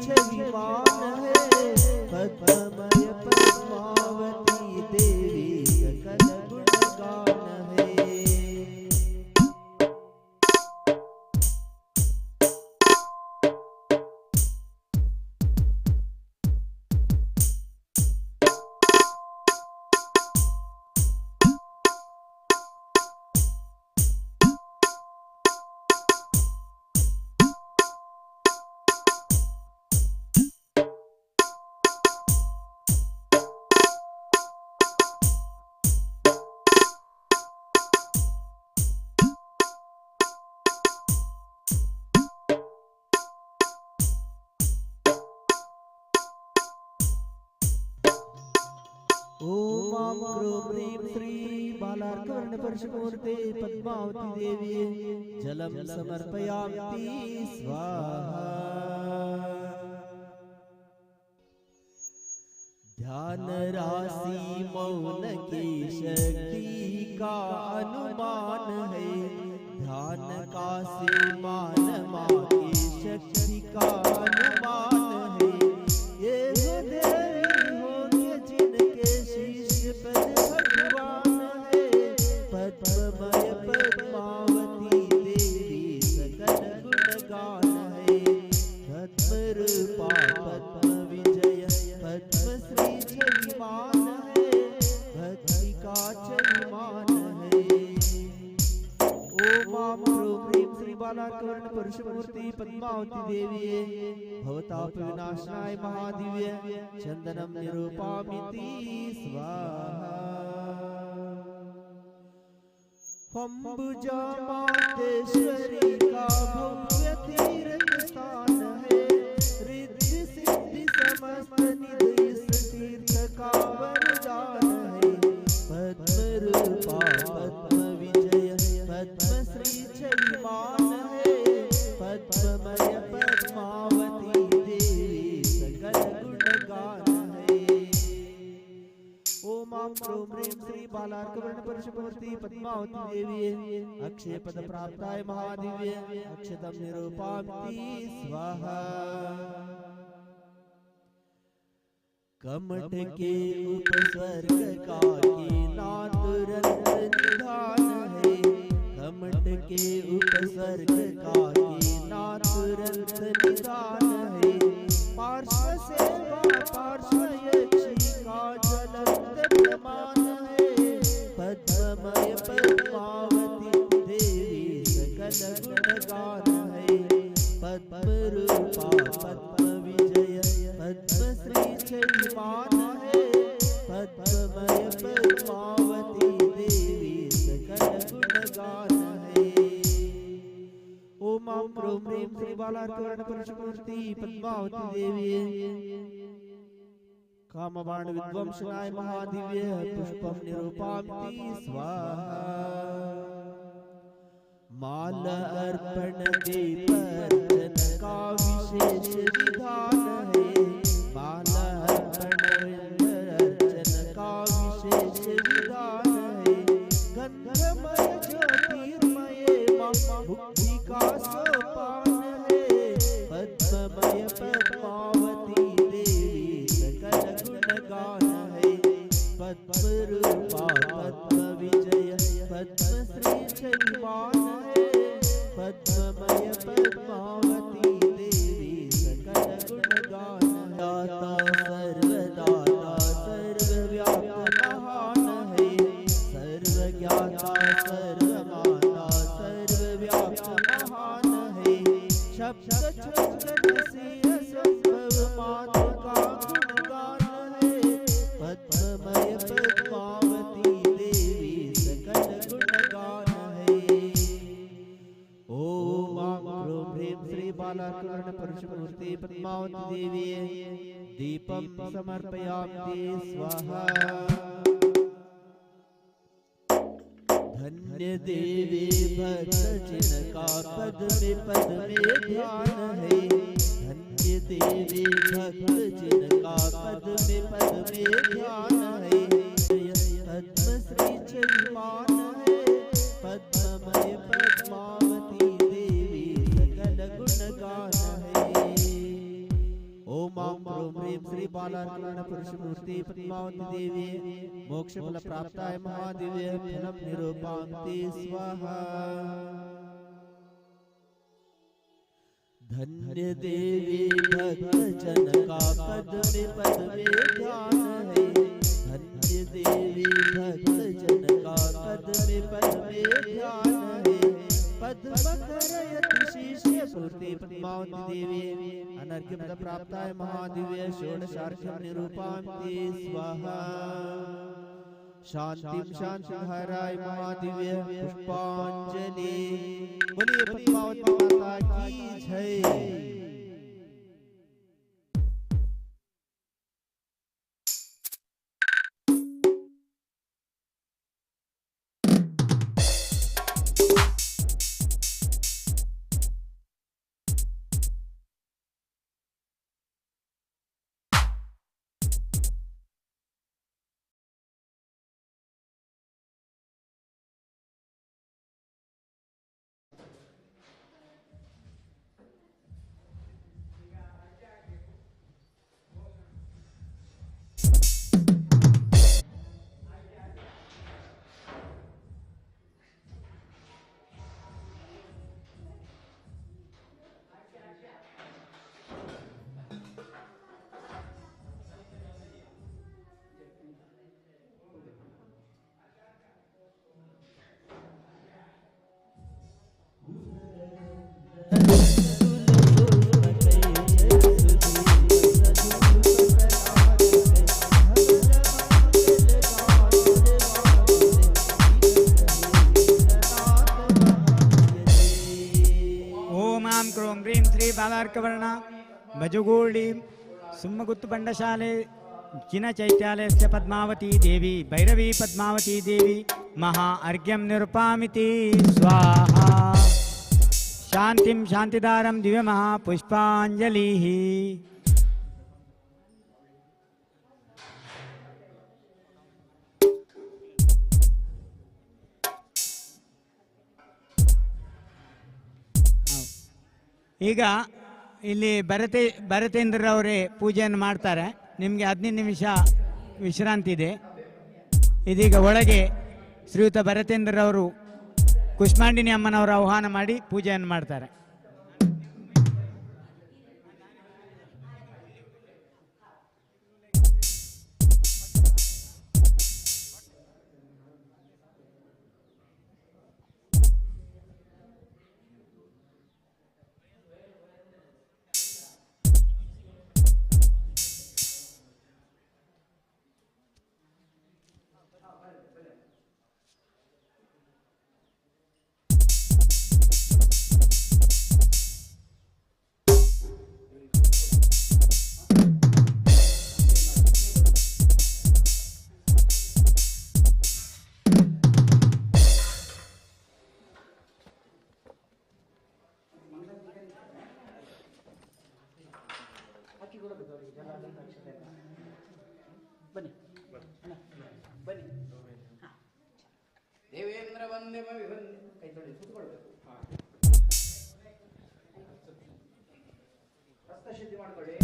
छविमान है पद्ममय पद्मावती देवी सकल गुणगान है। ओम क्रोम ह्रीं श्री बालार्कवर्ण परशुमूर्ते पद्मावती देवी जलम समर्पयामि स्वाहा। ध्यान राशि मौन की शक्ति का अनुमान है ध्यान का मान माँ की शक्ति का अनुमान है। ये हो देवी होंगे जिनके शीश पर भगवान है पद्ममय पद्मावती देवी सकल गुणगान है। पद्म रूपा पद्म विजय पद्मश्री छविमान है भक्ति का छविमान है। ओम क्रोम ह्रीं श्री बालार्कवर्ण परशुमूर्ति पद्मावती देवी भवताप विनाशनाय महादिव्य चंदनम निरूपामिति स्वाहा। अंबुजा मातेश्वरी का भव्य तीर्थ स्थान है रिद्धि सिद्धि समस्त निधि इस तीर्थ का वरदान है। पद्म रूपा पद्म विजय पद्मश्री छविमान है पद्ममय पद्मावती देवी सकल गुणगान है। ओम क्रोम ह्रीं श्री बालार्कवर्ण परशुमूर्ति पद्मावती देवी अक्षय पद प्राप्ताय महादिव्य अक्षतम निरूपामिति स्वाहा। कमठ के उपसर्ग का कीना तुरंत निधान है कमठ के उपसर्ग का कीना तुरंत निधान है। पार्श्व सेवा पार्श्व यक्षिका ज्वलंत प्रमाण है पद्ममय पद्मावती देवी सकल गुणगान है। पद्म रूपा पद्म विजय पद्मश्री छविमान है पद्ममय पद्मावती देवी सकल गुणगान है। ओम क्रोम ह्रीं श्री बालार्कवर्ण परशुमूर्ति पद्मावती देवी कामबाण विध्वंसनाय महादिव्य पुष्पम निरूपामिति स्वाहा। माल अर्पण दीप अर्चन का विशेष विधान है माल अर्पण अर्चन का विशेष विधान है। गंधमय ज्योतिर्मय मुक्ति का सोपान है पद्ममय पद्मावती देवी सकल गुणगान है। पद्म रूपा पद्म विजय पद्मश्री छविमान है पद्ममय पद्मावती देवी सकल गुणगान है। दाता सर्वदाता सर्वव्याप्त महान है सर्वज्ञाता सर्वमाता सर्वव्याप्त महान है। शब्द छंद से असंभव मात्र का गुणगान है पद्ममय पद्मावती देवी सकल गुणगान है। ओम क्रोम ह्रीं श्री बालार्कवर्ण परशुमूर्ति पद्मावती देवी दीपम समर्पयामि स्वाहा। धन्य देवी भक्त जिनका पद में ध्यान है धन्य देवी भक्त जिनका पद में ध्यान है। पद्मश्री छविमान है पद्ममय पद्मावती देवी सकल गुणगान है। मां क्रों ह्रीं श्री बालार्कवर्ण पुरुषमूर्ति पद्मावती देवी मोक्षफल प्राप्ताय महादिव्य फलम निरूपान्ति स्वाहा। धन्य देवी भक्त जन का पद में ध्यान है। धन्य देवी भक्त जन का पद में ध्यान है। पद्म करयति शिष्य पूर्ति पद्मावती देवी अनर्घ्य पद प्राप्ताय महादिव्य षोडशार्घ्यं निरूपान्ति स्वाहा। शांतिं शांतिधाराय महादिव्य पुष्पांजलि। बोलिए पद्मावती माता की जय। बालार्कवर्ण भजुगूर्णी सुम्मगुत्तुबण्डशाले चिनचैत्यालयस्य पद्मावती देवी भैरवी पद्मावती देवी महा अर्घ्यं निरूपामिति स्वाहा। शान्तिं शान्तिदारं दिव्यमहा पुष्पाञ्जलिः। ಈಗ ಇಲ್ಲಿ ಭರತೇಂದ್ರರವರೇ ಪೂಜೆಯನ್ನು ಮಾಡ್ತಾರೆ. ನಿಮಗೆ 15 ನಿಮಿಷ ವಿಶ್ರಾಂತಿ ಇದೆ. ಇದೀಗ ಒಳಗೆ ಶ್ರೀಯುತ ಭರತೇಂದ್ರರವರು ಕುಷ್ಮಾಂಡಿನಿ ಅಮ್ಮನವರ ಆಹ್ವಾನ ಮಾಡಿ ಪೂಜೆಯನ್ನು ಮಾಡ್ತಾರೆ. ದೇವೇಂದ್ರ ವಂದೇ ಕೈ ತೊಳಿ ಕೂತ್ಕೊಳ್ಬೇಕು. ಹಸ್ತಶುದ್ಧಿ ಮಾಡ್ಕೊಳ್ಳಿ.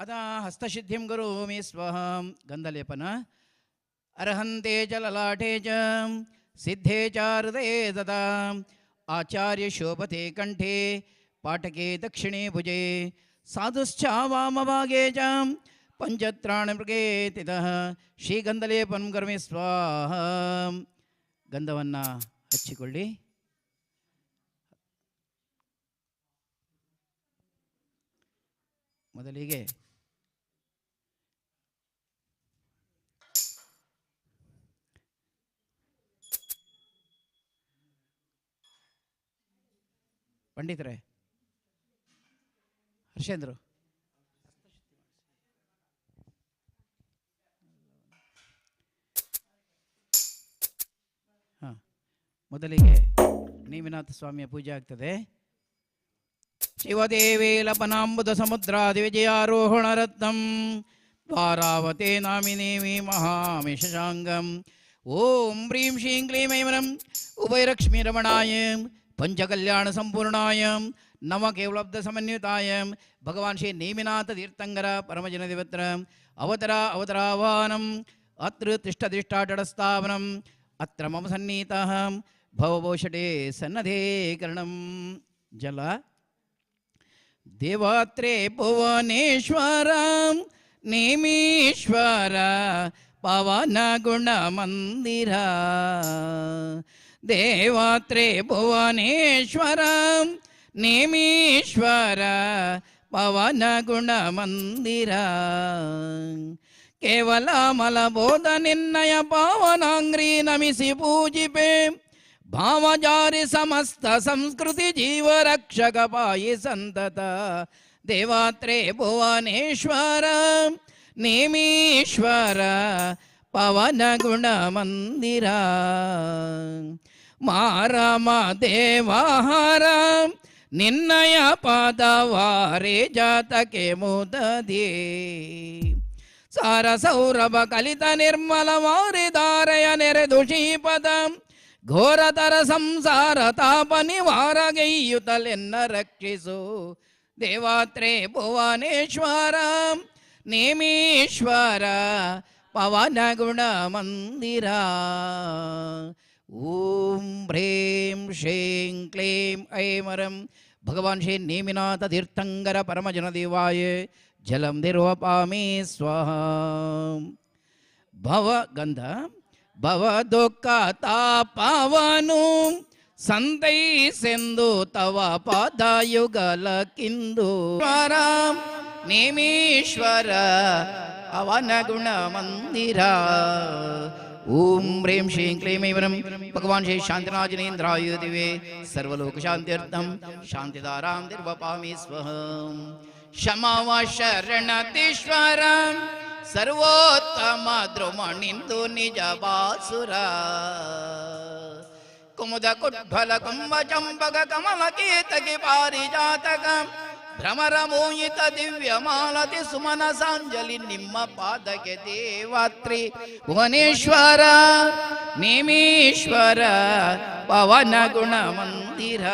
ಅದ ಹಸ್ತಸಿದ್ಧಿಂ ಗುರುಮಿ ಸ್ವಹಂ ಗಂಧಲೇಪನ. अर्हन्ते च ललाटे च सिद्धे च हृदये तदा आचार्य शोभते कंठे पाटके दक्षिणे भुजे साधुश्च वामभागे च पंचत्राणमृगे तितः ಶ್ರೀಗಂಧಲೇಪಂ ಕರ್ಮಿ ಸ್ವಾಹ. ಗಂಧವನ್ನು ಹಚ್ಚಿಕೊಳ್ಳಿ. ಮೊದಲಿಗೆ ಪಂಡಿತರೇ, ಹರ್ಷೇಂದ್ರು ಮೊದಲಿಗೆ ನೇಮಿನಾಥ ಸ್ವಾಮಿಯ ಪೂಜೆ ಆಗ್ತದೆ. ಶಿವದೇವೇ ಲಪನಾಂಬುದ ಸಮುದ್ರಾದಿ ವಿಜಯಾರೋಹಣ ರತ್ನಂ ದ್ವಾರಾವತೆ ನಾಮಿನೇಮಿ ಮಹಾಮೇಶಾಂಗಂ ಓಂ ಹ್ರೀಂ ಶ್ರೀಂ ಕ್ಲೀಂ ಐಂ ಉಭಯಲಕ್ಷ್ಮೀ ರಮಣಾಯ ಪಂಚಕಲ್ಯಾಣ ಸಂಪೂರ್ಣಾಯ ನಮ ಕೇವಲಬ್ಧ ಸಮನ್ವಿತಾಯ ಭಗವಾನ್ ಶ್ರೀ ನೇಮಿನಾಥ ತೀರ್ಥಂಕರ ಪರಮಜನ ದೇವತ್ರ ಅವತರಾವಾನಂ ಅತ್ರ ತಿಷ್ಠತಿಷ್ಠಾಟಸ್ಥಾಪನಂ ಅತ್ರ ಮಮ ಸನ್ನಿಹಿತಃ ಭವಭೂಷಟೆ ಸನ್ನಧೇಕರಣಂ. ಜಲ ದೇವಾತ್ರೆ ಭುವನೇಶ್ವರ ನೇಮೀಶ್ವರ ಪವನ ಗುಣ ಮಂದಿರ ದೇವಾತ್ರೆ ಭುವನೇಶ್ವರ ನೇಮೀಶ್ವರ ಪವನ ಗುಣ ಮಂದಿರ ಕೇವಲ ಮಲಬೋಧ ನಿನ್ನಯ ಪಾವನಾಂಗ್ರಿ ನಮಿಸಿ ಪೂಜಿಪೆ ಭಾವಜಾರಿ ಸಮಸ್ತ ಸಂಸ್ಕೃತಿ ಜೀವ ರಕ್ಷಕ ಪಾಯಿ ಸಂತತ ದೇವಾತ್ರೆ ಭುವನೇಶ್ವರ ನೇಮೀಶ್ವರ ಪವನ ಗುಣ ಮಂದಿರ ಮಾರಮ ದೇವಹಾರ ನಿನ್ನಯ ಪಾದವಾರೆ ಜಾತಕೆ ಮುದದೇ ಸಾರ ಸೌರಭ ಕಲಿತ ನಿರ್ಮಲ ವಾರಿದಾರೆಯ ನೆರೆದು ಶ್ರೀಪದ ಘೋರತರ ಸಂಸಾರ ತಾಪ ನಿವಾರಗೈಯುತ್ತಲೆನ್ನ ರಕ್ಷಿಸು ದೇವಾತ್ರೆ ಭುವನೇಶ್ವರ ನೇಮೀಶ್ವರ ಪವನ ಗುಣ ಮಂದಿರ ಓಂ ಹ್ರೀಂ ಶ್ರೀಂ ಕ್ಲೀಂ ಐಮರಂ ಭಗವಾನ್ ಶ್ರೀ ನೇಮಿನಾಥ ತೀರ್ಥಂಕರ ಪರಮಜನದೇವಾಯ ಜಲಂ ನಿರ್ವಪಾಮಿ ಸ್ವಾಹ. ಭವ ಗಂಧ ಭವ ದುಃಖ ತಾಪವನು ಸಂತೈಸೆಂದು ತವ ಪಾದಯುಗಲಕ್ಕಿಂದು ನೇಮೀಶ್ವರ ಅವನ ಗುಣ ಮಂದಿರ ಓಂ ಹ್ರೀಂ ಶ್ರೀಂ ಕ್ಲೀಂ ಐಂ ಭಗವಾನ್ ಶ್ರೀ ಶಾಂತಿನಾಜನೇಂದ್ರಾಯ ದಿವೆ ಸರ್ವಲೋಕ ಶಾಂತ್ಯರ್ಥಂ ಶಾಂತಿದಾರಾಂ ನಿರ್ವಪಾಮಿ ಸ್ವಹಂ. ಶಮವ ಶರಣತೀಶ್ವರ ಸರ್ವೋತ್ತಮ ದ್ರುಮಣಿಂದು ನಿಜ ಬಾಸುರ ಕುಮುದ ಕುಡ್ಫಲ ಕುಂಭ ಚಂಪಕ ಕಮಲ ಕೀತಕಿ ಪಾರಿಜಾತಕ ಭ್ರಮರ ಮೋಹಿತ ದಿವ್ಯ ಮಾಲತಿ ಸುಮನ ಸಾಂಜಲಿ ನಿಮ್ಮ ಪಾದಕ್ಕೆ ದೇವಾತ್ರಿ ಭುವನೇಶ್ವರ ನೇಮೀಶ್ವರ ಪವನ ಗುಣ ಮಂದಿರ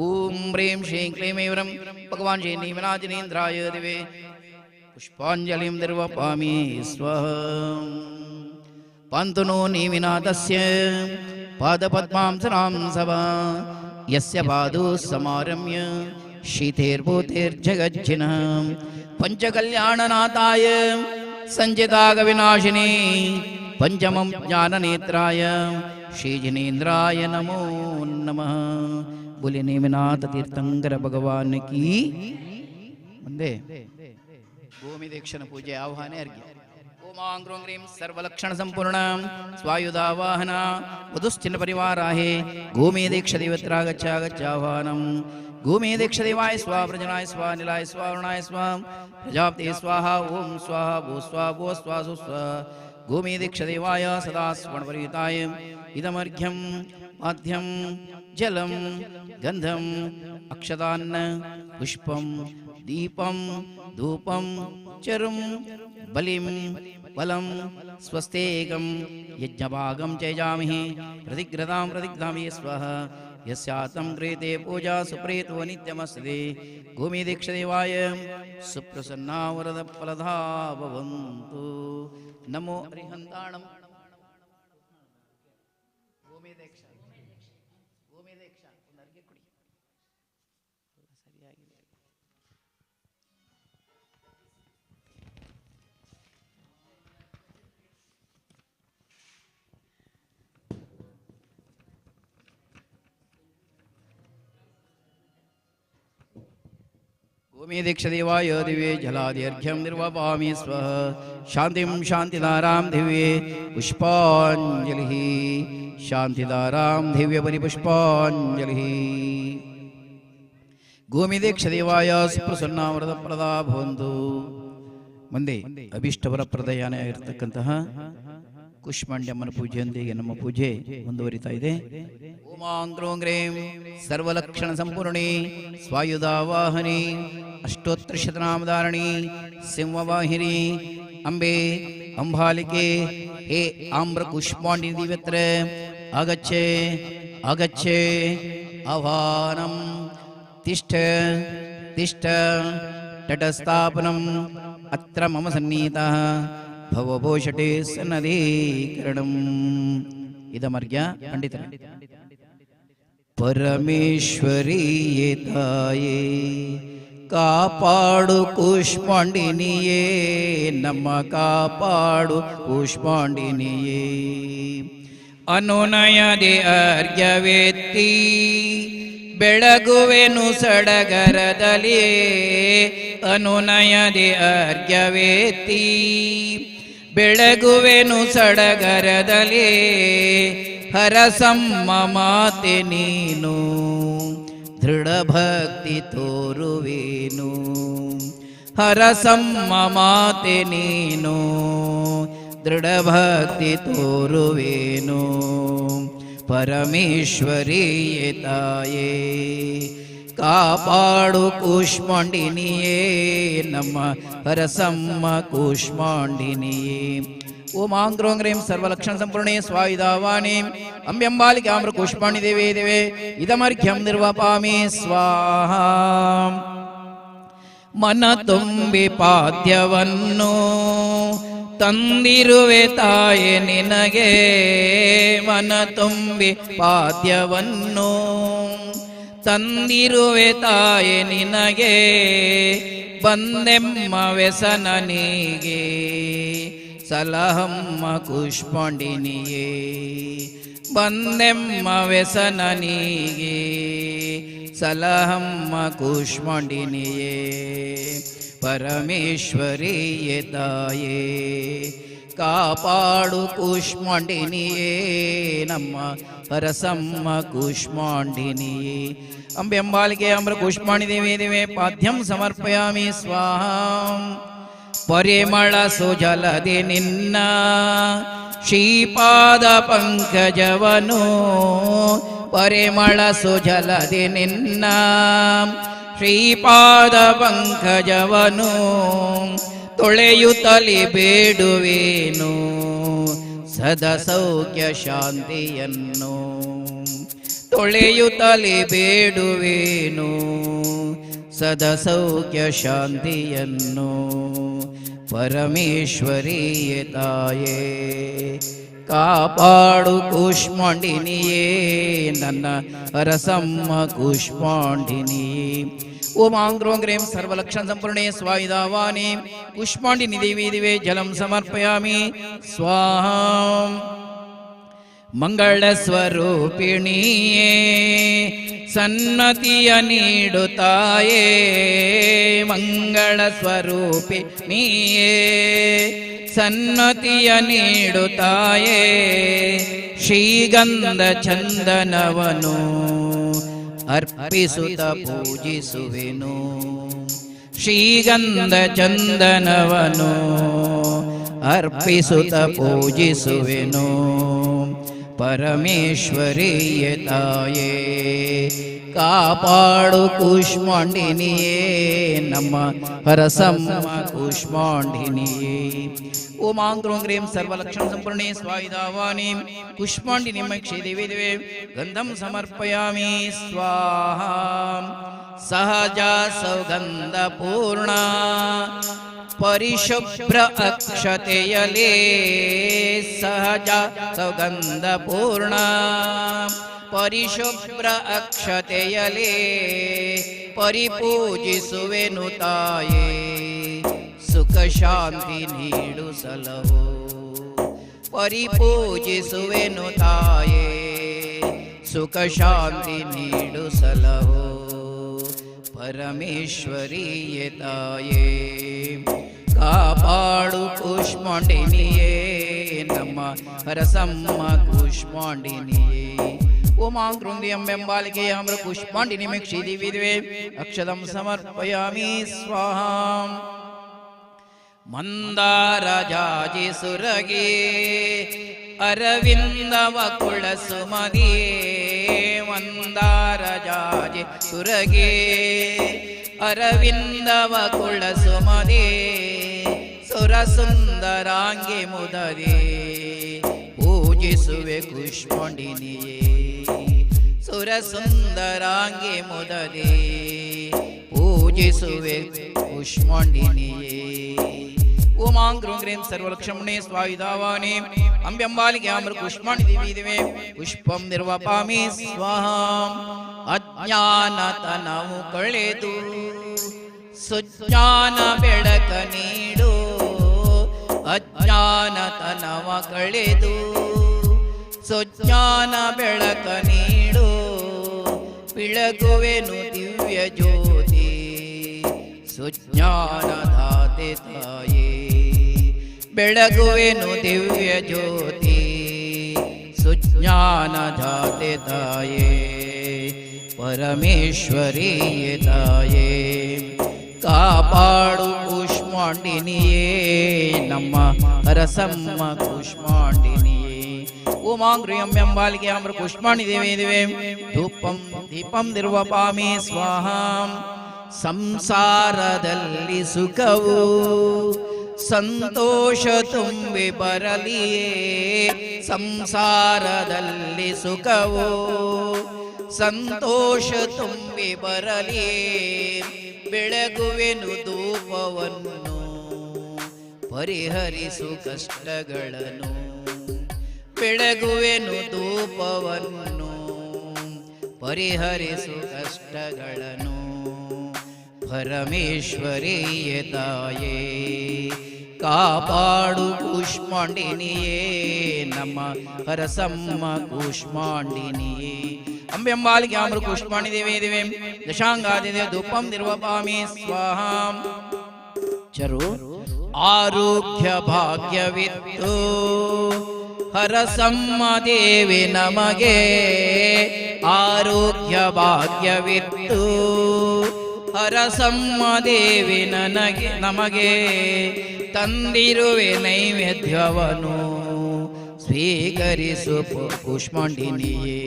ಓಂ ಹ್ರೀಂ ಶ್ರೀಂ ಕ್ಲೀಂ ಐಂ ಭಗವಾನ್ ಶ್ರೀ ನೇಮಿನಾಥನೇಂದ್ರಾಯ ದಿವೆ ಪುಷ್ಪಾಂಜಲಿಂ ನಿರ್ವಪಾಮಿ ಸ್ವಹಂ. ಪಾಂತು ನೋ ನೇಮಿನಾಥಸ್ಯ ಪಾದಪದ್ಮಾಂಸನಾಂ ಸಭಾ ಯಸ್ಯ ಪಾದೋ ಸಮಾರಮ್ಯ ಶೀತೇರ್ಭೂತೇರ್ಜಗಜ್ಜಿನಃ ಪಂಚಕಲ್ಯಾಣನಾಥಾಯ ಸಂಚಿತಾಗ ವಿನಾಶಿನೇ ಪಂಚಮಂ ಜ್ಞಾನನೇತ್ರಾಯ ಶ್ರೀಜಿನೇಂದ್ರಾಯ ನಮೋ ನಮಃ. बोले नेमिनाथ तीर्थंकर भगवान की ಮುಂದೆ ಭೂಮಿ ದೀಕ್ಷಣ ಪೂಜೆ ಆಹ್ವಾನ ಅರ್ಘ್ಯ. ಓಂ ಗ್ರೂಂ ಗ್ರೀಂ ಸರ್ವಲಕ್ಷಣ ಸಂಪೂರ್ಣ ಸ್ವಾಯುಧಾವಾಹನ ವಧುಶ್ಚಿನ್ನ ಪರಿವಾರಾಹೇ ಭೂಮಿ ದೀಕ್ಷ ದೇವತ್ರಾಗಚ್ಚ ಗಚ್ಚಾಹ್ವಾನಂ. ಭೂಮಿ ದೀಕ್ಷ ದೇವಾಯ ಸ್ವಾ ಪ್ರಜನಾಯ ಸ್ವಾ ನಿಲಾಯ ಸ್ವಾ ವರುಣಾಯ ಸ್ವಾ ಪ್ರಜಾಪತಿ ಸ್ವಾಹ ಓಂ ಸ್ವಾಹ ಭೂ ಸ್ವಾ ಭೂ ಸ್ವಾ ಸು ಸ್ವ. ಭೂಮಿ ದೀಕ್ಷ ದೇವಾಯ ಸದಾ ಸ್ವರ್ಣಪರಿತಾಯ ಇದಮರ್ಘ್ಯಂ ಮಾಧ್ಯಂ ಜಲಂ ಗಂಧಂ ಅಕ್ಷತಾನ್ನ ಪುಷ್ಪಂ ದೀಪಂ ಧೂಪಂ ಚರುಂ ಬಲಿಂ ಫಲಂ ಸ್ವಸ್ತೇಕಂ ಯಜ್ಞಭಾಗಂ ಚೈಜಾಮಹಿ ಪ್ರತಿಗ್ರತಾಂ ಪ್ರತಿಗ್ಧಾಮಿ ಸ್ವಹ. ಯಸ್ಯಾತಂ ಕ್ರಿಯತೆ ಪೂಜಾ ಸುಪ್ರೀತೋ ನಿತ್ಯಮಸ್ತಿ ಭೂಮಿದೀಕ್ಷದೇವಾಯ ಸುಪ್ರಸನ್ನಾ ವರದ ಫಲದಾ ಭವಂತು. ನಮೋ ಅರಿಹಂತಾಣಂ. भूमिदीक्षदेवाय दिव्ये जलाद्यर्घ्यं निर्वपामि स्वः. शान्तिं शान्तिदारां दिव्ये पुष्पाञ्जलिः. शान्तिदारां दिव्यपरिपुष्पाञ्जलिः. भूमिदीक्षदेवाय सुप्रसन्ना वरदप्रदा भवन्तु. ಮುಂದೆ ಅಭಿಷ್ಟವರಪ್ರದಾಯನ ಇರತಕ್ಕಂತಹ ಕುಷ್ಮಾಂಡ್ಯಮ್ಮನ ಪೂಜೆಯೊಂದಿಗೆ ನಮ್ಮ ಪೂಜೆ ಮುಂದುವರಿತಾ ಇದೆ. ಓಮಾಂಗ್ರೋಂಗ್ರೇಂ ಸರ್ವಲಕ್ಷಣ ಸಂಪೂರ್ಣಿ ಸ್ವಾಯುಧಾವಾಹನಿ ಅಷ್ಟೋತ್ತರ ಶತನಾಮಧಾರಣಿ ಸಿಂಹವಾಹಿನಿ ಅಂಬೆ ಅಂಬಾಲಿಕೆ ಹೇ ಆಮ್ರ ಕುಷ್ಮಾಂಡಿ ದಿವ್ಯತ್ರ ಆಗಚ್ಚೆ ಆಗಚ್ಚೆ ಆಹ್ವಾನಂ ತಿಷ್ಠ ತಿಷ್ಠ ತಟಸ್ಥಾಪನಂ ಅತ್ರ ಮಮ ಸನ್ನಿಹಿತಃ ಭವಭೂಷಟೆ ಸನ್ನಧೀಕರಣಂ. ಇದಮರ್ಗ್ಯ ಪಂಡಿತರ ಪರಮೇಶ್ವರಿಯೇ ತಾಯೇ ಕಾಪಾಡು ಕೂಷ್ಮಾಂಡಿನಿಯೇ ನಮ್ಮ ಕಾಪಾಡು ಕೂಷ್ಮಾಂಡಿನಿಯೇ. ಅನುನಯದೆ ಅರ್ಘ್ಯವೆತ್ತಿ ಬೆಳಗುವೆನು ಸಡಗರದಲ್ಲಿ ಅನುನಯದೆ ಅರ್ಘ್ಯವೆತ್ತಿ ಬೆಳಗುವೆನು ಸಡಗರದಲ್ಲಿ ಹರಸಮ್ಮ ಮಾತೆ ನೀನು ದೃಢ ಭಕ್ತಿ ತೋರುವೇನು ಹರಸಮ್ಮ ಮಾತೆ ನೀನು ದೃಢ ಭಕ್ತಿ ತೋರುವೇನು. ಪರಮೇಶ್ವರಿಯೇ ತಾಯೇ ಕಾಪಾಡು ಕೂಷ್ಮಾಂಡಿನಿಯೇ ನಮ್ಮ ಹರಸಮ್ಮ ಕೂಷ್ಮಾಂಡಿನಿಯೇ. ಓಮಾಂಗ್ರೋಂಗ್ರೇಂ ಸರ್ವಲಕ್ಷಣ ಸಂಪೂರ್ಣೆ ಸ್ವಾಯುಧಾವಾಣಿ ಅಂಬ್ಯಂಬಾಲಿಕೆ ಆಮ್ರ ಕೂಷ್ಮಾಂಡಿ ದೇವೇ ದೇವೇ ಇದಮರ್ಘ್ಯಂ ನಿರ್ವಪಾಮಿ ಸ್ವಾಹಾ. ಮನ ತುಂಬಿ ಪಾದ್ಯವನ್ನು ತಂದಿರುವೆ ತಾಯೆ ನಿನಗೆ ಮನ ತುಂಬಿ ಪಾದ್ಯವನ್ನು ತಂದಿರುವೆ ತಾಯೆ ನಿನಗೆ ಬಂದೆಮ್ಮ ವ್ಯಸನನಿಗೆ ಸಲಹಮ್ಮ ಕೂಷ್ಮಾಂಡಿನಿಯೇ ಬಂದೆಮ್ಮ ವ್ಯಸನನಿಗೆ ಸಲಹಮ್ಮ ಕೂಷ್ಮಾಂಡಿನಿಯೇ. ಪರಮೇಶ್ವರಿಯೇ ತಾಯೇ ಕಾಪಾಡು ಕೂಷ್ಮಾಂಡಿನಿಯೇ ನಮ್ಮ ಹರಸಮ್ಮ ಕೂಷ್ಮಾಂಡಿನಿಯೇ. ಅಂಬೆಂಬಾಲಿಕೆ ಅಮ್ರ ಕೂಷ್ಮಾಂಡಿ ದೇವೇ ದೇವೇ ಪಾದ್ಯಂ ಸಮರ್ಪಯಾಮಿ ಸ್ವಾಹಾ. ಪರಿಮಳ ಸುಜಲದೆ ನಿನ್ನ ಶ್ರೀಪಾದ ಪಂಕಜವನು ಪರಿಮಳ ಸುಜಲದೆ ನಿನ್ನ ಶ್ರೀಪಾದ ಪಂಕಜವನು ತೊಳೆಯುತ್ತಲಿ ಬೇಡುವೇನು ಸದಾ ಸೌಖ್ಯ ಶಾಂತಿಯನ್ನು ತೊಳೆಯುತ್ತಲಿ ಬೇಡುವೇನು ಸದಾ ಸೌಖ್ಯ ಶಾಂತಿಯನ್ನು. ಪರಮೇಶ್ವರಿಯೇ ತಾಯೇ ಕಾಪಾಡು ಕೂಷ್ಮಾಂಡಿನಿಯೇ ನನ್ನ ಹರಸಮ್ಮ ಕೂಷ್ಮಾಂಡಿನಿಯೇ. ಓಮಾಂಗ್ರೋಂಗ್ರೇಂ ಸರ್ವಲಕ್ಷಣ ಸಂಪೂರ್ಣೆ ಸ್ವಾಯುಧಾವಾಣಿ ಕೂಷ್ಮಾಂಡಿನಿ ದೇವಿ ದಿವೆ ಜಲಂ ಸಮರ್ಪಯಾಮಿ ಸ್ವಾಹಾ. ಮಂಗಳ ಸ್ವರೂಪಿಣಿಯೇ ಸನ್ನತಿಯ ನೀಡುತ್ತಾಯೇ ಮಂಗಳ ಸ್ವರೂಪಿಣಿಯೇ ಸನ್ನತಿಯ ನೀಡುತ್ತಾಯೇ ಶ್ರೀಗಂಧ ಚಂದನವನು ಅರ್ಪಿಸುತ್ತ ಪೂಜಿಸುವೆನು ಶ್ರೀಗಂಧ ಚಂದನವನು ಅರ್ಪಿಸುತ್ತ ಪೂಜಿಸುವೆನು. ಪರಮೇಶ್ವರಿಯೇ ತಾಯೇ ಕಾಪಾಡು ಕೂಷ್ಮಾಂಡಿನಿಯೇ ನಮ್ಮ ಹರಸಮ್ಮ ಕೂಷ್ಮಾಂಡಿನಿಯೇ ಓಂ ಕ್ರೋಂ ಕ್ರೀಂ ಸರ್ವಲಕ್ಷಣ ಸಂಪೂರ್ಣೇ ಸ್ವಾಯುಧಾವಾನಿ ಕೂಷ್ಮಾಂಡಿನಿ ಮಕ್ಷೇ ದೇವಿ ದೇವೇ ಗಂಧಂ ಸಮರ್ಪಯಾಮಿ ಸ್ವಾಹಾ ಸಹಜ ಸೌಗಂಧ ಪೂರ್ಣ ಪರಿಶುಭ್ರ ಅಕ್ಷತೆಯಲೇ ಸಹಜ ಸೌಗಂಧ ಪೂರ್ಣ ಪರಿಶುಭ್ರ ಅಕ್ಷತೆಯಲೇ ಪರಿಪೂಜಿಸುವೆನು ತಾಯೇ ಸುಖ ಶಾಂತಿ ನೀಡು ಸಲಹೋ ಪರಿಪೂಜಿಸುವೆನು ತಾಯೇ ಸುಖ ಶಾಂತಿ ನೀಡು ಸಲಹೋ ಪರಮೇಶ್ವರಿಯೇ ತಾಯೇ ಕಾಪಾಡು ಕೂಷ್ಮಾಂಡಿನಿಯೇ ನಮ್ಮ ಹರಸಮ್ಮ ಕೂಷ್ಮಾಂಡಿನಿಯೇ ಓಂ ಕ್ರೋಂದಿಯಂ ಬೆಂಬಾಲಿಕೆ ಅಮೃ ಕೂಷ್ಮಾಂಡಿನಿ ಮೆಕ್ಷಿ ದಿವಿದ್ವೇ ಅಕ್ಷದಂ ಸಮರ್ಪಯಾಮಿ ಸ್ವಾಹಾ ಮಂದಾರ ಜಾಜಿ ಸುರಗೆ ಅರವಿಂದವ ಕುಳ ಸುಮದಿಯೇ ಮಂದಾರ ಜಾಜಿ ಸುರಗೆ ಅರವಿಂದವ ಕುಳ ಸುಮದಿಯೇ ಸುರ ಸುಂದರಾಂಗಿ ಮುದದೆ ಪೂಜಿಸುವೆ ಕೂಷ್ಮಾಂಡಿನಿಯೇ ಸುರ ಸುಂದರಾಂಗಿ ಮುದದೆ ಪೂಜಿಸುವೆ ಕೂಷ್ಮಾಂಡಿನಿಯೇ ಓಂ ಕ್ರೋಂ ಕ್ರೀಂ ಸರ್ವಲಕ್ಷಣೇ ಸ್ವಾಯುಧಾವಾನಿ ಅಂಬ್ಯಂಬಾಲಿಕೆ ಅಮೃ ಕೂಷ್ಮಾಂಡಿ ದೇವಿ ದೇವೇ ಪುಷ್ಪಂ ನಿರ್ವಪಾಮಿ ಸ್ವಾಹಾ ಅಜ್ಞಾನತನವು ಕಳೆದು ಸುಜ್ಞಾನ ಬೆಳಕ ನೀಡು ಅಜ್ಞಾನತನವ ಕಳೆದು ಸುಜ್ಞಾನ ಬೆಳಕ ನೀಡು ಬೆಳಗುವೆನು ದಿವ್ಯ ಜ್ಯೋತಿ ಸುಜ್ಞಾನದಾತೆ ತಾಯೇ ಬೆಳಗುವೆನು ದಿವ್ಯ ಜ್ಯೋತಿ ಸುಜ್ಞಾನದಾತೆ ತಾಯೇ ಪರಮೇಶ್ವರಿಯೇ ತಾಯೇ ಕಾಪಾಡು ಕೂಷ್ಮಾಂಡಿನಿಯೇ ನಮ್ಮ ಹರಸಮ್ಮ ಕೂಷ್ಮಾಂಡಿನಿಯೇ ಓಂ ಕ್ರೀಂ ಎಂಬಾಲಿಕೆ ಅಮೃ ಕೂಷ್ಮಾಂಡಿ ದೇವಿ ದೇವೇ ಧೂಪಂ ದೀಪಂ ನಿರ್ವಪಾಮಿ ಸ್ವಾಹಾ ಸಂಸಾರದಲ್ಲಿ ಸುಖವು ಸಂತೋಷ ತುಂಬಿ ಬರಲಿಯೇ ಸಂಸಾರದಲ್ಲಿ ಸುಖವು ಸಂತೋಷ ತುಂಬಿ ಬರಲಿಯೇ ಬೆಳಗುವೆನು ಧೂಪವನ್ನು ಪರಿಹರಿಸು ಕಷ್ಟಗಳನ್ನು ಬೆಳಗುವೆನು ಧೂಪವನ್ನು ಪರಿಹರಿಸು ಕಷ್ಟಗಳನ್ನು ಪರಮೇಶ್ವರಿಯೇ ತಾಯೇ ಕಾಪಾಡು ಕೂಷ್ಮಾಂಡಿನಿಯೇ ನಮ್ಮ ಹರಸಮ್ಮ ಕೂಷ್ಮಾಂಡಿನಿಯೇ ಅಂಬ್ಯಂಬಾಲಿಕೆ ಅಮೃ ಕೂಷ್ಮಾಂಡಿ ದೇವಿ ದೇವೇ ದಶಾಂಗಾದಿದೆ ಧೂಪಂ ನಿರ್ವಪಾಮಿ ಸ್ವಾಹಾ ಚರು ಆರೋಗ್ಯ ಭಾಗ್ಯವಿತ್ತು ಹರಸಮ್ಮ ದೇವಿ ನಮಗೆ ಆರೋಗ್ಯ ಭಾಗ್ಯವಿತ್ತು ಹರಸಮ್ಮ ದೇವಿ ನನಗೆ ನಮಗೆ ತಂದಿರುವೆ ನೈವೇದ್ಯವನು ಸ್ವೀಕರಿಸು ಕೂಷ್ಮಾಂಡಿನಿಯೇ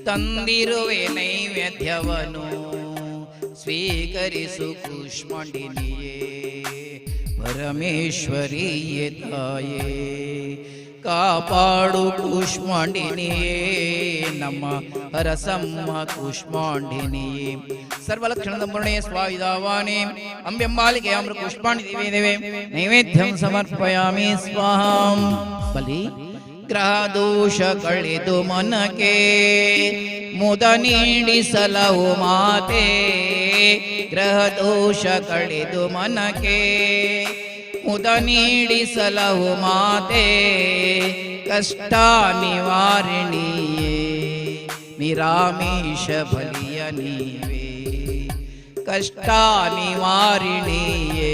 ತಂದಿರುವೆ ನೈವೇದ್ಯವನು ಸ್ವೀಕರಿಸು ಕೂಷ್ಮಾಂಡಿನಿಯೇ ಪರಮೇಶ್ವರಿಯೇ ತಾಯೇ ಕಾಪಾಡು ಕೂಷ್ಮಾಂಡಿನಿಯೇ ನಮ್ಮ ಹರಸಮ್ಮ ಕೂಷ್ಮಾಂಡಿನಿಯೇ ಸರ್ವಲಕ್ಷಣ ಸಂಪೂರ್ಣೇ ಸ್ವಾಯುಧಾವಾನಿ ಅಂಬ್ಯಂಬಾಲಿಕೆ ಅಮೃ ಕೂಷ್ಮಾಂಡಿ ದೇವಿ ದೇವೇ ನೈವೇದ್ಯಂ ಸಮರ್ಪಯಾಮಿ ಸ್ವಾಹಾ ಬಲಿ ಗ್ರಹ ದೋಷ ಕಳೆದು ಮನಕ್ಕೆ ಮುದ ನೀಡಿಸಲವು ಮಾತೆ ಗ್ರಹ ದೋಷ ಕಳೆದು ಮನಕ್ಕೆ ಮುದ ನೀಡಿಸಲವು ಮಾತೆ ಕಷ್ಟ ನಿವಾರಿಣಿಯೇ ನಿರಾಮೀಶ ಬಲಿಯ ನೀವೇ ಕಷ್ಟ ನಿವಾರಿಣಿಯೇ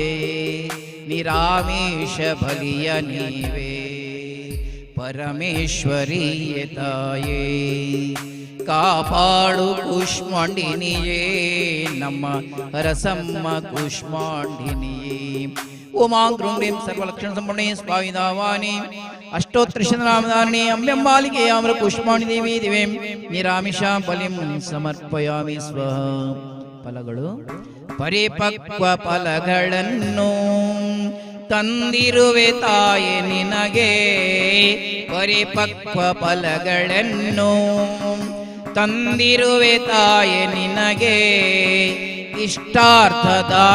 ನಿರಾಮೀಶ ಬಲಿಯ ನೀವೇ ಪರಮೇಶ್ವರಿಯೇ ತಾಯೇ ಕಾಪಾಡು ಕೂಷ್ಮಾಂಡಿನಿಯೇ ನಮ್ಮ ಹರಸಮ್ಮ ಕೂಷ್ಮಾಂಡಿನಿಯೇ ಓಂ ಕ್ರೋಂ ಕ್ರೀಂ ಸರ್ವಲಕ್ಷಣ ಸಂಪೂರ್ಣೇ ಸ್ವಾಯುಧಾವಾನಿ ಅಷ್ಟೋತ್ತರಶತನಾಮಧಾರಣೆ ಅಂಬೆಂಬಾಲಿಕೆ ಅಮರ ಪುಷ್ಪಾಣಿ ದೇವಿ ದಿವೆ ನಿರಾಮಿಷ ಬಲಿಂ ಸಮರ್ಪಯಾಮಿ ಸ್ವಹ. ಫಲಗಳು: ಪರಿಪಕ್ವ ಫಲಗಳನ್ನು ತಂದಿರುವೆ ತಾಯೆ ನಿನಗೆ, ಪರಿಪಕ್ವ ಫಲಗಳನ್ನು ತಂದಿರುವೆ ತಾಯೆ ನಿನಗೆ, ಇಷ್ಟಾರ್ಥದಾಯಿನಿಯೇ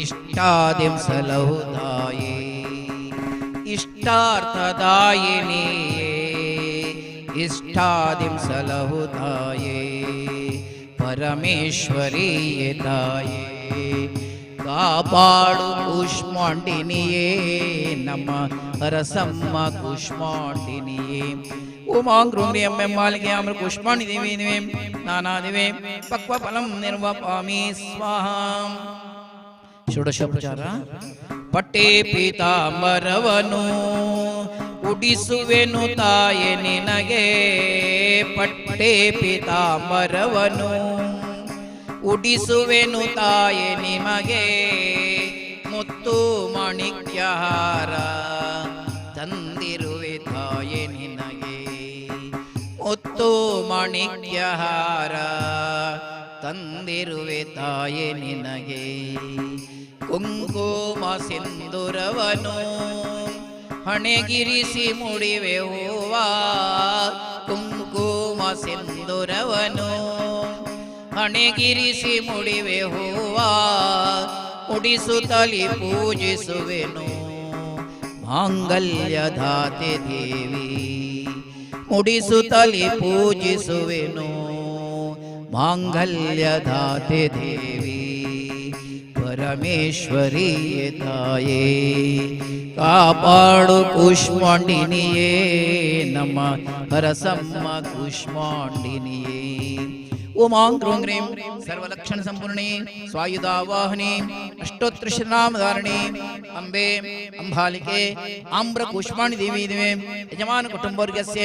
ಇಷ್ಟಾದಿಂ ಸಲಹುದಾಯೇ, ಇಷ್ಟಾರ್ಥದಾಯಿನಿಯೇ ಇಷ್ಟಾದಿಂ ಸಲಹುದಾಯೇ, ಪರಮೇಶ್ವರಿಯೇ ತಾಯೇ ಕಾಪಾಡು ಕೂಷ್ಮಾಂಡಿನಿಯೇ, ನಮ್ಮ ಹರಸಮ್ಮ ಕೂಷ್ಮಾಂಡಿನಿಯೇ. ಉಮಾಂಗ್ರೂಂಗ್ರಿ ಎಂಬೆಂಬಾಲಿಕೆ ಅಮೃ ಕೂಷ್ಮಾಂಡಿ ದೇವಿ ದಿವೆ ನಾನಾದಿವೆ ಪಕ್ವ ಫಲಂ ನಿರ್ವಪಾಮಿ ಸ್ವಾಹ. ಷೋಡಶೋಪಚಾರ: ಪಟ್ಟೆ ಪೀತಾಂಬರವನು ಉಡಿಸುವೆನು ತಾಯೆ ನಿನಗೆ, ಪಟ್ಟೆ ಪೀತಾಂಬರವನು ಉಡಿಸುವೆನು ತಾಯೆ ನಿಮಗೆ, ಮುತ್ತು ಮಾಣಿಕ್ಯಹಾರ ತಂದಿರುವೆ ತಾಯೆ ನಿನಗೆ, ಮುತ್ತು ಮಾಣಿಕ್ಯಹಾರ ತಂದಿರುವೆ ತಾಯೆ ನಿನಗೆ, ಕುಂಕುಮ ಸಿಂಧೂರವನು ಹಣೆಗಿರಿಸಿ ಮುಡಿವೆ ಹೂವ, ಕುಂಕುಮ ಸಿಂಧೂರವನು ಹಣೆಗಿರಿಸಿ ಮುಡಿವೆ ಹೂವ, ಮುಡಿಸುತ್ತಲಿ ಪೂಜಿಸುವೆನು ಮಾಂಗಲ್ಯದಾತೆ ದೇವಿ, ಮುಡಿಸುತ್ತಲಿ ಪೂಜಿಸುವೆನು ಮಾಂಗಲ್ಯದಾತೆ ದೇವಿ, ಪರಮೇಶ್ವರಿಯೇ ತಾಯೇ ಕಾಪಾಡು ಕೂಷ್ಮಾಂಡಿನಿಯೇ, ನಮ್ಮ ಹರಸಮ್ಮ ಕೂಷ್ಮಾಂಡಿನಿಯೇ. ಉಮಾಂಗ್ರೂಂಗ್ರೀಂ ಸರ್ವಲಕ್ಷಣ ಸಂಪೂರ್ಣೆ ಸ್ವಾಯುಧಾವಾಹನೆ ಅಷ್ಟೋತ್ತರಶತನಾಮಧಾರಣೆ ಅಂಬೆ ಅಂಬಾಲಿಕೆ ಆಮ್ರ ಕೂಷ್ಮಾಣಿ ದೇವಿ ದಿವೆ ಯಜಮಾನ ಕುಟುಂಬವರ್ಗಸ್ಯ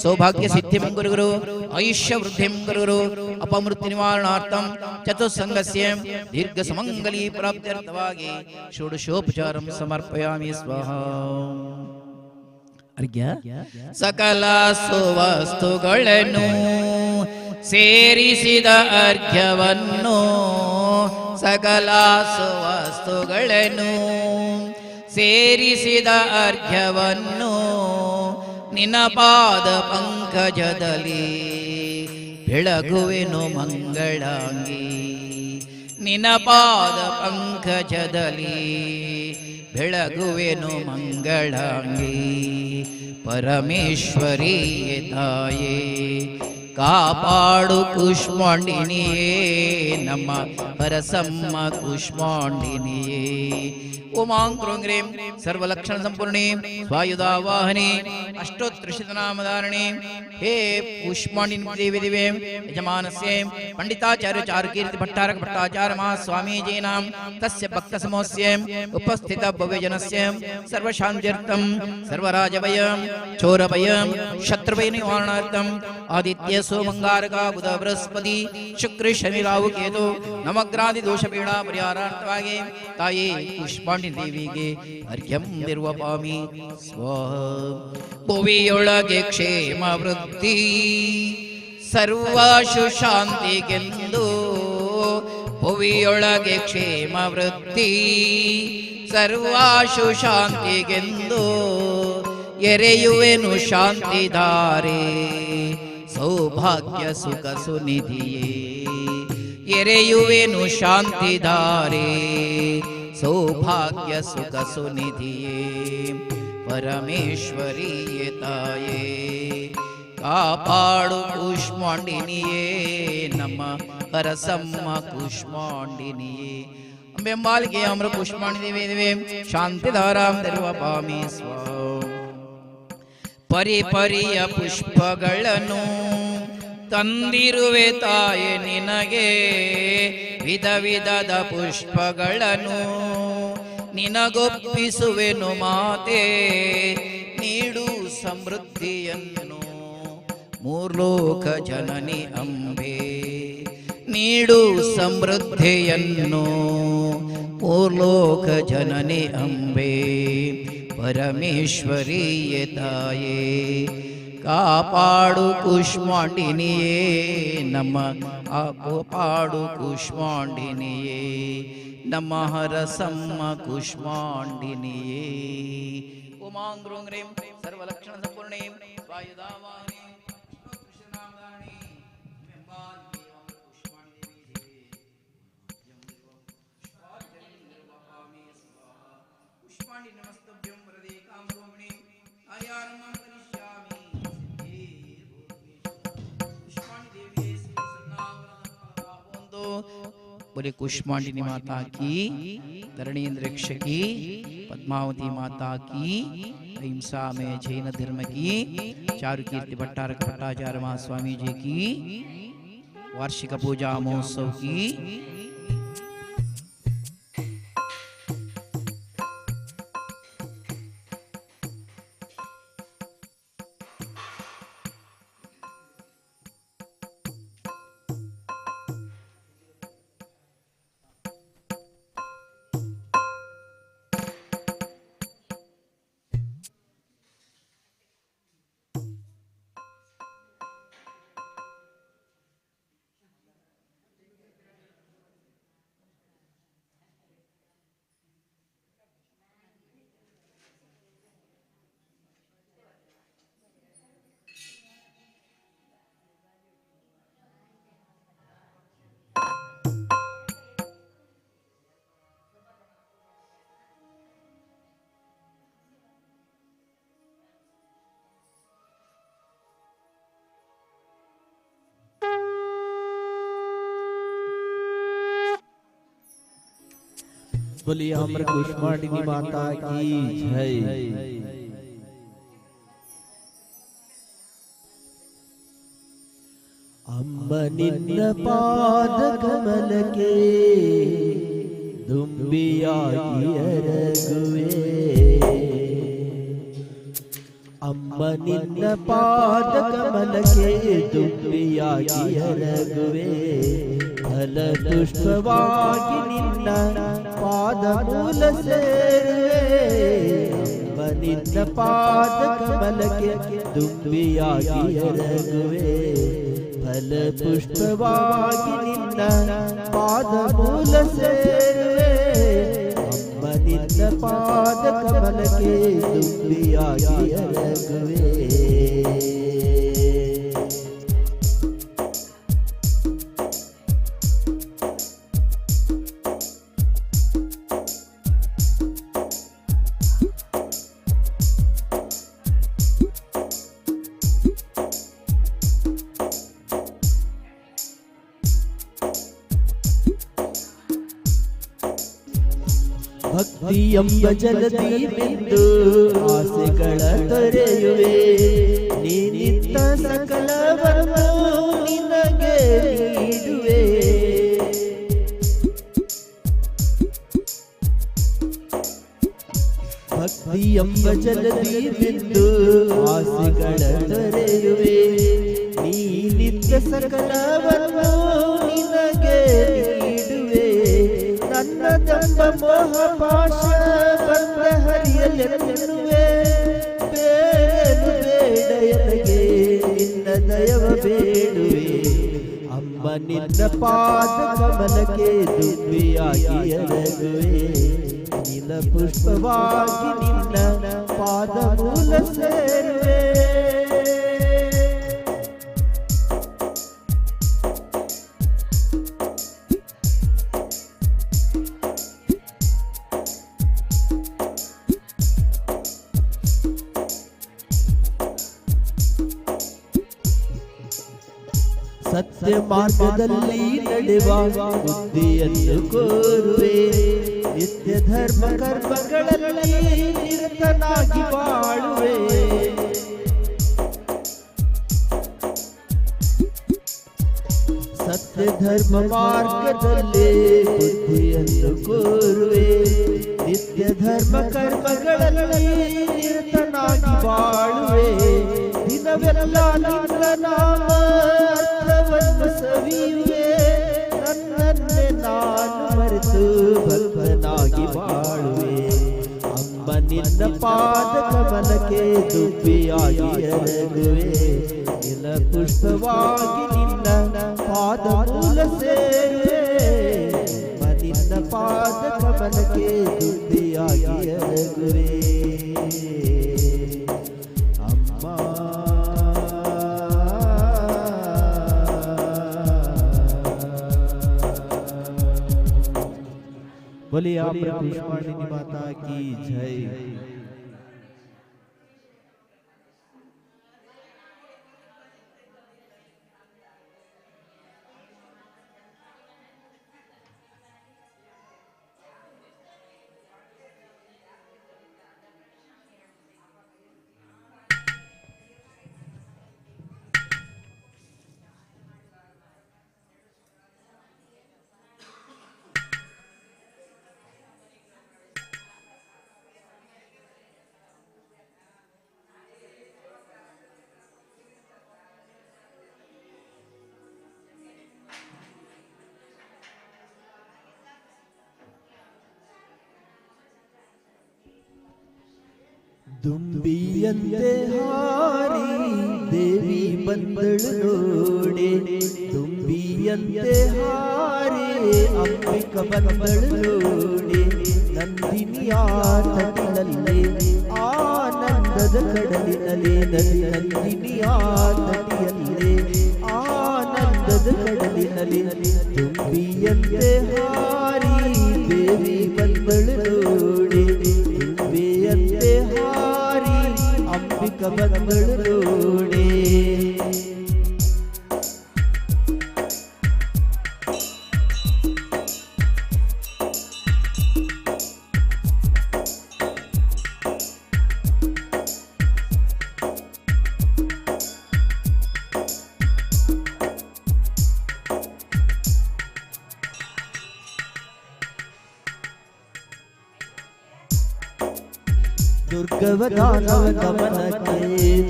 ಸೌಭಾಗ್ಯ ಸಿದ್ಧಿಂ ಗುರುಗುರು ಆಯುಷ್ಯ ವೃದ್ಧಿಂ ಗುರುಗುರು ಅಪಮೃತ್ಯು ನಿವಾರಣಾರ್ಥಂ ಚತುಸ್ಸಂಗಸ್ಯ ದೀರ್ಘ ಸಮಂಗಲಿ ಪ್ರಾಪ್ತ್ಯರ್ಥವಾಗಿ ಷೋಡಶೋಪಚಾರಂ ಸಮರ್ಪಯಾಮಿ ಸ್ವಾಹ. ಅರ್ಘ್ಯ: ಸಕಲ ಸುವಸ್ತುಗಳನ್ನು ಸೇರಿಸಿದ ಅರ್ಘ್ಯವನ್ನು, ಸಕಲ ಸುವಸ್ತುಗಳನ್ನು ಸೇರಿಸಿದ ಅರ್ಘ್ಯವನ್ನು, ನಿನ್ನ ಪಾದ ಪಂಕಜದಲ್ಲಿ ಬೆಳಗುವೆನು ಮಂಗಳಾಂಗಿ, ನಿನ್ನ ಪಾದ ಪಂಕಜದಲ್ಲಿ ಬೆಳಗುವೆನು ಮಂಗಳಾಂಗಿ, ಪರಮೇಶ್ವರಿಯೇ ತಾಯೇ ಕಾಪಾಡು ಕೂಷ್ಮಾಂಡಿನಿಯೇ, ನಮ್ಮ ಹರಸಮ್ಮ ಕೂಷ್ಮಾಂಡಿನಿಯೇ. ಉಮಾಂಗ್ರೂಂಗ್ರೀಂ ಸರ್ವಲಕ್ಷಣ ಸಂಪೂರ್ಣೆ ಸ್ವಾಯುಧಾವಾಹನೆ ಅಷ್ಟೋತ್ತರಶತನಾಮಧಾರಣೆ ಹೇ ಕೂಷ್ಮಾಂಡಿನಿ ದೇವಿ ದಿವೆ ಯಜಮಾನಸ್ಯ ಪಂಡಿತಾಚಾರ್ಯ ಚಾರುಕೀರ್ತಿ ಭಟ್ಟಾರಕ ಭಟ್ಟಾಚಾರ್ಯ ಮಹಾಸ್ವಾಮೀಜೀನಾಂ ತಸ್ಯ ಭಕ್ತ ಸಮೂಹಸ್ಯ ಉಪಸ್ಥಿತ ಭವ್ಯಜನಸ್ಯ ಸರ್ವಶಾಂತ್ಯರ್ಥಂ ಸರ್ವರಾಜಭಯಂ ಚೋರಭಯಂ ಶತ್ರುಭಯ ನಿವಾರಣಾರ್ಥಂ ಆದಿತ್ಯ ಸೋಮಂಗಾರಕ ಬುಧ ಬೃಹಸ್ಪತಿ ಶುಕ್ರ ಶನಿ ರಾಹು ಕೇತು ನವಗ್ರಹಾದಿ ದೋಷ ಪೀಡ ಪರಿಹಾರಾರ್ಥವಾಗಿ ತಾಯಿ ಕೂಷ್ಮಾಂಡಿ ದೇವಿಗೆ ಅರ್ಘ್ಯಂ ನಿರ್ವಪಾಮಿ ಸ್ವಾಹ. ಭುವಿಯೊಳಗೆ ಕ್ಷೇಮ ವೃದ್ಧಿ ಸರ್ವಾಶು ಶಾಂತಿಗೆಂದು, ಭುವಿಯೊಳಗೆ ಕ್ಷೇಮ ವೃದ್ಧಿ ಸರ್ವಾಶು ಶಾಂತಿಗೆಂದು, ಎರೆಯುವೆನು ಶಾಂತಿಧಾರೆ ಸೌಭಾಗ್ಯ ಸುಖ ಸುನಿಧಿಯೇ, ಎರೆಯುವೆನು ಶಾಂತಿಧಾರೆ ಸೌಭಾಗ್ಯ ಸುಖ ಸುನಿಧಿಯೇ, ಪರಮೇಶ್ವರಿಯೇ ತಾಯೇ ಕಾಪಾಡು ಕೂಷ್ಮಾಂಡಿನಿಯೇ, ನಮ್ಮ ಹರಸಮ್ಮ ಕೂಷ್ಮಾಂಡಿನಿಯೇ. ಅಂಬೆಂಬಾಲಿಕೆ ಅಮೃತ ಕೂಷ್ಮಾಂಡಿ ದೇವಿ ದಿವೆ ಶಾಂತಿಧಾರಾಂ ನಿರ್ವಪಾಮಿ ಸ್ವಾಹ. ಪರಿಪರಿಯ ಪುಷ್ಪಗಳನ್ನು ತಂದಿರುವೆ ತಾಯೆ ನಿನಗೆ, ವಿಧ ವಿಧದ ಪುಷ್ಪಗಳನ್ನು ನಿನಗೊಪ್ಪಿಸುವೆನು ಮಾತೆ, ನೀಡು ಸಮೃದ್ಧಿಯನ್ನು ಮೂರ್ಲೋಕ ಜನನಿ ಅಂಬೆ, ನೀಡು ಸಮೃದ್ಧಿಯನ್ನು ಮೂರ್ಲೋಕ ಜನನಿ ಅಂಬೆ, ಪರಮೇಶ್ವರಿಯೇ ತಾಯೇ ಕಾಪಾಡು ಕೂಷ್ಮಾಂಡಿನಿಯೇ ನಮ್ಮ ಕಾಪಾಡು ಕೂಷ್ಮಾಂಡಿನಿಯೇ ನಮ್ಮ ಹರಸಮ್ಮ ಕೂಷ್ಮಾಂಡಿನಿಯೇ ಉಮಾಂಗ್ರೂಂ ಗ್ರೀಂ ಸರ್ವಲಕ್ಷಣ ಸಂಪೂರ್ಣೇಂ ವಾಯುಧಾವಾನಿ ಕೃಷ್ಣನಾಮದಾನಿ पुष्पाणि नमस्तभ्यं वरदे कामरूपिणे आयारमं करिष्यामि पुष्पाणि देवी श्रीसन्नावरदो बोले कुष्मांडिनी माता की धरणीन्द्र रक्ष की पद्मावती माता की अहिंसा में जैन धर्म की चारुकीर्ति भट्टारक भट्टाचार्य महास्वामी जी की वार्षिक पूजा महोत्सव की बोलिए अमर कुष्मांडिनी माता की जय। अम्ब निन्न पाद कमल के दुंबियागी अरगुवे अम्ब निन्न पाद कमल के दुंबियागी अरगुवे फल पुष्पವಾಗಿ ನಿನ್ನ ಪಾದ ಮೂಲ ಸೇರುವೆ ಅಮ್ಮ ನಿನ್ನ ಪಾದ ಕಮಲಕ್ಕೆ ದುಂಬಿಯಾಗಿ ಎರಗುವೆ ಫಲ ಪುಷ್ಪವಾಗಿ ನಿನ್ನ ಪಾದ ಮೂಲ ಸೇರುವೆ ಅಮ್ಮ ನಿನ್ನ ಪಾದ ಕಮಲಕ್ಕೆ ದುಂಬಿಯಾಗಿ ಎರಗುವೆ ಭಕ್ತಿ ಎಂಬ ಜಲದಿ ಬಿಂದು ಆಸೆಗಳ ತೊರೆಯುವೆ ನೀನಿತ್ತ ಸಕಲವನ್ನು ನಿನಗೆ ನೀಡುವೆ ಭಕ್ತಿ ಎಂಬ ಜಲದಿ ಬಿಂದು ಆಸೆಗಳ ತೊರೆಯುವೆ ನೀನಿತ್ತ ಸಕಲವನ್ನು ನಿನಗೆ ನೀಡುವೆ ನನ್ನದೆಂಬ ಮೋಹಪಾಶ ಬಂದ ಹರಿಯಲೆನ್ನುವೆ ಬೇರೇನು ಬೇಡ ಎನಗೆ ನಿನ್ನ ದಯವ ಬೇಡುವೆ ಅಮ್ಮ ನಿನ್ನ ಪಾದ ಕಮಲಕ್ಕೆ ದುಂಬಿಯಾಗಿ ಎರಗುವೆ ನೀಲ ಪುಷ್ಪವಾಗಿ ನಿನ್ನ ಪಾದ ಮೂಲ ಸೇರುವೆ ಸತ್ಯ ಮಾರ್ಗದಲ್ಲಿ ನಡೆವ ಬುದ್ಧಿಯನ್ನು ಕೋರುವೆ ನಿತ್ಯ ಧರ್ಮ ಕರ್ಮಗಳಲ್ಲಿ ನಿರತನಾಗಿ ಬಾಳುವೆ ಸತ್ಯ ಧರ್ಮ ಮಾರ್ಗದಲ್ಲಿ ಬುದ್ಧಿಯನ್ನು ಕೋರುವೆ ನಿತ್ಯ ಧರ್ಮ ಕರ್ಮಗಳಲ್ಲಿ ನಿರತನಾಗಿ ಬಾಳುವೆ ದಿನವೆಲ್ಲ ನಿನ್ನ ನಾಮ ಅರ್ಥವನ್ನು ಸವಿಯುವೆ ನನ್ನನ್ನೇ ನಾನು ಮರೆತು ಭಕ್ತನಾಗಿ ಬಾಳುವೆ ಅಮ್ಮ ನಿನ್ನ ನಿನ್ನ ಪಾದ ಕಮಲಕ್ಕೆ ದುಬ್ಬಿಯಾಗಿ ಎರಗುವೆ ನಿನ್ನ ಪುಷ್ಪವಾಗಿ ನಿನ್ನ ಪಾದ ಮೂಲ ಸೇರುವೆ ನಿನ್ನ ಪಾದ ಕಮಲಕ್ಕೆ ದುಬ್ಬಿಯಾಗಿ ಎರಗುವೆ ಅಮ್ಮ बोलिए आप कुष्मांडिनी माता की जय। ದುಂಬಿಯಂತೆ ಹಾರಿ ದೇವಿ ಬಂದಳು ನೋಡೆ ದುಂಬಿಯಂತೆ ಹಾರಿ ಅಂಬಿಕ ಬಂದಳು ನೋಡೆ ನಂದಿನಿಯ ತಟಿನಲ್ಲಿ ಆನಂದದ ಕಡಲಿನಲ್ಲಿ ನಂದಿನಿಯ ತಟಿಯಲ್ಲಿ ಆನಂದದ ಕಡಲಿನಲ್ಲಿ ದುಂಬಿಯಂತೆ ಹಾರಿ ದೇವಿ ಬಂದಳು ನೋಡೆ ದುಂಬಿಯಂತೆ ಹಾರಿ ಅಂಬಿಕ ಬಂದಳು ನೋಡೆ ದುರ್ಗವದಾನವ ದಮನಕ್ಕೆ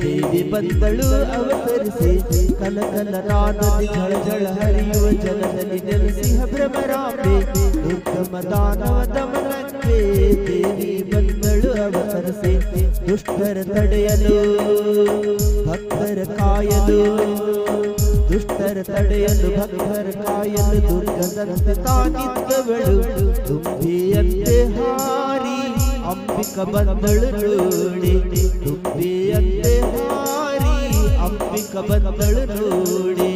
ದೇವಿ ಬಂದಳು ಅವತರಿಸಿ ಕಲಕಲ ನಾದದಿ ಝಳ ಝಳ ಹರಿಯುವ ಜಲದಲ್ಲಿ ನೆಲೆಸಿಹ ಭ್ರಮರಾಂಬೆ ದುರ್ಗಮದಾನವ ದಮನಕ್ಕೆ ದೇವಿ ಬಂದಳು ಅವತರಿಸಿ ದುಷ್ಟರ ತಡೆಯಲು ಭಕ್ತರ ಕಾಯಲು ದುಷ್ಟರ ತಡೆಯಲು ಭಕ್ತರ ಕಾಯಲು ದುರ್ಗದಂತೆ ತಾಗಿದ್ದವಳು ತುಂಬಿಯಂತೆ ಹಾರಿ ಅಂಬಿಕ ಬಂದಳು ನೋಡಿ ತುಂಬಿಯಂತೆ ಹಾರಿ ಅಂಬಿಕ ಬಂದಳು ನೋಡಿ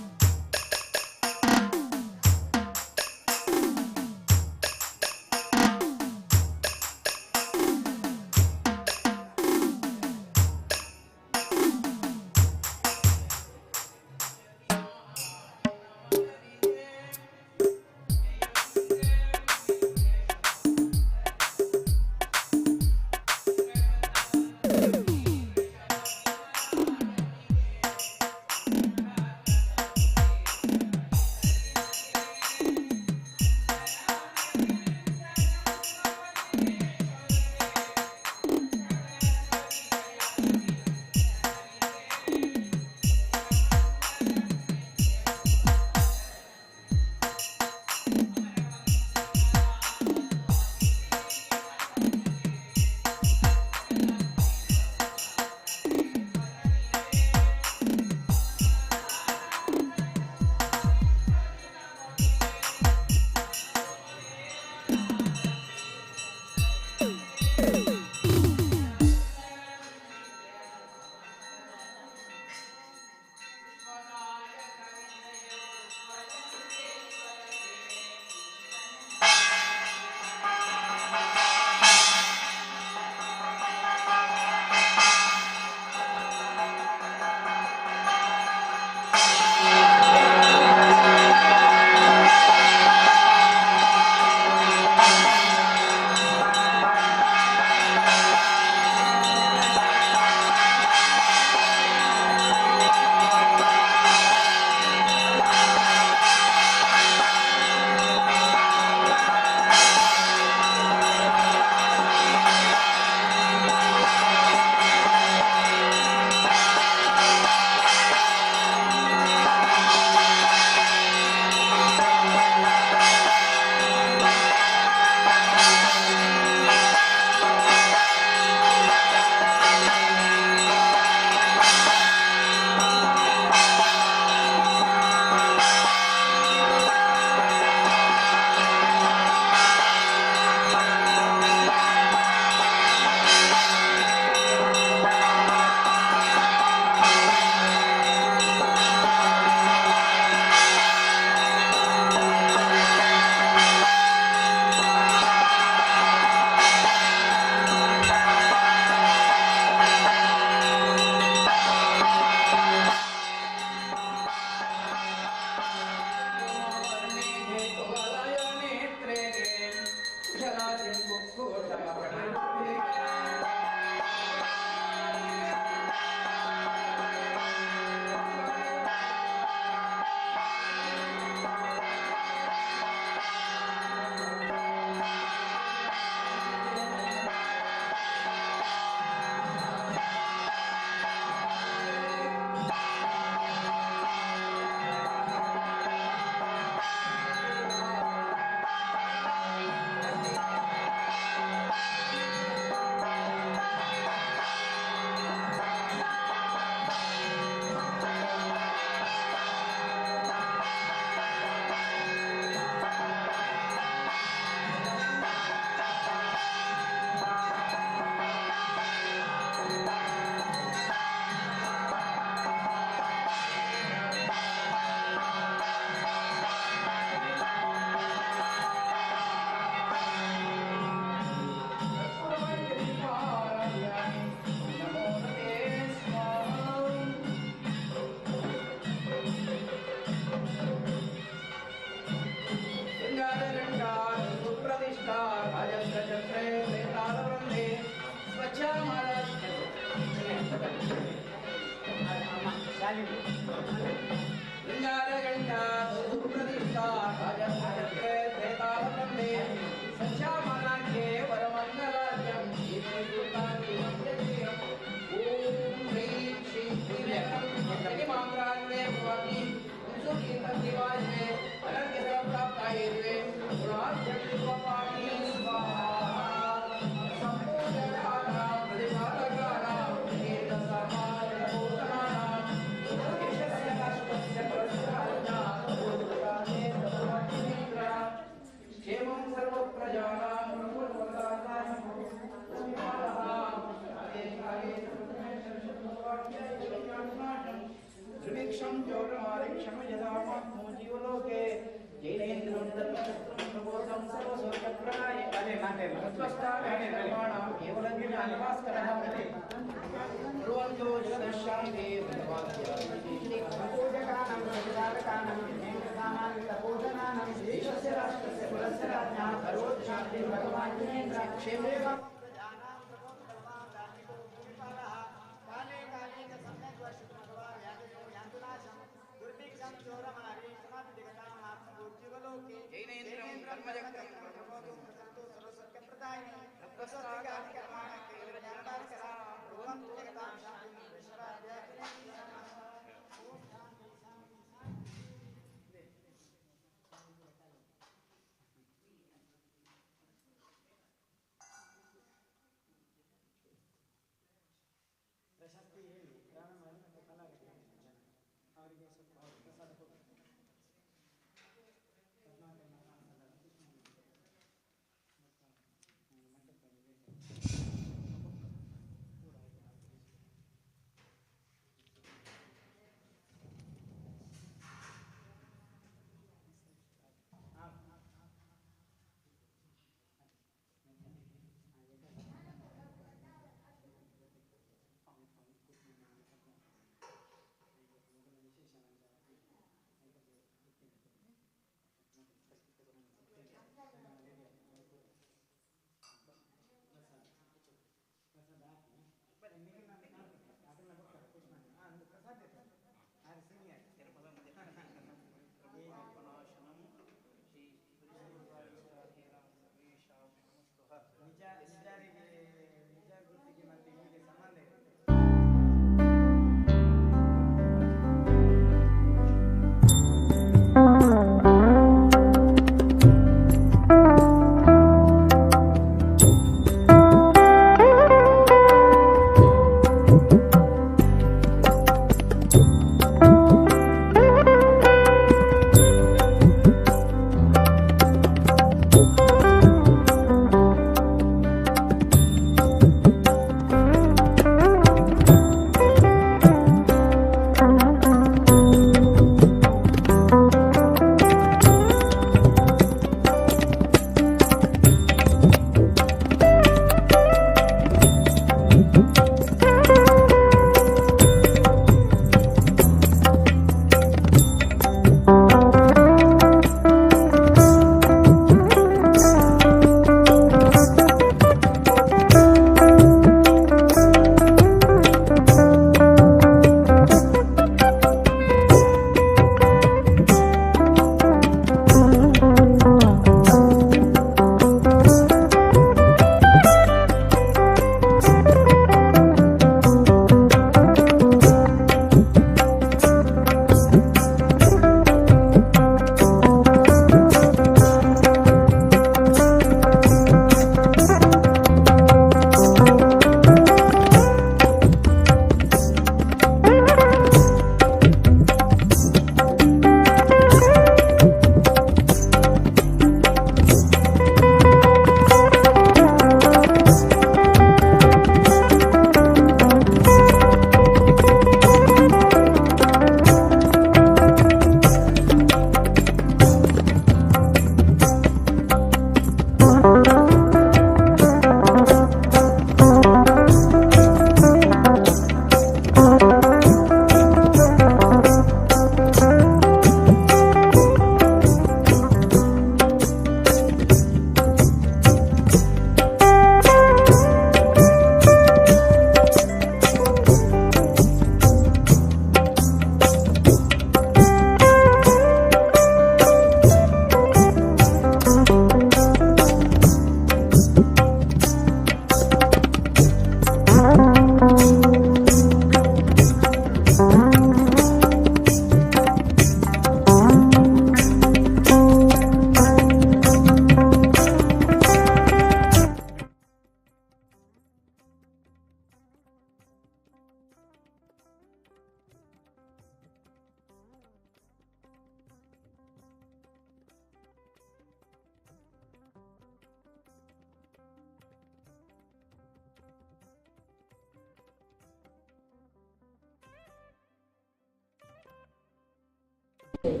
ಇಲ್ಲಿ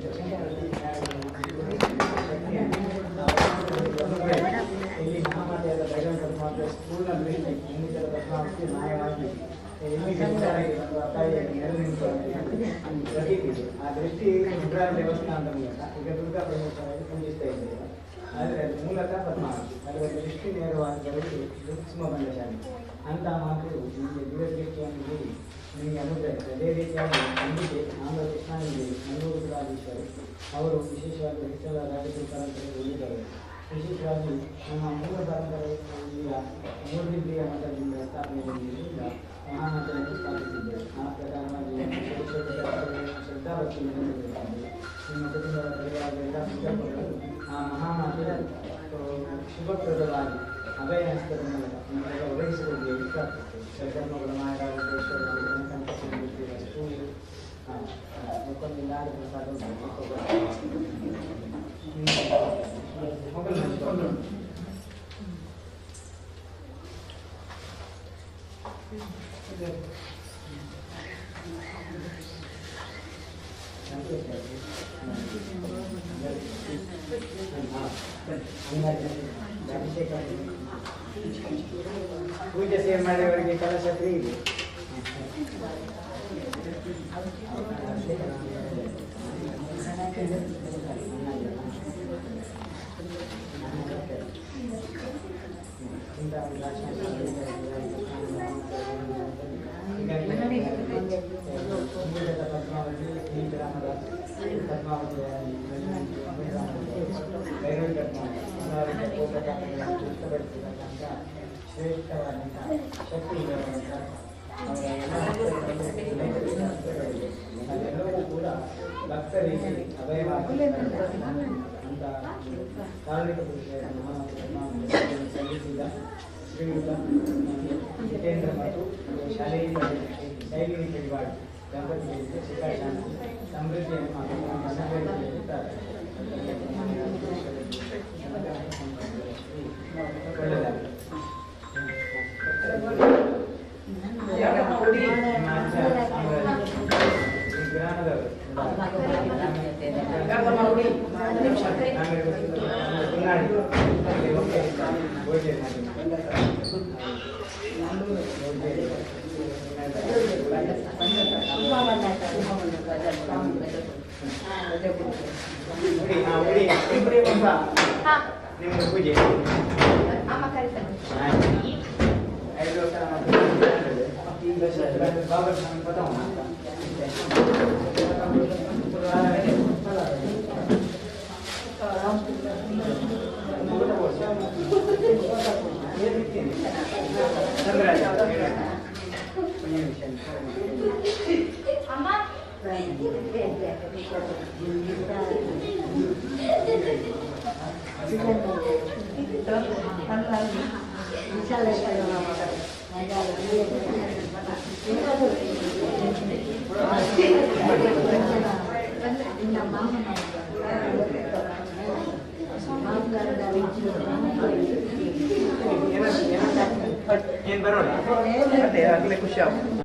ಮಹಾಮಾತೆಯಾದ ಬೈರನ್ ಪದ್ಮಾವತಿಯ ಪೂರ್ಣ ದೃಷ್ಟಿ ಇನ್ನಿತರ ಪದ್ಮಾವತಿ ಮಾಯವಾಗಿ ಎಲ್ಲಿಗೆ ಒಂದು ಅಪಾಯದಲ್ಲಿ ನೆರಳು ನಿಂತುಕೊಳ್ಳುತ್ತದೆ ಪ್ರತೀತಿದೆ. ಆ ದೃಷ್ಟಿ ರುದ್ರಾರ ದೇವಸ್ಥಾನದ ಮೂಲಕ ಈಗ ದುರ್ಗಾ ಪರಮೇಶ್ವರವಾಗಿ ಪೂಜಿಸ್ತಾ ಇದ್ದೇವೆ. ಆದರೆ ಅದು ಮೂಲಕ ಪದ್ಮಾವತಿ ಅದರ ದೃಷ್ಟಿ ನೇರವಾಗಿ ಬರುವುದು ಸೂಕ್ಷ್ಮ ಬಂಧಶಾಲಿ ಅಂತ ಮಾತು ನಿಮಗೆ ದಿವ್ಯದೃಷ್ಟಿಯನ್ನು ನೀಡಿ ನಿಮಗೆ ಅನುಗ್ರಹಿಸಿ. ಅದೇ ರೀತಿಯಾಗಿ ನಂಬಿಕೆ ಆಂಧ್ರ ಕೃಷ್ಣಾಂಜಲಿ ಮಲ್ಲೂರು ರಾಜೇಶ್ವರಿ ಅವರು ವಿಶೇಷವಾಗಿ ಹೆಚ್ಚಳ ರಾಜಕೀಯ ಪರಂಪರೆ ಉಳಿದವರು. ವಿಶೇಷವಾಗಿ ನಮ್ಮ ಮೂಲ ಪರಂಪರೆಯ ಮೂರ್ತಿಯ ಮಠದಿಂದ ಸ್ಥಾಪನೆಗೊಂಡಿದ್ದರಿಂದ ಮಹಾಮಠವನ್ನು ಸ್ಥಾಪಿಸಿದ್ದೇವೆ. ಆ ಪ್ರಕಾರವಾಗಿ ಶ್ರದ್ಧಾಭಕ್ತಿ ನೆಲೆಸಿರುತ್ತದೆ. ನಿಮ್ಮ ಕುಟುಂಬದ ಪರಿವಾರದಿಂದ ಸಂಕಲ್ಪಗಳು ಆ ಮಹಾಮಾತೆಯ ಶುಭಪ್ರದವಾಗಿ ಅಭಯ ಹಸ್ತದ ಮೂಲಕ ನಿಮಗೆ ಒದಗಿಸಿಕೊಳ್ಳುವ ಇಷ್ಟಾಗ್ತದೆ. ಧರ್ಮಗಳ ಮಾಯರಾಜೇಶ್ವರ ಸಂಕಲ್ಪಿಸಿರುತ್ತೀರಷ್ಟು ಮುಖದಿಂದ ಪ್ರಸಾದ ಪೂಜೆ ಸೇವೆ ಮಾಡಿಯವರಿಗೆ ಕಲಶ ಫ್ರೀ ಇದೆ. ಪದ್ಮಾವತಿ ಈ ಗ್ರಾಮದ ಪದ್ಮಾವತಿ ಭೈರವಿ ಪದ್ಮಾವತಿ ಇಷ್ಟಪಡಿಸಿದಂಥ ಶ್ರೇಷ್ಠವಾದಂಥ ಶಕ್ತಿ ಇರುವಂಥ ಅವರ ಎಲ್ಲ ಅದೆಲ್ಲವೂ ಕೂಡ ಭಕ್ತರಿಗೆ ಅಭಯವಾಗಿ ಅಂತ ಕಾರಣಿಕ ಪುರುಷರನ್ನು ಪದ್ಮಾವತಿ ಸಲ್ಲಿಸಿದ ಶ್ರೀಯುತ ಜಿತೇಂದ್ರ ಮತ್ತು ಶಾಲೆಯ ಶೈಲಿ ಪರಿವಾರ ದಂಪತಿಗಳಿಗೆ ಸುಖಶಾಂತಿ ಸಮೃದ್ಧಿಯನ್ನು ಅನುಗ್ರಹಿಸುತ್ತಾರೆ. ನಿಮಗೆ ಪೂಜೆ ಏನು ಬರೋಲ್ಲ ಅದೇ ಆಗಲೇ ಖುಷಿ ಆಗ್ತದೆ.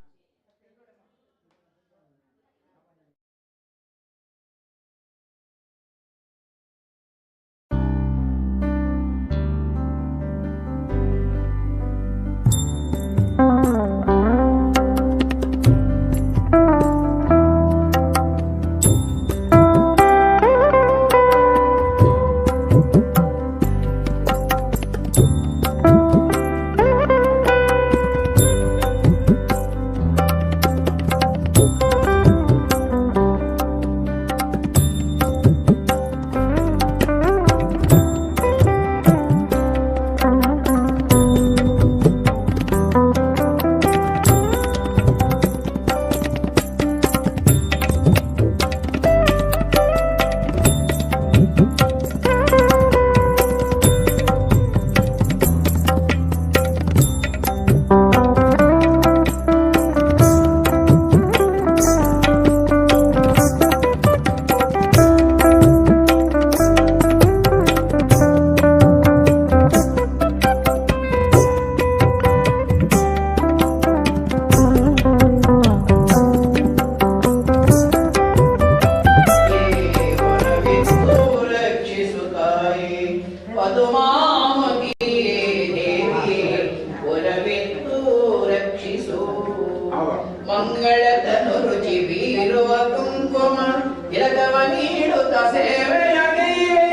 ಸೇವೆಯಗೈವೆ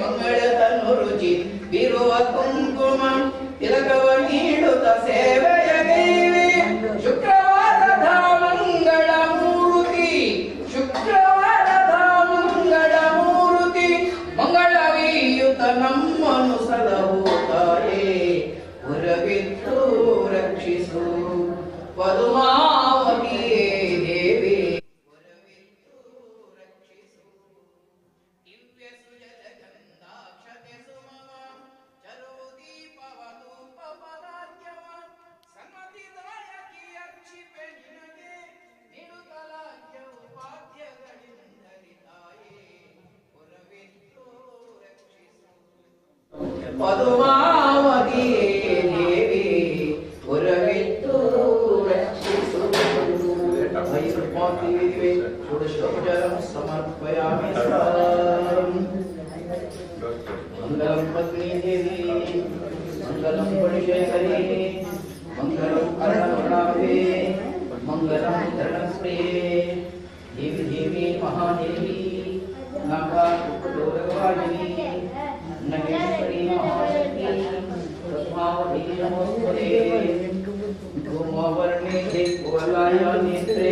ಮಂಗಳ ತನು ರುಚಿ ಬೀರುವ ಕುಂಕುಮ ತಿಲಕವ ನೀಡುತ್ತ ಸೇವೆಯಗೈವೆ ಶುಕ್ರವಾರದ ಮಂಗಳ ಮೂರುತಿ ಶುಕ್ರವಾರದ ಮಂಗಳ ಮೂರುತಿ ಮಂಗಳವೀಯುತ ನಮ್ಮನು ಸಲಹುತ್ತಾಯೇ ಪುರವಿತ್ತು ರಕ್ಷಿಸು ಪದುಮಾವತಿಯೇ ದೇವಿ ಪದುಮಾವತಿಯೇ ದೇವಿ ಪುರವಿತ್ತು ರಕ್ಷಿಸು ಷೋಡಶೋಪಚಾರಂ ಸಮರ್ಪಯಾಮಿ ಮಂಗಲಂ ಪತ್ನಿ ದೇವಿ ಮಂಗಲಂ ಪರಿಶೇಖರಿ ಮಂಗಲಂ ಅರ್ಣವರ್ಣಾಭೆ ಮಂಗಲಂ ಧರಣಸ್ಪ್ರಿಯೇ ದೇವಿ ದೇವಿ ಮಹಾದೇವಿ ನಾಗಾರ್ಜುನಿ ನಗೇಶ್ವರಿ ಮಹಾಶಕ್ತಿ ಪದ್ಮಾವತಿ ನಮೋಸ್ತುತೇ ಧೂಮವರ್ಣೇ ಕುವಲಾಯ ನೇತ್ರೇ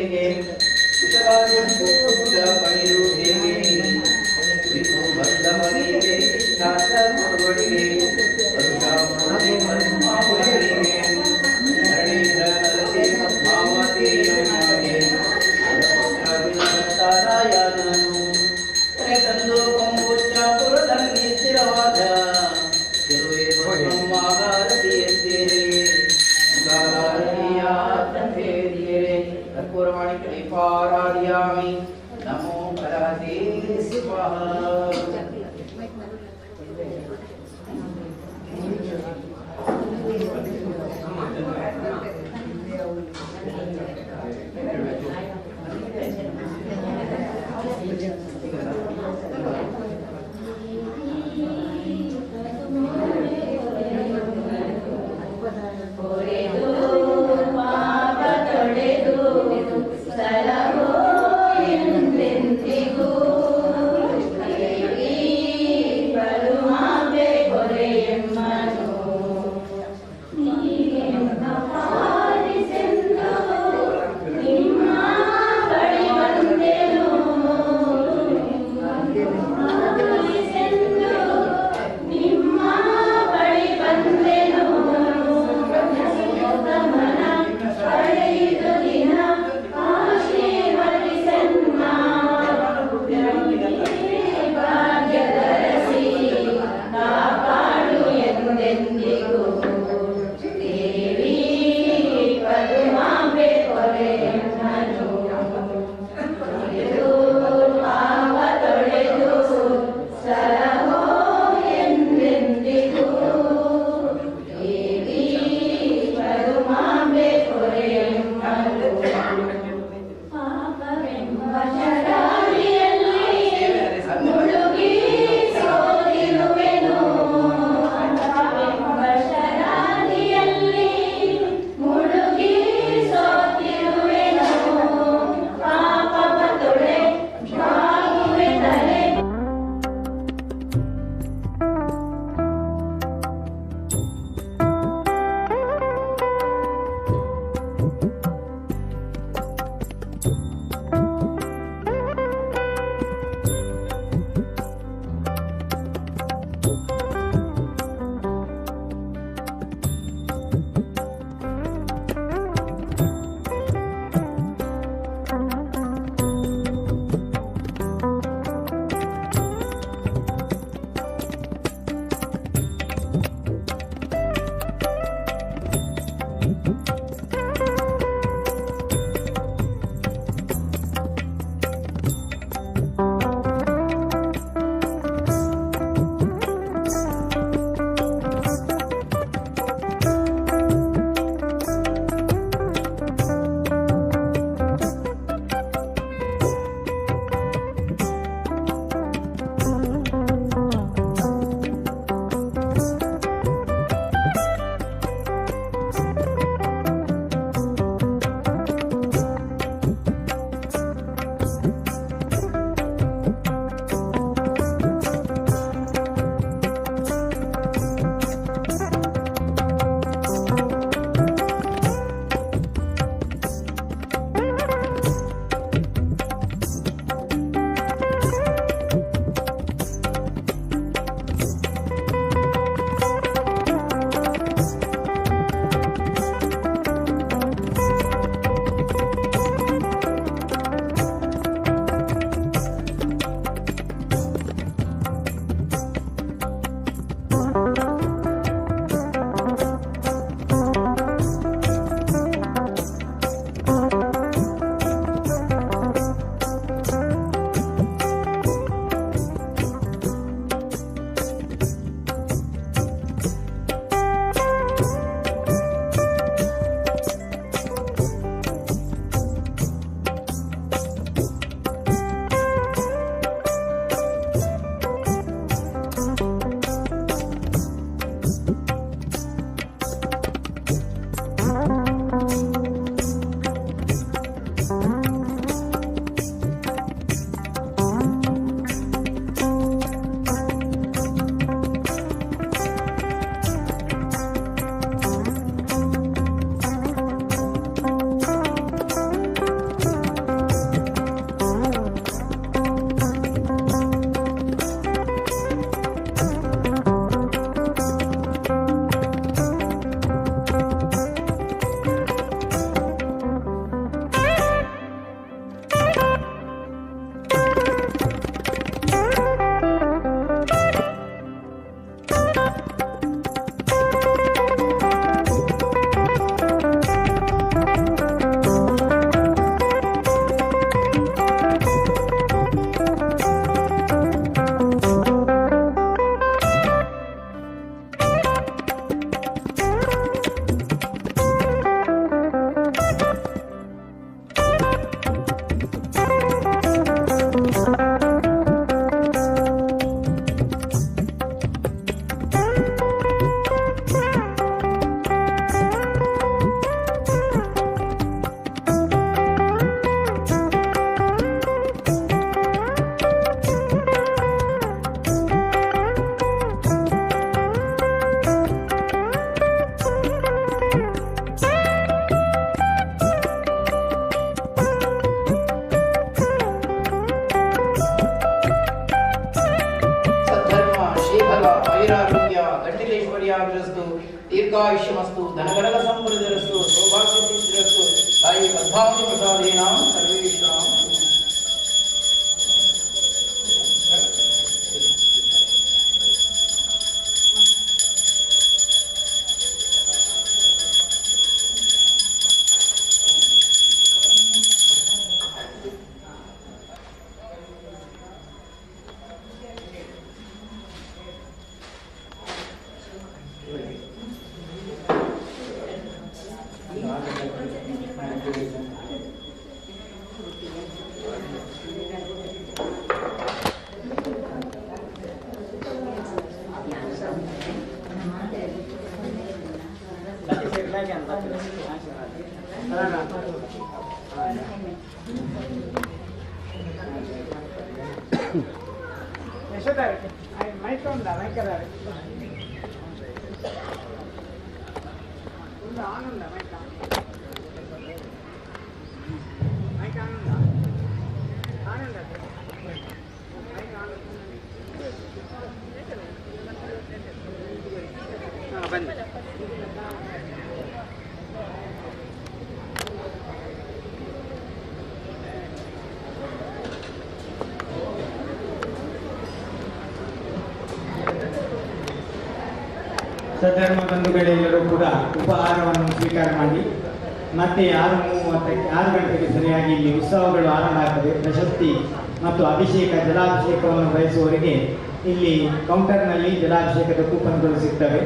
ಕುಶಲಾಯಂ ಪುತ್ರ ಪಣಿರುದೇವಿ ವಿಭುಬಂಧವನೇ ಶಾಸ್ತ್ರಗುರುವಡಿಗೆ ಪದ್ಮಾವತಿ ಪದ್ಮಾವತಿ ರಣೇಂದ್ರಕಲತೆ ಪದ್ಮಾವತಿ ಯೋಜನೆ ತಾರಾಯಣನು ತಂದು ಕೊಂಬುಚ್ಚ ಪುರದಲ್ಲಿ ಸ್ಥಿರವಾದ कर्पूरवाणी कलिपाराधयामि नमो कराते स्वाहा ಸದ್ಧರ್ಮ ಶ್ರೀಫಲ ಆಯುರಾರೋಗ್ಯ ಗಂಟಿಲೇಶ್ವರ್ಯಾಭಿರಸ್ತು ದೀರ್ಘಾಯುಷ್ಯಮಸ್ತು ಧನಗಣಕ ಸಂವೃದ್ಧಿರಸ್ತು ಸೌಭಾಗ್ಯ ಸಿದ್ಧಿರಸ್ತು ತಾಯಿ ಪದ್ಮಾವತಿ ಪ್ರಸಾದೇನ ಸರ್ವೇಷಾಂ. ಮೈಕ್ ಉಂಟಾ ಮೈಕ್ ಸಧರ್ಮ ಬಂಧುಗಳೆಲ್ಲರೂ ಕೂಡ ಉಪಹಾರವನ್ನು ಸ್ವೀಕಾರ ಮಾಡಿ ಮತ್ತೆ 6 ಗಂಟೆಗೆ ಸರಿಯಾಗಿ ಇಲ್ಲಿ ಉತ್ಸವಗಳು ಆರಂಭ ಆಗ್ತದೆ. ಪ್ರಶಸ್ತಿ ಮತ್ತು ಜಲಾಭಿಷೇಕವನ್ನು ಬಯಸುವವರಿಗೆ ಇಲ್ಲಿ ಕೌಂಟರ್ನಲ್ಲಿ ಜಲಾಭಿಷೇಕದ ಕೂಪನ್ಗಳು ಸಿಗ್ತವೆ.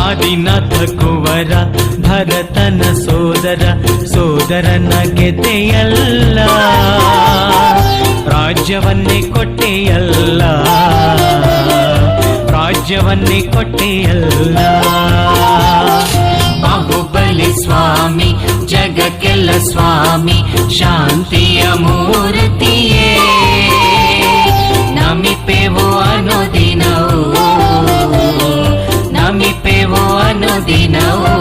ಆದಿನಾಥ ಕುವರ ಭರತನ ಸೋದರ ಸೋದರನ ಗೆದೆಯಲ್ಲ, ರಾಜ್ಯವನ್ನೇ ಕೊಟ್ಟೆಯಲ್ಲ, ರಾಜ್ಯವನ್ನೇ ಕೊಟ್ಟೆಯಲ್ಲ. ಬಾಹುಬಲಿ ಸ್ವಾಮಿ ಜಗಕ್ಕೆಲ್ಲ ಸ್ವಾಮಿ, ಶಾಂತಿಯ ಮೂರ್ತಿಯೇ ನಮಿಪೆವೋ ಅನುದಿನವೂ, ನಮಿಪೆವೋ ಅನುದಿನವೂ.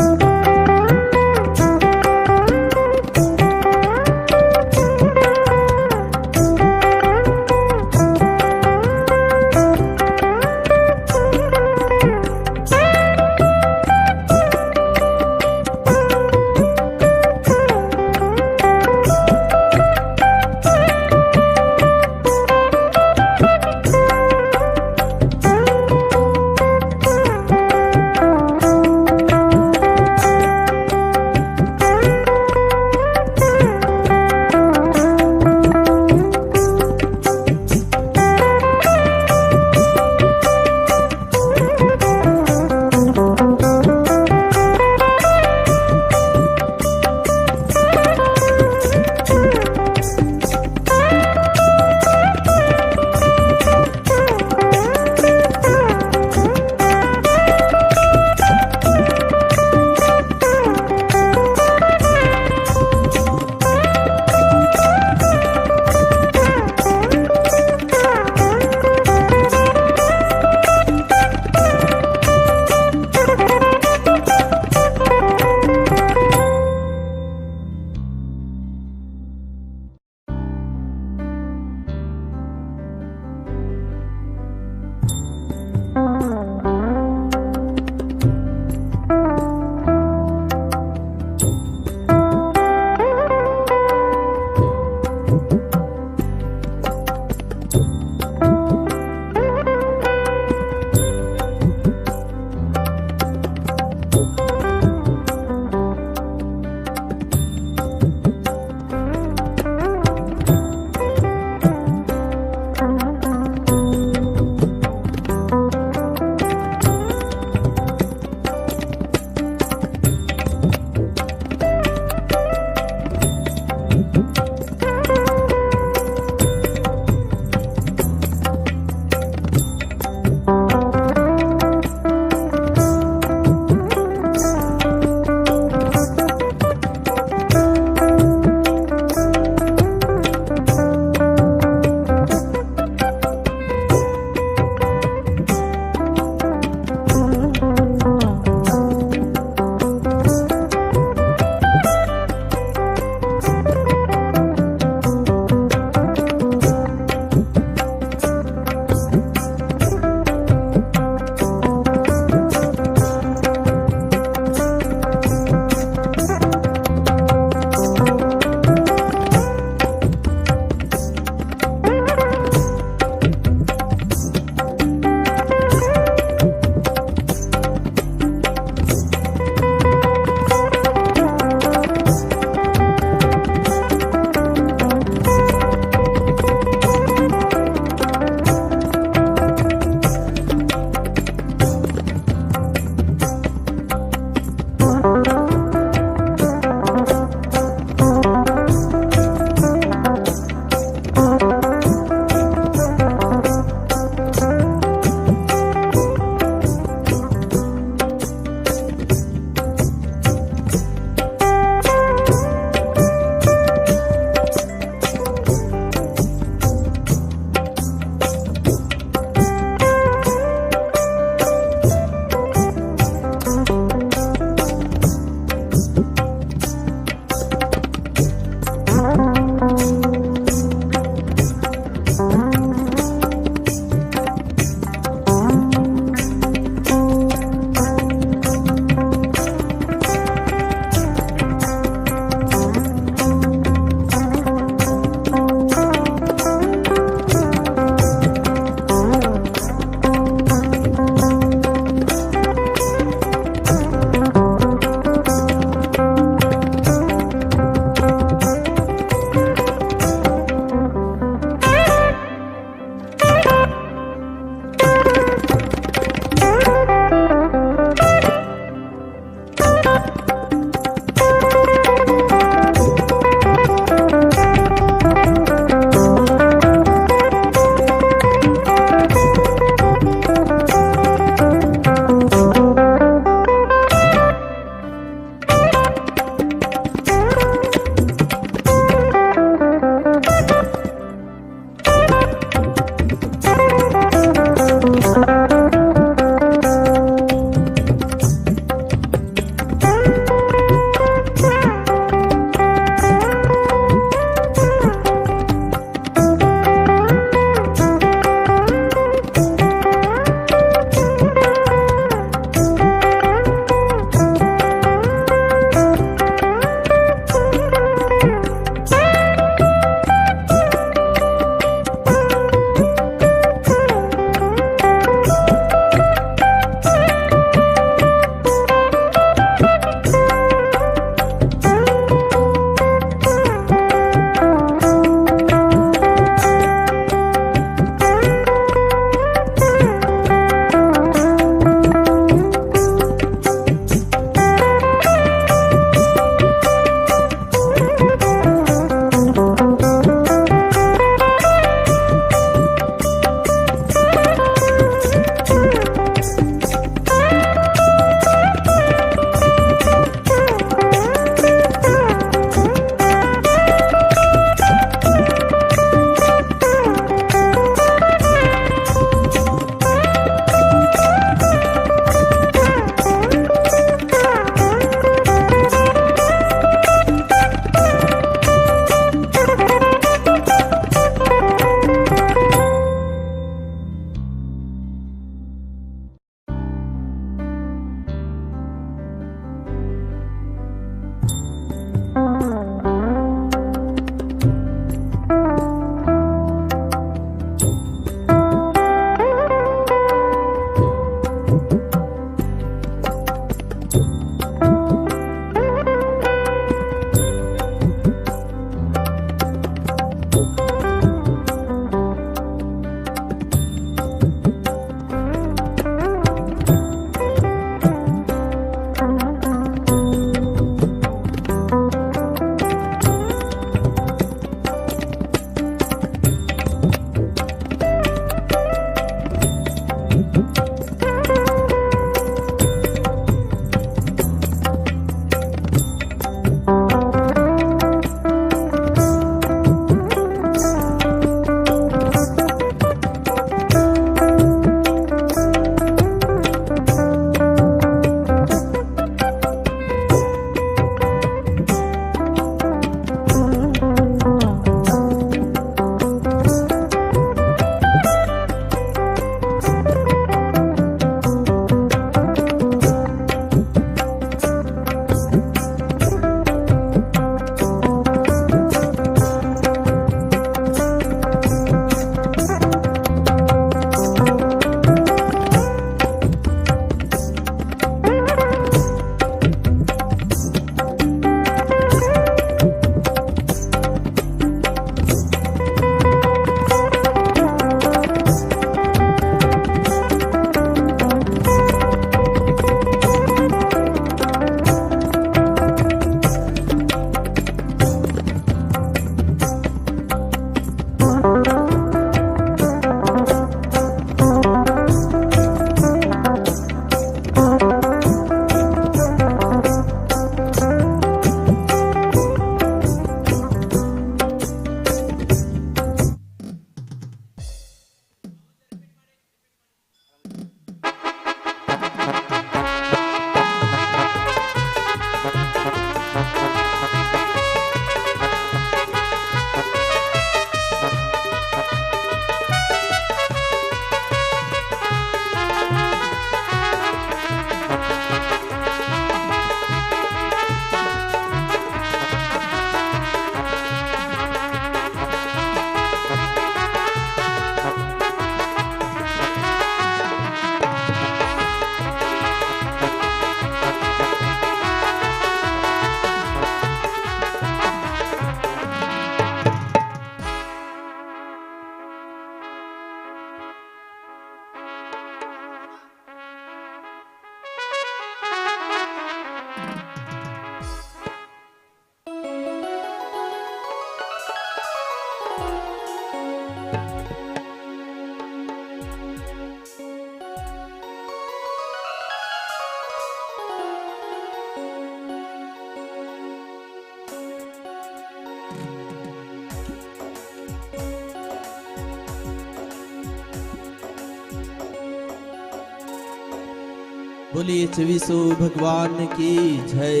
बोलिए चविसो भगवान की जय।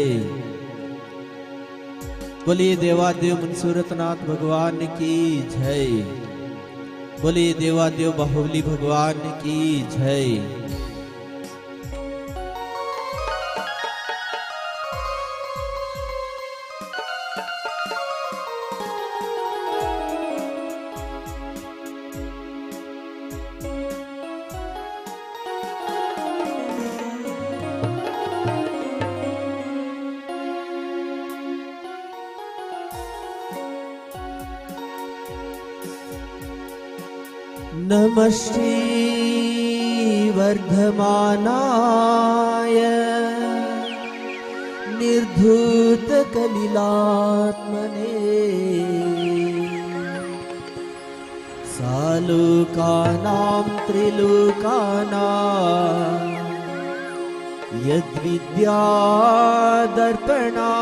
बोलिए देवादेव मनसूरतनाथ भगवान की जय। बोलिए देवादेव बाहुबली भगवान की जय। नमः श्री वर्धमानाय निर्धूत कलिलात्मने सालोकानां त्रिलोकानां यद्विद्या दर्पणायते।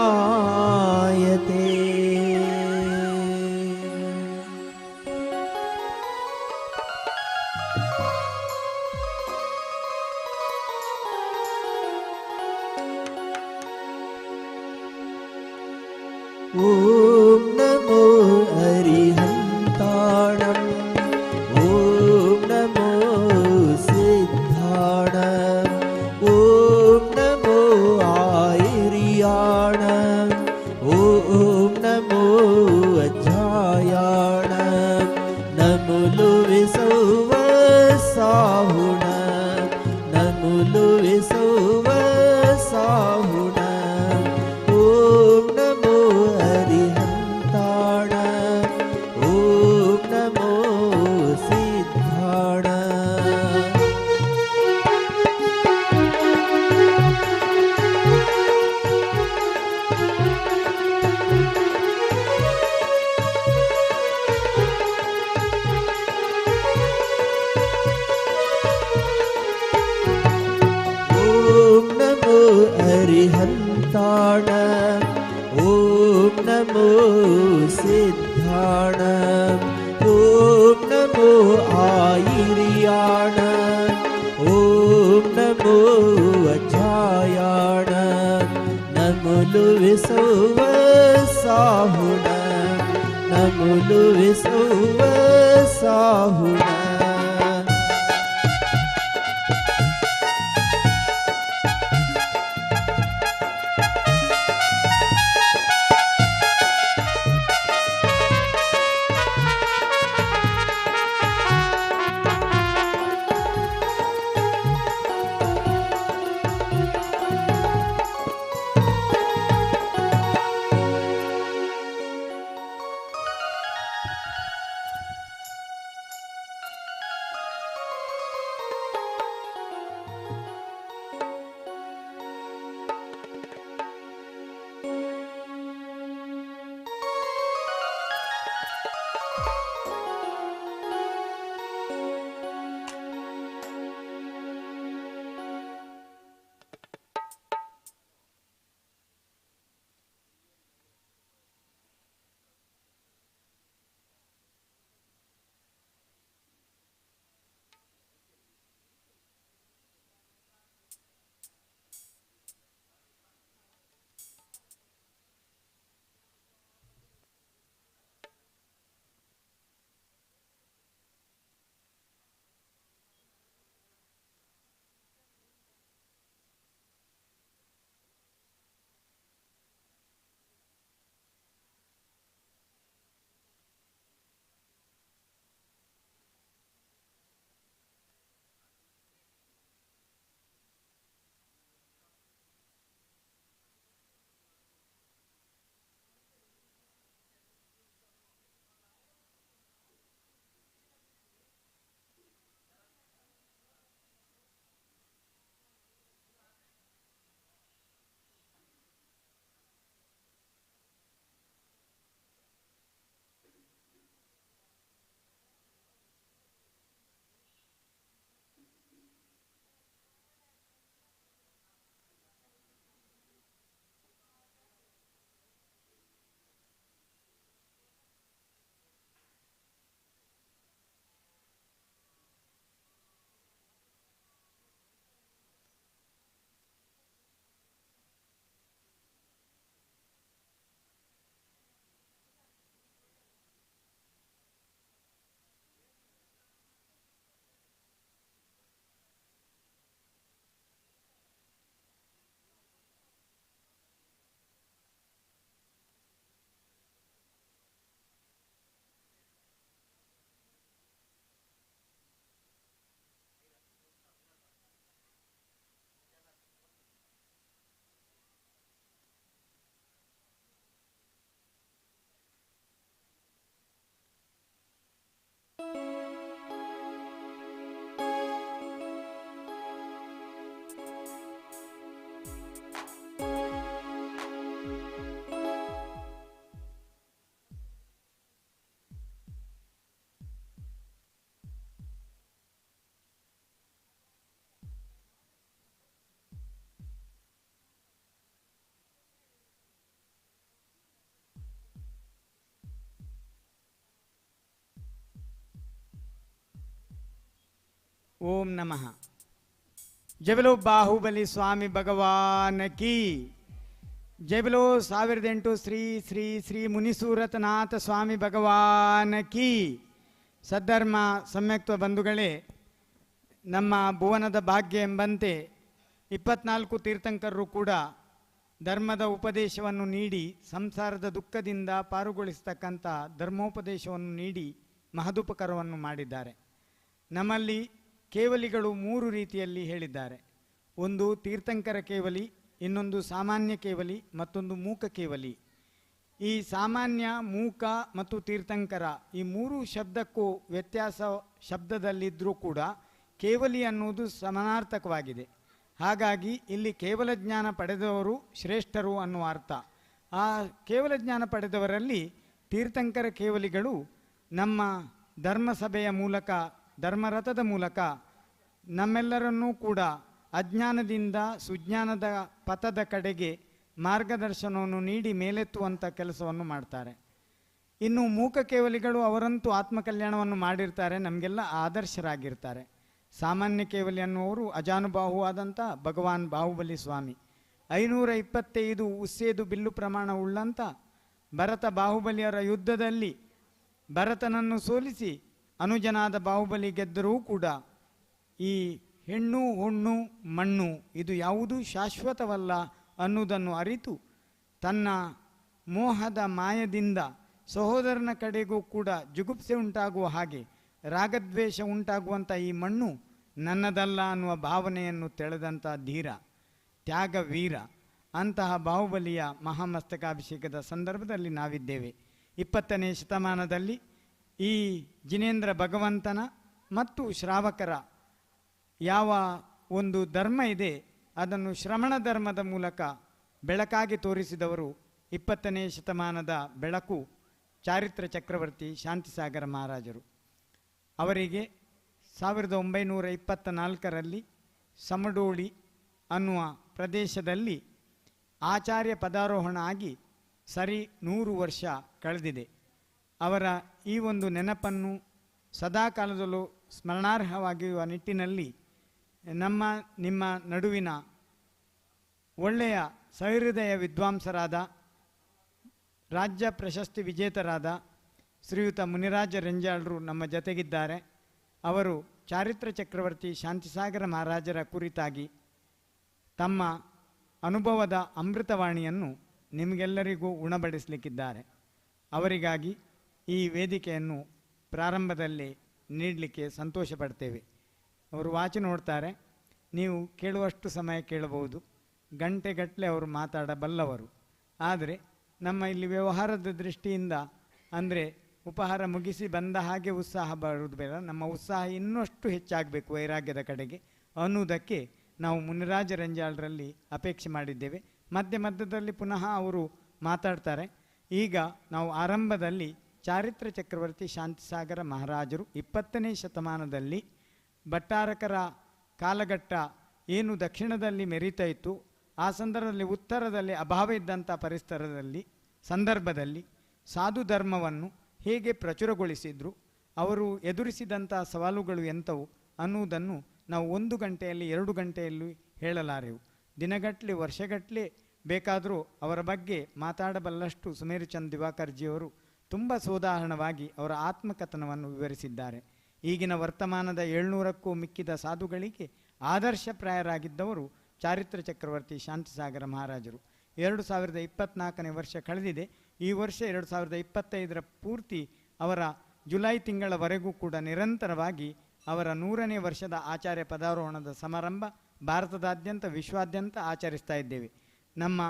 ॐ नमो अरिहन्ताणम् ॐ नमो सिद्धाणम् ॐ नमो आयर्याणम् ॐ नमो अज्जायाणम् नमो विसौवसाहुणम् नमो विसौवसाहुणम् अरिहन्ताणम् ॐ नमो सिद्धाणम् ॐ नमो आयर्याणम् ॐ नमो अज्जायाणम् नमो विसौवसाहुणम् नमो विसौवसाहुणम्। ಓಂ ನಮಃ. ಜಬಲು ಬಾಹುಬಲಿ ಸ್ವಾಮಿ ಭಗವಾನ್ ಕಿ ಜಬಲು 1008 ಶ್ರೀ ಶ್ರೀ ಶ್ರೀ ಮುನಿಸೂರತನಾಥ ಸ್ವಾಮಿ ಭಗವಾನ್ ಕಿ. ಸದ್ಧರ್ಮ ಸಮ್ಯಕ್ತ್ವ ಬಂಧುಗಳೇ, ನಮ್ಮ ಭುವನದ ಭಾಗ್ಯ ಎಂಬಂತೆ 24 ತೀರ್ಥಂಕರರು ಕೂಡ ಧರ್ಮದ ಉಪದೇಶವನ್ನು ನೀಡಿ ಸಂಸಾರದ ದುಃಖದಿಂದ ಪಾರುಗೊಳಿಸತಕ್ಕಂಥ ಧರ್ಮೋಪದೇಶವನ್ನು ನೀಡಿ ಮಹದುಪಕಾರವನ್ನು ಮಾಡಿದ್ದಾರೆ. ನಮ್ಮಲ್ಲಿ ಕೇವಲಿಗಳು 3 ರೀತಿಯಲ್ಲಿ ಹೇಳಿದ್ದಾರೆ. ಒಂದು ತೀರ್ಥಂಕರ ಕೇವಲಿ, ಇನ್ನೊಂದು ಸಾಮಾನ್ಯ ಕೇವಲಿ, ಮತ್ತೊಂದು ಮೂಕ ಕೇವಲಿ. ಈ ಸಾಮಾನ್ಯ, ಮೂಕ ಮತ್ತು ತೀರ್ಥಂಕರ ಈ 3 ಶಬ್ದಕ್ಕೂ ವ್ಯತ್ಯಾಸ ಶಬ್ದದಲ್ಲಿದ್ದರೂ ಕೂಡ ಕೇವಲಿ ಅನ್ನುವುದು ಸಮಾನಾರ್ಥಕವಾಗಿದೆ. ಹಾಗಾಗಿ ಇಲ್ಲಿ ಕೇವಲ ಜ್ಞಾನ ಪಡೆದವರು ಶ್ರೇಷ್ಠರು ಅನ್ನುವ ಅರ್ಥ. ಆ ಕೇವಲ ಜ್ಞಾನ ಪಡೆದವರಲ್ಲಿ ತೀರ್ಥಂಕರ ಕೇವಲಿಗಳು ನಮ್ಮ ಧರ್ಮಸಭೆಯ ಮೂಲಕ, ಧರ್ಮರಥದ ಮೂಲಕ ನಮ್ಮೆಲ್ಲರನ್ನೂ ಕೂಡ ಅಜ್ಞಾನದಿಂದ ಸುಜ್ಞಾನದ ಪಥದ ಕಡೆಗೆ ಮಾರ್ಗದರ್ಶನವನ್ನು ನೀಡಿ ಮೇಲೆತ್ತುವಂಥ ಕೆಲಸವನ್ನು ಮಾಡ್ತಾರೆ. ಇನ್ನು ಮೂಕ ಕೇವಲಿಗಳು ಅವರಂತೂ ಆತ್ಮಕಲ್ಯಾಣವನ್ನು ಮಾಡಿರ್ತಾರೆ, ನಮಗೆಲ್ಲ ಆದರ್ಶರಾಗಿರ್ತಾರೆ. ಸಾಮಾನ್ಯ ಕೇವಲಿ ಅನ್ನುವರು ಅಜಾನುಬಾಹು ಆದಂಥ ಭಗವಾನ್ ಬಾಹುಬಲಿ ಸ್ವಾಮಿ. 525 ಉಸ್ಸೇದು ಬಿಲ್ಲು ಪ್ರಮಾಣ ಉಳ್ಳಂಥ ಭರತ ಬಾಹುಬಲಿಯರ ಯುದ್ಧದಲ್ಲಿ ಭರತನನ್ನು ಸೋಲಿಸಿ ಅನುಜನಾದ ಬಾಹುಬಲಿ ಗೆದ್ದರೂ ಕೂಡ ಈ ಹೆಣ್ಣು ಹೊಣ್ಣು ಮಣ್ಣು ಇದು ಯಾವುದೂ ಶಾಶ್ವತವಲ್ಲ ಅನ್ನುವುದನ್ನು ಅರಿತು ತನ್ನ ಮೋಹದ ಮಾಯದಿಂದ ಸಹೋದರನ ಕಡೆಗೂ ಕೂಡ ಜುಗುಪ್ಸೆ ಉಂಟಾಗುವ ಹಾಗೆ ರಾಗದ್ವೇಷ ಉಂಟಾಗುವಂಥ ಈ ಮಣ್ಣು ನನ್ನದಲ್ಲ ಅನ್ನುವ ಭಾವನೆಯನ್ನು ತೆಳೆದಂಥ ಧೀರ ತ್ಯಾಗವೀರ ಅಂತಹ ಬಾಹುಬಲಿಯ ಮಹಾಮಸ್ತಕಾಭಿಷೇಕದ ಸಂದರ್ಭದಲ್ಲಿ ನಾವಿದ್ದೇವೆ. 20ನೇ ಶತಮಾನದಲ್ಲಿ ಈ ಜಿನೇಂದ್ರ ಭಗವಂತನ ಮತ್ತು ಶ್ರಾವಕರ ಯಾವ ಒಂದು ಧರ್ಮ ಇದೆ ಅದನ್ನು ಶ್ರಮಣ ಧರ್ಮದ ಮೂಲಕ ಬೆಳಕಾಗಿ ತೋರಿಸಿದವರು 20ನೇ ಶತಮಾನದ ಬೆಳಕು ಚಾರಿತ್ರ ಚಕ್ರವರ್ತಿ ಶಾಂತಿಸಾಗರ ಮಹಾರಾಜರು. ಅವರಿಗೆ 1924ರಲ್ಲಿ ಸಮಡೋಳಿ ಅನ್ನುವ ಪ್ರದೇಶದಲ್ಲಿ ಆಚಾರ್ಯ ಪದಾರೋಹಣ ಆಗಿ ಸರಿ 100 ವರ್ಷ ಕಳೆದಿದೆ. ಅವರ ಈ ಒಂದು ನೆನಪನ್ನು ಸದಾಕಾಲದಲ್ಲೂ ಸ್ಮರಣಾರ್ಹವಾಗಿರುವ ನಿಟ್ಟಿನಲ್ಲಿ ನಿಮ್ಮ ನಡುವಿನ ಒಳ್ಳೆಯ ಸಹೃದಯ ವಿದ್ವಾಂಸರಾದ ರಾಜ್ಯ ಪ್ರಶಸ್ತಿ ವಿಜೇತರಾದ ಶ್ರೀಯುತ ಮುನಿರಾಜ ರೆಂಜಾಳರು ನಮ್ಮ ಜೊತೆಗಿದ್ದಾರೆ. ಅವರು ಚಾರಿತ್ರ ಚಕ್ರವರ್ತಿ ಶಾಂತಿಸಾಗರ ಮಹಾರಾಜರ ಕುರಿತಾಗಿ ತಮ್ಮ ಅನುಭವದ ಅಮೃತವಾಣಿಯನ್ನು ನಿಮಗೆಲ್ಲರಿಗೂ ಉಣಬಡಿಸಲಿಕ್ಕಿದ್ದಾರೆ. ಅವರಿಗಾಗಿ ಈ ವೇದಿಕೆಯನ್ನು ಪ್ರಾರಂಭದಲ್ಲಿ ನೀಡಲಿಕ್ಕೆ ಸಂತೋಷ ಪಡ್ತೇವೆ. ಅವರು ವಾಚಿ ನೋಡ್ತಾರೆ, ನೀವು ಕೇಳುವಷ್ಟು ಸಮಯ ಕೇಳಬಹುದು, ಗಂಟೆಗಟ್ಟಲೆ ಅವರು ಮಾತಾಡಬಲ್ಲವರು. ಆದರೆ ನಮ್ಮ ಇಲ್ಲಿ ವ್ಯವಹಾರದ ದೃಷ್ಟಿಯಿಂದ ಅಂದರೆ ಉಪಹಾರ ಮುಗಿಸಿ ಬಂದ ಹಾಗೆ ಉತ್ಸಾಹ ಬರುವುದು ಬೇಡ, ನಮ್ಮ ಉತ್ಸಾಹ ಇನ್ನಷ್ಟು ಹೆಚ್ಚಾಗಬೇಕು ವೈರಾಗ್ಯದ ಕಡೆಗೆ ಅನ್ನುವುದಕ್ಕೆ ನಾವು ಮುನಿರಾಜ ರೆಂಜಾಳರಲ್ಲಿ ಅಪೇಕ್ಷೆ ಮಾಡಿದ್ದೇವೆ. ಮಧ್ಯ ಮಧ್ಯದಲ್ಲಿ ಪುನಃ ಅವರು ಮಾತಾಡ್ತಾರೆ. ಈಗ ನಾವು ಆರಂಭದಲ್ಲಿ ಚಾರಿತ್ರ ಚಕ್ರವರ್ತಿ ಶಾಂತಿಸಾಗರ ಮಹಾರಾಜರು 20ನೇ ಶತಮಾನದಲ್ಲಿ ಭಟ್ಟಾರಕರ ಕಾಲಘಟ್ಟ ಏನು ದಕ್ಷಿಣದಲ್ಲಿ ಮೆರೀತಾ ಇತ್ತು, ಆ ಸಂದರ್ಭದಲ್ಲಿ ಉತ್ತರದಲ್ಲಿ ಅಭಾವ ಇದ್ದಂಥ ಸಂದರ್ಭದಲ್ಲಿ ಸಾಧು ಧರ್ಮವನ್ನು ಹೇಗೆ ಪ್ರಚುರಗೊಳಿಸಿದ್ರು, ಅವರು ಎದುರಿಸಿದಂಥ ಸವಾಲುಗಳು ಎಂಥವು ಅನ್ನುವುದನ್ನು ನಾವು 1 ಗಂಟೆಯಲ್ಲಿ 2 ಗಂಟೆಯಲ್ಲಿ ಹೇಳಲಾರೆವು. ದಿನಗಟ್ಟಲೆ ವರ್ಷಗಟ್ಟಲೆ ಬೇಕಾದರೂ ಅವರ ಬಗ್ಗೆ ಮಾತಾಡಬಲ್ಲಷ್ಟು ಸುಮೇರುಚಂದ್ ದಿವಾಕರ್ಜಿಯವರು ತುಂಬ ಸೋದಾಹರಣವಾಗಿ ಅವರ ಆತ್ಮಕಥನವನ್ನು ವಿವರಿಸಿದ್ದಾರೆ. ಈಗಿನ ವರ್ತಮಾನದ 700ಕ್ಕೂ ಮಿಕ್ಕಿದ ಸಾಧುಗಳಿಗೆ ಆದರ್ಶಪ್ರಾಯರಾಗಿದ್ದವರು ಚಾರಿತ್ರ ಚಕ್ರವರ್ತಿ ಶಾಂತಿಸಾಗರ ಮಹಾರಾಜರು. 2024ನೇ ವರ್ಷ ಕಳೆದಿದೆ. ಈ ವರ್ಷ 2025ರ ಪೂರ್ತಿ ಅವರ ಜುಲೈ ತಿಂಗಳವರೆಗೂ ಕೂಡ ನಿರಂತರವಾಗಿ ಅವರ 100ನೇ ವರ್ಷದ ಆಚಾರ್ಯ ಪದಾರೋಹಣದ ಸಮಾರಂಭ ಭಾರತದಾದ್ಯಂತ ವಿಶ್ವಾದ್ಯಂತ ಆಚರಿಸ್ತಾ ಇದ್ದೇವೆ. ನಮ್ಮ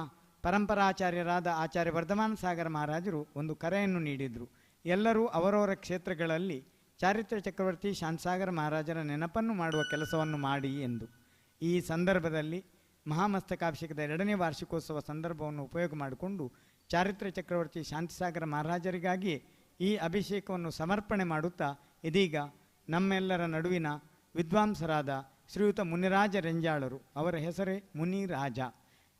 ಪರಂಪರಾಚಾರ್ಯರಾದ ಆಚಾರ್ಯ ವರ್ಧಮಾನ ಸಾಗರ ಮಹಾರಾಜರು ಒಂದು ಕರೆಯನ್ನು ನೀಡಿದರು. ಎಲ್ಲರೂ ಅವರವರ ಕ್ಷೇತ್ರಗಳಲ್ಲಿ ಚಾರಿತ್ರ ಚಕ್ರವರ್ತಿ ಶಾಂತಿಸಾಗರ ಮಹಾರಾಜರ ನೆನಪನ್ನು ಮಾಡುವ ಕೆಲಸವನ್ನು ಮಾಡಿ ಎಂದು. ಈ ಸಂದರ್ಭದಲ್ಲಿ ಮಹಾಮಸ್ತಕಾಭಿಷೇಕದ 2ನೇ ವಾರ್ಷಿಕೋತ್ಸವ ಸಂದರ್ಭವನ್ನು ಉಪಯೋಗ ಮಾಡಿಕೊಂಡು ಚಾರಿತ್ರ ಚಕ್ರವರ್ತಿ ಶಾಂತಿಸಾಗರ ಮಹಾರಾಜರಿಗಾಗಿಯೇ ಈ ಅಭಿಷೇಕವನ್ನು ಸಮರ್ಪಣೆ ಮಾಡುತ್ತಾ ಇದೀಗ ನಮ್ಮೆಲ್ಲರ ನಡುವಿನ ವಿದ್ವಾಂಸರಾದ ಶ್ರೀಯುತ ಮುನಿರಾಜ ರೆಂಜಾಳರು, ಅವರ ಹೆಸರೇ ಮುನಿರಾಜ.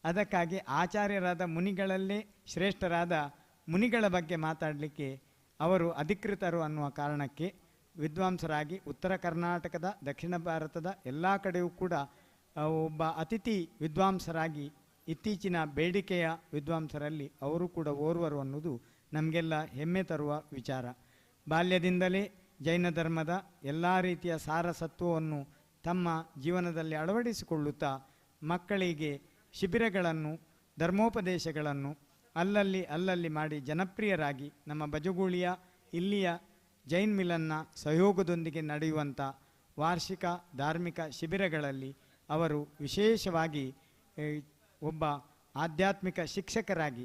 ಅದಕ್ಕಾಗಿ ಆಚಾರ್ಯರಾದ ಮುನಿಗಳಲ್ಲೇ ಶ್ರೇಷ್ಠರಾದ ಮುನಿಗಳ ಬಗ್ಗೆ ಮಾತಾಡಲಿಕ್ಕೆ ಅವರು ಅಧಿಕೃತರು ಅನ್ನುವ ಕಾರಣಕ್ಕೆ ವಿದ್ವಾಂಸರಾಗಿ ಉತ್ತರ ಕರ್ನಾಟಕದ, ದಕ್ಷಿಣ ಭಾರತದ ಎಲ್ಲ ಕಡೆಯೂ ಕೂಡ ಒಬ್ಬ ಅತಿಥಿ ವಿದ್ವಾಂಸರಾಗಿ ಇತ್ತೀಚಿನ ಬೇಡಿಕೆಯ ವಿದ್ವಾಂಸರಲ್ಲಿ ಅವರು ಕೂಡ ಓರ್ವರು ಅನ್ನೋದು ನಮಗೆಲ್ಲ ಹೆಮ್ಮೆ ತರುವ ವಿಚಾರ. ಬಾಲ್ಯದಿಂದಲೇ ಜೈನ ಧರ್ಮದ ಎಲ್ಲ ರೀತಿಯ ಸಾರಸತ್ವವನ್ನು ತಮ್ಮ ಜೀವನದಲ್ಲಿ ಅಳವಡಿಸಿಕೊಳ್ಳುತ್ತಾ ಮಕ್ಕಳಿಗೆ ಶಿಬಿರಗಳನ್ನು, ಧರ್ಮೋಪದೇಶಗಳನ್ನು ಅಲ್ಲಲ್ಲಿ ಮಾಡಿ ಜನಪ್ರಿಯರಾಗಿ ನಮ್ಮ ಬಜಗೂಳಿಯ ಇಲ್ಲಿಯ ಜೈನ್ ಮಿಲನ್ನ ಸಹಯೋಗದೊಂದಿಗೆ ನಡೆಯುವಂಥ ವಾರ್ಷಿಕ ಧಾರ್ಮಿಕ ಶಿಬಿರಗಳಲ್ಲಿ ಅವರು ವಿಶೇಷವಾಗಿ ಒಬ್ಬ ಆಧ್ಯಾತ್ಮಿಕ ಶಿಕ್ಷಕರಾಗಿ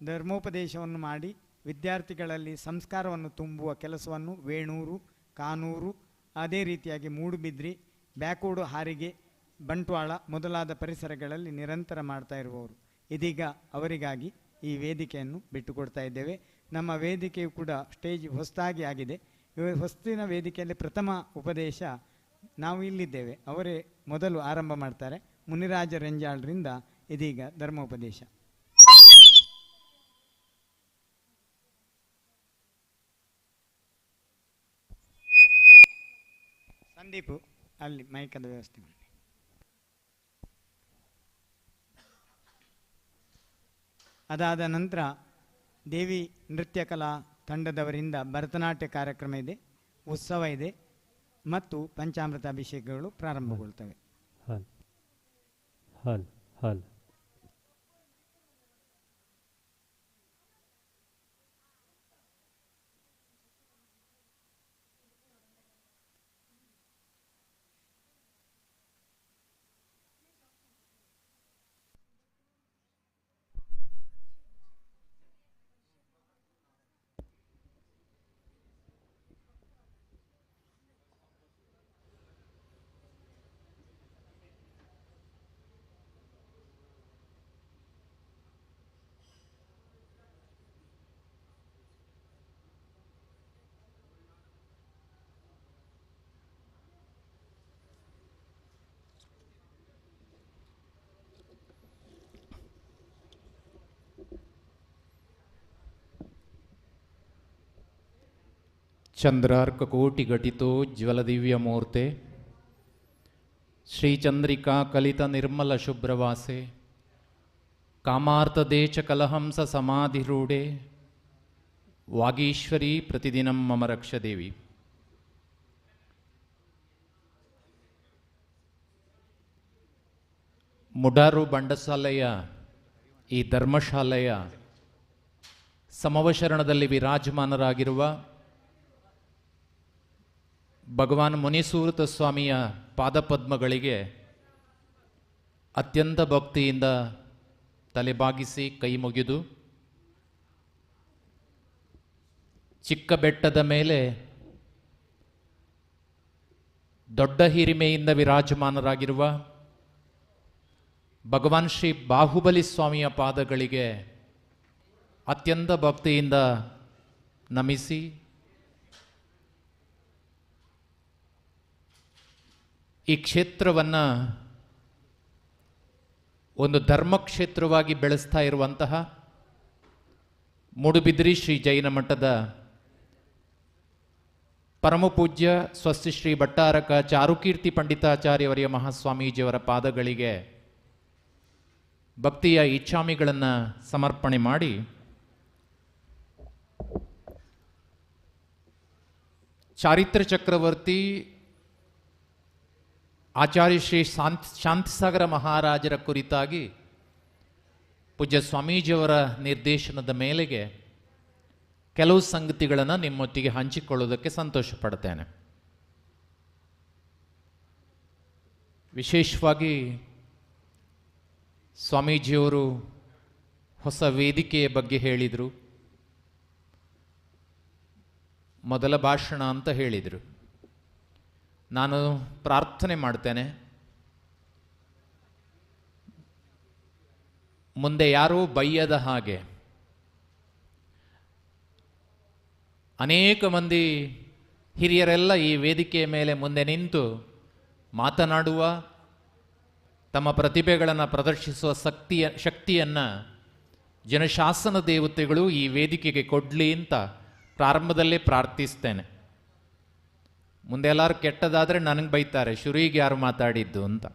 ಧರ್ಮೋಪದೇಶವನ್ನು ಮಾಡಿ ವಿದ್ಯಾರ್ಥಿಗಳಲ್ಲಿ ಸಂಸ್ಕಾರವನ್ನು ತುಂಬುವ ಕೆಲಸವನ್ನು ವೇಣೂರು, ಕಾನೂರು, ಅದೇ ರೀತಿಯಾಗಿ ಮೂಡುಬಿದ್ರಿ, ಬ್ಯಾಕೋಡು, ಹಾರಿಗೆ, ಬಂಟ್ವಾಳ ಮೊದಲಾದ ಪರಿಸರಗಳಲ್ಲಿ ನಿರಂತರ ಮಾಡ್ತಾ ಇರುವವರು. ಇದೀಗ ಅವರಿಗಾಗಿ ಈ ವೇದಿಕೆಯನ್ನು ಬಿಟ್ಟುಕೊಡ್ತಾ ಇದ್ದೇವೆ. ನಮ್ಮ ವೇದಿಕೆಯು ಕೂಡ ಸ್ಟೇಜ್ ಹೊಸದಾಗಿ ಆಗಿದೆ. ಹೊಸ್ತಿನ ವೇದಿಕೆಯಲ್ಲಿ ಪ್ರಥಮ ಉಪದೇಶ ನಾವು ಇಲ್ಲಿದ್ದೇವೆ, ಅವರೇ ಮೊದಲು ಆರಂಭ ಮಾಡ್ತಾರೆ. ಮುನಿರಾಜ ರೆಂಜಾಳ್ರಿಂದ ಇದೀಗ ಧರ್ಮೋಪದೇಶ. ಸಂದೀಪು ಅಲ್ಲಿ ಮೈಕದ ವ್ಯವಸ್ಥೆ ಮಾಡಿ. ಅದಾದ ನಂತರ ದೇವಿ ನೃತ್ಯ ಕಲಾ ತಂಡದವರಿಂದ ಭರತನಾಟ್ಯ ಕಾರ್ಯಕ್ರಮ ಇದೆ, ಉತ್ಸವ ಇದೆ ಮತ್ತು ಪಂಚಾಮೃತ ಅಭಿಷೇಕಗಳು ಪ್ರಾರಂಭಗೊಳ್ತವೆ. ಹಲ್ ಹಲ್ ಹಲ್ ಚಂದ್ರಾರ್ಕಕೋಟಿಘಟಿತೋಜ್ವಲದಿವ್ಯಮೂರ್ತೆ ಶ್ರೀಚಂದ್ರಿಕಾ ಕಲಿತ ನಿರ್ಮಲ ಶುಭ್ರವಾಸೆ ಕಾಮಾರ್ತದೇಚ ಕಲಹಂಸ ಸಮಾಧಿರೂಢೆ ವಾಗೀಶ್ವರಿ ಪ್ರತಿದಿನಂ ಮಮ ರಕ್ಷದೇವಿ. ಮುಡಾರು ಬಂಡಸಾಲೆಯ ಈ ಧರ್ಮಶಾಲೆಯ ಸಮವಶರಣದಲ್ಲಿ ವಿರಾಜಮಾನರಾಗಿರುವ ಭಗವಾನ್ ಮುನಿಸೂರತ ಸ್ವಾಮಿಯ ಪಾದಪದ್ಮಗಳಿಗೆ ಅತ್ಯಂತ ಭಕ್ತಿಯಿಂದ ತಲೆಬಾಗಿಸಿ ಕೈ ಮುಗಿದು, ಚಿಕ್ಕ ಬೆಟ್ಟದ ಮೇಲೆ ದೊಡ್ಡ ಹಿರಿಮೆಯಿಂದ ವಿರಾಜಮಾನರಾಗಿರುವ ಭಗವಾನ್ ಶ್ರೀ ಬಾಹುಬಲಿ ಸ್ವಾಮಿಯ ಪಾದಗಳಿಗೆ ಅತ್ಯಂತ ಭಕ್ತಿಯಿಂದ ನಮಿಸಿ, ಈ ಕ್ಷೇತ್ರವನ್ನು ಒಂದು ಧರ್ಮಕ್ಷೇತ್ರವಾಗಿ ಬೆಳೆಸ್ತಾ ಇರುವಂತಹ ಮೂಡುಬಿದ್ರಿ ಶ್ರೀ ಜೈನ ಮಠದ ಪರಮಪೂಜ್ಯ ಸ್ವಸ್ತಿ ಶ್ರೀ ಭಟ್ಟಾರಕ ಚಾರುಕೀರ್ತಿ ಪಂಡಿತಾಚಾರ್ಯವರಿಯ ಮಹಾಸ್ವಾಮೀಜಿಯವರ ಪಾದಗಳಿಗೆ ಭಕ್ತಿಯ ಇಚ್ಛಾಮಿಗಳನ್ನು ಸಮರ್ಪಣೆ ಮಾಡಿ, ಚಾರಿತ್ರ ಚಕ್ರವರ್ತಿ ಆಚಾರ್ಯ ಶ್ರೀ ಶಾಂತಿಸಾಗರ ಮಹಾರಾಜರ ಕುರಿತಾಗಿ ಪೂಜ್ಯ ಸ್ವಾಮೀಜಿಯವರ ನಿರ್ದೇಶನದ ಮೇಲೆಗೆ ಕೆಲವು ಸಂಗತಿಗಳನ್ನು ನಿಮ್ಮೊಟ್ಟಿಗೆ ಹಂಚಿಕೊಳ್ಳೋದಕ್ಕೆ ಸಂತೋಷ ಪಡ್ತೇನೆ. ವಿಶೇಷವಾಗಿ ಸ್ವಾಮೀಜಿಯವರು ಹೊಸ ವೇದಿಕೆಯ ಬಗ್ಗೆ ಹೇಳಿದರು, ಮೊದಲ ಭಾಷಣ ಅಂತ ಹೇಳಿದರು. ನಾನು ಪ್ರಾರ್ಥನೆ ಮಾಡ್ತೇನೆ, ಮುಂದೆ ಯಾರೂ ಬೈಯದ ಹಾಗೆ ಅನೇಕ ಮಂದಿ ಹಿರಿಯರೆಲ್ಲ ಈ ವೇದಿಕೆಯ ಮೇಲೆ ಮುಂದೆ ನಿಂತು ಮಾತನಾಡುವ, ತಮ್ಮ ಪ್ರತಿಭೆಗಳನ್ನು ಪ್ರದರ್ಶಿಸುವ ಶಕ್ತಿಯನ್ನು ಜನಶಾಸನ ದೇವತೆಗಳು ಈ ವೇದಿಕೆಗೆ ಕೊಡಲಿ ಅಂತ ಪ್ರಾರಂಭದಲ್ಲೇ ಪ್ರಾರ್ಥಿಸ್ತೇನೆ. ಮುಂದೆ ಎಲ್ಲರೂ ಕೆಟ್ಟದಾದರೆ ನನಗೆ ಬೈತಾರೆ, ಶುರುವಿಗೆ ಯಾರು ಮಾತಾಡಿದ್ದು ಅಂತ.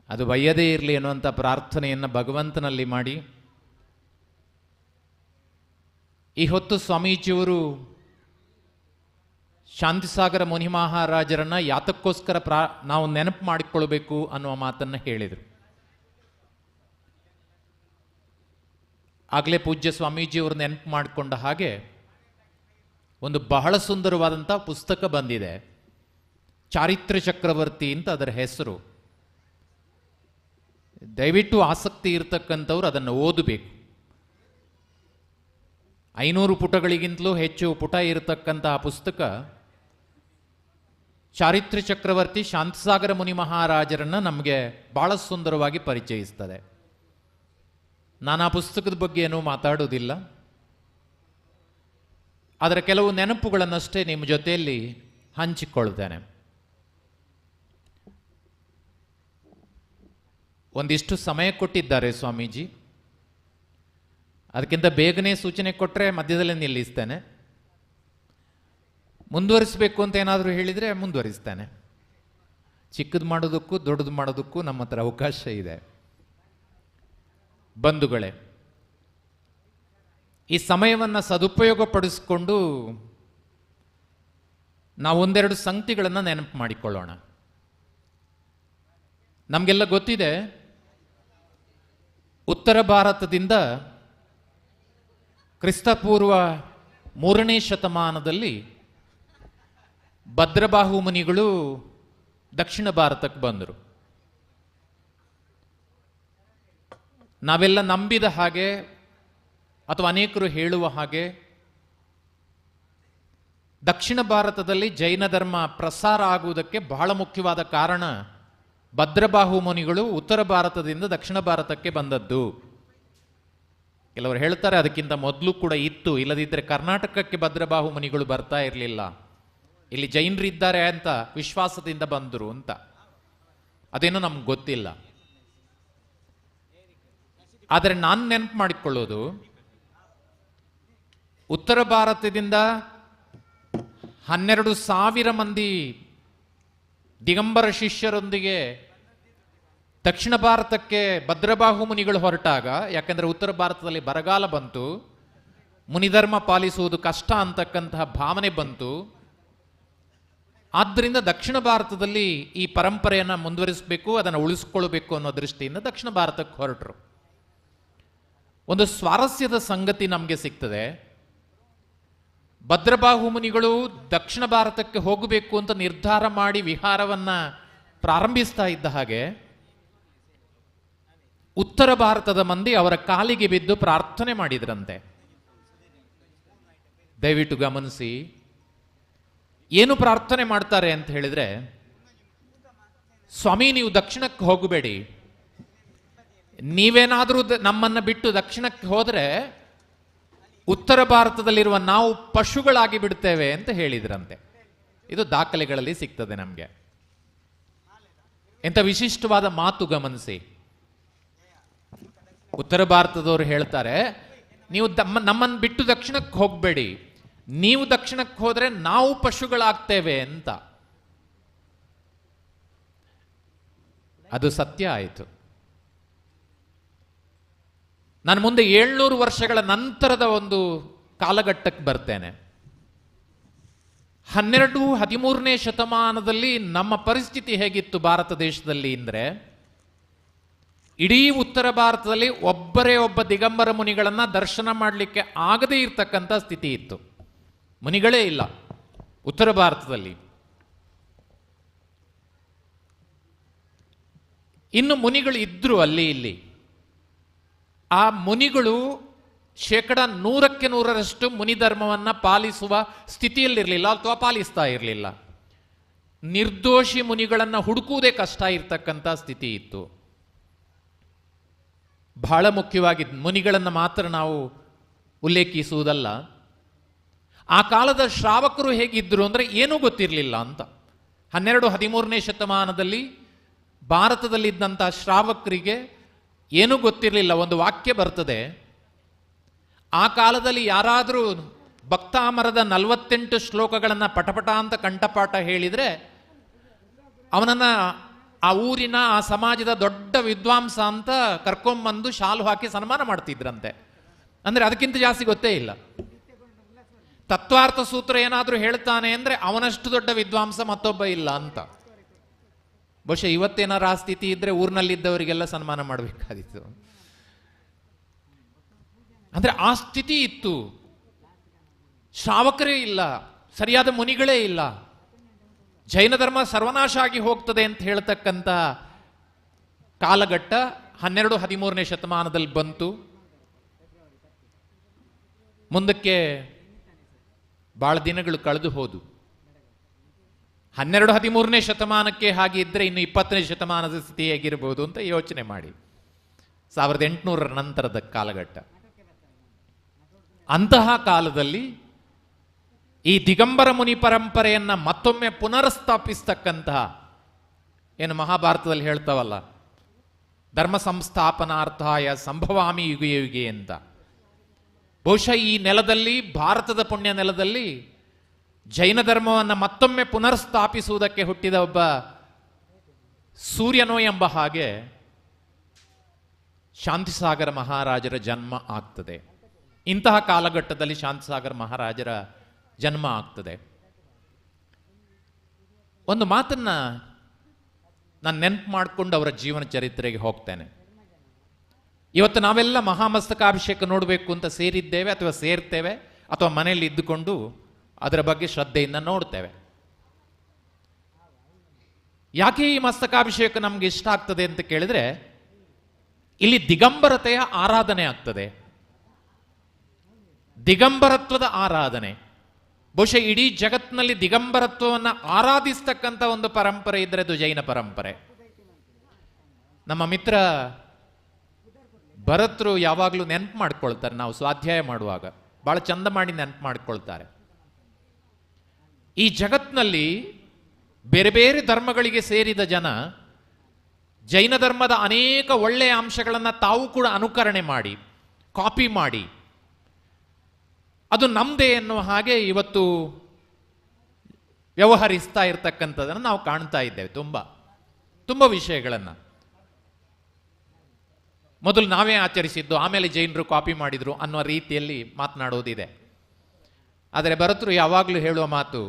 ಅದು ಬಯ್ಯದೇ ಇರಲಿ ಅನ್ನುವಂಥ ಪ್ರಾರ್ಥನೆಯನ್ನು ಭಗವಂತನಲ್ಲಿ ಮಾಡಿ, ಈ ಹೊತ್ತು ಸ್ವಾಮೀಜಿಯವರು ಶಾಂತಿಸಾಗರ ಮುನಿ ಮಹಾರಾಜರನ್ನು ಯಾತಕ್ಕೋಸ್ಕರ ನಾವು ನೆನಪು ಮಾಡಿಕೊಳ್ಬೇಕು ಅನ್ನುವ ಮಾತನ್ನು ಹೇಳಿದರು. ಆಗಲೇ ಪೂಜ್ಯ ಸ್ವಾಮೀಜಿಯವರು ನೆನಪು ಮಾಡಿಕೊಂಡ ಹಾಗೆ ಒಂದು ಬಹಳ ಸುಂದರವಾದಂಥ ಪುಸ್ತಕ ಬಂದಿದೆ, ಚಾರಿತ್ರ್ಯ ಚಕ್ರವರ್ತಿ ಅಂತ ಅದರ ಹೆಸರು. ದಯವಿಟ್ಟು ಆಸಕ್ತಿ ಇರತಕ್ಕಂಥವ್ರು ಅದನ್ನು ಓದಬೇಕು. 500 ಪುಟಗಳಿಗಿಂತಲೂ ಹೆಚ್ಚು ಪುಟ ಇರತಕ್ಕಂತಹ ಪುಸ್ತಕ ಚಾರಿತ್ರ್ಯ ಚಕ್ರವರ್ತಿ ಶಾಂತಿಸಾಗರ ಮುನಿ ಮಹಾರಾಜರನ್ನು ನಮಗೆ ಬಹಳ ಸುಂದರವಾಗಿ ಪರಿಚಯಿಸ್ತದೆ. ನಾನು ಆ ಪುಸ್ತಕದ ಬಗ್ಗೆ ಏನೂ ಮಾತಾಡೋದಿಲ್ಲ, ಅದರ ಕೆಲವು ನೆನಪುಗಳನ್ನಷ್ಟೇ ನಿಮ್ಮ ಜೊತೆಯಲ್ಲಿ ಹಂಚಿಕೊಳ್ತೇನೆ. ಒಂದಿಷ್ಟು ಸಮಯ ಕೊಟ್ಟಿದ್ದಾರೆ ಸ್ವಾಮೀಜಿ, ಅದಕ್ಕಿಂತ ಬೇಗನೆ ಸೂಚನೆ ಕೊಟ್ಟರೆ ಮಧ್ಯದಲ್ಲೇ ನಿಲ್ಲಿಸ್ತೇನೆ. ಮುಂದುವರಿಸಬೇಕು ಅಂತ ಏನಾದರೂ ಹೇಳಿದರೆ ಮುಂದುವರಿಸ್ತೇನೆ. ಚಿಕ್ಕದು ಮಾಡೋದಕ್ಕೂ ದೊಡ್ಡದು ಮಾಡೋದಕ್ಕೂ ನಮ್ಮ ಹತ್ರ ಅವಕಾಶ ಇದೆ. ಬಂಧುಗಳೇ, ಈ ಸಮಯವನ್ನು ಸದುಪಯೋಗಪಡಿಸಿಕೊಂಡು ನಾವು ಒಂದೆರಡು ಸಂಗತಿಗಳನ್ನು ನೆನಪು ಮಾಡಿಕೊಳ್ಳೋಣ. ನಮಗೆಲ್ಲ ಗೊತ್ತಿದೆ, ಉತ್ತರ ಭಾರತದಿಂದ ಕ್ರಿಸ್ತಪೂರ್ವ 3ನೇ ಶತಮಾನದಲ್ಲಿ ಭದ್ರಬಾಹು ಮುನಿಗಳು ದಕ್ಷಿಣ ಭಾರತಕ್ಕೆ ಬಂದರು. ನಾವೆಲ್ಲ ನಂಬಿದ ಹಾಗೆ ಅಥವಾ ಅನೇಕರು ಹೇಳುವ ಹಾಗೆ ದಕ್ಷಿಣ ಭಾರತದಲ್ಲಿ ಜೈನ ಧರ್ಮ ಪ್ರಸಾರ ಆಗುವುದಕ್ಕೆ ಬಹಳ ಮುಖ್ಯವಾದ ಕಾರಣ ಭದ್ರಬಾಹು ಮುನಿಗಳು ಉತ್ತರ ಭಾರತದಿಂದ ದಕ್ಷಿಣ ಭಾರತಕ್ಕೆ ಬಂದದ್ದು. ಕೆಲವರು ಹೇಳ್ತಾರೆ ಅದಕ್ಕಿಂತ ಮೊದಲು ಕೂಡ ಇತ್ತು, ಇಲ್ಲದಿದ್ದರೆ ಕರ್ನಾಟಕಕ್ಕೆ ಭದ್ರಬಾಹು ಮುನಿಗಳು ಬರ್ತಾ ಇರಲಿಲ್ಲ, ಇಲ್ಲಿ ಜೈನರಿದ್ದಾರೆ ಅಂತ ವಿಶ್ವಾಸದಿಂದ ಬಂದರು ಅಂತ. ಅದೇನೋ ನಮ್ಗೆ ಗೊತ್ತಿಲ್ಲ. ಆದರೆ ನಾನು ನೆನಪು ಮಾಡಿಕೊಳ್ಳೋದು, ಉತ್ತರ ಭಾರತದಿಂದ 12,000 ಮಂದಿ ದಿಗಂಬರ ಶಿಷ್ಯರೊಂದಿಗೆ ದಕ್ಷಿಣ ಭಾರತಕ್ಕೆ ಭದ್ರಬಾಹು ಮುನಿಗಳು ಹೊರಟಾಗ, ಯಾಕೆಂದರೆ ಉತ್ತರ ಭಾರತದಲ್ಲಿ ಬರಗಾಲ ಬಂತು, ಮುನಿಧರ್ಮ ಪಾಲಿಸುವುದು ಕಷ್ಟ ಅಂತಕ್ಕಂತಹ ಭಾವನೆ ಬಂತು. ಆದ್ದರಿಂದ ದಕ್ಷಿಣ ಭಾರತದಲ್ಲಿ ಈ ಪರಂಪರೆಯನ್ನು ಮುಂದುವರಿಸಬೇಕು, ಅದನ್ನು ಉಳಿಸ್ಕೊಳ್ಬೇಕು ಅನ್ನೋ ದೃಷ್ಟಿಯಿಂದ ದಕ್ಷಿಣ ಭಾರತಕ್ಕೆ ಹೊರಟರು. ಒಂದು ಸ್ವಾರಸ್ಯದ ಸಂಗತಿ ನಮಗೆ ಸಿಗ್ತದೆ. ಭದ್ರಬಾಹು ಮುನಿಗಳು ದಕ್ಷಿಣ ಭಾರತಕ್ಕೆ ಹೋಗಬೇಕು ಅಂತ ನಿರ್ಧಾರ ಮಾಡಿ ವಿಹಾರವನ್ನು ಪ್ರಾರಂಭಿಸ್ತಾ ಇದ್ದ ಹಾಗೆ ಉತ್ತರ ಭಾರತದ ಮಂದಿ ಅವರ ಕಾಲಿಗೆ ಬಿದ್ದು ಪ್ರಾರ್ಥನೆ ಮಾಡಿದ್ರಂತೆ. ದಯವಿಟ್ಟು ಗಮನಿಸಿ, ಏನು ಪ್ರಾರ್ಥನೆ ಮಾಡ್ತಾರೆ ಅಂತ ಹೇಳಿದ್ರೆ, ಸ್ವಾಮಿ ನೀವು ದಕ್ಷಿಣಕ್ಕೆ ಹೋಗಬೇಡಿ, ನೀವೇನಾದರೂ ನಮ್ಮನ್ನು ಬಿಟ್ಟು ದಕ್ಷಿಣಕ್ಕೆ ಹೋದರೆ ಉತ್ತರ ಭಾರತದಲ್ಲಿರುವ ನಾವು ಪಶುಗಳಾಗಿ ಬಿಡ್ತೇವೆ ಅಂತ ಹೇಳಿದ್ರಂತೆ. ಇದು ದಾಖಲೆಗಳಲ್ಲಿ ಸಿಗ್ತದೆ ನಮಗೆ. ಎಂಥ ವಿಶಿಷ್ಟವಾದ ಮಾತು ಗಮನಿಸಿ. ಉತ್ತರ ಭಾರತದವರು ಹೇಳ್ತಾರೆ, ನೀವು ನಮ್ಮನ್ನು ಬಿಟ್ಟು ದಕ್ಷಿಣಕ್ಕೆ ಹೋಗಬೇಡಿ, ನೀವು ದಕ್ಷಿಣಕ್ಕೆ ಹೋದರೆ ನಾವು ಪಶುಗಳಾಗ್ತೇವೆ ಅಂತ. ಅದು ಸತ್ಯ ಆಯಿತು. ನಾನು ಮುಂದೆ 700 ವರ್ಷಗಳ ನಂತರದ ಒಂದು ಕಾಲಘಟ್ಟಕ್ಕೆ ಬರ್ತೇನೆ. 12-13ನೇ ಶತಮಾನದಲ್ಲಿ ನಮ್ಮ ಪರಿಸ್ಥಿತಿ ಹೇಗಿತ್ತು ಭಾರತ ದೇಶದಲ್ಲಿ ಅಂದರೆ, ಇಡೀ ಉತ್ತರ ಭಾರತದಲ್ಲಿ ಒಬ್ಬರೇ ಒಬ್ಬ ದಿಗಂಬರ ಮುನಿಗಳನ್ನು ದರ್ಶನ ಮಾಡಲಿಕ್ಕೆ ಆಗದೇ ಇರತಕ್ಕಂಥ ಸ್ಥಿತಿ ಇತ್ತು. ಮುನಿಗಳೇ ಇಲ್ಲ ಉತ್ತರ ಭಾರತದಲ್ಲಿ. ಇನ್ನು ಮುನಿಗಳು ಇದ್ರು ಅಲ್ಲಿ ಇಲ್ಲಿ. ಆ ಮುನಿಗಳು 100% ಮುನಿ ಧರ್ಮವನ್ನು ಪಾಲಿಸುವ ಸ್ಥಿತಿಯಲ್ಲಿರಲಿಲ್ಲ ಅಥವಾ ಪಾಲಿಸ್ತಾ ಇರಲಿಲ್ಲ. ನಿರ್ದೋಷಿ ಮುನಿಗಳನ್ನು ಹುಡುಕುವುದೇ ಕಷ್ಟ ಇರತಕ್ಕಂಥ ಸ್ಥಿತಿ ಇತ್ತು. ಬಹಳ ಮುಖ್ಯವಾಗಿ ಮುನಿಗಳನ್ನು ಮಾತ್ರ ನಾವು ಉಲ್ಲೇಖಿಸುವುದಲ್ಲ, ಆ ಕಾಲದ ಶ್ರಾವಕರು ಹೇಗಿದ್ದರು ಅಂದರೆ ಏನೂ ಗೊತ್ತಿರಲಿಲ್ಲ ಅಂತ. 12-13ನೇ ಶತಮಾನದಲ್ಲಿ ಭಾರತದಲ್ಲಿದ್ದಂಥ ಶ್ರಾವಕರಿಗೆ ಏನೂ ಗೊತ್ತಿರಲಿಲ್ಲ. ಒಂದು ವಾಕ್ಯ ಬರ್ತದೆ, ಆ ಕಾಲದಲ್ಲಿ ಯಾರಾದರೂ ಭಕ್ತಾಮರದ 48 ಶ್ಲೋಕಗಳನ್ನು ಪಟಪಟ ಅಂತ ಕಂಠಪಾಠ ಹೇಳಿದರೆ ಅವನನ್ನು ಆ ಊರಿನ ಆ ಸಮಾಜದ ದೊಡ್ಡ ವಿದ್ವಾಂಸ ಅಂತ ಕರ್ಕೊಂಬಂದು ಶಾಲು ಹಾಕಿ ಸನ್ಮಾನ ಮಾಡ್ತಿದ್ರಂತೆ. ಅಂದರೆ ಅದಕ್ಕಿಂತ ಜಾಸ್ತಿ ಗೊತ್ತೇ ಇಲ್ಲ. ತತ್ವಾರ್ಥ ಸೂತ್ರ ಏನಾದರೂ ಹೇಳ್ತಾನೆ ಅಂದರೆ ಅವನಷ್ಟು ದೊಡ್ಡ ವಿದ್ವಾಂಸ ಮತ್ತೊಬ್ಬ ಇಲ್ಲ ಅಂತ. ಬಹುಶಃ ಇವತ್ತೇನಾರು ಆ ಸ್ಥಿತಿ ಇದ್ದರೆ ಊರಿನಲ್ಲಿದ್ದವರಿಗೆಲ್ಲ ಸನ್ಮಾನ ಮಾಡಬೇಕಾದಿತ್ತು. ಅಂದರೆ ಆ ಸ್ಥಿತಿ ಇತ್ತು. ಶ್ರಾವಕರೇ ಇಲ್ಲ, ಸರಿಯಾದ ಮುನಿಗಳೇ ಇಲ್ಲ, ಜೈನ ಧರ್ಮ ಸರ್ವನಾಶ ಆಗಿ ಹೋಗ್ತದೆ ಅಂತ ಹೇಳ್ತಕ್ಕಂಥ ಕಾಲಘಟ್ಟ 12-13ನೇ ಶತಮಾನದಲ್ಲಿ ಬಂತು. ಮುಂದಕ್ಕೆ ಬಹಳ ದಿನಗಳು ಕಳೆದು ಹೋದು. 12-13ನೇ ಶತಮಾನಕ್ಕೆ ಹಾಗೆ ಇದ್ದರೆ ಇನ್ನು 20ನೇ ಶತಮಾನದ ಸ್ಥಿತಿ ಹೇಗಿರಬಹುದು ಅಂತ ಯೋಚನೆ ಮಾಡಿ. 1800ರ ನಂತರದ ಕಾಲಘಟ್ಟ. ಅಂತಹ ಕಾಲದಲ್ಲಿ ಈ ದಿಗಂಬರ ಮುನಿ ಪರಂಪರೆಯನ್ನು ಮತ್ತೊಮ್ಮೆ ಪುನರ್ಸ್ಥಾಪಿಸ್ತಕ್ಕಂತಹ, ಏನು ಮಹಾಭಾರತದಲ್ಲಿ ಹೇಳ್ತಾವಲ್ಲ, ಧರ್ಮ ಸಂಸ್ಥಾಪನಾರ್ಥಾಯ ಸಂಭವಾಮಿ ಯುಗೆ ಯುಗೆ ಅಂತ. ಬಹುಶಃ ಈ ನೆಲದಲ್ಲಿ, ಭಾರತದ ಪುಣ್ಯ ನೆಲದಲ್ಲಿ ಜೈನ ಧರ್ಮವನ್ನು ಮತ್ತೊಮ್ಮೆ ಪುನರ್ಸ್ಥಾಪಿಸುವುದಕ್ಕೆ ಹುಟ್ಟಿದ ಒಬ್ಬ ಸೂರ್ಯನೋ ಎಂಬ ಹಾಗೆ ಶಾಂತಿಸಾಗರ ಮಹಾರಾಜರ ಜನ್ಮ ಆಗ್ತದೆ. ಇಂತಹ ಕಾಲಘಟ್ಟದಲ್ಲಿ ಶಾಂತಿಸಾಗರ ಮಹಾರಾಜರ ಜನ್ಮ ಆಗ್ತದೆ. ಒಂದು ಮಾತನ್ನ ನಾನು ನೆನಪು ಮಾಡಿಕೊಂಡು ಅವರ ಜೀವನ ಚರಿತ್ರೆಗೆ ಹೋಗ್ತೇನೆ. ಇವತ್ತು ನಾವೆಲ್ಲ ಮಹಾಮಸ್ತಕಾಭಿಷೇಕ ನೋಡಬೇಕು ಅಂತ ಸೇರಿದ್ದೇವೆ, ಅಥವಾ ಸೇರ್ತೇವೆ, ಅಥವಾ ಮನೆಯಲ್ಲಿ ಇದ್ದುಕೊಂಡು ಅದರ ಬಗ್ಗೆ ಶ್ರದ್ಧೆಯಿಂದ ನೋಡ್ತೇವೆ. ಯಾಕೆ ಈ ಮಸ್ತಕಾಭಿಷೇಕ ನಮ್ಗೆ ಇಷ್ಟ ಆಗ್ತದೆ ಅಂತ ಕೇಳಿದ್ರೆ, ಇಲ್ಲಿ ದಿಗಂಬರತೆಯ ಆರಾಧನೆ ಆಗ್ತದೆ. ದಿಗಂಬರತ್ವದ ಆರಾಧನೆ. ಬಹುಶಃ ಇಡೀ ಜಗತ್ತಿನಲ್ಲಿ ದಿಗಂಬರತ್ವವನ್ನು ಆರಾಧಿಸ್ತಕ್ಕಂಥ ಒಂದು ಪರಂಪರೆ ಇದ್ರೆ ಅದು ಜೈನ ಪರಂಪರೆ. ನಮ್ಮ ಮಿತ್ರ ಭರತರು ಯಾವಾಗಲೂ ನೆನಪು ಮಾಡ್ಕೊಳ್ತಾರೆ, ನಾವು ಸ್ವಾಧ್ಯಾಯ ಮಾಡುವಾಗ ಬಹಳ ಚಂದ ಮಾಡಿ ನೆನಪು ಮಾಡ್ಕೊಳ್ತಾರೆ. ಈ ಜಗತ್ತಿನಲ್ಲಿ ಬೇರೆ ಬೇರೆ ಧರ್ಮಗಳಿಗೆ ಸೇರಿದ ಜನ ಜೈನ ಧರ್ಮದ ಅನೇಕ ಒಳ್ಳೆಯ ಅಂಶಗಳನ್ನು ತಾವು ಕೂಡ ಅನುಕರಣೆ ಮಾಡಿ, ಕಾಪಿ ಮಾಡಿ, ಅದು ನಮ್ಮದೇ ಎನ್ನುವ ಹಾಗೆ ಇವತ್ತು ವ್ಯವಹರಿಸ್ತಾ ಇರ್ತಕ್ಕಂಥದ್ದನ್ನು ನಾವು ಕಾಣ್ತಾ ಇದ್ದೇವೆ. ತುಂಬ ವಿಷಯಗಳನ್ನು ಮೊದಲು ನಾವೇ ಆಚರಿಸಿದ್ದು, ಆಮೇಲೆ ಜೈನರು ಕಾಪಿ ಮಾಡಿದ್ರು ಅನ್ನುವ ರೀತಿಯಲ್ಲಿ ಮಾತನಾಡೋದಿದೆ. ಆದರೆ ಭರತರು ಯಾವಾಗಲೂ ಹೇಳುವ ಮಾತು,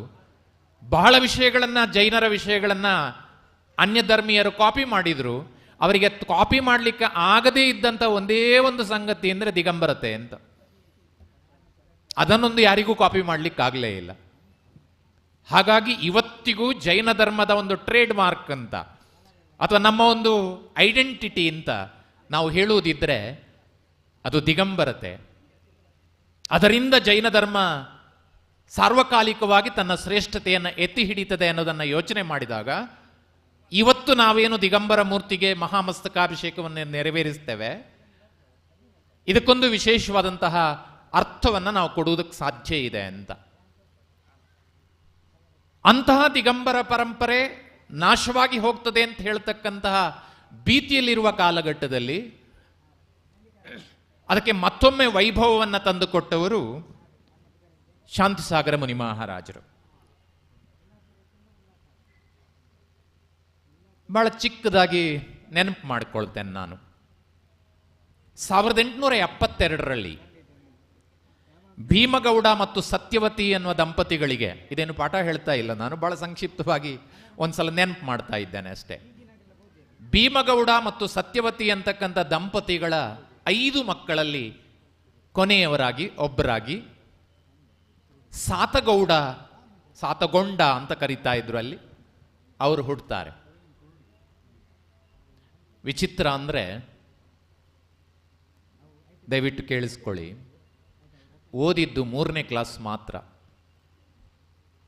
ಬಹಳ ವಿಷಯಗಳನ್ನು, ಜೈನರ ವಿಷಯಗಳನ್ನು ಅನ್ಯ ಧರ್ಮೀಯರು ಕಾಪಿ ಮಾಡಿದ್ರು, ಅವರಿಗೆ ಕಾಪಿ ಮಾಡಲಿಕ್ಕೆ ಆಗದೇ ಇದ್ದಂಥ ಒಂದೇ ಒಂದು ಸಂಗತಿ ಅಂದರೆ ದಿಗಂಬರತೆ ಅಂತ. ಅದನ್ನೊಂದು ಯಾರಿಗೂ ಕಾಪಿ ಮಾಡಲಿಕ್ಕಾಗಲೇ ಇಲ್ಲ. ಹಾಗಾಗಿ ಇವತ್ತಿಗೂ ಜೈನ ಧರ್ಮದ ಒಂದು ಟ್ರೇಡ್ ಮಾರ್ಕ್ ಅಂತ, ಅಥವಾ ನಮ್ಮ ಒಂದು ಐಡೆಂಟಿಟಿ ಅಂತ ನಾವು ಹೇಳುವುದಿದ್ರೆ ಅದು ದಿಗಂಬರತೆ. ಅದರಿಂದ ಜೈನ ಧರ್ಮ ಸಾರ್ವಕಾಲಿಕವಾಗಿ ತನ್ನ ಶ್ರೇಷ್ಠತೆಯನ್ನು ಎತ್ತಿ ಹಿಡಿತದೆ ಅನ್ನೋದನ್ನು ಯೋಚನೆ ಮಾಡಿದಾಗ, ಇವತ್ತು ನಾವೇನು ದಿಗಂಬರ ಮೂರ್ತಿಗೆ ಮಹಾಮಸ್ತಕಾಭಿಷೇಕವನ್ನು ನೆರವೇರಿಸ್ತೇವೆ, ಇದಕ್ಕೊಂದು ವಿಶೇಷವಾದಂತಹ ಅರ್ಥವನ್ನು ನಾವು ಕೊಡುವುದಕ್ಕೆ ಸಾಧ್ಯ ಇದೆ ಅಂತ. ಅಂತಹ ದಿಗಂಬರ ಪರಂಪರೆ ನಾಶವಾಗಿ ಹೋಗ್ತದೆ ಅಂತ ಹೇಳ್ತಕ್ಕಂತಹ ಭೀತಿಯಲ್ಲಿರುವ ಕಾಲಘಟ್ಟದಲ್ಲಿ ಅದಕ್ಕೆ ಮತ್ತೊಮ್ಮೆ ವೈಭವವನ್ನು ತಂದುಕೊಟ್ಟವರು ಶಾಂತಿಸಾಗರ ಮುನಿ ಮಹಾರಾಜರು. ಬಹಳ ಚಿಕ್ಕದಾಗಿ ನೆನಪು ಮಾಡಿಕೊಳ್ತೇನೆ ನಾನು. 1872ರಲ್ಲಿ ಭೀಮಗೌಡ ಮತ್ತು ಸತ್ಯವತಿ ಎನ್ನುವ ದಂಪತಿಗಳಿಗೆ, ಇದೇನು ಪಾಠ ಹೇಳ್ತಾ ಇಲ್ಲ ನಾನು, ಬಹಳ ಸಂಕ್ಷಿಪ್ತವಾಗಿ ಒಂದ್ಸಲ ನೆನಪು ಮಾಡ್ತಾ ಇದ್ದೇನೆ ಅಷ್ಟೇ. ಭೀಮಗೌಡ ಮತ್ತು ಸತ್ಯವತಿ ಅಂತಕ್ಕಂಥ ದಂಪತಿಗಳ 5 ಮಕ್ಕಳಲ್ಲಿ ಕೊನೆಯವರಾಗಿ ಒಬ್ಬರಾಗಿ ಸಾತಗೊಂಡ ಅಂತ ಕರೀತಾ ಇದ್ರು ಅಲ್ಲಿ, ಅವರು ಹುಡ್ತಾರೆ. ವಿಚಿತ್ರ ಅಂದರೆ, ದಯವಿಟ್ಟು ಕೇಳಿಸ್ಕೊಳ್ಳಿ, ಓದಿದ್ದು 3ನೇ ಕ್ಲಾಸ್ ಮಾತ್ರ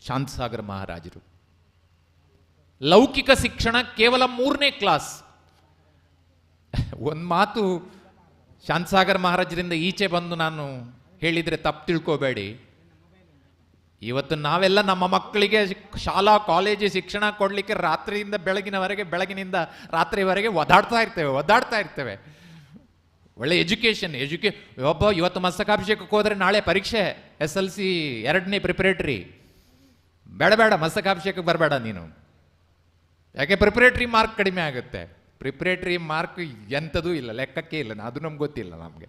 ಶಾಂತಿಸಾಗರ ಮಹಾರಾಜರು. ಲೌಕಿಕ ಶಿಕ್ಷಣ ಕೇವಲ 3ನೇ ಕ್ಲಾಸ್. ಒಂದು ಮಾತು ಶಾಂತಿಸಾಗರ ಮಹಾರಾಜರಿಂದ ಈಚೆ ಬಂದು ನಾನು ಹೇಳಿದರೆ ತಪ್ಪು ತಿಳ್ಕೋಬೇಡಿ. ಇವತ್ತು ನಾವೆಲ್ಲ ನಮ್ಮ ಮಕ್ಕಳಿಗೆ ಶಾಲಾ ಕಾಲೇಜು ಶಿಕ್ಷಣ ಕೊಡಲಿಕ್ಕೆ ರಾತ್ರಿಯಿಂದ ಬೆಳಗಿನವರೆಗೆ, ಬೆಳಗಿನಿಂದ ರಾತ್ರಿವರೆಗೆ ಒದ್ದಾಡ್ತಾ ಇರ್ತೇವೆ. ಒಳ್ಳೆ ಎಜುಕೇಷನ್ ಒಬ್ಬ ಇವತ್ತು ಮಸ್ತಕಾಭಿಷೇಕಕ್ಕೆ ಹೋದರೆ ನಾಳೆ ಪರೀಕ್ಷೆ SLC 2ನೇ ಪ್ರಿಪರೇಟರಿ. ಬೇಡ ಮಸ್ತಕಾಭಿಷೇಕಕ್ಕೆ ಬರಬೇಡ ನೀನು. ಯಾಕೆ ಪ್ರಿಪರೇಟರಿ ಮಾರ್ಕ್ ಕಡಿಮೆ ಆಗುತ್ತೆ. ಪ್ರಿಪರೇಟರಿ ಮಾರ್ಕ್ ಎಂಥದೂ ಇಲ್ಲ, ಲೆಕ್ಕಕ್ಕೆ ಇಲ್ಲ, ಅದು ನಮ್ಗೆ ಗೊತ್ತಿಲ್ಲ. ನಮಗೆ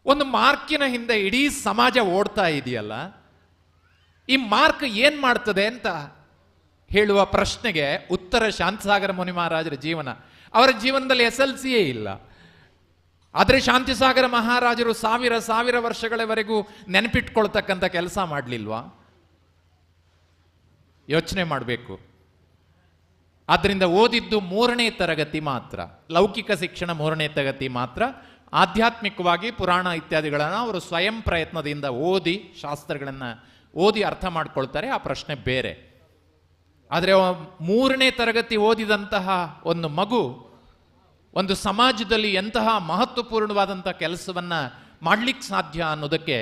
ಒಂದು ಮಾರ್ಕಿನ ಹಿಂದೆ ಇಡೀ ಸಮಾಜ ಓಡ್ತಾ ಇದೆಯಲ್ಲ, ಈ ಮಾರ್ಕ್ ಏನ್ ಮಾಡ್ತದೆ ಅಂತ ಹೇಳುವ ಪ್ರಶ್ನೆಗೆ ಉತ್ತರ ಶಾಂತಿಸಾಗರ ಮುನಿ ಮಹಾರಾಜರ ಜೀವನ. ಅವರ ಜೀವನದಲ್ಲಿ SLCಯೇ ಇಲ್ಲ. ಆದರೆ ಶಾಂತಿಸಾಗರ ಮಹಾರಾಜರು ಸಾವಿರ ವರ್ಷಗಳವರೆಗೂ ನೆನಪಿಟ್ಕೊಳ್ತಕ್ಕಂಥ ಕೆಲಸ ಮಾಡಲಿಲ್ವಾ? ಯೋಚನೆ ಮಾಡಬೇಕು. ಆದ್ದರಿಂದ ಓದಿದ್ದು 3ನೇ ತರಗತಿ ಮಾತ್ರ, ಲೌಕಿಕ ಶಿಕ್ಷಣ 3ನೇ ತರಗತಿ ಮಾತ್ರ. ಆಧ್ಯಾತ್ಮಿಕವಾಗಿ ಪುರಾಣ ಇತ್ಯಾದಿಗಳನ್ನು ಅವರು ಸ್ವಯಂ ಪ್ರಯತ್ನದಿಂದ ಓದಿ, ಶಾಸ್ತ್ರಗಳನ್ನು ಓದಿ ಅರ್ಥ ಮಾಡ್ಕೊಳ್ತಾರೆ, ಆ ಪ್ರಶ್ನೆ ಬೇರೆ. ಆದರೆ 3ನೇ ತರಗತಿ ಓದಿದಂತಹ ಒಂದು ಮಗು ಒಂದು ಸಮಾಜದಲ್ಲಿ ಎಂತಹ ಮಹತ್ವಪೂರ್ಣವಾದಂಥ ಕೆಲಸವನ್ನು ಮಾಡಲಿಕ್ಕೆ ಸಾಧ್ಯ ಅನ್ನೋದಕ್ಕೆ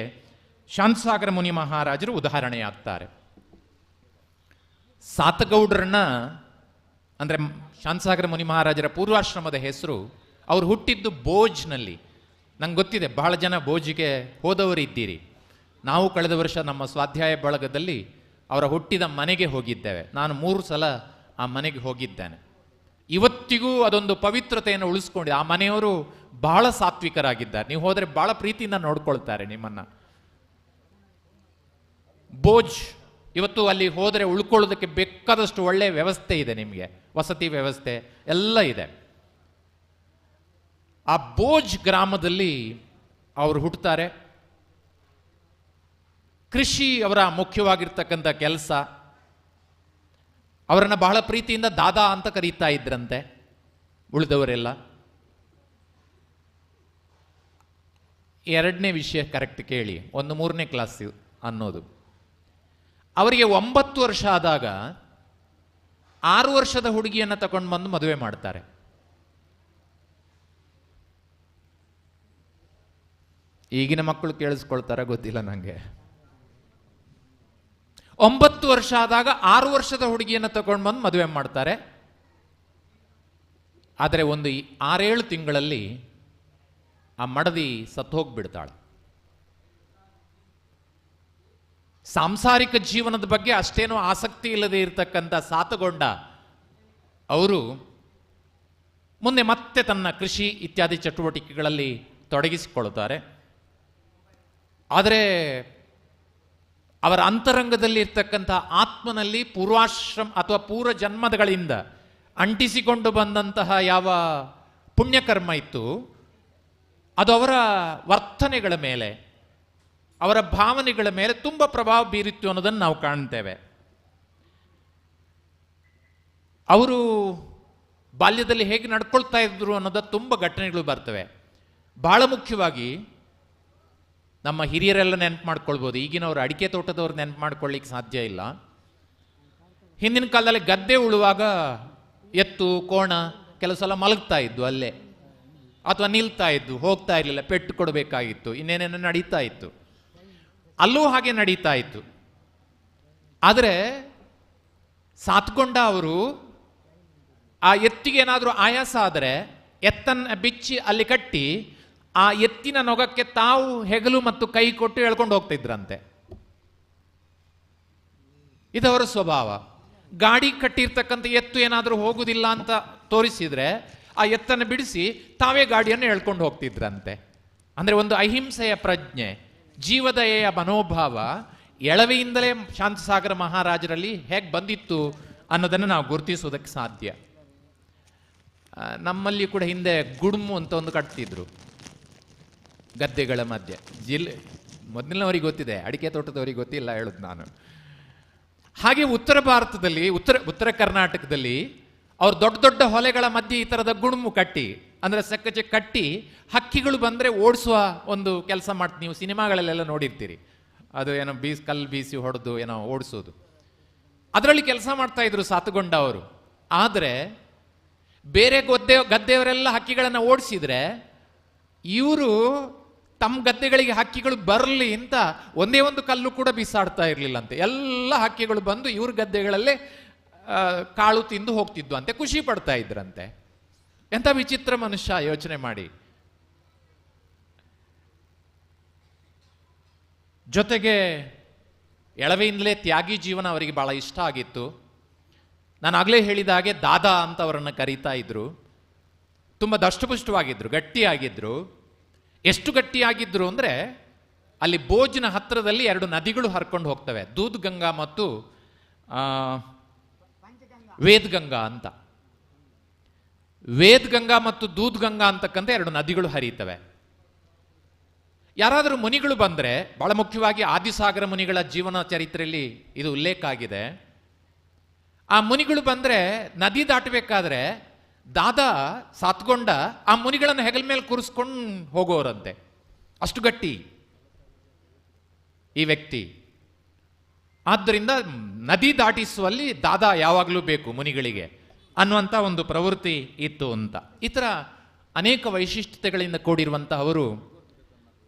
ಶಾಂತಿಸಾಗರ ಮುನಿ ಮಹಾರಾಜರು ಉದಾಹರಣೆಯಾಗ್ತಾರೆ. ಸಾತಗೌಡರನ್ನ, ಅಂದರೆ ಶಾಂತಿಸಾಗರ ಮುನಿ ಮಹಾರಾಜರ ಪೂರ್ವಾಶ್ರಮದ ಹೆಸರು, ಅವ್ರು ಹುಟ್ಟಿದ್ದು ಬೋಜ್ನಲ್ಲಿ. ನಂಗೆ ಗೊತ್ತಿದೆ, ಬಹಳ ಜನ ಬೋಜಿಗೆ ಹೋದವರು ಇದ್ದೀರಿ. ನಾವು ಕಳೆದ ವರ್ಷ ನಮ್ಮ ಸ್ವಾಧ್ಯಾಯ ಬಳಗದಲ್ಲಿ ಅವರ ಹುಟ್ಟಿದ ಮನೆಗೆ ಹೋಗಿದ್ದೇವೆ. ನಾನು 3 ಸಲ ಆ ಮನೆಗೆ ಹೋಗಿದ್ದೇನೆ. ಇವತ್ತಿಗೂ ಅದೊಂದು ಪವಿತ್ರತೆಯನ್ನು ಉಳಿಸ್ಕೊಂಡಿದೆ. ಆ ಮನೆಯವರು ಬಹಳ ಸಾತ್ವಿಕರಾಗಿದ್ದಾರೆ. ನೀವು ಹೋದರೆ ಬಹಳ ಪ್ರೀತಿಯಿಂದ ನೋಡ್ಕೊಳ್ತಾರೆ ನಿಮ್ಮನ್ನ. ಬೋಜ್ ಇವತ್ತು ಅಲ್ಲಿ ಹೋದರೆ ಉಳ್ಕೊಳ್ಳೋದಕ್ಕೆ ಬೇಕಾದಷ್ಟು ಒಳ್ಳೆಯ ವ್ಯವಸ್ಥೆ ಇದೆ, ನಿಮಗೆ ವಸತಿ ವ್ಯವಸ್ಥೆ ಎಲ್ಲ ಇದೆ. ಆ ಬೋಜ್ ಗ್ರಾಮದಲ್ಲಿ ಅವರು ಹುಟ್ಟುತ್ತಾರೆ. ಕೃಷಿ ಅವರ ಮುಖ್ಯವಾಗಿರ್ತಕ್ಕಂಥ ಕೆಲಸ. ಅವರನ್ನು ಬಹಳ ಪ್ರೀತಿಯಿಂದ ದಾದಾ ಅಂತ ಕರೀತಾ ಇದ್ರಂತೆ ಉಳಿದವರೆಲ್ಲ. 2ನೇ ವಿಷಯ ಕರೆಕ್ಟ್ ಕೇಳಿ, 3ನೇ ಕ್ಲಾಸ್ ಅನ್ನೋದು. ಅವರಿಗೆ 9 ವರ್ಷ ಆದಾಗ 6 ವರ್ಷದ ಹುಡುಗಿಯನ್ನು ತಗೊಂಡು ಬಂದು ಮದುವೆ ಮಾಡ್ತಾರೆ. ಈಗಿನ ಮಕ್ಕಳು ಕೇಳಿಸ್ಕೊಳ್ತಾರ ಗೊತ್ತಿಲ್ಲ ನನಗೆ. 9 ವರ್ಷ ಆದಾಗ 6 ವರ್ಷದ ಹುಡುಗಿಯನ್ನು ತಗೊಂಡು ಬಂದು ಮದುವೆ ಮಾಡ್ತಾರೆ. ಆದರೆ ಒಂದು 6-7 ತಿಂಗಳಲ್ಲಿ ಆ ಮಡದಿ ಸತ್ತೋಗ್ಬಿಡ್ತಾಳೆ. ಸಾಂಸಾರಿಕ ಜೀವನದ ಬಗ್ಗೆ ಅಷ್ಟೇನೂ ಆಸಕ್ತಿ ಇಲ್ಲದೆ ಇರತಕ್ಕಂಥ ಸಾತಗೊಂಡ ಅವರು ಮುಂದೆ ಮತ್ತೆ ತನ್ನ ಕೃಷಿ ಇತ್ಯಾದಿ ಚಟುವಟಿಕೆಗಳಲ್ಲಿ ತೊಡಗಿಸಿಕೊಳ್ಳುತ್ತಾರೆ. ಆದರೆ ಅವರ ಅಂತರಂಗದಲ್ಲಿ ಇರ್ತಕ್ಕಂಥ ಆತ್ಮನಲ್ಲಿ ಪೂರ್ವಾಶ್ರಮ ಅಥವಾ ಪೂರ್ವ ಜನ್ಮಗಳಿಂದ ಅಂಟಿಸಿಕೊಂಡು ಬಂದಂತಹ ಯಾವ ಪುಣ್ಯಕರ್ಮ ಇತ್ತು, ಅದು ಅವರ ವರ್ತನೆಗಳ ಮೇಲೆ, ಅವರ ಭಾವನೆಗಳ ಮೇಲೆ ತುಂಬ ಪ್ರಭಾವ ಬೀರಿತ್ತು ಅನ್ನೋದನ್ನು ನಾವು ಕಾಣ್ತೇವೆ. ಅವರು ಬಾಲ್ಯದಲ್ಲಿ ಹೇಗೆ ನಡ್ಕೊಳ್ತಾ ಇದ್ರು ಅನ್ನೋದ ತುಂಬ ಘಟನೆಗಳು ಬರ್ತವೆ. ಬಹಳ ಮುಖ್ಯವಾಗಿ ನಮ್ಮ ಹಿರಿಯರೆಲ್ಲ ನೆನಪು ಮಾಡ್ಕೊಳ್ಬೋದು. ಈಗಿನವರು ಅಡಿಕೆ ತೋಟದವ್ರು ನೆನಪು ಮಾಡ್ಕೊಳ್ಳಿಕ್ಕೆ ಸಾಧ್ಯ ಇಲ್ಲ. ಹಿಂದಿನ ಕಾಲದಲ್ಲಿ ಗದ್ದೆ ಉಳುವಾಗ ಎತ್ತು ಕೋಣ ಕೆಲವು ಸಲ ಮಲಗ್ತಾ ಇದ್ದು ಅಲ್ಲೇ, ಅಥವಾ ನಿಲ್ತಾ ಇದ್ದು, ಹೋಗ್ತಾ ಇರಲಿಲ್ಲ, ಪೆಟ್ಟು ಕೊಡಬೇಕಾಗಿತ್ತು, ಇನ್ನೇನೇನೋ ನಡೀತಾ ಇತ್ತು. ಅಲ್ಲೂ ಹಾಗೆ ನಡೀತಾ ಇತ್ತು. ಆದರೆ ಸಾತ್ಕೊಂಡ ಅವರು ಆ ಎತ್ತಿಗೆ ಏನಾದರೂ ಆಯಾಸ ಆದರೆ ಎತ್ತನ್ನು ಬಿಚ್ಚಿ ಅಲ್ಲಿ ಕಟ್ಟಿ ಆ ಎತ್ತಿನ ನೊಗಕ್ಕೆ ತಾವು ಹೆಗಲು ಮತ್ತು ಕೈ ಕೊಟ್ಟು ಎಳ್ಕೊಂಡು ಹೋಗ್ತಿದ್ರಂತೆ. ಇದವರ ಸ್ವಭಾವ. ಗಾಡಿ ಕಟ್ಟಿರ್ತಕ್ಕಂಥ ಎತ್ತು ಏನಾದರೂ ಹೋಗುವುದಿಲ್ಲ ಅಂತ ತೋರಿಸಿದ್ರೆ ಆ ಎತ್ತನ್ನು ಬಿಡಿಸಿ ತಾವೇ ಗಾಡಿಯನ್ನು ಎಳ್ಕೊಂಡು ಹೋಗ್ತಿದ್ರಂತೆ. ಅಂದರೆ ಒಂದು ಅಹಿಂಸೆಯ ಪ್ರಜ್ಞೆ, ಜೀವದಯೆಯ ಮನೋಭಾವ ಎಳವೆಯಿಂದಲೇ ಶಾಂತಿಸಾಗರ ಮಹಾರಾಜರಲ್ಲಿ ಹೇಗೆ ಬಂದಿತ್ತು ಅನ್ನೋದನ್ನು ನಾವು ಗುರುತಿಸೋದಕ್ಕೆ ಸಾಧ್ಯ. ನಮ್ಮಲ್ಲಿ ಕೂಡ ಹಿಂದೆ ಗುಡುಮು ಅಂತ ಒಂದು ಕಟ್ತಿದ್ರು ಗದ್ದೆಗಳ ಮಧ್ಯೆ. ಮೊದಲಿನವರಿಗೆ ಗೊತ್ತಿದೆ, ಅಡಿಕೆ ತೋಟದವರಿಗೆ ಗೊತ್ತಿಲ್ಲ ಹೇಳುದು ನಾನು. ಹಾಗೆ ಉತ್ತರ ಭಾರತದಲ್ಲಿ, ಉತ್ತರ ಕರ್ನಾಟಕದಲ್ಲಿ ಅವ್ರು ದೊಡ್ಡ ದೊಡ್ಡ ಹೊಲೆಗಳ ಮಧ್ಯೆ ಈ ಥರದ ಗುಡುಮು ಕಟ್ಟಿ, ಅಂದರೆ ಸಕ್ಕಚೆ ಕಟ್ಟಿ ಹಕ್ಕಿಗಳು ಬಂದರೆ ಓಡಿಸುವ ಒಂದು ಕೆಲಸ ಮಾಡ್ತೀವಿ. ನೀವು ಸಿನಿಮಾಗಳಲ್ಲೆಲ್ಲ ನೋಡಿರ್ತೀರಿ, ಅದು ಏನೋ ಕಲ್ಲು ಬೀಸಿ ಹೊಡೆದು ಏನೋ ಓಡಿಸೋದು. ಅದರಲ್ಲಿ ಕೆಲಸ ಮಾಡ್ತಾ ಇದ್ರು ಸಾತುಗೊಂಡ ಅವರು. ಆದರೆ ಬೇರೆ ಗದ್ದೆಯವರೆಲ್ಲ ಹಕ್ಕಿಗಳನ್ನು ಓಡಿಸಿದ್ರೆ ಇವರು ತಮ್ಮ ಗದ್ದೆಗಳಿಗೆ ಹಕ್ಕಿಗಳು ಬರಲಿ ಅಂತ ಒಂದೇ ಒಂದು ಕಲ್ಲು ಕೂಡ ಬಿಸಾಡ್ತಾ ಇರಲಿಲ್ಲಂತೆ. ಎಲ್ಲ ಹಕ್ಕಿಗಳು ಬಂದು ಇವ್ರ ಗದ್ದೆಗಳಲ್ಲೇ ಕಾಳು ತಿಂದು ಹೋಗ್ತಿದ್ವು ಅಂತೆ, ಖುಷಿ ಪಡ್ತಾ ಇದ್ರಂತೆ. ಎಂಥ ವಿಚಿತ್ರ ಮನುಷ್ಯ, ಯೋಚನೆ ಮಾಡಿ. ಜೊತೆಗೆ ಎಳವೆಯಿಂದಲೇ ತ್ಯಾಗಿ ಜೀವನ ಅವರಿಗೆ ಭಾಳ ಇಷ್ಟ ಆಗಿತ್ತು. ನಾನು ಆಗಲೇ ಹೇಳಿದ ಹಾಗೆ ದಾದಾ ಅಂತ ಅವರನ್ನು ಕರೀತಾ ಇದ್ರು. ತುಂಬ ದಷ್ಟಪುಷ್ಟವಾಗಿದ್ದರು, ಗಟ್ಟಿಯಾಗಿದ್ದರು. ಎಷ್ಟು ಗಟ್ಟಿಯಾಗಿದ್ದರು ಅಂದರೆ ಅಲ್ಲಿ ಬೋಜ್ನ ಹತ್ತಿರದಲ್ಲಿ 2 ನದಿಗಳು ಹರ್ಕೊಂಡು ಹೋಗ್ತವೆ, ದೂದ್ ಗಂಗಾ ಮತ್ತು ವೇದ್ ಗಂಗಾ ಅಂತ. ವೇದ್ ಗಂಗಾ ಮತ್ತು ದೂದ್ ಗಂಗಾ ಅಂತಕ್ಕಂಥ 2 ನದಿಗಳು ಹರಿಯುತ್ತವೆ. ಯಾರಾದರೂ ಮುನಿಗಳು ಬಂದರೆ, ಬಹಳ ಮುಖ್ಯವಾಗಿ ಆದಿಸಾಗರ ಮುನಿಗಳ ಜೀವನ ಚರಿತ್ರೆಯಲ್ಲಿ ಇದು ಉಲ್ಲೇಖ ಆಗಿದೆ, ಆ ಮುನಿಗಳು ಬಂದರೆ ನದಿ ದಾಟಬೇಕಾದ್ರೆ ದಾದಾ ಸಾತ್ಕೊಂಡ ಆ ಮುನಿಗಳನ್ನು ಹೆಗಲ ಮೇಲೆ ಕೂರಿಸ್ಕೊಂಡು ಹೋಗೋರಂತೆ. ಅಷ್ಟು ಗಟ್ಟಿ ಈ ವ್ಯಕ್ತಿ. ಆದ್ದರಿಂದ ನದಿ ದಾಟಿಸುವಲ್ಲಿ ದಾದಾ ಯಾವಾಗಲೂ ಬೇಕು ಮುನಿಗಳಿಗೆ ಅನ್ನುವಂಥ ಒಂದು ಪ್ರವೃತ್ತಿ ಇತ್ತು ಅಂತ. ಈ ಥರ ಅನೇಕ ವೈಶಿಷ್ಟ್ಯತೆಗಳಿಂದ ಕೂಡಿರುವಂಥ ಅವರು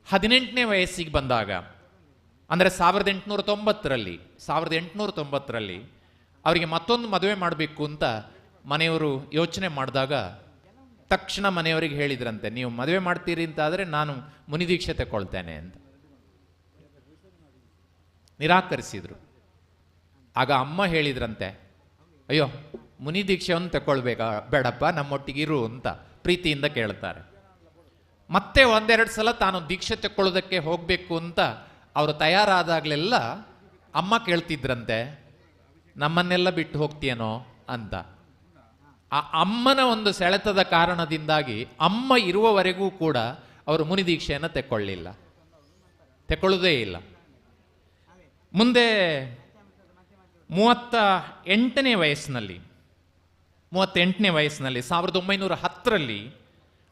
18ನೇ ವಯಸ್ಸಿಗೆ ಬಂದಾಗ, ಅಂದರೆ 1890ರಲ್ಲಿ ಅವರಿಗೆ ಮತ್ತೊಂದು ಮದುವೆ ಮಾಡಬೇಕು ಅಂತ ಮನೆಯವರು ಯೋಚನೆ ಮಾಡಿದಾಗ ತಕ್ಷಣ ಮನೆಯವರಿಗೆ ಹೇಳಿದ್ರಂತೆ, ನೀವು ಮದುವೆ ಮಾಡ್ತೀರಿ ಅಂತ ಆದರೆ ನಾನು ಮುನಿದೀಕ್ಷೆ ತಗೊಳ್ತೇನೆ ಅಂತ. ನಿರಾಕರಿಸಿದ್ರು. ಆಗ ಅಮ್ಮ ಹೇಳಿದ್ರಂತೆ, ಅಯ್ಯೋ ಮುನಿದೀಕ್ಷೆಯನ್ನು ತಗೊಳ್ಬೇಕಾ, ಬೇಡಪ್ಪ ನಮ್ಮೊಟ್ಟಿಗಿರು ಅಂತ ಪ್ರೀತಿಯಿಂದ ಕೇಳ್ತಾರೆ. ಮತ್ತೆ 1-2 ಸಲ ತಾನು ದೀಕ್ಷೆ ತಗೊಳ್ಳೋದಕ್ಕೆ ಹೋಗಬೇಕು ಅಂತ ಅವರು ತಯಾರಾದಾಗಲೆಲ್ಲ ಅಮ್ಮ ಕೇಳ್ತಿದ್ರಂತೆ, ನಮ್ಮನ್ನೆಲ್ಲ ಬಿಟ್ಟು ಹೋಗ್ತೀಯನೋ ಅಂತ. ಆ ಅಮ್ಮನ ಒಂದು ಸೆಳೆತದ ಕಾರಣದಿಂದಾಗಿ ಅಮ್ಮ ಇರುವವರೆಗೂ ಕೂಡ ಅವರು ಮುನಿದೀಕ್ಷೆಯನ್ನು ತಗೊಳ್ಳೋದೇ ಇಲ್ಲ. ಮುಂದೆ 38ನೇ ವಯಸ್ಸಿನಲ್ಲಿ 1910ರಲ್ಲಿ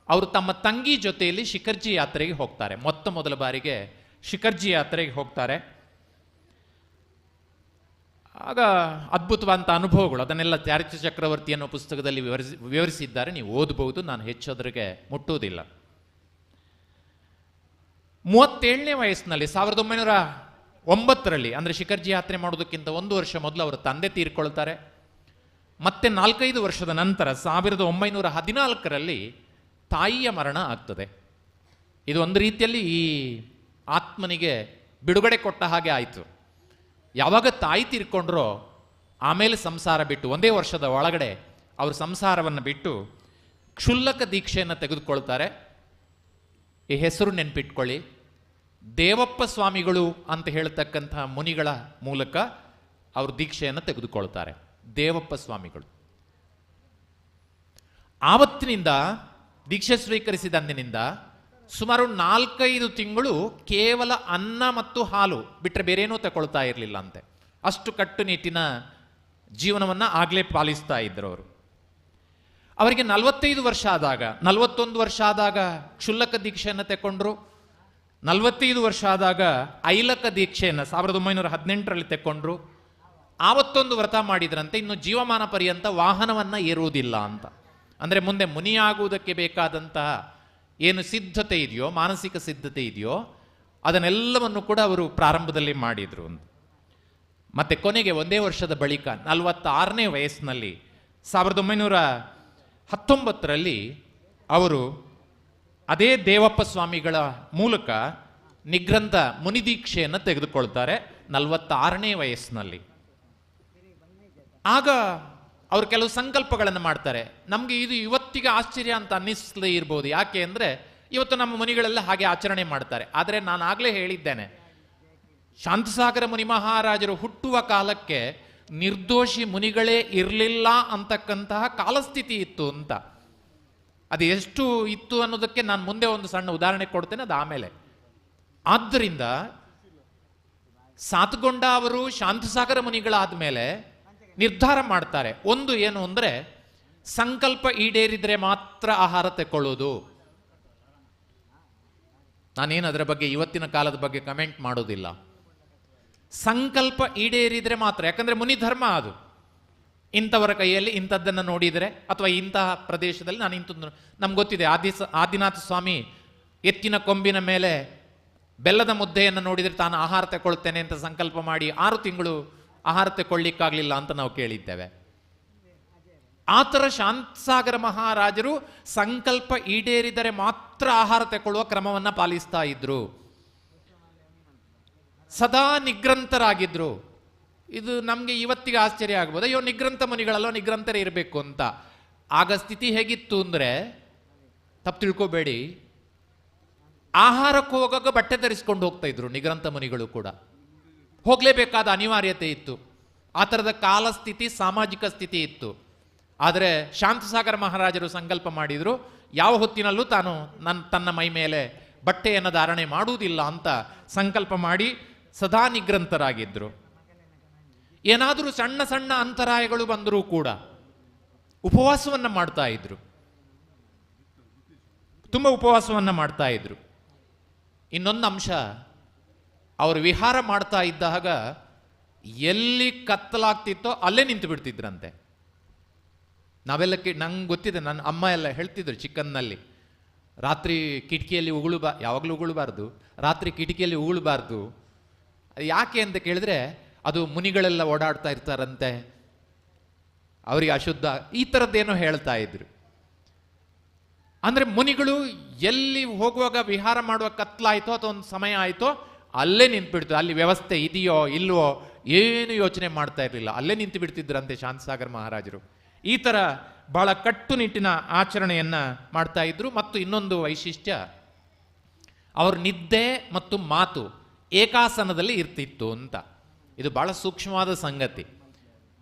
ಅವರು ತಮ್ಮ ತಂಗಿ ಜೊತೆಯಲ್ಲಿ ಶಿಖರ್ಜಿ ಯಾತ್ರೆಗೆ ಹೋಗ್ತಾರೆ. ಮೊದಲ ಬಾರಿಗೆ ಶಿಖರ್ಜಿ ಯಾತ್ರೆಗೆ ಹೋಗ್ತಾರೆ. ಆಗ ಅದ್ಭುತವಾದಂಥ ಅನುಭವಗಳು, ಅದನ್ನೆಲ್ಲ ಚಾರಿತ್ರ್ಯ ಚಕ್ರವರ್ತಿ ಅನ್ನೋ ಪುಸ್ತಕದಲ್ಲಿ ವಿವರಿಸಿದ್ದಾರೆ, ನೀವು ಓದಬಹುದು, ನಾನು ಹೆಚ್ಚೋದ್ರಿಗೆ ಮುಟ್ಟುವುದಿಲ್ಲ. 37ನೇ ವಯಸ್ಸಿನಲ್ಲಿ 1909ರಲ್ಲಿ, ಅಂದರೆ ಶಿಖರ್ಜಿ ಯಾತ್ರೆ ಮಾಡೋದಕ್ಕಿಂತ 1 ವರ್ಷ ಮೊದಲು ಅವರ ತಂದೆ ತೀರ್ಕೊಳ್ತಾರೆ. ಮತ್ತೆ 4-5 ವರ್ಷದ ನಂತರ 1914ರಲ್ಲಿ ತಾಯಿಯ ಮರಣ ಆಗ್ತದೆ. ಇದು ಒಂದು ರೀತಿಯಲ್ಲಿ ಈ ಆತ್ಮನಿಗೆ ಬಿಡುಗಡೆ ಕೊಟ್ಟ ಹಾಗೆ ಆಯಿತು. ಯಾವಾಗ ತಾಯಿ ತೀರ್ಕೊಂಡ್ರೋ ಆಮೇಲೆ ಸಂಸಾರ ಬಿಟ್ಟು 1 ವರ್ಷದ ಒಳಗಡೆ ಅವರು ಸಂಸಾರವನ್ನು ಬಿಟ್ಟು ಕ್ಷುಲ್ಲಕ ದೀಕ್ಷೆಯನ್ನು ತೆಗೆದುಕೊಳ್ತಾರೆ. ಈ ಹೆಸರು ನೆನ್ಪಿಟ್ಕೊಳ್ಳಿ, ದೇವಪ್ಪ ಸ್ವಾಮಿಗಳು ಅಂತ ಹೇಳ್ತಕ್ಕಂತಹ ಮುನಿಗಳ ಮೂಲಕ ಅವರು ದೀಕ್ಷೆಯನ್ನು ತೆಗೆದುಕೊಳ್ತಾರೆ. ದೇವಪ್ಪ ಸ್ವಾಮಿಗಳು ಆವತ್ತಿನಿಂದ ದೀಕ್ಷೆ ಸ್ವೀಕರಿಸಿದ ಅಂದಿನಿಂದ ಸುಮಾರು 4-5 ತಿಂಗಳು ಕೇವಲ ಅನ್ನ ಮತ್ತು ಹಾಲು ಬಿಟ್ಟರೆ ಬೇರೇನೂ ತಗೊಳ್ತಾ ಇರಲಿಲ್ಲ ಅಂತೆ. ಅಷ್ಟು ಕಟ್ಟುನಿಟ್ಟಿನ ಜೀವನವನ್ನು ಆಗಲೇ ಪಾಲಿಸ್ತಾ ಇದ್ದರು ಅವರು. ಅವರಿಗೆ 41 ವರ್ಷ ಆದಾಗ ಕ್ಷುಲ್ಲಕ ದೀಕ್ಷೆಯನ್ನು ತಗೊಂಡ್ರು. 45 ವರ್ಷ ಆದಾಗ ಐಲಕ ದೀಕ್ಷೆಯನ್ನು 1918ರಲ್ಲಿ ತಗೊಂಡ್ರು. ಆವತ್ತೊಂದು ವ್ರತ ಮಾಡಿದ್ರಂತೆ, ಇನ್ನು ಜೀವಮಾನ ಪರ್ಯಂತ ವಾಹನವನ್ನು ಏರುವುದಿಲ್ಲ ಅಂತ. ಅಂದರೆ ಮುಂದೆ ಮುನಿಯಾಗುವುದಕ್ಕೆ ಬೇಕಾದಂತಹ ಏನು ಸಿದ್ಧತೆ ಇದೆಯೋ, ಮಾನಸಿಕ ಸಿದ್ಧತೆ ಇದೆಯೋ, ಅದನ್ನೆಲ್ಲವನ್ನು ಕೂಡ ಅವರು ಪ್ರಾರಂಭದಲ್ಲಿ ಮಾಡಿದರು ಅಂತ. ಮತ್ತೆ ಕೊನೆಗೆ 1 ವರ್ಷದ ಬಳಿಕ 46ನೇ ವಯಸ್ಸಿನಲ್ಲಿ 1919ರಲ್ಲಿ ಅವರು ಅದೇ ದೇವಪ್ಪ ಸ್ವಾಮಿಗಳ ಮೂಲಕ ನಿಗ್ರಂಥ ಮುನಿದೀಕ್ಷೆಯನ್ನು ತೆಗೆದುಕೊಳ್ತಾರೆ 46ನೇ ವಯಸ್ಸಿನಲ್ಲಿ. ಆಗ ಅವರು ಕೆಲವು ಸಂಕಲ್ಪಗಳನ್ನು ಮಾಡ್ತಾರೆ. ನಮಗೆ ಇದು ಇವತ್ತಿಗೆ ಆಶ್ಚರ್ಯ ಅಂತ ಅನ್ನಿಸಲೇ ಇರ್ಬೋದು. ಯಾಕೆ ಅಂದರೆ ಇವತ್ತು ನಮ್ಮ ಮುನಿಗಳೆಲ್ಲ ಹಾಗೆ ಆಚರಣೆ ಮಾಡ್ತಾರೆ. ಆದರೆ ನಾನು ಆಗಲೇ ಹೇಳಿದ್ದೇನೆ, ಶಾಂತಸಾಗರ ಮುನಿ ಮಹಾರಾಜರು ಹುಟ್ಟುವ ಕಾಲಕ್ಕೆ ನಿರ್ದೋಷಿ ಮುನಿಗಳೇ ಇರಲಿಲ್ಲ ಅಂತಕ್ಕಂತಹ ಕಾಲಸ್ಥಿತಿ ಇತ್ತು ಅಂತ. ಅದು ಎಷ್ಟು ಇತ್ತು ಅನ್ನೋದಕ್ಕೆ ನಾನು ಮುಂದೆ ಒಂದು ಸಣ್ಣ ಉದಾಹರಣೆ ಕೊಡ್ತೇನೆ, ಅದು ಆಮೇಲೆ. ಆದ್ದರಿಂದ ಸಾತ್ಗೊಂಡ ಅವರು ಶಾಂತಸಾಗರ ಮುನಿಗಳಾದ ಮೇಲೆ ನಿರ್ಧಾರ ಮಾಡ್ತಾರೆ. ಒಂದು ಏನು ಅಂದರೆ ಸಂಕಲ್ಪ ಈಡೇರಿದ್ರೆ ಮಾತ್ರ ಆಹಾರ ತಗೊಳ್ಳೋದು. ನಾನೇನು ಅದರ ಬಗ್ಗೆ ಇವತ್ತಿನ ಕಾಲದ ಬಗ್ಗೆ ಕಮೆಂಟ್ ಮಾಡೋದಿಲ್ಲ. ಸಂಕಲ್ಪ ಈಡೇರಿದ್ರೆ ಮಾತ್ರ, ಯಾಕಂದ್ರೆ ಮುನಿ ಧರ್ಮ ಅದು. ಇಂಥವರ ಕೈಯಲ್ಲಿ ಇಂಥದ್ದನ್ನು ನೋಡಿದರೆ ಅಥವಾ ಇಂತಹ ಪ್ರದೇಶದಲ್ಲಿ ನಾನು ಇಂಥದ್ದು, ನಮ್ಗೆ ಗೊತ್ತಿದೆ, ಆದಿನಾಥ ಸ್ವಾಮಿ ಎತ್ತಿನ ಕೊಂಬಿನ ಮೇಲೆ ಬೆಲ್ಲದ ಮುದ್ದೆಯನ್ನು ನೋಡಿದರೆ ತಾನು ಆಹಾರ ತಗೊಳ್ತೇನೆ ಅಂತ ಸಂಕಲ್ಪ ಮಾಡಿ 6 ತಿಂಗಳು ಆಹಾರ ತಗೊಳ್ಳಿಕ್ಕಾಗಲಿಲ್ಲ ಅಂತ ನಾವು ಕೇಳಿದ್ದೇವೆ. ಆ ಥರ ಶಾಂತಸಾಗರ ಮಹಾರಾಜರು ಸಂಕಲ್ಪ ಈಡೇರಿದರೆ ಮಾತ್ರ ಆಹಾರ ತಗೊಳ್ಳುವ ಕ್ರಮವನ್ನು ಪಾಲಿಸ್ತಾ ಇದ್ರು. ಸದಾ ನಿಗ್ರಂಥರಾಗಿದ್ರು. ಇದು ನಮಗೆ ಇವತ್ತಿಗೆ ಆಶ್ಚರ್ಯ ಆಗ್ಬೋದು, ಅಯ್ಯೋ ನಿಗ್ರಂಥ ಮುನಿಗಳಲ್ಲೋ ನಿಗ್ರಂಥರೇ ಇರಬೇಕು ಅಂತ. ಆಗ ಸ್ಥಿತಿ ಹೇಗಿತ್ತು ಅಂದರೆ, ತಪ್ಪು ತಿಳ್ಕೋಬೇಡಿ, ಆಹಾರಕ್ಕೆ ಹೋಗಾಗ ಬಟ್ಟೆ ಧರಿಸ್ಕೊಂಡು ಹೋಗ್ತಾ ಇದ್ರು ನಿಗ್ರಂಥ ಮುನಿಗಳು ಕೂಡ. ಹೋಗಲೇಬೇಕಾದ ಅನಿವಾರ್ಯತೆ ಇತ್ತು. ಆ ಥರದ ಕಾಲ ಸ್ಥಿತಿ, ಸಾಮಾಜಿಕ ಸ್ಥಿತಿ ಇತ್ತು. ಆದರೆ ಶಾಂತಸಾಗರ ಮಹಾರಾಜರು ಸಂಕಲ್ಪ ಮಾಡಿದರು, ಯಾವ ಹೊತ್ತಿನಲ್ಲೂ ತಾನು ತನ್ನ ಮೈ ಮೇಲೆ ಬಟ್ಟೆಯನ್ನು ಧಾರಣೆ ಮಾಡುವುದಿಲ್ಲ ಅಂತ ಸಂಕಲ್ಪ ಮಾಡಿ ಸದಾ ನಿಗ್ರಂಥರಾಗಿದ್ದರು. ಏನಾದರೂ ಸಣ್ಣ ಸಣ್ಣ ಅಂತರಾಯಗಳು ಬಂದರೂ ಕೂಡ ಉಪವಾಸವನ್ನು ಮಾಡ್ತಾ ಇದ್ರು, ತುಂಬ ಉಪವಾಸವನ್ನು ಮಾಡ್ತಾ ಇದ್ರು. ಇನ್ನೊಂದು ಅಂಶ, ಅವರು ವಿಹಾರ ಮಾಡ್ತಾ ಇದ್ದಾಗ ಎಲ್ಲಿ ಕತ್ತಲಾಗ್ತಿತ್ತೋ ಅಲ್ಲೇ ನಿಂತು ಬಿಡ್ತಿದ್ರಂತೆ. ನಾವೆಲ್ಲ ನಂಗೆ ಗೊತ್ತಿದೆ, ನನ್ನ ಅಮ್ಮ ಎಲ್ಲ ಹೇಳ್ತಿದ್ರು ಚಿಕ್ಕನ್ನಲ್ಲಿ, ರಾತ್ರಿ ಕಿಟಕಿಯಲ್ಲಿ ಯಾವಾಗಲೂ ಉಗುಳಬಾರ್ದು, ರಾತ್ರಿ ಕಿಟಕಿಯಲ್ಲಿ ಉಗುಳಬಾರ್ದು. ಯಾಕೆ ಅಂತ ಕೇಳಿದ್ರೆ, ಅದು ಮುನಿಗಳೆಲ್ಲ ಓಡಾಡ್ತಾ ಇರ್ತಾರಂತೆ, ಅವರಿಗೆ ಅಶುದ್ಧ, ಈ ಥರದ್ದೇನೋ ಹೇಳ್ತಾ ಇದ್ರು. ಅಂದರೆ ಮುನಿಗಳು ಎಲ್ಲಿ ಹೋಗುವಾಗ ವಿಹಾರ ಮಾಡುವ ಕತ್ಲಾಯಿತೋ ಅಥವಾ ಒಂದು ಸಮಯ ಆಯಿತೋ ಅಲ್ಲೇ ನಿಂತುಬಿಡ್ತು. ಅಲ್ಲಿ ವ್ಯವಸ್ಥೆ ಇದೆಯೋ ಇಲ್ವೋ ಏನು ಯೋಚನೆ ಮಾಡ್ತಾ ಇರಲಿಲ್ಲ, ಅಲ್ಲೇ ನಿಂತು ಬಿಡ್ತಿದ್ರಂತೆ ಶಾಂತಸಾಗರ ಮಹಾರಾಜರು. ಈ ಥರ ಬಹಳ ಕಟ್ಟುನಿಟ್ಟಿನ ಆಚರಣೆಯನ್ನು ಮಾಡ್ತಾ ಇದ್ರು. ಮತ್ತು ಇನ್ನೊಂದು ವೈಶಿಷ್ಟ್ಯ, ಅವ್ರ ನಿದ್ದೆ ಮತ್ತು ಮಾತು ಏಕಾಸನದಲ್ಲಿ ಇರ್ತಿತ್ತು ಅಂತ. ಇದು ಬಹಳ ಸೂಕ್ಷ್ಮವಾದ ಸಂಗತಿ.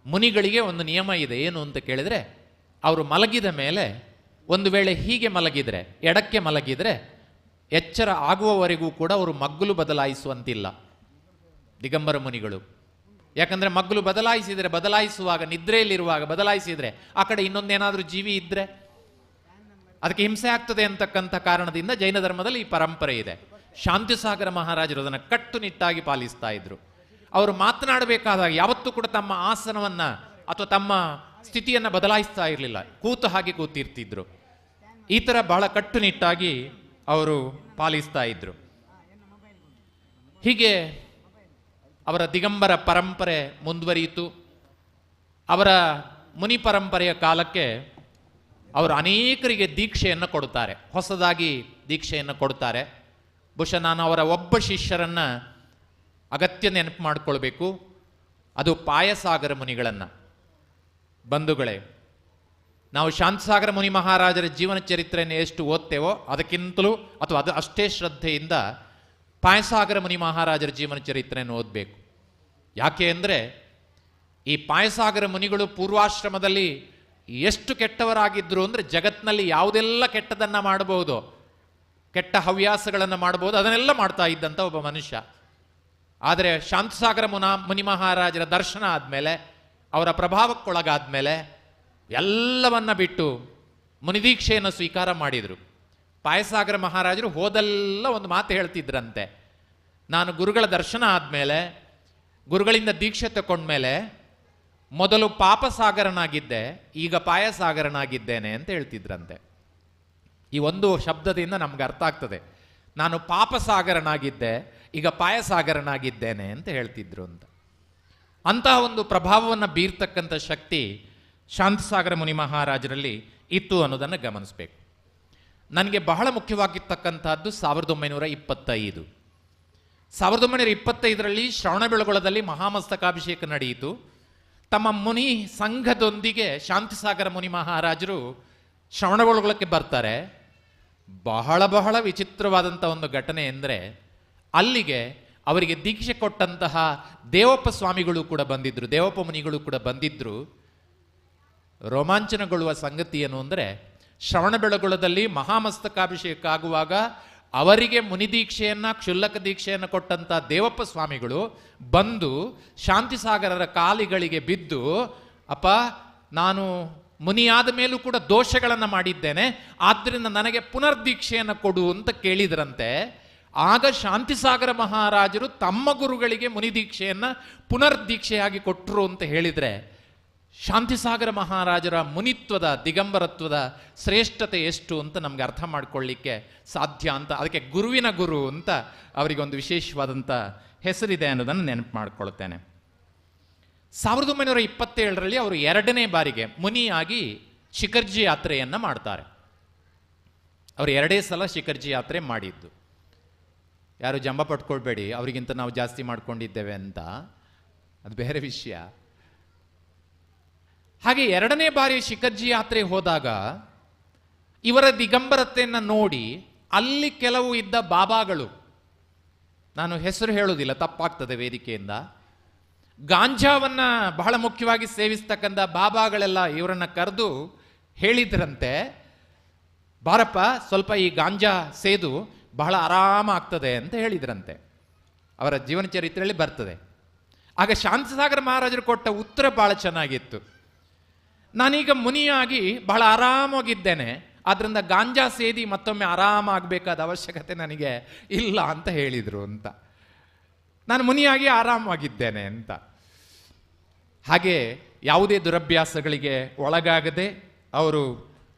ಮುನಿಗಳಿಗೆ ಒಂದು ನಿಯಮ ಇದೆ, ಏನು ಅಂತ ಕೇಳಿದರೆ, ಅವರು ಮಲಗಿದ ಮೇಲೆ ಒಂದು ವೇಳೆ ಹೀಗೆ ಮಲಗಿದರೆ, ಎಡಕ್ಕೆ ಮಲಗಿದರೆ ಎಚ್ಚರ ಆಗುವವರೆಗೂ ಕೂಡ ಅವರು ಮಗ್ಗುಲು ಬದಲಾಯಿಸುವಂತಿಲ್ಲ ದಿಗಂಬರ ಮುನಿಗಳು. ಯಾಕಂದರೆ ಮಗ್ಗುಲು ಬದಲಾಯಿಸುವಾಗ, ನಿದ್ರೆಯಲ್ಲಿರುವಾಗ ಬದಲಾಯಿಸಿದರೆ ಆ ಕಡೆ ಇನ್ನೊಂದೇನಾದರೂ ಜೀವಿ ಇದ್ದರೆ ಅದಕ್ಕೆ ಹಿಂಸೆ ಆಗ್ತದೆ ಅಂತಕ್ಕಂಥ ಕಾರಣದಿಂದ ಜೈನ ಧರ್ಮದಲ್ಲಿ ಈ ಪರಂಪರೆ ಇದೆ. ಶಾಂತಿಸಾಗರ ಮಹಾರಾಜರು ಅದನ್ನು ಕಟ್ಟುನಿಟ್ಟಾಗಿ ಪಾಲಿಸ್ತಾ ಇದ್ರು. ಅವರು ಮಾತನಾಡಬೇಕಾದಾಗ ಯಾವತ್ತೂ ಕೂಡ ತಮ್ಮ ಆಸನವನ್ನು ಅಥವಾ ತಮ್ಮ ಸ್ಥಿತಿಯನ್ನು ಬದಲಾಯಿಸ್ತಾ ಇರಲಿಲ್ಲ, ಕೂತು ಹಾಗೆ ಕೂತಿರ್ತಿದ್ರು. ಈ ಥರ ಬಹಳ ಕಟ್ಟುನಿಟ್ಟಾಗಿ ಅವರು ಪಾಲಿಸ್ತಾ ಇದ್ರು. ಹೀಗೆ ಅವರ ದಿಗಂಬರ ಪರಂಪರೆ ಮುಂದುವರಿಯಿತು. ಅವರ ಮುನಿ ಪರಂಪರೆಯ ಕಾಲಕ್ಕೆ ಅವರು ಅನೇಕರಿಗೆ ದೀಕ್ಷೆಯನ್ನು ಕೊಡುತ್ತಾರೆ, ಹೊಸದಾಗಿ ದೀಕ್ಷೆಯನ್ನು ಕೊಡ್ತಾರೆ. ಬಹುಶಃ ನಾನು ಅವರ ಒಬ್ಬ ಶಿಷ್ಯರನ್ನು ಅಗತ್ಯ ನೆನಪು ಮಾಡಿಕೊಳ್ಬೇಕು, ಅದು ಪಾಯಸಾಗರ ಮುನಿಗಳನ್ನು. ಬಂಧುಗಳೇ, ನಾವು ಶಾಂತಸಾಗರ ಮುನಿ ಮಹಾರಾಜರ ಜೀವನ ಚರಿತ್ರೆಯನ್ನು ಎಷ್ಟು ಓದ್ತೇವೋ ಅದಕ್ಕಿಂತಲೂ ಅಥವಾ ಅದು ಅಷ್ಟೇ ಶ್ರದ್ಧೆಯಿಂದ ಪಾಯಸಾಗರ ಮುನಿ ಮಹಾರಾಜರ ಜೀವನ ಚರಿತ್ರೆಯನ್ನು ಓದಬೇಕು. ಯಾಕೆ ಅಂದರೆ, ಈ ಪಾಯಸಾಗರ ಮುನಿಗಳು ಪೂರ್ವಾಶ್ರಮದಲ್ಲಿ ಎಷ್ಟು ಕೆಟ್ಟವರಾಗಿದ್ದರು ಅಂದರೆ, ಜಗತ್ತಿನಲ್ಲಿ ಯಾವುದೆಲ್ಲ ಕೆಟ್ಟದನ್ನು ಮಾಡಬಹುದು, ಕೆಟ್ಟ ಹವ್ಯಾಸಗಳನ್ನು ಮಾಡಬಹುದು, ಅದನ್ನೆಲ್ಲ ಮಾಡ್ತಾ ಇದ್ದಂಥ ಒಬ್ಬ ಮನುಷ್ಯ. ಆದರೆ ಶಾಂತಸಾಗರ ಮುನಿ ಮಹಾರಾಜರ ದರ್ಶನ ಆದಮೇಲೆ, ಅವರ ಪ್ರಭಾವಕ್ಕೊಳಗಾದ್ಮೇಲೆ ಎಲ್ಲವನ್ನ ಬಿಟ್ಟು ಮುನಿದೀಕ್ಷೆಯನ್ನು ಸ್ವೀಕಾರ ಮಾಡಿದರು. ಪಾಯಸಾಗರ ಮಹಾರಾಜರು ಹೋದೆಲ್ಲ ಒಂದು ಮಾತು ಹೇಳ್ತಿದ್ರಂತೆ, ನಾನು ಗುರುಗಳ ದರ್ಶನ ಆದಮೇಲೆ, ಗುರುಗಳಿಂದ ದೀಕ್ಷೆ ತಗೊಂಡ್ಮೇಲೆ ಮೊದಲು ಪಾಪಸಾಗರನಾಗಿದ್ದೆ, ಈಗ ಪಾಯಸಾಗರನಾಗಿದ್ದೇನೆ ಅಂತ ಹೇಳ್ತಿದ್ರಂತೆ. ಈ ಒಂದು ಶಬ್ದದಿಂದ ನಮ್ಗೆ ಅರ್ಥ ಆಗ್ತದೆ, ನಾನು ಪಾಪಸಾಗರನಾಗಿದ್ದೆ, ಈಗ ಪಾಯಸಾಗರನಾಗಿದ್ದೇನೆ ಅಂತ ಹೇಳ್ತಿದ್ರು ಅಂತ. ಅಂತಹ ಒಂದು ಪ್ರಭಾವವನ್ನು ಬೀರ್ತಕ್ಕಂಥ ಶಕ್ತಿ ಶಾಂತಸಾಗರ ಮುನಿ ಮಹಾರಾಜರಲ್ಲಿ ಇತ್ತು ಅನ್ನೋದನ್ನು ಗಮನಿಸಬೇಕು. ನನಗೆ ಬಹಳ ಮುಖ್ಯವಾಗಿರ್ತಕ್ಕಂಥದ್ದು 1925. 1925ರಲ್ಲಿ ಶ್ರವಣಬೆಳಗೊಳದಲ್ಲಿ ಮಹಾಮಸ್ತಕಾಭಿಷೇಕ ನಡೆಯಿತು. ತಮ್ಮ ಮುನಿ ಸಂಘದೊಂದಿಗೆ ಶಾಂತಸಾಗರ ಮುನಿ ಮಹಾರಾಜರು ಶ್ರವಣಬೆಳಗೊಳಕ್ಕೆ ಬರ್ತಾರೆ. ಬಹಳ ಬಹಳ ವಿಚಿತ್ರವಾದಂಥ ಒಂದು ಘಟನೆ ಎಂದರೆ, ಅಲ್ಲಿಗೆ ಅವರಿಗೆ ದೀಕ್ಷೆ ಕೊಟ್ಟಂತಹ ದೇವಪ್ಪ ಸ್ವಾಮಿಗಳು ಕೂಡ ಬಂದಿದ್ರು, ದೇವಪ್ಪ ಮುನಿಗಳು ಕೂಡ ಬಂದಿದ್ರು. ರೋಮಾಂಚನಗೊಳ್ಳುವ ಸಂಗತಿ ಏನು ಅಂದರೆ, ಶ್ರವಣಬೆಳಗೊಳದಲ್ಲಿ ಮಹಾಮಸ್ತಕಾಭಿಷೇಕ ಆಗುವಾಗ ಅವರಿಗೆ ಮುನಿದೀಕ್ಷೆಯನ್ನು, ಕ್ಷುಲ್ಲಕ ದೀಕ್ಷೆಯನ್ನು ಕೊಟ್ಟಂಥ ದೇವಪ್ಪ ಸ್ವಾಮಿಗಳು ಬಂದು ಶಾಂತಿಸಾಗರರ ಕಾಲಿಗಳಿಗೆ ಬಿದ್ದು, ಅಪ್ಪ ನಾನು ಮುನಿಯಾದ ಮೇಲೂ ಕೂಡ ದೋಷಗಳನ್ನು ಮಾಡಿದ್ದೇನೆ, ಆದ್ದರಿಂದ ನನಗೆ ಪುನರ್ದೀಕ್ಷೆಯನ್ನು ಕೊಡು ಅಂತ ಕೇಳಿದ್ರಂತೆ. ಆಗ ಶಾಂತಿಸಾಗರ ಮಹಾರಾಜರು ತಮ್ಮ ಗುರುಗಳಿಗೆ ಮುನಿದೀಕ್ಷೆಯನ್ನು ಪುನರ್ದೀಕ್ಷೆಯಾಗಿ ಕೊಟ್ಟರು ಅಂತ ಹೇಳಿದರೆ, ಶಾಂತಿಸಾಗರ ಮಹಾರಾಜರ ಮುನಿತ್ವದ, ದಿಗಂಬರತ್ವದ ಶ್ರೇಷ್ಠತೆ ಎಷ್ಟು ಅಂತ ನಮ್ಗೆ ಅರ್ಥ ಮಾಡ್ಕೊಳ್ಳಿಕ್ಕೆ ಸಾಧ್ಯ ಅಂತ. ಅದಕ್ಕೆ ಗುರುವಿನ ಗುರು ಅಂತ ಅವರಿಗೊಂದು ವಿಶೇಷವಾದಂಥ ಹೆಸರಿದೆ ಅನ್ನೋದನ್ನು ನೆನಪು ಮಾಡ್ಕೊಳ್ತೇನೆ. 1927ರಲ್ಲಿ ಅವರು 2ನೇ ಬಾರಿಗೆ ಮುನಿಯಾಗಿ ಶಿಖರ್ಜಿ ಯಾತ್ರೆಯನ್ನು ಮಾಡ್ತಾರೆ. ಅವರು 2 ಸಲ ಶಿಖರ್ಜಿ ಯಾತ್ರೆ ಮಾಡಿದ್ದು. ಯಾರು ಜಂಬ ಪಟ್ಕೊಳ್ಬೇಡಿ, ಅವರಿಗಿಂತ ನಾವು ಜಾಸ್ತಿ ಮಾಡ್ಕೊಂಡಿದ್ದೇವೆ ಅಂತ, ಅದು ಬೇರೆ ವಿಷಯ. ಹಾಗೆ 2ನೇ ಬಾರಿ ಶಿಖರ್ಜಿ ಯಾತ್ರೆ ಹೋದಾಗ ಇವರ ದಿಗಂಬರತೆಯನ್ನು ನೋಡಿ ಅಲ್ಲಿ ಕೆಲವು ಇದ್ದ ಬಾಬಾಗಳು, ನಾನು ಹೆಸರು ಹೇಳುವುದಿಲ್ಲ ತಪ್ಪಾಗ್ತದೆ ವೇದಿಕೆಯಿಂದ, ಗಾಂಜಾವನ್ನ ಬಹಳ ಮುಖ್ಯವಾಗಿ ಸೇವಿಸ್ತಕ್ಕಂಥ ಬಾಬಾಗಳೆಲ್ಲ ಇವರನ್ನ ಕರೆದು ಹೇಳಿದ್ರಂತೆ, ಬಾರಪ್ಪ ಸ್ವಲ್ಪ ಈ ಗಾಂಜಾ ಸೇದು ಬಹಳ ಆರಾಮ ಆಗ್ತದೆ ಅಂತ ಹೇಳಿದ್ರಂತೆ. ಅವರ ಜೀವನ ಚರಿತ್ರೆಯಲ್ಲಿ ಬರ್ತದೆ. ಆಗ ಶಾಂತಸಾಗರ ಮಹಾರಾಜರು ಕೊಟ್ಟ ಉತ್ತರ ಬಹಳ ಚೆನ್ನಾಗಿತ್ತು. ನಾನೀಗ ಮುನಿಯಾಗಿ ಬಹಳ ಆರಾಮಾಗಿದ್ದೇನೆ, ಆದ್ರಿಂದ ಗಾಂಜಾ ಸೇದಿ ಮತ್ತೊಮ್ಮೆ ಆರಾಮ ಆಗಬೇಕಾದ ಅವಶ್ಯಕತೆ ನನಗೆ ಇಲ್ಲ ಅಂತ ಹೇಳಿದರು ಅಂತ. ನಾನು ಮುನಿಯಾಗಿ ಆರಾಮವಾಗಿದ್ದೇನೆ ಅಂತ. ಹಾಗೆ ಯಾವುದೇ ದುರಭ್ಯಾಸಗಳಿಗೆ ಒಳಗಾಗದೆ ಅವರು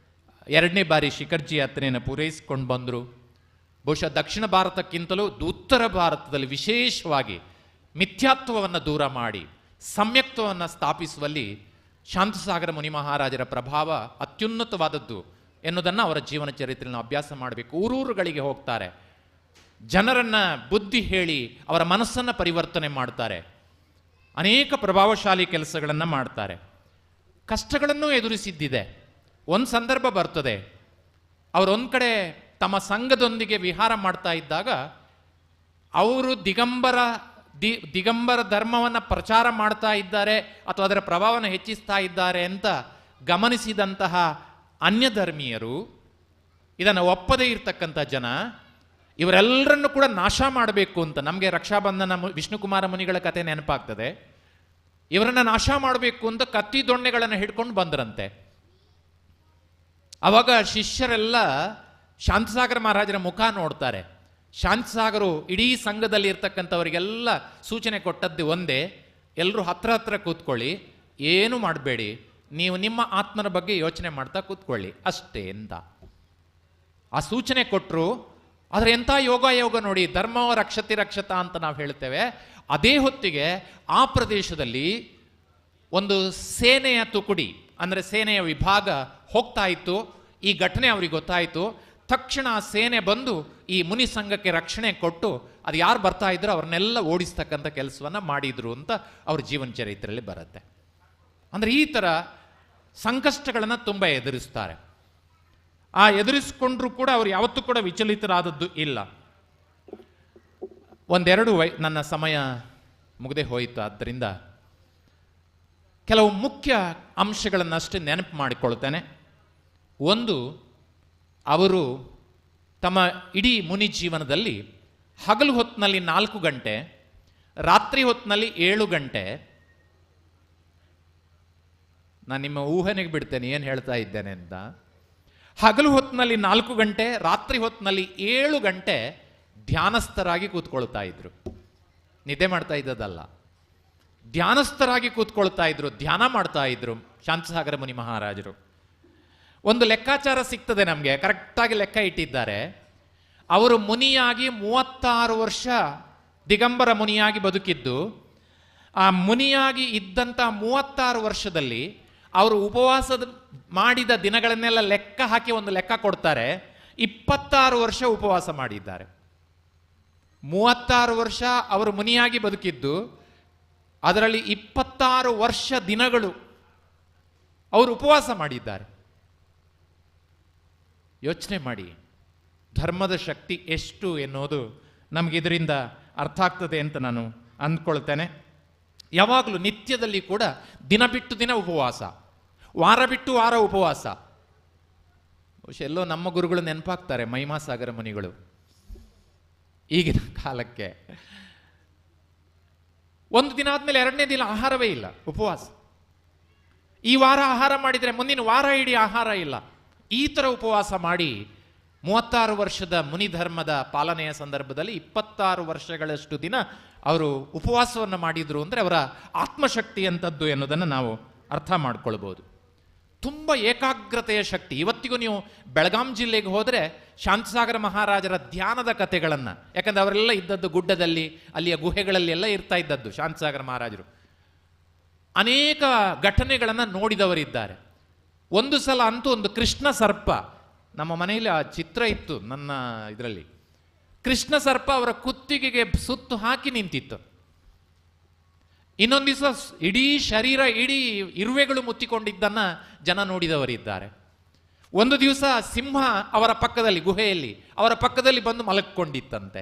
2ನೇ ಬಾರಿ ಶಿಖರ್ಜಿ ಯಾತ್ರೆಯನ್ನು ಪೂರೈಸಿಕೊಂಡು ಬಂದರು. ಬಹುಶಃ ದಕ್ಷಿಣ ಭಾರತಕ್ಕಿಂತಲೂ ಉತ್ತರ ಭಾರತದಲ್ಲಿ ವಿಶೇಷವಾಗಿ ಮಿಥ್ಯಾತ್ವವನ್ನು ದೂರ ಮಾಡಿ ಸಮ್ಯಕ್ತ್ವವನ್ನು ಸ್ಥಾಪಿಸುವಲ್ಲಿ ಶಾಂತಸಾಗರ ಮುನಿ ಮಹಾರಾಜರ ಪ್ರಭಾವ ಅತ್ಯುನ್ನತವಾದದ್ದು ಎನ್ನುವುದನ್ನು ಅವರ ಜೀವನ ಚರಿತ್ರೆಯನ್ನು ಅಭ್ಯಾಸ ಮಾಡಬೇಕು. ಊರೂರುಗಳಿಗೆ ಹೋಗ್ತಾರೆ, ಜನರನ್ನು ಬುದ್ಧಿ ಹೇಳಿ ಅವರ ಮನಸ್ಸನ್ನು ಪರಿವರ್ತನೆ ಮಾಡ್ತಾರೆ, ಅನೇಕ ಪ್ರಭಾವಶಾಲಿ ಕೆಲಸಗಳನ್ನು ಮಾಡ್ತಾರೆ. ಕಷ್ಟಗಳನ್ನು ಎದುರಿಸಿದ್ದಿದೆ. ಒಂದು ಸಂದರ್ಭ ಬರ್ತದೆ, ಅವರೊಂದು ಕಡೆ ತಮ್ಮ ಸಂಘದೊಂದಿಗೆ ವಿಹಾರ ಮಾಡ್ತಾ ಇದ್ದಾಗ ಅವರು ದಿಗಂಬರ ಧರ್ಮವನ್ನು ಪ್ರಚಾರ ಮಾಡ್ತಾ ಇದ್ದಾರೆ ಅಥವಾ ಅದರ ಪ್ರಭಾವವನ್ನು ಹೆಚ್ಚಿಸ್ತಾ ಇದ್ದಾರೆ ಅಂತ ಗಮನಿಸಿದಂತಹ ಅನ್ಯ ಧರ್ಮೀಯರು, ಇದನ್ನು ಒಪ್ಪದೇ ಇರತಕ್ಕಂಥ ಜನ, ಇವರೆಲ್ಲರನ್ನು ಕೂಡ ನಾಶ ಮಾಡಬೇಕು ಅಂತ, ನಮಗೆ ರಕ್ಷಾಬಂಧನ ವಿಷ್ಣುಕುಮಾರ ಮುನಿಗಳ ಕಥೆ ನೆನಪಾಗ್ತದೆ. ಇವರನ್ನು ನಾಶ ಮಾಡಬೇಕು ಅಂತ ಕತ್ತಿ ದೊಣ್ಣೆಗಳನ್ನು ಹಿಡ್ಕೊಂಡು ಬಂದ್ರಂತೆ. ಅವಾಗ ಶಿಷ್ಯರೆಲ್ಲ ಶಾಂತಸಾಗರ ಮಹಾರಾಜರ ಮುಖ ನೋಡ್ತಾರೆ. ಶಾಂತಸಾಗರು ಇಡೀ ಸಂಘದಲ್ಲಿ ಇರ್ತಕ್ಕಂಥವರಿಗೆಲ್ಲ ಸೂಚನೆ ಕೊಟ್ಟದ್ದು ಒಂದೇ, ಎಲ್ಲರೂ ಹತ್ರ ಕೂತ್ಕೊಳ್ಳಿ, ಏನು ಮಾಡಬೇಡಿ, ನೀವು ನಿಮ್ಮ ಆತ್ಮನ ಬಗ್ಗೆ ಯೋಚನೆ ಮಾಡ್ತಾ ಕೂತ್ಕೊಳ್ಳಿ ಅಷ್ಟೇ ಅಂತ ಆ ಸೂಚನೆ ಕೊಟ್ಟರು. ಆದರೆ ಎಂಥ ಯೋಗ ನೋಡಿ, ಧರ್ಮವ ರಕ್ಷತಾ ಅಂತ ನಾವು ಹೇಳ್ತೇವೆ. ಅದೇ ಹೊತ್ತಿಗೆ ಆ ಪ್ರದೇಶದಲ್ಲಿ ಒಂದು ಸೇನೆಯ ತುಕುಡಿ, ಅಂದರೆ ಸೇನೆಯ ವಿಭಾಗ ಹೋಗ್ತಾ ಇತ್ತು. ಈ ಘಟನೆ ಅವ್ರಿಗೆ ಗೊತ್ತಾಯಿತು. ತಕ್ಷಣ ಆ ಸೇನೆ ಬಂದು ಈ ಮುನಿ ಸಂಘಕ್ಕೆ ರಕ್ಷಣೆ ಕೊಟ್ಟು ಅದು ಯಾರು ಬರ್ತಾ ಇದ್ರು ಅವ್ರನ್ನೆಲ್ಲ ಓಡಿಸ್ತಕ್ಕಂಥ ಕೆಲಸವನ್ನು ಮಾಡಿದ್ರು ಅಂತ ಅವ್ರ ಜೀವನ ಚರಿತ್ರೆಯಲ್ಲಿ ಬರುತ್ತೆ. ಅಂದರೆ ಈ ಥರ ಸಂಕಷ್ಟಗಳನ್ನು ತುಂಬ ಎದುರಿಸ್ತಾರೆ. ಆ ಎದುರಿಸ್ಕೊಂಡ್ರೂ ಕೂಡ ಅವ್ರು ಯಾವತ್ತೂ ಕೂಡ ವಿಚಲಿತರಾದದ್ದು ಇಲ್ಲ. ಒಂದೆರಡು ನನ್ನ ಸಮಯ ಮುಗದೆ ಹೋಯಿತು, ಆದ್ದರಿಂದ ಕೆಲವು ಮುಖ್ಯ ಅಂಶಗಳನ್ನಷ್ಟೇ ನೆನಪು ಮಾಡಿಕೊಳ್ತೇನೆ. ಒಂದು, ಅವರು ತಮ್ಮ ಇಡೀ ಮುನಿ ಜೀವನದಲ್ಲಿ ಹಗಲು ಹೊತ್ತಿನಲ್ಲಿ 4 ಗಂಟೆ, ರಾತ್ರಿ ಹೊತ್ತಿನಲ್ಲಿ 7 ಗಂಟೆ, ನಾನು ನಿಮ್ಮ ಊಹೆನೆಗೆ ಬಿಡ್ತೇನೆ ಏನು ಹೇಳ್ತಾ ಇದ್ದೇನೆ ಅಂತ. ಹಗಲು ಹೊತ್ತಿನಲ್ಲಿ 4 ಗಂಟೆ, ರಾತ್ರಿ ಹೊತ್ತಿನಲ್ಲಿ 7 ಗಂಟೆ ಧ್ಯಾನಸ್ಥರಾಗಿ ಕೂತ್ಕೊಳ್ತಾ ಇದ್ರು. ನಿದ್ದೆ ಮಾಡ್ತಾ ಇದ್ದದಲ್ಲ, ಧ್ಯಾನಸ್ಥರಾಗಿ ಕೂತ್ಕೊಳ್ತಾ ಇದ್ರು, ಧ್ಯಾನ ಮಾಡ್ತಾ ಇದ್ರು ಶಾಂತಸಾಗರ ಮುನಿ ಮಹಾರಾಜರು. ಒಂದು ಲೆಕ್ಕಾಚಾರ ಸಿಗ್ತದೆ ನಮಗೆ, ಕರೆಕ್ಟಾಗಿ ಲೆಕ್ಕ ಇಟ್ಟಿದ್ದಾರೆ. ಅವರು ಮುನಿಯಾಗಿ 36 ವರ್ಷ ದಿಗಂಬರ ಮುನಿಯಾಗಿ ಬದುಕಿದ್ದು. ಆ ಮುನಿಯಾಗಿ ಇದ್ದಂಥ 36 ವರ್ಷದಲ್ಲಿ ಅವರು ಉಪವಾಸದ ಮಾಡಿದ ದಿನಗಳನ್ನೆಲ್ಲ ಲೆಕ್ಕ ಹಾಕಿ ಒಂದು ಲೆಕ್ಕ ಕೊಡ್ತಾರೆ. 26 ವರ್ಷ ಉಪವಾಸ ಮಾಡಿದ್ದಾರೆ. 36 ವರ್ಷ ಅವರು ಮುನಿಯಾಗಿ ಬದುಕಿದ್ದು, ಅದರಲ್ಲಿ 26 ವರ್ಷ ದಿನಗಳು ಅವರು ಉಪವಾಸ ಮಾಡಿದ್ದಾರೆ. ಯೋಚನೆ ಮಾಡಿ, ಧರ್ಮದ ಶಕ್ತಿ ಎಷ್ಟು ಎನ್ನುವುದು ನಮಗಿದರಿಂದ ಅರ್ಥ ಆಗ್ತದೆ ಅಂತ ನಾನು ಅಂದ್ಕೊಳ್ತೇನೆ. ಯಾವಾಗಲೂ ನಿತ್ಯದಲ್ಲಿ ಕೂಡ ದಿನ ಬಿಟ್ಟು ದಿನ ಉಪವಾಸ, ವಾರ ಬಿಟ್ಟು ವಾರ ಉಪವಾಸ. ಬಹುಶಃ ಎಲ್ಲೋ ನಮ್ಮ ಗುರುಗಳು ನೆನಪಾಗ್ತಾರೆ, ಮಹಿಮಾಸಾಗರ ಮುನಿಗಳು ಈಗಿನ ಕಾಲಕ್ಕೆ. ಒಂದು ದಿನ ಆದಮೇಲೆ 2ನೇ ದಿನ ಆಹಾರವೇ ಇಲ್ಲ, ಉಪವಾಸ. ಈ ವಾರ ಆಹಾರ ಮಾಡಿದರೆ ಮುಂದಿನ ವಾರ ಇಡೀ ಆಹಾರ ಇಲ್ಲ. ಈ ಥರ ಉಪವಾಸ ಮಾಡಿ 36 ವರ್ಷದ ಮುನಿ ಧರ್ಮದ ಪಾಲನೆಯ ಸಂದರ್ಭದಲ್ಲಿ 26 ವರ್ಷಗಳಷ್ಟು ದಿನ ಅವರು ಉಪವಾಸವನ್ನು ಮಾಡಿದ್ರು ಅಂದರೆ ಅವರ ಆತ್ಮಶಕ್ತಿ ಎಂಥದ್ದು ಎನ್ನುವುದನ್ನು ನಾವು ಅರ್ಥ ಮಾಡ್ಕೊಳ್ಬೋದು. ತುಂಬ ಏಕಾಗ್ರತೆಯ ಶಕ್ತಿ. ಇವತ್ತಿಗೂ ನೀವು ಬೆಳಗಾಂ ಜಿಲ್ಲೆಗೆ ಹೋದರೆ ಶಾಂತಸಾಗರ ಮಹಾರಾಜರ ಧ್ಯಾನದ ಕಥೆಗಳನ್ನು, ಯಾಕಂದರೆ ಅವರೆಲ್ಲ ಇದ್ದದ್ದು ಗುಡ್ಡದಲ್ಲಿ, ಅಲ್ಲಿಯ ಗುಹೆಗಳಲ್ಲಿ ಎಲ್ಲ ಇರ್ತಾ ಇದ್ದದ್ದು ಶಾಂತಸಾಗರ ಮಹಾರಾಜರು. ಅನೇಕ ಘಟನೆಗಳನ್ನು ನೋಡಿದವರಿದ್ದಾರೆ. ಒಂದು ಸಲ ಅಂತೂ ಒಂದು ಕೃಷ್ಣ ಸರ್ಪ, ನಮ್ಮ ಮನೆಯಲ್ಲಿ ಆ ಚಿತ್ರ ಇತ್ತು ನನ್ನ ಇದರಲ್ಲಿ, ಕೃಷ್ಣ ಸರ್ಪ ಅವರ ಕುತ್ತಿಗೆಗೆ ಸುತ್ತು ಹಾಕಿ ನಿಂತಿತ್ತು. ಇನ್ನೊಂದು ದಿವಸ ಇಡೀ ಶರೀರ, ಇಡೀ ಇರುವೆಗಳು ಮುತ್ತಿಕೊಂಡಿದ್ದನ್ನ ಜನ ನೋಡಿದವರಿದ್ದಾರೆ. ಒಂದು ದಿವಸ ಸಿಂಹ ಅವರ ಪಕ್ಕದಲ್ಲಿ, ಗುಹೆಯಲ್ಲಿ ಅವರ ಪಕ್ಕದಲ್ಲಿ ಬಂದು ಮಲಗಿಕೊಂಡಿತ್ತಂತೆ.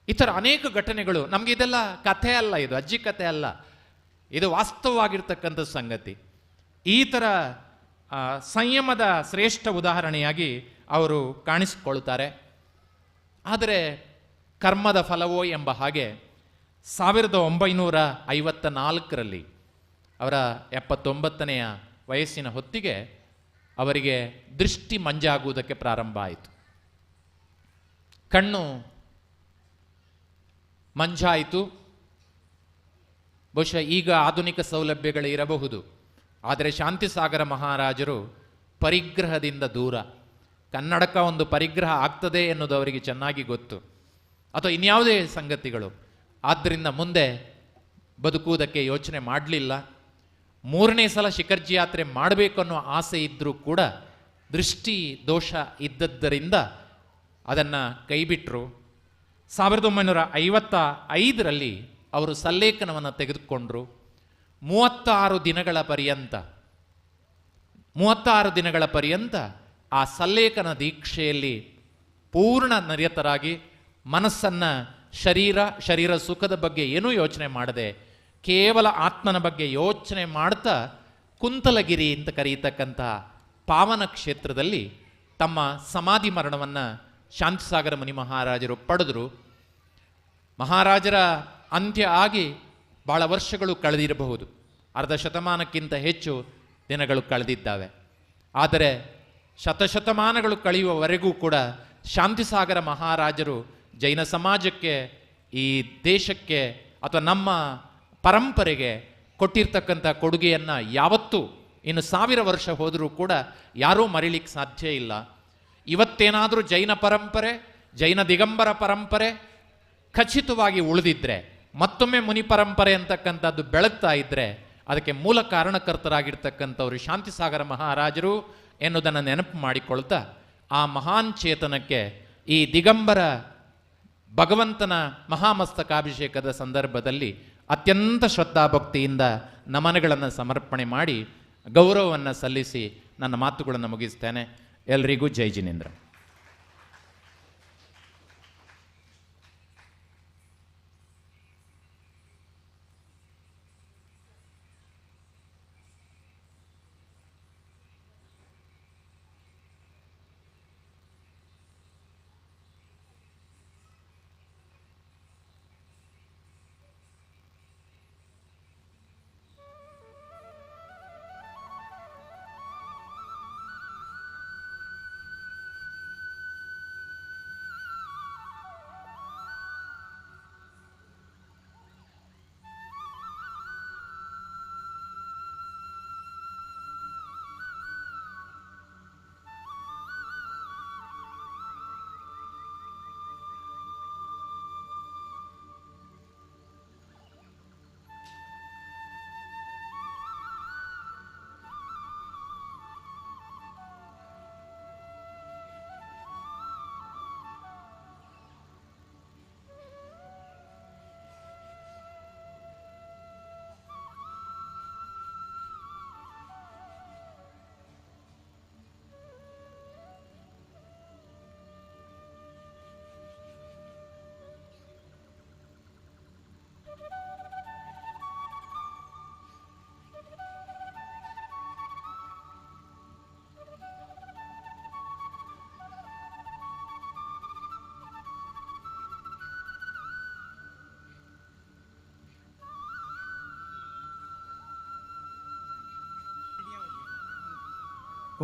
ಈ ಥರ ಅನೇಕ ಘಟನೆಗಳು. ನಮ್ಗೆ ಇದೆಲ್ಲ ಕಥೆ ಅಲ್ಲ, ಇದು ಅಜ್ಜಿ ಕಥೆ ಅಲ್ಲ, ಇದು ವಾಸ್ತವವಾಗಿರ್ತಕ್ಕಂಥ ಸಂಗತಿ. ಈ ಥರ ಸಂಯಮದ ಶ್ರೇಷ್ಠ ಉದಾಹರಣೆಯಾಗಿ ಅವರು ಕಾಣಿಸಿಕೊಳ್ತಾರೆ. ಆದರೆ ಕರ್ಮದ ಫಲವೋ ಎಂಬ ಹಾಗೆ 1954ರಲ್ಲಿ ಅವರ 79ನೆಯ ವಯಸ್ಸಿನ ಹೊತ್ತಿಗೆ ಅವರಿಗೆ ದೃಷ್ಟಿ ಮಂಜಾಗುವುದಕ್ಕೆ ಪ್ರಾರಂಭ ಆಯಿತು. ಕಣ್ಣು ಮಂಜಾಯಿತು. ಬಹುಶಃ ಈಗ ಆಧುನಿಕ ಸೌಲಭ್ಯಗಳು ಇರಬಹುದು, ಆದರೆ ಶಾಂತಿಸಾಗರ ಮಹಾರಾಜರು ಪರಿಗ್ರಹದಿಂದ ದೂರ. ಕನ್ನಡಕ ಒಂದು ಪರಿಗ್ರಹ ಆಗ್ತದೆ ಎನ್ನುವುದು ಅವರಿಗೆ ಚೆನ್ನಾಗಿ ಗೊತ್ತು, ಅಥವಾ ಇನ್ಯಾವುದೇ ಸಂಗತಿಗಳು. ಆದ್ದರಿಂದ ಮುಂದೆ ಬದುಕುವುದಕ್ಕೆ ಯೋಚನೆ ಮಾಡಲಿಲ್ಲ. 3ನೇ ಸಲ ಶಿಖರ್ಜಿ ಯಾತ್ರೆ ಮಾಡಬೇಕು ಅನ್ನೋ ಆಸೆ ಇದ್ದರೂ ಕೂಡ ದೃಷ್ಟಿ ದೋಷ ಇದ್ದದ್ದರಿಂದ ಅದನ್ನು ಕೈಬಿಟ್ಟರು. 1955ರಲ್ಲಿ ಅವರು ಸಲ್ಲೇಖನವನ್ನು ತೆಗೆದುಕೊಂಡರು. 36 ದಿನಗಳ ಪರ್ಯಂತ ಆ ಸಲ್ಲೇಖನ ದೀಕ್ಷೆಯಲ್ಲಿ ಪೂರ್ಣ ನಿರತರಾಗಿ ಮನಸ್ಸನ್ನು ಶರೀರ ಸುಖದ ಬಗ್ಗೆ ಏನೂ ಯೋಚನೆ ಮಾಡದೆ ಕೇವಲ ಆತ್ಮನ ಬಗ್ಗೆ ಯೋಚನೆ ಮಾಡ್ತಾ ಕುಂತಲಗಿರಿ ಅಂತ ಕರೆಯತಕ್ಕಂಥ ಪಾವನ ಕ್ಷೇತ್ರದಲ್ಲಿ ತಮ್ಮ ಸಮಾಧಿ ಮರಣವನ್ನು ಶಾಂತಿಸಾಗರ ಮುನಿ ಮಹಾರಾಜರು ಪಡೆದರು. ಮಹಾರಾಜರ ಅಂತ್ಯ ಆಗಿ ಭಾಳ ವರ್ಷಗಳು ಕಳೆದಿರಬಹುದು, ಅರ್ಧ ಶತಮಾನಕ್ಕಿಂತ ಹೆಚ್ಚು ದಿನಗಳು ಕಳೆದಿದ್ದಾವೆ. ಆದರೆ ಶತಶತಮಾನಗಳು ಕಳೆಯುವವರೆಗೂ ಕೂಡ ಶಾಂತಿಸಾಗರ ಮಹಾರಾಜರು ಜೈನ ಸಮಾಜಕ್ಕೆ, ಈ ದೇಶಕ್ಕೆ ಅಥವಾ ನಮ್ಮ ಪರಂಪರೆಗೆ ಕೊಟ್ಟಿರ್ತಕ್ಕಂಥ ಕೊಡುಗೆಯನ್ನು ಯಾವತ್ತೂ ಇನ್ನು 1000 ವರ್ಷ ಹೋದರೂ ಕೂಡ ಯಾರೂ ಮರೀಲಿಕ್ಕೆ ಸಾಧ್ಯ ಇಲ್ಲ. ಇವತ್ತೇನಾದರೂ ಜೈನ ಪರಂಪರೆ, ಜೈನ ದಿಗಂಬರ ಪರಂಪರೆ ಖಚಿತವಾಗಿ ಉಳಿದಿದ್ರೆ, ಮತ್ತೊಮ್ಮೆ ಮುನಿ ಪರಂಪರೆ ಅಂತಕ್ಕಂಥದ್ದು ಬೆಳಗ್ತಾ ಇದ್ದರೆ ಅದಕ್ಕೆ ಮೂಲ ಕಾರಣಕರ್ತರಾಗಿರ್ತಕ್ಕಂಥವ್ರು ಶಾಂತಿಸಾಗರ ಮಹಾರಾಜರು ಎನ್ನುವುದನ್ನು ನೆನಪು ಮಾಡಿಕೊಳ್ತಾ, ಆ ಮಹಾನ್ ಚೇತನಕ್ಕೆ ಈ ದಿಗಂಬರ ಭಗವಂತನ ಮಹಾಮಸ್ತಕಾಭಿಷೇಕದ ಸಂದರ್ಭದಲ್ಲಿ ಅತ್ಯಂತ ಶ್ರದ್ಧಾಭಕ್ತಿಯಿಂದ ನಮನಗಳನ್ನು ಸಮರ್ಪಣೆ ಮಾಡಿ ಗೌರವವನ್ನು ಸಲ್ಲಿಸಿ ನನ್ನ ಮಾತುಗಳನ್ನು ಮುಗಿಸ್ತೇನೆ. ಎಲ್ರಿಗೂ ಜೈ ಜಿನೇಂದ್ರ.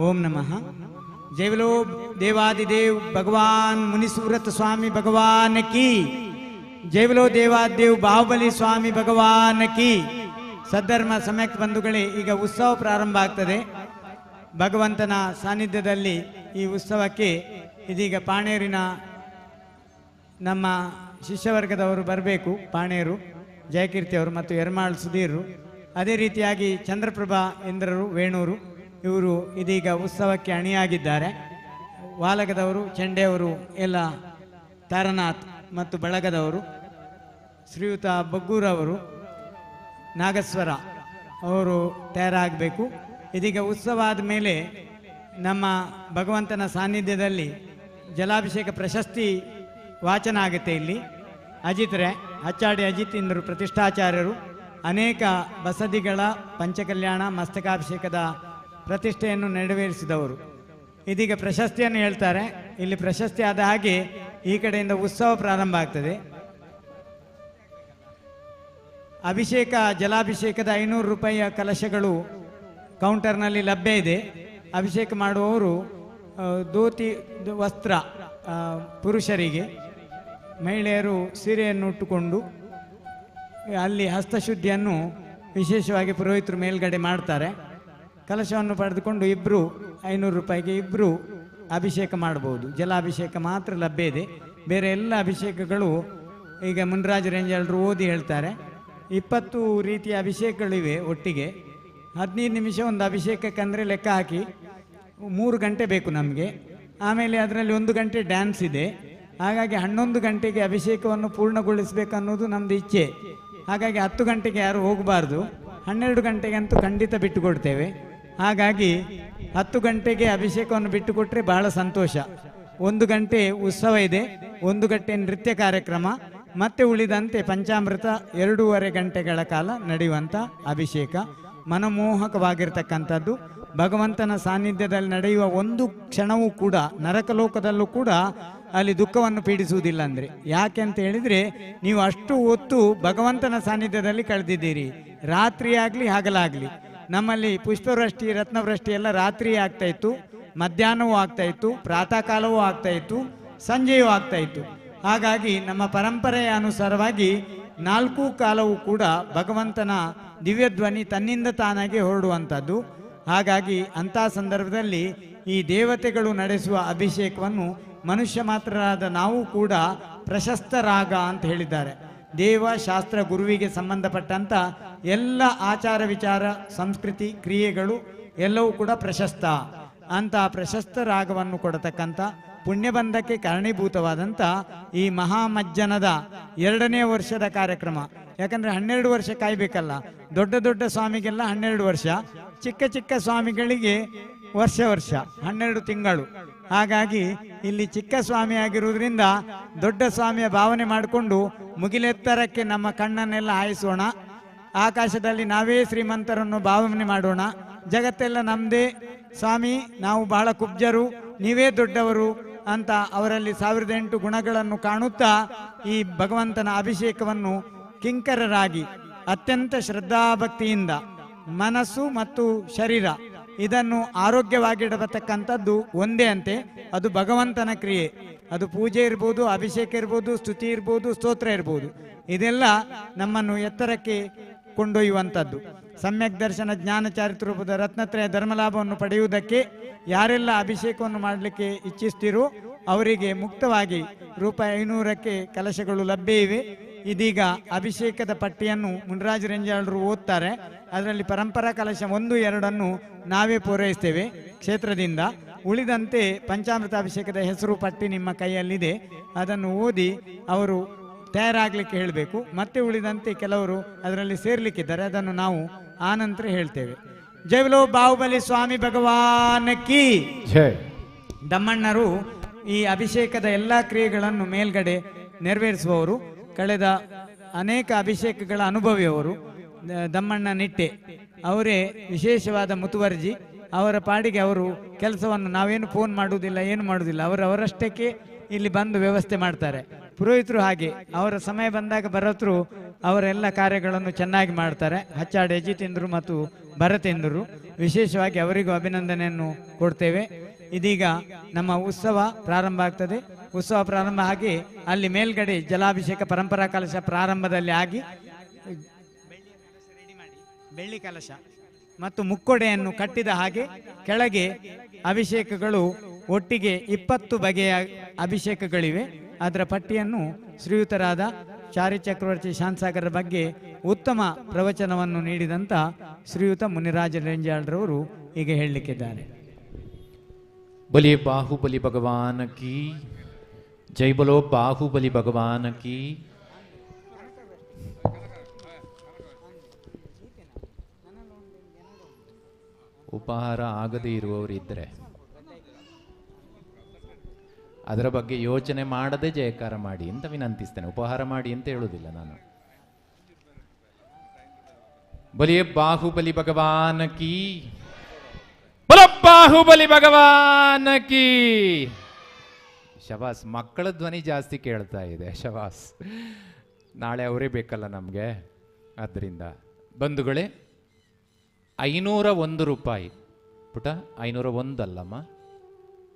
ओम नमः। जय बोलो देवादिदेव भगवान मुनिसूरत स्वामी भगवान की जय। बोलो देवादिदेव बाहुबली स्वामी भगवान की। ಸದ್ಧರ್ಮ ಸಮಯಕ್ಕೆ ಬಂಧುಗಳೇ, ಈಗ ಉತ್ಸವ ಪ್ರಾರಂಭ ಆಗ್ತದೆ. ಭಗವಂತನ ಸಾನ್ನಿಧ್ಯದಲ್ಲಿ ಈ ಉತ್ಸವಕ್ಕೆ ಇದೀಗ ಪಾಣೇರಿನ ನಮ್ಮ ಶಿಷ್ಯವರ್ಗದವರು ಬರಬೇಕು. ಪಾಣೇರು ಜಯಕೀರ್ತಿ ಅವರು ಮತ್ತು ಯರ್ಮಾಳ್ ಸುಧೀರ್ರು, ಅದೇ ರೀತಿಯಾಗಿ ಚಂದ್ರಪ್ರಭಾ ಇಂದ್ರರು, ವೇಣೂರು, ಇವರು ಇದೀಗ ಉತ್ಸವಕ್ಕೆ ಅಣಿಯಾಗಿದ್ದಾರೆ. ವಾಲಗದವರು, ಚೆಂಡೆಯವರು ಎಲ್ಲ ತಾರನಾಥ್ ಮತ್ತು ಬಳಗದವರು, ಶ್ರೀಯುತ ಬಗ್ಗೂರವರು, ನಾಗಸ್ವರ ಅವರು ತಯಾರಾಗಬೇಕು. ಇದೀಗ ಉತ್ಸವ ಆದಮೇಲೆ ನಮ್ಮ ಭಗವಂತನ ಸಾನ್ನಿಧ್ಯದಲ್ಲಿ ಜಲಾಭಿಷೇಕ ಪ್ರಶಸ್ತಿ ವಾಚನ ಆಗುತ್ತೆ. ಇಲ್ಲಿ ಅಜಿತ್ರೆ ಹಚ್ಚಾಡಿ ಅಜಿತ್ ಇಂದರು ಪ್ರತಿಷ್ಠಾಚಾರ್ಯರು, ಅನೇಕ ಬಸದಿಗಳ ಪಂಚಕಲ್ಯಾಣ ಮಸ್ತಕಾಭಿಷೇಕದ ಪ್ರತಿಷ್ಠೆಯನ್ನು ನೆರವೇರಿಸಿದವರು. ಇದೀಗ ಪ್ರಶಸ್ತಿಯನ್ನು ಹೇಳ್ತಾರೆ. ಇಲ್ಲಿ ಪ್ರಶಸ್ತಿ ಆದ ಹಾಗೆ ಈ ಕಡೆಯಿಂದ ಉತ್ಸವ ಪ್ರಾರಂಭ ಆಗ್ತದೆ. ಅಭಿಷೇಕ ಜಲಾಭಿಷೇಕದ 500 ರೂಪಾಯಿಯ ಕಲಶಗಳು ಕೌಂಟರ್ನಲ್ಲಿ ಲಭ್ಯ ಇದೆ. ಅಭಿಷೇಕ ಮಾಡುವವರು ಧೋತಿ ವಸ್ತ್ರ ಪುರುಷರಿಗೆ, ಮಹಿಳೆಯರು ಸೀರೆಯನ್ನು ಉಟ್ಟುಕೊಂಡು ಅಲ್ಲಿ ಹಸ್ತಶುದ್ಧಿಯನ್ನು ವಿಶೇಷವಾಗಿ ಪುರೋಹಿತರು ಮೇಲ್ಗಡೆ ಮಾಡ್ತಾರೆ. ಕಲಶವನ್ನು ಪಡೆದುಕೊಂಡು 500 ರೂಪಾಯಿಗೆ ಇಬ್ಬರು ಅಭಿಷೇಕ ಮಾಡಬಹುದು. ಜಲಾಭಿಷೇಕ ಮಾತ್ರ ಲಭ್ಯ ಇದೆ. ಬೇರೆ ಎಲ್ಲ ಅಭಿಷೇಕಗಳು ಈಗ ಮುನ್ರಾಜ ರೇಂಜಾಳರು ಓದಿ ಹೇಳ್ತಾರೆ. 20 ರೀತಿಯ ಅಭಿಷೇಕಗಳಿವೆ ಒಟ್ಟಿಗೆ. 15 ನಿಮಿಷ ಒಂದು ಅಭಿಷೇಕಕ್ಕಂದರೆ ಲೆಕ್ಕ ಹಾಕಿ 3 ಗಂಟೆ ಬೇಕು ನಮಗೆ. ಆಮೇಲೆ ಅದರಲ್ಲಿ 1 ಗಂಟೆ ಡ್ಯಾನ್ಸ್ ಇದೆ. ಹಾಗಾಗಿ 11 ಗಂಟೆಗೆ ಅಭಿಷೇಕವನ್ನು ಪೂರ್ಣಗೊಳಿಸಬೇಕನ್ನೋದು ನಮ್ಮದು ಇಚ್ಛೆ. ಹಾಗಾಗಿ 10 ಗಂಟೆಗೆ ಯಾರು ಹೋಗಬಾರ್ದು. 12 ಗಂಟೆಗಂತೂ ಖಂಡಿತ ಬಿಟ್ಟುಕೊಡ್ತೇವೆ. ಹಾಗಾಗಿ 10 ಗಂಟೆಗೆ ಅಭಿಷೇಕವನ್ನು ಬಿಟ್ಟುಕೊಟ್ರೆ ಬಹಳ ಸಂತೋಷ. 1 ಗಂಟೆ ಉತ್ಸವ ಇದೆ, 1 ಗಂಟೆ ನೃತ್ಯ ಕಾರ್ಯಕ್ರಮ, ಮತ್ತೆ ಉಳಿದಂತೆ ಪಂಚಾಮೃತ 2.5 ಗಂಟೆಗಳ ಕಾಲ ನಡೆಯುವಂಥ ಅಭಿಷೇಕ ಮನಮೋಹಕವಾಗಿರ್ತಕ್ಕಂಥದ್ದು. ಭಗವಂತನ ಸಾನ್ನಿಧ್ಯದಲ್ಲಿ ನಡೆಯುವ ಒಂದು ಕ್ಷಣವೂ ಕೂಡ ನರಕಲೋಕದಲ್ಲೂ ಕೂಡ ಅಲ್ಲಿ ದುಃಖವನ್ನು ಪೀಡಿಸುವುದಿಲ್ಲ. ಅಂದರೆ ಯಾಕೆ ಅಂತ ಹೇಳಿದರೆ, ನೀವು ಅಷ್ಟು ಹೊತ್ತು ಭಗವಂತನ ಸಾನ್ನಿಧ್ಯದಲ್ಲಿ ಕಳೆದಿದ್ದೀರಿ. ರಾತ್ರಿ ಆಗಲಿ ಹಗಲಾಗಲಿ. ನಮ್ಮಲ್ಲಿ ಪುಷ್ಪವೃಷ್ಟಿ ರತ್ನವೃಷ್ಟಿ ಎಲ್ಲ ರಾತ್ರಿ ಆಗ್ತಾ ಇತ್ತು, ಮಧ್ಯಾಹ್ನವೂ ಆಗ್ತಾ ಇತ್ತು, ಪ್ರಾತಃ ಕಾಲವೂ ಆಗ್ತಾ ಇತ್ತು, ಸಂಜೆಯೂ ಆಗ್ತಾ ಇತ್ತು. ಹಾಗಾಗಿ ನಮ್ಮ ಪರಂಪರೆಯ ಅನುಸಾರವಾಗಿ 4 ಕಾಲವೂ ಕೂಡ ಭಗವಂತನ ದಿವ್ಯಧ್ವನಿ ತನ್ನಿಂದ ತಾನಾಗಿ ಹೊರಡುವಂಥದ್ದು. ಹಾಗಾಗಿ ಅಂಥ ಸಂದರ್ಭದಲ್ಲಿ ಈ ದೇವತೆಗಳು ನಡೆಸುವ ಅಭಿಷೇಕವನ್ನು ಮನುಷ್ಯ ಮಾತ್ರರಾದ ನಾವು ಕೂಡ ಪ್ರಶಸ್ತ ರಾಗ ಅಂತ ಹೇಳಿದ್ದಾರೆ. ದೇವ ಶಾಸ್ತ್ರ ಗುರುವಿಗೆ ಸಂಬಂಧಪಟ್ಟಂಥ ಎಲ್ಲ ಆಚಾರ ವಿಚಾರ ಸಂಸ್ಕೃತಿ ಕ್ರಿಯೆಗಳು ಎಲ್ಲವೂ ಕೂಡ ಪ್ರಶಸ್ತ. ಅಂತ ಪ್ರಶಸ್ತ ರಾಗವನ್ನು ಕೊಡತಕ್ಕಂಥ ಪುಣ್ಯಬಂಧಕ್ಕೆ ಕಾರಣೀಭೂತವಾದಂಥ ಈ ಮಹಾಮಜ್ಜನದ 2ನೇ ವರ್ಷದ ಕಾರ್ಯಕ್ರಮ. ಯಾಕಂದರೆ 12 ವರ್ಷ ಕಾಯಬೇಕಲ್ಲ. ದೊಡ್ಡ ದೊಡ್ಡ ಸ್ವಾಮಿಗೆಲ್ಲ 12 ವರ್ಷ, ಚಿಕ್ಕ ಚಿಕ್ಕ ಸ್ವಾಮಿಗಳಿಗೆ ವರ್ಷ 12 ತಿಂಗಳು. ಹಾಗಾಗಿ ಇಲ್ಲಿ ಚಿಕ್ಕ ಸ್ವಾಮಿ ಆಗಿರುವುದರಿಂದ ದೊಡ್ಡ ಸ್ವಾಮಿಯ ಭಾವನೆ ಮಾಡಿಕೊಂಡು ಮುಗಿಲೆತ್ತರಕ್ಕೆ ನಮ್ಮ ಕಣ್ಣನ್ನೆಲ್ಲ ಹಾಯಿಸೋಣ. ಆಕಾಶದಲ್ಲಿ ನಾವೇ ಶ್ರೀಮಂತರನ್ನು ಭಾವನೆ ಮಾಡೋಣ. ಜಗತ್ತೆಲ್ಲ ನಮ್ಮದೇ ಸ್ವಾಮಿ, ನಾವು ಬಹಳ ಕುಬ್ಜರು, ನೀವೇ ದೊಡ್ಡವರು ಅಂತ ಅವರಲ್ಲಿ 1008 ಗುಣಗಳನ್ನು ಕಾಣುತ್ತಾ ಈ ಭಗವಂತನ ಅಭಿಷೇಕವನ್ನು ಕಿಂಕರರಾಗಿ ಅತ್ಯಂತ ಶ್ರದ್ಧಾಭಕ್ತಿಯಿಂದ ಮನಸ್ಸು ಮತ್ತು ಶರೀರ ಇದನ್ನು ಆರೋಗ್ಯವಾಗಿಡತಕ್ಕಂಥದ್ದು ಒಂದೇ ಅಂತೆ. ಅದು ಭಗವಂತನ ಕ್ರಿಯೆ. ಅದು ಪೂಜೆ ಇರ್ಬೋದು, ಅಭಿಷೇಕ ಇರ್ಬೋದು, ಸ್ತುತಿ ಇರ್ಬೋದು, ಸ್ತೋತ್ರ ಇರ್ಬೋದು. ಇದೆಲ್ಲ ನಮ್ಮನ್ನು ಎತ್ತರಕ್ಕೆ ಕೊಂಡೊಯ್ಯುವಂಥದ್ದು. ಸಮ್ಯಕ್ ದರ್ಶನ ಜ್ಞಾನ ಚಾರಿತ್ರೂಪದ ರತ್ನತ್ರಯ ಧರ್ಮಲಾಭವನ್ನು ಪಡೆಯುವುದಕ್ಕೆ ಯಾರೆಲ್ಲ ಅಭಿಷೇಕವನ್ನು ಮಾಡಲಿಕ್ಕೆ ಇಚ್ಛಿಸ್ತೀರೋ ಅವರಿಗೆ ಮುಕ್ತವಾಗಿ ₹500ಕ್ಕೆ ಕಲಶಗಳು ಲಭ್ಯ ಇವೆ. ಇದೀಗ ಅಭಿಷೇಕದ ಪಟ್ಟಿಯನ್ನು ಮುನ್ರಾಜ ರೇಂಜಾಳರು ಓದ್ತಾರೆ. ಅದರಲ್ಲಿ ಪರಂಪರಾ ಕಲಶ 1, 2 ನಾವೇ ಪೂರೈಸ್ತೇವೆ ಕ್ಷೇತ್ರದಿಂದ. ಉಳಿದಂತೆ ಪಂಚಾಮೃತ ಅಭಿಷೇಕದ ಹೆಸರು ಪಟ್ಟಿ ನಿಮ್ಮ ಕೈಯಲ್ಲಿದೆ. ಅದನ್ನು ಓದಿ ಅವರು ತಯಾರಾಗಲಿಕ್ಕೆ ಹೇಳಬೇಕು. ಮತ್ತೆ ಉಳಿದಂತೆ ಕೆಲವರು ಅದರಲ್ಲಿ ಸೇರ್ಲಿಕ್ಕಿದ್ದಾರೆ, ಅದನ್ನು ನಾವು ಆನಂತರ ಹೇಳ್ತೇವೆ. ಜೈವಲೋ ಬಾಹುಬಲಿ ಸ್ವಾಮಿ ಭಗವಾನ್ ಕಿ ಜೈ. ದಮ್ಮಣ್ಣರು ಈ ಅಭಿಷೇಕದ ಎಲ್ಲ ಕ್ರಿಯೆಗಳನ್ನು ಮೇಲ್ಗಡೆ ನೆರವೇರಿಸುವವರು. ಕಳೆದ ಅನೇಕ ಅಭಿಷೇಕಗಳ ಅನುಭವಿಯವರು. ದಮ್ಮಣ್ಣ ನಿಟ್ಟೆ ಅವರೇ ವಿಶೇಷವಾದ ಮುತುವರ್ಜಿ. ಅವರ ಪಾಡಿಗೆ ಅವರು ಕೆಲಸವನ್ನು ನಾವೇನು ಫೋನ್ ಮಾಡುವುದಿಲ್ಲ, ಏನು ಮಾಡುವುದಿಲ್ಲ. ಅವರಷ್ಟಕ್ಕೆ ಇಲ್ಲಿ ಬಂದು ವ್ಯವಸ್ಥೆ ಮಾಡ್ತಾರೆ. ಪುರೋಹಿತರು ಹಾಗೆ ಅವರ ಸಮಯ ಬಂದಾಗ ಬರತ್ರು ಅವರೆಲ್ಲ ಕಾರ್ಯಗಳನ್ನು ಚೆನ್ನಾಗಿ ಮಾಡ್ತಾರೆ. ಹಚ್ಚಾಡಿ ಅಜಿತೇಂದ್ರು ಮತ್ತು ಭರತೇಂದ್ರು ವಿಶೇಷವಾಗಿ ಅವರಿಗೂ ಅಭಿನಂದನೆಯನ್ನು ಕೊಡ್ತೇವೆ. ಇದೀಗ ನಮ್ಮ ಉತ್ಸವ ಪ್ರಾರಂಭ ಆಗ್ತದೆ. ಉತ್ಸವ ಪ್ರಾರಂಭ ಆಗಿ ಅಲ್ಲಿ ಮೇಲ್ಗಡೆ ಜಲಾಭಿಷೇಕ ಪರಂಪರಾ ಕಲಶ ಪ್ರಾರಂಭದಲ್ಲಿ ಆಗಿ ಬೆಳ್ಳಿ ಕಲಶ ಮತ್ತು ಮುಕ್ಕೊಡೆಯನ್ನು ಕಟ್ಟಿದ ಹಾಗೆ ಕೆಳಗೆ ಅಭಿಷೇಕಗಳು ಒಟ್ಟಿಗೆ 20 ಬಗೆಯ ಅಭಿಷೇಕಗಳಿವೆ. ಅದರ ಪಟ್ಟಿಯನ್ನು ಶ್ರೀಯುತರಾದ ಚಾರಿ ಚಕ್ರವರ್ತಿ ಶಾಂತಸಾಗರ ಬಗ್ಗೆ ಉತ್ತಮ ಪ್ರವಚನವನ್ನು ನೀಡಿದಂಥ ಶ್ರೀಯುತ ಮುನಿರಾಜ ರೇಂಜಾಳರವರು ಈಗ ಹೇಳಲಿಕ್ಕಿದ್ದಾರೆ. ಬಲಿ ಬಾಹುಬಲಿ ಭಗವಾನ್ ಕಿ ಜೈ ಬಲೋ ಬಾಹುಬಲಿ ಭಗವಾನ್ ಕಿ. ಉಪಹಾರ ಆಗದೇ ಇರುವವರಿದ್ದರೆ ಅದರ ಬಗ್ಗೆ ಯೋಚನೆ ಮಾಡದೆ ಜಯಕಾರ ಮಾಡಿ ಅಂತ ವಿನಂತಿಸ್ತೇನೆ. ಉಪಹಾರ ಮಾಡಿ ಅಂತ ಹೇಳುವುದಿಲ್ಲ ನಾನು. ಬಲಿಯೇ ಬಾಹುಬಲಿ ಭಗವಾನ್ ಕಿ. ಬಲೋ ಬಾಹುಬಲಿ ಭಗವಾನ್ ಕಿ. ಶಬಾಸ್. ಮಕ್ಕಳ ಧ್ವನಿ ಜಾಸ್ತಿ ಕೇಳ್ತಾ ಇದೆ. ಶಬಾಸ್. ನಾಳೆ ಅವರೇ ಬೇಕಲ್ಲ ನಮಗೆ. ಆದ್ದರಿಂದ ಬಂಧುಗಳೇ, 501 ರೂಪಾಯಿ ಪುಟ. 501 ಅಲ್ಲಮ್ಮ,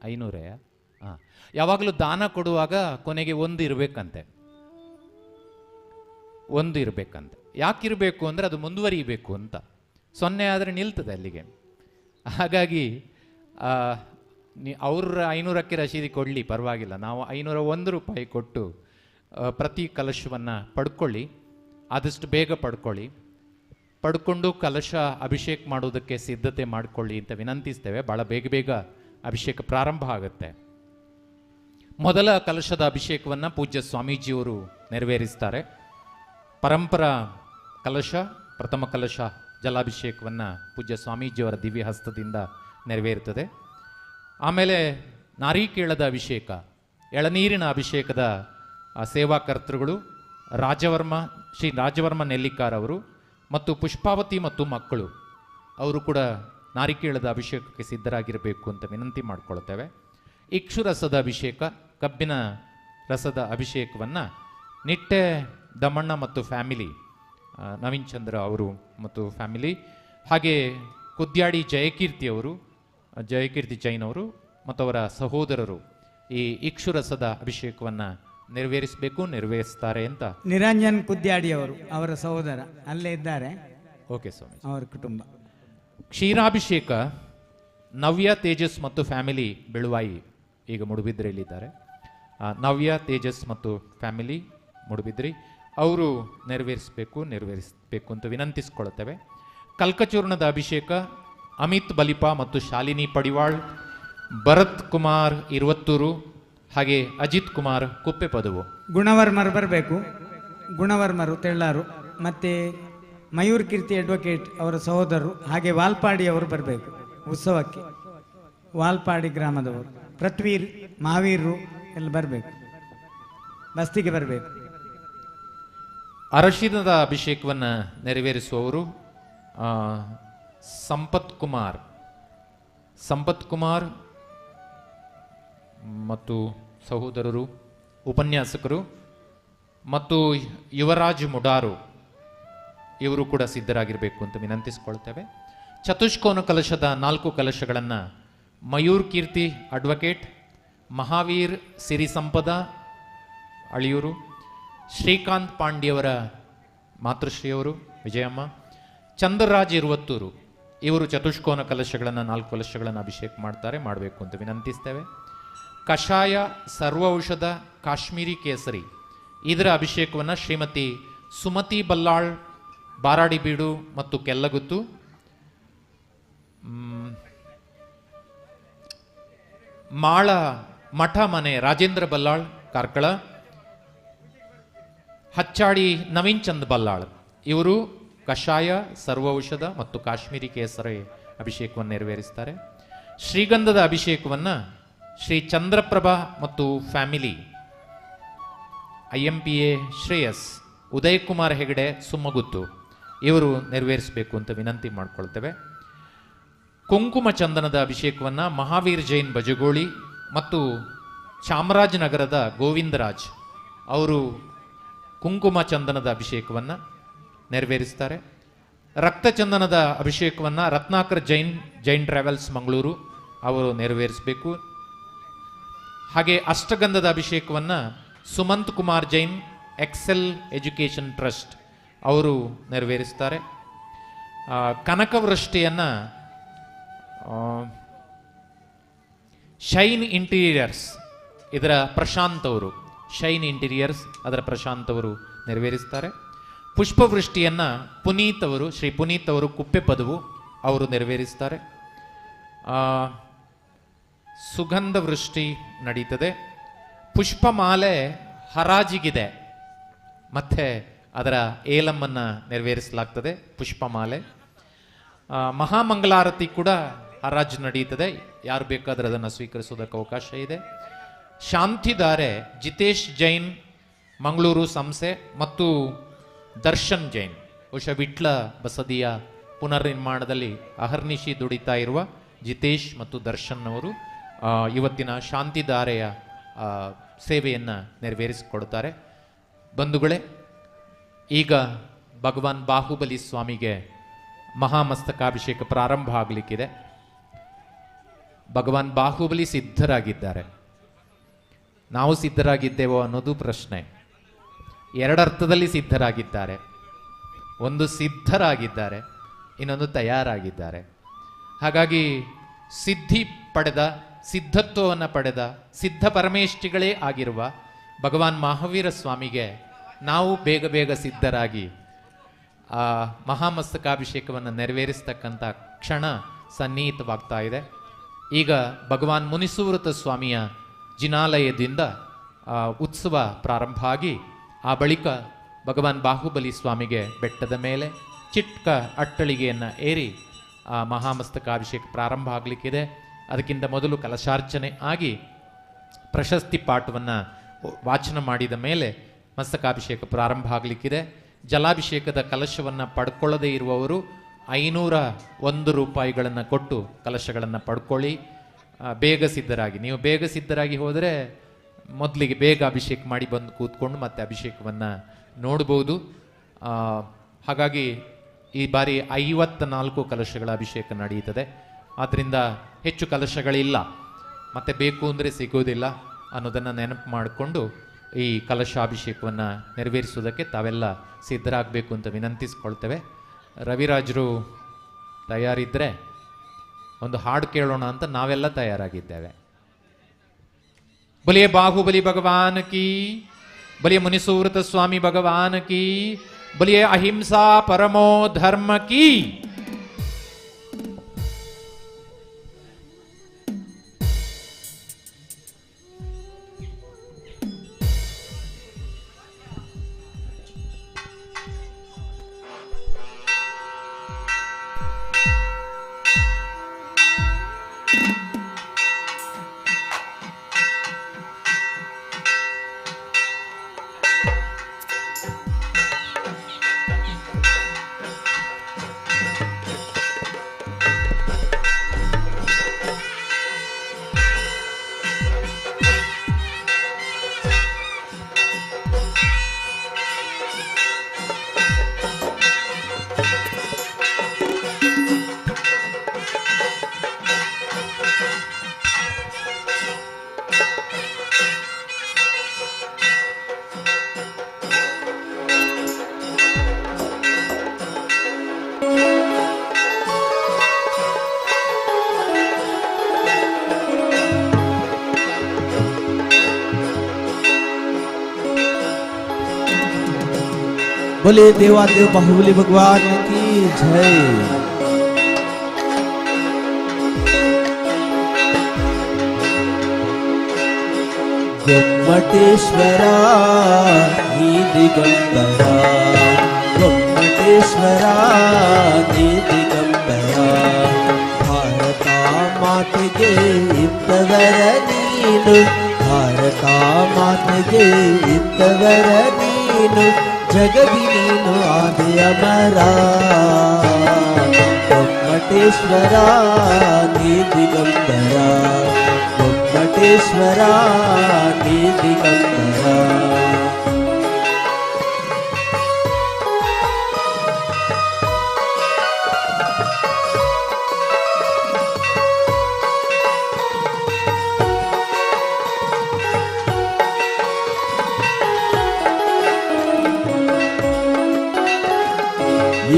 500. ಹಾಂ, ಯಾವಾಗಲೂ ದಾನ ಕೊಡುವಾಗ ಕೊನೆಗೆ 1 ಇರಬೇಕಂತೆ. 1 ಇರಬೇಕಂತೆ. ಯಾಕಿರಬೇಕು ಅಂದರೆ ಅದು ಮುಂದುವರಿಯಬೇಕು ಅಂತ. 0 ಆದರೆ ನಿಲ್ತದೆ ಅಲ್ಲಿಗೆ. ಹಾಗಾಗಿ ಅವ್ರ 500ಕ್ಕೆ ರಶೀದಿ ಕೊಡಲಿ, ಪರವಾಗಿಲ್ಲ. ನಾವು 501 ರೂಪಾಯಿ ಕೊಟ್ಟು ಪ್ರತಿ ಕಲಶವನ್ನು ಪಡ್ಕೊಳ್ಳಿ. ಆದಷ್ಟು ಬೇಗ ಪಡ್ಕೊಂಡು ಕಲಶ ಅಭಿಷೇಕ ಮಾಡೋದಕ್ಕೆ ಸಿದ್ಧತೆ ಮಾಡಿಕೊಳ್ಳಿ ಅಂತ ವಿನಂತಿಸ್ತೇವೆ. ಭಾಳ ಬೇಗ ಅಭಿಷೇಕ ಪ್ರಾರಂಭ ಆಗುತ್ತೆ. ಮೊದಲ ಕಲಶದ ಅಭಿಷೇಕವನ್ನು ಪೂಜ್ಯ ಸ್ವಾಮೀಜಿಯವರು ನೆರವೇರಿಸ್ತಾರೆ. ಪರಂಪರಾ ಕಲಶ, ಪ್ರಥಮ ಕಲಶ ಜಲಾಭಿಷೇಕವನ್ನು ಪೂಜ್ಯ ಸ್ವಾಮೀಜಿಯವರ ದಿವ್ಯ ಹಸ್ತದಿಂದ ನೆರವೇರುತ್ತದೆ. ಆಮೇಲೆ ನಾರಿಕೇಳದ ಅಭಿಷೇಕ, ಎಳನೀರಿನ ಅಭಿಷೇಕದ ಸೇವಾಕರ್ತೃಗಳು ಶ್ರೀ ರಾಜವರ್ಮ ನೆಲ್ಲಿಕಾರ್ ಅವರು ಮತ್ತು ಪುಷ್ಪಾವತಿ ಮತ್ತು ಮಕ್ಕಳು ಅವರು ಕೂಡ ನಾರಿಕೇಳದ ಅಭಿಷೇಕಕ್ಕೆ ಸಿದ್ಧರಾಗಿರಬೇಕು ಅಂತ ವಿನಂತಿ ಮಾಡಿಕೊಳ್ತೇವೆ. ಇಕ್ಷು ರಸದ ಅಭಿಷೇಕ, ಕಬ್ಬಿನ ರಸದ ಅಭಿಷೇಕವನ್ನು ನಿಟ್ಟೆ ದಮಣ್ಣ ಮತ್ತು ಫ್ಯಾಮಿಲಿ, ನವೀನ್ ಚಂದ್ರ ಅವರು ಮತ್ತು ಫ್ಯಾಮಿಲಿ, ಹಾಗೆ ಕುದ್ಯಾಡಿ ಜಯಕೀರ್ತಿ ಜೈನ್ ಅವರು ಮತ್ತು ಅವರ ಸಹೋದರರು ಈ ಇಕ್ಷು ರಸದ ಅಭಿಷೇಕವನ್ನು ನೆರವೇರಿಸ್ತಾರೆ ಅಂತ. ನಿರಂಜನ್ ಕುದ್ಯಾಡಿ ಅವರು, ಅವರ ಸಹೋದರ ಅಲ್ಲೇ ಇದ್ದಾರೆ. ಓಕೆ ಸ್ವಾಮಿ. ಅವರ ಕುಟುಂಬ. ಕ್ಷೀರಾಭಿಷೇಕ ನವ್ಯ ತೇಜಸ್ ಮತ್ತು ಫ್ಯಾಮಿಲಿ ಬೆಳುವಾಯಿ ಈಗ ಮೂಡುಬಿದ್ರೆಯಲ್ಲಿದ್ದಾರೆ. ನವ್ಯ ತೇಜಸ್ ಮತ್ತು ಫ್ಯಾಮಿಲಿ ಮೂಡುಬಿದ್ರಿ ಅವರು ನೆರವೇರಿಸಬೇಕು ಅಂತ ವಿನಂತಿಸ್ಕೊಳ್ತೇವೆ. ಕಲ್ಕಚೂರ್ಣದ ಅಭಿಷೇಕ ಅಮಿತ್ ಬಲಿಪ ಮತ್ತು ಶಾಲಿನಿ ಪಡಿವಾಳ್, ಭರತ್ ಕುಮಾರ್ ಇರುವತ್ತೂರು, ಹಾಗೆ ಅಜಿತ್ ಕುಮಾರ್ ಕುಪ್ಪೆ ಪದವು. ಗುಣವರ್ಮರು ಬರಬೇಕು. ಗುಣವರ್ಮರು ತೆಳ್ಳಾರು, ಮತ್ತು ಮಯೂರ್ ಕೀರ್ತಿ ಅಡ್ವೊಕೇಟ್ ಅವರ ಸಹೋದರರು, ಹಾಗೆ ವಾಲ್ಪಾಡಿ ಅವರು ಬರಬೇಕು ಉತ್ಸವಕ್ಕೆ. ವಾಲ್ಪಾಡಿ ಗ್ರಾಮದವರು, ಪೃಥ್ವೀರ್ ಮಹಾವೀರರು ಎಲ್ಲ ಬರಬೇಕು, ಬಸ್ತಿಗೆ ಬರಬೇಕು. ಅರಶಿನದ ಅಭಿಷೇಕವನ್ನು ನೆರವೇರಿಸುವವರು ಸಂಪತ್ ಕುಮಾರ್ ಮತ್ತು ಸಹೋದರರು, ಉಪನ್ಯಾಸಕರು ಮತ್ತು ಯುವರಾಜ್ ಮುಡಾರು ಇವರು ಕೂಡ ಸಿದ್ಧರಾಗಿರಬೇಕು ಅಂತ ವಿನಂತಿಸ್ಕೊಳ್ತೇವೆ. ಚತುಷ್ಕೋನ ಕಲಶದ 4 ಕಲಶಗಳನ್ನು ಮಯೂರ್ ಕೀರ್ತಿ ಅಡ್ವೊಕೇಟ್, ಮಹಾವೀರ್ ಸಿರಿ ಸಂಪದ ಅಳಿಯೂರು, ಶ್ರೀಕಾಂತ್ ಪಾಂಡ್ಯವರ ಮಾತೃಶ್ರೀಯವರು ವಿಜಯಮ್ಮ, ಚಂದ್ರರಾಜ್ ಇರುವತ್ತೂರು ಇವರು ಚತುಷ್ಕೋನ ಕಲಶಗಳನ್ನು 4 ಕಲಶಗಳನ್ನು ಅಭಿಷೇಕ ಮಾಡಬೇಕು ಅಂತ ವಿನಂತಿಸ್ತೇವೆ. ಕಷಾಯ ಸರ್ವ ಔಷಧ ಕಾಶ್ಮೀರಿ ಕೇಸರಿ ಇದರ ಅಭಿಷೇಕವನ್ನು ಶ್ರೀಮತಿ ಸುಮತಿ ಬಲ್ಲಾಳ್, ಬಾರಾಡಿಬೀಡು ಮತ್ತು ಕೆಲ್ಲಗುತ್ತು, ಮಾಳ ಮಠ ಮನೆ ರಾಜೇಂದ್ರ ಬಲ್ಲಾಳ್ ಕಾರ್ಕಳ, ಹಚ್ಚಾಡಿ ನವೀನ್ ಚಂದ್ ಬಲ್ಲಾಳ್ ಇವರು ಕಷಾಯ ಸರ್ವ ಔಷಧ ಮತ್ತು ಕಾಶ್ಮೀರಿ ಕೇಸರಿ ಅಭಿಷೇಕವನ್ನು ನೆರವೇರಿಸ್ತಾರೆ. ಶ್ರೀಗಂಧದ ಅಭಿಷೇಕವನ್ನು ಶ್ರೀ ಚಂದ್ರಪ್ರಭಾ ಮತ್ತು ಫ್ಯಾಮಿಲಿ, IMPA ಶ್ರೇಯಸ್, ಉದಯ್ ಕುಮಾರ್ ಹೆಗಡೆ ಸುಮ್ಮಗುತ್ತು ಇವರು ನೆರವೇರಿಸಬೇಕು ಅಂತ ವಿನಂತಿ ಮಾಡಿಕೊಳ್ತೇವೆ. ಕುಂಕುಮ ಚಂದನದ ಅಭಿಷೇಕವನ್ನು ಮಹಾವೀರ್ ಜೈನ್ ಬಜಗೋಳಿ ಮತ್ತು ಚಾಮರಾಜನಗರದ ಗೋವಿಂದರಾಜ್ ಅವರು ಕುಂಕುಮ ಚಂದನದ ಅಭಿಷೇಕವನ್ನು ನೆರವೇರಿಸ್ತಾರೆ. ರಕ್ತಚಂದನದ ಅಭಿಷೇಕವನ್ನು ರತ್ನಾಕರ್ ಜೈನ್ ಟ್ರಾವೆಲ್ಸ್ ಮಂಗಳೂರು ಅವರು ನೆರವೇರಿಸಬೇಕು. ಹಾಗೆ ಅಷ್ಟಗಂಧದ ಅಭಿಷೇಕವನ್ನು Sumanth Kumar Jain excel education trust ಅವರು ನೆರವೇರಿಸ್ತಾರೆ. ಕನಕವೃಷ್ಟಿಯನ್ನು ಶೈನ್ ಇಂಟೀರಿಯರ್ಸ್ ಇದರ ಪ್ರಶಾಂತ್ ಅವರು, ಅದರ ಪ್ರಶಾಂತ್ ಅವರು ನೆರವೇರಿಸ್ತಾರೆ. ಪುಷ್ಪವೃಷ್ಟಿಯನ್ನು ಶ್ರೀ ಪುನೀತ್ ಅವರು ಕುಪ್ಪೆ ಪದವು ಅವರು ನೆರವೇರಿಸ್ತಾರೆ. ಸುಗಂಧ ವೃಷ್ಟಿ ನಡೀತದೆ. ಪುಷ್ಪಮಾಲೆ ಹರಾಜಿಗಿದೆ, ಮತ್ತೆ ಅದರ ಏಲಮ್ಮನ್ನು ನೆರವೇರಿಸಲಾಗ್ತದೆ. ಪುಷ್ಪಮಾಲೆ ಮಹಾಮಂಗಳಾರತಿ ಕೂಡ ಹರಾಜು ನಡೆಯುತ್ತದೆ. ಯಾರು ಬೇಕಾದರೂ ಅದನ್ನು ಸ್ವೀಕರಿಸೋದಕ್ಕೆ ಅವಕಾಶ ಇದೆ. ಶಾಂತಿಧಾರೆ ಜಿತೇಶ್ ಜೈನ್ ಮಂಗಳೂರು ಸಂಸ್ಥೆ ಮತ್ತು ದರ್ಶನ್ ಜೈನ್, ಬಹುಶಃ ವಿಟ್ಲ ಬಸದಿಯ ಪುನರ್ನಿರ್ಮಾಣದಲ್ಲಿ ಅಹರ್ನಿಶಿ ದುಡಿತಾ ಇರುವ ಜಿತೇಶ್ ಮತ್ತು ದರ್ಶನ್ ಅವರು ಇವತ್ತಿನ ಶಾಂತಿಧಾರೆಯ ಸೇವೆಯನ್ನು ನೆರವೇರಿಸಿಕೊಡ್ತಾರೆ. ಬಂಧುಗಳೇ, ಈಗ ಭಗವಾನ್ ಬಾಹುಬಲಿ ಸ್ವಾಮಿಗೆ ಮಹಾಮಸ್ತಕಾಭಿಷೇಕ ಪ್ರಾರಂಭ ಆಗಲಿಕ್ಕಿದೆ. ಭಗವಾನ್ ಬಾಹುಬಲಿ ಸಿದ್ಧರಾಗಿದ್ದಾರೆ. ನಾವು ಸಿದ್ಧರಾಗಿದ್ದೇವೋ ಅನ್ನೋದು ಪ್ರಶ್ನೆ. ಎರಡರ್ಥದಲ್ಲಿ ಸಿದ್ಧರಾಗಿದ್ದಾರೆ. ಒಂದು ಸಿದ್ಧರಾಗಿದ್ದಾರೆ, ಇನ್ನೊಂದು ತಯಾರಾಗಿದ್ದಾರೆ. ಹಾಗಾಗಿ ಸಿದ್ಧಿ ಪಡೆದ, ಸಿದ್ಧತ್ವವನ್ನು ಪಡೆದ ಸಿದ್ಧ ಪರಮೇಷ್ಠಿಗಳೇ ಆಗಿರುವ ಭಗವಾನ್ ಮಹಾವೀರ ಸ್ವಾಮಿಗೆ ನಾವು ಬೇಗ ಬೇಗ ಸಿದ್ಧರಾಗಿ ಆ ಮಹಾಮಸ್ತಕಾಭಿಷೇಕವನ್ನು ನೆರವೇರಿಸ್ತಕ್ಕಂಥ ಕ್ಷಣ ಸನ್ನಿಹಿತವಾಗ್ತಾ ಇದೆ. ಈಗ ಭಗವಾನ್ ಮುನಿಸೂರತ ಸ್ವಾಮಿಯ ಜಿನಾಲಯದಿಂದ ಉತ್ಸವ ಪ್ರಾರಂಭ ಆಗಿ ಆ ಬಳಿಕ ಭಗವಾನ್ ಬಾಹುಬಲಿ ಸ್ವಾಮಿಗೆ ಬೆಟ್ಟದ ಮೇಲೆ ಚಿಕ್ಕ ಅಟ್ಟಳಿಗೆಯನ್ನು ಏರಿ ಆ ಮಹಾಮಸ್ತಕಾಭಿಷೇಕ ಪ್ರಾರಂಭ ಆಗಲಿಕ್ಕಿದೆ. ಅದಕ್ಕಿಂತ ಮೊದಲು ಕಲಶಾರ್ಚನೆ ಆಗಿ ಪ್ರಶಸ್ತಿ ಪಾಠವನ್ನು ವಾಚನ ಮಾಡಿದ ಮೇಲೆ ಮಸ್ತಕಾಭಿಷೇಕ ಪ್ರಾರಂಭ ಆಗಲಿಕ್ಕಿದೆ. ಜಲಾಭಿಷೇಕದ ಕಲಶವನ್ನು ಪಡ್ಕೊಳ್ಳದೇ ಇರುವವರು 501 ರೂಪಾಯಿಗಳನ್ನು ಕೊಟ್ಟು ಕಲಶಗಳನ್ನು ಪಡ್ಕೊಳ್ಳಿ. ಬೇಗ ಸಿದ್ಧರಾಗಿ, ನೀವು ಬೇಗ ಸಿದ್ಧರಾಗಿ ಹೋದರೆ ಮೊದಲಿಗೆ ಬೇಗ ಅಭಿಷೇಕ ಮಾಡಿ ಬಂದು ಕೂತ್ಕೊಂಡು ಮತ್ತೆ ಅಭಿಷೇಕವನ್ನು ನೋಡ್ಬೋದು. ಹಾಗಾಗಿ ಈ ಬಾರಿ 54 ಕಲಶಗಳ ಅಭಿಷೇಕ ನಡೆಯುತ್ತದೆ. ಆದ್ದರಿಂದ ಹೆಚ್ಚು ಕಲಶಗಳಿಲ್ಲ, ಮತ್ತೆ ಬೇಕು ಅಂದರೆ ಸಿಗೋದಿಲ್ಲ ಅನ್ನೋದನ್ನು ನೆನಪು ಮಾಡಿಕೊಂಡು ಈ ಕಲಶಾಭಿಷೇಕವನ್ನು ನೆರವೇರಿಸುವುದಕ್ಕೆ ತಾವೆಲ್ಲ ಸಿದ್ಧರಾಗಬೇಕು ಅಂತ ವಿನಂತಿಸ್ಕೊಳ್ತೇವೆ. ರವಿರಾಜರು ತಯಾರಿದ್ದರೆ ಒಂದು ಹಾಡು ಕೇಳೋಣ ಅಂತ ನಾವೆಲ್ಲ ತಯಾರಾಗಿದ್ದೇವೆ. ಬಲಿಯ ಬಾಹುಬಲಿ ಭಗವಾನ್ ಕಿ, ಬಲಿಯ ಮುನಿಸೂರತ ಸ್ವಾಮಿ ಭಗವಾನ್ ಕಿ, ಬಲಿಯ ಅಹಿಂಸಾ ಪರಮೋ ಧರ್ಮ ಕಿ. बोले देवादेव बाहुबली भगवान की जय। गोमटेश्वरा नी दिगंबरा, गोमटेश्वरा नी दिगंबरा, भारता माತೆಗೆ ಇದ್ದವರ ನೀನು, ಭಾರತ ಮಾತೆಗೆ ಇದ್ದವರ ನೀನು, ಜಗದಿ ನೀನು ಆದಿ ಅಮರ, ಗೊಮ್ಮಟೇಶ್ವರ ನೀ ದಿಗಂಬರ, ಗೊಮ್ಮಟೇಶ್ವರ ನೀ ದಿಗಂಬರ.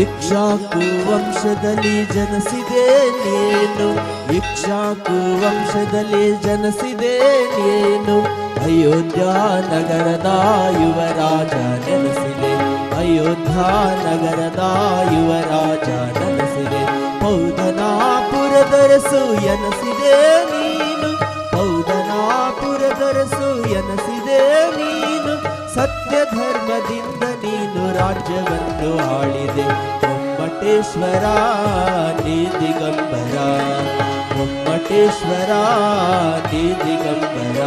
ಇಕ್ಷಾಕು ವಂಶದಲ್ಲಿ ಜನಿಸಿದೆ ನೀನು, ಇಕ್ಷಾಕು ವಂಶದಲ್ಲಿ ಜನಿಸಿದೆ ನೀನು, ಅಯೋಧ್ಯ ನಗರದ ಯುವರಾಜ ನೆಲೆಸಿದೆ, ಅಯೋಧ್ಯ ನಗರದ ಯುವರಾಜ ನೆಲೆಸಿದೆ, ಪೌದನಾಪುರದರಸು ಎನಸಿದೆ ನೀನು, ಪೌದನಾಪುರದರಸು ಎನಸಿದೆ ನೀನು ಸತ್ಯ ಧರ್ಮದಿಂದ ನೀನು ರಾಜ್ಯವನ್ನು ಆಳಿದೆ ಗೊಮ್ಮಟೇಶ್ವರ ನೀ ದಿಗಂಬರ ಗೊಮ್ಮಟೇಶ್ವರ ನೀ ದಿಗಂಬರ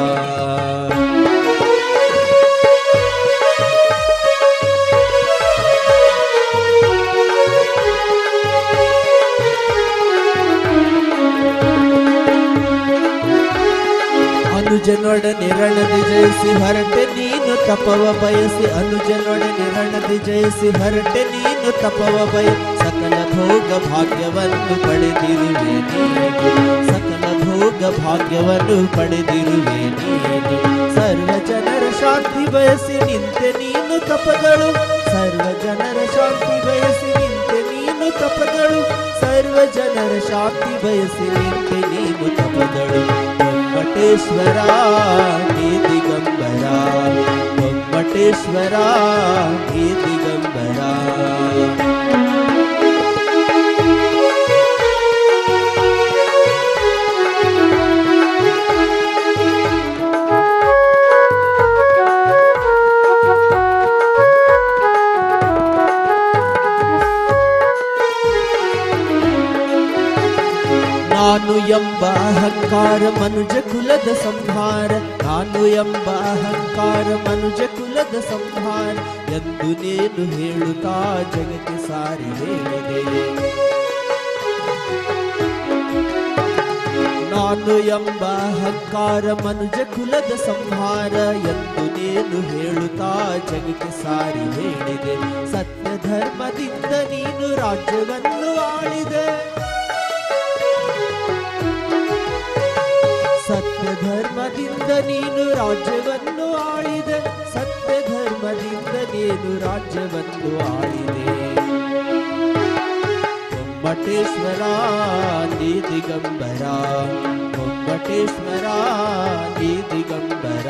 ಅನುಜನೊಡನೆ ರಣದಿ ಜಯಿಸಿ ಹರಟೆ ನೀನು ತಪವ ಬಯಸಿ ಅನುಜನೊಡನೆ ರಣದಿ ಜಯಿಸಿ ಹರಟೆ ನೀನು ತಪವ ಬಯ ಸಕಲ ಭೋಗ ಭಾಗ್ಯವನ್ನು ಪಡೆದಿರುವೆ ನೀನು ಸಕಲ ಭೋಗ ಭಾಗ್ಯವನ್ನು ಪಡೆದಿರುವೆ ನೀನು ಸರ್ವ ಜನರ ಶಾಂತಿ ಬಯಸಿ ನಿಂತೆ ನೀನು ತಪಗಳು ಸರ್ವ ಜನರ ಶಾಂತಿ ಬಯಸಿ ನಿಂತೆ ನೀನು ತಪಗಳು ಸರ್ವ ಜನರ ಶಾಂತಿ ಬಯಸಿ ನಿಂತೆ ನೀನು ತಪಗಳು ಗೊಮ್ಮಟೇಶ್ವರ ನೀ ದಿಗಂಬರ ಗೊಮ್ಮಟೇಶ್ವರ ನೀ ದಿಗಂಬರ ನಾನು ಎಂಬ ಅಹಂಕಾರ ಮನುಜ ಕುಲದ ಸಂಹಾರ ನಾನು ಎಂಬ ಅಹಂಕಾರ ಮನುಜ ಕುಲದ ಸಂಹಾರ ಎಂದು ನೀನು ಹೇಳುತ್ತಾ ಜಗಕ್ಕೆ ಸಾರಿ ಹೇಳಿದೆ ನಾನು ಎಂಬ ಅಹಂಕಾರ ಮನುಜ ಕುಲದ ಸಂಹಾರ ಎಂದು ನೀನು ಹೇಳುತ್ತಾ ಜಗಕ್ಕೆ ಸಾರಿ ಹೇಳಿದೆ ಸತ್ಯ ಧರ್ಮದಿಂದ ನೀನು ರಾಜ್ಯವನ್ನು ಆಳಿದೆ ಸತ್ಯ ಧರ್ಮದಿಂದ ನೀನು ರಾಜ್ಯವನ್ನು ಆಳಿದೆ ಸತ್ಯ ಧರ್ಮದಿಂದ ನೀನು ರಾಜ್ಯವನ್ನು ಆಳಿದೆ ಗೊಮ್ಮಟೇಶ್ವರ ನೀ ದಿಗಂಬರ ಗೊಮ್ಮಟೇಶ್ವರ ನೀ ದಿಗಂಬರ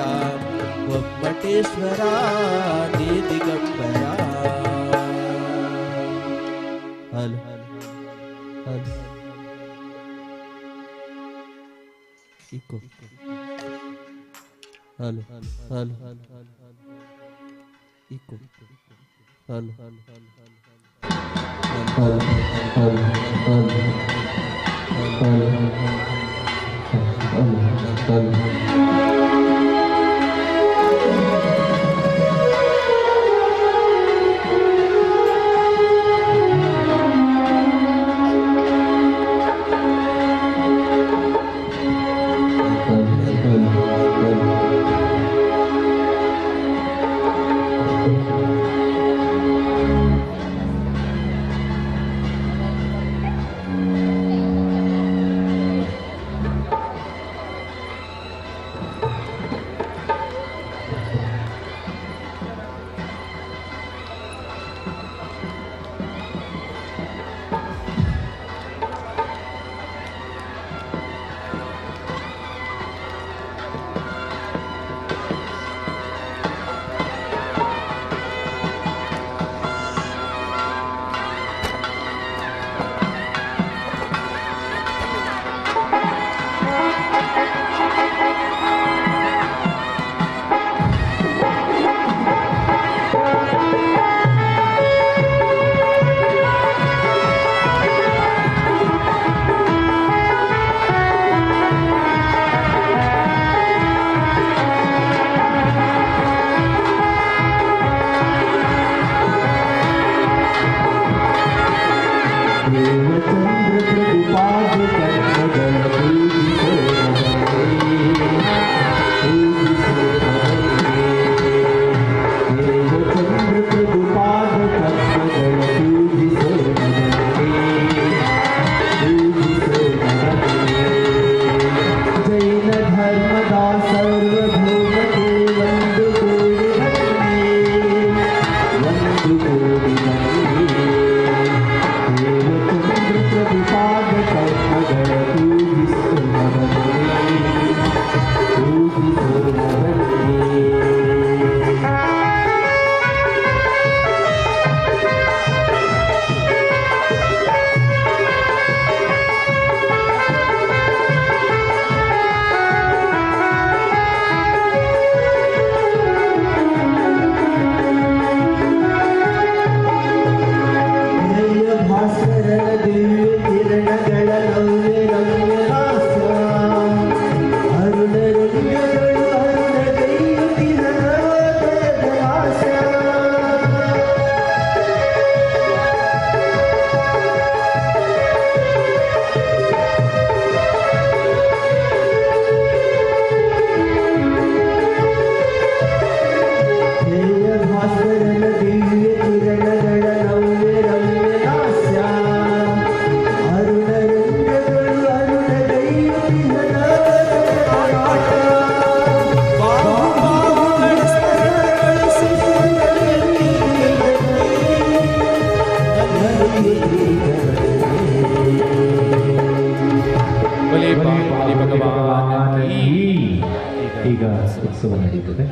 ಗೊಮ್ಮಟೇಶ್ವರ ನೀ ದಿಗಂಬರ ಹಲ್ ಹಲ್ Iko. Halo. Halo. Iko. Halo. Halo. ಉತ್ಸವ ನಡೀತದೆ.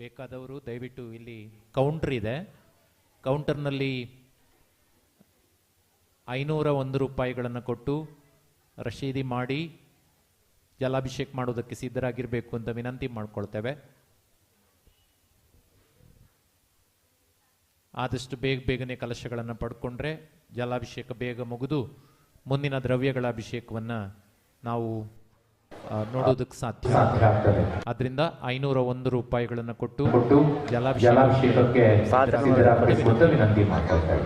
ಬೇಕಾದವರು ದಯವಿಟ್ಟು ಇಲ್ಲಿ ಕೌಂಟರ್ ಇದೆ, ಕೌಂಟರ್ನಲ್ಲಿ 501 ರೂಪಾಯಿಗಳನ್ನು ಕೊಟ್ಟು ರಶೀದಿ ಮಾಡಿ ಜಲಾಭಿಷೇಕ ಮಾಡೋದಕ್ಕೆ ಸಿದ್ಧರಾಗಿರಬೇಕು ಅಂತ ವಿನಂತಿ ಮಾಡ್ಕೊಳ್ತೇವೆ. ಆದಷ್ಟು ಬೇಗನೆ ಕಲಶಗಳನ್ನು ಪಡ್ಕೊಂಡ್ರೆ ಜಲಾಭಿಷೇಕ ಬೇಗ ಮುಗಿದು ಮುಂದಿನ ದ್ರವ್ಯಗಳ ಅಭಿಷೇಕವನ್ನು ನಾವು ನೋಡೋದಕ್ಕೆ ಸಾಧ್ಯ ಆಗ್ತದೆ. ಅದರಿಂದ 501 ರೂಪಾಯಿಗಳನ್ನು ಕೊಟ್ಟು ಜಲಾಭಿಷೇಕಕ್ಕೆ ವಿನಂತಿ ಮಾಡ್ಕೊಳ್ತೇವೆ.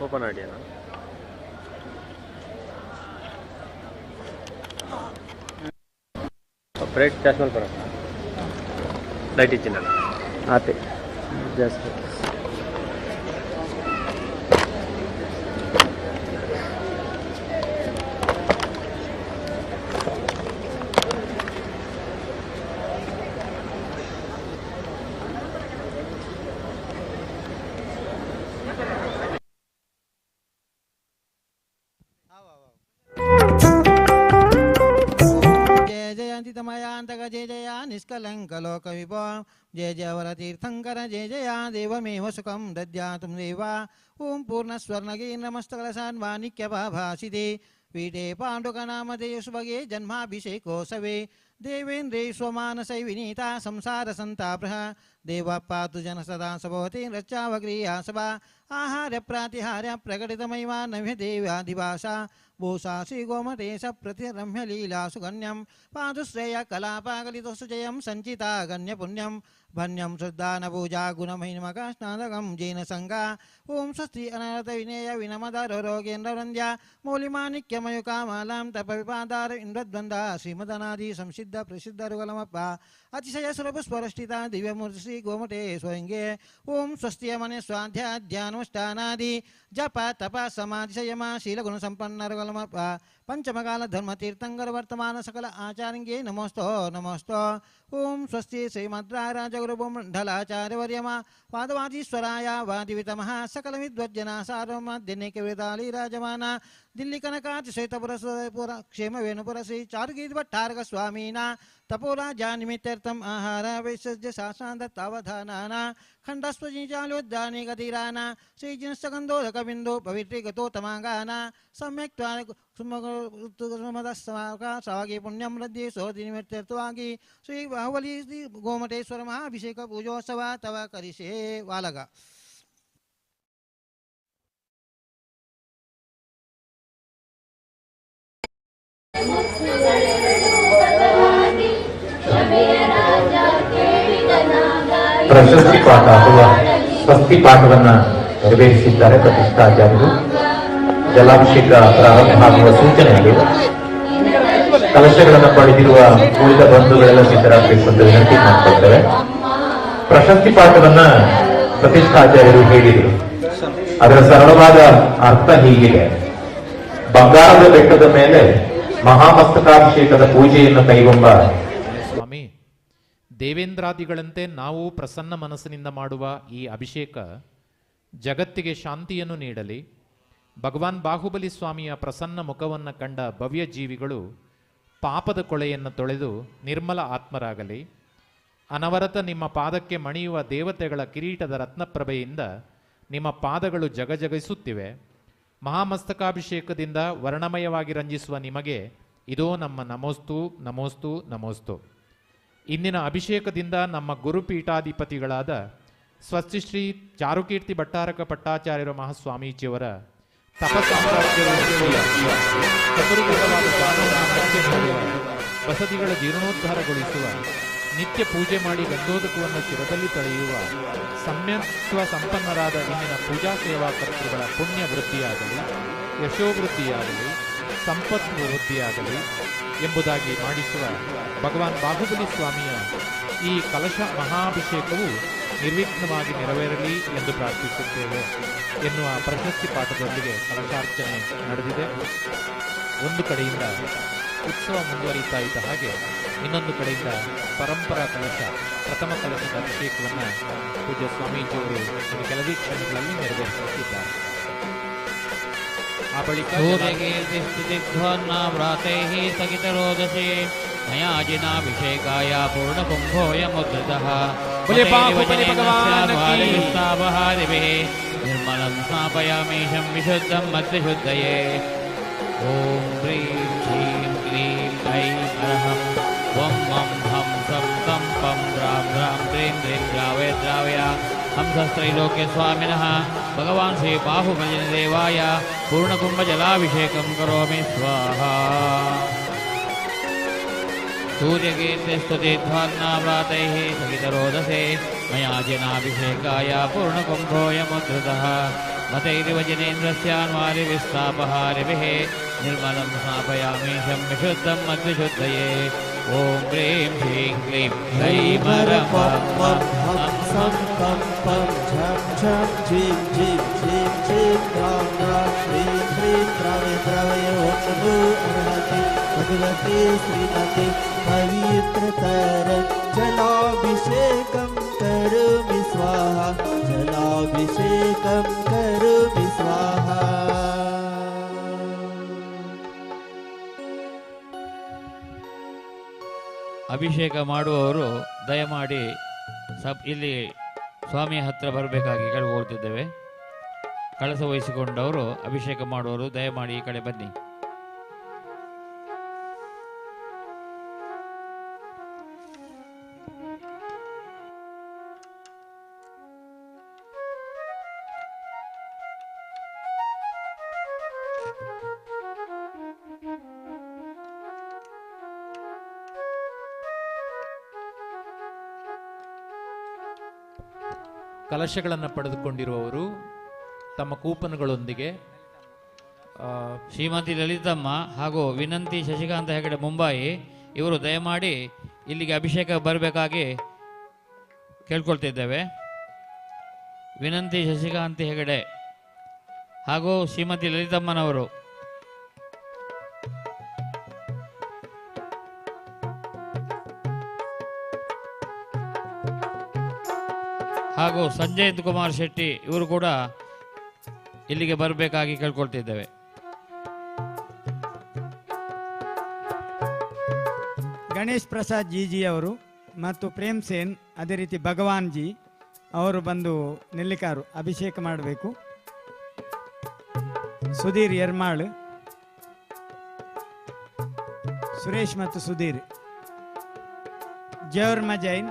ಓಪನ್ ಆಡಿಯೋನಾ? ಬ್ರೇಕ್ ಚಾಸ್ಮಲ್ ಬರ ಲೈಟ್ ಇಚ್ಚಿನ ಆತೆ ಜಾಸ್ತಿ तमयांतक जय जया निष्कलंक लोक विभो जय जय वर तीर्थंकर जय जया देवमेव सुखं दद्यातुं देवा ओं पूर्णस्वर्णगे नमस्तकलशान्वानिक्यभाभासिते पीठे पाण्डुकनामधे सुभगे जन्माभिषेकोत्सवे देवेन्द्रे स्वमानसै विनीता संसार संतापः देवा पातु जन सदा सभवते रच्चावक्रिया सभा आहार्य प्रातिहार्य प्रकटितमैवा नव्य देवादिभाषा भूषा श्रीगोमतेश प्रतिरम्य लीला सुगण्यं पातु श्रेय कलापागलितो सुजयं सञ्चिता गण्यपुण्यं भन्यं शुद्धान पूजा गुणमहिमकाष्णादकं जैन संगा ओं स्वस्ति अनर्थ विनेय विनमदरो रोगेन्द्रवृन्द्या मौलिमाणिक्यमयुकामालां तपविपादार इन्द्रद्वन्द्वा श्रीमदनादि संसिद्ध प्रसिद्ध रुगलमप्पा अतिशय सुलभ स्वरष्टिता दिव्यमूर्ति श्री गोमटे स्वयंगे ओं स्वस्ति मने स्वाध्याध्यानुष्ठानादि जप तप समाधि संयम शील गुण संपन्न रुगलमप्पा पंचमकाल धर्म तीर्थंकर वर्तमान सकल आचार्यंगे नमोस्तो नमोस्तो ओं स्वस्ति श्रीमद्राज गुरुमंडलाचार्यवर्यमा वादवादीश्वराय वादिवितमः सकल विद्वज्जना सार्वमध्यनेक वेदाली राजमाना दिल्ली कनकातिशयपुर क्षेम वेणुपुर श्री चारुगीत भट्टारक स्वामीना तपोराजा निमित्तर्थम आहार वैसज्य शासनादत्तावधानाना खंडस्वजीचालोद्याने गतिराना श्रीजिनस्तगंधोदक बिंदु पवित्री गतोतमांगाना सम्यक् सागे पुण्यम रद्ये सोधि निमित्तर्थवागी श्री बाहुबली श्री गोमटेश्वर महाभिषेक पूजोत्सव तव करिष्ये वालगा ಪ್ರಶಸ್ತಿ ಪಾಠ ಅಥವಾ ಸ್ವಸ್ತಿ ಪಾಠವನ್ನ ನೆರವೇರಿಸಿದ್ದಾರೆ ಪ್ರತಿಷ್ಠಾಚಾರ್ಯರು. ಜಲಾಭಿಷೇಕ ಪ್ರಾರಂಭ ಆಗುವ ಸೂಚನೆಯಾಗಿದೆ. ಕಲಶಗಳನ್ನು ಪಡೆದಿರುವ ಉಳಿದ ಬಂಧುಗಳೆಲ್ಲ ಸಿದ್ಧರಾಗಬೇಕು ಅಂತ ವಿನಂತಿ ಮಾಡ್ಕೊಳ್ತೇವೆ. ಪ್ರಶಸ್ತಿ ಪಾಠವನ್ನ ಪ್ರತಿಷ್ಠಾಚಾರ್ಯರು ಹೇಳಿದರು. ಅದರ ಸರಳವಾದ ಅರ್ಥ ಹೀಗಿದೆ: ಬಂಗಾರದ ಬೆಟ್ಟದ ಮೇಲೆ ಮಹಾಮಸ್ತಕಾಭಿಷೇಕದ ಪೂಜೆಯನ್ನು ಕೈಗೊಂಡ ಸ್ವಾಮಿ, ದೇವೇಂದ್ರಾದಿಗಳಂತೆ ನಾವು ಪ್ರಸನ್ನ ಮನಸ್ಸಿನಿಂದ ಮಾಡುವ ಈ ಅಭಿಷೇಕ ಜಗತ್ತಿಗೆ ಶಾಂತಿಯನ್ನು ನೀಡಲಿ. ಭಗವಾನ್ ಬಾಹುಬಲಿ ಸ್ವಾಮಿಯ ಪ್ರಸನ್ನ ಮುಖವನ್ನು ಕಂಡ ಭವ್ಯ ಜೀವಿಗಳು ಪಾಪದ ಕೊಳೆಯನ್ನು ತೊಳೆದು ನಿರ್ಮಲ ಆತ್ಮರಾಗಲಿ. ಅನವರತ ನಿಮ್ಮ ಪಾದಕ್ಕೆ ಮಣಿಯುವ ದೇವತೆಗಳ ಕಿರೀಟದ ರತ್ನಪ್ರಭೆಯಿಂದ ನಿಮ್ಮ ಪಾದಗಳು ಜಗಜಗಿಸುತ್ತಿವೆ. ಮಹಾಮಸ್ತಕಾಭಿಷೇಕದಿಂದ ವರ್ಣಮಯವಾಗಿ ರಂಜಿಸುವ ನಿಮಗೆ ಇದೋ ನಮ್ಮ ನಮೋಸ್ತು ನಮೋಸ್ತು ನಮೋಸ್ತು. ಇಂದಿನ ಅಭಿಷೇಕದಿಂದ ನಮ್ಮ ಗುರುಪೀಠಾಧಿಪತಿಗಳಾದ ಸ್ವಸ್ತಿಶ್ರೀ ಚಾರುಕೀರ್ತಿ ಭಟ್ಟಾರಕ ಪಟ್ಟಾಚಾರ್ಯರ ಮಹಾಸ್ವಾಮೀಜಿಯವರ ಚತುರ್ವಿಧವಾದ ವಸತಿಗಳ ಜೀರ್ಣೋದ್ಧಾರಗೊಳಿಸುವ, ನಿತ್ಯ ಪೂಜೆ ಮಾಡಿ ಗಂಧೋದಕವನ್ನು ಶಿರದಲ್ಲಿ ತಳೆಯುವ ಸಮ್ಯತ್ವ ಸಂಪನ್ನರಾದ ಇಂದಿನ ಪೂಜಾ ಸೇವಾ ಕರ್ತೃಗಳ ಪುಣ್ಯ ವೃದ್ಧಿಯಾಗಲಿ, ಯಶೋವೃದ್ಧಿಯಾಗಲಿ, ಸಂಪತ್ತು ವೃದ್ಧಿಯಾಗಲಿ ಎಂಬುದಾಗಿ ಮಾಡಿಸುವ ಭಗವಾನ್ ಬಾಹುಬಲಿ ಸ್ವಾಮಿಯ ಈ ಕಲಶ ಮಹಾಭಿಷೇಕವು ನಿರ್ವಿಘ್ನವಾಗಿ ನೆರವೇರಲಿ ಎಂದು ಪ್ರಾರ್ಥಿಸುತ್ತೇವೆ ಎನ್ನುವ ಪ್ರಶಸ್ತಿ ಪಾಠದೊಂದಿಗೆ ಕಲಶಾರ್ಚನೆ ನಡೆದಿದೆ. ಒಂದು ಕಡೆಯಿಂದ ಉತ್ಸವ ಮುಂದುವರಿತಾ ಇದ್ದ ಹಾಗೆ ಇನ್ನೊಂದು ಕಡೆಯಿಂದ ಪರಂಪರಾ ಕಲಶ, ಪ್ರಥಮ ಕಲಶದ ಅಭಿಷೇಕವನ್ನು ಪೂಜ್ಯ ಸ್ವಾಮೀಜಿಯವರು ಕೆಲವೇ ಕ್ಷಣಗಳಲ್ಲಿ ನೆರವೇರಿಸುತ್ತಿದ್ದಾರೆ. ಆ ಬಳಿಕ ಸ್ಥಗಿತರೋದಶೆ ಮಯಾಜಿನಾಭಿಷೇಕಾಯ ಪೂರ್ಣಕುಂಭೋಯಮುದ್ರತಃ ನಿರ್ಮಲಂ ಸ್ನಾಪಯಾಮೀಶಂ ವಿಶುದ್ಧಂ ಮದ್ವಿಶುದ್ಧಯೇ. ಓಂ ಹ್ರೀಂ ಶ್ರೀಂ ಕ್ಲೀಂ ಐಂ ಅರ್ಹಂ ವಂ ಮಂ ಹಂ ಸಂ तं ಪಂ ದ್ರಾಂ ದ್ರಾಂ ದ್ರೀಂ ದ್ರೀಂ ದ್ರಾವಯ ದ್ರಾವಯ ಹಂಸಸ್ತ್ರೈಲೋಕ್ಯ ಸ್ವಾಮಿನಃ ಭಗವಾನ್ ಶ್ರೀ ಬಾಹುಬಲಿ ದೇವಾಯ ಪೂರ್ಣಕುಂಭ ಜಲಾಭಿಷೇಕಂ ಕರೋಮಿ ಸ್ವಾಹಾ. सूर्यकीर्तिस्तुतिध्वान्नाव्रातैः सहितरोदसे मया जनाभिषेकाय पूर्णकुम्भोऽयमुद्धृतः मतैरिवजनेन्द्रस्यान्वारि विस्तापहारिभिः निर्मलं स्नापयामीशं विशुद्धं मद्विशुद्धये ॐ ह्रीं श्रीं क्लीं हंसं पं पं झं झं झीं झीं झीं झीं द्रां द्रां श्रीं ह्रीं द्रावे द्रावय ॐ नमो अर्हति भगवते श्रीमते पवित्रतर जलाभिषेकं करोमि स्वाहा जलाभिषेकं करोमि स्वाहा। ಅಭಿಷೇಕ ಮಾಡುವವರು ದಯಮಾಡಿ ಇಲ್ಲಿ ಸ್ವಾಮಿಯ ಹತ್ರ ಬರಬೇಕಾಗಿ ಕೇಳಿಕೊಳ್ತಿದ್ದೇವೆ. ಕಳಸ ವಹಿಸಿಕೊಂಡವರು ಅಭಿಷೇಕ ಮಾಡುವವರು ದಯಮಾಡಿ ಈ ಕಡೆ ಬನ್ನಿ. ಕಲಶಗಳನ್ನು ಪಡೆದುಕೊಂಡಿರುವವರು ತಮ್ಮ ಕೂಪನ್ಗಳೊಂದಿಗೆ ಶ್ರೀಮತಿ ಲಲಿತಮ್ಮ ಹಾಗೂ ವಿನಂತಿ ಶಶಿಕಾಂತ ಹೆಗಡೆ ಮುಂಬಾಯಿ ಇವರು ದಯಮಾಡಿ ಇಲ್ಲಿಗೆ ಅಭಿಷೇಕ ಬರಬೇಕಾಗಿ ಕೇಳ್ಕೊಳ್ತಿದ್ದೇವೆ. ವಿನಂತಿ ಶಶಿಕಾಂತ ಹೆಗಡೆ ಹಾಗೂ ಶ್ರೀಮತಿ ಲಲಿತಮ್ಮನವರು ಹಾಗೂ ಸಂಜಯ್ ಕುಮಾರ್ ಶೆಟ್ಟಿ ಇವರು ಕೂಡ ಇಲ್ಲಿಗೆ ಬರಬೇಕಾಗಿ ಕೇಳ್ಕೊಳ್ತಿದ್ದೇವೆ. ಗಣೇಶ್ ಪ್ರಸಾದ್ ಜಿ ಅವರು ಮತ್ತು ಪ್ರೇಮ್ ಸೇನ್ ಅದೇ ರೀತಿ ಭಗವಾನ್ ಜಿ ಅವರು ಬಂದು ನೆಲ್ಲಿಕಾರು ಅಭಿಷೇಕ ಮಾಡಬೇಕು. ಸುಧೀರ್ ಯರ್ಮಾಳ್, ಸುರೇಶ್ ಮತ್ತು ಸುಧೀರ್. ಜಯವರ್ಮ ಜೈನ್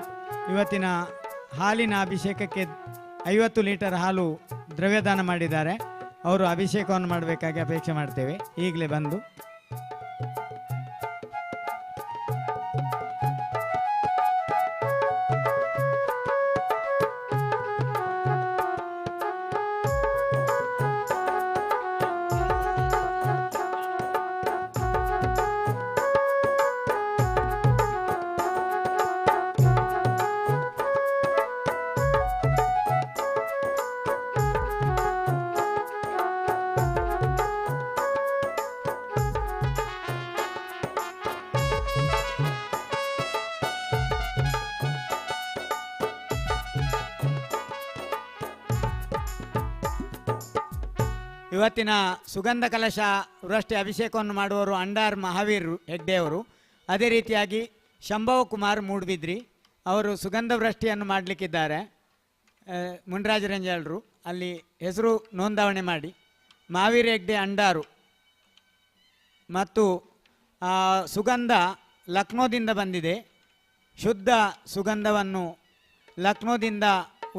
ಇವತ್ತಿನ ಹಾಲಿನ ಅಭಿಷೇಕಕ್ಕೆ 50 ಲೀಟರ್ ಹಾಲು ದ್ರವ್ಯದಾನ ಮಾಡಿದ್ದಾರೆ. ಅವರು ಅಭಿಷೇಕವನ್ನು ಮಾಡಬೇಕಾಗಿ ಅಪೇಕ್ಷೆ ಮಾಡ್ತೇವೆ. ಈಗಲೇ ಬಂದು ಇವತ್ತಿನ ಸುಗಂಧ ಕಲಶ ವೃಷ್ಟಿ ಅಭಿಷೇಕವನ್ನು ಮಾಡುವವರು ಅಂಡಾರ್ ಮಹಾವೀರ್ ಹೆಗ್ಡೆ ಅವರು. ಅದೇ ರೀತಿಯಾಗಿ ಶಂಭವ ಕುಮಾರ್ ಮೂಡ್ಬಿದ್ರಿ ಅವರು ಸುಗಂಧ ವೃಷ್ಟಿಯನ್ನು ಮಾಡಲಿಕ್ಕಿದ್ದಾರೆ. ಮುನ್ರಾಜರಂಜಾಳರು ಅಲ್ಲಿ ಹೆಸರು ನೋಂದಾವಣೆ ಮಾಡಿ. ಮಹಾವೀರ್ ಹೆಗ್ಡೆ ಅಂಡಾರು ಮತ್ತು ಸುಗಂಧ ಲಕ್ನೋದಿಂದ ಬಂದಿದೆ. ಶುದ್ಧ ಸುಗಂಧವನ್ನು ಲಕ್ನೋದಿಂದ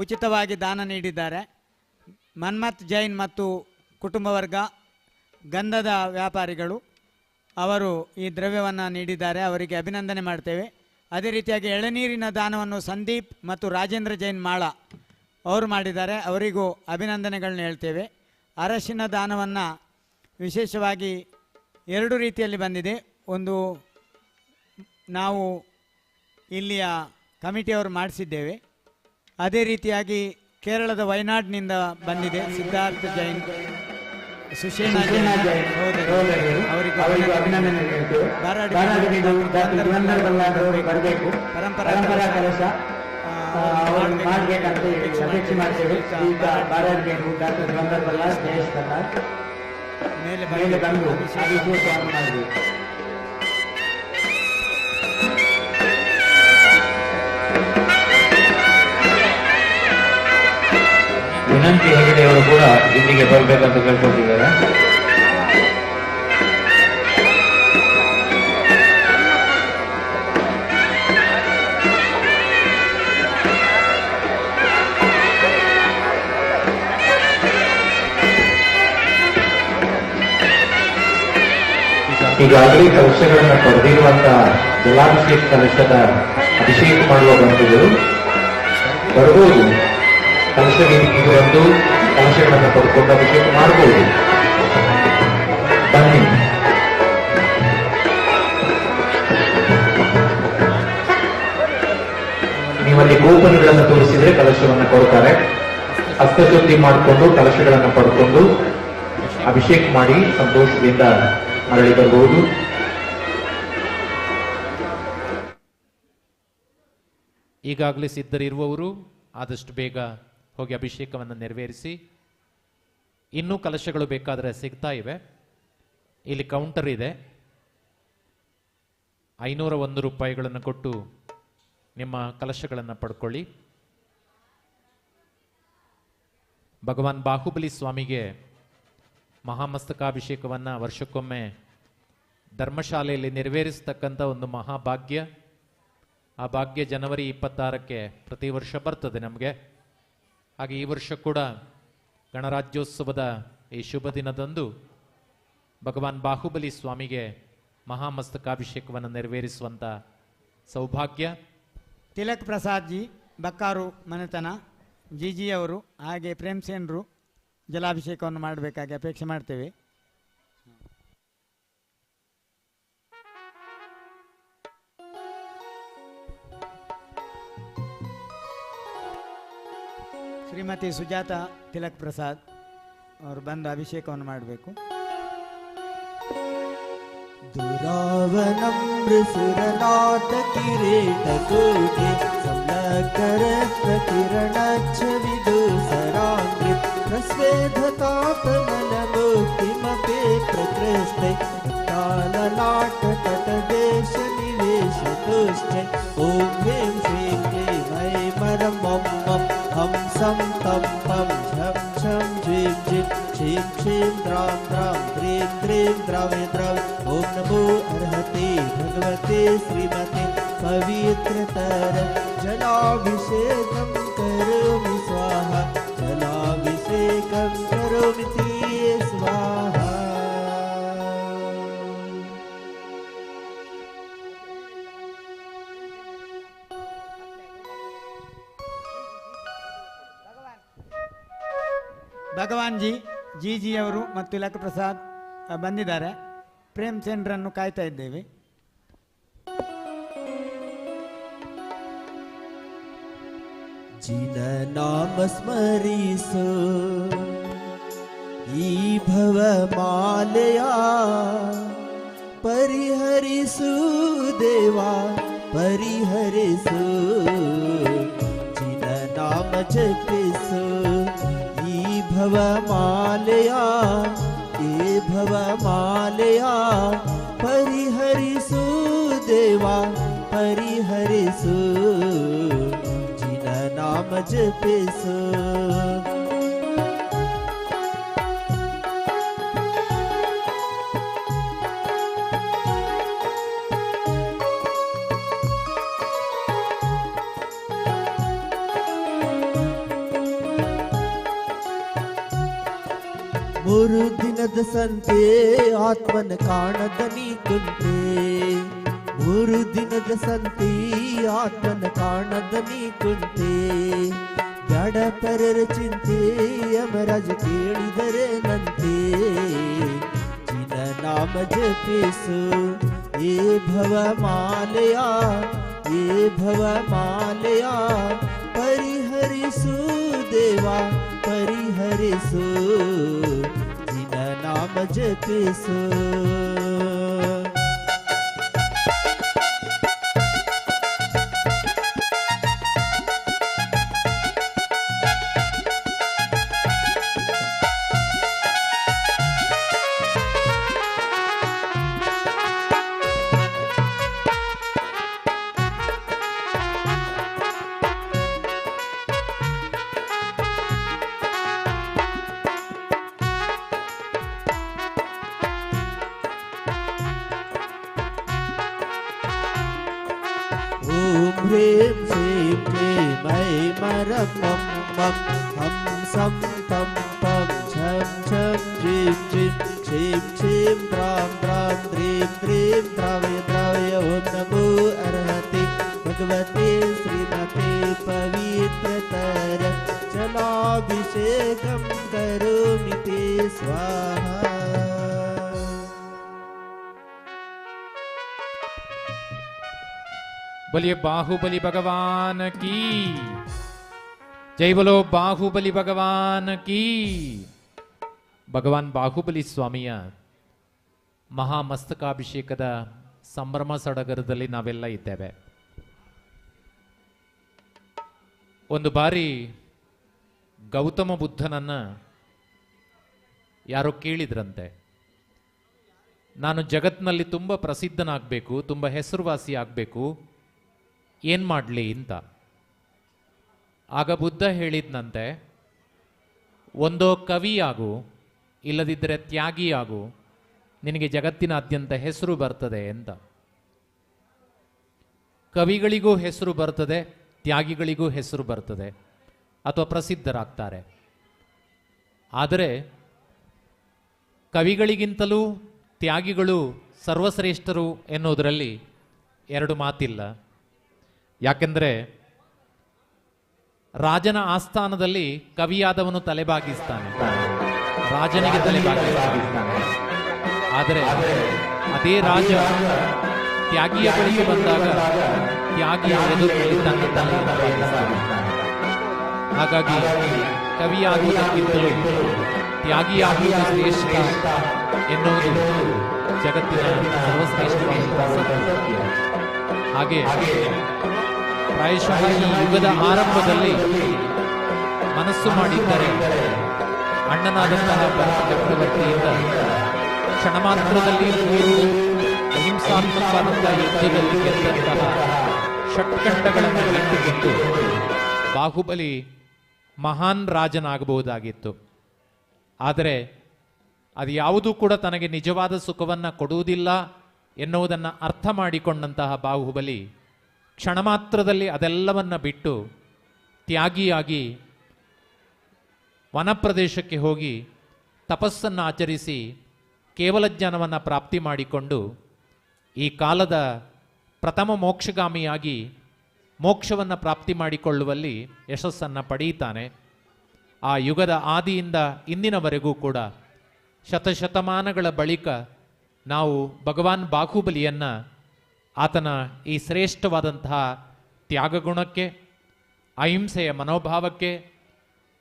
ಉಚಿತವಾಗಿ ದಾನ ನೀಡಿದ್ದಾರೆ. ಮನ್ಮಥ್ ಜೈನ್ ಮತ್ತು ಕುಟುಂಬ ವರ್ಗ ಗಂಧದ ವ್ಯಾಪಾರಿಗಳು ಅವರು ಈ ದ್ರವ್ಯವನ್ನು ನೀಡಿದ್ದಾರೆ. ಅವರಿಗೆ ಅಭಿನಂದನೆ ಮಾಡ್ತೇವೆ. ಅದೇ ರೀತಿಯಾಗಿ ಎಳನೀರಿನ ದಾನವನ್ನು ಸಂದೀಪ್ ಮತ್ತು ರಾಜೇಂದ್ರ ಜೈನ್ ಮಾಳ ಅವರು ಮಾಡಿದ್ದಾರೆ. ಅವರಿಗೂ ಅಭಿನಂದನೆಗಳನ್ನ ಹೇಳ್ತೇವೆ. ಅರಶಿನ ದಾನವನ್ನು ವಿಶೇಷವಾಗಿ 2 ರೀತಿಯಲ್ಲಿ ಬಂದಿದೆ. ಒಂದು ನಾವು ಇಲ್ಲಿಯ ಕಮಿಟಿಯವರು ಮಾಡಿಸಿದ್ದೇವೆ. ಅದೇ ರೀತಿಯಾಗಿ ಕೇರಳದ ವಯನಾಡ್ನಿಂದ ಬಂದಿದೆ. ಸಿದ್ಧಾರ್ಥ ಜೈನ್, ಸುಶೇನಾ ಜೈನ್ ಅವರಿಗೂ ಅಭಿನಂದನೆ ಹೇಳ್ತೇವೆ. ಪರಂಪರಾ ಕಲಶ ಮಾಡಬೇಕಂತ ಅಪೇಕ್ಷೆ ಮಾಡ್ತೇವೆ. ಈಗ ಡಾಕ್ಟರ್ ದುರಂದರ್ ಬಲ್ಲಾಳ್ ಜಯೇಶ್ ಪ್ರಕಾಶ್ ಮೇಲೆ ಬಂದು ಅಭಿಷೇಕವನ್ನು ಮಾಡಬೇಕು. ವಿನಂತಿ ಹೆಗಡೆಯವರು ಕೂಡ ಇಲ್ಲಿಗೆ ಬರಬೇಕಂತ ಕೇಳ್ಕೊಳ್ತಿದ್ದಾರೆ. ಈಗಾಗಲೇ ಕಲಶಗಳನ್ನು ಪಡೆದಿರುವಂತಹ ಜಲಾಭಿಷೇಕ ಕಲಶದ ಅಭಿಷೇಕ ಮಾಡುವ ಬಂಧುಗಳು ಬರ್ಬೋದು. ಕಲಶ ವೇದಿಕೆಗೆ ಬಂದು ಕಲಶಗಳನ್ನು ಪಡ್ಕೊಂಡು ಅಭಿಷೇಕ ಮಾಡಬಹುದು. ಬನ್ನಿ. ನೀವಲ್ಲಿ ಗೋಪುರಗಳನ್ನು ತೋರಿಸಿದ್ರೆ ಕಲಶವನ್ನು ಕೊಡ್ತಾರೆ. ಹಸ್ತಶುದ್ಧಿ ಮಾಡಿಕೊಂಡು ಕಲಶಗಳನ್ನು ಪಡ್ಕೊಂಡು ಅಭಿಷೇಕ ಮಾಡಿ ಸಂತೋಷದಿಂದ ಮರಳಿ ಬರಬಹುದು. ಈಗಾಗಲೇ ಸಿದ್ಧರಿರುವವರು ಆದಷ್ಟು ಬೇಗ ಹೋಗಿ ಅಭಿಷೇಕವನ್ನು ನೆರವೇರಿಸಿ. ಇನ್ನೂ ಕಲಶಗಳು ಬೇಕಾದರೆ ಸಿಗ್ತಾ ಇವೆ. ಇಲ್ಲಿ ಕೌಂಟರ್ ಇದೆ. 501 ರೂಪಾಯಿಗಳನ್ನು ಕೊಟ್ಟು ನಿಮ್ಮ ಕಲಶಗಳನ್ನು ಪಡ್ಕೊಳ್ಳಿ. ಭಗವಾನ್ ಬಾಹುಬಲಿ ಸ್ವಾಮಿಗೆ ಮಹಾಮಸ್ತಕಾಭಿಷೇಕವನ್ನು ವರ್ಷಕ್ಕೊಮ್ಮೆ ಧರ್ಮಶಾಲೆಯಲ್ಲಿ ನೆರವೇರಿಸ್ತಕ್ಕಂಥ ಒಂದು ಮಹಾಭಾಗ್ಯ. ಆ ಭಾಗ್ಯ ಜನವರಿ 26ಕ್ಕೆ ಪ್ರತಿ ವರ್ಷ ಬರ್ತದೆ ನಮಗೆ. ಹಾಗೆ ಈ ವರ್ಷ ಕೂಡ ಗಣರಾಜ್ಯೋತ್ಸವದ ಈ ಶುಭ ದಿನದಂದು ಭಗವಾನ್ ಬಾಹುಬಲಿ ಸ್ವಾಮಿಗೆ ಮಹಾಮಸ್ತಕಾಭಿಷೇಕವನ್ನು ನೆರವೇರಿಸುವಂಥ ಸೌಭಾಗ್ಯ. ತಿಲಕ್ ಪ್ರಸಾದ್ ಜಿ ಬಕ್ಕಾರು ಮನೆತನ ಜಿಜಿ ಅವರು ಹಾಗೆ ಪ್ರೇಮ್ ಸೇನ್ರು ಜಲಾಭಿಷೇಕವನ್ನು ಮಾಡಬೇಕಾಗಿ ಅಪೇಕ್ಷೆ ಮಾಡ್ತೇವೆ. ಶ್ರೀಮತಿ ಸುಜಾತ ತಿಲಕ್ ಪ್ರಸಾದ್ ಅವರು ಬಂದು ಅಭಿಷೇಕವನ್ನು ಮಾಡಬೇಕು. दुरावनं मृसुरनाथ किरीटकोटे संलग्नरत्नकिरणच्छविदुसराङ्गृ प्रस्वेधतापमलमुक्तिमपि प्रकृष्टे कालनाटतटदेशनिवेशतुष्टे ॐ ह्रीं श्रीं क्लीं ऐं मरं मं मं हं सं तं पं झं झं झीं झीं क्षीं क्षीं द्रां द्रां द्रीं द्रीं द्रावे द्रावे ॐ नमो अर्हते भगवते श्रीमते पवित्रतर जलाभिषेकं करोमि स्वाहा जलाभिषेकं करोमि स्वाहा. ಭಗವಾನ್ ಜಿ ಅವರು ಮತ್ತು ತಿಲಕ್ ಪ್ರಸಾದ್ ಬಂದಿದ್ದಾರೆ. ಪ್ರೇಮ್ ಚಂದ್ರನ್ನು ಕಾಯ್ತಾ ಇದ್ದೇವೆ. जिन नाम स्मरिसो ई भव मालया परिहरिसु देवा परिहरिसु जिन नाम जपिसो ई भव मालया परिहरिसु देवा परिहरिसु जिन नाम जपिसु. ಮೂರು ದಿನದ ಸಂತೆ ಆತ್ಮನ ಕಾಣದನಿ ಕುಂತೆ ಮೂರು ದಿನದ ಸಂತೆ ಆತ್ಮನ ಕಾಣದನಿ ಕುಂತೆ ಬ್ಯಾಡ ಪರರ ಚಿಂತೆ ಯಮರಾಜ ಕೇಳಿದರೆ ನಂತೆ ಜಿನ ನಾಮ ಜಪಿಸು ಏ ಭವ ಮಾಲಯ ಪರಿಹರಿಸು ದೇವಾ ಪರಿಹರಿಸು ಜಿನ ನಾಮ ಜಪಿಸು. ह्रीं श्रीं क्लीं ऐं मरं मं मं हं सं तं पं झं झं झीं झीं क्षीं क्षीं द्रां द्रां द्रीं द्रीं द्रावय द्रावय ॐ नमो अर्हते भगवते श्रीमते पवित्रतर जलाभिषेकं स्वाहा। बोलिए बाहुबली भगवान की जय। बोलो बाहुबली भगवान की। ಭಗವಾನ್ ಬಾಹುಬಲಿ ಸ್ವಾಮಿಯ ಮಹಾಮಸ್ತಕಾಭಿಷೇಕದ ಸಂಭ್ರಮ ಸಡಗರದಲ್ಲಿ ನಾವೆಲ್ಲ ಇದ್ದೇವೆ. ಒಂದು ಬಾರಿ ಗೌತಮ ಬುದ್ಧನನ್ನ ಯಾರೋ ಕೇಳಿದ್ರಂತೆ, ನಾನು ಜಗತ್ತಿನಲ್ಲಿ ತುಂಬ ಪ್ರಸಿದ್ಧನಾಗಬೇಕು, ತುಂಬ ಹೆಸರುವಾಸಿ ಆಗಬೇಕು, ಏನು ಮಾಡಲಿ ಅಂತ. ಆಗ ಬುದ್ಧ ಹೇಳಿದ್ನಂತೆ, ಒಂದೋ ಕವಿಯಾಗು, ಇಲ್ಲದಿದ್ದರೆ ತ್ಯಾಗಿಯಾಗು, ನಿನಗೆ ಜಗತ್ತಿನಾದ್ಯಂತ ಹೆಸರು ಬರ್ತದೆ ಅಂತ. ಕವಿಗಳಿಗೂ ಹೆಸರು ಬರ್ತದೆ, ತ್ಯಾಗಿಗಳಿಗೂ ಹೆಸರು ಬರ್ತದೆ, ಅಥವಾ ಪ್ರಸಿದ್ಧರಾಗ್ತಾರೆ. ಆದರೆ ಕವಿಗಳಿಗಿಂತಲೂ ತ್ಯಾಗಿಗಳು ಸರ್ವಶ್ರೇಷ್ಠರು ಎನ್ನುವುದರಲ್ಲಿ ಎರಡು ಮಾತಿಲ್ಲ. ಯಾಕೆಂದರೆ ರಾಜನ ಆಸ್ಥಾನದಲ್ಲಿ ಕವಿಯಾದವನು ತಲೆಬಾಗಿಸ್ತಾನೆ, ರಾಜನಿಗೆ ತಲೆಬಾಗಿಸ್ತಾನೆ. ಆದರೆ ಅದೇ ರಾಜ ತ್ಯಾಗಿಯ ಬಳಿಗೆ ಬಂದಾಗ ತ್ಯಾಗಿಯ ಎದುರಲ್ಲಿ ತನ್ನ ತಲೆಯನ್ನು ಬಾಗಿಸ್ತಾನೆ. ಹಾಗಾಗಿ ಕವಿಯಾಗುವುದಕ್ಕಿಂತಲೂ ತ್ಯಾಗಿಯಾಗುವುದು ಶ್ರೇಷ್ಠ ಎನ್ನುವುದು ಜಗತ್ತಿನ ಸರ್ವಶ್ರೇಷ್ಠವಾದ ಸತ್ಯ. ಹಾಗೆ ಪ್ರಾಯಶಃ ಈ ಯುಗದ ಆರಂಭದಲ್ಲಿ ಮನಸ್ಸು ಮಾಡಿದ್ದರೆ ಅಣ್ಣನಾದಂತಹ ಭರತ ಚಕ್ರವರ್ತಿಯಿಂದ ಕ್ಷಣ ಮಾತ್ರದಲ್ಲಿ 3 ಅಹಿಂಸಾತ್ಮಕವಾದಂತಹ ಯುದ್ಧದಲ್ಲಿ ಗೆದ್ದಂತಹ ಷಟ್ಕಂಡಗಳನ್ನು ಗೆದ್ದುಕೊಂಡು ಬಾಹುಬಲಿ ಮಹಾನ್ ರಾಜನಾಗಬಹುದಾಗಿತ್ತು. ಆದರೆ ಅದು ಯಾವುದೂ ಕೂಡ ತನಗೆ ನಿಜವಾದ ಸುಖವನ್ನು ಕೊಡುವುದಿಲ್ಲ ಎನ್ನುವುದನ್ನು ಅರ್ಥ ಮಾಡಿಕೊಂಡಂತಹ ಬಾಹುಬಲಿ ಕ್ಷಣ ಮಾತ್ರದಲ್ಲಿ ಅದೆಲ್ಲವನ್ನ ಬಿಟ್ಟು ತ್ಯಾಗಿಯಾಗಿ ವನಪ್ರದೇಶಕ್ಕೆ ಹೋಗಿ ತಪಸ್ಸನ್ನು ಆಚರಿಸಿ ಕೇವಲ ಜ್ಞಾನವನ್ನು ಪ್ರಾಪ್ತಿ ಮಾಡಿಕೊಂಡು ಈ ಕಾಲದ ಪ್ರಥಮ ಮೋಕ್ಷಗಾಮಿಯಾಗಿ ಮೋಕ್ಷವನ್ನು ಪ್ರಾಪ್ತಿ ಮಾಡಿಕೊಳ್ಳುವಲ್ಲಿ ಯಶಸ್ಸನ್ನು ಪಡೆಯುತ್ತಾನೆ. ಆ ಯುಗದ ಆದಿಯಿಂದ ಇಂದಿನವರೆಗೂ ಕೂಡ ಶತಶತಮಾನಗಳ ಬಳಿಕ ನಾವು ಭಗವಾನ್ ಬಾಹುಬಲಿಯನ್ನು ಆತನ ಈ ಶ್ರೇಷ್ಠವಾದಂತಹ ತ್ಯಾಗಗುಣಕ್ಕೆ, ಅಹಿಂಸೆಯ ಮನೋಭಾವಕ್ಕೆ,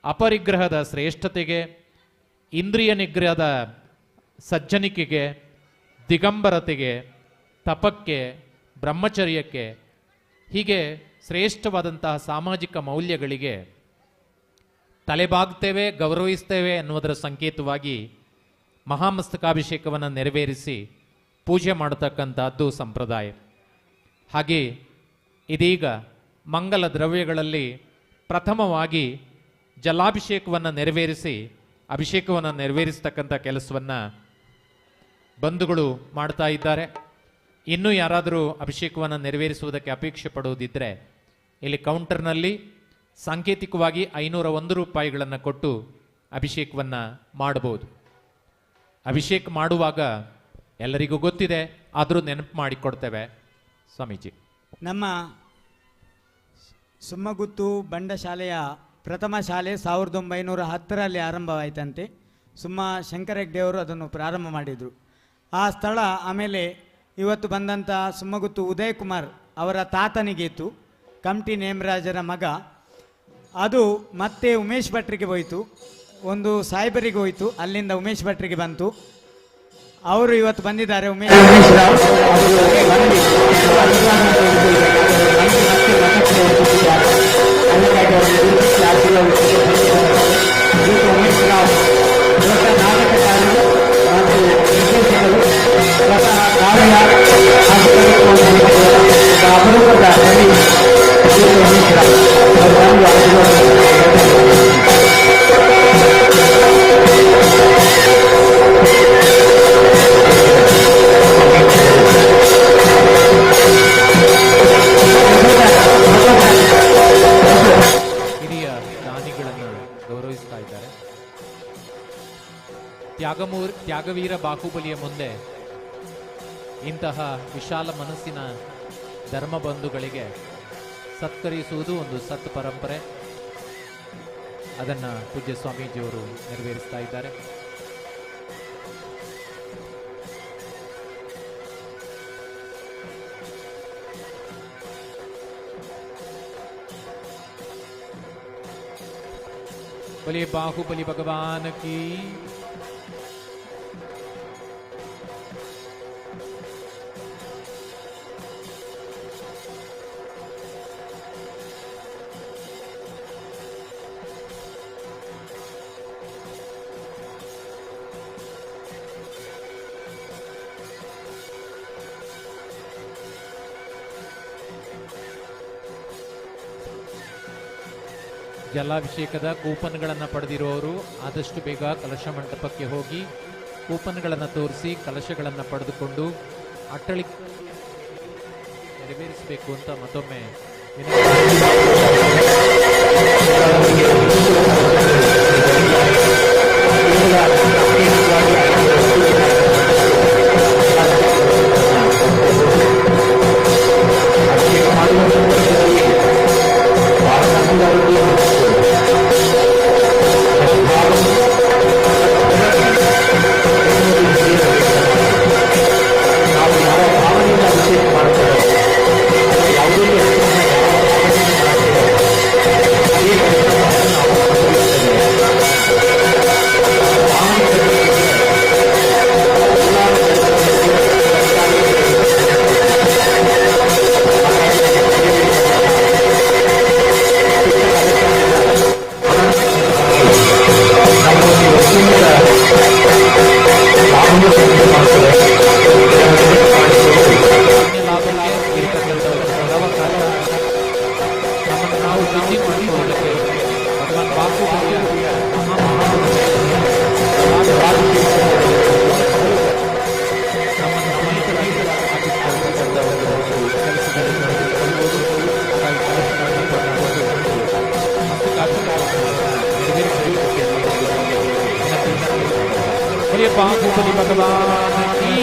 ಅಪರಿಗ್ರಹದ ಶ್ರೇಷ್ಠತೆಗೆ, ಇಂದ್ರಿಯ ನಿಗ್ರಹದ ಸಜ್ಜನಿಕೆಗೆ, ದಿಗಂಬರತೆಗೆ, ತಪಕ್ಕೆ, ಬ್ರಹ್ಮಚರ್ಯಕ್ಕೆ, ಹೀಗೆ ಶ್ರೇಷ್ಠವಾದಂತಹ ಸಾಮಾಜಿಕ ಮೌಲ್ಯಗಳಿಗೆ ತಲೆಬಾಗ್ತೇವೆ, ಗೌರವಿಸ್ತೇವೆ ಎನ್ನುವುದರ ಸಂಕೇತವಾಗಿ ಮಹಾಮಸ್ತಕಾಭಿಷೇಕವನ್ನು ನೆರವೇರಿಸಿ ಪೂಜೆ ಮಾಡತಕ್ಕಂಥದ್ದು ಸಂಪ್ರದಾಯ. ಹಾಗೆ ಇದೀಗ ಮಂಗಲ ದ್ರವ್ಯಗಳಲ್ಲಿ ಪ್ರಥಮವಾಗಿ ಜಲಾಭಿಷೇಕವನ್ನು ನೆರವೇರಿಸಿ ಅಭಿಷೇಕವನ್ನು ನೆರವೇರಿಸ್ತಕ್ಕಂಥ ಕೆಲಸವನ್ನು ಬಂಧುಗಳು ಮಾಡ್ತಾ ಇದ್ದಾರೆ. ಇನ್ನೂ ಯಾರಾದರೂ ಅಭಿಷೇಕವನ್ನು ನೆರವೇರಿಸುವುದಕ್ಕೆ ಅಪೇಕ್ಷೆ ಪಡುವುದಿದ್ದರೆ ಇಲ್ಲಿ ಕೌಂಟರ್ನಲ್ಲಿ ಸಾಂಕೇತಿಕವಾಗಿ 501 ರೂಪಾಯಿಗಳನ್ನು ಕೊಟ್ಟು ಅಭಿಷೇಕವನ್ನು ಮಾಡಬಹುದು. ಅಭಿಷೇಕ ಮಾಡುವಾಗ ಎಲ್ಲರಿಗೂ ಗೊತ್ತಿದೆ, ಆದರೂ ನೆನಪು ಮಾಡಿಕೊಡ್ತೇವೆ. ಸ್ವಾಮೀಜಿ, ನಮ್ಮ ಸುಮ್ಮಗುತ್ತು ಬಂಡ ಶಾಲೆಯ ಪ್ರಥಮ ಶಾಲೆ 1910ರಲ್ಲಿ ಆರಂಭವಾಯಿತಂತೆ. ಸುಮ್ಮ ಶಂಕರ ಹೆಗ್ಡೆಯವರು ಅದನ್ನು ಪ್ರಾರಂಭ ಮಾಡಿದರು. ಆ ಸ್ಥಳ ಆಮೇಲೆ ಇವತ್ತು ಬಂದಂಥ ಸುಮ್ಮಗುತ್ತು ಉದಯ್ ಕುಮಾರ್ ಅವರ ತಾತನಿಗೆ ಇತ್ತು, ಕಮ್ಟಿ ನೇಮರಾಜರ ಮಗ. ಅದು ಮತ್ತೆ ಉಮೇಶ್ ಭಟ್ರಿಗೆ ಹೋಯಿತು, ಒಂದು ಸಾಯಿಬರಿಗೆ ಹೋಯಿತು, ಅಲ್ಲಿಂದ ಉಮೇಶ್ ಭಟ್ರಿಗೆ ಬಂತು. ಅವರು ಇವತ್ತು ಬಂದಿದ್ದಾರೆ. ಉಮೇಶ್ ತ್ಯಾಗವೀರ ಬಾಹುಬಲಿಯ ಮುಂದೆ ಇಂತಹ ವಿಶಾಲ ಮನಸ್ಸಿನ ಧರ್ಮಬಂಧುಗಳಿಗೆ ಸತ್ಕರಿಸುವುದು ಒಂದು ಸತ್ ಪರಂಪರೆ. ಅದನ್ನು ಪೂಜ್ಯ ಸ್ವಾಮೀಜಿಯವರು ನೆರವೇರಿಸ್ತಾ ಇದ್ದಾರೆ. बोलिए बाहुबली भगवान की। ಜಲಾಭಿಷೇಕದ ಕೂಪನ್ಗಳನ್ನು ಪಡೆದಿರುವವರು ಆದಷ್ಟು ಬೇಗ ಕಲಶ ಮಂಟಪಕ್ಕೆ ಹೋಗಿ ಕೂಪನ್ಗಳನ್ನು ತೋರಿಸಿ ಕಲಶಗಳನ್ನು ಪಡೆದುಕೊಂಡು ಅಟ್ಟಳಿ ನೆರವೇರಿಸಬೇಕು ಅಂತ ಮತ್ತೊಮ್ಮೆ बाहुबली भगवान की।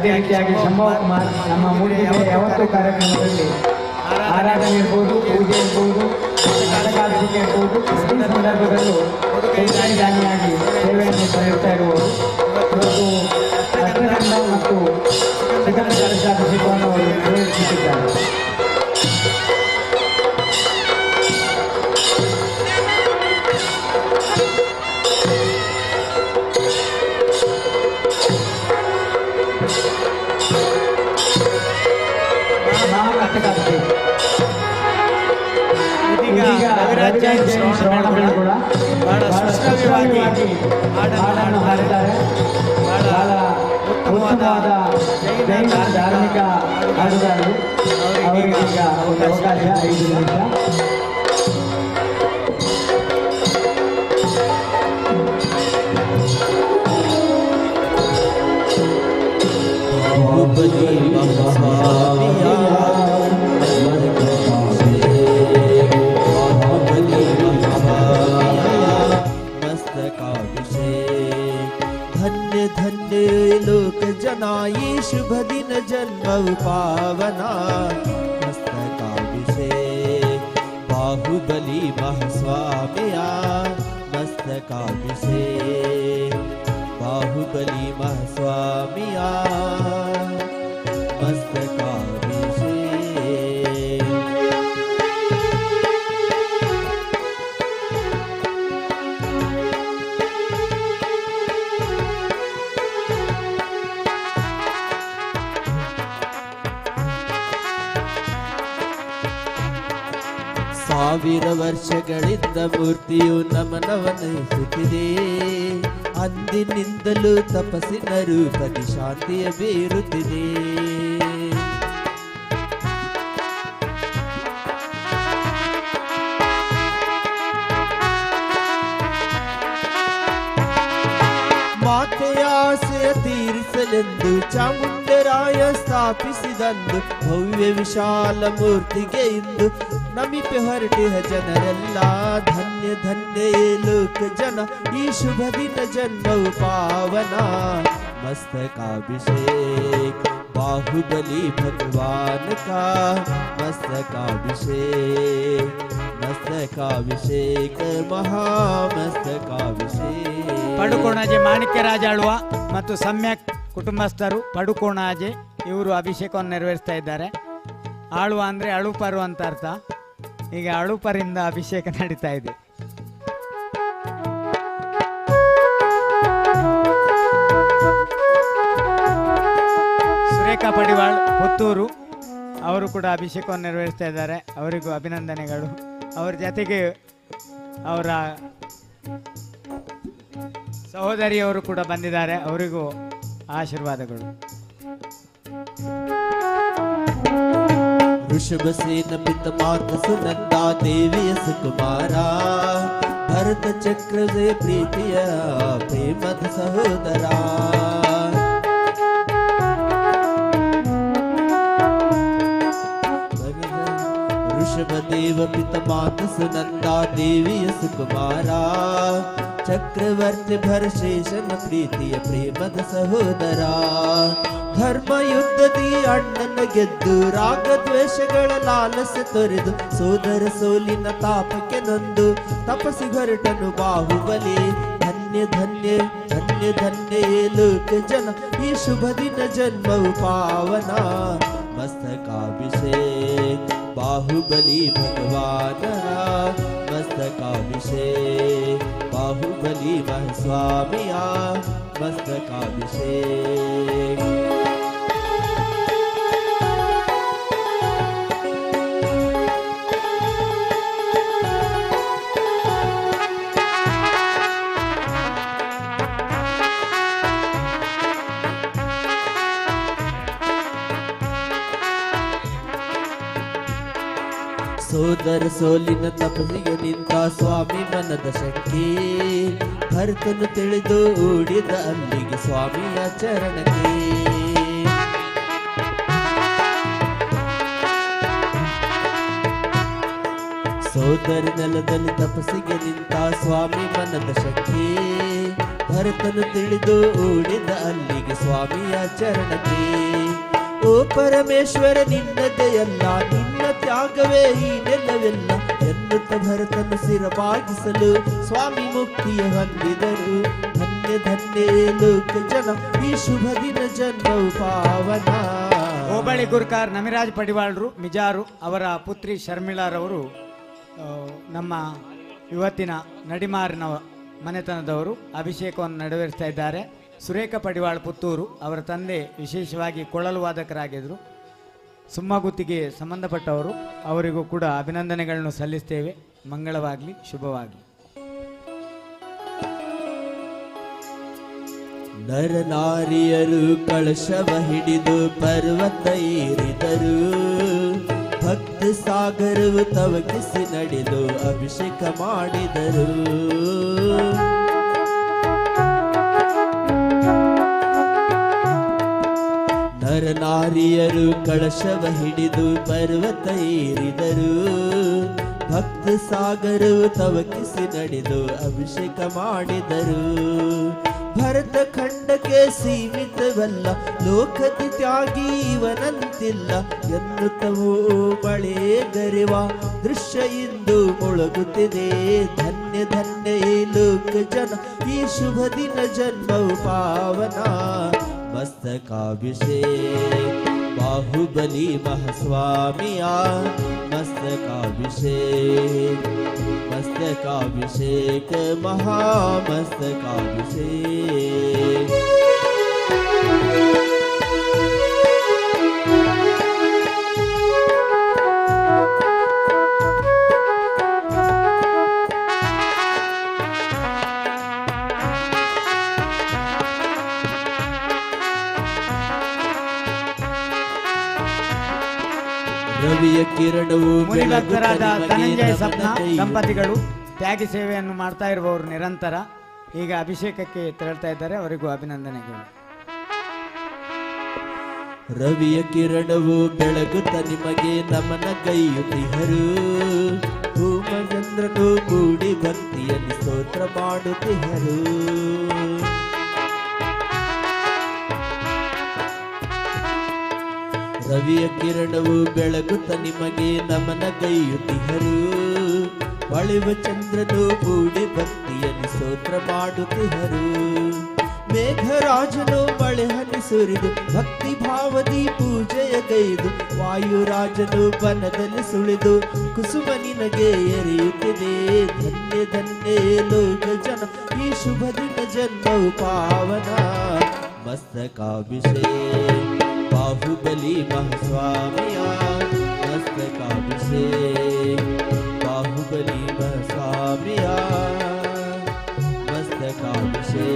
ಅದೇ ರೀತಿಯಾಗಿ ಶಂಭವ ಕುಮಾರ್ ನಮ್ಮ ಮೂಡಿಗೆರೆ ಯಾವತ್ತೂ ಕಾರ್ಯಕ್ರಮದಲ್ಲಿ ಆರಾಧನೆ ಇರ್ಬೋದು, ಪೂಜೆ ಇರ್ಬೋದು, ನಾಟಕಾಭಿಷೇಕ ಇರ್ಬೋದು, ಪ್ರತಿ ಸಂದರ್ಭದಲ್ಲೂ ದಾನಿಯಾಗಿ ಸೇವೆಯನ್ನು ಸಲ್ಲಿಸ್ತಾ ಇರುವರು. ಇವತ್ತು ಅಷ್ಟಗಂಧ ಮತ್ತು ಸುಗಂಧ ಕಲಶಾಭಿಷೇಕವನ್ನು ಅವರು ನೆರವೇರಿಸುತ್ತಿದ್ದಾರೆ. ಶ್ರವಣಗಳು ಕೂಡ ಬಹಳ ಸುಶ್ರಾವ್ಯವಾಗಿ ಹಾಡನ್ನು ಹಾಡಿದ್ದಾರೆ. ಬಹಳ ಉತ್ತಮವಾದ ಜೈನ ಧಾರ್ಮಿಕ ಹಾಡುಗಾರರು. ಅವರಿಗೆ ಈಗ ಒಂದು ಅವಕಾಶ 5 ನಿಮಿಷ. धन्य धन्य लोक जना ये शुभ दिन जन्म पावना मस्तकाभिषेक बाहुबली महास्वामिया मस्तकाभिषेक बाहुबली महास्वामिया मस्तकाभिषेक. ಸಾವಿರ ವರ್ಷಗಳಿಂದ ಮೂರ್ತಿಯು ನಮನವನಿಸುತ್ತಿದೆ. ಅಂದಿನಿಂದಲೂ ತಪಸ್ಸಿನ ರೂಪದಿ ಶಾಂತಿಯ ಬೀರುತ್ತಿದೆ. ಮಾತೆಯ ಆಸೆಯ ತೀರಿಸಲೆಂದು ಚಾಮುಂಡರಾಯ ಸ್ಥಾಪಿಸಿದಂದು ಭವ್ಯ ವಿಶಾಲ ಮೂರ್ತಿಗೆ ಇಂದು ನಮಿಪೆ ಹೊರಟಿಹ ಜನರೆಲ್ಲ. ಧನ್ಯ ಧನ್ಯ ಯೇ ಲೋಕ ಜನ ಈ ಶುಭ ದಿನ ಜನ್ಮವು ಪಾವನ मस्तकाभिषेक बाहुबली भगवान का मस्तकाभिषेक मस्तकाभिषेक महामस्तकाभिषेक. ಪಡುಕೋಣಾಜೆ ಮಾಣಿಕ್ಯರಾಜ ಆಳ್ವ ಮತ್ತು ಸಮ್ಯಕ್ ಕುಟುಂಬಸ್ಥರು ಪಡುಕೋಣಾಜೆ ಇವರು ಅಭಿಷೇಕವನ್ನು ನೆರವೇರಿಸ್ತಾ ಇದ್ದಾರೆ. ಆಳ್ವ ಅಂದರೆ ಅಳುಪರು ಅಂತ ಅರ್ಥ. ಈಗ ಅಳುಪರಿಂದ ಅಭಿಷೇಕ ನಡೀತಾ ಇದೆ. ಸುರೇಖಾ ಪಡಿವಾಳ್ ಪುತ್ತೂರು ಅವರು ಕೂಡ ಅಭಿಷೇಕವನ್ನು ನೆರವೇರಿಸ್ತಾ ಇದ್ದಾರೆ. ಅವರಿಗೂ ಅಭಿನಂದನೆಗಳು. ಅವರ ಜೊತೆಗೆ ಅವರ ಸಹೋದರಿಯವರು ಕೂಡ ಬಂದಿದ್ದಾರೆ. ಅವರಿಗೂ ಆಶೀರ್ವಾದಗಳು. ಋಷಭಸೇನ ಪಿತ ಮಾತ ಸುನಂದ ದೇವಿಯ ಸುಕುಮಾರ ಭರತ ಚಕ್ರವೇ ಪ್ರೀತಿಯ ಪ್ರೇಮದ ಸಹೋದರ. ಋಷಭದೇವ ಪಿತ ಮಾತ ಸುನಂದ ದೇವಿಯ ಸುಕುಮಾರ ಚಕ್ರವರ್ತಿ ಭರಶೇಷನ ಪ್ರೀತಿಯ ಪ್ರೇಮದ ಸಹೋದರ. ಧರ್ಮ ಯುದ್ಧದಿ ಅಣ್ಣನ ಗೆದ್ದು ರಾಗ ದ್ವೇಷಗಳ ಲಾಲಸೆ ತೊರೆದು ಸೋದರ ಸೋಲಿನ ತಾಪಕ್ಕೆ ನೊಂದು ತಪಸಿ ಹೊರಟನು ಬಾಹುಬಲಿ. ಧನ್ಯ ಧನ್ಯ ಧನ್ಯ ಧನ್ಯ ಲೋಕ ಜನ ಈ ಶುಭ ದಿನ ಜನ್ಮವು ಪಾವನ ಮಸ್ತಕಾಭಿಷೇಕ್ बाहुबली भगवान मस्तकाभिषेक बाहुबली महास्वामिया मस्तकाभिषेक. ಸೋದರ ಸೋಲಿನ ತಪಸ್ಸಿಗೆ ನಿಂತ ಸ್ವಾಮಿ ಮನದ ಶಂಕೆ ಭರತನು ತಿಳಿದು ಓಡಿದ ಅಲ್ಲಿಗೆ ಸ್ವಾಮಿಯ ಚರಣಕ್ಕೆ. ಸೋದರ ನೆಲದಲ್ಲಿ ತಪಸ್ಸಿಗೆ ನಿಂತ ಸ್ವಾಮಿ ಮನದ ಶಂಕೆ ಭರತನು ತಿಳಿದು ಓಡಿದ ಅಲ್ಲಿಗೆ ಸ್ವಾಮಿಯ ಚರಣಕ್ಕೆ. ಓ ಪರಮೇಶ್ವರ ನಿನ್ನದೆಯಲ್ಲ, ನಿನ್ನ ತ್ಯಾಗವೇ ಈ ನೆಲವೆಲ್ಲ ಎನ್ನುತ್ತ ಭರತನು ಸಿರಬಾಗಿಸಲು ಸ್ವಾಮಿ ಮುಕ್ತಿಯ ಹೊಂದಿದರು. ಧನ್ಯ ಧನ್ಯ ಲೋಕ ಜನ ಈ ಶುಭ ದಿನ ಜನ್ಮವು ಪಾವನ. ಹೋಬಳಿ ಗುರ್ಕಾರ್ ನಮಿರಾಜ್ ಪಡಿವಾಳ್ರು ಮಿಜಾರು ಅವರ ಪುತ್ರಿ ಶರ್ಮಿಳಾರವರು ನಮ್ಮ ಇವತ್ತಿನ ನಡಿಮಾರಿನ ಮನೆತನದವರು ಅಭಿಷೇಕವನ್ನು ನೆರವೇರಿಸ್ತಾ ಇದ್ದಾರೆ. ಸುರೇಖ ಪಡಿವಾಳ್ ಪುತ್ತೂರು ಅವರ ತಂದೆ ವಿಶೇಷವಾಗಿ ಕೊಳಲು ವಾದಕರಾಗಿದ್ದರು. ಸುಮ್ಮಗುತ್ತಿಗೆ ಸಂಬಂಧಪಟ್ಟವರು, ಅವರಿಗೂ ಕೂಡ ಅಭಿನಂದನೆಗಳನ್ನು ಸಲ್ಲಿಸ್ತೇವೆ. ಮಂಗಳವಾಗಲಿ, ಶುಭವಾಗಲಿ. ನರನಾರಿಯರು ಕಳಶವ ಹಿಡಿದು ಪರ್ವತ ಏರಿದರು. ಭಕ್ತ ಸಾಗರವು ತವಕಿಸಿ ನಡೆದು ಅಭಿಷೇಕ ಮಾಡಿದರು. ನರನಾರಿಯರು ಕಳಶವ ಹಿಡಿದು ಪರ್ವತ ಏರಿದರು. ಭಕ್ತ ಸಾಗರವು ತವಕಿಸಿ ನಡೆದು ಅಭಿಷೇಕ ಮಾಡಿದರು. ಭರತ ಖಂಡಕ್ಕೆ ಸೀಮಿತವಲ್ಲ, ಲೋಕದಿ ತ್ಯಾಗಿ ಇವನಂತಿಲ್ಲ ಎನ್ನುತ್ತವೋ ಮಳೆ ಗರಿವ ದೃಶ್ಯ ಇಂದು ಮೊಳಗುತ್ತಿದೆ. ಧನ್ಯ ಧನ್ಯ ಈ ಲೋಕ ಜನ ಈ ಶುಭ ದಿನ ಜನ್ಮವು ಪಾವನ. ಮಸ್ತಕಾಭಿಷೇಕ ಬಾಹುಬಲಿ ಮಹಾಸ್ವಾಮಿಯ ಮಸ್ತಕಾಭಿಷೇಕ, ಮಸ್ತಕಾಭಿಷೇಕ ಮಹಾಮಸ್ತಕಾಭಿಷೇಕ. ರವಿಯ ಕಿರಣವು ಮುನಿಭಕ್ತರಾದ ಧನಂಜಯ ಸಪ್ನ ದಂಪತಿಗಳು ತ್ಯಾಗಿ ಸೇವೆಯನ್ನು ಮಾಡ್ತಾ ಇರುವವರು ನಿರಂತರ ಈಗ ಅಭಿಷೇಕಕ್ಕೆ ತೆರಳ್ತಾ ಇದ್ದಾರೆ. ಅವರಿಗೂ ಅಭಿನಂದನೆಗಳು. ರವಿಯ ಕಿರಣವು ಬೆಳಗುತ್ತ ನಿಮಗೆ ನಮನ ಗೈಯುತ್ತಿಹರು. ಭೂಮಚಂದ್ರನು ಕೂಡಿ ಭಕ್ತಿಯನ್ನು ಸ್ತೋತ್ರ ಮಾಡುತ್ತಿಹರು. ರವಿಯ ಕಿರಣವು ಬೆಳಗುತ್ತ ನಿಮಗೆ ನಮನ ಗೈಯುತ್ತಿಹರು. ಹೊಳೆವ ಚಂದ್ರನು ಕೂಡಿ ಭಕ್ತಿಯನ್ನು ಸ್ತೋತ್ರ ಮಾಡುತ್ತಿಹರು. ಮೇಘರಾಜನು ಮಳೆ ಹನಿ ಸುರಿದು ಭಕ್ತಿ ಭಾವದಿ ಪೂಜೆಯ ಗೈದು. ವಾಯುರಾಜನು ಬನದಲ್ಲಿ ಸುಳಿದು ಕುಸುಮ ನಿನಗೆ ಎರೆಯುತ್ತಿದೆ. ಧನ್ಯ ಧನ್ಯ ಲೋಕ ಜನ ಈ ಶುಭ ದಿನ ಜನ್ಮವು ಪಾವನ. ಮಸ್ತಕಾಭಿಷೇಕ ಬಾಹುಬಲಿ ಮಹಾಸ್ವಾಮಿಯ ಮಸ್ತಕಾಭಿಷೇಕ, ಬಾಹುಬಲಿ ಮಹಾಸ್ವಾಮಿಯ ಮಸ್ತಕಾಭಿಷೇಕ.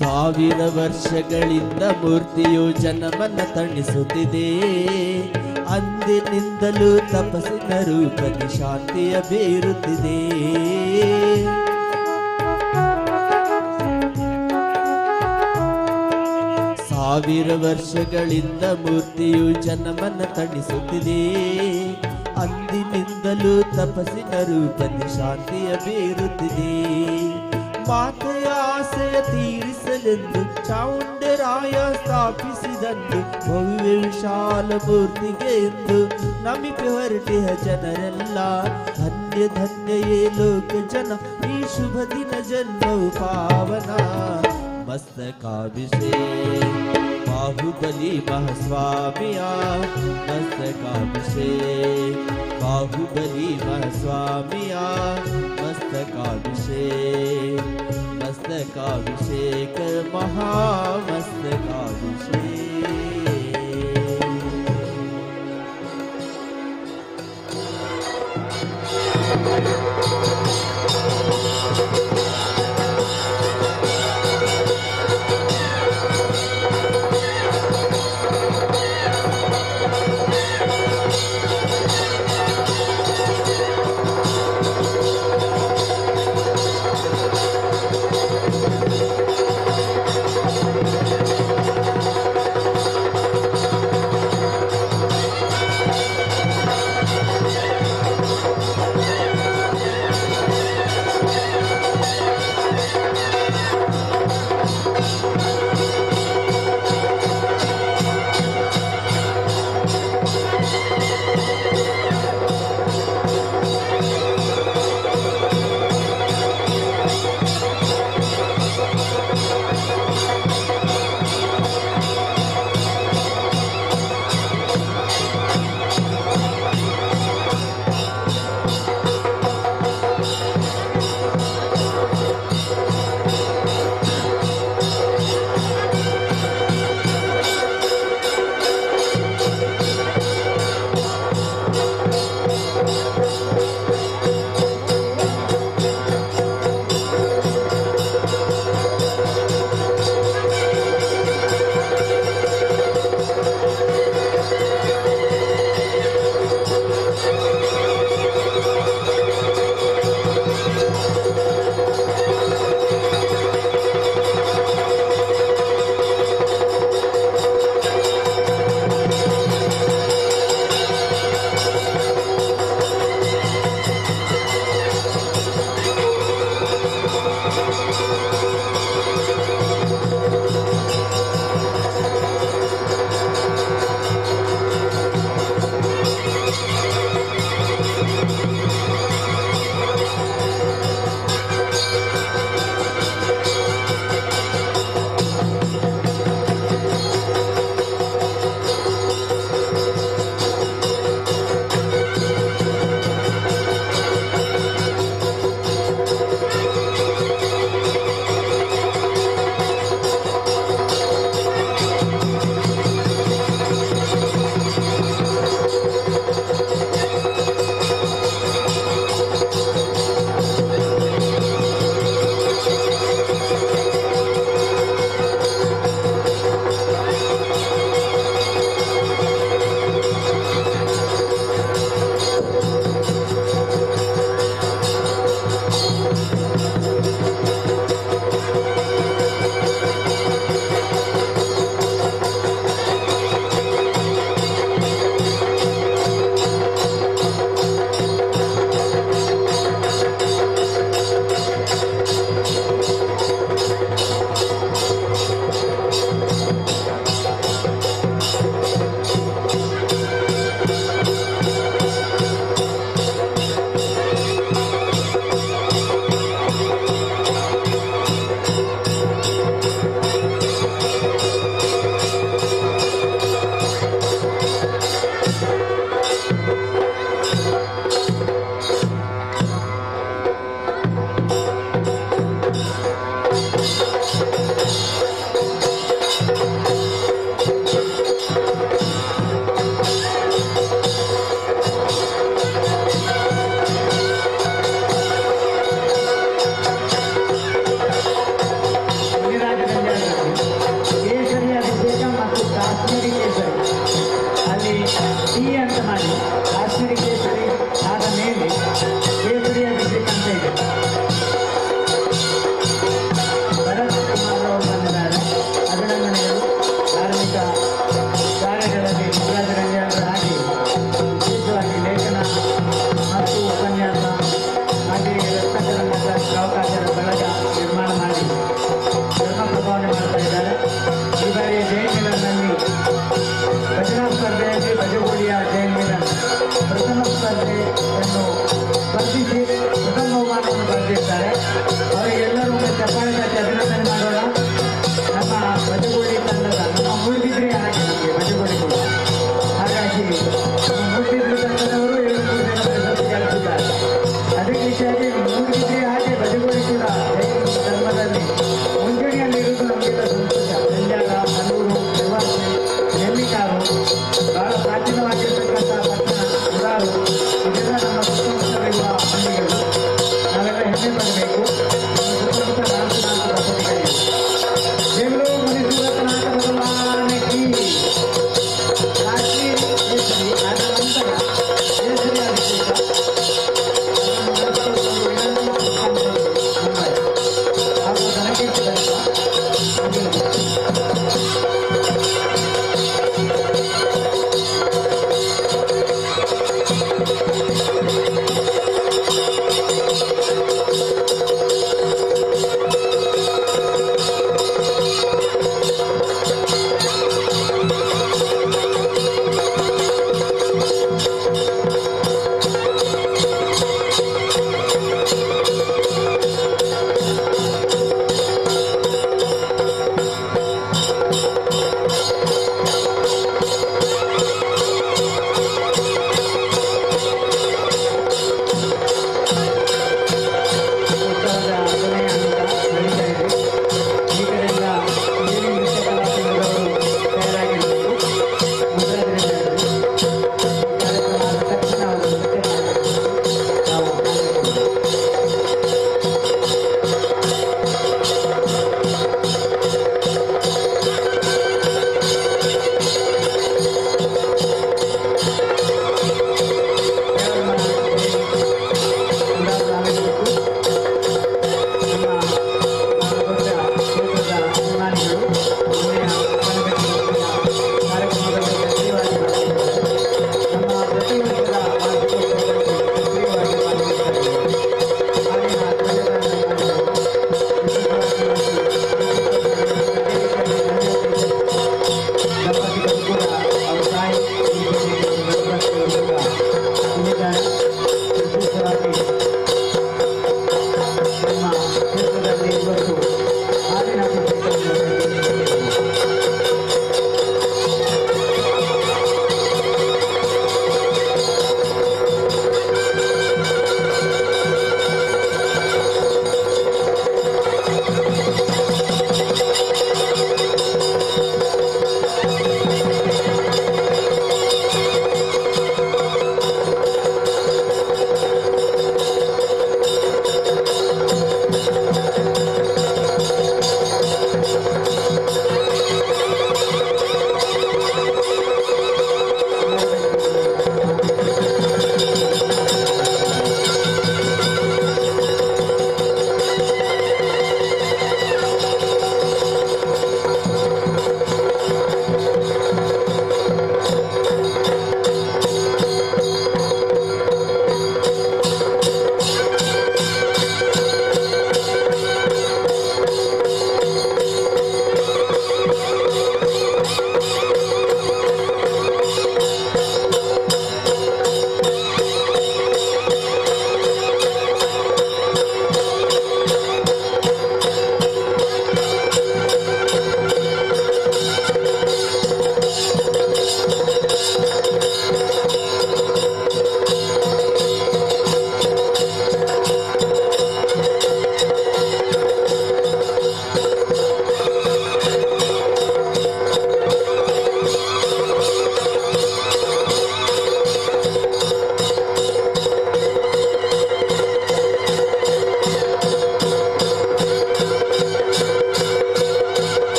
ಸಾವಿರ ವರ್ಷಗಳಿಂದ ಮೂರ್ತಿಯು ಜನಮನ್ನ ತಣಿಸುತ್ತಿದೆ. ಅಂದಿನಿಂದಲೂ ತಪಸ್ಸಿನ ರೂಪದಿ ಶಾಂತಿಯ ಬೀರುತ್ತಿದೆ. ಸಾವಿರ ವರ್ಷಗಳಿಂದ ಮೂರ್ತಿಯು ಜನಮನ್ನ ತಣಿಸುತ್ತಿದೆ. ಅಂದಿನಿಂದಲೂ ತಪಸ್ಸಿನ ರೂಪದಿ ಶಾಂತಿಯ ಬೀರುತ್ತಿದೆ. ಮಾತೆಯ ಆಸೆಯ ತೀರಿಸಲೆಂದು ಚಾವುಂಡರಾಯ ಸ್ಥಾಪಿಸಿದಂದು ಭವ್ಯ ವಿಶಾಲ ಮೂರ್ತಿಗೆ ಎಂದು ನಮಿಪೆ ಹೊರಟಿಹ ಜನರೆಲ್ಲ. ಧನ್ಯ ಧನ್ಯ ಏ ಲೋಕ ಜನ ಈ ಶುಭ ದಿನ ಜನ್ಮವು ಪಾವನ. ಮಸ್ತಕಾಭಿಷೇಕ ಬಾಹುಬಲಿ ಮಹಾಸ್ವಾಮಿಯ ಮಸ್ತಕಾಭಿಷೇಕ, ಬಾಹುಬಲಿ ಮಹಾಸ್ವಾಮಿಯ ಮಸ್ತಕಾಭಿಷೇಕ, ಮಸ್ತಕಾಭಿಷೇಕ ಮಹಾಮಸ್ತಕಾಭಿಷೇಕ.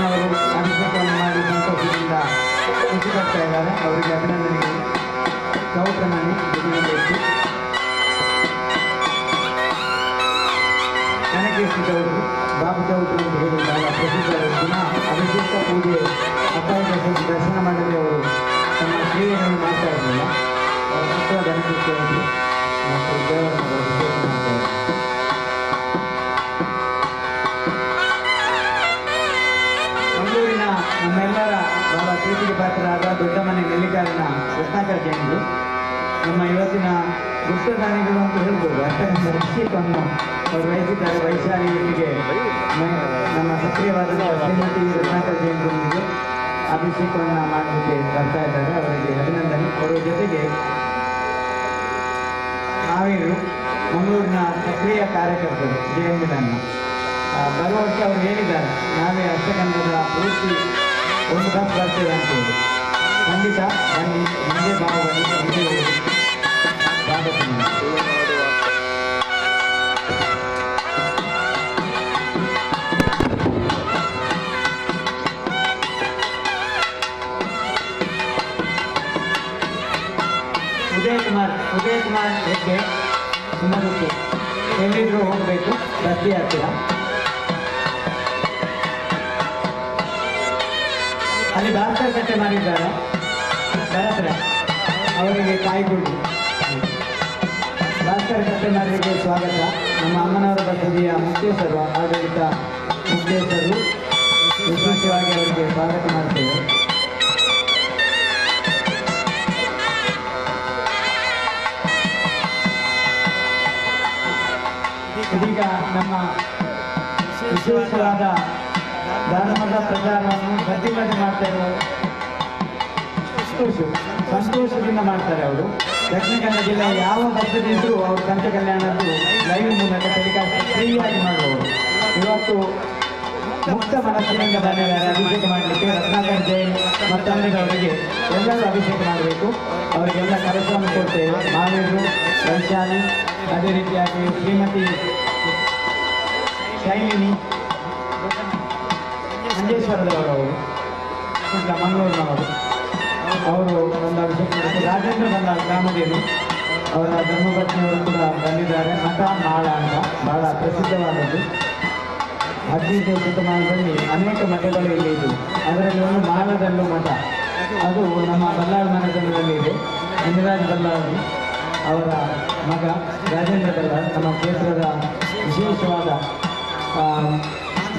ಅವರು ಅಭಿಷೇಕವನ್ನು ಮಾಡಿ ಸಂತೋಷದಿಂದ ಖುಷಿ ಪಡ್ತಾ ಇದ್ದಾರೆ. ಅವರಿಗೆ ಅಭಿನಂದನೆಗಳು. ಗೌಪ್ರಮಾಣಿ ಜೊತೆಗೆ ಕನಕೇಶಿ ಚೌಟ್ರು, ಬಾಬು ಚೌಟ್ರು ಅಂತ ಹೇಳಿ ಬಹಳ ಪ್ರಸಿದ್ಧರು. ದಿನ ಅಭಿಷೇಕ ಪೂಜೆ ಅಪ್ಪಾಯ ದರ್ಶನ ಮಾಡಲಿ ಅವರು ತಮ್ಮ ಕ್ರಿಯೆಗಳನ್ನು ಮಾಡ್ತಾ ಇರಲಿಲ್ಲ. ಅವರ ಪುತ್ರ ಗಣೇಶ ಚೌಟ್ರು ಮತ್ತು ದೇವರನ್ನು ಅಭಿಷೇಕ ಮಾಡ್ತಾ ಇದ್ದಾರೆ. ಮಂಗಳೂರಿನ ನಮ್ಮೆಲ್ಲರ ಬಹಳ ಪ್ರೀತಿಗೆ ಪಾತ್ರರಾದ ದೊಡ್ಡ ಮನೆ ನೆಲ್ಲಿಕಾರಿನ ರತ್ನಾಕರ ಜೈನರು ನಮ್ಮ ಇವತ್ತಿನ ಗುಪ್ತದಾನಿಗಳು ಅಂತ ಹೇಳ್ಬೋದು. ಅಷ್ಟೊಂದು ಅಭಿಷೇಕವನ್ನು ಅವರು ವಹಿಸಿದ್ದಾರೆ. ವೈಶಾಲಿಯೊಂದಿಗೆ ನಮ್ಮ ಸಕ್ರಿಯವಾದ ಶ್ರೀಮತಿ ರತ್ನಾಕರ ಜೈನರೊಂದಿಗೆ ಅಭಿಷೇಕವನ್ನು ಮಾಡಲಿಕ್ಕೆ ಬರ್ತಾ ಇದ್ದಾರೆ. ಅವರಿಗೆ ಅಭಿನಂದನೆ. ಅವರ ಜೊತೆಗೆ ನಾವೇನು ಮಂಗಳೂರಿನ ಸಕ್ರಿಯ ಕಾರ್ಯಕರ್ತರು ಜಯಂತಿನ ಬರುವ ವರ್ಷ ಅವರು ಹೇಳಿದ್ದಾರೆ, ನಾವೇ ಅಷ್ಟಗಂಧದ ಪೂರ್ತಿ ಒಂದು ಬಸ್ ಬರ್ತೇವೆ ಅಂತ ಹೇಳಿ. ಖಂಡಿತ ಬನ್ನಿ, ಮುಂದೆ ಭಾಗವಹಿಸಿ ಮುಂದೆ ಹೋಗಿ ಸ್ವಾಗತ ಮಾಡಿ. ಉದಯ್ ಕುಮಾರ್ ಹೆಗ್ಗೆ ಸುಮದುಕ್ಕೆ ಎಲ್ಲಿದ್ರು ಹೋಗಬೇಕು, ಬಸ್ಸಿ ಹತ್ತಿರ. ಅಲ್ಲಿ ಭಾಸ್ಕರ್ ಕಟ್ಟೆ ಮಾಡಿದ್ದಾರೆ ಬರತ್ರೆ, ಅವರಿಗೆ ಕಾಯ್ಗುಡ್ಡು. ಭಾಸ್ಕರ್ ಕಟ್ಟೆ ಮಾಡಲಿಕ್ಕೆ ಸ್ವಾಗತ. ನಮ್ಮ ಅಮ್ಮನವರ ಬಸದಿಯ ಮುಖ್ಯಸ್ಥರು, ಆಡಳಿತ ಮುಖ್ಯಸ್ಥರು ವಿಶೇಷವಾಗಿ ಅವರಿಗೆ ಸ್ವಾಗತ ಮಾಡ್ತೇವೆ. ಇದೀಗ ನಮ್ಮ ವಿಶೇಷವಾದ ಧರ್ಮದ ಪ್ರಚಾರವನ್ನು ಗಟ್ಟಿಮಟ್ಟಿ ಮಾಡ್ತಾ ಇರುವ ಸಂತೋಷದಿಂದ ಮಾಡ್ತಾರೆ ಅವರು. ದಕ್ಷಿಣ ಕನ್ನಡ ಜಿಲ್ಲೆಯ ಯಾವ ಬಸ್ಸಲ್ಲಿ ಇದ್ದರೂ ಅವರು ಪಂಚ ಕಲ್ಯಾಣದ್ದು ಲೈವ್ ಮೂಲಕ ಟೆಲಿಕಾಸ್ಟ್ ಫ್ರೀಯಾಗಿ ಮಾಡುವವರು. ಇವತ್ತು ಮುಕ್ತ ಮನಸ್ಸಿನಿಂದ ಬಂದಿದ್ದಾರೆ ಅಭಿಷೇಕ ಮಾಡಲಿಕ್ಕೆ. ರತ್ನಾಕರ್ ಜೈನ್ ಮತ್ತೊಂದಿನವರಿಗೆ ಎಲ್ಲರೂ ಅಭಿಷೇಕ ಮಾಡಬೇಕು. ಅವರಿಗೆಲ್ಲ ಕಾರ್ಯಕ್ರಮ ಕೊಡ್ತೇವೆ. ಮಾವೇರು, ವೈಶಾಲಿ, ಅದೇ ರೀತಿಯಾಗಿ ಶ್ರೀಮತಿ ಶೈಲಿನಿ ಮಂಜೇಶ್ವರದವರು, ಮಂಗಳೂರಿನವರು, ಅವರು ಒಂದು ಅಭಿಷೇಕ ಮಾಡಿದ್ದಾರೆ. ರಾಜೇಂದ್ರ ಬಲ್ಲಾಳ್ ಗ್ರಾಮದೇನು ಅವರ ಧರ್ಮಪತ್ನಿಯವರು ಕೂಡ ಬಂದಿದ್ದಾರೆ. ಮಠ ಮಾಳ ಅಂತ ಬಹಳ ಪ್ರಸಿದ್ಧವಾದದ್ದು. 15ನೇ ಶತಮಾನದಲ್ಲಿ ಅನೇಕ ಮಠಗಳು ಇಲ್ಲಿ ಇದ್ದವು. ಅದರಲ್ಲಿ ಒಂದು ಮಾಳದಲ್ಲೂ ಮಠ, ಅದು ನಮ್ಮ ಬಲ್ಲಾಳ್ ಮನೆತನದಲ್ಲಿ ಇದೆ. ಇಂದಿರಾಜ್ ಬಲ್ಲಾಳ್ ಅವರ ಮಗ ರಾಜೇಂದ್ರ ಬಲ್ಲಾಳ್ ನಮ್ಮ ಕ್ಷೇತ್ರದ ವಿಶೇಷವಾದ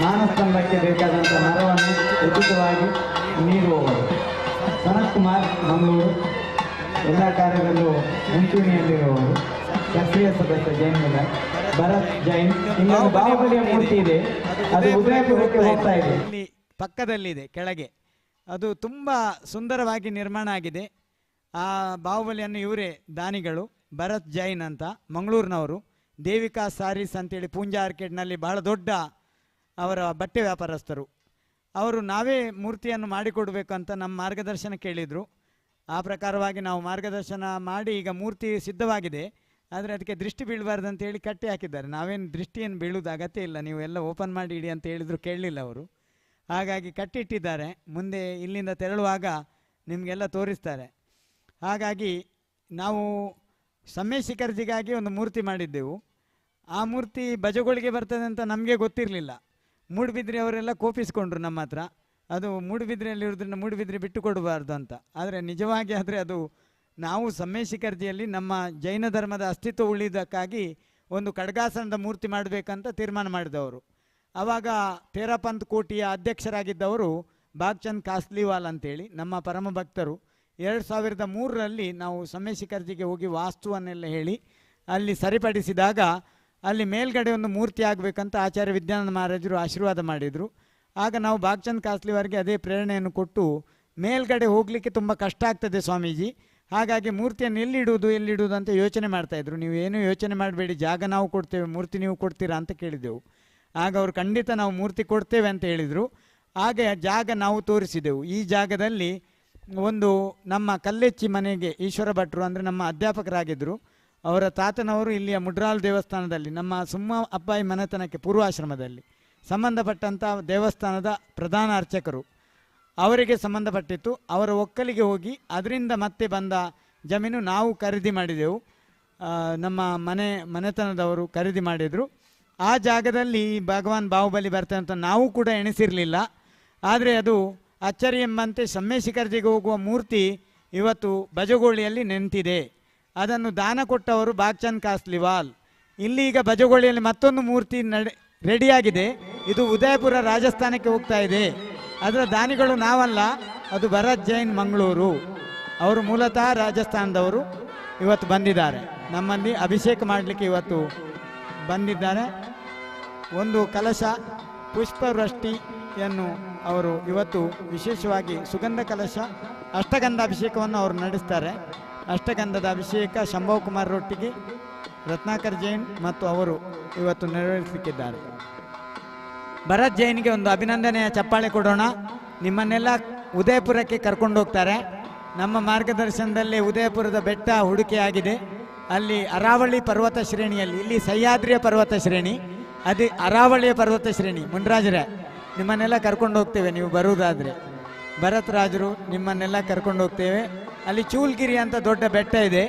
ಮಾನಸ್ತಂಭಕ್ಕೆ ಬೇಕಾದಂಥ ಮರವನ್ನು ಉಚಿತವಾಗಿ ನೀಡುವವರು. ಸನತ್ ಕುಮಾರ್ ಮಂಗಳೂರು ಎಲ್ಲ ಕಾರ್ಯದಲ್ಲೂ ಮುಂಚೂಣಿಯಲ್ಲಿರುವವರು, ಸಕ್ರಿಯ ಸದಸ್ಯ ಜೈನ್. ಭರತ್ ಜೈನ್. ಇಲ್ಲೊಂದು ಬಾಹುಬಲಿಯ ಮೂರ್ತಿ ಇದೆ, ಅದು ಉದಯಪುರಕ್ಕೆ ಹೋಗ್ತಾ ಇದೆ, ಇಲ್ಲಿ ಪಕ್ಕದಲ್ಲಿದೆ ಕೆಳಗೆ. ಅದು ತುಂಬ ಸುಂದರವಾಗಿ ನಿರ್ಮಾಣ ಆಗಿದೆ. ಆ ಬಾಹುಬಲಿಯನ್ನು ಇವರೇ ದಾನಿಗಳು, ಭರತ್ ಜೈನ್ ಅಂತ, ಮಂಗಳೂರಿನವರು. ದೇವಿಕಾ ಸಾರೀಸ್ ಅಂತೇಳಿ ಪೂಂಜಾ ಆರ್ಕೆಡ್ನಲ್ಲಿ ಬಹಳ ದೊಡ್ಡ ಅವರ ಬಟ್ಟೆ ವ್ಯಾಪಾರಸ್ಥರು. ಅವರು ನಾವೇ ಮೂರ್ತಿಯನ್ನು ಮಾಡಿಕೊಡ್ಬೇಕು ಅಂತ ನಮ್ಮ ಮಾರ್ಗದರ್ಶನ ಕೇಳಿದರು. ಆ ಪ್ರಕಾರವಾಗಿ ನಾವು ಮಾರ್ಗದರ್ಶನ ಮಾಡಿ ಈಗ ಮೂರ್ತಿ ಸಿದ್ಧವಾಗಿದೆ. ಆದರೆ ಅದಕ್ಕೆ ದೃಷ್ಟಿ ಬೀಳಬಾರ್ದು ಅಂತೇಳಿ ಕಟ್ಟಿ ಹಾಕಿದ್ದಾರೆ. ನಾವೇನು ದೃಷ್ಟಿಯನ್ನು ಬೀಳುವುದು ಅಗತ್ಯ ಇಲ್ಲ, ನೀವು ಎಲ್ಲ ಓಪನ್ ಮಾಡಿ ಇಡಿ ಅಂತ ಹೇಳಿದ್ರು, ಕೇಳಲಿಲ್ಲ ಅವರು. ಹಾಗಾಗಿ ಕಟ್ಟಿಟ್ಟಿದ್ದಾರೆ. ಮುಂದೆ ಇಲ್ಲಿಂದ ತೆರಳುವಾಗ ನಿಮಗೆಲ್ಲ ತೋರಿಸ್ತಾರೆ. ಹಾಗಾಗಿ ನಾವು ಸಮ್ಯ ಶಿಖರ್ಜಿಗಾಗಿ ಒಂದು ಮೂರ್ತಿ ಮಾಡಿದ್ದೆವು. ಆ ಮೂರ್ತಿ ಬಜಗೋಳಿಗೆ ಬರ್ತದೆ ಅಂತ ನಮಗೆ ಗೊತ್ತಿರಲಿಲ್ಲ. ಮೂಡುಬಿದ್ರೆ ಅವರೆಲ್ಲ ಕೋಪಿಸ್ಕೊಂಡ್ರು ನಮ್ಮ ಹತ್ರ. ಅದು ಮೂಡುಬಿದ್ರೆಯಲ್ಲಿರೋದ್ರಿಂದ ಮೂಡುಬಿದ್ರೆ ಬಿಟ್ಟು ಕೊಡಬಾರ್ದು ಅಂತ. ಆದರೆ ನಿಜವಾಗಿ ಆದರೆ ಅದು ನಾವು ಸಮ್ಯ ಶಿಖರ್ಜಿಯಲ್ಲಿ ನಮ್ಮ ಜೈನ ಧರ್ಮದ ಅಸ್ತಿತ್ವ ಉಳಿದಕ್ಕಾಗಿ ಒಂದು ಖಡ್ಗಾಸನದ ಮೂರ್ತಿ ಮಾಡಬೇಕಂತ ತೀರ್ಮಾನ ಮಾಡಿದವರು. ಆವಾಗ ತೇರಾಪಂತ್ ಕೋಟಿಯ ಅಧ್ಯಕ್ಷರಾಗಿದ್ದವರು ಬಾಗ್ಚಂದ್ ಕಾಸ್ಲಿವಾಲ್ ಅಂತೇಳಿ ನಮ್ಮ ಪರಮ ಭಕ್ತರು. 2003ರಲ್ಲಿ ನಾವು ಸಮ್ಯ ಶಿಖರ್ಜಿಗೆ ಹೋಗಿ ವಾಸ್ತುವನ್ನೆಲ್ಲ ಹೇಳಿ ಅಲ್ಲಿ ಸರಿಪಡಿಸಿದಾಗ ಅಲ್ಲಿ ಮೇಲ್ಗಡೆ ಒಂದು ಮೂರ್ತಿ ಆಗಬೇಕಂತ ಆಚಾರ್ಯ ವಿದ್ಯಾನಂದ ಮಹಾರಾಜರು ಆಶೀರ್ವಾದ ಮಾಡಿದರು. ಆಗ ನಾವು ಬಾಗ್ಚಂದ್ ಕಾಸ್ಲಿವಾರ್ಗೆ ಅದೇ ಪ್ರೇರಣೆಯನ್ನು ಕೊಟ್ಟು, ಮೇಲ್ಗಡೆ ಹೋಗಲಿಕ್ಕೆ ತುಂಬ ಕಷ್ಟ ಆಗ್ತದೆ ಸ್ವಾಮೀಜಿ, ಹಾಗಾಗಿ ಮೂರ್ತಿಯನ್ನು ಎಲ್ಲಿಡುವುದು ಅಂತ ಯೋಚನೆ ಮಾಡ್ತಾಯಿದ್ರು. ನೀವು ಏನೂ ಯೋಚನೆ ಮಾಡಬೇಡಿ, ಜಾಗ ನಾವು ಕೊಡ್ತೇವೆ, ಮೂರ್ತಿ ನೀವು ಕೊಡ್ತೀರಾ ಅಂತ ಕೇಳಿದೆವು. ಆಗ ಅವರು ಖಂಡಿತ ನಾವು ಮೂರ್ತಿ ಕೊಡ್ತೇವೆ ಅಂತ ಹೇಳಿದರು. ಹಾಗೆ ಜಾಗ ನಾವು ತೋರಿಸಿದೆವು. ಈ ಜಾಗದಲ್ಲಿ ಒಂದು ನಮ್ಮ ಕಲ್ಲೆಚ್ಚಿ ಮನೆಗೆ ಈಶ್ವರ ಭಟ್ರು ಅಂದರೆ ನಮ್ಮ ಅಧ್ಯಾಪಕರಾಗಿದ್ದರು, ಅವರ ತಾತನವರು ಇಲ್ಲಿಯ ಮುಡ್ರಾಲ್ ದೇವಸ್ಥಾನದಲ್ಲಿ ನಮ್ಮ ಸುಮ್ಮ ಅಪ್ಪಾಯಿ ಮನೆತನಕ್ಕೆ ಪೂರ್ವಾಶ್ರಮದಲ್ಲಿ ಸಂಬಂಧಪಟ್ಟಂಥ ದೇವಸ್ಥಾನದ ಪ್ರಧಾನ ಅರ್ಚಕರು, ಅವರಿಗೆ ಸಂಬಂಧಪಟ್ಟಿತ್ತು. ಅವರ ಒಕ್ಕಲಿಗೆ ಹೋಗಿ ಅದರಿಂದ ಮತ್ತೆ ಬಂದ ಜಮೀನು ನಾವು ಖರೀದಿ ಮಾಡಿದೆವು. ನಮ್ಮ ಮನೆತನದವರು ಖರೀದಿ ಮಾಡಿದರು. ಆ ಜಾಗದಲ್ಲಿ ಭಗವಾನ್ ಬಾಹುಬಲಿ ಬರ್ತಾರೆ ಅಂತ ನಾವು ಕೂಡ ಎಣಿಸಿರಲಿಲ್ಲ. ಆದರೆ ಅದು ಅಚ್ಚರಿ ಎಂಬಂತೆ ಸಮ್ಮೇಶಿಖರ್ಜಿಗೆ ಹೋಗುವ ಮೂರ್ತಿ ಇವತ್ತು ಬಜಗೋಳಿಯಲ್ಲಿ ನಿಂತಿದೆ. ಅದನ್ನು ದಾನ ಕೊಟ್ಟವರು ಬಾಗ್ಚಂದ್ ಕಾಸ್ಲಿವಾಲ್. ಇಲ್ಲಿ ಈಗ ಬಜಗೋಳಿಯಲ್ಲಿ ಮತ್ತೊಂದು ಮೂರ್ತಿ ರೆಡಿಯಾಗಿದೆ. ಇದು ಉದಯಪುರ ರಾಜಸ್ಥಾನಕ್ಕೆ ಹೋಗ್ತಾ ಇದೆ. ಅದರ ದಾನಿಗಳು ನಾವಲ್ಲ, ಅದು ಭರತ್ ಜೈನ್ ಮಂಗಳೂರು. ಅವರು ಮೂಲತಃ ರಾಜಸ್ಥಾನದವರು. ಇವತ್ತು ಬಂದಿದ್ದಾರೆ, ನಮ್ಮಲ್ಲಿ ಅಭಿಷೇಕ ಮಾಡಲಿಕ್ಕೆ ಇವತ್ತು ಬಂದಿದ್ದಾರೆ. ಒಂದು ಕಲಶ ಪುಷ್ಪವೃಷ್ಟಿಯನ್ನು ಅವರು ಇವತ್ತು ವಿಶೇಷವಾಗಿ ಸುಗಂಧ ಕಲಶ ಅಷ್ಟಗಂಧ ಅಭಿಷೇಕವನ್ನು ಅವರು ನಡೆಸ್ತಾರೆ. ಅಷ್ಟಗಂಧದ ಅಭಿಷೇಕ ಶಂಭವ್ ಕುಮಾರ್ ರೊಟ್ಟಿಗೆ ರತ್ನಾಕರ್ ಜೈನ್ ಮತ್ತು ಅವರು ಇವತ್ತು ನೆರವೇರಿಸಲಿಕ್ಕಿದ್ದಾರೆ. ಭರತ್ ಜೈನ್ಗೆ ಒಂದು ಅಭಿನಂದನೆಯ ಚಪ್ಪಾಳೆ ಕೊಡೋಣ. ನಿಮ್ಮನ್ನೆಲ್ಲ ಉದಯಪುರಕ್ಕೆ ಕರ್ಕೊಂಡು ಹೋಗ್ತಾರೆ. ನಮ್ಮ ಮಾರ್ಗದರ್ಶನದಲ್ಲಿ ಉದಯಪುರದ ಬೆಟ್ಟ ಹುಡುಕಿಯಾಗಿದೆ. ಅಲ್ಲಿ ಅರಾವಳಿ ಪರ್ವತ ಶ್ರೇಣಿಯಲ್ಲಿ, ಇಲ್ಲಿ ಸಹ್ಯಾದ್ರಿಯ ಪರ್ವತ ಶ್ರೇಣಿ, ಅದು ಅರಾವಳಿಯ ಪರ್ವತ ಶ್ರೇಣಿ. ಮುನ್ರಾಜರೇ, ನಿಮ್ಮನ್ನೆಲ್ಲ ಕರ್ಕೊಂಡು ಹೋಗ್ತೇವೆ ನೀವು ಬರುವುದಾದರೆ. ಭರತ್ ರಾಜರು ನಿಮ್ಮನ್ನೆಲ್ಲ ಕರ್ಕೊಂಡು ಹೋಗ್ತೇವೆ. ಅಲ್ಲಿ ಚೂಲ್ಗಿರಿ ಅಂತ ದೊಡ್ಡ ಬೆಟ್ಟ ಇದೆ,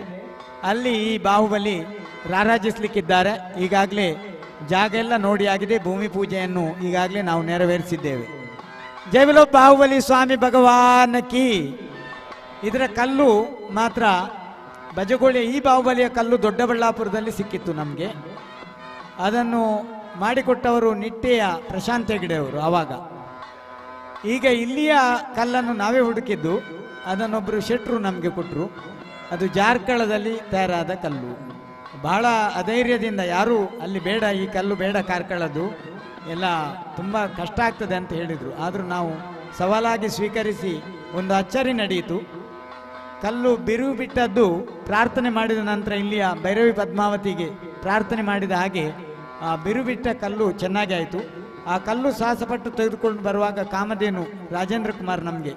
ಅಲ್ಲಿ ಈ ಬಾಹುಬಲಿ ರಾರಾಜಿಸಲಿಕ್ಕಿದ್ದಾರೆ. ಈಗಾಗಲೇ ಜಾಗ ಎಲ್ಲ ನೋಡಿ ಆಗಿದೆ. ಭೂಮಿ ಪೂಜೆಯನ್ನು ಈಗಾಗಲೇ ನಾವು ನೆರವೇರಿಸಿದ್ದೇವೆ. ಜೈ ಬಲೋ ಬಾಹುಬಲಿ ಸ್ವಾಮಿ ಭಗವಾನ್ ಕಿ. ಇದರ ಕಲ್ಲು ಮಾತ್ರ ಬಜಗೋಳಿಯ ಈ ಬಾಹುಬಲಿಯ ಕಲ್ಲು ದೊಡ್ಡಬಳ್ಳಾಪುರದಲ್ಲಿ ಸಿಕ್ಕಿತ್ತು ನಮಗೆ. ಅದನ್ನು ಮಾಡಿಕೊಟ್ಟವರು ನಿಟ್ಟೆಯ ಪ್ರಶಾಂತ್ ಹೆಗ್ಡೆ ಅವರು. ಆವಾಗ ಈಗ ಇಲ್ಲಿಯ ಕಲ್ಲನ್ನು ನಾವೇ ಹುಡುಕಿದ್ದು, ಅದನ್ನೊಬ್ಬರು ಶೆಟ್ರು ನಮಗೆ ಕೊಟ್ಟರು. ಅದು ಜಾರ್ಕಳದಲ್ಲಿ ತಯಾರಾದ ಕಲ್ಲು. ಬಹಳ ಅಧೈರ್ಯದಿಂದ ಯಾರೂ ಅಲ್ಲಿ ಬೇಡ, ಈ ಕಲ್ಲು ಬೇಡ, ಕಾರ್ಕಳದ್ದು ಎಲ್ಲ ತುಂಬ ಕಷ್ಟ ಆಗ್ತದೆ ಅಂತ ಹೇಳಿದರು. ಆದರೂ ನಾವು ಸವಾಲಾಗಿ ಸ್ವೀಕರಿಸಿ ಒಂದು ಅಚ್ಚರಿ ನಡೆಯಿತು. ಕಲ್ಲು ಬಿರುವು ಬಿಟ್ಟದ್ದು ಪ್ರಾರ್ಥನೆ ಮಾಡಿದ ನಂತರ ಇಲ್ಲಿಯ ಭೈರವಿ ಪದ್ಮಾವತಿಗೆ ಪ್ರಾರ್ಥನೆ ಮಾಡಿದ ಹಾಗೆ ಆ ಬಿರು ಬಿಟ್ಟ ಕಲ್ಲು ಚೆನ್ನಾಗಿ ಆಯಿತು. ಆ ಕಲ್ಲು ಸಾಹಸಪಟ್ಟು ತೆಗೆದುಕೊಂಡು ಬರುವಾಗ ಕಾಮಧೇನು ರಾಜೇಂದ್ರ ಕುಮಾರ್ ನಮಗೆ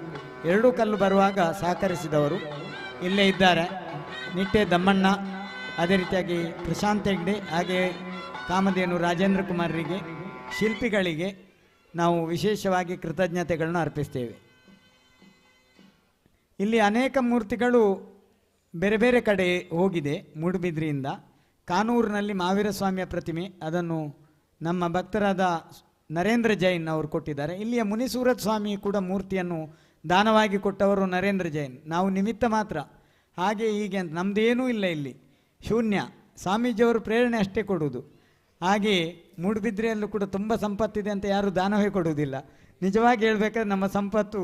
ಎರಡೂ ಕಲ್ಲು ಬರುವಾಗ ಸಹಕರಿಸಿದವರು ಇಲ್ಲೇ ಇದ್ದಾರೆ. ನಿಟ್ಟೆ ದಮ್ಮಣ್ಣ, ಅದೇ ರೀತಿಯಾಗಿ ಪ್ರಶಾಂತ್ ಹೆಗ್ಡೆ, ಹಾಗೆ ಕಾಮಧೇನು ರಾಜೇಂದ್ರ ಕುಮಾರರಿಗೆ, ಶಿಲ್ಪಿಗಳಿಗೆ ನಾವು ವಿಶೇಷವಾಗಿ ಕೃತಜ್ಞತೆಗಳನ್ನು ಅರ್ಪಿಸ್ತೇವೆ. ಇಲ್ಲಿ ಅನೇಕ ಮೂರ್ತಿಗಳು ಬೇರೆ ಬೇರೆ ಕಡೆ ಹೋಗಿದೆ. ಮೂಡುಬಿದ್ರಿಯಿಂದ ಕಾನೂರಿನಲ್ಲಿ ಮಾವೀರ ಸ್ವಾಮಿಯ ಪ್ರತಿಮೆ, ಅದನ್ನು ನಮ್ಮ ಭಕ್ತರಾದ ನರೇಂದ್ರ ಜೈನ್ ಅವರು ಕೊಟ್ಟಿದ್ದಾರೆ. ಇಲ್ಲಿಯ ಮುನಿಸೂರತ್ ಸ್ವಾಮಿ ಕೂಡ ಮೂರ್ತಿಯನ್ನು ದಾನವಾಗಿ ಕೊಟ್ಟವರು ನರೇಂದ್ರ ಜೈನ್. ನಾವು ನಿಮಿತ್ತ ಮಾತ್ರ, ಹಾಗೆ ಹೀಗೆ ಅಂತ ನಮ್ಮದೇನೂ ಇಲ್ಲ, ಇಲ್ಲಿ ಶೂನ್ಯ. ಸ್ವಾಮೀಜಿಯವರು ಪ್ರೇರಣೆ ಅಷ್ಟೇ ಕೊಡುವುದು. ಹಾಗೆ ಮೂಡುಬಿದ್ರೆಯಲ್ಲೂ ಕೂಡ ತುಂಬ ಸಂಪತ್ತಿದೆ ಅಂತ ಯಾರೂ ದಾನವೇ ಕೊಡುವುದಿಲ್ಲ. ನಿಜವಾಗಿ ಹೇಳಬೇಕಾದ್ರೆ ನಮ್ಮ ಸಂಪತ್ತು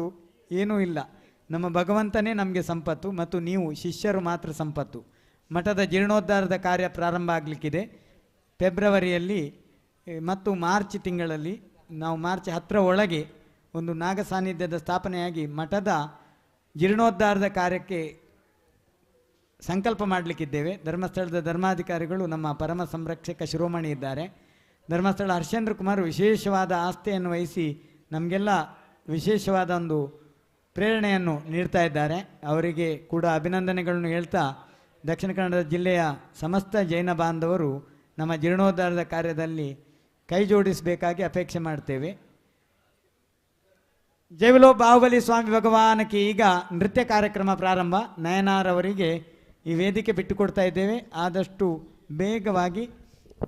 ಏನೂ ಇಲ್ಲ, ನಮ್ಮ ಭಗವಂತನೇ ನಮಗೆ ಸಂಪತ್ತು ಮತ್ತು ನೀವು ಶಿಷ್ಯರು ಮಾತ್ರ ಸಂಪತ್ತು. ಮಠದ ಜೀರ್ಣೋದ್ಧಾರದ ಕಾರ್ಯ ಪ್ರಾರಂಭ ಆಗಲಿಕ್ಕಿದೆ ಫೆಬ್ರವರಿಯಲ್ಲಿ ಮತ್ತು ಮಾರ್ಚ್ ತಿಂಗಳಲ್ಲಿ. ನಾವು ಮಾರ್ಚ್ 10 ಒಳಗೆ ಒಂದು ನಾಗ ಸಾನ್ನಿಧ್ಯದ ಸ್ಥಾಪನೆಯಾಗಿ ಮಠದ ಜೀರ್ಣೋದ್ಧಾರದ ಕಾರ್ಯಕ್ಕೆ ಸಂಕಲ್ಪ ಮಾಡಲಿಕ್ಕಿದ್ದೇವೆ. ಧರ್ಮಸ್ಥಳದ ಧರ್ಮಾಧಿಕಾರಿಗಳು ನಮ್ಮ ಪರಮ ಸಂರಕ್ಷಕ ಶಿರೋಮಣಿ ಇದ್ದಾರೆ. ಧರ್ಮಸ್ಥಳ ಹರ್ಷೇಂದ್ರ ಕುಮಾರ್ ವಿಶೇಷವಾದ ಆಸ್ಥೆಯನ್ನು ವಹಿಸಿ ನಮಗೆಲ್ಲ ವಿಶೇಷವಾದ ಒಂದು ಪ್ರೇರಣೆಯನ್ನು ನೀಡ್ತಾ ಇದ್ದಾರೆ. ಅವರಿಗೆ ಕೂಡ ಅಭಿನಂದನೆಗಳನ್ನು ಹೇಳ್ತಾ, ದಕ್ಷಿಣ ಕನ್ನಡ ಜಿಲ್ಲೆಯ ಸಮಸ್ತ ಜೈನ ಬಾಂಧವರು ನಮ್ಮ ಜೀರ್ಣೋದ್ಧಾರದ ಕಾರ್ಯದಲ್ಲಿ ಕೈ ಜೋಡಿಸಬೇಕಾಗಿ ಅಪೇಕ್ಷೆ ಮಾಡ್ತೇವೆ. ಜೈ ಬಲೋ ಬಾಹುಬಲಿ ಸ್ವಾಮಿ ಭಗವಾನಕ್ಕೆ. ಈಗ ನೃತ್ಯ ಕಾರ್ಯಕ್ರಮ ಪ್ರಾರಂಭ. ನಯನಾರವರಿಗೆ ಈ ವೇದಿಕೆ ಬಿಟ್ಟುಕೊಡ್ತಾ ಇದ್ದೇವೆ. ಆದಷ್ಟು ಬೇಗವಾಗಿ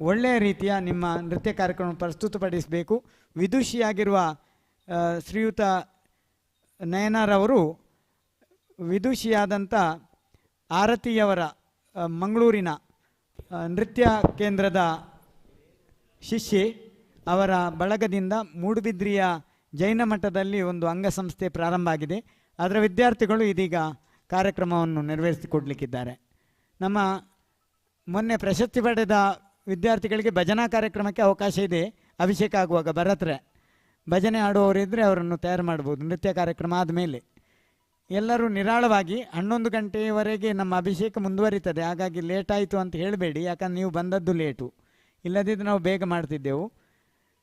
ಒಳ್ಳೆಯ ರೀತಿಯ ನಿಮ್ಮ ನೃತ್ಯ ಕಾರ್ಯಕ್ರಮ ಪ್ರಸ್ತುತಪಡಿಸಬೇಕು. ವಿದುಷಿಯಾಗಿರುವ ಶ್ರೀಯುತ ನಯನಾರವರು ವಿದುಷಿಯಾದಂಥ ಆರತಿಯವರ ಮಂಗಳೂರಿನ ನೃತ್ಯ ಕೇಂದ್ರದ ಶಿಷ್ಯೆ. ಅವರ ಬಳಗದಿಂದ ಮೂಡುಬಿದ್ರಿಯ ಜೈನ ಮಠದಲ್ಲಿ ಒಂದು ಅಂಗಸಂಸ್ಥೆ ಪ್ರಾರಂಭ ಆಗಿದೆ. ಅದರ ವಿದ್ಯಾರ್ಥಿಗಳು ಇದೀಗ ಕಾರ್ಯಕ್ರಮವನ್ನು ನೆರವೇರಿಸಿಕೊಡ್ಲಿಕ್ಕಿದ್ದಾರೆ. ನಮ್ಮ ಮೊನ್ನೆ ಪ್ರಶಸ್ತಿ ಪಡೆದ ವಿದ್ಯಾರ್ಥಿಗಳಿಗೆ ಭಜನಾ ಕಾರ್ಯಕ್ರಮಕ್ಕೆ ಅವಕಾಶ ಇದೆ. ಅಭಿಷೇಕ ಆಗುವಾಗ ಭರತ್ರೆ ಭಜನೆ ಆಡುವವರಿದ್ದರೆ ಅವರನ್ನು ತಯಾರು ಮಾಡ್ಬೋದು. ನೃತ್ಯ ಕಾರ್ಯಕ್ರಮ ಆದಮೇಲೆ ಎಲ್ಲರೂ ನಿರಾಳವಾಗಿ 11 ಗಂಟೆಯವರೆಗೆ ನಮ್ಮ ಅಭಿಷೇಕ ಮುಂದುವರಿತದೆ. ಹಾಗಾಗಿ ಲೇಟ್ ಆಯಿತು ಅಂತ ಹೇಳಬೇಡಿ, ಯಾಕಂದ್ರೆ ನೀವು ಬಂದದ್ದು ಲೇಟು. ಇಲ್ಲದಿದ್ದರೆ ನಾವು ಬೇಗ ಮಾಡ್ತಿದ್ದೆವು.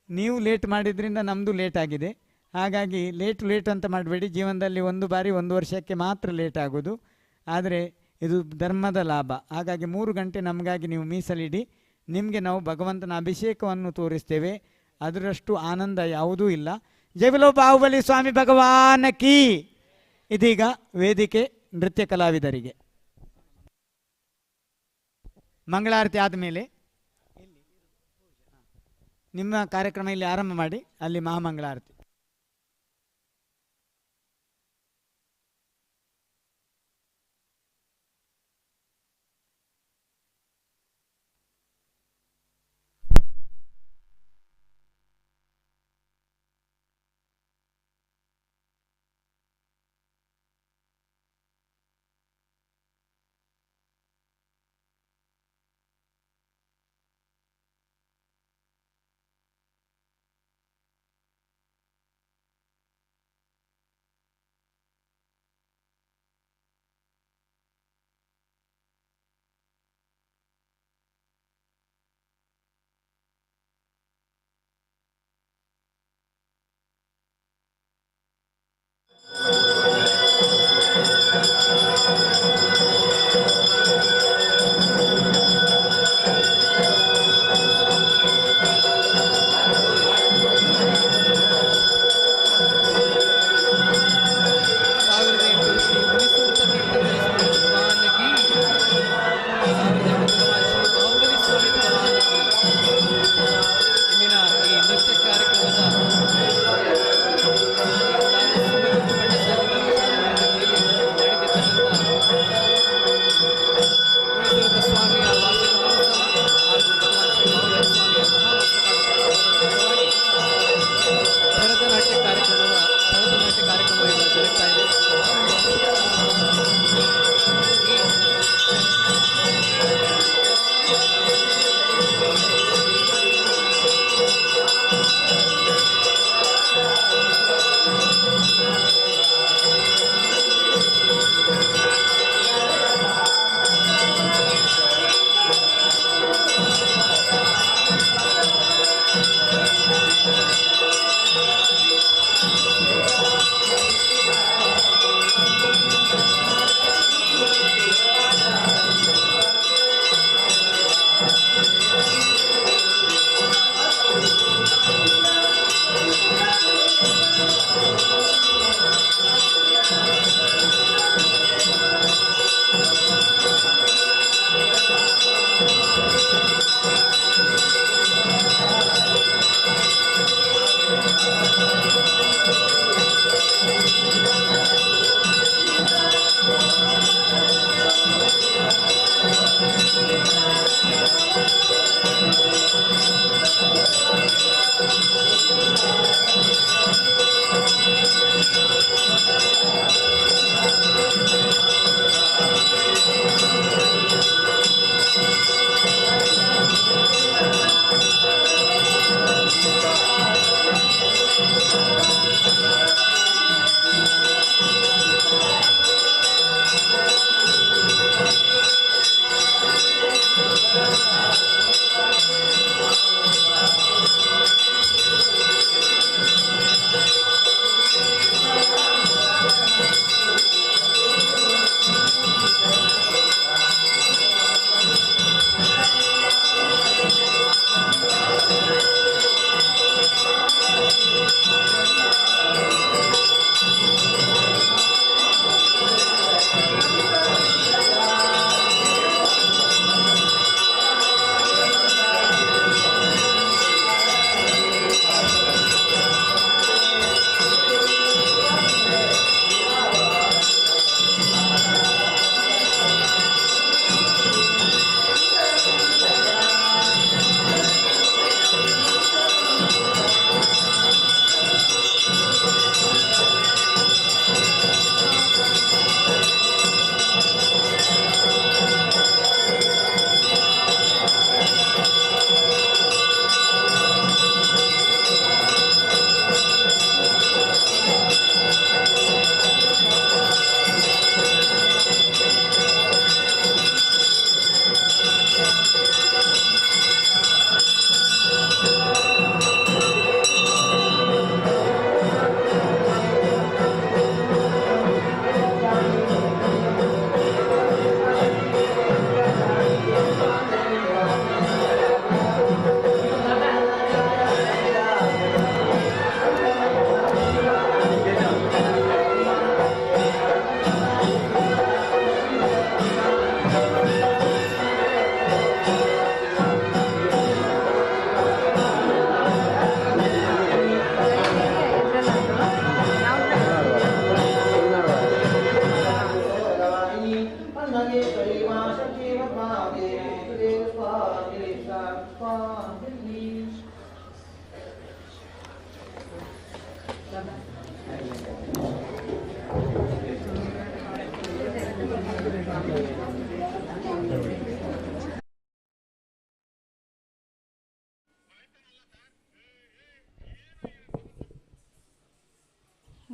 ನೀವು ಲೇಟ್ ಮಾಡಿದ್ರಿಂದ ನಮ್ಮದು ಲೇಟ್ ಆಗಿದೆ. ಹಾಗಾಗಿ ಲೇಟ್ ಅಂತ ಮಾಡಬೇಡಿ. ಜೀವನದಲ್ಲಿ ಒಂದು ಬಾರಿ 1 ವರ್ಷಕ್ಕೆ ಮಾತ್ರ ಲೇಟ್ ಆಗೋದು. ಆದರೆ ಇದು ಧರ್ಮದ ಲಾಭ. ಹಾಗಾಗಿ 3 ಗಂಟೆ ನಮಗಾಗಿ ನೀವು ಮೀಸಲಿಡಿ. ನಿಮಗೆ ನಾವು ಭಗವಂತನ ಅಭಿಷೇಕವನ್ನು ತೋರಿಸ್ತೇವೆ. ಅದರಷ್ಟು ಆನಂದ ಯಾವುದೂ ಇಲ್ಲ. ಜೈಬಲೋ ಬಾಹುಬಲಿ ಸ್ವಾಮಿ ಭಗವಾನ ಕೀ. ಇದೀಗ ವೇದಿಕೆ ನೃತ್ಯ ಕಲಾವಿದರಿಗೆ. ಮಂಗಳಾರತಿ ಆದಮೇಲೆ ನಿಮ್ಮ ಕಾರ್ಯಕ್ರಮ ಇಲ್ಲಿ ಆರಂಭ ಮಾಡಿ, ಅಲ್ಲಿ ಮಹಾಮಂಗಳಾರತಿ.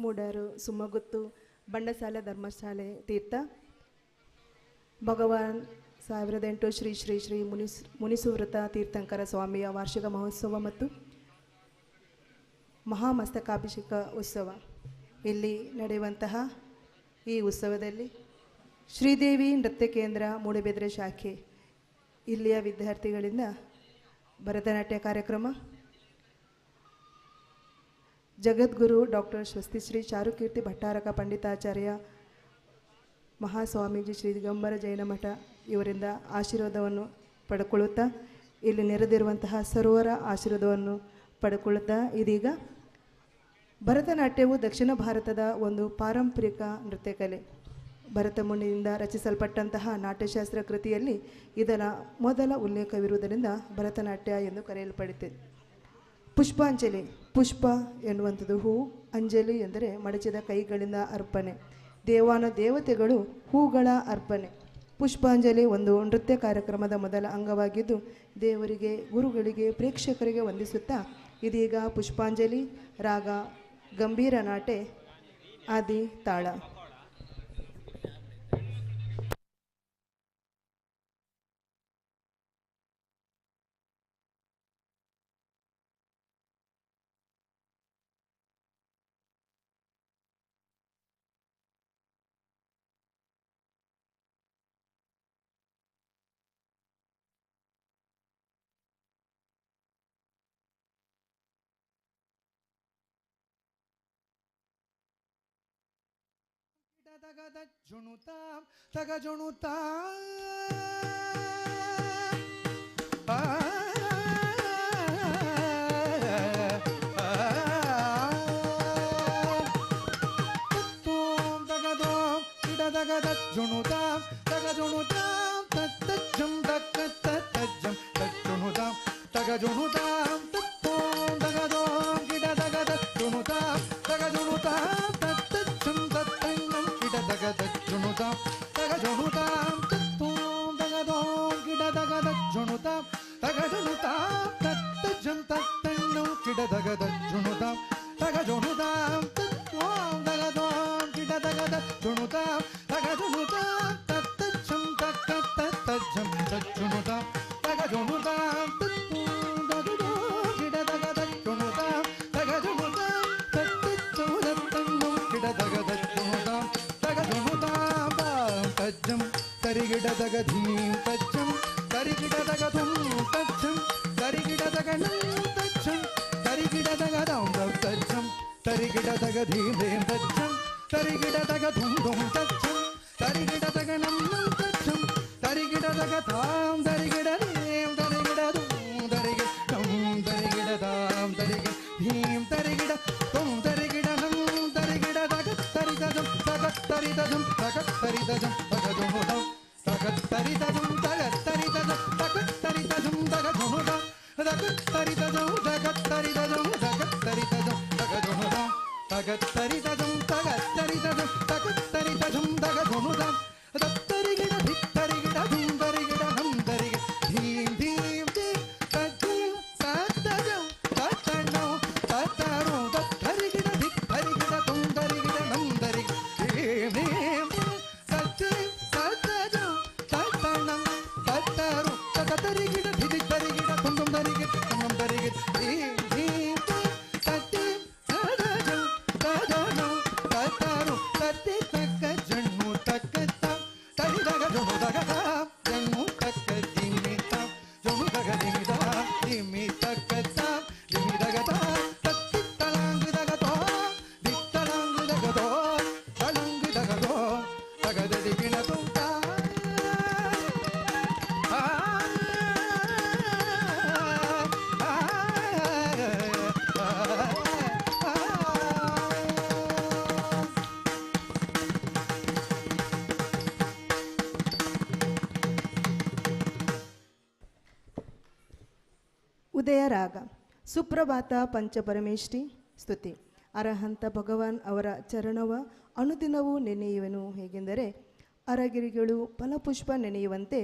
ಮೂಡರು ಸುಮ್ಮಗುತ್ತು ಬಂಡಸಾಲೆ ಧರ್ಮಶಾಲೆ ತೀರ್ಥ ಭಗವಾನ್ 1008 ಶ್ರೀ ಶ್ರೀ ಶ್ರೀ ಮುನಿಸುವ್ರತ ತೀರ್ಥಂಕರ ಸ್ವಾಮಿಯ ವಾರ್ಷಿಕ ಮಹೋತ್ಸವ ಮತ್ತು ಮಹಾಮಸ್ತಕಾಭಿಷೇಕ ಉತ್ಸವ. ಇಲ್ಲಿ ನಡೆಯುವಂತಹ ಈ ಉತ್ಸವದಲ್ಲಿ ಶ್ರೀದೇವಿ ನೃತ್ಯ ಕೇಂದ್ರ ಮೂಡಬಿದ್ರೆ ಶಾಖೆ ಇಲ್ಲಿಯ ವಿದ್ಯಾರ್ಥಿಗಳಿಂದ ಭರತನಾಟ್ಯ ಕಾರ್ಯಕ್ರಮ, ಜಗದ್ಗುರು ಡಾಕ್ಟರ್ ಸ್ವಸ್ತಿಶ್ರೀ ಚಾರುಕೀರ್ತಿ ಭಟ್ಟಾರಕ ಪಂಡಿತಾಚಾರ್ಯ ಮಹಾಸ್ವಾಮೀಜಿ ಶ್ರೀ ದಿಗಂಬರ ಜೈನ ಮಠ ಇವರಿಂದ ಆಶೀರ್ವಾದವನ್ನು ಪಡ್ಕೊಳ್ಳುತ್ತಾ ಇಲ್ಲಿ ನೆರೆದಿರುವಂತಹ ಸರ್ವರ ಆಶೀರ್ವಾದವನ್ನು ಪಡ್ಕೊಳ್ಳುತ್ತಾ ಇದೀಗ ಭರತನಾಟ್ಯವು ದಕ್ಷಿಣ ಭಾರತದ ಒಂದು ಪಾರಂಪರಿಕ ನೃತ್ಯ ಕಲೆ. ಭರತ ಮುನಿಯಿಂದ ರಚಿಸಲ್ಪಟ್ಟಂತಹ ನಾಟ್ಯಶಾಸ್ತ್ರ ಕೃತಿಯಲ್ಲಿ ಇದರ ಮೊದಲ ಉಲ್ಲೇಖವಿರುವುದರಿಂದ ಭರತನಾಟ್ಯ ಎಂದು ಕರೆಯಲ್ಪಡುತ್ತೆ. ಪುಷ್ಪಾಂಜಲಿ, ಪುಷ್ಪ ಎನ್ನುವಂಥದ್ದು ಹೂ, ಅಂಜಲಿ ಎಂದರೆ ಮಡಚಿದ ಕೈಗಳಿಂದ ಅರ್ಪಣೆ. ದೇವಾನುದೇವತೆಗಳು ಹೂಗಳ ಅರ್ಪಣೆ. ಪುಷ್ಪಾಂಜಲಿ ಒಂದು ನೃತ್ಯ ಕಾರ್ಯಕ್ರಮದ ಮೊದಲ ಅಂಗವಾಗಿದ್ದು ದೇವರಿಗೆ, ಗುರುಗಳಿಗೆ, ಪ್ರೇಕ್ಷಕರಿಗೆ ವಂದಿಸುತ್ತಾ ಇದೀಗ ಪುಷ್ಪಾಂಜಲಿ ರಾಗ ಗಂಭೀರ ನಾಟೆ ಆದಿ ತಾಳ. ತಗದ ಜುಣುತಾಂ ತಗ ಜುಣುತಾ ತಗದೋಂ ಇಡದಗದ ಜುಣುತಾಂ ತಗ ಜುಣುತಾಂ ತಜ್ಜಂ ತಜ್ಜಂ ತಜ್ಜುಣುತಾಂ ತಗ ಜುಣುತಾಂ ತಗದೋಂ ಇಡದಗದ ಜುಣುತಾಂ ತಗ ಜುಣುತಾಂ ಜುಣುತಾಂ ತಗ ಜುಣುತಾಂ ತತ್ತೋಂ ತಗದೋಂ ಗಿಡದಗದ ಜುಣುತಾಂ ತಗ ಜುಣುತಾಂ ತತ್ತಜ್ಜಂ ತತ್ತಣ್ಣಂ ಗಿಡದಗದ ಜುಣುತಾಂ ತಗ ಜುಣುತಾಂ ತತ್ತೋಂ ತಗದೋಂ ಗಿಡದಗದ ಜುಣುತಾಂ ತಗ ಜುಣುತಾಂ ತತ್ತಜ್ಜಂ ತತ್ತಜ್ಜಂ ತಜ್ಜುಣುತಾಂ ತಗ ಜುಣುತಾಂ ತತ್ತೋಂ ತಗದೋಂ ಗಿಡದಗದ ಜುಣುತಾಂ ತಗ ಜುಣುತಾಂ ತತ್ತಜ್ಜಂ ತತ್ತಣ್ಣಂ ಗಿಡದಗದ ಜುಣುತಾಂ ತಗ ಜುಣುತಾಂ ತಜ್ಜಂ ತರಿಗಿಡದಗ ಧೀಂ ತಜ್ಜಂ ತರಿಗಿಡದಗ ಧುಂ ತಜ್ಜಂ ತರಿಗಿಡದಗ ನಂ ತಜ್ಜಂ ತರಿಗಿಡದಗ ದಂ ತಜ್ಜಂ ತರಿಗಿಡದಗ ಧೀಂ ಧೀಂ ತಜ್ಜಂ ತರಿಗಿಡದಗ ಧುಂ ಧುಂ ತಜ್ಜಂ ತರಿಗಿಡದಗ ನಂ ನಂ ತಜ್ಜಂ ತರಿಗಿಡದಗ ಧಾಂ ತರಿಗಿಡ ಧೀಂ ತರಿಗಿಡ ಧುಂ ತರಿಗಿಡ ನಂ ತರಿಗಿಡ ಧಾಂ ತರಿಗಿಡ ಧೀಂ ತರಿಗಿಡ ಧುಂ ತರಿಗಿಡ ನಂ ತರಿಗಿಡದಗ ತರಿದಂ ತಗತ್ತರಿದಂ ತಗತ್ತರಿದಂ ತಗಜುಣುದಂ ತಗತ್ತರಿದಂ ತಗತ್ತರಿದಂ ತಗತ್ತರಿದಂ ತಗಜುಣುದಂ ತಗತ್ತರಿದಂ ತಗತ್ತರಿದಂ ತಗತ್ತರಿದಂ ತಗಜುಣುದಂ ತಗತ್ತರಿದಂ ತಗತ್ತರಿದಂ ತಗತ್ತರಿದಂ ತಗಜುಣುದಂ ತತ್ತರಿಗಿಡ ಭಿತ್ತರಿಗಿಡ ಧುಂ ತರಿಗಿಡ ನಂ ತರಿಗಿಡ ಧೀಂ ಧೀಂ ಧೀಂ ತಜ್ಜಂ ತತ್ತಜಂ ತತ್ತಣ್ಣಂ ತತ್ತರು ತತ್ತರಿಗಿಡ ಭಿತ್ತರಿಗಿಡ ಧುಂ ತರಿಗಿಡ ನಂ ತರಿಗಿಡ ಧೀಂ ಧೀಂ ತಜ್ಜಂ ತತ್ತಜಂ ತತ್ತಣ್ಣಂ ತತ್ತರು ತತ್ತರಿಗಿಡ ಭಿತ್ತರಿಗಿಡ ಧುಂ ಧುಂ ತರಿಗಿಡ ನಂ ತರಿಗಿಡ ಧೀಂ ಧೀಂ ತಜ್ಜಂ ತತ್ತಜಂ ತತ್ತಣ್ಣಂ ತತ್ತರು ತತ್ತಿ ತಕ್ಕ ಜಣ್ಣು ತಕ್ಕತ್ತ ತರಿದಗ ಜೊಣುದಗ ಜಣ್ಣು ತಕ್ಕ ದಿಮಿತ ಜೊಣುದಗ ದಿಮಿತ ದಿಮಿ ತಕ್ಕತ್ತ ದಿಮಿದಗತ ತತ್ತಿ ತಲಾಂಗುದಗತೋ ದಿತ್ತಲಾಂಗುದಗತೋ ತಲಾಂಗುದಗತೋ ತಗದ ದಿಗಿಣ ತುಂಟ ಉದಯ ರಾಗ ಸುಪ್ರಭಾತ ಪಂಚಪರಮೇಷ್ಠಿ ಸ್ತುತಿ. ಅರಹಂತ ಭಗವಾನ್ ಅವರ ಚರಣವ ಅನುದಿನವೂ ನೆನೆಯುವನು. ಹೇಗೆಂದರೆ ಅರಗಿರಿಗಳು ಫಲಪುಷ್ಪ ನೆನೆಯುವಂತೆ,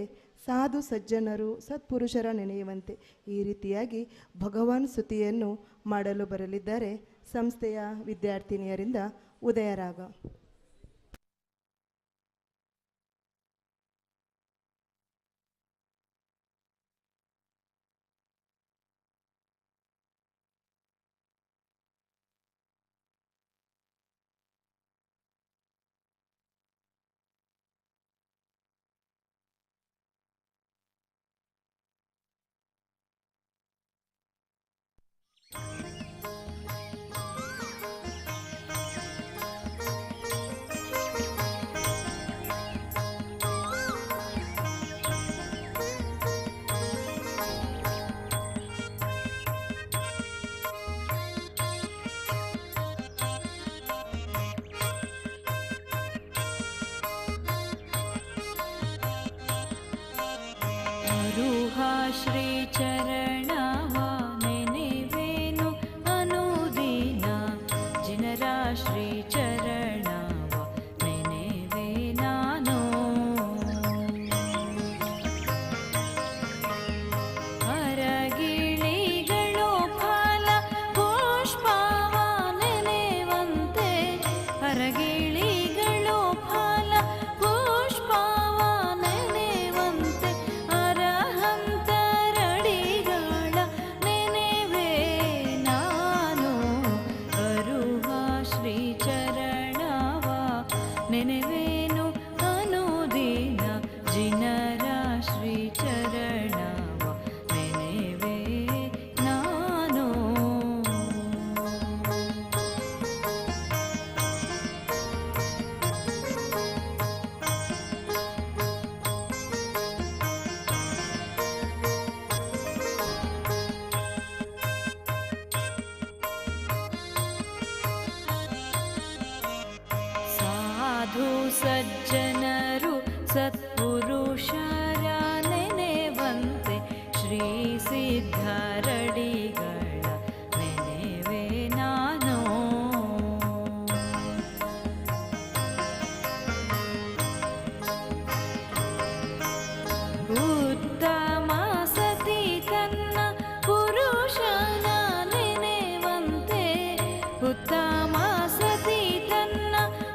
ಸಾಧು ಸಜ್ಜನರು ಸತ್ಪುರುಷರ ನೆನೆಯುವಂತೆ. ಈ ರೀತಿಯಾಗಿ ಭಗವಾನ್ ಸ್ತುತಿಯನ್ನು ಮಾಡಲು ಬರಲಿದ್ದಾರೆ ಸಂಸ್ಥೆಯ ವಿದ್ಯಾರ್ಥಿನಿಯರಿಂದ ಉದಯರಾಗ. ಶ್ರೀ ಚರಣವ ನೆನೆವೇನು ಅನುದಿನ ಜಿನರ ಶ್ರೀ ಚರಣವ ನೆನೆವೆ ನಾನು ಹರಗಿಳಿಗಳು ಫಲ ಪುಷ್ಪವ ನೆನೆವಂತೆ ಹರಗಿಳಿಗಳು ಫಲ ಪುಷ್ಪವ ನೆನೆವಂತೆ ಅರಹಂತರಡಿಗಳ ನೆನೆವೆ ನಾನು ಅರುಹ ಶ್ರೀ ಚರಣವ ನೆನೆವೇನು ಅನುದಿನ ಜಿನರ ಶ್ರೀ ಚರಣವ ನೆನೆವೆ ನಾನು ಸಾಧು ಸಜ್ಜನರು ಸತ್ಪುರುಷರ ನೆನೆವಂತೆ ಶ್ರೀ ಸಿದ್ಧರಡಿಗಳ ನೆನೆವೆ ನಾನು ಉತ್ತಮ ಸತಿ ತನ್ನ ಪುರುಷನ ನೆನೆವಂತೆ ಉತ್ತಮ ಸತಿ ತನ್ನ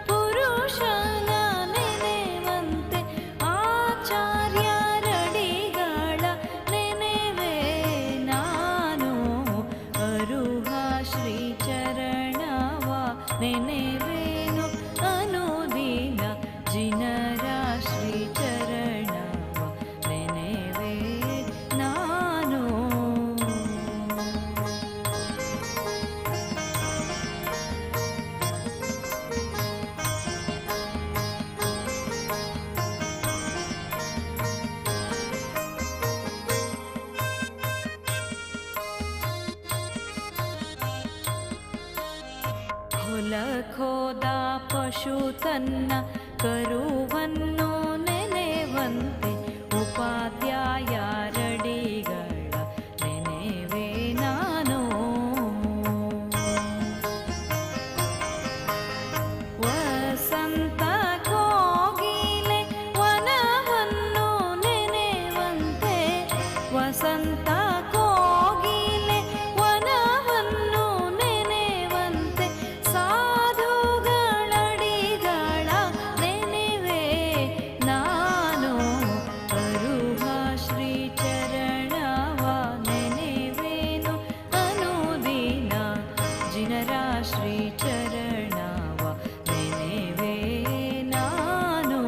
ಪುರುಷನ ನೆನೆವಂತೆ ಆಚಾರ್ಯರಡಿಗಳ ನೆನೆವೆ ನಾನು ಅರುಹ ಶ್ರೀ ಚರಣವ ನೆನೆವೇನು ಅನುದಿನ ಜಿನರ ಶ್ರೀ ಚರಣವ ನೆನೆವೆ ನಾನು ಹೊಲಖೋದ ಪಶು ತನ್ನ ಕರುವನ್ನು ನೆನೆವಂತೆ ಉಪಾಧ್ಯಾಯರಡಿಗಳ ನೆನೆವೆ ನಾನು ವಸಂತ ಕೋಗಿಲೆ ವನವನ್ನು ನೆನೆವಂತೆ ವಸಂತ ಕೋಗಿಲೆ ವನವನ್ನು ನೆನೆವಂತೆ ಸಾಧುಗಳಡಿಗಳ ನೆನೆವೆ ನಾನು ಅರುಹ ಶ್ರೀ ಚರಣವ ನೆನೆವೇನು ಅನುದಿನ ಜಿನರ ಶ್ರೀ ಚರಣವ ನೆನೆವೆ ನಾನು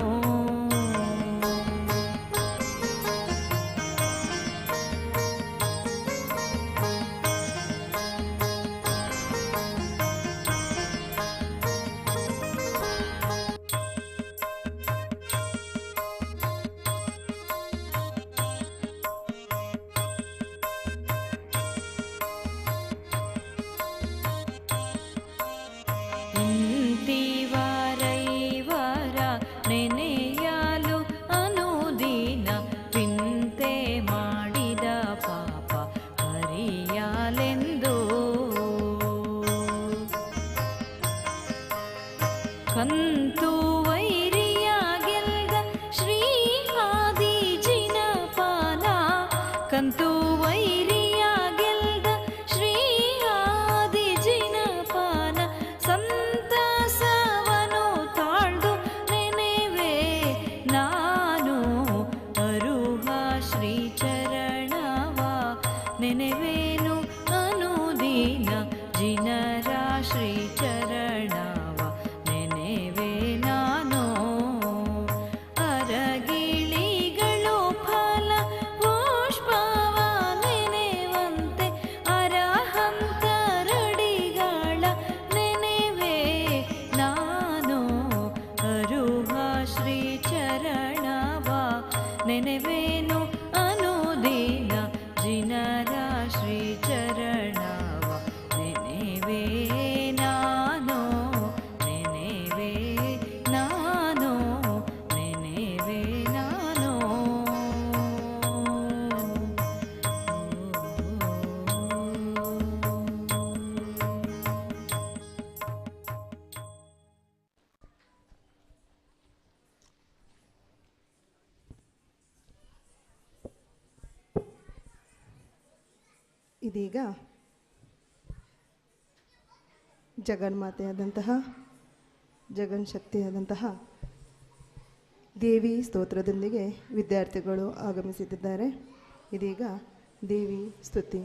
ಇಂತಿವರೈವರ ನೆನೆಯಲು ಅನುದಿನ ಪಿಂತೆ ಮಾಡಿದ ಪಾಪ ಹರಿಯಲೆಂದು ಕಂತು ವೈರಿಯ ಗೆಲ್ದ ಶ್ರೀ ಆದಿ ಜಿನಪಾಲ ಕಂತು ವೈರಿಯ ಗೆಲ್ದ ಶ್ರೀ ಆದಿ ಜಿನಪಾಲ ಸಂತಸ ಇದೀಗ ಜಗನ್ಮಾತೆಯಾದಂತಹ ಜಗನ್ಶಕ್ತಿಯಾದಂತಹ ದೇವಿ ಸ್ತೋತ್ರದೊಂದಿಗೆ ವಿದ್ಯಾರ್ಥಿಗಳು ಆಗಮಿಸುತ್ತಿದ್ದಾರೆ. ಇದೀಗ ದೇವಿ ಸ್ತುತಿ.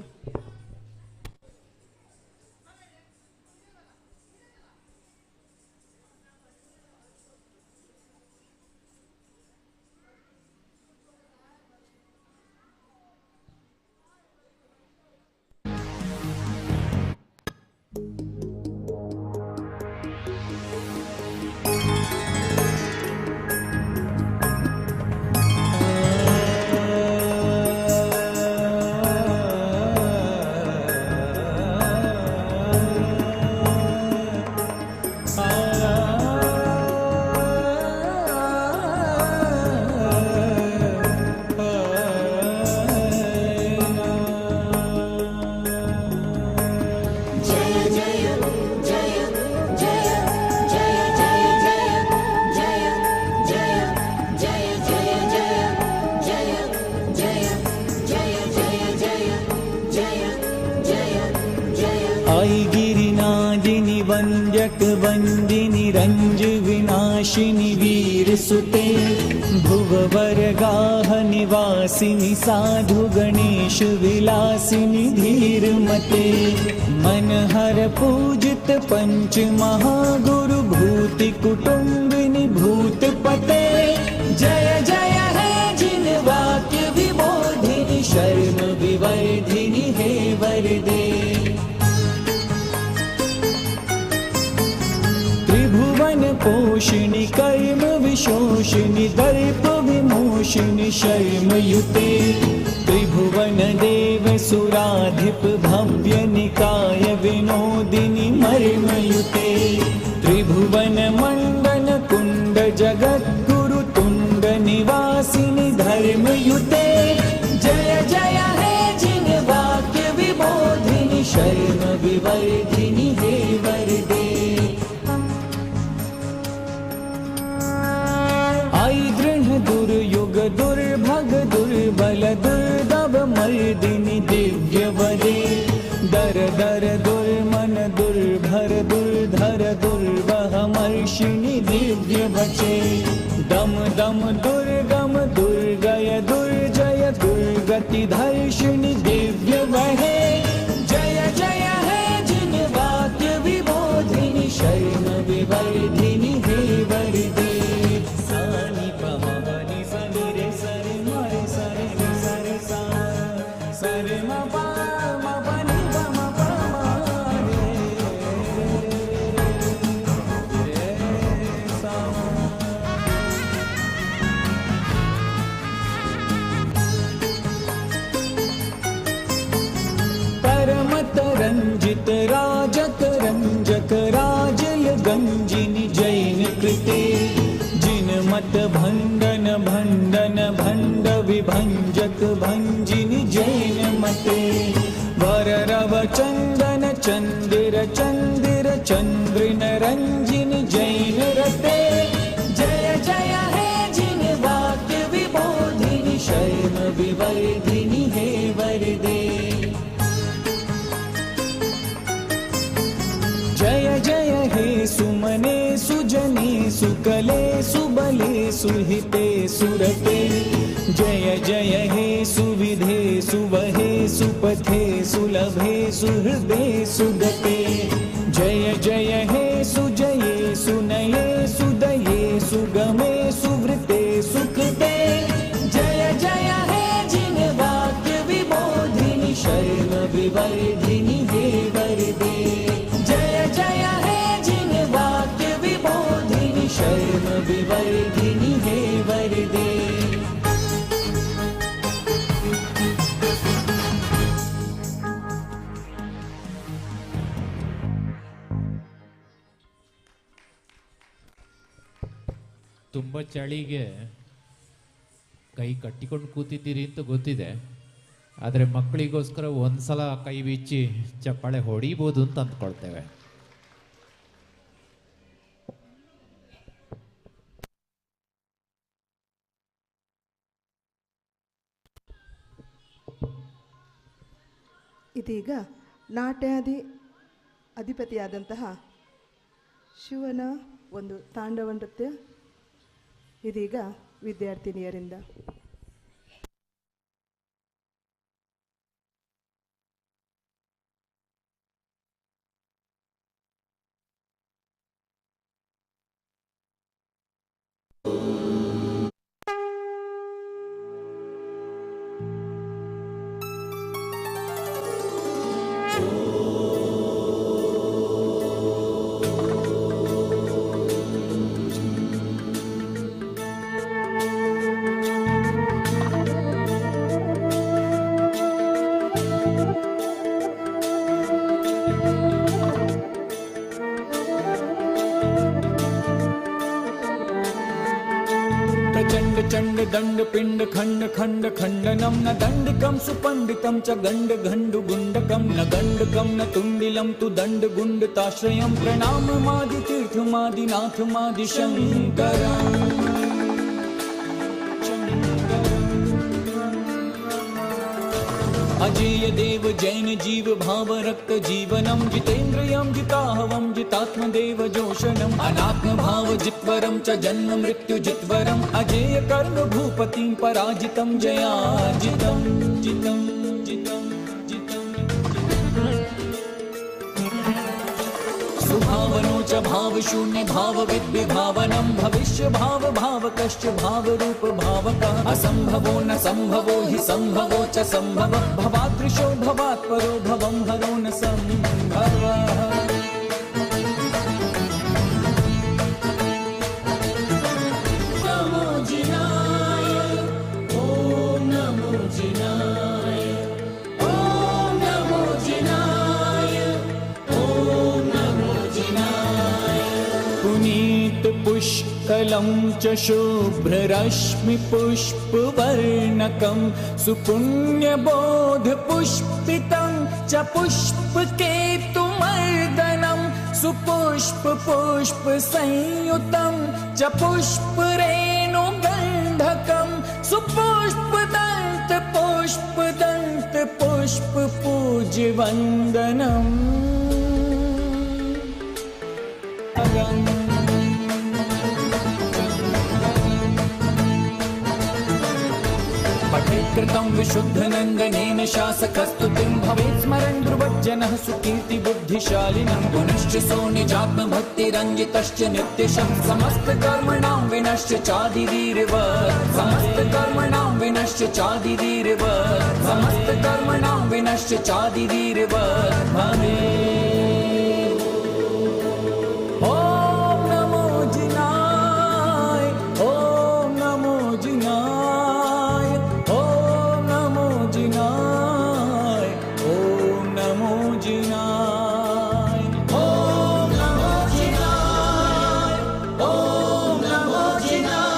वंदिनी रंज विनाशिनी वीर सुते भुववर गाह निवासिनी साधु गणेश विलासिनी धीर मते मनहर पूजित पंच महागुरु भूति कुटुंबिनी भूत पते जय जय है जिन वाक्य विबोधिनी शर्म विवर्धिनी हे वरदे पोषिणी कर्म विशोषिणी दर्प विमोषिणी शर्म युते त्रिभुवन देव सुराधिप भव्य निकाय विनोदिनी मर्म युते त्रिभुवन मंडन कुंड जगत गुरु तुंड निवासिनी धर्म युते जय जय है जिन वाक्य विबोधिनी शर्म विवर्धिनी हे वरदे दुर्युग दुर्भग दुर्बल दुर्दभ मर्दिनी दिव्य वरे दर दर दुर्मन दुर्भर दुर्धर दुर्वह मर्षिणी दिव्य वचे दम दम दुर्गम दुर्गय दुर्जय दुर्गति धर्षिणी दिव्य वहे जय जय है जिन वाक्य विबोधिनी शर्म विवर्धिनी हे वरदे रंजित राजक रंजक राजल गंजिनी जैन कृते जिन मत भंडन भंडन भंड विभंजक भंजिनी जैन मते वर रव चंदन चंदिर चंदिर चंद्रिन रंजिनी जैन रते जय जय है जिन वाक्य विबोधिनी शर्म विवर्धिनी हे वरदे जय जय हे सुमने सुजने सुकले सुबले सुहिते सुरते जय जय हे सुविधे सुवहे सुपथे सुलभे सुहृदे सुगते जय जय हे सुजये सुनये सुदये सुगमे सुवृते सुखते जय जय है जिन वाक्य विबोधिनी शर्म विवर्धिनी हे वरदे जय जय है जिन वाक्य विबोधिनी शर्म विवर्धिनी हे वरदे ತುಂಬ ಚಳಿಗೆ ಕೈ ಕಟ್ಟಿಕೊಂಡು ಕೂತಿದ್ದೀರಿ ಅಂತ ಗೊತ್ತಿದೆ, ಆದರೆ ಮಕ್ಕಳಿಗೋಸ್ಕರ ಒಂದ್ಸಲ ಕೈ ಬಿಚ್ಚಿ ಚಪ್ಪಾಳೆ ಹೊಡಿಬೋದು ಅಂತ ಅಂದ್ಕೊಳ್ತೇವೆ. ಇದೀಗ ನಾಟ್ಯಾದಿ ಅಧಿಪತಿಯಾದಂತಹ ಶಿವನ ಒಂದು ತಾಂಡವ ನೃತ್ಯ ಇದೀಗ ವಿದ್ಯಾರ್ಥಿನಿಯರಿಂದ. प्रचंड चंड दंड पिंड खंड खंड खंडनम न दंडकम सुपंडितम च गंड घंडु गुंडकम न गंडकम न तुंडिलम तु दंड गुंडताश्रयम प्रणाम मादि तीर्थ मादि नाथ मादि शंकरम। अजेय देव जैन जीव भाव रक्त जीवनम जितेन्द्रियम जिताहवम जितात्मदेव जोषणम अनात्म भाव जित्वरम च जन्म मृत्यु जित्वरम अजेय कर्म भूपतिं पराजितं जयाजितं जितं जितं सुभावनो च भाव शून्य भाव विद्विभावनम भविष्य भाव भावकश्च भाव रूप भावक असंभवो न संभवो हि संभवो च संभव भवादृशो भवात्परो भवं हरो न संभवः। नमो जिनाय ओम नमो जिनाय ओम नमो जिनाय ओम नमो जिनाय। पुनीत पुष्कलं च शुभ्ररश्मि पुष्पवर्णकं सुपुण्यबोध पुष्पितं च पुष्पकेतुमर्दनं सुपुष्प पुष्प संयुतं च पुष्परेणुगन्धकं सुपुष्पदन्त पुष्पदन्त पुष्प पूज्यवन्दनम्। पठेत्कृतं विशुद्धनन्दनेन शासकस्तुतिं भवेत् स्मरन् ध्रुवज्जनः सुकीर्ति बुद्धिशालिनं पुनश्च सो निजात्मभक्तिरञ्जितश्च नित्यशः समस्तकर्मणां विनश्च चादिवीर्यवत् समस्तकर्मणां विनश्च चादिवीर्यवत् समस्तकर्मणां विनश्च चादिवीर्यवत् भवेत्। ॐ नमो जिनाय ॐ नमो जिनाय ॐ नमो जिनाय ॐ नमो जिनाय ॐ नमो जिनाय ॐ नमो जिनाय।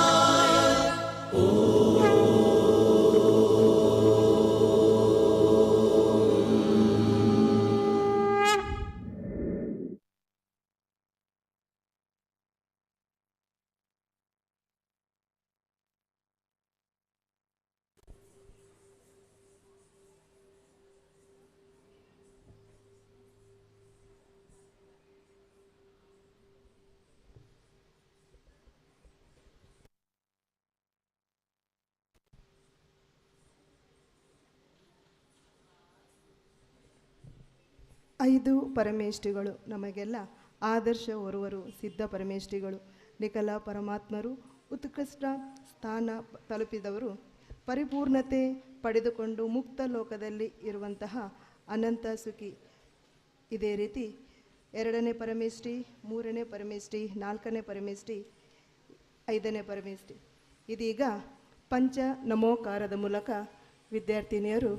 ಐದು ಪರಮೇಷ್ಠಿಗಳು ನಮಗೆಲ್ಲ ಆದರ್ಶ ಓರ್ವರು ಸಿದ್ಧ ಪರಮೇಷ್ಠಿಗಳು ನಿಖಲ ಪರಮಾತ್ಮರು ಉತ್ಕೃಷ್ಟ ಸ್ಥಾನ ತಲುಪಿದವರು ಪರಿಪೂರ್ಣತೆ ಪಡೆದುಕೊಂಡು ಮುಕ್ತ ಲೋಕದಲ್ಲಿ ಇರುವಂತಹ ಅನಂತ ಸುಖಿ. ಇದೇ ರೀತಿ 2ನೇ ಪರಮೇಷ್ಠಿ 3ನೇ ಪರಮೇಷ್ಠಿ 4ನೇ ಪರಮೇಷ್ಠಿ 5ನೇ ಪರಮೇಷ್ಠಿ ಇದೀಗ ಪಂಚ ನಮೋಕಾರದ ಮೂಲಕ ವಿದ್ಯಾರ್ಥಿನಿಯರು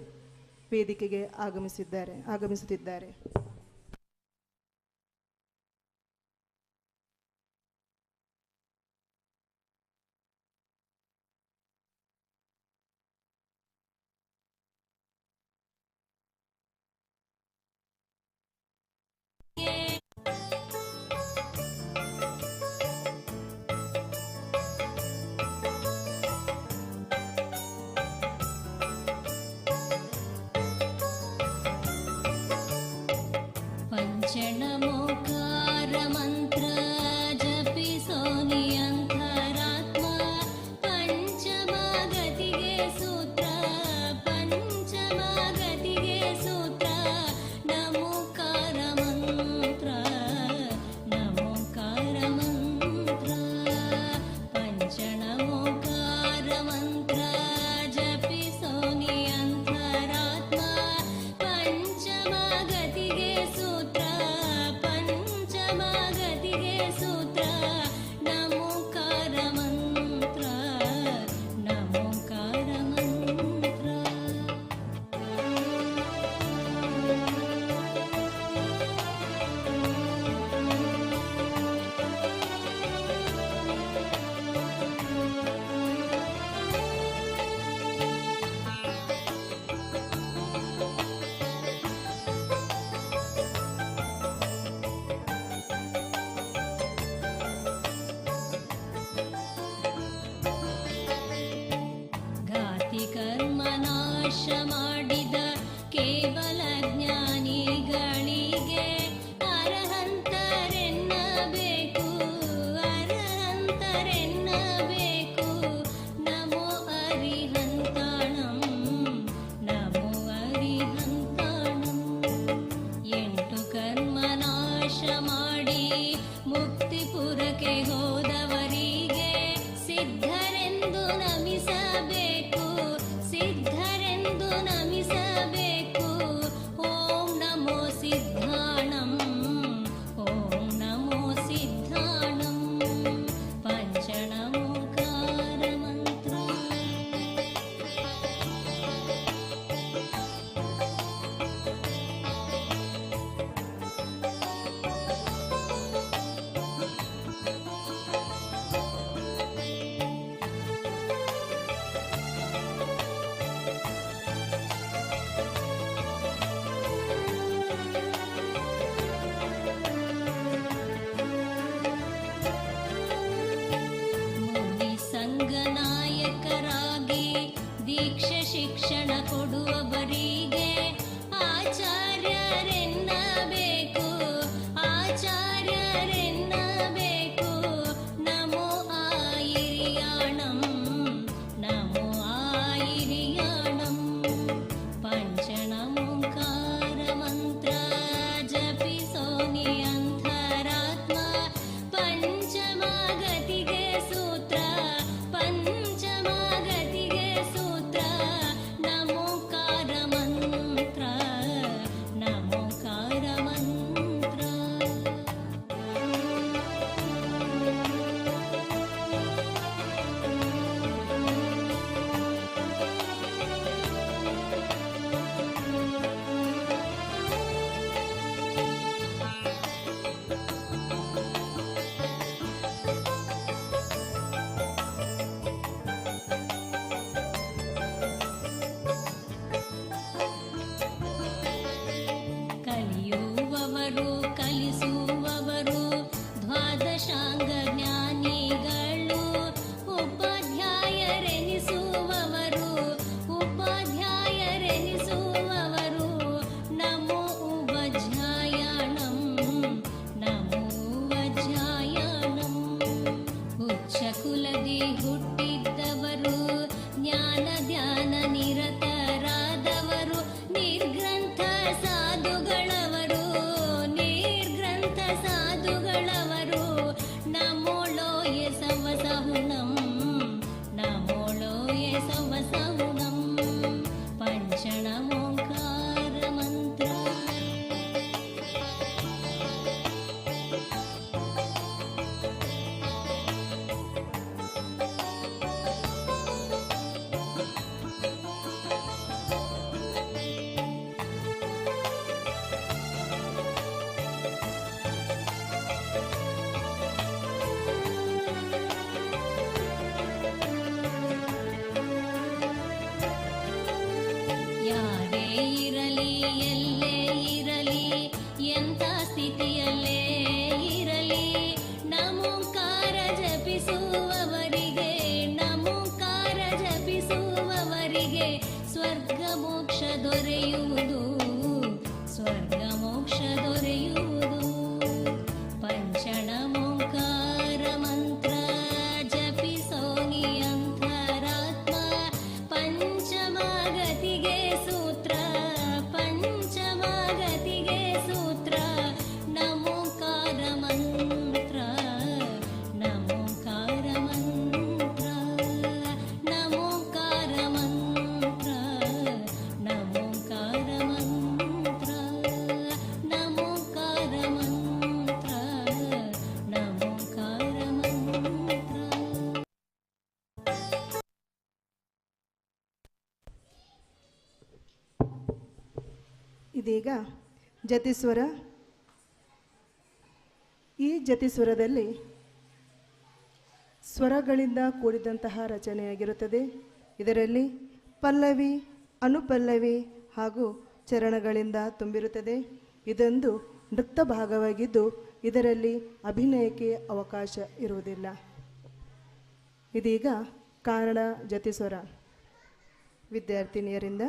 ವೇದಿಕೆಗೆ ಆಗಮಿಸುತ್ತಿದ್ದಾರೆ. ಮಾಡಿದ ಕೇವಲ ಜ್ಞಾನಿಗಳಿಗೆ ಅರಹಂತರೆನ್ನಬೇಕು, ಅರಹಂತರೆನ್ನಬೇಕು. ನಮೋ ಅರಿಹಂತಾಣಂ, ನಮೋ ಅರಿಹಂತಾಣಂ. 8 ಕರ್ಮ ನಾಶ ಮಾಡಿ ಮುಕ್ತಿಪುರಕ್ಕೆ ಹೋದವರಿಗೆ ಸಿದ್ಧರೆಂದು ನಮಿಸಬೇಕು, ಸಿದ್ಧರೆಂದು ನಮಿಸಬೇಕು. ಓಂ ನಮೋ ಸಿದ್ಧಾಣಂ, ಓಂ ನಮೋ ಸಿದ್ಧಾಣಂ. ಪಂಚಣಮೋಕಾರ ಮಂತ್ರ. ಮುನಿ ಸಂಘ ನಾಯಕರಾಗಿ ದೀಕ್ಷೆ ಶಿಕ್ಷಣ ಕೊಡುವವರಿಗೆ ಆಚಾರ್ಯರೆನ್ನಬೇಕು, ಆಚಾರ್ಯರೆನ್ನಬೇಕು. ನಮೋ ಆಯಿರಿಯಾಣಂ, ನಮೋ ಆಯಿರಿಯಾಣಂ. ಪಂಚಣಮೋಕಾರ ಮಂತ್ರ ಜಪಿಸೋನಿ ಅಂತರಾತ್ಮ. ಪಂಚಮಗತಿಗೆ ಸೂತ್ರ, ಪಂಚಮಗತಿಗೆ ಸೂತ್ರ. ನಮೋಕಾರ ಮಂತ್ರ, ನಮೋಕಾರ ಮಂತ್ರ. ಕಲಿಯುವವರು ಕಲಿಸುವವರು ದ್ವಾದಶಾಂಗ ಜ್ಞಾನಿಗಳು. ಉಪಾಧ್ಯಾಯರೆನಿಸುವವರು, ಉಪಾಧ್ಯಾಯರೆನಿಸುವವರು. ನಮೋ ವಜ್ರಾಯಣಂ, ನಮೋ ವಜ್ರಾಯಣಂ. ಉಚ್ಚ ಕುಲದಿ ಹುಟ್ಟಿದ್ದವರು, ಜ್ಞಾನ ಧ್ಯಾನ ನಿರತರಾದವರು. ನಿರ್ಗ್ರಂಥ ಸಾಧುಗಳವರು, ನಿರ್ಗ್ರಂಥ ಸಾಧುಗಳವರು. ನಮೋಳೋಯ ಸವಸಹುಣಂ, ನಮೋಳೋಯ ಸವಸಹುಣಂ. ಪಂಚಣಮೋಕಾರ ಮಂತ್ರ. ಯಾರೇ ಇರಲಿ, ಎಲ್ಲೇ ಇರಲಿ, ಎಂಥ ಸ್ಥಿತಿಯಲ್ಲೇ ಇರಲಿ. ನಮೋಕಾರ ಜಪಿಸುವವರಿಗೆ, ನಮೋಕಾರ ಜಪಿಸುವವರಿಗೆ ಸ್ವರ್ಗ ಮೋಕ್ಷ ದೊರೆಯುವುದು, ಸ್ವರ್ಗ ಮೋಕ್ಷ ದೊರೆಯುವುದು. ಪಂಚಣಮೋಕಾರ ಮಂತ್ರ ಜಪಿಸೋನಿ ಅಂತರಾತ್ಮ. ಪಂಚಮಗತಿಗೆ ಸೂತ್ರ, ಪಂಚಮಗತಿಗೆ ಸೂತ್ರ. ನಮೋಕಾರ ಮಂತ್ರ, ನಮೋಕಾರ ಮಂತ್ರ. ನಮೋಕಾರ ಮಂತ್ರ, ನಮೋಕಾರ ಮಂತ್ರ. ನಮೋಕಾರ ಮಂತ್ರ, ನಮೋಕಾರ ಮಂತ್ರ. ಇದೀಗ ಜತಿಸ್ವರ. ಈ ಜತಿಸ್ವರದಲ್ಲಿ ಸ್ವರಗಳಿಂದ ಕೂಡಿದಂತಹ ರಚನೆಯಾಗಿರುತ್ತದೆ. ಇದರಲ್ಲಿ ಪಲ್ಲವಿ, ಅನುಪಲ್ಲವಿ ಹಾಗೂ ಚರಣಗಳಿಂದ ತುಂಬಿರುತ್ತದೆ. ಇದೊಂದು ನೃತ್ಯ ಭಾಗವಾಗಿದ್ದು ಇದರಲ್ಲಿ ಅಭಿನಯಕ್ಕೆ ಅವಕಾಶ ಇರುವುದಿಲ್ಲ. ಇದೀಗ ಕನ್ನಡ ಜತಿಸ್ವರ ವಿದ್ಯಾರ್ಥಿನಿಯರಿಂದ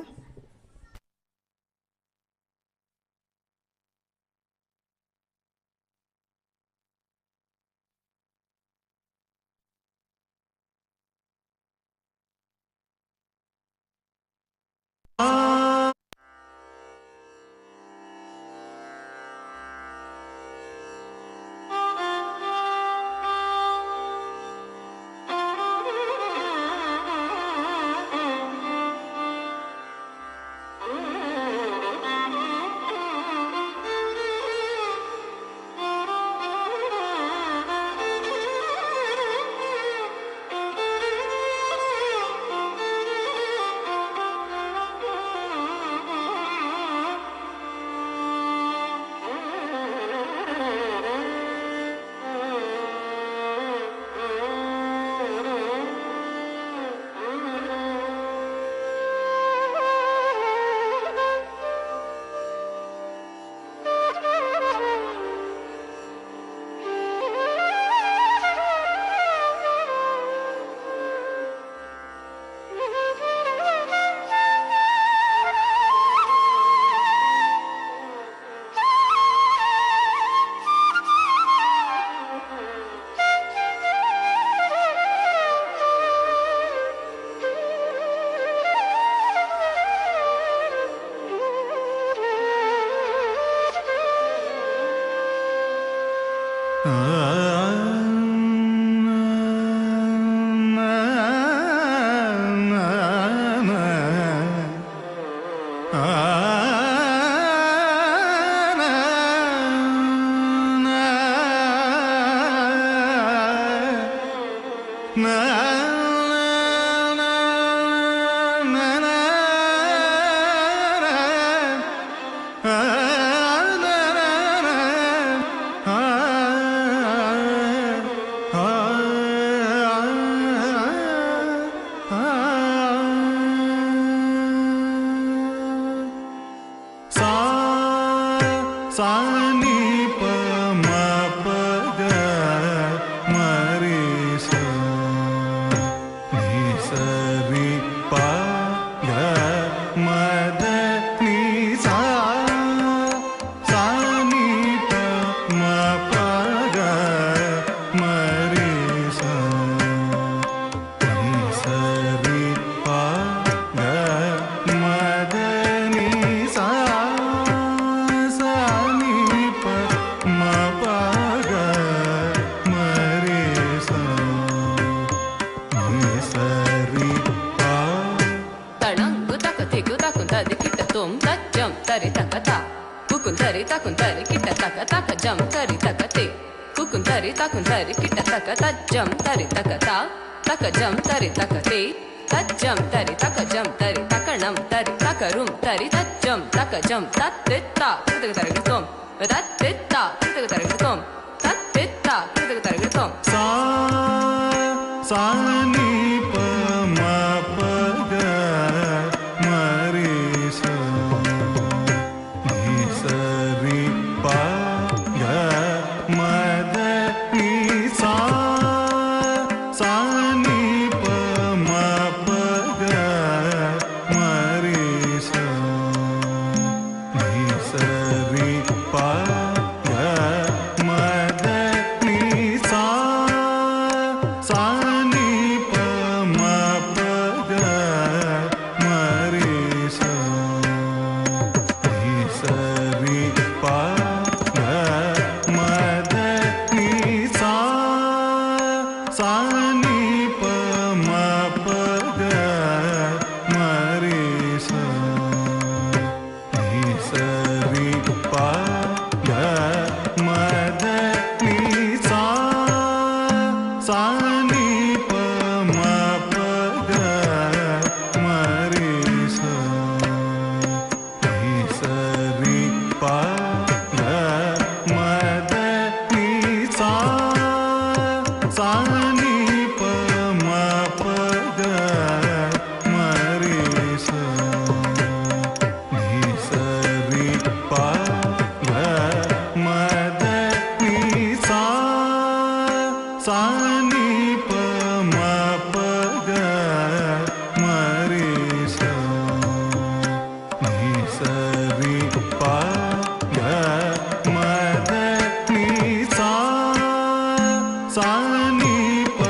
ಸಾನಿ ಪ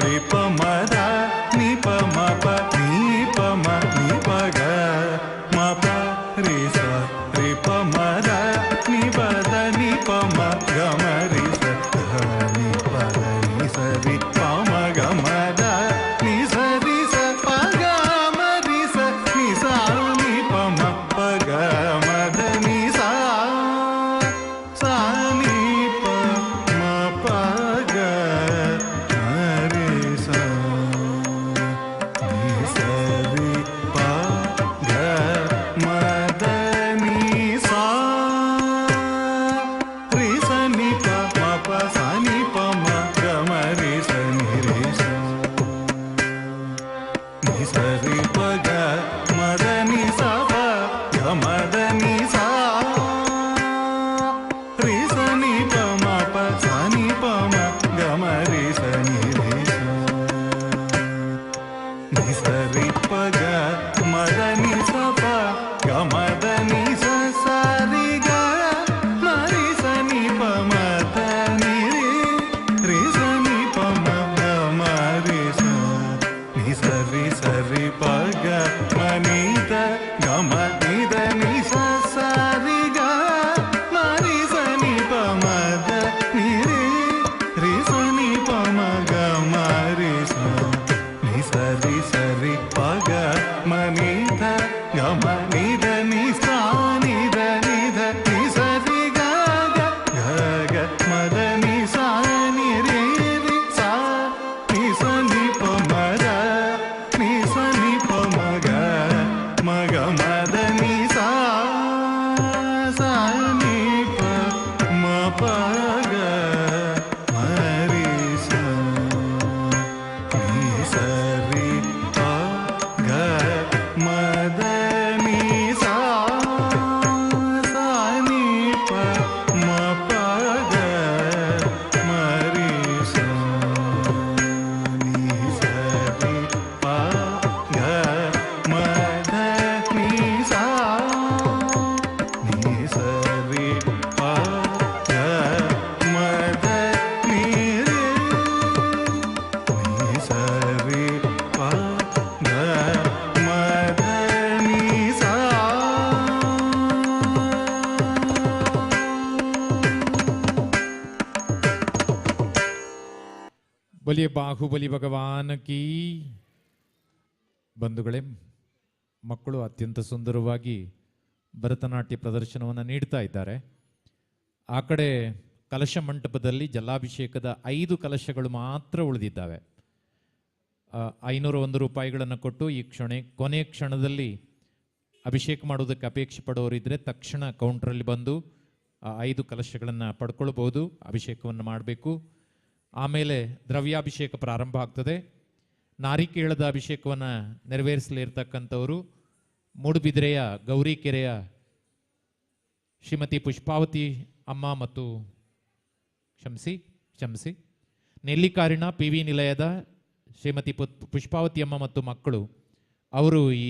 ರಿ ಪ ಮ ದ ನಿ ಪ ಮ ಪ ನಿ ಪ ಮ ನಿ ಪ ಗ ಮ ಪ ರಿ ಸ ರಿ ಪ ಮ ದ ನಿ ಪ ದ ನಿ ಪ ಮ ಗ ಮ ರಿ ಸ ಧ ನಿ ಪ ದ ನಿ ಸ ರಿ ಪ ಮ ಗ ಮ ದ ನಿ ಸ ರಿ ಸ ಪ ಗ ಮ ರಿ ಸ ನಿ ಸ ನಿ ಪ ಮ ಪ ಗ ಮ ದ ನಿ ಸ ಸ ನಿ ಪ ಮ ಪ ಗ ಮ ರಿ ಸ ನಿ ಸ ರಿ ಪ ಗ ಮ ದ ನಿ ಸ ರಿ ಸ ನಿ ಪ ಮ ಪ ಸ ನಿ ಪ ಮ ಗ ಮ ರಿ ಸ ನಿ ರಿ ಸ ನಿ ಸ ರಿ ಪ ಗ ಮ ದ ನಿ ಸ ಪ ಗ ಮ ದ ನಿ ಸ ರಿ ಸ ನಿ ಪ ಮ ಪ ಸ ನಿ ಪ ಮ ಗ ಮ ರಿ ಸ ನಿ ರಿ ಸ ನಿ ಸ ರಿ ಪ ಗ ಮ ದ ನಿ ಸ ಪ ಗ ಮ ದ ನಿ ಸ ಸ ರಿ ಗ ಮ ರಿ ಸ ನಿ ಪ ಮ ದ ನಿ ರಿ ರಿ ಸ ನಿ ಪ ಮ ಗ ಮ ರಿ ಸ ನಿ ಸ ರಿ ಪ ಗ ಮ ನಿ ದ ಗ ಮ ನಿ ದ ನಿ ಸ ಸ ರಿ ಗ ಮ ರಿ ಸ ನಿ ಪ ಮ ದ ನಿ ರಿ ರಿ ಸ ನಿ ಪ ಮ ಗ ಮ ರಿ ಸ ನಿ ಸ ರಿ ಪ ಗ ಮ ನಿ ದ ಗ ಮ ನಿ ದ ನಿ ಸ ನಿ ದ ನಿ ದ ನಿ ಸ ರಿ ಗ ಗ ಗ ಗ ಮ ದ ನಿ ಸ ನಿ ರಿ ರಿ ಸ ನಿ ಸ ನಿ ಪ ಮ ದ ನಿ ಸ ನಿ ಪ ಮ ಗ ಮ ಗ ಮ ದ ನಿ ಸ ಸ ನಿ ಪ ಮ ಪ ಗ ಮ ರಿ ಸ ನಿ ಸ ರಿ ಪ ಗ ಮ ದ ನಿ ಸ ಸ ನಿ ಪ ಮ ಪ ಗ ಮ ರಿ ಸ ನಿ ಸ ರಿ ಪ ಗ ಮ ದ ನಿ ಸ ನಿ ಸ ರಿ ಪ ಗ ಮ ದ ನಿ ರಿ ನಿ ಸ ರಿ ಪ ಗ ಮ ದ ನಿ ಸ ಬಲಿಯ ಬಾಹುಬಲಿ ಭಗವಾನ್ ಕಿ. ಬಂಧುಗಳೇ, ಮಕ್ಕಳು ಅತ್ಯಂತ ಸುಂದರವಾಗಿ ಭರತನಾಟ್ಯ ಪ್ರದರ್ಶನವನ್ನು ನೀಡ್ತಾ ಇದ್ದಾರೆ. ಆ ಕಡೆ ಕಲಶ ಮಂಟಪದಲ್ಲಿ ಜಲಾಭಿಷೇಕದ 5 ಕಲಶಗಳು ಮಾತ್ರ ಉಳಿದಿದ್ದಾವೆ. 501 ರೂಪಾಯಿಗಳನ್ನು ಕೊಟ್ಟು ಈ ಕೊನೆಯ ಕ್ಷಣದಲ್ಲಿ ಅಭಿಷೇಕ ಮಾಡೋದಕ್ಕೆ ಅಪೇಕ್ಷೆ ಪಡೋರಿದ್ದರೆ ತಕ್ಷಣ ಕೌಂಟ್ರಲ್ಲಿ ಬಂದು ಆ 5 ಕಲಶಗಳನ್ನು ಪಡ್ಕೊಳ್ಬೋದು. ಅಭಿಷೇಕವನ್ನು ಮಾಡಬೇಕು. ಆಮೇಲೆ ದ್ರವ್ಯಾಭಿಷೇಕ ಪ್ರಾರಂಭ ಆಗ್ತದೆ. ನಾರಿಕೇಳದ ಅಭಿಷೇಕವನ್ನು ನೆರವೇರಿಸಲಿರ್ತಕ್ಕಂಥವರು ಮೂಡುಬಿದಿರೆಯ ಗೌರಿಕೆರೆಯ ಶ್ರೀಮತಿ ಪುಷ್ಪಾವತಿ ಅಮ್ಮ ಮತ್ತು ಕ್ಷಮಿಸಿ ನೆಲ್ಲಿಕಾರಿನ ಪಿ ವಿ ನಿಲಯದ ಶ್ರೀಮತಿ ಪುಷ್ಪಾವತಿ ಅಮ್ಮ ಮತ್ತು ಮಕ್ಕಳು ಅವರು ಈ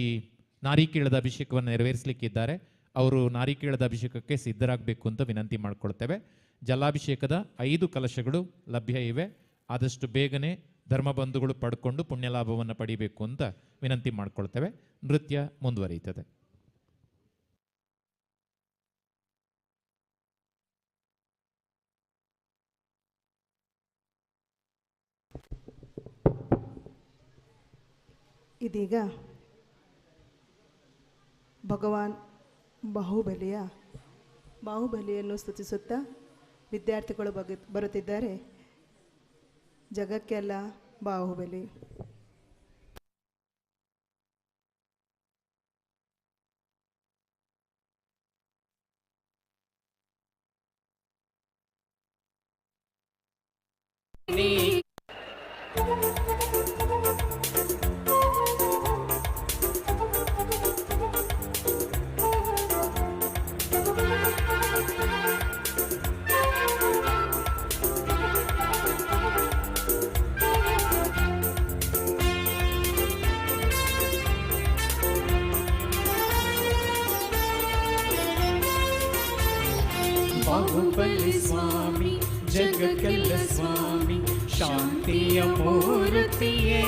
ನಾರಿಕೇಳದ ಅಭಿಷೇಕವನ್ನು ನೆರವೇರಿಸಲಿಕ್ಕಿದ್ದಾರೆ. ಅವರು ನಾರಿಕೇಳದ ಅಭಿಷೇಕಕ್ಕೆ ಸಿದ್ಧರಾಗಬೇಕು ಅಂತ ವಿನಂತಿ ಮಾಡಿಕೊಳ್ತೇವೆ. ಜಲಾಭಿಷೇಕದ 5 ಕಲಶಗಳು ಲಭ್ಯ ಇವೆ. ಆದಷ್ಟು ಬೇಗನೆ ಧರ್ಮಬಂಧುಗಳು ಪಡ್ಕೊಂಡು ಪುಣ್ಯಲಾಭವನ್ನು ಪಡಿಬೇಕು ಅಂತ ವಿನಂತಿ ಮಾಡಿಕೊಳ್ತೇವೆ. ನೃತ್ಯ ಮುಂದುವರಿಯುತ್ತದೆ. ಇದೀಗ ಭಗವಾನ್ ಬಾಹುಬಲಿಯನ್ನು ಸ್ತುತಿಸುತ್ತಾ ವಿದ್ಯಾರ್ಥಿಗಳು ಬರುತ್ತಿದ್ದಾರೆ. ಜಗಕ್ಕೆಲ್ಲ ಬಾಹುಬಲಿ. ಬಾಹುಬಲಿ ಸ್ವಾಮಿ ಜಗಕ್ಕೆಲ್ಲ ಸ್ವಾಮಿ ಶಾಂತಿಯ ಮೂರ್ತಿಯೇ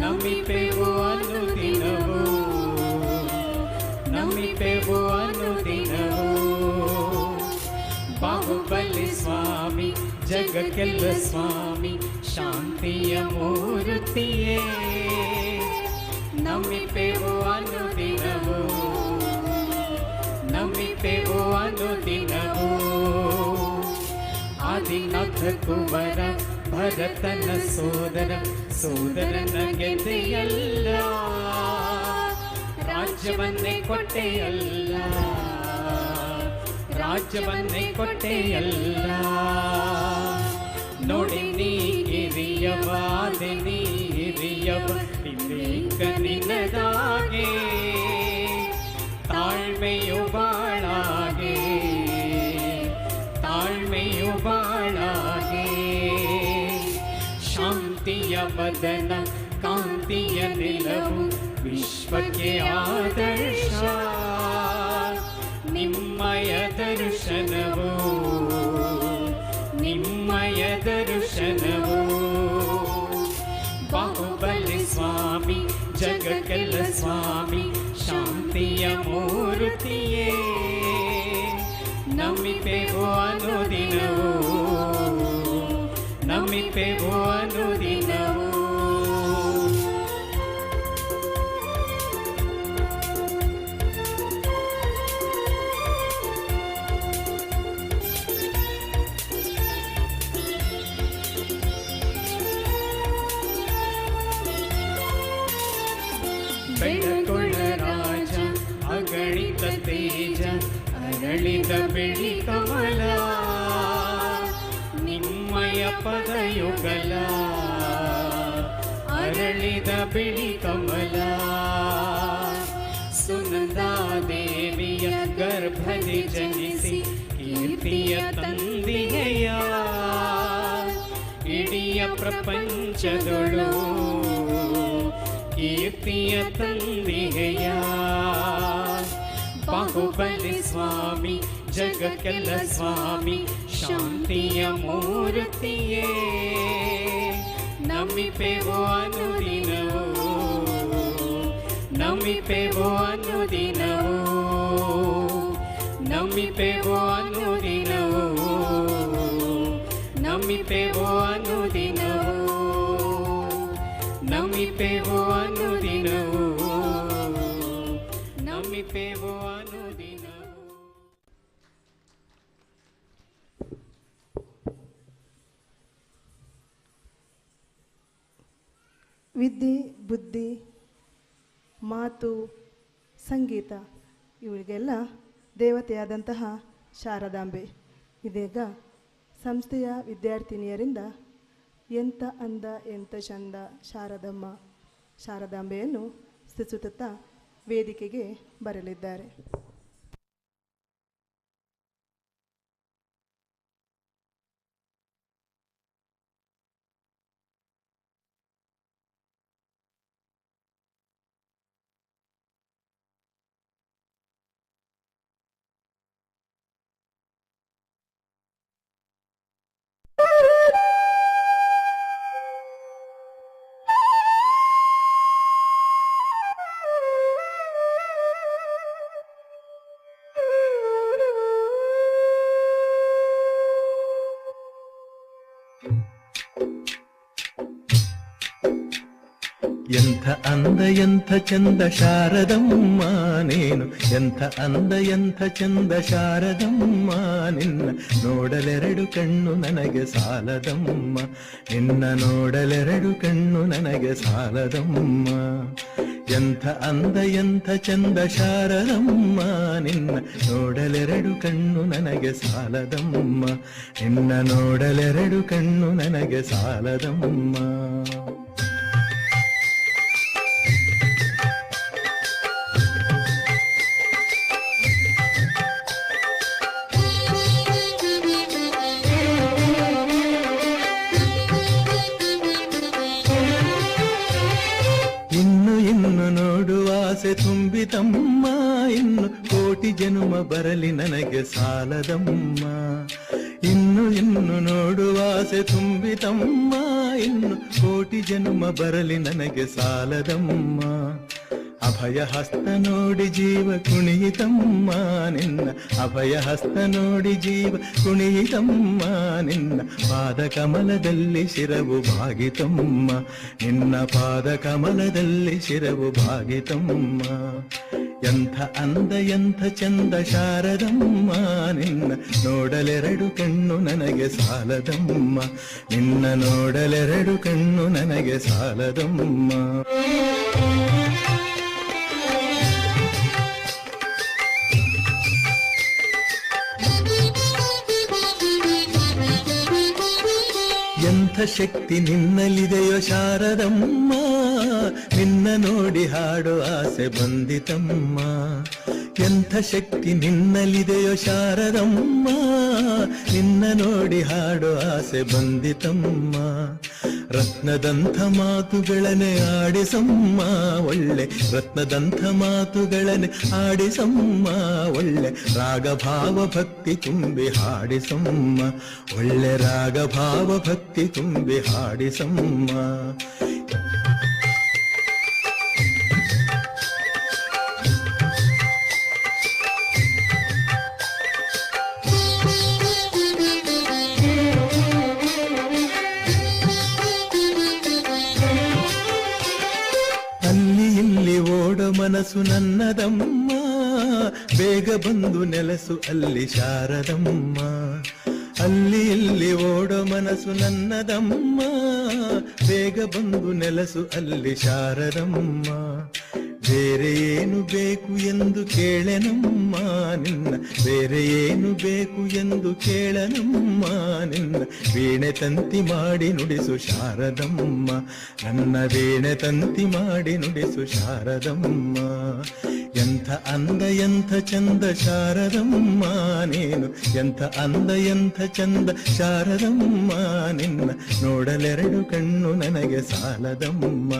ನಮಿಪೆವು ಅನುದಿನವೂ ನಮಿಪೆವು ಅನುದಿನವೂ ಬಾಹುಬಲಿ ಸ್ವಾಮಿ ಜಗಕ್ಕೆಲ್ಲ ಸ್ವಾಮಿ ಶಾಂತಿಯ ಮೂರ್ತಿಯೇ ನಮಿಪೆವು ಅನುದಿನವೂ ನಮಿಪೆವು ಅನುದಿನವೂ ಆದಿನಾಥ ಕುವರ ಭರತನ ಸೋದರ ಸೋದರನ ಗೆದೆಯಲ್ಲ ರಾಜ್ಯವನ್ನೇ ಕೊಟ್ಟೆಯಲ್ಲ ರಾಜ್ಯವನ್ನೇ ಕೊಟ್ಟೆಯಲ್ಲ ನೋಡಿ ನೀ ಹಿರಿಯವಾದೆ ನೀ ಹಿರಿಯವ ವಿವೇಕ ನಿನ್ನದಾಗೆ ತಾಳ್ಮೆಯು ಬಾಳಾಗೆ ತಾಳ್ಮೆಯು ಬಾಳಾಗೆ ಶಾಂತಿಯ ವದನ ಕಾಂತಿಯ ನಿಲವು ವಿಶ್ವಕ್ಕೆ ಆದರ್ಶ ನಿಮ್ಮಯ ದರ್ಶನವು ನಿಮ್ಮಯ ದರ್ಶನವು ಬಾಹುಬಲಿ ಸ್ವಾಮಿ ಜಗಕ್ಕೆಲ್ಲ ಸ್ವಾಮಿ ಶಾಂತಿಯ ಮೂರ್ತಿಯೇ ನಮಿಪೆವು ಅನುದಿನವೂ ನಮಿಪೆವು ಅನುದಿನವೂ ಬೆಳಗೊಳ ರಾಜ ಅಗಣಿತ ತೇಜ ಅರಳಿದ ಬೆಳಿ ಕಮಲ ನಿಮ್ಮಯ ಪದಯುಗಲ ಅರಳಿದ ಬೆಳಿ ಕಮಲ ಸುನಂದಾದೇವಿಯ ಗರ್ಭದಿ ಜನಿಸಿ ಕೀರ್ತಿಯ ತಂದೆಯ ಇಡಿಯ ಪ್ರಪಂಚದೊಳು ಕೀರ್ತಿಯ ತಂದೆಯ ಬಾಹುಬಲಿ ಸ್ವಾಮಿ ಜಗಕ್ಕೆಲ್ಲ ಸ್ವಾಮಿ ಶಾಂತಿಯ ಮೂರ್ತಿಯೇ ನಮಿಪೆವು ಅನುದಿನವೂ ನಮಿಪೆವು ಅನುದಿನವೂ ನಮಿಪೆವು ಅನುದಿನವೂ ನಮಿಪೆವು ಅನುದಿನವೂ ನಮಿಪೆವು ಅನುದಿನವೂ ನಮಿಪೆವು ಅನುದಿನವೂ ವಿದ್ಯೆ ಬುದ್ಧಿ ಮಾತು ಸಂಗೀತ ಇವಳಿಗೆಲ್ಲ ದೇವತೆಯಾದಂತಹ ಶಾರದಾಂಬೆ ಇದೀಗ ಸಂಸ್ಥೆಯ ವಿದ್ಯಾರ್ಥಿನಿಯರಿಂದ ಎಂಥ ಅಂದ ಎಂಥ ಚಂದ ಶಾರದಾಂಬೆಯನ್ನು ಸ್ತುತಿಸುತ್ತಾ ವೇದಿಕೆಗೆ ಬರಲಿದ್ದಾರೆ. ಎಂಥ ಅಂದ ಎಂಥ ಚಂದ ಶಾರದಮ್ಮ ನೀನು ಎಂಥ ಅಂದ ಎಂಥ ಚಂದ ಶಾರದಮ್ಮ ನಿನ್ನ ನೋಡಲೆರಡು ಕಣ್ಣು ನನಗೆ ಸಾಲದಮ್ಮ ನಿನ್ನ ನೋಡಲೆರಡು ಕಣ್ಣು ನನಗೆ ಸಾಲದಮ್ಮ ಎಂಥ ಅಂದ ಎಂಥ ಚಂದ ಶಾರದಮ್ಮ ನಿನ್ನ ನೋಡಲೆರಡು ಕಣ್ಣು ನನಗೆ ಸಾಲದಮ್ಮ ನಿನ್ನ ನೋಡಲೆರಡು ಕಣ್ಣು ನನಗೆ ಸಾಲದಮ್ಮ ಆಸೆ ತುಂಬಿತಮ್ಮ ಇನ್ನು ಕೋಟಿ ಜನುಮ ಬರಲಿ ನನಗೆ ಸಾಲದಮ್ಮ ಇನ್ನು ಇನ್ನು ನೋಡುವಾಸೆ ತುಂಬಿತಮ್ಮ, ಇನ್ನು ಕೋಟಿ ಜನ್ಮ ಬರಲಿ ನನಗೆ ಸಾಲದಮ್ಮ. ಅಭಯ ಹಸ್ತ ನೋಡಿ ಜೀವ ಕುಣಿಯಿತಮ್ಮ ನಿನ್ನ, ಅಭಯ ಹಸ್ತ ನೋಡಿ ಜೀವ ಕುಣಿಯಿತಮ್ಮ ನಿನ್ನ. ಪಾದ ಕಮಲದಲ್ಲಿ ಶಿರವು ಭಾಗಿತಮ್ಮ, ನಿನ್ನ ಪಾದ ಕಮಲದಲ್ಲಿ ಶಿರವು ಭಾಗಿತಮ್ಮ. ಎಂಥ ಅಂದ ಎಂಥ ಚಂದ ಶಾರದಮ್ಮ ನಿನ್ನ, ನೋಡಲೆರಡು ಕಣ್ಣು ನನಗೆ ಸಾಲದಮ್ಮ, ನಿನ್ನ ನೋಡಲೆರಡು ಕಣ್ಣು ನನಗೆ ಸಾಲದಮ್ಮ. ಎಂಥ ಶಕ್ತಿ ನಿನ್ನಲ್ಲಿದೆಯೋ ಶಾರದಮ್ಮ, ನಿನ್ನ ನೋಡಿ ಹಾಡೋ ಆಸೆ ಬಂದಿತಮ್ಮ. ಎಂಥ ಶಕ್ತಿ ನಿನ್ನಲ್ಲಿದೆಯೋ ಶಾರದಮ್ಮ, ನಿನ್ನ ನೋಡಿ ಹಾಡೋ ಆಸೆ ಬಂದಿತಮ್ಮ. ರತ್ನದಂಥ ಮಾತುಗಳನ್ನೇ ಆಡಿಸಮ್ಮ ಒಳ್ಳೆ, ರತ್ನದಂಥ ಮಾತುಗಳನ್ನೇ ಆಡಿಸಮ್ಮ ಒಳ್ಳೆ. ರಾಗಭಾವ ಭಕ್ತಿ ತುಂಬಿ ಹಾಡಿಸಮ್ಮ, ಒಳ್ಳೆ ರಾಗಭಾವ ಭಕ್ತಿ ತುಂಬಿ ಹಾಡಿಸಮ್ಮ. ಅಲ್ಲಿ ಇಲ್ಲಿ ಓಡ ಮನಸ್ಸು ನನ್ನದಮ್ಮ, ಬೇಗ ಬಂದು ನೆಲಸು ಅಲ್ಲಿ ಶಾರದಮ್ಮ. ಅಲ್ಲಿ ಇಲ್ಲಿ ಓಡ ಮನಸ್ಸು ನನ್ನದಮ್ಮ, ಬೇಗ ಬಂದು ನೆಲಸು ಅಲ್ಲಿ ಶಾರದಮ್ಮ. ಬೇರೆ ಏನು ಬೇಕು ಎಂದು ಕೇಳೆನಮ್ಮ ನಿನ್ನ, ಬೇರೆ ಏನು ಬೇಕು ಎಂದು ಕೇಳನಮ್ಮ ನಿನ್ನ. ವೀಣೆ ತಂತಿ ಮಾಡಿ ನುಡಿಸು ಶಾರದಮ್ಮ, ನನ್ನ ವೀಣೆ ತಂತಿ ಮಾಡಿ ನುಡಿಸು ಶಾರದಮ್ಮ. ಎಂಥ ಅಂದ ಎಂಥ ಚಂದ ಶಾರದಮ್ಮ ನೀನು, ಎಂಥ ಅಂದ ಎಂಥ ಚಂದ ಶಾರದಮ್ಮ ನಿನ್ನ. ನೋಡಲೆರಡು ಕಣ್ಣು ನನಗೆ ಸಾಲದಮ್ಮ,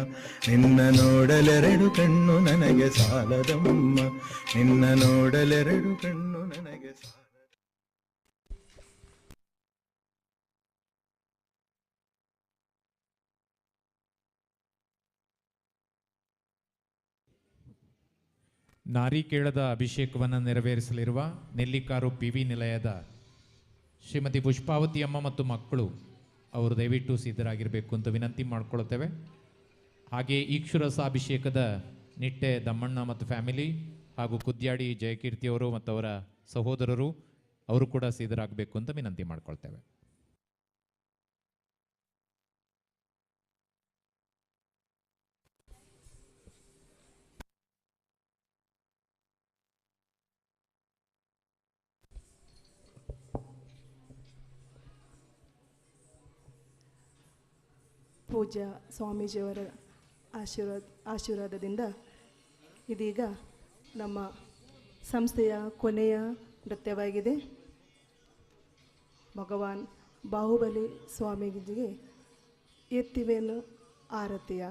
ನಿನ್ನ ನೋಡಲೆರಡು ಕಣ್ಣು ನನಗೆ ಸಾಲದಮ್ಮ, ನಿನ್ನ ನೋಡಲೆರಡು ಕಣ್ಣು ನನಗೆ ಸಾಲ. ನಾರಿಕೇಳದ ಅಭಿಷೇಕವನ್ನು ನೆರವೇರಿಸಲಿರುವ ನೆಲ್ಲಿಕಾರು PV ನಿಲಯದ ಶ್ರೀಮತಿ ಪುಷ್ಪಾವತಿ ಅಮ್ಮ ಮತ್ತು ಮಕ್ಕಳು ಅವರು ದಯವಿಟ್ಟು ಸಿದ್ಧರಾಗಿರಬೇಕು ಅಂತ ವಿನಂತಿ ಮಾಡಿಕೊಳ್ಳುತ್ತೇವೆ. ಹಾಗೆ ಈಕ್ಷುರಸ ಅಭಿಷೇಕದ ನಿಟ್ಟೆ ದಮ್ಮಣ್ಣ ಮತ್ತು ಫ್ಯಾಮಿಲಿ ಹಾಗೂ ಕುದ್ಯಾಡಿ ಜಯಕೀರ್ತಿಯವರು ಮತ್ತು ಅವರ ಸಹೋದರರು ಅವರು ಕೂಡ ಸಿದ್ಧರಾಗಬೇಕು ಅಂತ ವಿನಂತಿ ಮಾಡಿಕೊಳ್ತೇವೆ. ಪೂಜ್ಯ ಸ್ವಾಮೀಜಿಯವರ ಆಶೀರ್ವಾದದಿಂದ ಇದೀಗ ನಮ್ಮ ಸಂಸ್ಥೆಯ ಕೊನೆಯ ನೃತ್ಯವಾಗಿದೆ. ಭಗವಾನ್ ಬಾಹುಬಲಿ ಸ್ವಾಮೀಜಿಗೆ ಎತ್ತಿವೆನು ಆರತಿಯ.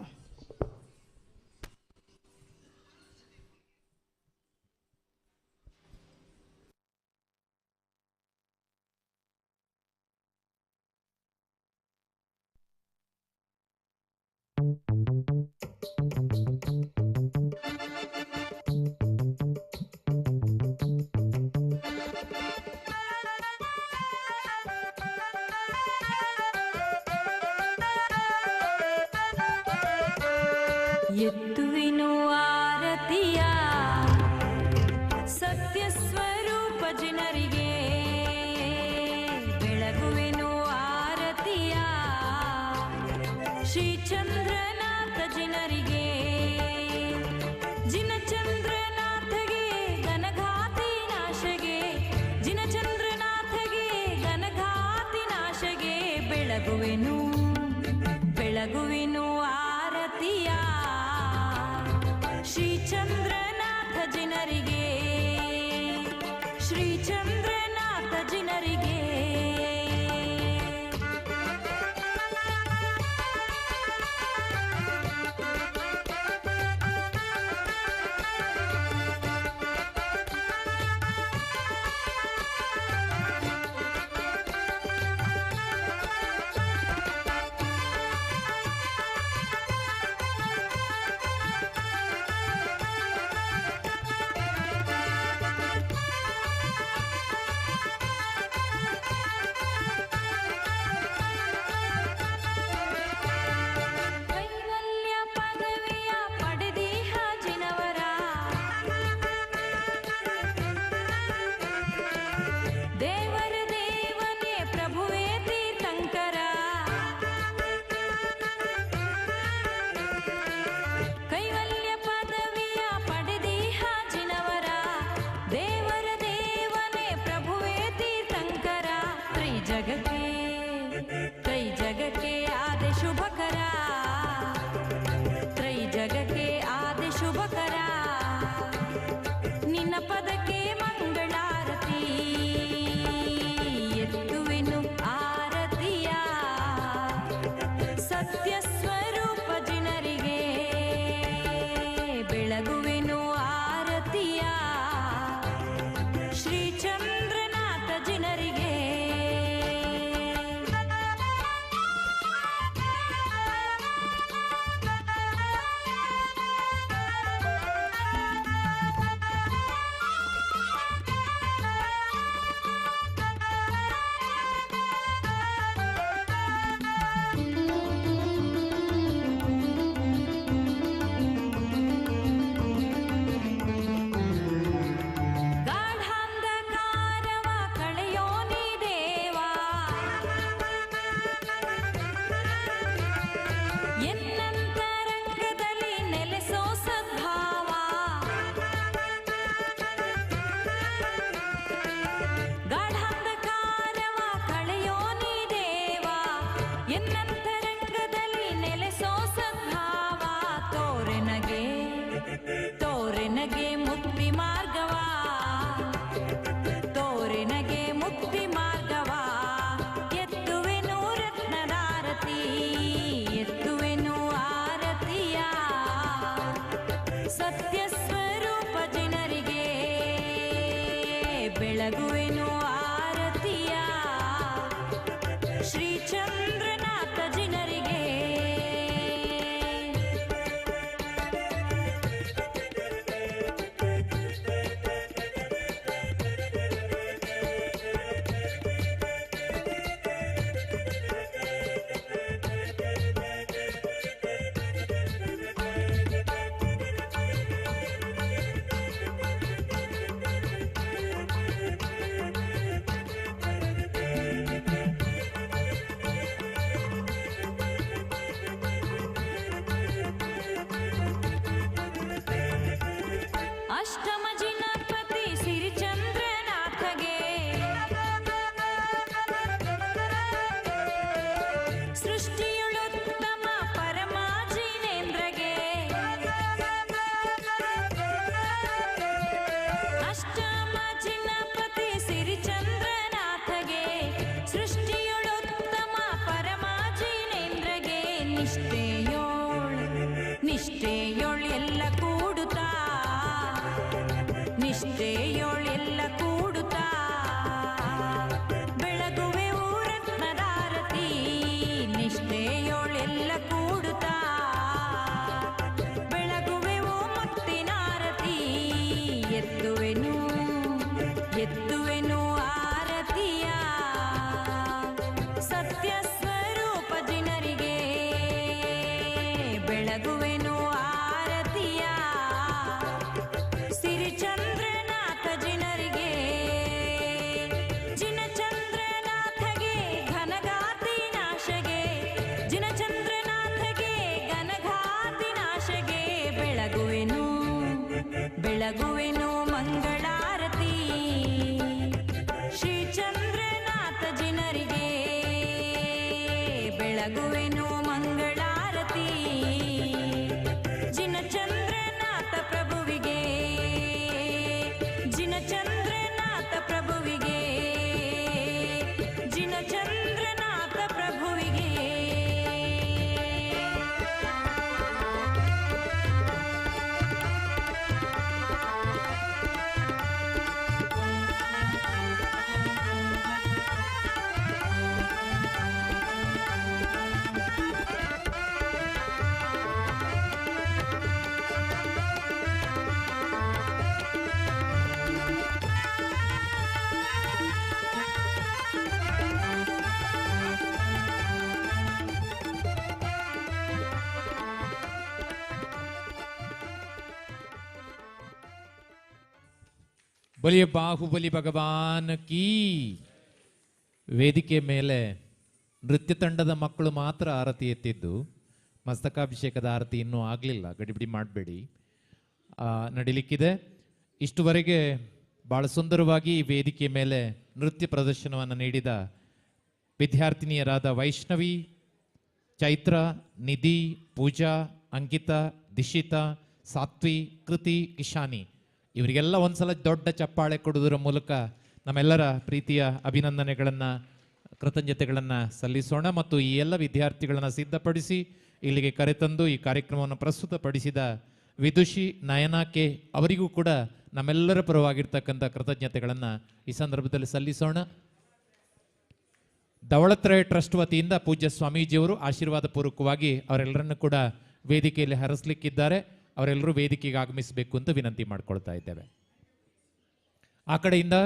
ಎತ್ತುವೆನು ಆರತಿಯ ಸತ್ಯ ಸ್ವರೂಪ ಜನರಿಗೆ, ಬೆಳಗುವೆನು ಆರತಿಯ ಶ್ರೀ ಚಂದ್ರನಾಥ ಜನರಿಗೆ. ಜಿನಚಂದ್ರನಾಥಗೆ ಘನಘಾತಿ ನಾಶಗೆ, ಜಿನಚಂದ್ರನಾಥಗೆ ಘನಘಾತಿ ನಾಶಗೆ, ಬೆಳಗುವೆನು ಬೆಳಗುವೆನು ಆರತಿಯ ಶ್ರೀ ಚಂದ್ರನಾಥ ಜನರಿಗೆ, ಶ್ರೀ ಚಂದ್ರನಾಥ ಜನರಿಗೆ. ಅಷ್ಟಮ ಜಿನಪತಿ ಸಿರಿಚಂದ್ರನಾಥಗೆ ಸೃಷ್ಟಿಯುಳುತ್ತಮ ಪರಮಾಜಿನೇಂದ್ರಗೆ ಅಷ್ಟಮ ಜಿನಪತಿ ಸಿರಿಚಂದ್ರನಾಥಗೆ ಸೃಷ್ಟಿಯುಳುತ್ತಮ ಪರಮಾಜಿನೇಂದ್ರಗೆ ನಿಷ್ಠೆಯೋಳ್ ಎಲ್ಲ ಕೂಡುತ್ತಾ ನಿಷ್ಠೆಯೋಳೆಲ್ಲ ಕೂಡುತ್ತಾ ಬೆಳಗುವೆ ರತ್ನದಾರತಿ ನಿಷ್ಠೆಯೋಳೆಲ್ಲ ಕೂಡುತ್ತಾ ಬೆಳಗುವೆ ಮುತ್ತಿನಾರತಿ ಎತ್ತುವೆನು ಆರತಿಯ ಸತ್ಯ ಸ್ವರೂಪ ಜನರಿಗೆ ಬೆಳಗುವೆನು ಆರತಿಯ ಸಿರಿಚಂದ್ರನಾಥ ಜನರಿಗೆ ಜಿನಚಂದ್ರನಾಥಗೆ ಘನಘಾತಿ ನಾಶಗೆ ಜಿನಚಂದ್ರನಾಥಗೆ ಘನಘಾತಿ ನಾಶಗೆ ಬೆಳಗುವೆನು ಮಂಗಳಾರತಿ ಶ್ರೀಚಂದ್ರನಾಥ ಜನರಿಗೆ ಬೆಳಗುವೆನು ಮಂಗಳಾರತಿ ಜಿನಚಂದ್ರನಾಥ ಪ್ರಭುವಿಗೆ ಜಿನಚಂದ್ರನಾಥ ಪ್ರಭುವಿಗೆ ಜಿನಚಂದ್ರನಾಥ ಪ್ರಭುವಿಗೆ ಬಲಿಯ ಬಾಹುಬಲಿ ಭಗವಾನ್ ಕೀ. ವೇದಿಕೆ ಮೇಲೆ ನೃತ್ಯ ತಂಡದ ಮಕ್ಕಳು ಮಾತ್ರ ಆರತಿ ಎತ್ತಿದ್ದು, ಮಸ್ತಕಾಭಿಷೇಕದ ಆರತಿ ಇನ್ನೂ ಆಗಲಿಲ್ಲ, ಗಡಿಬಿಡಿ ಮಾಡಬೇಡಿ, ನಡಿಲಿಕ್ಕಿದೆ. ಇಷ್ಟುವರೆಗೆ ಭಾಳ ಸುಂದರವಾಗಿ ಈ ವೇದಿಕೆ ಮೇಲೆ ನೃತ್ಯ ಪ್ರದರ್ಶನವನ್ನು ನೀಡಿದ ವಿದ್ಯಾರ್ಥಿನಿಯರಾದ ವೈಷ್ಣವಿ, ಚೈತ್ರ, ನಿಧಿ, ಪೂಜಾ, ಅಂಕಿತಾ, ದಿಶಿತಾ, ಸಾತ್ವಿ, ಕೃತಿ, ಕಿಶಾನಿ ಇವರಿಗೆಲ್ಲ ಒಂದ್ಸಲ ದೊಡ್ಡ ಚಪ್ಪಾಳೆ ಕೊಡುವುದರ ಮೂಲಕ ನಮ್ಮೆಲ್ಲರ ಪ್ರೀತಿಯ ಅಭಿನಂದನೆಗಳನ್ನು, ಕೃತಜ್ಞತೆಗಳನ್ನು ಸಲ್ಲಿಸೋಣ. ಮತ್ತು ಈ ಎಲ್ಲ ವಿದ್ಯಾರ್ಥಿಗಳನ್ನು ಸಿದ್ಧಪಡಿಸಿ ಇಲ್ಲಿಗೆ ಕರೆತಂದು ಈ ಕಾರ್ಯಕ್ರಮವನ್ನು ಪ್ರಸ್ತುತಪಡಿಸಿದ ವಿದುಷಿ ನಯನಾ ಕೆ ಅವರಿಗೂ ಕೂಡ ನಮ್ಮೆಲ್ಲರ ಪರವಾಗಿರ್ತಕ್ಕಂಥ ಕೃತಜ್ಞತೆಗಳನ್ನು ಈ ಸಂದರ್ಭದಲ್ಲಿ ಸಲ್ಲಿಸೋಣ. ಧವಳತ್ರಯ ಟ್ರಸ್ಟ್ ವತಿಯಿಂದ ಪೂಜ್ಯ ಸ್ವಾಮೀಜಿಯವರು ಆಶೀರ್ವಾದ ಪೂರ್ವಕವಾಗಿ ಅವರೆಲ್ಲರನ್ನು ಕೂಡ ವೇದಿಕೆಯಲ್ಲಿ ಹರಸಲಿಕ್ಕಿದ್ದಾರೆ. ಅವರೆಲ್ಲರೂ ವೇದಿಕೆಗೆ ಆಗಮಿಸಬೇಕು ಅಂತ ವಿನಂತಿ ಮಾಡ್ಕೊಳ್ತಾ ಇದ್ದೇವೆ. ಆ ಕಡೆಯಿಂದ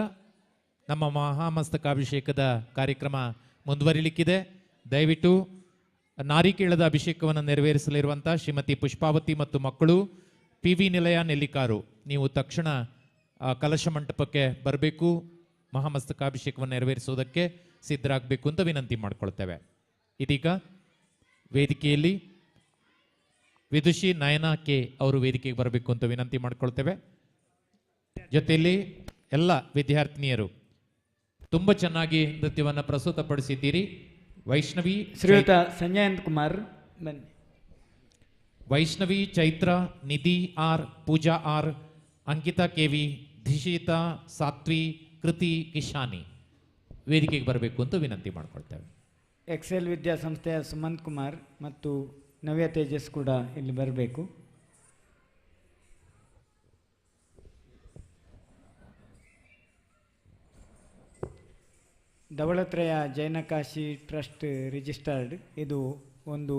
ನಮ್ಮ ಮಹಾಮಸ್ತಕಾಭಿಷೇಕದ ಕಾರ್ಯಕ್ರಮ ಮುಂದುವರಿಲಿಕ್ಕಿದೆ. ದಯವಿಟ್ಟು ನಾರಿಕೇಳದ ಅಭಿಷೇಕವನ್ನು ನೆರವೇರಿಸಲಿರುವಂಥ ಶ್ರೀಮತಿ ಪುಷ್ಪಾವತಿ ಮತ್ತು ಮಕ್ಕಳು, PV ನಿಲಯ ನೆಲ್ಲಿಕಾರು, ನೀವು ತಕ್ಷಣ ಕಲಶ ಮಂಟಪಕ್ಕೆ ಬರಬೇಕು, ಮಹಾಮಸ್ತಕಾಭಿಷೇಕವನ್ನು ನೆರವೇರಿಸುವುದಕ್ಕೆ ಸಿದ್ಧರಾಗಬೇಕು ಅಂತ ವಿನಂತಿ ಮಾಡ್ಕೊಳ್ತೇವೆ. ಇದೀಗ ವೇದಿಕೆಯಲ್ಲಿ ವಿದುಷಿ ನಯನಾ ಕೆ ಅವರು ವೇದಿಕೆಗೆ ಬರಬೇಕು ಅಂತ ವಿನಂತಿ ಮಾಡ್ಕೊಳ್ತೇವೆ. ಜೊತೆಯಲ್ಲಿ ಎಲ್ಲ ವಿದ್ಯಾರ್ಥಿನಿಯರು ತುಂಬ ಚೆನ್ನಾಗಿ ನೃತ್ಯವನ್ನು ಪ್ರಸ್ತುತಪಡಿಸಿದ್ದೀರಿ. ವೈಷ್ಣವಿ, ಶ್ರೀಯುತ ಸಂಜಯಂತ್ ಕುಮಾರ್ ಬನ್ನಿ. ವೈಷ್ಣವಿ, ಚೈತ್ರ, ನಿಧಿ ಆರ್, ಪೂಜಾ ಆರ್, ಅಂಕಿತಾ KV, ಧಿಶಿತಾ, ಸಾತ್ವಿ, ಕೃತಿ, ಕಿಶಾನಿ ವೇದಿಕೆಗೆ ಬರಬೇಕು ಅಂತ ವಿನಂತಿ ಮಾಡ್ಕೊಳ್ತೇವೆ. ಎಕ್ಸೆಲ್ ವಿದ್ಯಾಸಂಸ್ಥೆಯ ಸುಮಂತ್ ಕುಮಾರ್ ಮತ್ತು ನವ್ಯ ತೇಜಸ್ ಕೂಡ ಇಲ್ಲಿ ಬರಬೇಕು. ಧವಳತ್ರಯ ಜೈನಕಾಶಿ ಟ್ರಸ್ಟ್ ರಿಜಿಸ್ಟರ್ಡ್. ಇದು ಒಂದು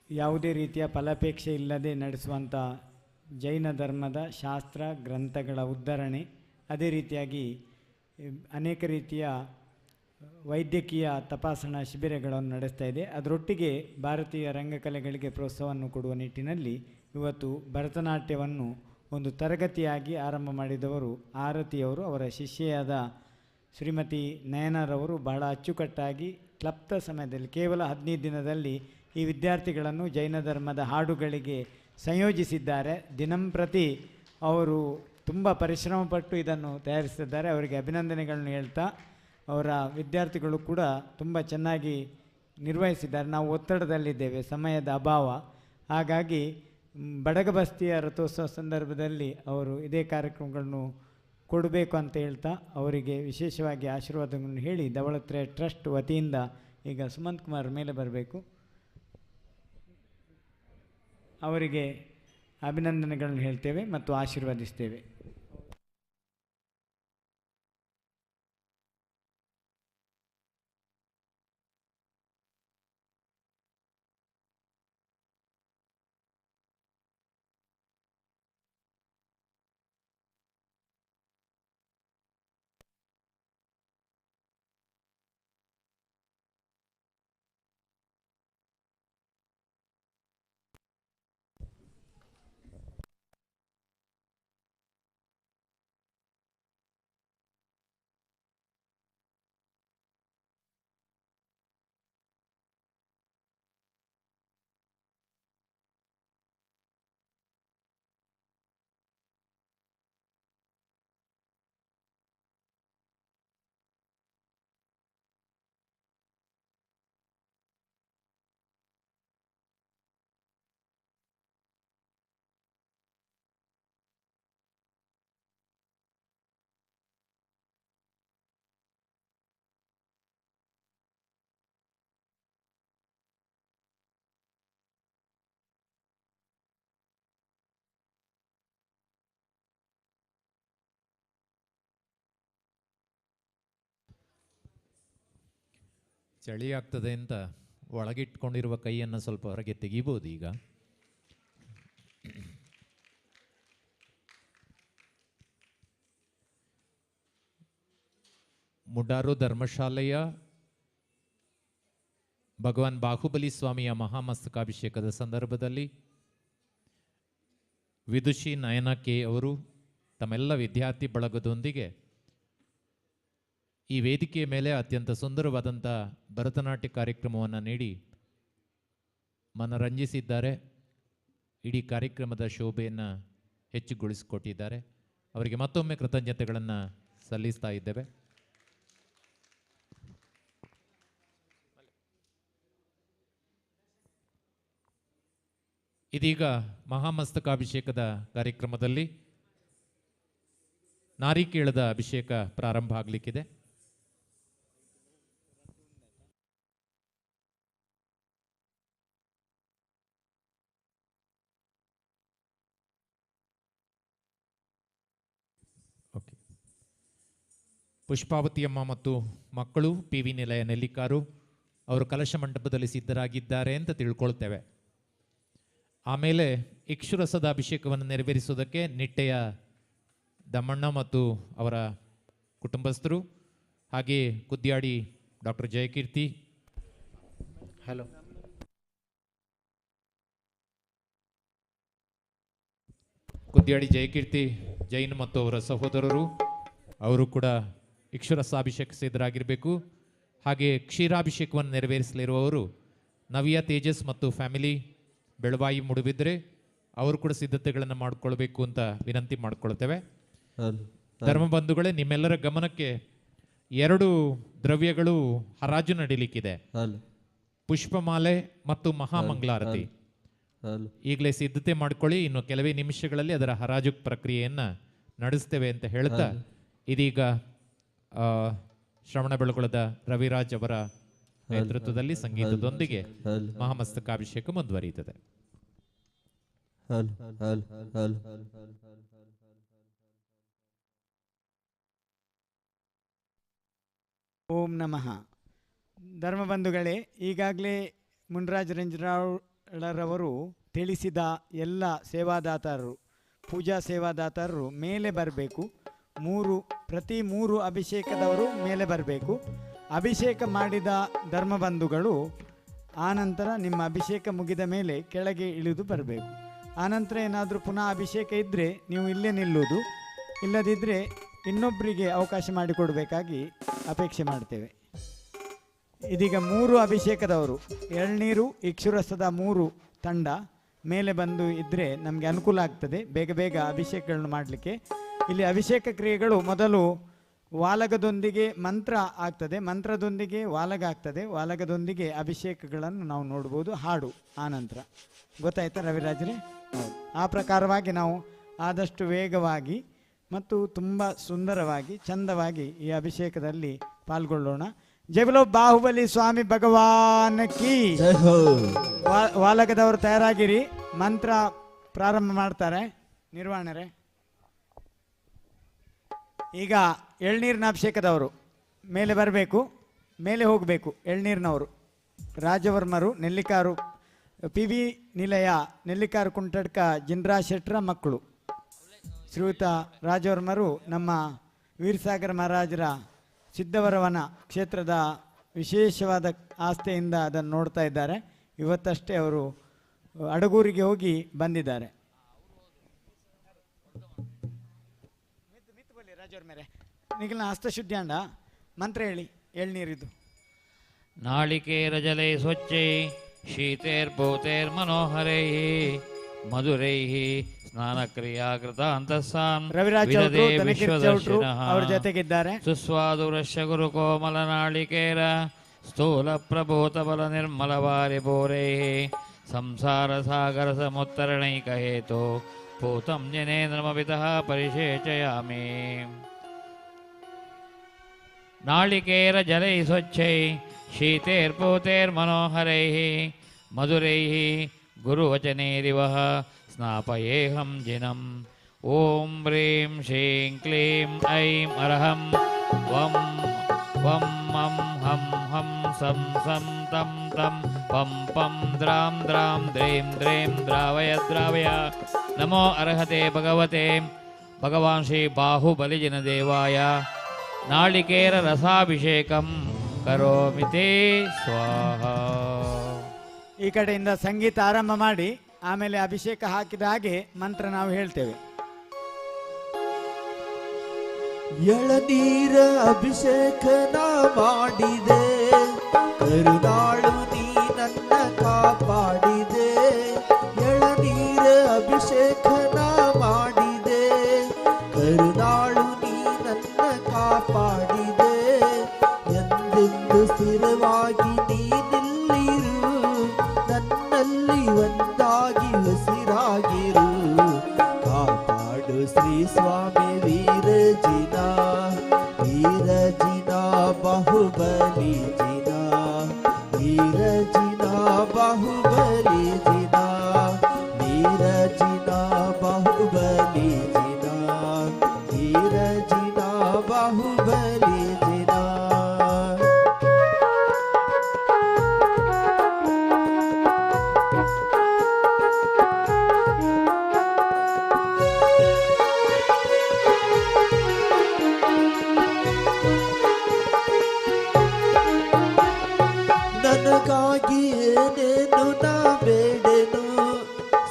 ಯಾವುದೇ ರೀತಿಯ ಫಲಾಪೇಕ್ಷೆ ಇಲ್ಲದೆ ನಡೆಸುವಂಥ ಜೈನ ಧರ್ಮದ ಶಾಸ್ತ್ರ ಗ್ರಂಥಗಳ ಉದ್ಧರಣೆ, ಅದೇ ರೀತಿಯಾಗಿ ಅನೇಕ ರೀತಿಯ ವೈದ್ಯಕೀಯ ತಪಾಸಣಾ ಶಿಬಿರಗಳನ್ನು ನಡೆಸ್ತಾ ಇದೆ. ಅದರೊಟ್ಟಿಗೆ ಭಾರತೀಯ ರಂಗಕಲೆಗಳಿಗೆ ಪ್ರೋತ್ಸಾಹವನ್ನು ಕೊಡುವ ನಿಟ್ಟಿನಲ್ಲಿ ಇವತ್ತು ಭರತನಾಟ್ಯವನ್ನು ಒಂದು ತರಗತಿಯಾಗಿ ಆರಂಭ ಮಾಡಿದವರು ಆರತಿಯವರು. ಅವರ ಶಿಷ್ಯೆಯಾದ ಶ್ರೀಮತಿ ನಯನರವರು ಬಹಳ ಅಚ್ಚುಕಟ್ಟಾಗಿ ಕ್ಲಪ್ತ ಸಮಯದಲ್ಲಿ ಕೇವಲ 15 ದಿನದಲ್ಲಿ ಈ ವಿದ್ಯಾರ್ಥಿಗಳನ್ನು ಜೈನ ಧರ್ಮದ ಹಾಡುಗಳಿಗೆ ಸಂಯೋಜಿಸಿದ್ದಾರೆ. ದಿನಂಪ್ರತಿ ಅವರು ತುಂಬ ಪರಿಶ್ರಮಪಟ್ಟು ಇದನ್ನು ತಯಾರಿಸಿದ್ದಾರೆ. ಅವರಿಗೆ ಅಭಿನಂದನೆಗಳನ್ನು ಹೇಳ್ತಾ, ಅವರ ವಿದ್ಯಾರ್ಥಿಗಳು ಕೂಡ ತುಂಬ ಚೆನ್ನಾಗಿ ನಿರ್ವಹಿಸಿದ್ದಾರೆ. ನಾವು ಒತ್ತಡದಲ್ಲಿದ್ದೇವೆ, ಸಮಯದ ಅಭಾವ, ಹಾಗಾಗಿ ಬಡಗಬಸ್ತಿಯ ರಥೋತ್ಸವ ಸಂದರ್ಭದಲ್ಲಿ ಅವರು ಇದೇ ಕಾರ್ಯಕ್ರಮಗಳನ್ನು ಕೊಡಬೇಕು ಅಂತ ಹೇಳ್ತಾ ಅವರಿಗೆ ವಿಶೇಷವಾಗಿ ಆಶೀರ್ವಾದಗಳನ್ನು ಹೇಳಿ ಧವಳತ್ರೆ ಟ್ರಸ್ಟ್ ವತಿಯಿಂದ ಈಗ ಸುಮಂತ್ ಕುಮಾರ್ ಮೇಲೆ ಬರಬೇಕು. ಅವರಿಗೆ ಅಭಿನಂದನೆಗಳನ್ನು ಹೇಳ್ತೇವೆ ಮತ್ತು ಆಶೀರ್ವದಿಸ್ತೇವೆ. ಚಳಿ ಆಗ್ತದೆ ಅಂತ ಒಳಗಿಟ್ಕೊಂಡಿರುವ ಕೈಯನ್ನು ಸ್ವಲ್ಪ ಹೊರಗೆ ತೆಗಿಬೋದು. ಈಗ ಮುಡಾರು ಧರ್ಮಶಾಲೆಯ ಭಗವಾನ್ ಬಾಹುಬಲಿ ಸ್ವಾಮಿಯ ಮಹಾಮಸ್ತಕಾಭಿಷೇಕದ ಸಂದರ್ಭದಲ್ಲಿ ವಿದುಷಿ ನಯನ ಕೆ ಅವರು ತಮ್ಮೆಲ್ಲ ವಿದ್ಯಾರ್ಥಿ ಬಳಗದೊಂದಿಗೆ ಈ ವೇದಿಕೆಯ ಮೇಲೆ ಅತ್ಯಂತ ಸುಂದರವಾದಂಥ ಭರತನಾಟ್ಯ ಕಾರ್ಯಕ್ರಮವನ್ನು ನೀಡಿ ಮನರಂಜಿಸಿದ್ದಾರೆ. ಇಡೀ ಕಾರ್ಯಕ್ರಮದ ಶೋಭೆಯನ್ನು ಹೆಚ್ಚುಗೊಳಿಸಿಕೊಟ್ಟಿದ್ದಾರೆ. ಅವರಿಗೆ ಮತ್ತೊಮ್ಮೆ ಕೃತಜ್ಞತೆಗಳನ್ನು ಸಲ್ಲಿಸ್ತಾ ಇದ್ದೇವೆ. ಇದೀಗ ಮಹಾಮಸ್ತಕಾಭಿಷೇಕದ ಕಾರ್ಯಕ್ರಮದಲ್ಲಿ ನಾರಿಕೇಳದ ಅಭಿಷೇಕ ಪ್ರಾರಂಭ ಆಗಲಿಕ್ಕಿದೆ. ಪುಷ್ಪಾವತಿಯಮ್ಮ ಮತ್ತು ಮಕ್ಕಳು PV ನಿಲಯ ನೆಲ್ಲಿಕಾರು ಅವರು ಕಲಶ ಮಂಟಪದಲ್ಲಿ ಸಿದ್ಧರಾಗಿದ್ದಾರೆ ಅಂತ ತಿಳ್ಕೊಳ್ತೇವೆ. ಆಮೇಲೆ ಇಕ್ಷುರಸದ ಅಭಿಷೇಕವನ್ನು ನೆರವೇರಿಸುವುದಕ್ಕೆ ನಿಟ್ಟೆಯ ದಮ್ಮಣ್ಣ ಮತ್ತು ಅವರ ಕುಟುಂಬಸ್ಥರು, ಹಾಗೆ ಕುದ್ಯಾಡಿ ಡಾಕ್ಟರ್ ಜಯಕೀರ್ತಿ, ಕುದ್ಯಾಡಿ ಜಯಕೀರ್ತಿ ಜೈನ್ ಮತ್ತು ಅವರ ಸಹೋದರರು ಅವರು ಕೂಡ ಇಕ್ಷುರಸಾಭಿಷೇಕ ಸಿದ್ಧರಾಗಿರಬೇಕು. ಹಾಗೆ ಕ್ಷೀರಾಭಿಷೇಕವನ್ನು ನೆರವೇರಿಸಲಿರುವವರು ನವ್ಯ ತೇಜಸ್ ಮತ್ತು ಫ್ಯಾಮಿಲಿ ಬೆಳವಾಯಿ ಮುಡುಬಿದ್ರೆ ಅವರು ಕೂಡ ಸಿದ್ಧತೆಗಳನ್ನು ಮಾಡಿಕೊಳ್ಬೇಕು ಅಂತ ವಿನಂತಿ ಮಾಡಿಕೊಳ್ತೇವೆ. ಧರ್ಮಬಂಧುಗಳೇ, ನಿಮ್ಮೆಲ್ಲರ ಗಮನಕ್ಕೆ 2 ದ್ರವ್ಯಗಳು ಹರಾಜು ನಡೀಲಿಕ್ಕಿದೆ, ಪುಷ್ಪಮಾಲೆ ಮತ್ತು ಮಹಾಮಂಗಳಾರತಿ. ಈಗಲೇ ಸಿದ್ಧತೆ ಮಾಡ್ಕೊಳ್ಳಿ, ಇನ್ನು ಕೆಲವೇ ನಿಮಿಷಗಳಲ್ಲಿ ಅದರ ಹರಾಜು ಪ್ರಕ್ರಿಯೆಯನ್ನು ನಡೆಸ್ತೇವೆ ಅಂತ ಹೇಳ್ತಾ ಇದೀಗ ಶ್ರವಣ ಬೆಳಗೊಳದ ರವಿರಾಜ್ ಅವರ ನೇತೃತ್ವದಲ್ಲಿ ಸಂಗೀತದೊಂದಿಗೆ ಮಹಾಮಸ್ತಕಾಭಿಷೇಕ ಮುಂದುವರಿಯುತ್ತದೆ. ಓಂ ನಮಃ. ಧರ್ಮಬಂಧುಗಳೇ, ಈಗಾಗಲೇ ಮುನ್ರಾಜ್ ರಂಜರಾವ್ರವರು ತಿಳಿಸಿದ ಎಲ್ಲ ಸೇವಾದಾತರು, ಪೂಜಾ ಸೇವಾದಾತರು ಮೇಲೆ ಬರಬೇಕು. ಪ್ರತಿ 3 ಅಭಿಷೇಕದವರು ಮೇಲೆ ಬರಬೇಕು. ಅಭಿಷೇಕ ಮಾಡಿದ ಧರ್ಮಬಂಧುಗಳು ಆನಂತರ ನಿಮ್ಮ ಅಭಿಷೇಕ ಮುಗಿದ ಮೇಲೆ ಕೆಳಗೆ ಇಳಿದು ಬರಬೇಕು. ಆನಂತರ ಏನಾದರೂ ಪುನಃ ಅಭಿಷೇಕ ಇದ್ದರೆ ನೀವು ಇಲ್ಲೇ ನಿಲ್ಲುವುದು, ಇಲ್ಲದಿದ್ದರೆ ಇನ್ನೊಬ್ಬರಿಗೆ ಅವಕಾಶ ಮಾಡಿಕೊಡಬೇಕಾಗಿ ಅಪೇಕ್ಷೆ ಮಾಡ್ತೇವೆ. ಇದೀಗ 3 ಅಭಿಷೇಕದವರು, ಎಳ್ನೀರು ಇಕ್ಷುರಸದ 3 ತಂಡ ಮೇಲೆ ಬಂದು ಇದ್ದರೆ ನಮಗೆ ಅನುಕೂಲ ಆಗ್ತದೆ, ಬೇಗ ಬೇಗ ಅಭಿಷೇಕಗಳನ್ನು ಮಾಡಲಿಕ್ಕೆ. ಇಲ್ಲಿ ಅಭಿಷೇಕ ಕ್ರಿಯೆಗಳು ಮೊದಲು ವಾಲಗದೊಂದಿಗೆ ಮಂತ್ರ ಆಗ್ತದೆ, ಮಂತ್ರದೊಂದಿಗೆ ವಾಲಗ ಆಗ್ತದೆ, ವಾಲಗದೊಂದಿಗೆ ಅಭಿಷೇಕಗಳನ್ನು ನಾವು ನೋಡ್ಬೋದು, ಹಾಡು ಆನಂತರ. ಗೊತ್ತಾಯ್ತಾ ರವಿರಾಜ್ರೆ? ಆ ಪ್ರಕಾರವಾಗಿ ನಾವು ಆದಷ್ಟು ವೇಗವಾಗಿ ಮತ್ತು ತುಂಬ ಸುಂದರವಾಗಿ ಚಂದವಾಗಿ ಈ ಅಭಿಷೇಕದಲ್ಲಿ ಪಾಲ್ಗೊಳ್ಳೋಣ. ಜಯಬಲೋ ಬಾಹುಬಲಿ ಸ್ವಾಮಿ ಭಗವಾನ್ ಕಿ. ವಾಲಕದವರು ತಯಾರಾಗಿರಿ, ಮಂತ್ರ ಪ್ರಾರಂಭ ಮಾಡ್ತಾರೆ ನಿರ್ವಹಣೆ. ಈಗ ಎಳ್ನೀರಿನ ಅಭಿಷೇಕದವರು ಮೇಲೆ ಬರಬೇಕು, ಮೇಲೆ ಹೋಗಬೇಕು. ಎಳ್ನೀರಿನವರು ರಾಜವರ್ಮರು, ನೆಲ್ಲಿಕಾರು, ಪಿ ವಿ ನಿಲಯ, ನೆಲ್ಲಿಕಾರು ಕುಂಟಡ್ಕ ಜಿನ್ರಾ ಶೆಟ್ರ ಮಕ್ಕಳು. ಶ್ರೀಯುತ ರಾಜವರ್ಮರು ನಮ್ಮ ವೀರಸಾಗರ ಮಹಾರಾಜರ ಸಿದ್ಧವರವನ ಕ್ಷೇತ್ರದ ವಿಶೇಷವಾದ ಆಸ್ಥೆಯಿಂದ ಅದನ್ನು ನೋಡ್ತಾ ಇದ್ದಾರೆ. ಇವತ್ತಷ್ಟೇ ಅವರು ಅಡಗೂರಿಗೆ ಹೋಗಿ ಬಂದಿದ್ದಾರೆ. ರಾಜವರ್ ಮೇರೆ ನಿಖಿಲ್ನ ಹಸ್ತಶುದ್ಧಿ ಅಂಡ ಮಂತ್ರ ಹೇಳಿ ಎಳ್ನೀರಿದ್ದು. ನಾಳಿಕೇರ ಜಲೈ ಸ್ವಚ್ಛೈ ಶೀತೇರ್ಭೂತೇರ್ಮನೋಹರೈ ಮಧುರೈಃ ಸ್ನಾನಕ್ರಿಯಾ ಕೃತಾಂತಸ್ಸಾನ್ ರವಿರಾಜ್ ಅವರ ಜೊತೆಗಿದ್ದಾರೆ. ಸುಸ್ವಾದುರಶ್ಯ ಗುರು ಕೋಮಲ ನಾಳಿಕೇರ ಸ್ಥೂಲ ಪ್ರಭೂತ ಬಲ ನಿರ್ಮಲ ವಾರಿ ಬೋರೈಃ ಸಂಸಾರ ಸಾಗರ ಸಮುತ್ತರಣೈಕ ಹೇತೋ ಭೂತಂ ಜನೇಂದ್ರಮಪಿತಃ ಪರಿಶೇಷಯಾಮಿ. ನಾಳಿಕೇರ ಜಲೈ ಸ್ವಚ್ಛೈ ಶೀತೇರ್ಭೂತೇರ್ಮನೋಹರೈಃ ಮಧುರೈಃ ಗುರುವಚನೇರಿವಃ ಸ್ನಾಪಯೇಹಂ ಜಿನಂ. ಓಂ ಹ್ರೀಂ ಶ್ರೀಂ ಕ್ಲೀಂ ಐಂ ಅರ್ಹಂ ವಂ ವಂ ಮಂ ಹಂ ಹಂ ಸಂ ಸಂ ತಂ ತಂ ಪಂ ಪಂ ದ್ರಾಂ ದ್ರಾಂ ದ್ರೀಂ ದ್ರೀಂ ದ್ರಾವಯ ದ್ರಾವಯ. ನಮೋ ಅರ್ಹತೆ ಭಗವತೆ ಭಗವಾನ್ ಶ್ರೀ ಬಾಹುಬಲಿಜಿನ ದೇವಾಯ. ನಾಳಿಕೇರ ರಸಾಭಿಷೇಕಂ ಕರೋಮಿ ತೇ ಸ್ವಾಹ. ಈ ಕಡೆಯಿಂದ ಸಂಗೀತ ಆರಂಭ ಮಾಡಿ ಆಮೇಲೆ ಅಭಿಷೇಕ ಹಾಕಿದ ಹಾಗೆ ಮಂತ್ರ ನಾವು ಹೇಳ್ತೇವೆ. ಎಳನೀರ ಅಭಿಷೇಕನ ಮಾಡಿದೆ, ಕರುನಾಳು ನೀ ನನ್ನ ಕಾಪಾಡಿದೆ. ಎಳನೀರ ಅಭಿಷೇಕನ ಮಾಡಿದೆ, ಕರುನಾಳು ನೀ ನನ್ನ ಕಾಪಾಡಿದೆ. ಎಂದೆಂದು ಸ್ಥಿರವಾಗಿ ನೀ ನಿಲ್ಲಿರು, ನನ್ನಲ್ಲಿ ಒಂದಾಗಿ ಉಸಿರಾಗಿರು. ಕಾಪಾಡು ಶ್ರೀ ಸ್ವಾಮಿ ವೀರಜಿನ, ವೀರಜಿನ ಬಾಹುಬಲಿ ಜಿನ, ವೀರಜಿನ ಬಾಹುಬಲಿ ಜಿನ, ವೀರಜಿನ ಬಾಹುಬಲಿ ಜಿನ, ವೀರಜಿನ ಬಾಹುಬಲಿ ಜಿನ. ನನಗಾಗಿ ಏನೇನು ನಾ ಬೇಡೆನು,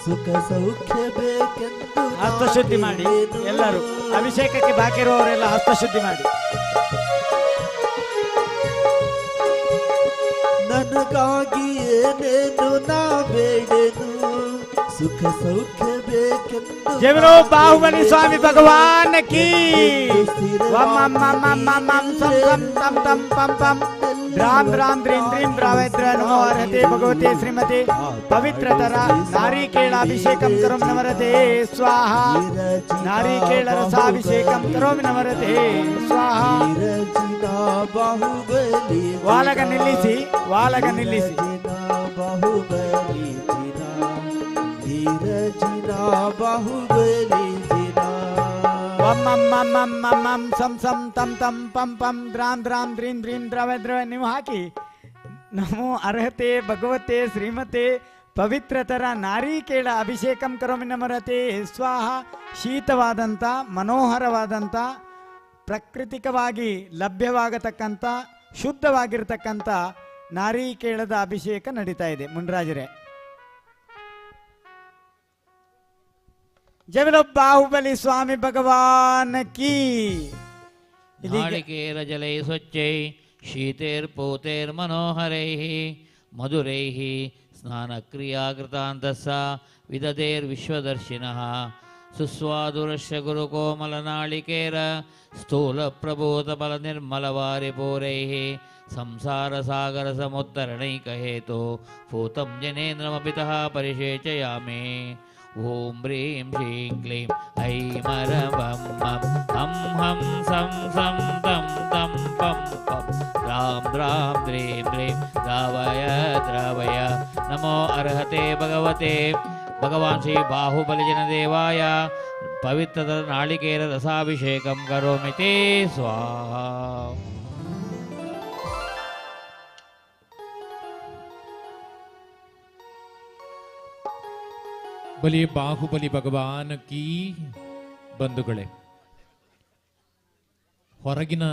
ಸುಖ ಸೌಖ್ಯ ಬೇಕೆಂದು ಹಸ್ತಶುದ್ಧಿ ಮಾಡಿ ಎಲ್ಲರೂ. ಅಭಿಷೇಕಕ್ಕೆ ಬಾಕಿ ಇರುವವರೆಲ್ಲ ಹಸ್ತಶುದ್ಧಿ ಮಾಡಿ. ನನಗಾಗಿ ಏನೇನು ನಾ ಬೇಡೆನು, ಸುಖ ಸೌಖ್ಯ ಬೇಕೆಂದು. ಜಯಬಲೋ ಬಾಹುಬಲಿ ಸ್ವಾಮಿ ಭಗವಾನ್ ಕಿ. ವಂ ಮಂ ಮಂ ಮಂ ಮಂ ಮಂ ಸಂ ಸಂ ತಂ ತಂ ಪಂ ಪಂ ದ್ರಾಂ ದ್ರಾಂ ದ್ರೀಂ ದ್ರೀಂ ದ್ರಾವೈದ್ರ. ನಮೋ ಅರ್ಹತೆ ಭಗವತೆ ಶ್ರೀಮತೆ ಪವಿತ್ರತರ ನಾರಿಕೇಳ ಅಭಿಷೇಕಂ ಕರೋಮಿ ನಮರತೆ ಸ್ವಾಹ. ನಾರಿಕೇಳ ರಸಾಭಿಷೇಕಂ ಕರೋಮಿ ನಮರತೆ ಸ್ವಾಹ. ಬಾಹುಬಲಿ ವಾಲಗ ನಿಲ್ಲಿಸಿ, ವಾಲಗ ನಿಲ್ಲಿಸಿ. ಬಾಹುಬಲಿ ಜಿನ, ವೀರಜಿನ ಬಾಹುಬಲಿ ಜಿನ. ವಂ ಮಂ ಮಂ ಮಂ ಮಂ ಮಂ ಸಂ ಸಂ ತಂ ತಂ ಪಂ ಪಂ ದ್ರಾಂ ದ್ರಾಂ ದ್ರೀಂ ದ್ರೀಂ ದ್ರವ ದ್ರವ. ನೀವು ಹಾಕಿ. ನಮೋ ಅರ್ಹತೆ ಭಗವತೆ ಶ್ರೀಮತೆ ಪವಿತ್ರತರ ನಾರಿಕೇಳ ಅಭಿಷೇಕಂ ಕರೋಮಿ ನಮರತೆ ಸ್ವಾಹ. ಶೀತವಾದಂಥ ಮನೋಹರವಾದಂಥ ಪ್ರಾಕೃತಿಕವಾಗಿ ಲಭ್ಯವಾಗತಕ್ಕಂಥ ಶುದ್ಧವಾಗಿರ್ತಕ್ಕಂಥ ನಾರಿಕೇಳದ ಅಭಿಷೇಕ ನಡೀತಾ ಇದೆ ಮುನ್ರಾಜರೇ. ಜಯಬಲೋ ಬಾಹುಬಲಿ ಸ್ವಾಮಿ ಭಗವಾನ್ ಕಿ. ನಾಳಿಕೇರ ಜಲೈ ಸ್ವಚ್ಛೈ ಶೀತೇರ್ಪೂತೇರ್ಮನೋಹರೈಃ ಮಧುರೈಃ ಸ್ನಾನಕ್ರಿಯಾಕೃತಾಂತಸ್ಸ ವಿದಧೇರ್ವಿಶ್ವದರ್ಶಿನಃ ಸುಸ್ವಾದುರಶ್ಯ ಗುರುಕೋಮಲನಾಳಿಕೇರ ಸ್ಥೂಲಪ್ರಬೋಧಬಲನಿರ್ಮಲವಾರಿಪೂರೈः ಸಂಸಾರಸಾಗರಸमुत्तरणैकहेतो भूतं जनेन्द्रमपितः परिषेचयामि ॐ ह्रीं श्रीं क्लीं ऐमरवं मं हं हं सं सं तं तं पं पं द्रां द्रां द्रीं द्रीं द्रावय द्रावय नमो अर्हते भगवते भगवान् श्री बाहुबलिजनदेवाय पवित्रतर नालिकेर रसाभिषेकं करोमि ते स्वाहा। ಬಲಿ ಬಾಹುಬಲಿ ಭಗವಾನ್ ಕೀ. ಬಂಧುಗಳೇ, ಹೊರಗಿನ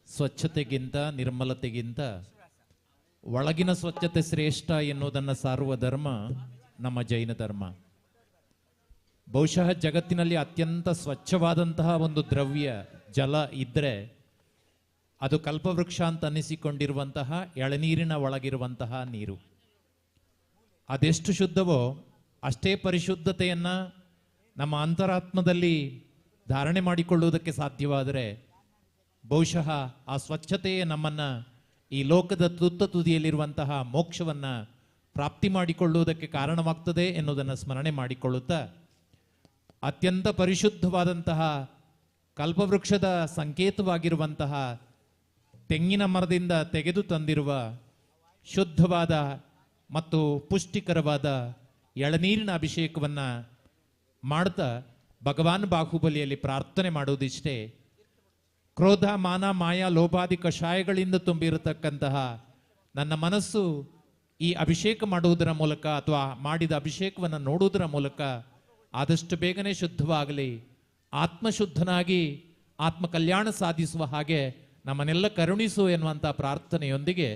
ಸ್ವಚ್ಛತೆಗಿಂತ ನಿರ್ಮಲತೆಗಿಂತ ಒಳಗಿನ ಸ್ವಚ್ಛತೆ ಶ್ರೇಷ್ಠ ಎನ್ನುವುದನ್ನು ಸಾರುವ ಧರ್ಮ ನಮ್ಮ ಜೈನ ಧರ್ಮ. ಬಹುಶಃ ಜಗತ್ತಿನಲ್ಲಿ ಅತ್ಯಂತ ಸ್ವಚ್ಛವಾದಂತಹ ಒಂದು ದ್ರವ್ಯ ಜಲ ಇದ್ದರೆ ಅದು ಕಲ್ಪವೃಕ್ಷ ಅಂತ ಅನ್ನಿಸಿಕೊಂಡಿರುವಂತಹ ಎಳನೀರಿನ ಒಳಗಿರುವಂತಹ ನೀರು. ಅದೆಷ್ಟು ಶುದ್ಧವೋ ಅಷ್ಟೇ ಪರಿಶುದ್ಧತೆಯನ್ನು ನಮ್ಮ ಅಂತರಾತ್ಮದಲ್ಲಿ ಧಾರಣೆ ಮಾಡಿಕೊಳ್ಳುವುದಕ್ಕೆ ಸಾಧ್ಯವಾದರೆ ಬಹುಶಃ ಆ ಸ್ವಚ್ಛತೆಯೇ ನಮ್ಮನ್ನು ಈ ಲೋಕದ ತುತ್ತ ತುದಿಯಲ್ಲಿರುವಂತಹ ಮೋಕ್ಷವನ್ನು ಪ್ರಾಪ್ತಿ ಮಾಡಿಕೊಳ್ಳುವುದಕ್ಕೆ ಕಾರಣವಾಗ್ತದೆ ಎನ್ನುವುದನ್ನು ಸ್ಮರಣೆ ಮಾಡಿಕೊಳ್ಳುತ್ತಾ, ಅತ್ಯಂತ ಪರಿಶುದ್ಧವಾದಂತಹ ಕಲ್ಪವೃಕ್ಷದ ಸಂಕೇತವಾಗಿರುವಂತಹ ತೆಂಗಿನ ಮರದಿಂದ ತೆಗೆದು ತಂದಿರುವ ಶುದ್ಧವಾದ ಮತ್ತು ಪುಷ್ಟಿಕರವಾದ ಎಳನೀರಿನ ಅಭಿಷೇಕವನ್ನು ಮಾಡ್ತಾ ಭಗವಾನ್ ಬಾಹುಬಲಿಯಲ್ಲಿ ಪ್ರಾರ್ಥನೆ ಮಾಡುವುದಿಷ್ಟೇ. ಕ್ರೋಧ, ಮಾನ, ಮಾಯ, ಲೋಭಾದಿ ಕಷಾಯಗಳಿಂದ ತುಂಬಿರತಕ್ಕಂತಹ ನನ್ನ ಮನಸ್ಸು ಈ ಅಭಿಷೇಕ ಮಾಡುವುದರ ಮೂಲಕ ಅಥವಾ ಮಾಡಿದ ಅಭಿಷೇಕವನ್ನು ನೋಡುವುದರ ಮೂಲಕ ಆದಷ್ಟು ಬೇಗನೆ ಶುದ್ಧವಾಗಲಿ, ಆತ್ಮಶುದ್ಧನಾಗಿ ಆತ್ಮ ಕಲ್ಯಾಣ ಸಾಧಿಸುವ ಹಾಗೆ ನಮ್ಮನ್ನೆಲ್ಲ ಕರುಣಿಸು ಎನ್ನುವಂಥ ಪ್ರಾರ್ಥನೆಯೊಂದಿಗೆ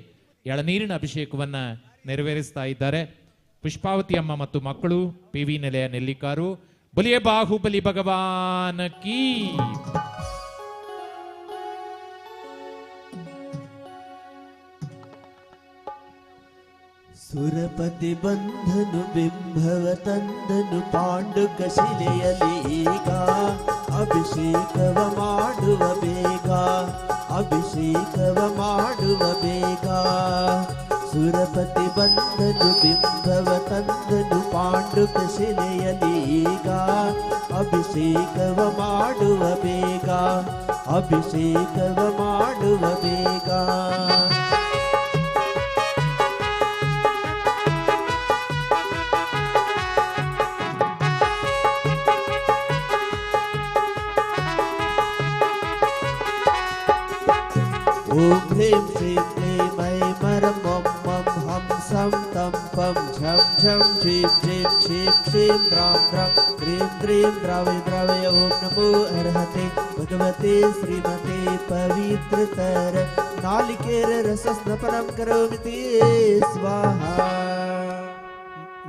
ಎಳನೀರಿನ ಅಭಿಷೇಕವನ್ನು ನೆರವೇರಿಸ್ತಾ ಇದ್ದಾರೆ ಪುಷ್ಪಾವತಿ ಅಮ್ಮ ಮತ್ತು ಮಕ್ಕಳು, PV ನೆಲೆಯ ನೆಲ್ಲಿಕಾರು. ಬಲಿಯ ಬಾಹುಬಲಿ ಭಗವಾನ್ ಕೀ. ಸುರಪತಿ ಬಂಧನು ಬಿಂಬವ ತಂದನು ಪಾಂಡುಕ ಶಿಲೆಯಲ್ಲಿ ಈಗ ಅಭಿಷೇಕವ ಮಾಡುವ ಬೇಗ, ಅಭಿಷೇಕವ ಮಾಡುವ ಬೇಗ. ಸುರಪತಿ ಬಂಧನು ಬಿಂಬವ ತಂದನು ಪಾಂಡುಕ ಶಿಲೆಯಲ್ಲಿ ಈಗ ಅಭಿಷೇಕವ ಮಾಡುವ ಬೇಗ, ಅಭಿಷೇಕವ ಮಾಡುವ ಬೇಗ. ಓಂ ಹ್ರೀಂ ಶ್ರೀಂ ಕ್ಲೀಂ ಐಮರಂ ಮಂ ಮಂ ಹಂ ಸಂ ತಂ ಪಂ ಝಂ ಝಂ ಝೀಂ ಝೀಂ ಕ್ಷೀಂ ಕ್ಷೀಂ ದ್ರಾಂ ದ್ರಾಂ ಕ್ರೀಂ ಕ್ರೀಂ ದ್ರಾವಯ ದ್ರಾವಯ. ಓಂ ನಮೋ ಅರ್ಹತೆ ಭಗವತೆ ಶ್ರೀಮತೆ ಪವಿತ್ರತರ ನಾಲಿಕೇರ ರಸಸ್ನಪನಂ ಕರೋಮಿ ಸ್ವಾಹಾ.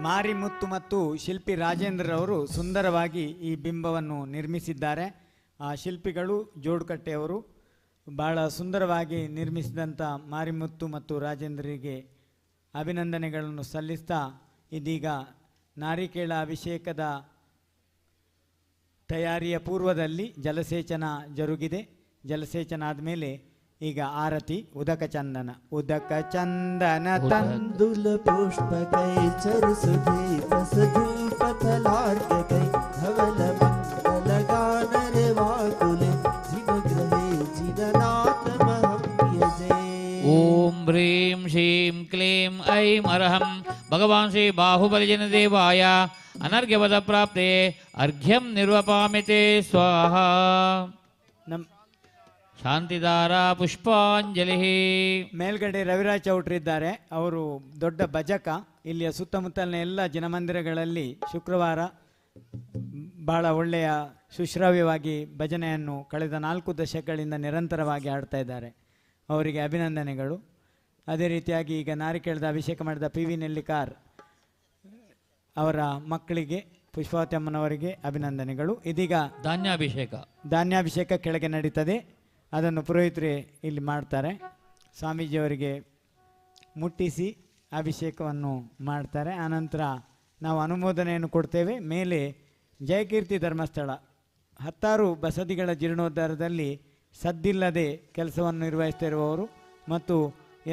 ಮಾರಿಮುತ್ತು ಮತ್ತು ಶಿಲ್ಪಿ ರಾಜೇಂದ್ರರವರು ಸುಂದರವಾಗಿ ಈ ಬಿಂಬವನ್ನು ನಿರ್ಮಿಸಿದ್ದಾರೆ. ಆ ಶಿಲ್ಪಿಗಳು ಜೋಡುಕಟ್ಟೆಯವರು. ಭಾಳ ಸುಂದರವಾಗಿ ನಿರ್ಮಿಸಿದಂಥ ಮಾರಿಮುತ್ತು ಮತ್ತು ರಾಜೇಂದ್ರರಿಗೆ ಅಭಿನಂದನೆಗಳನ್ನು ಸಲ್ಲಿಸ್ತಾ, ಇದೀಗ ನಾರಿಕೇಳ ಅಭಿಷೇಕದ ತಯಾರಿಯ ಪೂರ್ವದಲ್ಲಿ ಜಲಸೇಚನ ಜರುಗಿದೆ. ಜಲಸೇಚನ ಆದಮೇಲೆ ಈಗ ಆರತಿ. ಉದಕ ಚಂದನ ಚಂದನ ತಂದುಲ ಪುಷ್ಪ ಕೈ ಚರಿಸು ದೀಪ ಸಧೂಪ ಫಲಾರ್ಘ ಕೈ ಧವಲ ಮಂಗಲ ಗಾನರೆ ವಾಕುಲೆ ಜಿನಗ್ರಹೇ ಜಿನನಾಥ ಮಹಂ ಯಜೇ. ಓಂ ಹ್ರೀಂ ಶ್ರೀಂ ಕ್ಲೀಂ ಐಂ ಅರ್ಹಂ ಭಗವಾನ್ ಶ್ರೀ ಬಾಹುಬಲಿಜನದೇವಾಯ ಅನರ್ಘ್ಯವದ ಪ್ರಾಪ್ತೆ ಅರ್ಘ್ಯಂ ನಿರ್ವಪಾಮಿತೆ ಸ್ವಾಹಾ. ಶಾಂತಿದಾರ ಪುಷ್ಪಾಂಜಲಿ. ಮೇಲ್ಗಡೆ ರವಿರಾಜ್ ಚೌಟ್ರಿದ್ದಾರೆ. ಅವರು ದೊಡ್ಡ ಭಜಕ. ಇಲ್ಲಿಯ ಸುತ್ತಮುತ್ತಲಿನ ಎಲ್ಲ ಜನಮಂದಿರಗಳಲ್ಲಿ ಶುಕ್ರವಾರ ಬಹಳ ಒಳ್ಳೆಯ ಸುಶ್ರಾವ್ಯವಾಗಿ ಭಜನೆಯನ್ನು ಕಳೆದ 4 ದಶಕಗಳಿಂದ ನಿರಂತರವಾಗಿ ಆಡ್ತಾ ಇದ್ದಾರೆ. ಅವರಿಗೆ ಅಭಿನಂದನೆಗಳು. ಅದೇ ರೀತಿಯಾಗಿ ಈಗ ನಾರಿಕೇಳದ ಅಭಿಷೇಕ ಮಾಡಿದ PV ನೆಲ್ಲಿಕಾರ್ ಅವರ ಮಕ್ಕಳಿಗೆ, ಪುಷ್ಪಾವತಿ ಅಮ್ಮನವರಿಗೆ ಅಭಿನಂದನೆಗಳು. ಇದೀಗ ಧಾನ್ಯಾಭಿಷೇಕ ಕೆಳಗೆ ನಡೀತದೆ. ಅದನ್ನು ಪುರೋಹಿತರೇ ಇಲ್ಲಿ ಮಾಡ್ತಾರೆ. ಸ್ವಾಮೀಜಿಯವರಿಗೆ ಮುಟ್ಟಿಸಿ ಅಭಿಷೇಕವನ್ನು ಮಾಡ್ತಾರೆ. ಆನಂತರ ನಾವು ಅನುಮೋದನೆಯನ್ನು ಕೊಡ್ತೇವೆ. ಮೇಲೆ ಜಯಕೀರ್ತಿ ಧರ್ಮಸ್ಥಳ 10 ಬಸದಿಗಳ ಜೀರ್ಣೋದ್ಧಾರದಲ್ಲಿ ಸದ್ದಿಲ್ಲದೆ ಕೆಲಸವನ್ನು ನಿರ್ವಹಿಸ್ತಿರುವವರು ಮತ್ತು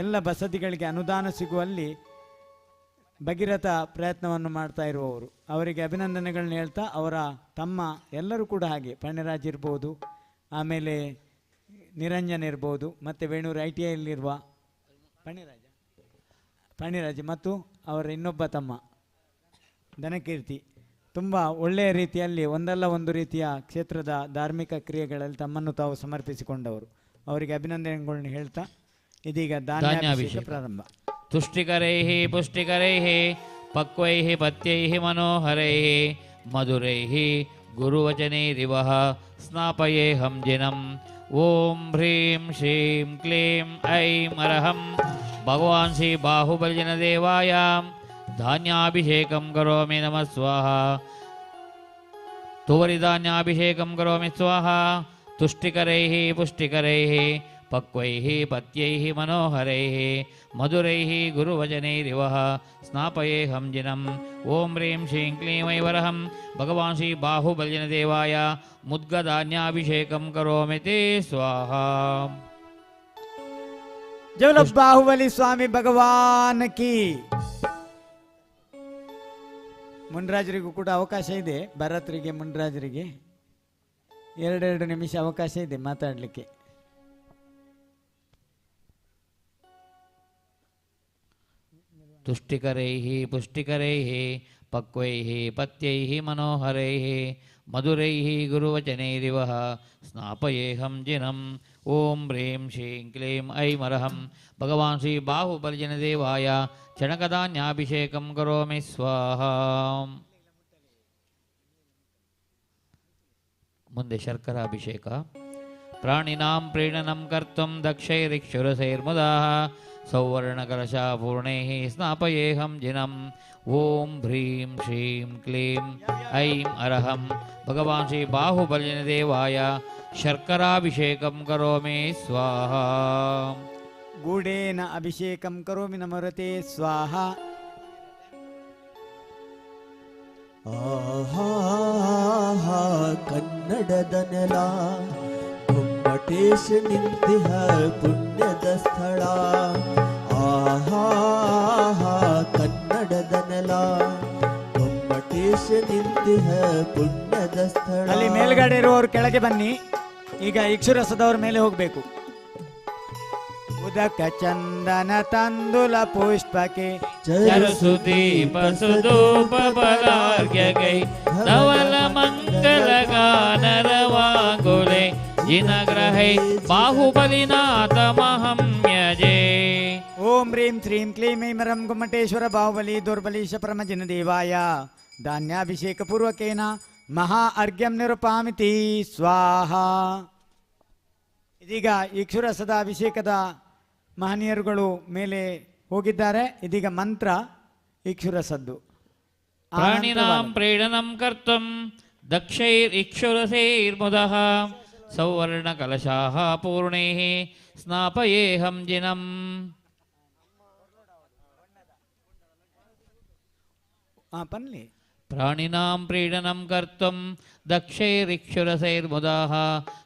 ಎಲ್ಲ ಬಸದಿಗಳಿಗೆ ಅನುದಾನ ಸಿಗುವಲ್ಲಿ ಭಗೀರಥ ಪ್ರಯತ್ನವನ್ನು ಮಾಡ್ತಾ ಇರುವವರು. ಅವರಿಗೆ ಅಭಿನಂದನೆಗಳನ್ನ ಹೇಳ್ತಾ ಅವರ ತಮ್ಮ ಎಲ್ಲರೂ ಕೂಡ ಹಾಗೆ ಪಣ್ಯರಾಜ್ ಇರ್ಬೋದು, ಆಮೇಲೆ ನಿರಂಜನ್ ಇರ್ಬೋದು, ಮತ್ತು ವೇಣೂರು ITIಯಲ್ಲಿರುವ ಪಣ್ಯರಾಜ್ ಮತ್ತು ಅವರ ಇನ್ನೊಬ್ಬ ತಮ್ಮ ಧನಕೀರ್ತಿ ತುಂಬ ಒಳ್ಳೆಯ ರೀತಿಯಲ್ಲಿ ಒಂದಲ್ಲ ಒಂದು ರೀತಿಯ ಕ್ಷೇತ್ರದ ಧಾರ್ಮಿಕ ಕ್ರಿಯೆಗಳಲ್ಲಿ ತಮ್ಮನ್ನು ತಾವು ಸಮರ್ಪಿಸಿಕೊಂಡವರು. ಅವರಿಗೆ ಅಭಿನಂದನೆಗಳನ್ನ ಹೇಳ್ತಾ ಇದೀಗ ಧಾನ್ಯಾಭಿಷೇಕ ಪ್ರಾರಂಭ. ತುಷ್ಟಿಕರೈಃ ಪುಷ್ಟಿಕರೈಃ ಪಕ್ವೈಃ ಪತ್ಯೈಃ ಮನೋಹರೈಃ ಮಧುರೈಃ ಗುರುವಚನೈರಿವಃ ಸ್ನಾಪಯೇಹಂ ಜಿನಂ. ಓಂ ಹ್ರೀಂ ಶ್ರೀಂ ಕ್ಲೀಂ ಐಂ ಅರ್ಹಂ ಭಗವಾನ್ ಶ್ರೀ ಬಾಹುಬಲಿಜನ ದೇವಾಯ ಧಾನ್ಯಾಭಿಷೇಕಂ ಕರೋಮಿ ನಮಃ ಸ್ವಾಹಾ. ತುವರಿಧಾನ್ಯಾಭಿಷೇಕಂ ಕರೋಮಿ ಸ್ವಾಹಾ. ತುಷ್ಟಿಕರೈಃ ಪುಷ್ಟಿಕರೈಃ ಪಕ್ವೈಃ ಪತ್ಯೈಃ ಮನೋಹರೈಃ ಮಧುರೈಃ ಗುರುವಚನೈರಿವಃ ಸ್ನಾಪಯೇಹಂ ಜಿನಂ. ಓಂ ಹ್ರೀಂ ಶ್ರೀಂ ಕ್ಲೀಂ ಐವರಹಂ ಭಗವಾನ್ ಶ್ರೀ ಬಾಹುಬಲಿಜನ ದೇವಾಯ ಮುದ್ಗಧಾನ್ಯಾಭಿಷೇಕಂ ಕರೋಮಿ ತೇ ಸ್ವಾಹಾ. ಜವಲ ಬಾಹುಬಲಿ ಸ್ವಾಮಿ ಭಗವಾನ್ ಕಿ. ಮುನ್ರಾಜರಿಗೂ ಕೂಡ ಅವಕಾಶ ಇದೆ. ಭರತ್ರಿಗೆ ಮುನ್ರಾಜರಿಗೆ 2 ನಿಮಿಷ ಅವಕಾಶ ಇದೆ ಮಾತಾಡಲಿಕ್ಕೆ. ತುಷ್ಟಿಕರೈಃ ಪುಷ್ಟಿಕರೈಃ ಪಕ್ವೈಃ ಪತ್ಯೈಃ ಮನೋಹರೈಃ ಮಧುರೈಃ ಗುರುವಚನೈರಿವಃ ಸ್ನಾಪಯೇಹಂ ಜಿನಂ. ಓಂ ಹ್ರೀಂ ಶ್ರೀಂ ಕ್ಲೀಂ ಐಂ ಅರ್ಹಂ ಭಗವಾನ್ ಶ್ರೀ ಬಾಹುಬಲಿಜನ ದೇವಾಯ ಚಣಕಧಾನ್ಯಾಭಿಷೇಕಂ ಕರೋಮಿ ಸ್ವಾಹಾ. ಮುಂದೆ ಶರ್ಕರಾಭಿಷೇಕ. ಪ್ರಾಣಿನಾಂ ಪ್ರೀಣನಂ ಕರ್ತುಂ ದಕ್ಷೈರಿಕ್ಷುರಸೈರ್ಮುದಾಃ ಸೌವರ್ಣಕಲಶಾಪೂರ್ಣೈಃ ಸ್ನಾಪಯೇಹಂ ಜಿನಂ. ಓಂ ಹ್ರೀಂ ಶ್ರೀಂ ಕ್ಲೀಂ ಐಂ ಅರ್ಹಂ ಭಗವಾನ್ ಶ್ರೀ ಬಾಹುಬಲಿಜನ ದೇವಾಯ ಶರ್ಕರಾಭಿಷೇಕಂ ಕರೋಮಿ ಸ್ವಾಹಾ. ಗೂಢೇನ ಅಭಿಷೇಕಂ ಕರೋಮಿ ನಮರತೆ ಸ್ವಾಹಾ. ಆಹಾ ಕನ್ನಡದ ನೆಲ ಗೊಮ್ಮಟೇಶ ನಿಂತಿಹ ಪುಣ್ಯದ ಸ್ಥಳ. ಆಹಾ ಕನ್ನಡದ ನೆಲ ಗೊಮ್ಮಟೇಶ ನಿಂತಿಹ ಪುಣ್ಯದ ಸ್ಥಳ. ಅಲ್ಲಿ ಮೇಲ್ಗಡೆ ಇರುವವರು ಕೆಳಗೆ ಬನ್ನಿ. ಈಗ ಇಕ್ಷುರಸದವ್ರ ಮೇಲೆ ಹೋಗ್ಬೇಕು. ಉದಕ ಚಂದನ ತಂದುಲ ಪುಷ್ಪಕ್ಕೆ ಚರಸುದೀಪ ಸುಧೂಪ ಫಲಾರ್ಘ್ಯಗೈ ಧವಲ ಮಂಗಲ ಗಾನರವಾಂಗುಲೆ ಜಿನಗ್ರಹೈ ಬಾಹುಬಲಿನಾಥ ಮಹಮ್ಯಜೇ. ಓಂ ಹ್ರೀಂ ಶ್ರೀಂ ಕ್ಲೀಂ ಐಮರಂ ಗುಮ್ಮಟೇಶ್ವರ ಬಾಹುಬಲಿ ದುರ್ಬಲೀಶ ಪರಮಜಿನ ದೇವಾಯ ಧಾನ್ಯಾಭಿಷೇಕ ಪೂರ್ವಕೇನ ಮಹಾ ಅರ್ಘ್ಯಂ ನಿರುಪಾಮಿತಿ ಸ್ವಾಹಾ. ಇದೀಗ ಇಕ್ಷುರಸದ ಅಭಿಷೇಕದ ಮಹನೀಯರುಗಳು ಮೇಲೆ ಹೋಗಿದ್ದಾರೆ. ಇದೀಗ ಮಂತ್ರ ಇಕ್ಷುರಸದ್ದು. ಪ್ರಾಣಿನಾಂ ಪ್ರೀಣನಂ ಕರ್ತುಂ ದಕ್ಷೈರಿಕ್ಷುರಸೈರ್ಮುದಃ ಸೌವರ್ಣಕಲಶಾಃ ಪೂರ್ಣೈಃ ಸ್ನಾಪಯೇಹಂ ಜಿನಂ. ಪನ್ಲಿ ಪ್ರಾಣಿನಾಂ ಪ್ರೀಣನಂ ಕರ್ತುಂ ದಕ್ಷೈರಿಕ್ಷುರಸೈರ್ಮುದಾಃ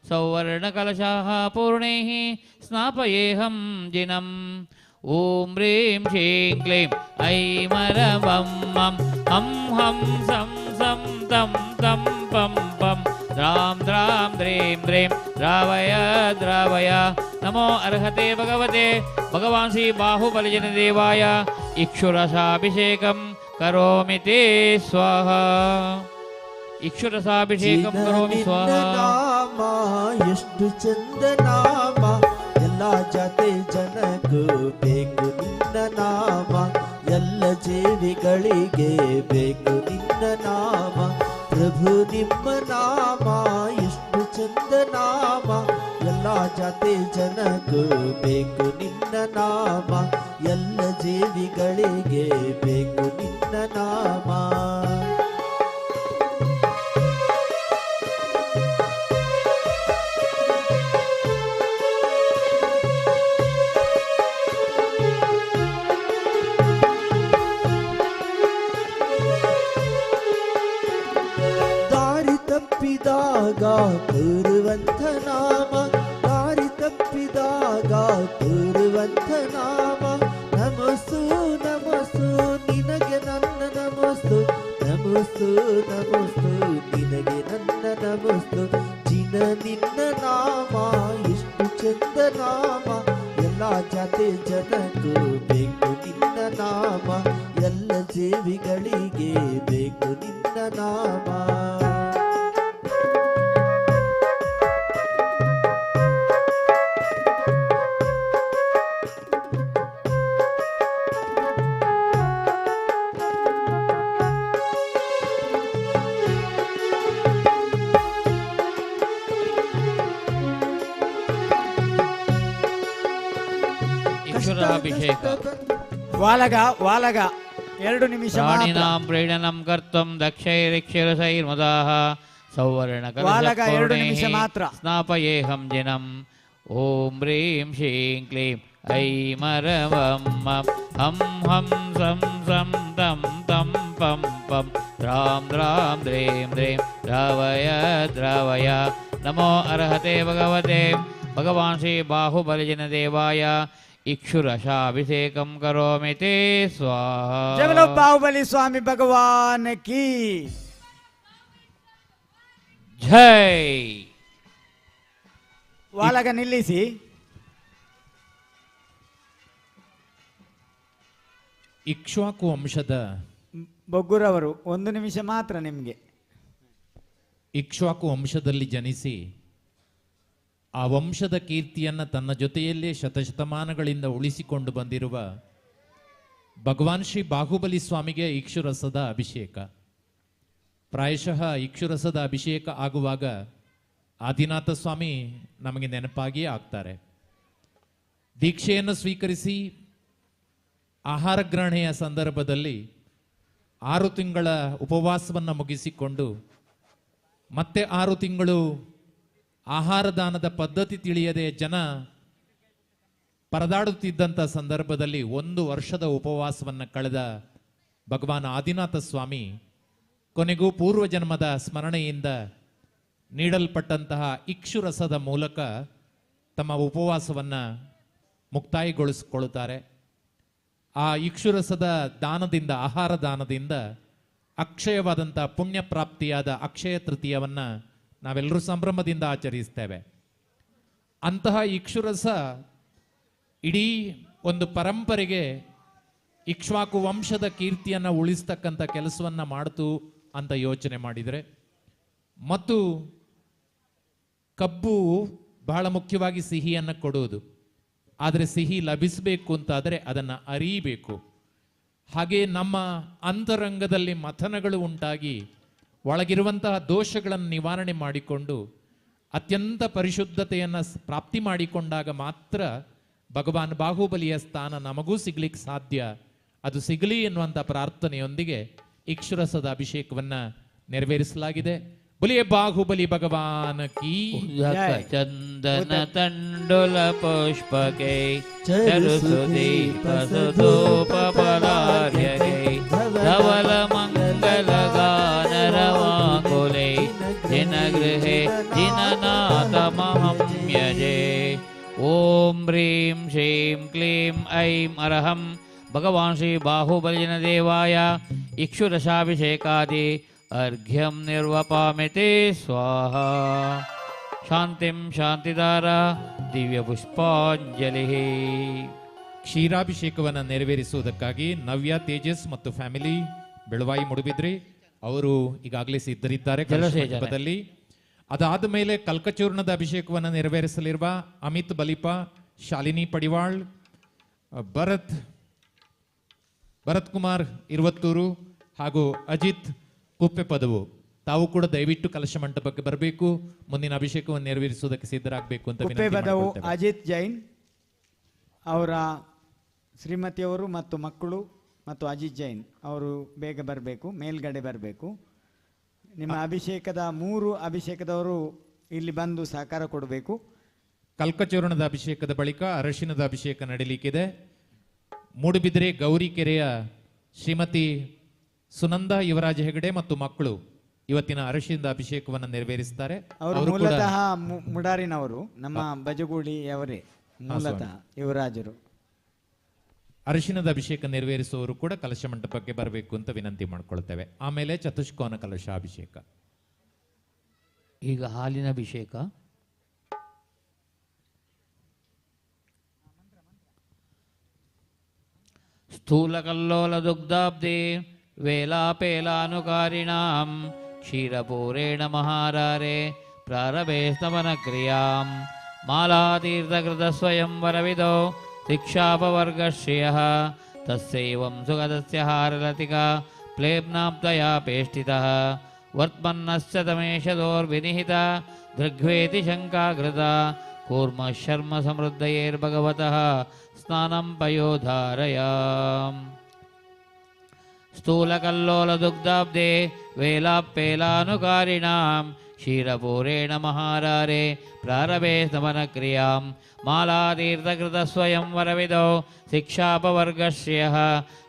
ಸೌವರ್ಣಕಲಶಾಃ ಪೂರ್ಣೈಃ ಸ್ನಾಪಯೇಹಂ ಜಿನಂ. ಓಂ ಹ್ರೀಂ ಶ್ರೀಂ ಕ್ಲೀಂ ಐಮರವಂ ಮಂ ಹಂ ಹಂ ಸಂ ಸಂ ತಂ ತಂ ಪಂ ಪಂ ದ್ರಾಂ ದ್ರಾಂ ದ್ರೀಂ ದ್ರೀಂ ದ್ರಾವಯ ದ್ರಾವಯ. ನಮೋ ಅರ್ಹತೆ ಭಗವತೆ ಭಗವಾನ್ ಶ್ರೀ ಬಾಹುಬಲಿಜನ ದೇವಾಯ ಇಕ್ಷುರಸಾಭಿಷೇಕಂ ಕರೋಮಿ ತೇ ಸ್ವಾಹಾ. ಇಕ್ಷುರಸಾಭಿಷೇಕಂ ಕರೋಮಿ ಸ್ವಾಹಾ. ಎಷ್ಟು ಚಂದ ನಾಮ ಎಲ್ಲ ಜಾತಿ ಜನಕ್ಕೂ ಬೇಕು ನಿನ್ನ ನಾಮ. ಎಲ್ಲ ಜೀವಿಗಳಿಗೆ ಬೇಕು ನಿನ್ನ ನಾಮ. ಪ್ರಭು ನಿಮ್ಮ ನಾಮ ಎಷ್ಟು ಚಂದ ನಾಮ. ಎಲ್ಲ ಜಾತಿ ಜನಕ್ಕೂ ಬೇಕು ನಿನ್ನ ನಾಮ. ಎಲ್ಲ ಜೀವಿಗಳಿಗೆ ಬೇಕು ನಿನ್ನ ನಾಮ. ತಪ್ಪಿದಾಗ ತೋರುವಂಥ ನಾಮ, ದಾರಿ ತಪ್ಪಿದಾಗ ತೋರುವಂಥ ನಾಮ. ನಮಸ್ತು ನಮಸ್ತು ನಿನಗೆ ನನ್ನ ನಮಸ್ತು, ನಮಸ್ತು ನಮಸ್ತು ನಿನಗೆ ನನ್ನ ನಮಸ್ತು. ಚಿನ್ನ ನಿನ್ನ ನಾಮ ಎಷ್ಟು ಚಂದ ನಾಮ, ಎಲ್ಲ ಜಾತಿ ಜನಕ್ಕೂ ಬೇಕು ನಿನ್ನ ನಾಮ, ಎಲ್ಲ ಜೀವಿಗಳಿಗೆ ಬೇಕು ನಿನ್ನ ನಾಮ. ಈಶ್ವರಾಭಿಷೇಕ ವಾಲಗ 2 ನಿಮಿಷ ಪ್ರಾಣಿನಾಂ ಪ್ರೀಣನಂ ಕರ್ತಂ ದಕ್ಷೈರಿಕ್ಷರಸೈರ್ಮದಾಃ ಸೌವರ್ಣ ವಾಲಗ 2 ನಿಮಿಷ ಮಾತ್ರ. ಸ್ನಾಪಯೇಹಂ ಜಿನಂ. ಓಂ ಹ್ರೀಂ ಶ್ರೀಂ ಕ್ಲೀಂ ಐಮರವಂ ಹಂ ಹಂ ಸಂ ಸಂ ತಂ ತಂ ಪಂ ಪಂ ದ್ರಾಂ ದ್ರಾಂ ದ್ರೇಂ ದ್ರೇಂ ದ್ರಾವಯ ದ್ರಾವಯ. ನಮೋ ಅರ್ಹತೆ ಭಗವತೆ ಭಗವಾನ್ ಶ್ರೀ ಬಾಹುಬಲಿಜನ ದೇವಾಯ ಇಕ್ಷುರಶಾಭಿಷೇಕಂ ಕರೋಮಿ ತೇ ಸ್ವಾಹಾ. ಜಗಲೋ ಬಾಹುಬಲಿ ಸ್ವಾಮಿ ಭಗವಾನ್ ಕೀ ಜೈ. ವಾಲಗ ನಿಲ್ಲಿಸಿ. ಇಕ್ಷ್ವಾಕು ವಂಶದ ಬೊಗ್ಗುರವರು 1 ನಿಮಿಷ ಮಾತ್ರ ನಿಮಗೆ. ಇಕ್ಷ್ವಾಕು ವಂಶದಲ್ಲಿ ಜನಿಸಿ ಆ ವಂಶದ ಕೀರ್ತಿಯನ್ನು ತನ್ನ ಜೊತೆಯಲ್ಲೇ ಶತಶತಮಾನಗಳಿಂದ ಉಳಿಸಿಕೊಂಡು ಬಂದಿರುವ ಭಗವಾನ್ ಶ್ರೀ ಬಾಹುಬಲಿ ಸ್ವಾಮಿಗೆ ಇಕ್ಷುರಸದ ಅಭಿಷೇಕ. ಪ್ರಾಯಶಃ ಇಕ್ಷುರಸದ ಅಭಿಷೇಕ ಆಗುವಾಗ ಆದಿನಾಥ ಸ್ವಾಮಿ ನಮಗೆ ನೆನಪಾಗಿಯೇ ಆಗ್ತಾರೆ. ದೀಕ್ಷೆಯನ್ನು ಸ್ವೀಕರಿಸಿ ಆಹಾರ ಗ್ರಹಣೆಯ ಸಂದರ್ಭದಲ್ಲಿ 6 ತಿಂಗಳ ಉಪವಾಸವನ್ನು ಮುಗಿಸಿಕೊಂಡು ಮತ್ತೆ 6 ತಿಂಗಳು ಆಹಾರ ದಾನದ ಪದ್ಧತಿ ತಿಳಿಯದೆ ಜನ ಪರದಾಡುತ್ತಿದ್ದಂಥ ಸಂದರ್ಭದಲ್ಲಿ 1 ವರ್ಷದ ಉಪವಾಸವನ್ನು ಕಳೆದ ಭಗವಾನ್ ಆದಿನಾಥ ಸ್ವಾಮಿ ಕೊನೆಗೂ ಪೂರ್ವಜನ್ಮದ ಸ್ಮರಣೆಯಿಂದ ನೀಡಲ್ಪಟ್ಟಂತಹ ಇಕ್ಷುರಸದ ಮೂಲಕ ತಮ್ಮ ಉಪವಾಸವನ್ನು ಮುಕ್ತಾಯಗೊಳಿಸಿಕೊಳ್ಳುತ್ತಾರೆ. ಆ ಇಕ್ಷುರಸದ ದಾನದಿಂದ, ಆಹಾರ ದಾನದಿಂದ ಅಕ್ಷಯವಾದಂಥ ಪುಣ್ಯ ಪ್ರಾಪ್ತಿಯಾದ ಅಕ್ಷಯ ತೃತೀಯವನ್ನು ನಾವೆಲ್ಲರೂ ಸಂಭ್ರಮದಿಂದ ಆಚರಿಸ್ತೇವೆ. ಅಂತಹ ಇಕ್ಷುರಸ ಇಡೀ ಒಂದು ಪರಂಪರೆಗೆ ಇಕ್ಷ್ವಾಕು ವಂಶದ ಕೀರ್ತಿಯನ್ನು ಉಳಿಸ್ತಕ್ಕಂಥ ಕೆಲಸವನ್ನು ಮಾಡ್ತು ಅಂತ ಯೋಚನೆ ಮಾಡಿದರೆ, ಮತ್ತು ಕಬ್ಬು ಬಹಳ ಮುಖ್ಯವಾಗಿ ಸಿಹಿಯನ್ನು ಕೊಡುವುದು. ಆದರೆ ಸಿಹಿ ಲಭಿಸಬೇಕು ಅಂತಾದರೆ ಅದನ್ನು ಅರಿಯಬೇಕು. ಹಾಗೆ ನಮ್ಮ ಅಂತರಂಗದಲ್ಲಿ ಮಥನಗಳು ಉಂಟಾಗಿ ಒಳಗಿರುವಂತಹ ದೋಷಗಳನ್ನು ನಿವಾರಣೆ ಮಾಡಿಕೊಂಡು ಅತ್ಯಂತ ಪರಿಶುದ್ಧತೆಯನ್ನು ಪ್ರಾಪ್ತಿ ಮಾಡಿಕೊಂಡಾಗ ಮಾತ್ರ ಭಗವಾನ್ ಬಾಹುಬಲಿಯ ಸ್ಥಾನ ನಮಗೂ ಸಿಗ್ಲಿಕ್ಕೆ ಸಾಧ್ಯ. ಅದು ಸಿಗಲಿ ಎನ್ನುವಂಥ ಪ್ರಾರ್ಥನೆಯೊಂದಿಗೆ ಇಕ್ಷುರಸದ ಅಭಿಷೇಕವನ್ನು ನೆರವೇರಿಸಲಾಗಿದೆ. ಬಲಿಯೇ ಬಾಹುಬಲಿ ಭಗವಾನ್ ಕೀ. ಚಂದನ ತಂಡುಲ ಪುಷ್ಪಕೈ ಚರುಸುದೀಪ ಸುಧೂಪಫಲಾರ್ಯಗೈ ಧವಲ ಮಂಗಲ ಗಾನರವಾಂಗುಲೈ ಜಿನಗೃಹೇ ಜಿನನಾಥ ಮಹಮ್ಯಜೇ. ಓಂ ಹ್ರೀಂ ಶ್ರೀಂ ಕ್ಲೀಂ ಐಂ ಅರ್ಹಂ ಭಗವಾನ್ ಶ್ರೀ ಬಾಹುಬಲಿಜನ ದೇವಾಯ ಇಕ್ಷುರಶಾಭಿಷೇಕಾದಿ ಅರ್ಘ್ಯಂ ನಿರ್ವಪಾಮಿತೆ ಸ್ವಾಹಾ. ಶಾಂತಿಂ ಶಾಂತಿದಾರ ದಿವ್ಯ ಪುಷ್ಪಾಂಜಲಿ. ಕ್ಷೀರಾಭಿಷೇಕವನ್ನು ನೆರವೇರಿಸುವುದಕ್ಕಾಗಿ ನವ್ಯ, ತೇಜಸ್ ಮತ್ತು ಫ್ಯಾಮಿಲಿ ಬೆಳವಾಯಿ ಮುಡುಬಿದ್ರಿ ಅವರು ಈಗಾಗಲೇ ಸಿದ್ಧರಿದ್ದಾರೆ ಕಲಶದಲ್ಲಿ. ಅದಾದ ಮೇಲೆ ಕಲ್ಕಚೂರ್ಣದ ಅಭಿಷೇಕವನ್ನು ನೆರವೇರಿಸಲಿರುವ ಅಮಿತ್ ಬಲಿಪ, ಶಾಲಿನಿ ಪಡಿವಾಳ್, ಭರತ್ ಕುಮಾರ್ ಇರುವತ್ತೂರು ಹಾಗೂ ಅಜಿತ್ ಕುಪ್ಪೆ ಪದವು ತಾವು ಕೂಡ ದಯವಿಟ್ಟು ಕಲಶ ಮಂಟಪಕ್ಕೆ ಬರಬೇಕು. ಮುಂದಿನ ಅಭಿಷೇಕವನ್ನು ನೆರವೇರಿಸುವುದಕ್ಕೆ ಸಿದ್ಧರಾಗಬೇಕು ಅಂತ ಕುಪ್ಪೆ ಪದವು ಅಜಿತ್ ಜೈನ್ ಅವರ ಶ್ರೀಮತಿಯವರು ಮತ್ತು ಮಕ್ಕಳು ಮತ್ತು ಅಜಿತ್ ಜೈನ್ ಅವರು ಬೇಗ ಬರಬೇಕು, ಮೇಲ್ಗಡೆ ಬರಬೇಕು. ನಿಮ್ಮ ಅಭಿಷೇಕದ 3 ಅಭಿಷೇಕದವರು ಇಲ್ಲಿ ಬಂದು ಸಹಕಾರ ಕೊಡಬೇಕು. ಕಲ್ಕಚೂರ್ಣದ ಅಭಿಷೇಕದ ಬಳಿಕ ಅರಶಿನದ ಅಭಿಷೇಕ ನಡೆಯಲಿಕ್ಕಿದೆ. ಮೂಡುಬಿದಿರೆ ಗೌರಿಕೆರೆಯ ಶ್ರೀಮತಿ ಸುನಂದ ಯುವರಾಜ ಹೆಗಡೆ ಮತ್ತು ಮಕ್ಕಳು ಇವತ್ತಿನ ಅರಿಶಿಣದ ಅಭಿಷೇಕವನ್ನು ನೆರವೇರಿಸ್ತಾರೆ. ಅವರು ಅವರು ಕೂಡ ಮೂಲತಃ ಮುಡಾರಿನವರು, ನಮ್ಮ ಬಜಗುಡಿಯವರೇ ಮೂಲತಃ ಯುವರಾಜರು. ಅರಿಶಿಣದ ಅಭಿಷೇಕ ನೆರವೇರಿಸುವವರು ಕೂಡ ಕಲಶ ಮಂಟಪಕ್ಕೆ ಬರಬೇಕು ಅಂತ ವಿನಂತಿ ಮಾಡ್ಕೊಳ್ತೇವೆ. ಆಮೇಲೆ ಚತುಷ್ಕೋನ ಕಲಶ ಅಭಿಷೇಕ. ಈಗ ಹಾಲಿನ ಅಭಿಷೇಕ. ಸ್ಥೂಲಕಲ್ಲೋಲ ದುಗ್ಧಾಬ್ಧಿ ವೇಲಾಪೇಲಾನುಕಾರಿಣಾಂ ಕ್ಷೀರಪೂರೇಣ ಮಹಾರಾರೆ ಪ್ರಾರಭೆ ಸ್ತಮನ ಕ್ರಿಯಾಂ ಮಾಲಾತೀರ್ಥಕೃತ ಸ್ವಯಂ ವರವಿದೋ ಶಿಕ್ಷಾಪವರ್ಗಶ್ರಿಯಃ ತಸ್ಯೈವಂ ಸುಗತಸ್ಯ ಹಾರಲತಿಕಾ ಪ್ಲೇಬ್ನಾಪ್ತಯಾ ಪೇಷ್ಟಿತಃ ವರ್ತ್ಮನ್ನಶ್ಚ ತಮೇಶದೋರ್ವಿನಿಹಿತ ದೃಗ್ವೇತಿ ಶಂಕಾಗೃತ ಕೂರ್ಮ ಶರ್ಮ ಸಮೃದ್ಧಯೇರ್ಭಗವತಃ ಸ್ನಾನಂ ಪಯೋಧಾರಯಾಂ. ಸ್ಥೂಲಕಲ್ಲೋಲದುಗ್ಧಾಬ್ಧೆ ವೇಲಾಪೇಲಾನುಕಾರಿಣಾಂ ಕ್ಷೀರಪೂರೇಣ ಮಹಾರಾರೆ ಪ್ರಾರಭೆ ಸ್ತಮನ ಕ್ರಿಯಾಂ ಮಾಲಾತೀರ್ಥಕೃತ ಸ್ವಯಂ ವರವಿದೋ ಶಿಕ್ಷಾಪವರ್ಗಶ್ರಿಯಃ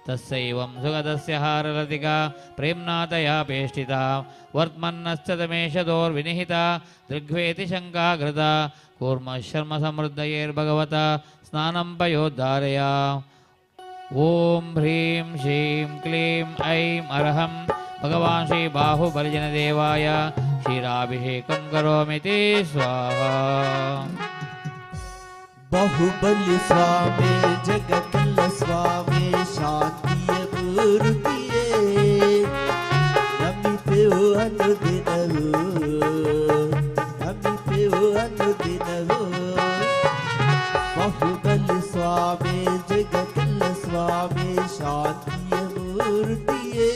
ತಸ್ಯೈವಂ ಸುಗತಸ್ಯ ಹಾರಲತಿಕಾ ಪ್ರೇಮ್ನಾತಯಾ ಪೇಷ್ಟಿತಃ ವರ್ತ್ಮನ್ನಶ್ಚ ತಮೇಶದೋರ್ವಿನಿಹಿತ ದೃಗ್ವೇತಿ ಶಂಕಾಗೃತ ಕೂರ್ಮ ಶರ್ಮ ಸಮೃದ್ಧಯೇರ್ಭಗವತಃ ಸ್ನಾನಂ ಪಯೋದ್ಧಾರಯಾ. ಓಂ ಹ್ರೀಂ ಶ್ರೀಂ ಕ್ಲೀಂ ಐಂ ಅರ್ಹಂ ಭಗವಾನ್ ಶ್ರೀ ಬಾಹುಬಲಿಜನದೇವಾಯ ಕ್ಷೀರಾಭಿಷೇಕಂ ಕರೋಮಿತಿ ಸ್ವಾಹಾ. ಬಾಹುಬಲಿ ಸ್ವಾಮಿ ಜಗತ್ತಲ್ಲ ಸ್ವಾಮಿ ಶಾಂತಿಯ ಮೂರ್ತಿಯೇ ನಮಿತೆವು ಅನುದಿನವೂ ಬಾಹುಬಲಿ ಸ್ವಾಮಿ ಜಗತ್ತಲ್ಲ ಸ್ವಾಮಿ ಶಾಂತಿಯ ಮೂರ್ತಿಯೇ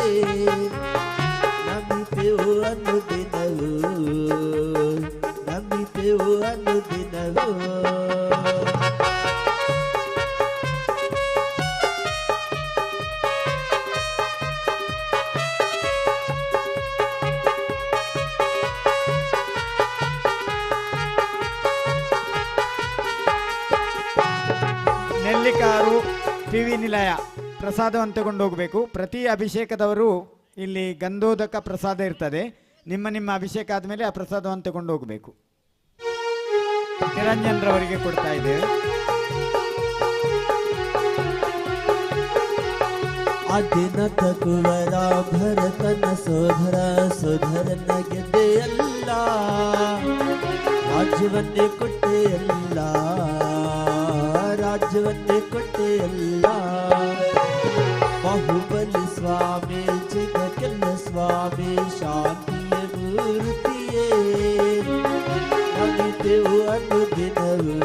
ನಮಿತೆವು ಅನುದಿನವೂ ನೆಲ್ಲಿಕಾರು ಟಿವಿ ನಿಲಯ ಪ್ರಸಾದವನ್ನು ತಗೊಂಡು ಹೋಗಬೇಕು. ಪ್ರತಿ ಅಭಿಷೇಕದವರು ಇಲ್ಲಿ ಗಂಧೋದಕ ಪ್ರಸಾದ ಇರ್ತದೆ. ನಿಮ್ಮ ಅಭಿಷೇಕ ಆದಮೇಲೆ ಆ ಪ್ರಸಾದವನ್ನು ತಗೊಂಡು ಹೋಗಬೇಕು. ನಿರಂಜನ್ರವರಿಗೆ ಕೊಡ್ತಾ ಇದ್ದೇವೆ. ಅದಿನತ ಕುವರ ಭರತನ ಸೋದರ ಸೋದರನ ಗೆದ್ದೆಯಲ್ಲ ರಾಜ್ಯವನ್ನೇ ಕೊಟ್ಟೆಯಲ್ಲ ಬಾಹುಬಲಿ ಸ್ವಾಮಿ ಜಗಕ್ಕೆಲ್ಲ ಸ್ವಾಮಿ ಶಾಂತಿಯ ಮೂರ್ತಿಯೇ ನಮಿತೆವು ಅನುದಿನವೂ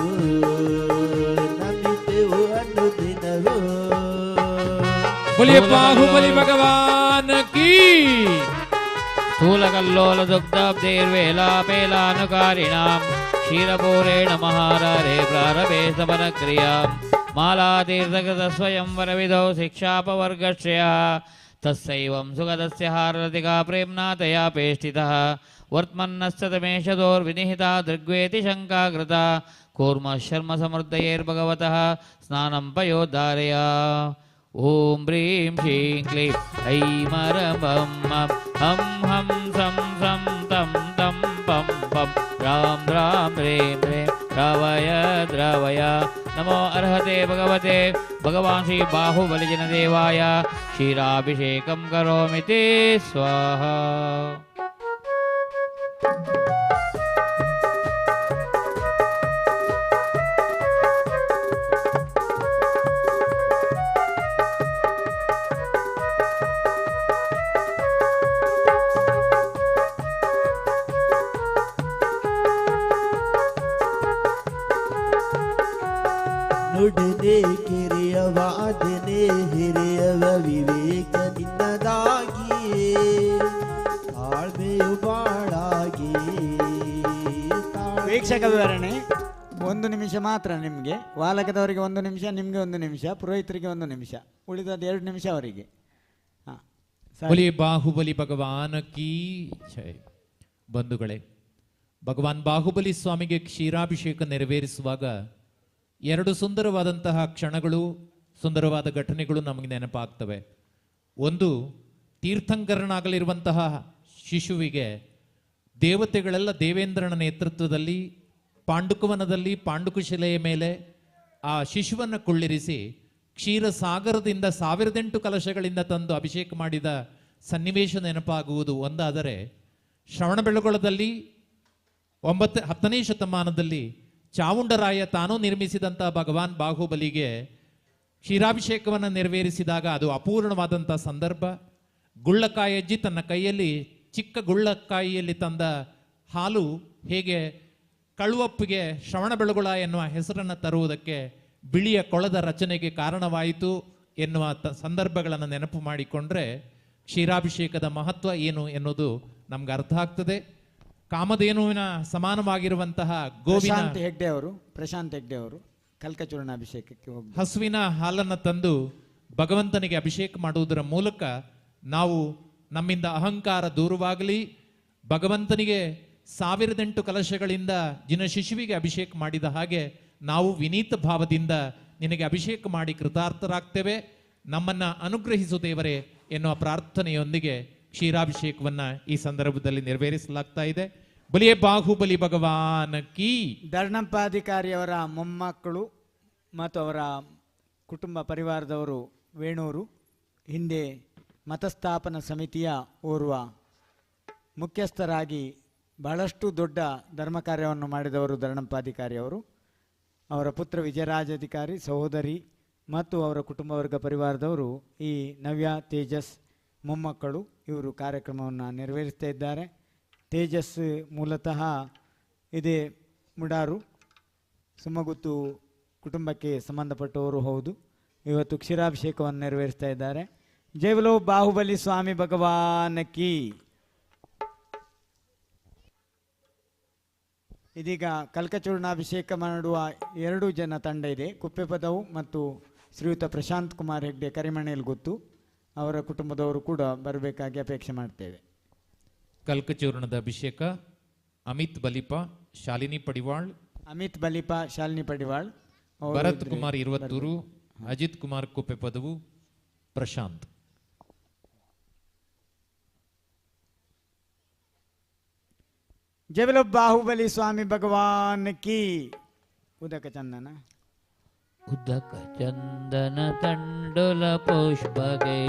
बोलिए बाहुबली भगवान की. स्थूलकल्लोलदुग्धाब्धैर्वेलापेलानुकारिणां क्षीरपूरेण महारारे प्रारभे स्तमन क्रियां मालातीर्थकृत स्वयं वरविदौ शिक्षापवर्गश्रयः तस्यैवं सुगतस्य हारलतिका प्रेम्नातया पेष्टितः वर्त्मन्नश्च तमेशदोर्विनिहिता दृग्वेति शङ्काकृता कूर्म शर्म समृद्धयेर्भगवतः स्नानं पयोद्धारया. ओम ह्रीं श्रीं क्लीं ऐं अरं हं हं सं सं तं तं पं पं रां रां ह्रीं ह्रीं द्रवय द्रवय. नमो अर्हते भगवते भगवान् श्री बाहुबलिजनदेवाय क्षीराभिषेकं करोमीति स्वाहा. ನುಡಿದೆ ಕಿರಿಯವಾದನೆ ಹಿರಿಯವ ವಿವೇಕ ನಿನ್ನದಾಗಿಯೇ ತಾಳ್ಮೆಯು ಬಾಳಾಗಿ. ವೀಕ್ಷಕ ವಿವರಣೆ 1 ನಿಮಿಷ ಮಾತ್ರ ನಿಮಗೆ, ವಾಲಕದವರಿಗೆ 1 ನಿಮಿಷ, ನಿಮಗೆ 1 ನಿಮಿಷ, ಪುರೋಹಿತರಿಗೆ 1 ನಿಮಿಷ, ಉಳಿದದ್ದು 2 ನಿಮಿಷ ಅವರಿಗೆ. बोलिए बाहुबली भगवान की जय. ಬಂಧುಗಳೇ, ಭಗವಾನ್ ಬಾಹುಬಲಿ ಸ್ವಾಮಿಗೆ ಕ್ಷೀರಾಭಿಷೇಕ ನೆರವೇರಿಸುವಾಗ 2 ಸುಂದರವಾದಂತಹ ಕ್ಷಣಗಳು, ಸುಂದರವಾದ ಘಟನೆಗಳು ನಮಗೆ ನೆನಪಾಗ್ತವೆ. ಒಂದು, ತೀರ್ಥಂಕರನಾಗಲಿರುವಂತಹ ಶಿಶುವಿಗೆ ದೇವತೆಗಳೆಲ್ಲ ದೇವೇಂದ್ರನ ನೇತೃತ್ವದಲ್ಲಿ ಪಾಂಡುಕವನದಲ್ಲಿ ಪಾಂಡುಕುಶಿಲೆಯ ಮೇಲೆ ಆ ಶಿಶುವನ್ನು ಕುಳ್ಳಿರಿಸಿ ಕ್ಷೀರಸಾಗರದಿಂದ 1008 ಕಲಶಗಳಿಂದ ತಂದು ಅಭಿಷೇಕ ಮಾಡಿದ ಸನ್ನಿವೇಶ ನೆನಪಾಗುವುದು ಒಂದಾದರೆ, ಶ್ರವಣಬೆಳಗೊಳದಲ್ಲಿ 10ನೇ ಶತಮಾನದಲ್ಲಿ ಚಾವುಂಡರಾಯ ತಾನೂ ನಿರ್ಮಿಸಿದಂಥ ಭಗವಾನ್ ಬಾಹುಬಲಿಗೆ ಕ್ಷೀರಾಭಿಷೇಕವನ್ನು ನೆರವೇರಿಸಿದಾಗ ಅದು ಅಪೂರ್ಣವಾದಂಥ ಸಂದರ್ಭ. ಗುಳ್ಳಕಾಯಜ್ಜಿ ತನ್ನ ಕೈಯಲ್ಲಿ ಚಿಕ್ಕ ಗುಳ್ಳಕಾಯಿಯಲ್ಲಿ ತಂದ ಹಾಲು ಹೇಗೆ ಕಳುವಪ್ಪಿಗೆ ಶ್ರವಣಬೆಳಗೊಳ ಎನ್ನುವ ಹೆಸರನ್ನು ತರುವುದಕ್ಕೆ ಬಿಳಿಯ ಕೊಳದ ರಚನೆಗೆ ಕಾರಣವಾಯಿತು ಎನ್ನುವ ಸಂದರ್ಭಗಳನ್ನು ನೆನಪು ಮಾಡಿಕೊಂಡ್ರೆ ಕ್ಷೀರಾಭಿಷೇಕದ ಮಹತ್ವ ಏನು ಎನ್ನುವುದು ನಮ್ಗೆ ಅರ್ಥ ಆಗ್ತದೆ. ಕಾಮಧೇನುವಿನ ಸಮಾನವಾಗಿರುವಂತಹ ಪ್ರಶಾಂತ್ ಹೆಗ್ಡೆ ಅವರು ಕಲ್ಕಚೂರ್ಣ ಅಭಿಷೇಕಕ್ಕೆ ಹೋಗಿ ಹಸುವಿನ ಹಾಲನ್ನು ತಂದು ಭಗವಂತನಿಗೆ ಅಭಿಷೇಕ ಮಾಡುವುದರ ಮೂಲಕ ನಾವು ನಮ್ಮಿಂದ ಅಹಂಕಾರ ದೂರವಾಗಲಿ, ಭಗವಂತನಿಗೆ 1008 ಕಲಶಗಳಿಂದ ಜಿನ ಶಿಶುವಿಗೆ ಅಭಿಷೇಕ ಮಾಡಿದ ಹಾಗೆ ನಾವು ವಿನೀತ ಭಾವದಿಂದ ನಿನಗೆ ಅಭಿಷೇಕ ಮಾಡಿ ಕೃತಾರ್ಥರಾಗ್ತೇವೆ, ನಮ್ಮನ್ನು ಅನುಗ್ರಹಿಸು ದೇವರೇ ಎನ್ನುವ ಪ್ರಾರ್ಥನೆಯೊಂದಿಗೆ ಕ್ಷೀರಾಭಿಷೇಕವನ್ನು ಈ ಸಂದರ್ಭದಲ್ಲಿ ನೆರವೇರಿಸಲಾಗ್ತಾ ಇದೆ. ಬಲಿಯೇ ಬಾಹುಬಲಿ ಭಗವಾನ್ ಕೀ. ಧರ್ಣಪಾಧಿಕಾರಿಯವರ ಮೊಮ್ಮಕ್ಕಳು ಮತ್ತು ಅವರ ಕುಟುಂಬ ಪರಿವಾರದವರು ವೇಣೂರು ಹಿಂದೆ ಮತಸ್ಥಾಪನಾ ಸಮಿತಿಯ ಓರ್ವ ಮುಖ್ಯಸ್ಥರಾಗಿ ಬಹಳಷ್ಟು ದೊಡ್ಡ ಧರ್ಮ ಕಾರ್ಯವನ್ನು ಮಾಡಿದವರು ಧರ್ಣಪಾಧಿಕಾರಿಯವರು. ಅವರ ಪುತ್ರ ವಿಜಯರಾಜಾಧಿಕಾರಿ, ಸಹೋದರಿ ಮತ್ತು ಅವರ ಕುಟುಂಬ ವರ್ಗ ಪರಿವಾರದವರು ಈ ನವ್ಯ ತೇಜಸ್ ಮೊಮ್ಮಕ್ಕಳು ಇವರು ಕಾರ್ಯಕ್ರಮವನ್ನು ನೆರವೇರಿಸ್ತಾ ಇದ್ದಾರೆ. ತೇಜಸ್ ಮೂಲತಃ ಇದೇ ಮುಡಾರು ಸುಮ್ಮಗುತ್ತು ಕುಟುಂಬಕ್ಕೆ ಸಂಬಂಧಪಟ್ಟವರು ಹೌದು. ಇವತ್ತು ಕ್ಷೀರಾಭಿಷೇಕವನ್ನು ನೆರವೇರಿಸ್ತಾ ಇದ್ದಾರೆ. ಜೈವಲೋ ಬಾಹುಬಲಿ ಸ್ವಾಮಿ ಭಗವಾನ್ ಕೀ. ಇದೀಗ ಕಲ್ಕಚೂರ್ಣಾಭಿಷೇಕ ಮಾಡುವ 2 ಜನ ತಂಡ ಇದೆ. ಕುಪ್ಪೆಪದವು ಮತ್ತು ಶ್ರೀಯುತ ಪ್ರಶಾಂತ್ ಕುಮಾರ್ ಹೆಗ್ಡೆ ಕರಿಮಣೆಯಲ್ಲಿ ಗೊತ್ತು, ಅವರ ಕುಟುಂಬದವರು ಕೂಡ ಬರಬೇಕಾಗಿ ಅಪೇಕ್ಷೆ ಮಾಡ್ತೇವೆ. ಕಲ್ಕಚೂರ್ಣದ ಅಭಿಷೇಕ ಅಮಿತ್ ಬಲಿಪ, ಶಾಲಿನಿ ಪಡಿವಾಳ್, ಭರತ್ ಕುಮಾರ್ ಇರುವತ್ತೂರು, ಅಜಿತ್ ಕುಮಾರ್ ಕುಪ್ಪೆಪದವು, ಪ್ರಶಾಂತ್. ಜಯಬಲ ಬಾಹುಬಲಿ ಸ್ವಾಮಿ ಭಗವಾನ್ ಕೀ. ಉದಕ ಚಂದನ ತಂಡುಲ ಪುಷ್ಪಗೈ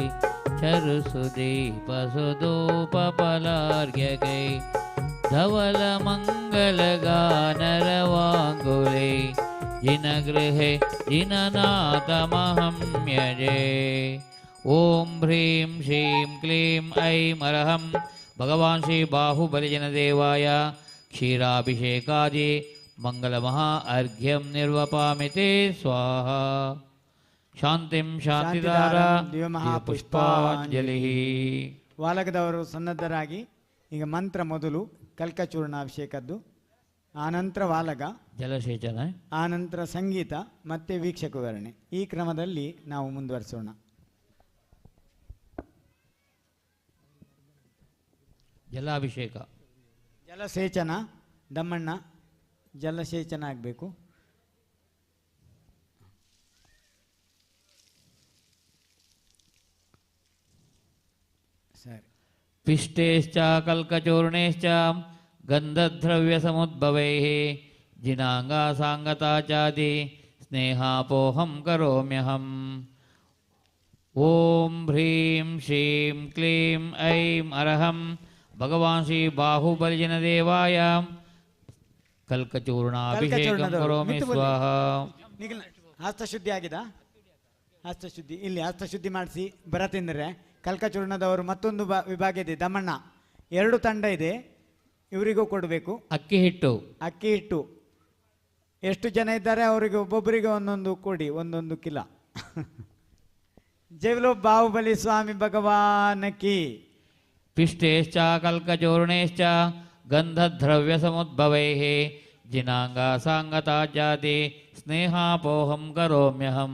ಚರು ಸುದೀಪ ಸುಧೂಪ ಫಲಾರ್ಘ್ಯಗೈ ಧವಲ ಮಂಗಲ ಗಾನರವಾಂಗುಲೈ ಜಿನಗೃಹೆ ಜಿನನಾಥ ಮಹಮ್ಯಜೆ. ಓಂ ಹ್ರೀಂ ಶ್ರೀಂ ಕ್ಲೀಂ ಐಂ ಅರ್ಹಂ ಭಗವಾನ್ ಶ್ರೀ ಬಾಹುಬಲಿ ಜನದೇವಾಯ ಕ್ಷೀರಾಭಿಷೇಕಾದಿ ಮಂಗಲ ಮಹಾ ಅರ್ಘ್ಯಂ ನಿರ್ವಪಾಮಿತೆ ಸ್ವಾಹ. ಶಾಂತಿಂ ಶಾಂತಿದಾರ ಪುಷ್ಪಾಂಜಲಿ. ವಾಲಕದವರು ಸನ್ನದ್ಧರಾಗಿ ಈಗ ಮಂತ್ರ ಮೊದಲು ಕಲ್ಕಚೂರ್ಣಾಭಿಷೇಕದ್ದು, ಆನಂತರ ವಾಲಗ ಜಲಸೇಚನ, ಆನಂತರ ಸಂಗೀತ ಮತ್ತೆ ವೀಕ್ಷಕ ವಿವರಣೆ. ಈ ಕ್ರಮದಲ್ಲಿ ನಾವು ಮುಂದುವರಿಸೋಣ. ಜಲಾಭಿಷೇಕ, ಜಲಸೇಚನ, ದಮ್ಮಣ್ಣ ಜಲಸೇಚನ ಆಗಬೇಕು. ಸರಿ. ಪಿಷ್ಟೇಶ್ಚ ಕಲ್ಕಚೂರ್ಣೇಶ್ಚ ಗಂಧದ್ರವ್ಯ ಸಮುದ್ಭವೈಃ ಜಿನಾಂಗ ಸಾಂಗತಾಚಾದಿ ಸ್ನೇಹಾಪೋಹಂ ಕರೋಮ್ಯಹಂ. ಓಂ ಹ್ರೀಂ ಶ್ರೀಂ ಕ್ಲೀಂ ಐಂ ಅರ್ಹಂ ಭಗವಾನ್ ಶ್ರೀ ಬಾಹುಬಲಿ ಜನದೇವಾಯ ಕಲ್ಕಚೂರ್ಣಾಭಿಷೇಕಂ ಕರೋಮಿ ಸ್ವಾಹ. ಹಸ್ತಶುದ್ಧಿ ಆಗಿದೆ. ಹಸ್ತಶುದ್ಧಿ ಇಲ್ಲಿ ಹಸ್ತಶುದ್ಧಿ ಮಾಡಿಸಿ ಬರತಿಂದರೆ ಕಲ್ಕಚೂರ್ಣದವರು ಮತ್ತೊಂದು ವಿಭಾಗ ಇದೆ, ದಮ್ಮಣ್ಣ 2 ತಂಡ ಇದೆ, ಇವರಿಗೂ ಕೊಡಬೇಕು. ಅಕ್ಕಿ ಹಿಟ್ಟು ಎಷ್ಟು ಜನ ಇದ್ದಾರೆ ಅವರಿಗೆ ಒಬ್ಬೊಬ್ಬರಿಗೆ ಒಂದೊಂದು ಕೊಡಿ, 1 ಕಿಲೋ. ಜೈವಲೋ ಬಾಹುಬಲಿ ಸ್ವಾಮಿ ಭಗವಾನ್ ಕೀ. ಪಿಷ್ಟೇಶ್ಚ ಕಲ್ಕಚೂರ್ಣೇಶ್ಚ ಗಂಧದ್ರವ್ಯ ಸಮುದ್ಭವೈಃ ಜಿನಾಂಗ ಸಾಂಗತಾಚಾದಿ ಸ್ನೇಹಾಪೋಹಂ ಕರೋಮ್ಯಹಂ.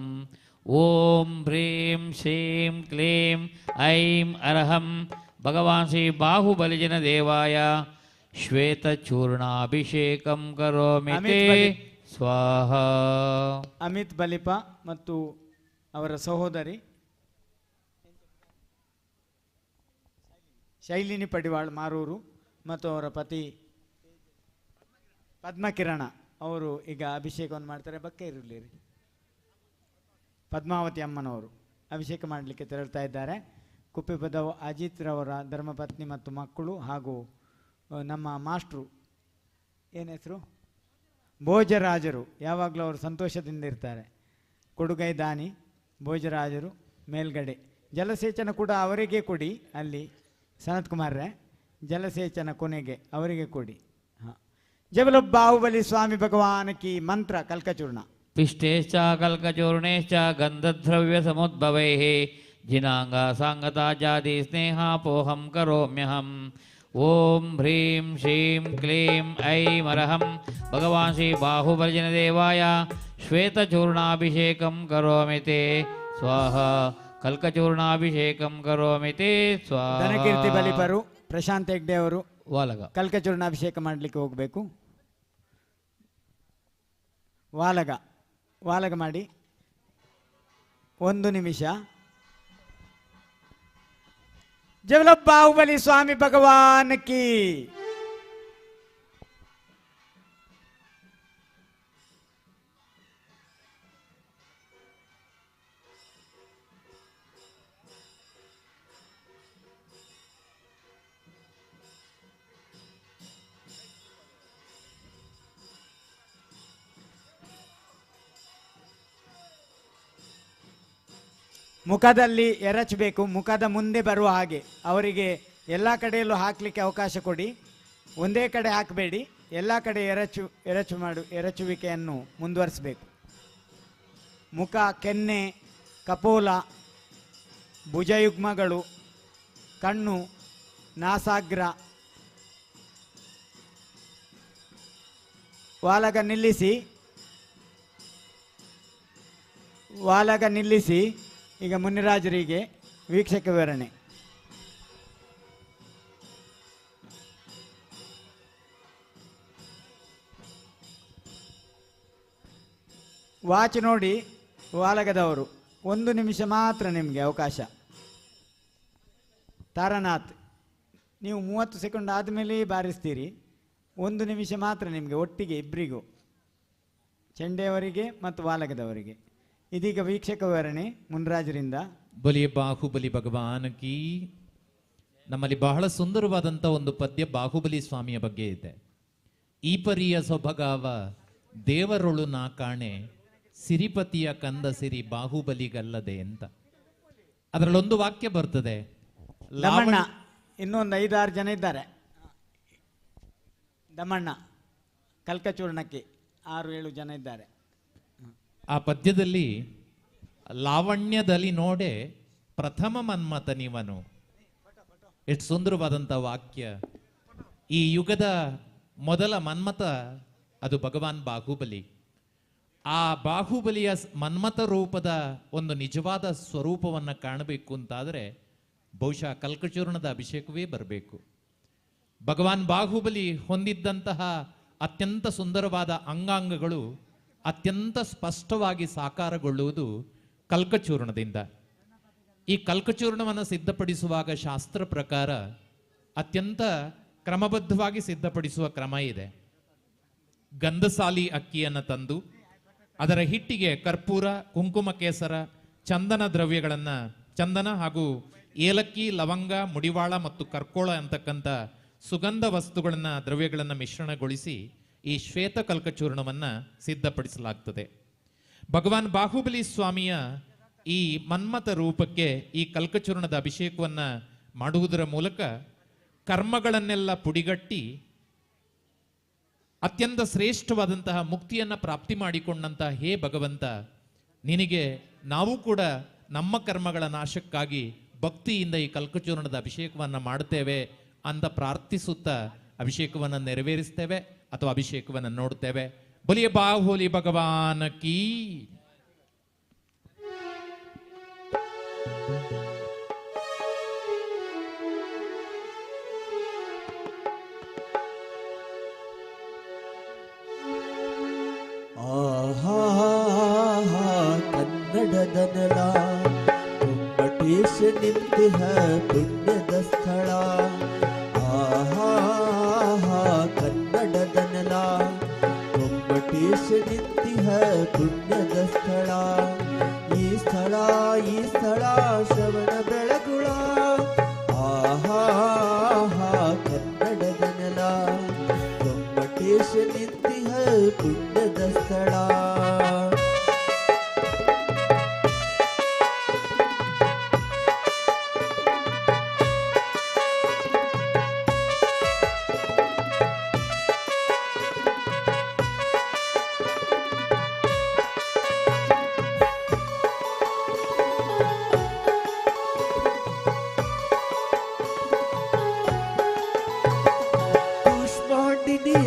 ಓಂ ಹ್ರೀಂ ಶ್ರೀಂ ಕ್ಲೀಂ ಐಂ ಅರ್ಹಂ ಭಗವಾನ್ ಶ್ರೀ ಬಾಹುಬಲಿ ಜನದೇವಾಯ ಶ್ವೇತಚೂರ್ಣಾಭಿಷೇಕಂ ಕರೋಮಿ ಸ್ವಾಹ. ಅಮಿತ್ ಬಲಿಪ ಮತ್ತು ಅವರ ಸಹೋದರಿ ಶೈಲಿನಿ ಪಡಿವಾಳ್ ಮಾರೂರು ಮತ್ತು ಅವರ ಪತಿ ಪದ್ಮಕಿರಣ ಅವರು ಈಗ ಅಭಿಷೇಕವನ್ನು ಮಾಡ್ತಾರೆ. ಬಕ್ಕೆ ಇರಲಿ ರೀ. ಪದ್ಮಾವತಿ ಅಮ್ಮನವರು ಅಭಿಷೇಕ ಮಾಡಲಿಕ್ಕೆ ತೆರಳ್ತಾ ಇದ್ದಾರೆ. ಕುಪ್ಪಿಪದ ಅಜಿತ್ ರವರ ಧರ್ಮಪತ್ನಿ ಮತ್ತು ಮಕ್ಕಳು ಹಾಗೂ ನಮ್ಮ ಮಾಸ್ಟ್ರು ಏನು ಹೆಸರು ಭೋಜರಾಜರು, ಯಾವಾಗಲೂ ಅವರು ಸಂತೋಷದಿಂದ ಇರ್ತಾರೆ. ಕೊಡುಗೈ ದಾನಿ ಭೋಜರಾಜರು ಮೇಲ್ಗಡೆ. ಜಲಸೇಚನ ಕೂಡ ಅವರಿಗೆ ಕೊಡಿ. ಅಲ್ಲಿ ಸನತ್ ಕುಮಾರ್ರೆ ಜಲಸೇಚನ ಕೊನೆಗೆ ಅವರಿಗೆ ಕೊಡಿ. ಹಾಂ. ಜಬಲ ಬಾಹುಬಲಿ ಸ್ವಾಮಿ ಭಗವಾನ್ ಕಿ ಮಂತ್ರ ಕಲ್ಕಚೂರ್ಣ. पिष्टेश्च कल्कचूर्णेश्च गन्धद्रव्यसमुद्भवैः जिनाङ्गसाङ्गताजाति स्नेहापोहं करोम्यहम्. ॐ ह्रीं श्रीं क्लीं ऐं अरहं भगवान् श्री बाहुबलिजनदेवाय श्वेतचूर्णाभिषेकं करोमि ते स्वाहा. कल्कचूर्णाभिषेकं करोमि ते स्वाहा. ಧನಕೀರ್ತಿ ಬಲಿಪರು ಪ್ರಶಾಂತ್ ಹೆಗ್ಡೆ ಅವರು ವಾಲಗ ಕಲ್ಕಚೂರ್ಣಾಭಿಷೇಕ ಮಾಡಲಿಕ್ಕೆ ಹೋಗಬೇಕು. ವಾಲಗ ಮಾಡಿ 1 ನಿಮಿಷ. ಜವಲ ಬಾಹುಬಲಿ ಸ್ವಾಮಿ ಭಗವಾನ್ ಕಿ. ಮುಖದಲ್ಲಿ ಎರಚಬೇಕು, ಮುಖದ ಮುಂದೆ ಬರುವ ಹಾಗೆ. ಅವರಿಗೆ ಎಲ್ಲ ಕಡೆಯಲ್ಲೂ ಹಾಕಲಿಕ್ಕೆ ಅವಕಾಶ ಕೊಡಿ. ಒಂದೇ ಕಡೆ ಹಾಕಬೇಡಿ, ಎಲ್ಲ ಕಡೆ ಎರಚುವಿಕೆಯನ್ನು ಮುಂದುವರಿಸಬೇಕು. ಮುಖ, ಕೆನ್ನೆ, ಕಪೋಲ, ಭುಜಯುಗ್ಮಗಳು, ಕಣ್ಣು, ನಾಸಾಗ್ರ. ವಾಲಗ ನಿಲ್ಲಿಸಿ. ಈಗ ಮುನಿರಾಜರಿಗೆ ವೀಕ್ಷಕ ವಿವರಣೆ. ವಾಚ್ ನೋಡಿ ವಾಲಗದವರು. 1 ನಿಮಿಷ ಮಾತ್ರ ನಿಮಗೆ ಅವಕಾಶ. ತಾರನಾಥ್, ನೀವು 30 ಸೆಕೆಂಡ್ ಆದಮೇಲೆ ಬಾರಿಸ್ತೀರಿ. 1 ನಿಮಿಷ ಮಾತ್ರ ನಿಮಗೆ ಒಟ್ಟಿಗೆ ಇಬ್ಬರಿಗೂ, ಚೆಂಡೆಯವರಿಗೆ ಮತ್ತು ವಾಲಗದವರಿಗೆ. ಇದೀಗ ವೀಕ್ಷಕ ವಿವರಣೆ ಮುನ್ರಾಜರಿಂದ. ಬಲಿ ಬಾಹುಬಲಿ ಭಗವಾನ್ ಕಿ. ನಮ್ಮಲ್ಲಿ ಬಹಳ ಸುಂದರವಾದಂಥ ಒಂದು ಪದ್ಯ ಬಾಹುಬಲಿ ಸ್ವಾಮಿಯ ಬಗ್ಗೆ ಇದೆ. ಈ ಪರಿಯ ಸೊಬಗಾವ ದೇವರೊಳು ನಾ ಕಾಣೆ, ಸಿರಿಪತಿಯ ಕಂದ ಸಿರಿ ಬಾಹುಬಲಿಗಲ್ಲದೆ ಅಂತ. ಅದರಲ್ಲೊಂದು ವಾಕ್ಯ ಬರ್ತದೆ. ದಮಣ್ಣ, ಇನ್ನೊಂದು 5-6 ಜನ ಇದ್ದಾರೆ. ದಮಣ್ಣ ಕಲ್ಕಚೂರ್ಣಕ್ಕೆ 6-7 ಜನ ಇದ್ದಾರೆ. ಆ ಪದ್ಯದಲ್ಲಿ ಲಾವಣ್ಯದಲ್ಲಿ ನೋಡೆ ಪ್ರಥಮ ಮನ್ಮಥ ನೀವನು. ಎಷ್ಟು ಸುಂದರವಾದಂಥ ವಾಕ್ಯ. ಈ ಯುಗದ ಮೊದಲ ಮನ್ಮಥ ಅದು ಭಗವಾನ್ ಬಾಹುಬಲಿ. ಆ ಬಾಹುಬಲಿಯ ಮನ್ಮಥ ರೂಪದ ಒಂದು ನಿಜವಾದ ಸ್ವರೂಪವನ್ನು ಕಾಣಬೇಕು ಅಂತಾದರೆ ಬಹುಶಃ ಕಲ್ಕಚೂರ್ಣದ ಅಭಿಷೇಕವೇ ಬರಬೇಕು. ಭಗವಾನ್ ಬಾಹುಬಲಿ ಹೊಂದಿದ್ದಂತಹ ಅತ್ಯಂತ ಸುಂದರವಾದ ಅಂಗಾಂಗಗಳು ಅತ್ಯಂತ ಸ್ಪಷ್ಟವಾಗಿ ಸಾಕಾರಗೊಳ್ಳುವುದು ಕಲ್ಕಚೂರ್ಣದಿಂದ. ಈ ಕಲ್ಕಚೂರ್ಣವನ್ನು ಸಿದ್ಧಪಡಿಸುವಾಗ ಶಾಸ್ತ್ರ ಪ್ರಕಾರ ಅತ್ಯಂತ ಕ್ರಮಬದ್ಧವಾಗಿ ಸಿದ್ಧಪಡಿಸುವ ಕ್ರಮ ಇದೆ. ಗಂಧಸಾಲಿ ಅಕ್ಕಿಯನ್ನು ತಂದು ಅದರ ಹಿಟ್ಟಿಗೆ ಕರ್ಪೂರ, ಕುಂಕುಮ ಕೇಸರ, ಚಂದನ ದ್ರವ್ಯಗಳನ್ನು, ಚಂದನ ಹಾಗೂ ಏಲಕ್ಕಿ, ಲವಂಗ, ಮುಡಿವಾಳ ಮತ್ತು ಕರ್ಕೋಳ ಅಂತಕ್ಕಂಥ ಸುಗಂಧ ವಸ್ತುಗಳನ್ನು, ದ್ರವ್ಯಗಳನ್ನು ಮಿಶ್ರಣಗೊಳಿಸಿ ಈ ಶ್ವೇತ ಕಲ್ಕಚೂರ್ಣವನ್ನು ಸಿದ್ಧಪಡಿಸಲಾಗ್ತದೆ. ಭಗವಾನ್ ಬಾಹುಬಲಿ ಸ್ವಾಮಿಯ ಈ ಮನ್ಮಥ ರೂಪಕ್ಕೆ ಈ ಕಲ್ಕಚೂರ್ಣದ ಅಭಿಷೇಕವನ್ನು ಮಾಡುವುದರ ಮೂಲಕ ಕರ್ಮಗಳನ್ನೆಲ್ಲ ಪುಡಿಗಟ್ಟಿ ಅತ್ಯಂತ ಶ್ರೇಷ್ಠವಾದಂತಹ ಮುಕ್ತಿಯನ್ನು ಪ್ರಾಪ್ತಿ ಮಾಡಿಕೊಂಡಂತಹ ಹೇ ಭಗವಂತ, ನಿನಗೆ ನಾವು ಕೂಡ ನಮ್ಮ ಕರ್ಮಗಳ ನಾಶಕ್ಕಾಗಿ ಭಕ್ತಿಯಿಂದ ಈ ಕಲ್ಕಚೂರ್ಣದ ಅಭಿಷೇಕವನ್ನು ಮಾಡುತ್ತೇವೆ ಅಂತ ಪ್ರಾರ್ಥಿಸುತ್ತಾ ಅಭಿಷೇಕವನ್ನು ನೆರವೇರಿಸ್ತೇವೆ ಅಥವಾ ಅಭಿಷೇಕವನ್ನು ನೋಡ್ತೇವೆ. ಬಲಿಯ ಬಾಹುಬಲಿ ಭಗವಾನ್ ಕೀ. ಕನ್ನಡದ ನೆಲ ಕುಂಬಟೇಶ ನಿಂತಿಹ ಪುಣ್ಯದ ಸ್ಥಳ. ಆಹಾ ಕನ್ನಡದ ನೆಲ ಗೊಮ್ಮಟೇಶ ನಿಂತಿಹ ಪುಣ್ಯದ ಸ್ಥಳ ಈ ಸ್ಥಳ ಶ್ರವಣ ಬೆಳಗುಳ ಆಹಾ ಕನ್ನಡದ ನೆಲ ಗೊಮ್ಮಟೇಶ ನಿಂತಿಹ ಪುಣ್ಯದ ಸ್ಥಳ.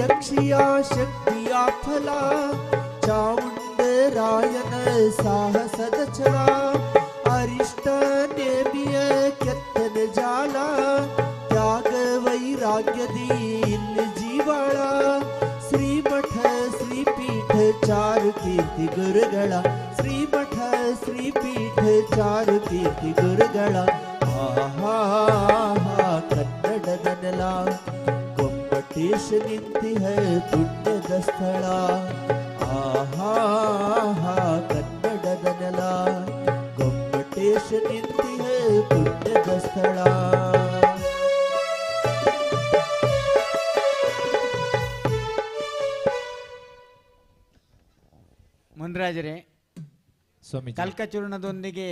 ಯಕ್ಷಿಯ ಶಕ್ತಿಯ ಫಲ ಚಾವುಂಡರಾಯನ ಸಾಹಸದ ಛಲ ಅರಿಷ್ಟ ನೇಮಿಯ ಕೆತ್ತನ ಜಾಲ ತ್ಯಾಗ ವೈರಾಗ್ಯದಿ ಇಲ್ಲಿ ಜೀವಾಳ ಶ್ರೀಮಠ ಶ್ರೀಪೀಠ ಚಾರು ಕೀರ್ತಿ ಗುರುಗಳ ಶ್ರೀಮಠ ಶ್ರೀಪೀಠ ಚಾರು ಕೀರ್ತಿ ಗುರುಗಳ ಆಹಾ ಕನ್ನಡದ ನೆಲ ಗೊಮ್ಮಟೇಶ ನಿಂತಿಹ ಪುಣ್ಯದ ಸ್ಥಳ ಆಹಾ ಕನ್ನಡದ ನೆಲ ಗೊಮ್ಮಟೇಶ ನಿಂತಿಹ ಪುಣ್ಯದ ಸ್ಥಳ. ಮುನ್ರಾಜರೇ, ಸ್ವಾಮೀಜಿ, ಕಲ್ಕಚೂರ್ಣದೊಂದಿಗೆ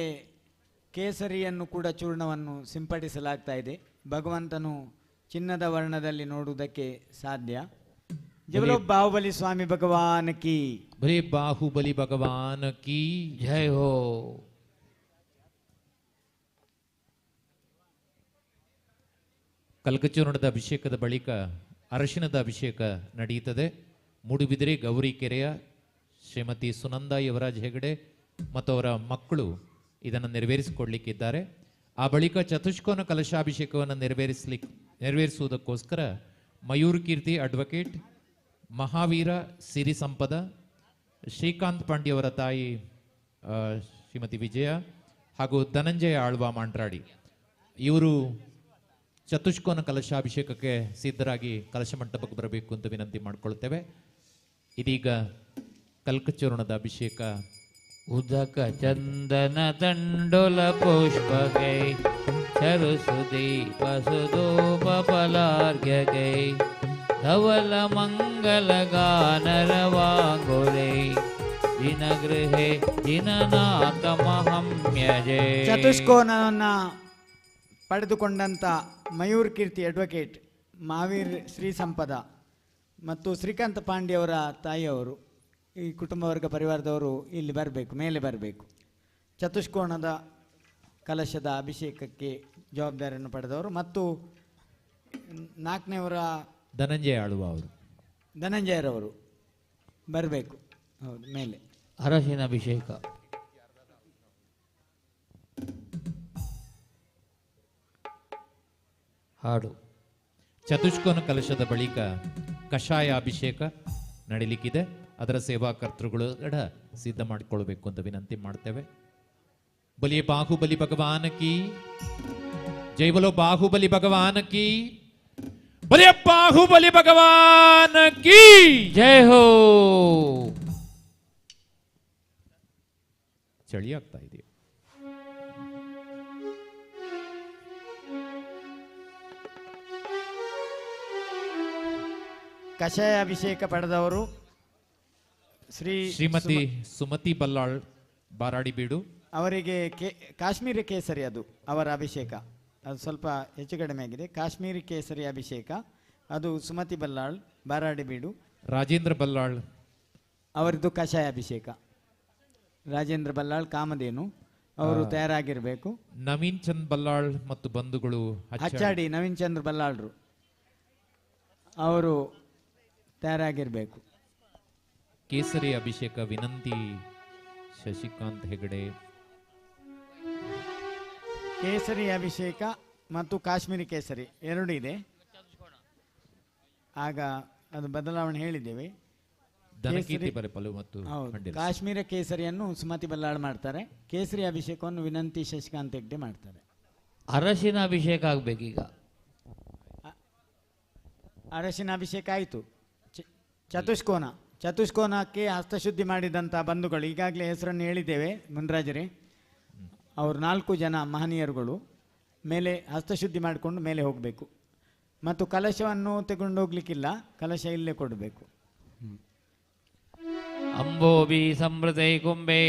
ಕೇಸರಿಯನ್ನು ಕೂಡ ಚೂರ್ಣವನ್ನು ಸಿಂಪಡಿಸಲಾಗ್ತಾ ಇದೆ. ಭಗವಂತನು ಚಿನ್ನದ ವರ್ಣದಲ್ಲಿ ನೋಡುವುದಕ್ಕೆ ಸಾಧ್ಯ. ಜೈ ಬಾಹುಬಲಿ ಸ್ವಾಮಿ ಭಗವಾನ್ ಕಿ ಬರೀ ಬಾಹುಬಲಿ ಭಗವಾನ್ ಕಿ ಜೈ ಹೋ. ಕಲ್ಕಚೂರ್ಣದ ಅಭಿಷೇಕದ ಬಳಿಕ ಅರಶಿನದ ಅಭಿಷೇಕ ನಡೆಯುತ್ತದೆ. ಮೂಡುಬಿದಿರೆ ಗೌರಿಕೆರೆಯ ಶ್ರೀಮತಿ ಸುನಂದಾ ಯುವರಾಜ್ ಹೆಗಡೆ ಮತ್ತು ಅವರ ಮಕ್ಕಳು ಇದನ್ನು ನೆರವೇರಿಸಿಕೊಡ್ಲಿಕ್ಕಿದ್ದಾರೆ. ಆ ಬಳಿಕ ಚತುಷ್ಕೋನ ಕಲಶಾಭಿಷೇಕವನ್ನು ನೆರವೇರಿಸುವುದಕ್ಕೋಸ್ಕರ ಮಯೂರ್ ಕೀರ್ತಿ ಅಡ್ವೊಕೇಟ್, ಮಹಾವೀರ ಸಿರಿ ಸಂಪದ, ಶ್ರೀಕಾಂತ್ ಪಾಂಡ್ಯವರ ತಾಯಿ ಶ್ರೀಮತಿ ವಿಜಯ ಹಾಗೂ ಧನಂಜಯ ಆಳ್ವ ಮಾಂಟ್ರಾಡಿ ಇವರು ಚತುಷ್ಕೋನ ಕಲಶಾಭಿಷೇಕಕ್ಕೆ ಸಿದ್ಧರಾಗಿ ಕಲಶ ಮಂಟಪಕ್ಕೆ ಬರಬೇಕು ಅಂತ ವಿನಂತಿ ಮಾಡಿಕೊಳ್ತೇವೆ. ಇದೀಗ ಕಲ್ಕಚೂರ್ಣದ ಅಭಿಷೇಕ. ಉದಕ ಚಂದನ ತಂಡೊಲ ಪುಷ್ಪಕೈ ಚರುಸುದೀಪ ಸುಧೂಪ ಫಲಾರ್ಘ್ಯಕೈ ಧವಲ ಮಂಗಲ ಗಾನರವಾಂಗುರೈ ದಿನಗೃಹೆ ದಿನನಾಥ ಮಹಮ್ಯಜೆ. ಚತುಷ್ಕೋನವನ್ನ ಪಡೆದುಕೊಂಡಂಥ ಮಯೂರ್ ಕೀರ್ತಿ ಅಡ್ವೊಕೇಟ್, ಮಹಾವೀರ್ ಶ್ರೀ ಸಂಪದ ಮತ್ತು ಶ್ರೀಕಾಂತ್ ಪಾಂಡ್ಯವರ ತಾಯಿಯವರು, ಈ ಕುಟುಂಬ ವರ್ಗ ಪರಿವಾರದವರು ಇಲ್ಲಿ ಬರಬೇಕು, ಮೇಲೆ ಬರಬೇಕು. ಚತುಷ್ಕೋಣದ ಕಲಶದ ಅಭಿಷೇಕಕ್ಕೆ ಜವಾಬ್ದಾರಿಯನ್ನು ಪಡೆದವರು ಮತ್ತು ನಾಲ್ಕನೇವರ ಧನಂಜಯ ಆಳುವ ಅವರು, ಧನಂಜಯರವರು ಬರಬೇಕು. ಹೌದು, ಮೇಲೆ ಅರಸಿನ ಅಭಿಷೇಕ. ಹಾಡು. ಚತುಷ್ಕೋನ ಕಲಶದ ಬಳಿಕ ಕಷಾಯ ಅಭಿಷೇಕ ನಡೀಲಿಕ್ಕಿದೆ. ಅದರ ಸೇವಾಕರ್ತೃಗಳು ಸಿದ್ಧ ಮಾಡಿಕೊಳ್ಬೇಕು ಅಂತ ವಿನಂತಿ ಮಾಡ್ತೇವೆ. ಬಲಿಯ ಬಾಹುಬಲಿ ಭಗವಾನ್ ಕಿ ಜೈ. ಬಲೋ ಬಾಹುಬಲಿ ಭಗವಾನ್ ಕಿ. ಬಲಿಯ ಬಾಹುಬಲಿ ಭಗವಾನ್ ಕಿ ಜೈ ಹೋ. ಚಳಿ ಆಗ್ತಾ ಇದೆ. ಕಷಾಯ ಅಭಿಷೇಕ ಪಡೆದವರು ಶ್ರೀಮತಿ ಸುಮತಿ ಬಲ್ಲಾಳ್ ಬಾರಾಡಿಬೀಡು. ಅವರಿಗೆ ಕಾಶ್ಮೀರಿ ಕೇಸರಿ, ಅದು ಅವರ ಅಭಿಷೇಕ. ಅದು ಸ್ವಲ್ಪ ಹೆಚ್ಚು ಕಡಿಮೆ ಆಗಿದೆ. ಕಾಶ್ಮೀರಿ ಕೇಸರಿ ಅಭಿಷೇಕ, ಅದು ಸುಮತಿ ಬಲ್ಲಾಳ್ ಬಾರಾಡಿಬೀಡು. ರಾಜೇಂದ್ರ ಬಲ್ಲಾಳ್ ಅವರದ್ದು ಕಷಾಯ ಅಭಿಷೇಕ. ರಾಜೇಂದ್ರ ಬಲ್ಲಾಳ್ ಕಾಮಧೇನು ಅವರು ತಯಾರಾಗಿರಬೇಕು. ನವೀನ್ ಚಂದ್ ಬಲ್ಲಾಳ್ ಮತ್ತು ಬಂಧುಗಳು ಹಚ್ಚಾಡಿ ನವೀನ್ ಚಂದ್ರ ಬಲ್ಲಾಳ್ರು ಅವರು ತಯಾರಾಗಿರಬೇಕು. ಕೇಸರಿ ಅಭಿಷೇಕ ವಿನಂತಿ ಶಶಿಕಾಂತ್ ಹೆಗಡೆ. ಕೇಸರಿ ಅಭಿಷೇಕ ಮತ್ತು ಕಾಶ್ಮೀರಿ ಕೇಸರಿ ಎರಡು ಇದೆ. ಆಗ ಅದು ಬದಲಾವಣೆ ಹೇಳಿದ್ದೇವೆ. ಕಾಶ್ಮೀರ ಕೇಸರಿಯನ್ನು ಸುಮತಿ ಬಲ್ಲಾಳ್ ಮಾಡ್ತಾರೆ. ಕೇಸರಿ ಅಭಿಷೇಕವನ್ನು ವಿನಂತಿ ಶಶಿಕಾಂತ್ ಹೆಗ್ಡೆ ಮಾಡ್ತಾರೆ. ಅರಸಿನ ಅಭಿಷೇಕ ಆಗ್ಬೇಕೀಗ. ಅರಶಿನ ಅಭಿಷೇಕ ಆಯಿತು. ಚತುಷ್ಕೋನಕ್ಕೆ ಹಸ್ತಶುದ್ಧಿ ಮಾಡಿದಂಥ ಬಂಧುಗಳು ಈಗಾಗಲೇ ಹೆಸರನ್ನು ಹೇಳಿದ್ದೇವೆ. ಮುನ್ರಾಜರೇ, ಅವರು 4 ಜನ ಮಹನೀಯರುಗಳು ಮೇಲೆ ಹಸ್ತಶುದ್ಧಿ ಮಾಡಿಕೊಂಡು ಮೇಲೆ ಹೋಗಬೇಕು. ಮತ್ತು ಕಲಶವನ್ನು ತಗೊಂಡು ಹೋಗ್ಲಿಕ್ಕಿಲ್ಲ, ಕಲಶ ಇಲ್ಲೇ ಕೊಡಬೇಕು. ಅಂಬೋಬಿ ಸಮೃತೈ ಕುಂಭೈ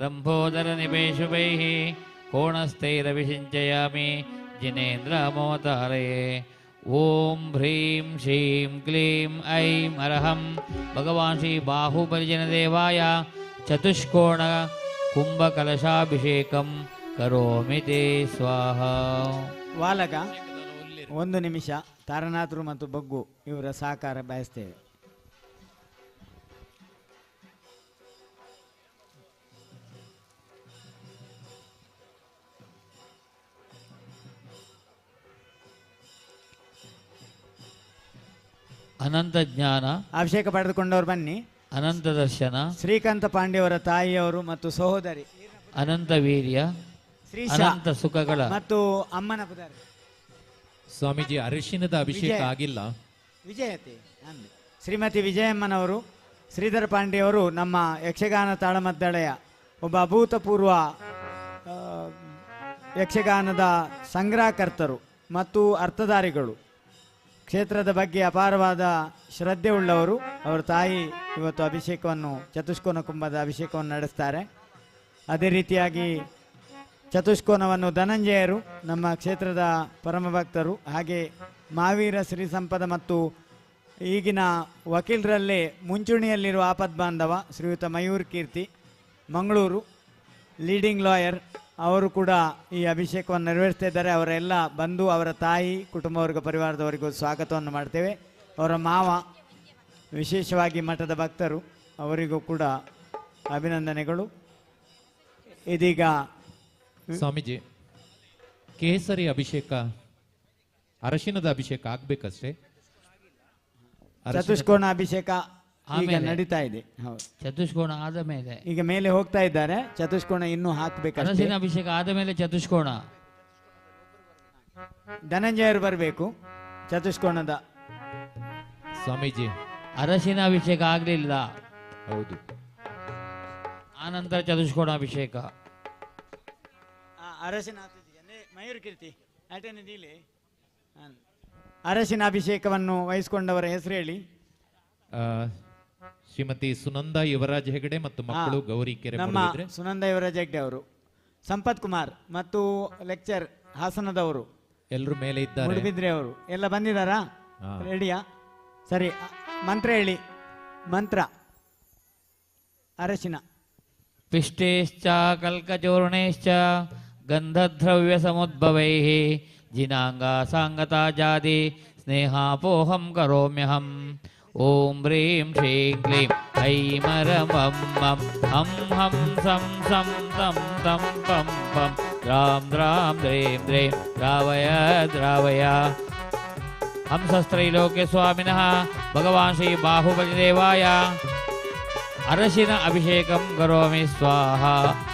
ರಂಭೋದರ ನಿವೇಶುಭೈ ಕೋಣಸ್ಥೈರವಿಷಿಂಚಯಾಮಿ ಜಿನೇಂದ್ರ ಮೋತಾರಯೇ. ಓಂ ಹ್ರೀಂ ಶ್ರೀಂ ಕ್ಲೀಂ ಐಂ ಅರ್ಹಂ ಭಗವಾನ್ ಶ್ರೀ ಬಾಹುಬಲಿಜನದೇವಾಯ ಚತುಷ್ಕೋಣ ಕುಂಭಕಲಶಾಭಿಷೇಕಂ ಕರೋಮಿ ತೇ ಸ್ವಾಹ. ವಾಲಕ 1 ನಿಮಿಷ ತಾರನಾಥರು ಮತ್ತು ಬಗ್ಗು ಇವರ ಸಹಕಾರ ಬಯಸ್ತೇವೆ. ಅನಂತ ಜ್ಞಾನ ಅಭಿಷೇಕ ಪಡೆದುಕೊಂಡವರು ಬನ್ನಿ. ಅನಂತ ದರ್ಶನ ಶ್ರೀಕಾಂತ ಪಾಂಡೆಯವರ ತಾಯಿಯವರು ಮತ್ತು ಸಹೋದರಿ ಅನಂತ ವೀರ್ಯ ಅನಂತ ಸುಖಗಳ ಮತ್ತು ಅಮ್ಮನ ಪುದಾರಿ. ಸ್ವಾಮೀಜಿ, ಅರಿಶಿನದ ಅಭಿಷೇಕ ಆಗಿಲ್ಲ. ವಿಜಯತೆ ಶ್ರೀಮತಿ ವಿಜಯಮ್ಮನವರು, ಶ್ರೀಧರ ಪಾಂಡೆಯವರು ನಮ್ಮ ಯಕ್ಷಗಾನ ತಾಳಮದ್ದಳೆಯ ಒಬ್ಬ ಅಭೂತಪೂರ್ವ ಯಕ್ಷಗಾನದ ಸಂಗ್ರಹಕರ್ತರು ಮತ್ತು ಅರ್ಥಧಾರಿಗಳು. ಕ್ಷೇತ್ರದ ಬಗ್ಗೆ ಅಪಾರವಾದ ಶ್ರದ್ಧೆ ಉಳ್ಳವರು. ಅವರ ತಾಯಿ ಇವತ್ತು ಅಭಿಷೇಕವನ್ನು, ಚತುಷ್ಕೋನ ಕುಂಭದ ಅಭಿಷೇಕವನ್ನು ನಡೆಸ್ತಾರೆ. ಅದೇ ರೀತಿಯಾಗಿ ಚತುಷ್ಕೋನವನ್ನು ಧನಂಜಯರು ನಮ್ಮ ಕ್ಷೇತ್ರದ ಪರಮ ಭಕ್ತರು, ಹಾಗೆ ಮಾವೀರ ಶ್ರೀ ಸಂಪದ ಮತ್ತು ಈಗಿನ ವಕೀಲರಲ್ಲೇ ಮುಂಚೂಣಿಯಲ್ಲಿರುವ ಆಪದ್ಬಾಂಧವ ಶ್ರೀಯುತ ಮಯೂರ್ ಕೀರ್ತಿ ಮಂಗಳೂರು ಲೀಡಿಂಗ್ ಲಾಯರ್, ಅವರು ಕೂಡ ಈ ಅಭಿಷೇಕವನ್ನು ನೆರವೇರಿಸ್ತಾ ಇದ್ದಾರೆ. ಅವರೆಲ್ಲ ಬಂದು ಅವರ ತಾಯಿ, ಕುಟುಂಬವರ್ಗ, ಪರಿವಾರದವರಿಗೂ ಸ್ವಾಗತವನ್ನು ಮಾಡ್ತೇವೆ. ಅವರ ಮಾವ ವಿಶೇಷವಾಗಿ ಮಠದ ಭಕ್ತರು, ಅವರಿಗೂ ಕೂಡ ಅಭಿನಂದನೆಗಳು. ಇದೀಗ ಸ್ವಾಮೀಜಿ, ಕೇಸರಿ ಅಭಿಷೇಕ, ಅರಶಿನದ ಅಭಿಷೇಕ ಆಗ್ಬೇಕಷ್ಟೇ. ಚತುಷ್ಕೋನ ಅಭಿಷೇಕ ಈಗ ನಡೀತಾ ಇದೆ. ಹೌದು, ಚತುಷ್ಕೋಣ ಆದ ಮೇಲೆ ಈಗ ಮೇಲೆ ಹೋಗ್ತಾ ಇದ್ದಾರೆ. ಚತುಷ್ಕೋಣ ಇನ್ನೂ ಹಾಕಬೇಕು. ಅರಶಿನ ಅಭಿಷೇಕ ಆದ ಮೇಲೆ ಚತುಷ್ಕೋಣ. ಧನಂಜಯರು ಬರಬೇಕು ಚತುಷ್ಕೋಣದ. ಸ್ವಾಮೀಜಿ, ಅರಶಿನ ಅಭಿಷೇಕ ಆಗಲಿಲ್ಲ. ಹೌದು, ಆನಂತರ ಚತುಷ್ಕೋಣ ಅಭಿಷೇಕ. ಅರಶಿನ ಮಯೂರ್ ಕೀರ್ತಿ ಅಟೆನಿದಿಲಿ ಅರಶಿನ ಅಭಿಷೇಕವನ್ನು ವಹಿಸಿಕೊಂಡವರ ಹೆಸರು ಹೇಳಿ. ಶ್ರೀಮತಿ ಸುನಂದ ಯುವರಾಜ್ ಹೆಗಡೆ ಮತ್ತು ಮಕ್ಕಳು ಗೌರಿಕೆರೆ. ನಮ್ಮ ಸುನಂದ ಯುವರಾಜ್ ಹೆಗಡೆ ಅವರು, ಸಂಪತ್ ಕುಮಾರ್ ಮತ್ತು ಲೆಕ್ಚರ್ ಹಾಸನದವರು ಎಲ್ಲರೂ ಮೇಲೆ ಇದ್ದಾರೆ. ಮೂಡುಬಿದ್ರೆ ಅವರು ಎಲ್ಲ ಬಂದಿದ್ದಾರಾ? ರೆಡಿಯಾ? ಸರಿ, ಮಂತ್ರ ಹೇಳಿ. ಮಂತ್ರ ಅರಶಿನ. ಪಿಷ್ಟೇಶ್ಚ ಕಲ್ಕಚೂರ್ಣೇಶ್ಚ ಗಂಧದ್ರವ್ಯ ಸಮುದ್ಭವೈಃ ಜಿನಾಂಗ ಸಾಂಗತಾ ಜಾತಿ ಸ್ನೇಹಾಪೋಹಂ ಕರೋಮ್ಯಹಂ. ಓಂ ಹ್ರೀಂ ಶ್ರೀಂ ಕ್ಲೀಂ ಐಮರಮಂ ಮಂ ಹಂ ಹಂ ಸಂ ಸಂ ತಂ ತಂ ಪಂ ಪಂ ದ್ರಾಂ ದ್ರಾಂ ದ್ರೇಂ ದ್ರೇಂ ದ್ರಾವಯ ದ್ರಾವಯ. ಹಂಸಸ್ತ್ರೈಲೋಕ್ಯ ಸ್ವಾಮಿನಃ ಭಗವಾನ್ ಶ್ರೀ ಬಾಹುಬಲಿದೇವಾಯ ಅರಶಿನ ಅಭಿಷೇಕಂ ಕರೋಮಿ ಸ್ವಾಹ.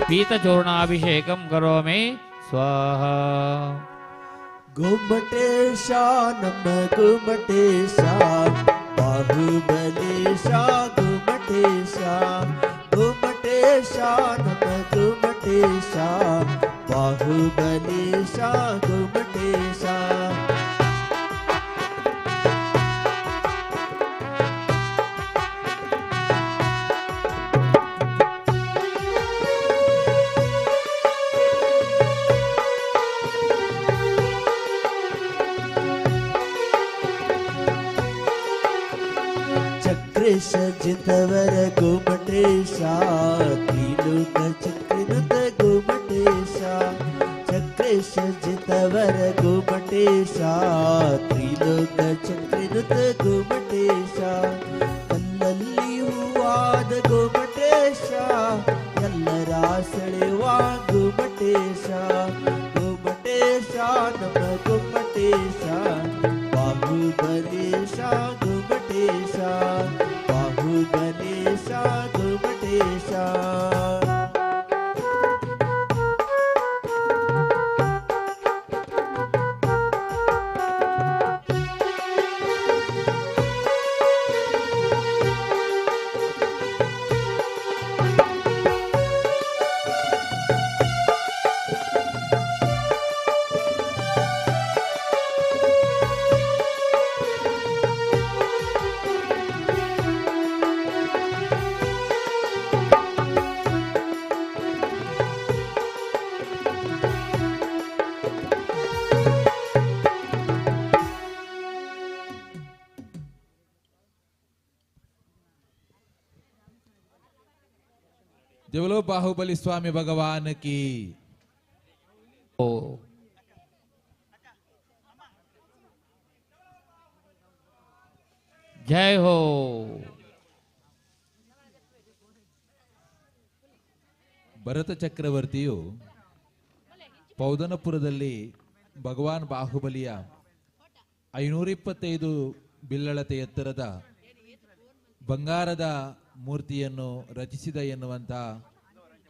ಪೀತಚೂರ್ಣಾಭಿಷೇಕಂ ಕರೋಮಿ ಸ್ವಾಹ. ಗುಮ್ಮಟೇಶ ನಮ್ಮ ಗುಮ್ಮಟೇಶ ಬಾಹುಬಲೇಶ ಗುಮ್ಮಟೇಶ ಗುಮ್ಮಟೇಶ ನಮ್ಮ ಗುಮ್ಮಟೇಶ ಬಾಹುಬಲೇಶ ಗುಮ್ಮಟೇಶ. ಚಕ್ರೇಶ ಜಿತವರ ಗುಮ್ಮಟೇಶ ತ್ರಿಲೋಕ ಚಕ್ರನುತ ಗುಮ್ಮಟೇಶ. ಚಕ್ರೇಶ ಜಿತವರ ಗುಮ್ಮಟೇಶ ತ್ರಿಲೋಕ ಚಕ್ರನುತ ಗುಮ್ಮಟೇಶ. ಕಲ್ಲಲ್ಲಿ ಹೂವಾದ ಗುಮ್ಮಟೇಶ ಎಲ್ಲರ ಸೆಳೆವ ಗುಮ್ಮಟೇಶ. ಗುಮ್ಮಟೇಶ ನಮ್ಮ ಗುಮ್ಮಟೇಶ ಬಾಹುಬಲೇಶ ಗುಮ್ಮಟೇಶ ಬಾಹುಬಲೇಶ ಗುಮ್ಮಟೇಶ. ಜವಲೋ ಬಾಹುಬಲಿ ಸ್ವಾಮಿ ಭಗವಾನ್ ಕಿ. ಜೈ ಹೋ. ಭರತ ಚಕ್ರವರ್ತಿಯು ಪೌದನಪುರದಲ್ಲಿ ಭಗವಾನ್ ಬಾಹುಬಲಿಯ 525 ಬಿಲ್ಲಳತೆ ಎತ್ತರದ ಬಂಗಾರದ ಮೂರ್ತಿಯನ್ನು ರಚಿಸಿದ ಎನ್ನುವಂಥ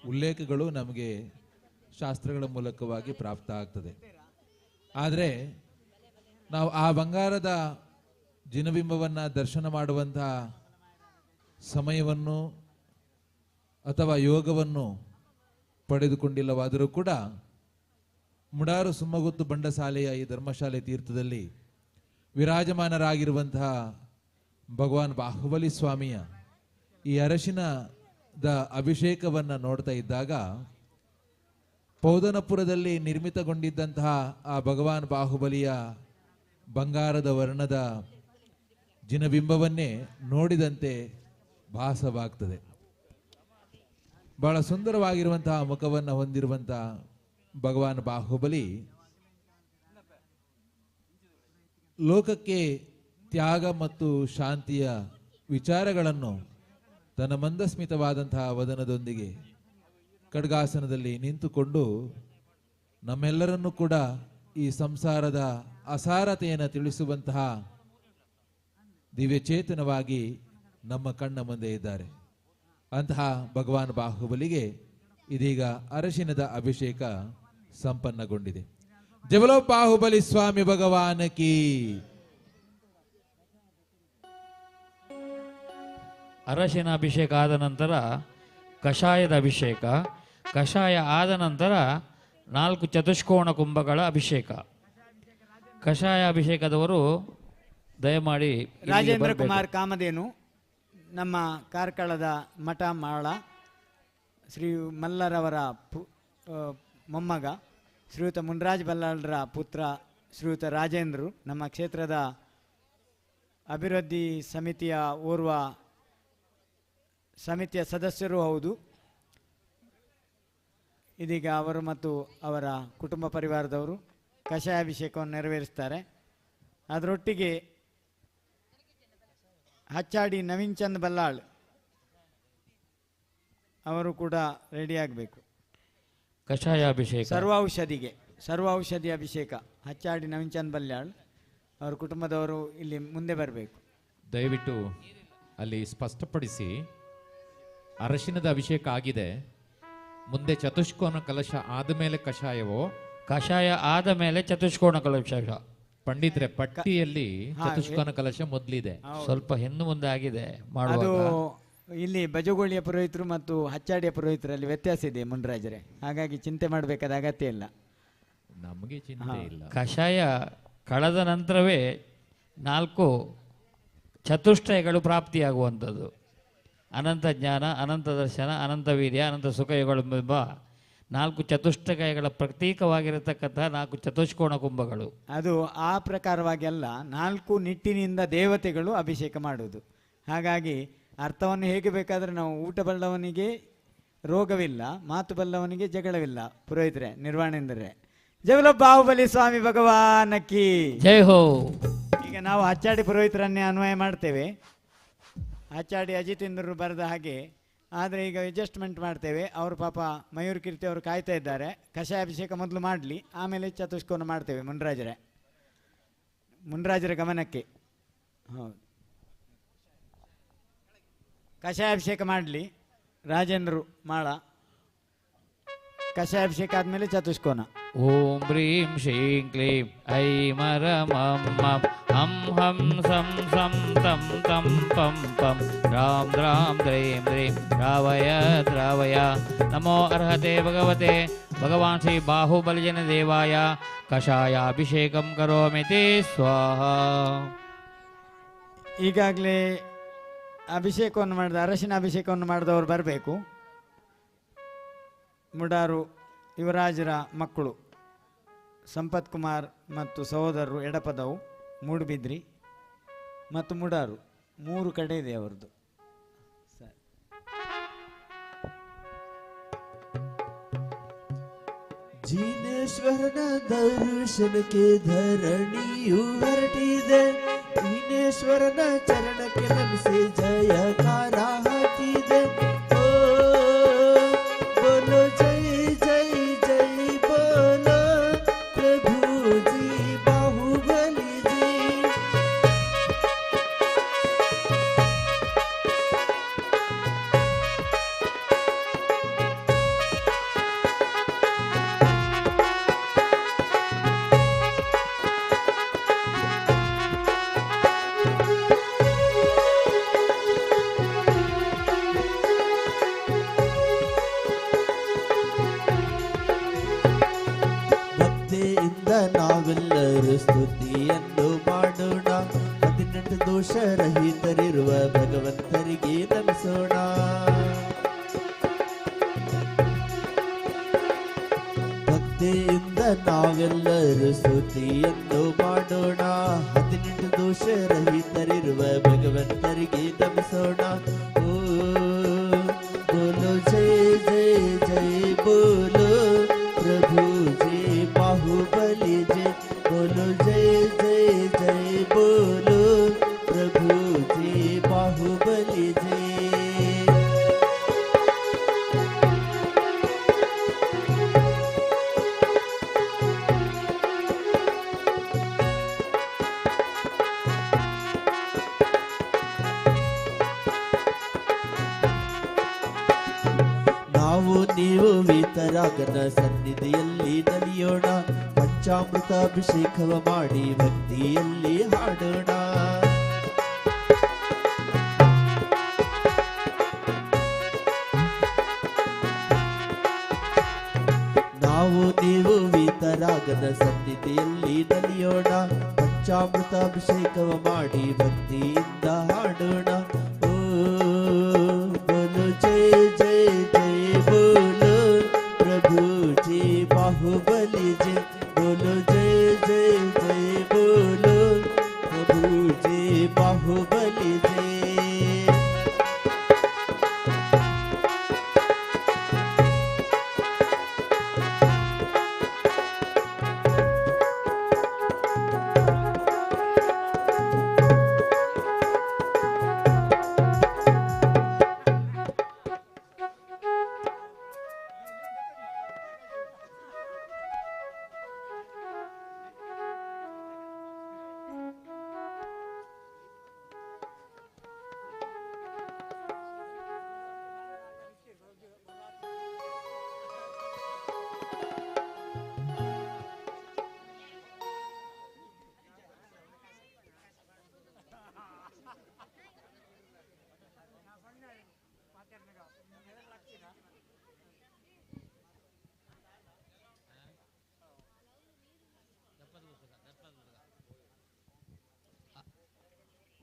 ಉಲ್ಲೇಖಗಳು ನಮಗೆ ಶಾಸ್ತ್ರಗಳ ಮೂಲಕವಾಗಿ ಪ್ರಾಪ್ತ ಆಗ್ತದೆ. ಆದರೆ ನಾವು ಆ ಬಂಗಾರದ ಜಿನಬಿಂಬವನ್ನು ದರ್ಶನ ಮಾಡುವಂಥ ಸಮಯವನ್ನು ಅಥವಾ ಯೋಗವನ್ನು ಪಡೆದುಕೊಂಡಿಲ್ಲವಾದರೂ ಕೂಡ ಮುಡಾರು ಸುಮ್ಮಗುತ್ತು ಬಂಡಸಾಲೆಯ ಈ ಧರ್ಮಶಾಲೆ ತೀರ್ಥದಲ್ಲಿ ವಿರಾಜಮಾನರಾಗಿರುವಂತಹ ಭಗವಾನ್ ಬಾಹುಬಲಿ ಸ್ವಾಮಿಯ ಈ ಅರಶಿನದ ಅಭಿಷೇಕವನ್ನು ನೋಡ್ತಾ ಇದ್ದಾಗ ಪೌದನಪುರದಲ್ಲಿ ನಿರ್ಮಿತಗೊಂಡಿದ್ದಂತಹ ಆ ಭಗವಾನ್ ಬಾಹುಬಲಿಯ ಬಂಗಾರದ ವರ್ಣದ ಜಿನಬಿಂಬವನ್ನೇ ನೋಡಿದಂತೆ ಭಾಸವಾಗ್ತದೆ. ಬಹಳ ಸುಂದರವಾಗಿರುವಂತಹ ಮುಖವನ್ನು ಹೊಂದಿರುವಂತಹ ಭಗವಾನ್ ಬಾಹುಬಲಿ ಲೋಕಕ್ಕೆ ತ್ಯಾಗ ಮತ್ತು ಶಾಂತಿಯ ವಿಚಾರಗಳನ್ನು ತನ್ನ ಮಂದಸ್ಮಿತವಾದಂತಹ ವದನದೊಂದಿಗೆ ಖಡ್ಗಾಸನದಲ್ಲಿ ನಿಂತುಕೊಂಡು ನಮ್ಮೆಲ್ಲರನ್ನೂ ಕೂಡ ಈ ಸಂಸಾರದ ಅಸಾರತೆಯನ್ನು ತಿಳಿಸುವಂತಹ ದಿವ್ಯಚೇತನವಾಗಿ ನಮ್ಮ ಕಣ್ಣ ಮುಂದೆ ಇದ್ದಾರೆ. ಅಂತಹ ಭಗವಾನ್ ಬಾಹುಬಲಿಗೆ ಇದೀಗ ಅರಶಿನದ ಅಭಿಷೇಕ ಸಂಪನ್ನಗೊಂಡಿದೆ. ಜವಲೋ ಬಾಹುಬಲಿ ಸ್ವಾಮಿ ಭಗವಾನ್ ಕಿ. ಅರಶಿನ ಅಭಿಷೇಕ ಆದ ನಂತರ ಕಷಾಯದ ಅಭಿಷೇಕ, ಕಷಾಯ ಆದ ನಂತರ 4 ಚತುಷ್ಕೋಣ ಕುಂಭಗಳ ಅಭಿಷೇಕ. ಕಷಾಯ ಅಭಿಷೇಕದವರು ದಯಮಾಡಿ ರಾಜೇಂದ್ರ ಕುಮಾರ್ ಕಾಮಧೇನು, ನಮ್ಮ ಕಾರ್ಕಳದ ಮಠ ಮಾಳ ಶ್ರೀ ಮಲ್ಲರವರ ಮೊಮ್ಮಗ ಶ್ರೀಯುತ ಮುನ್ರಾಜ್ ಬಲ್ಲಾಳರ ಪುತ್ರ ಶ್ರೀಯುತ ರಾಜೇಂದ್ರರು ನಮ್ಮ ಕ್ಷೇತ್ರದ ಅಭಿವೃದ್ಧಿ ಸಮಿತಿಯ ಓರ್ವ ಸಮಿತಿಯ ಸದಸ್ಯರೂ ಹೌದು. ಇದೀಗ ಅವರು ಮತ್ತು ಅವರ ಕುಟುಂಬ ಪರಿವಾರದವರು ಕಷಾಯಾಭಿಷೇಕವನ್ನು ನೆರವೇರಿಸ್ತಾರೆ. ಅದರೊಟ್ಟಿಗೆ ಹಚ್ಚಾಡಿ ನವೀನ್ ಚಂದ್ ಬಲ್ಲಾಳ್ ಅವರು ಕೂಡ ರೆಡಿ ಆಗಬೇಕು. ಕಷಾಯ ಅಭಿಷೇಕ ಸರ್ವೌಷಧಿ ಅಭಿಷೇಕ ಹಚ್ಚಾಡಿ ನವೀನ್ ಚಂದ್ ಬಲ್ಲಾಳ್ ಅವರ ಕುಟುಂಬದವರು ಇಲ್ಲಿ ಮುಂದೆ ಬರಬೇಕು. ದಯವಿಟ್ಟು ಅಲ್ಲಿ ಸ್ಪಷ್ಟಪಡಿಸಿ, ಅರಶಿನದ ಅಭಿಷೇಕ ಆಗಿದೆ, ಮುಂದೆ ಚತುಷ್ಕೋನ ಕಲಶ ಆದಮೇಲೆ ಕಷಾಯವೋ? ಕಷಾಯ ಆದ ಮೇಲೆ ಚತುಷ್ಕೋಣ ಕಲಶ. ಪಂಡಿತರೆ, ಪಟ್ಟಿಯಲ್ಲಿ ಚತುಷ್ಕೋನ ಕಲಶ ಮೊದಲಿದೆ, ಸ್ವಲ್ಪ ಹಿಂದೆ ಮುಂದೆ ಆಗಿದೆ. ಅದು ಇಲ್ಲಿ ಬಜಗೋಳಿಯ ಪುರೋಹಿತರು ಮತ್ತು ಹಚ್ಚಾಡಿಯ ಪುರೋಹಿತರಲ್ಲಿ ವ್ಯತ್ಯಾಸ ಇದೆ ಮುನ್ರಾಜರೇ, ಹಾಗಾಗಿ ಚಿಂತೆ ಮಾಡಬೇಕಾದ ಅಗತ್ಯ ಇಲ್ಲ. ನಮಗೆ ಚಿಂತೆ ಇಲ್ಲ. ಕಷಾಯ ಕಳೆದ ನಂತರವೇ 4 ಚತುಷ್ಟಯಗಳು ಪ್ರಾಪ್ತಿಯಾಗುವಂಥದ್ದು. ಅನಂತ ಜ್ಞಾನ, ಅನಂತ ದರ್ಶನ, ಅನಂತ ವೀರ್ಯ, ಅನಂತ ಸುಖಯುಗಳೆಂಬ 4 ಚತುಷ್ಟಯಗಳ ಪ್ರತೀಕವಾಗಿರತಕ್ಕಂತಹ 4 ಚತುಷ್ಕೋಣ ಕುಂಭಗಳು. ಅದು ಆ ಪ್ರಕಾರವಾಗಿ ಅಲ್ಲ, 4 ನಿಟ್ಟಿನಿಂದ ದೇವತೆಗಳು ಅಭಿಷೇಕ ಮಾಡುವುದು. ಹಾಗಾಗಿ ಅರ್ಥವನ್ನು ಹೇಗೆ ಬೇಕಾದರೆ ನಾವು, ಊಟ ಬಲ್ಲವನಿಗೆ ರೋಗವಿಲ್ಲ, ಮಾತು ಬಲ್ಲವನಿಗೆ ಜಗಳವಿಲ್ಲ. ಪುರೋಹಿತರೆ, ನಿರ್ವಾಣೇಂದ್ರರೇ, ಜವಲ ಬಾಹುಬಲಿ ಸ್ವಾಮಿ ಭಗವಾನ್ ಕಿ ಜೈ ಹೋ. ಈಗ ನಾವು ಹಚ್ಚಾಡಿ ಪುರೋಹಿತರನ್ನೇ ಅನ್ವಯ ಮಾಡ್ತೇವೆ. ಹಚ್ಚಾಡಿ ಅಜಿತೇಂದ್ರರು ಬರೆದ ಹಾಗೆ, ಆದರೆ ಈಗ ಅಡ್ಜಸ್ಟ್ಮೆಂಟ್ ಮಾಡ್ತೇವೆ. ಅವರು ಪಾಪ ಮಯೂರ್ ಕೀರ್ತಿ ಅವರು ಕಾಯ್ತಾ ಇದ್ದಾರೆ. ಕಷಾಯಾಭಿಷೇಕ ಮೊದಲು ಮಾಡಲಿ, ಆಮೇಲೆ ಚತುಷ್ಕೋನ ಮಾಡ್ತೇವೆ. ಮುನ್ರಾಜರ ಗಮನಕ್ಕೆ. ಹೌದು, ಕಷಾಯಾಭಿಷೇಕ ಮಾಡಲಿ ರಾಜೇಂದ್ರರು ಮಾಳ. ಕಷಾಯಾಭಿಷೇಕ ಆದಮೇಲೆ ಚತುಷ್ಕೋನ. ಓಂ ಹ್ರೀಂ ಶ್ರೀಂ ಕ್ಲೀಂ ಐಂ ರಂ ಮಂ ಹಂ ಹಂ ಸಂ ಸಂ ತಂ ತಂ ಪಂ ಪಂ ರಾಂ ದ್ರಾಂ ದ್ರೈಂ ದ್ರೈಂ ದ್ರಾವಯ ದ್ರಾವಯ. ನಮೋ ಅರ್ಹತೆ ಭಗವತೆ ಭಗವಾನ್ ಶ್ರೀ ಬಾಹುಬಲಿಜನ ದೇವಾಯ ಕಷಾಯಾಭಿಷೇಕಂ ಕರೋಮಿತಿ ಸ್ವಾಹ. ಈಗಾಗಲೇ ಅಭಿಷೇಕವನ್ನು ಮಾಡಿದ, ಅರಶಿನ ಅಭಿಷೇಕವನ್ನು ಮಾಡಿದವರು ಬರಬೇಕು. ಮುಡಾರು ಯುವರಾಜರ ಮಕ್ಕಳು ಸಂಪತ್ ಕುಮಾರ್ ಮತ್ತು ಸಹೋದರರು ಎಡಪದವು, ಮೂಡುಬಿದ್ರಿ ಮತ್ತು ಮುಡಾರು 3 ಕಡೆ ಇದೆ ಅವರದ್ದು. ಜಿನೇಶ್ವರನ ದರ್ಶನಕ್ಕೆ ಧರಣಿಯು ಹೊರಟಿದೆ. ಜಿನೇಶ್ವರನ ಚರಣಕ್ಕೆ ನಮಿಸಿ ಜಯಕಾರ ಹಾಕಿದೆ. ಓ ಬೋಲೋ ಜೈ ಜೈ ಜೈ ಬೋಲೋ ಪ್ರಭುಜಿ ಬಾಹುಬಲಿ ಜಿ. ಭಕ್ತಿಯಿಂದ ನಾವೆಲ್ಲರೂ ಸ್ತುತಿಯನ್ನು ಮಾಡೋಣ. 18 ದೋಷರಹಿತರಿರುವ ಭಗವಂತರಿಗೆ ನಮಿಸೋಣ. ಭಕ್ತಿಯಿಂದ ನಾವೆಲ್ಲರೂ ಸ್ತುತಿಯನ್ನು ಮಾಡೋಣ. 18 ದೋಷರಹಿತರಿರುವ ಭಗವಂತರಿಗೆ ನಮಿಸೋಣ. ಓ ಬೋಲೋ ಜೈ ಜೈ ಜೈ ಬೋಲೋ ಪ್ರಭು ಜಿ ಬಾಹುಬಲಿ ಜೈ. ಬೋಲೋ ಜೈ ಜೈ ಜೈ ಬೋಲೋ ಪ್ರಭು ಜಿ ಬಾಹುಬಲಿ ಜೈ. ನಾವು ನೀವು ವಿತರಾಗನ ಸನ್ನಿಧಿಯಲ್ಲಿ ನಲಿಯೋಣ. ಪಂಚಾಮೃತ ಅಭಿಷೇಕವ ಮಾಡಿ ಭಕ್ತಿಯಲ್ಲಿ ಹಾಡೋಣ. ನಾವು ನೀವು ವಿತರಾಗನ ಸನ್ನಿಧಿಯಲ್ಲಿ ನಲಿಯೋಣ. ಪಂಚಾಮೃತ ಅಭಿಷೇಕವ ಮಾಡಿ ಭಕ್ತಿಯಿಂದ ಹಾಡೋಣ. ಓ ಬೋಲೋ ಜೈ ಜೈ ಜೈ ಬೋಲೋ ಪ್ರಭು ಜಿ ಬಾಹುಬಲಿ ಜೈ. ಬೋಲೋ ಜೈ ಜೈ ಜೈ ಬೋಲೋ ಪ್ರಭು ಜಿ ಬಾಹುಬಲಿ ಜೈ.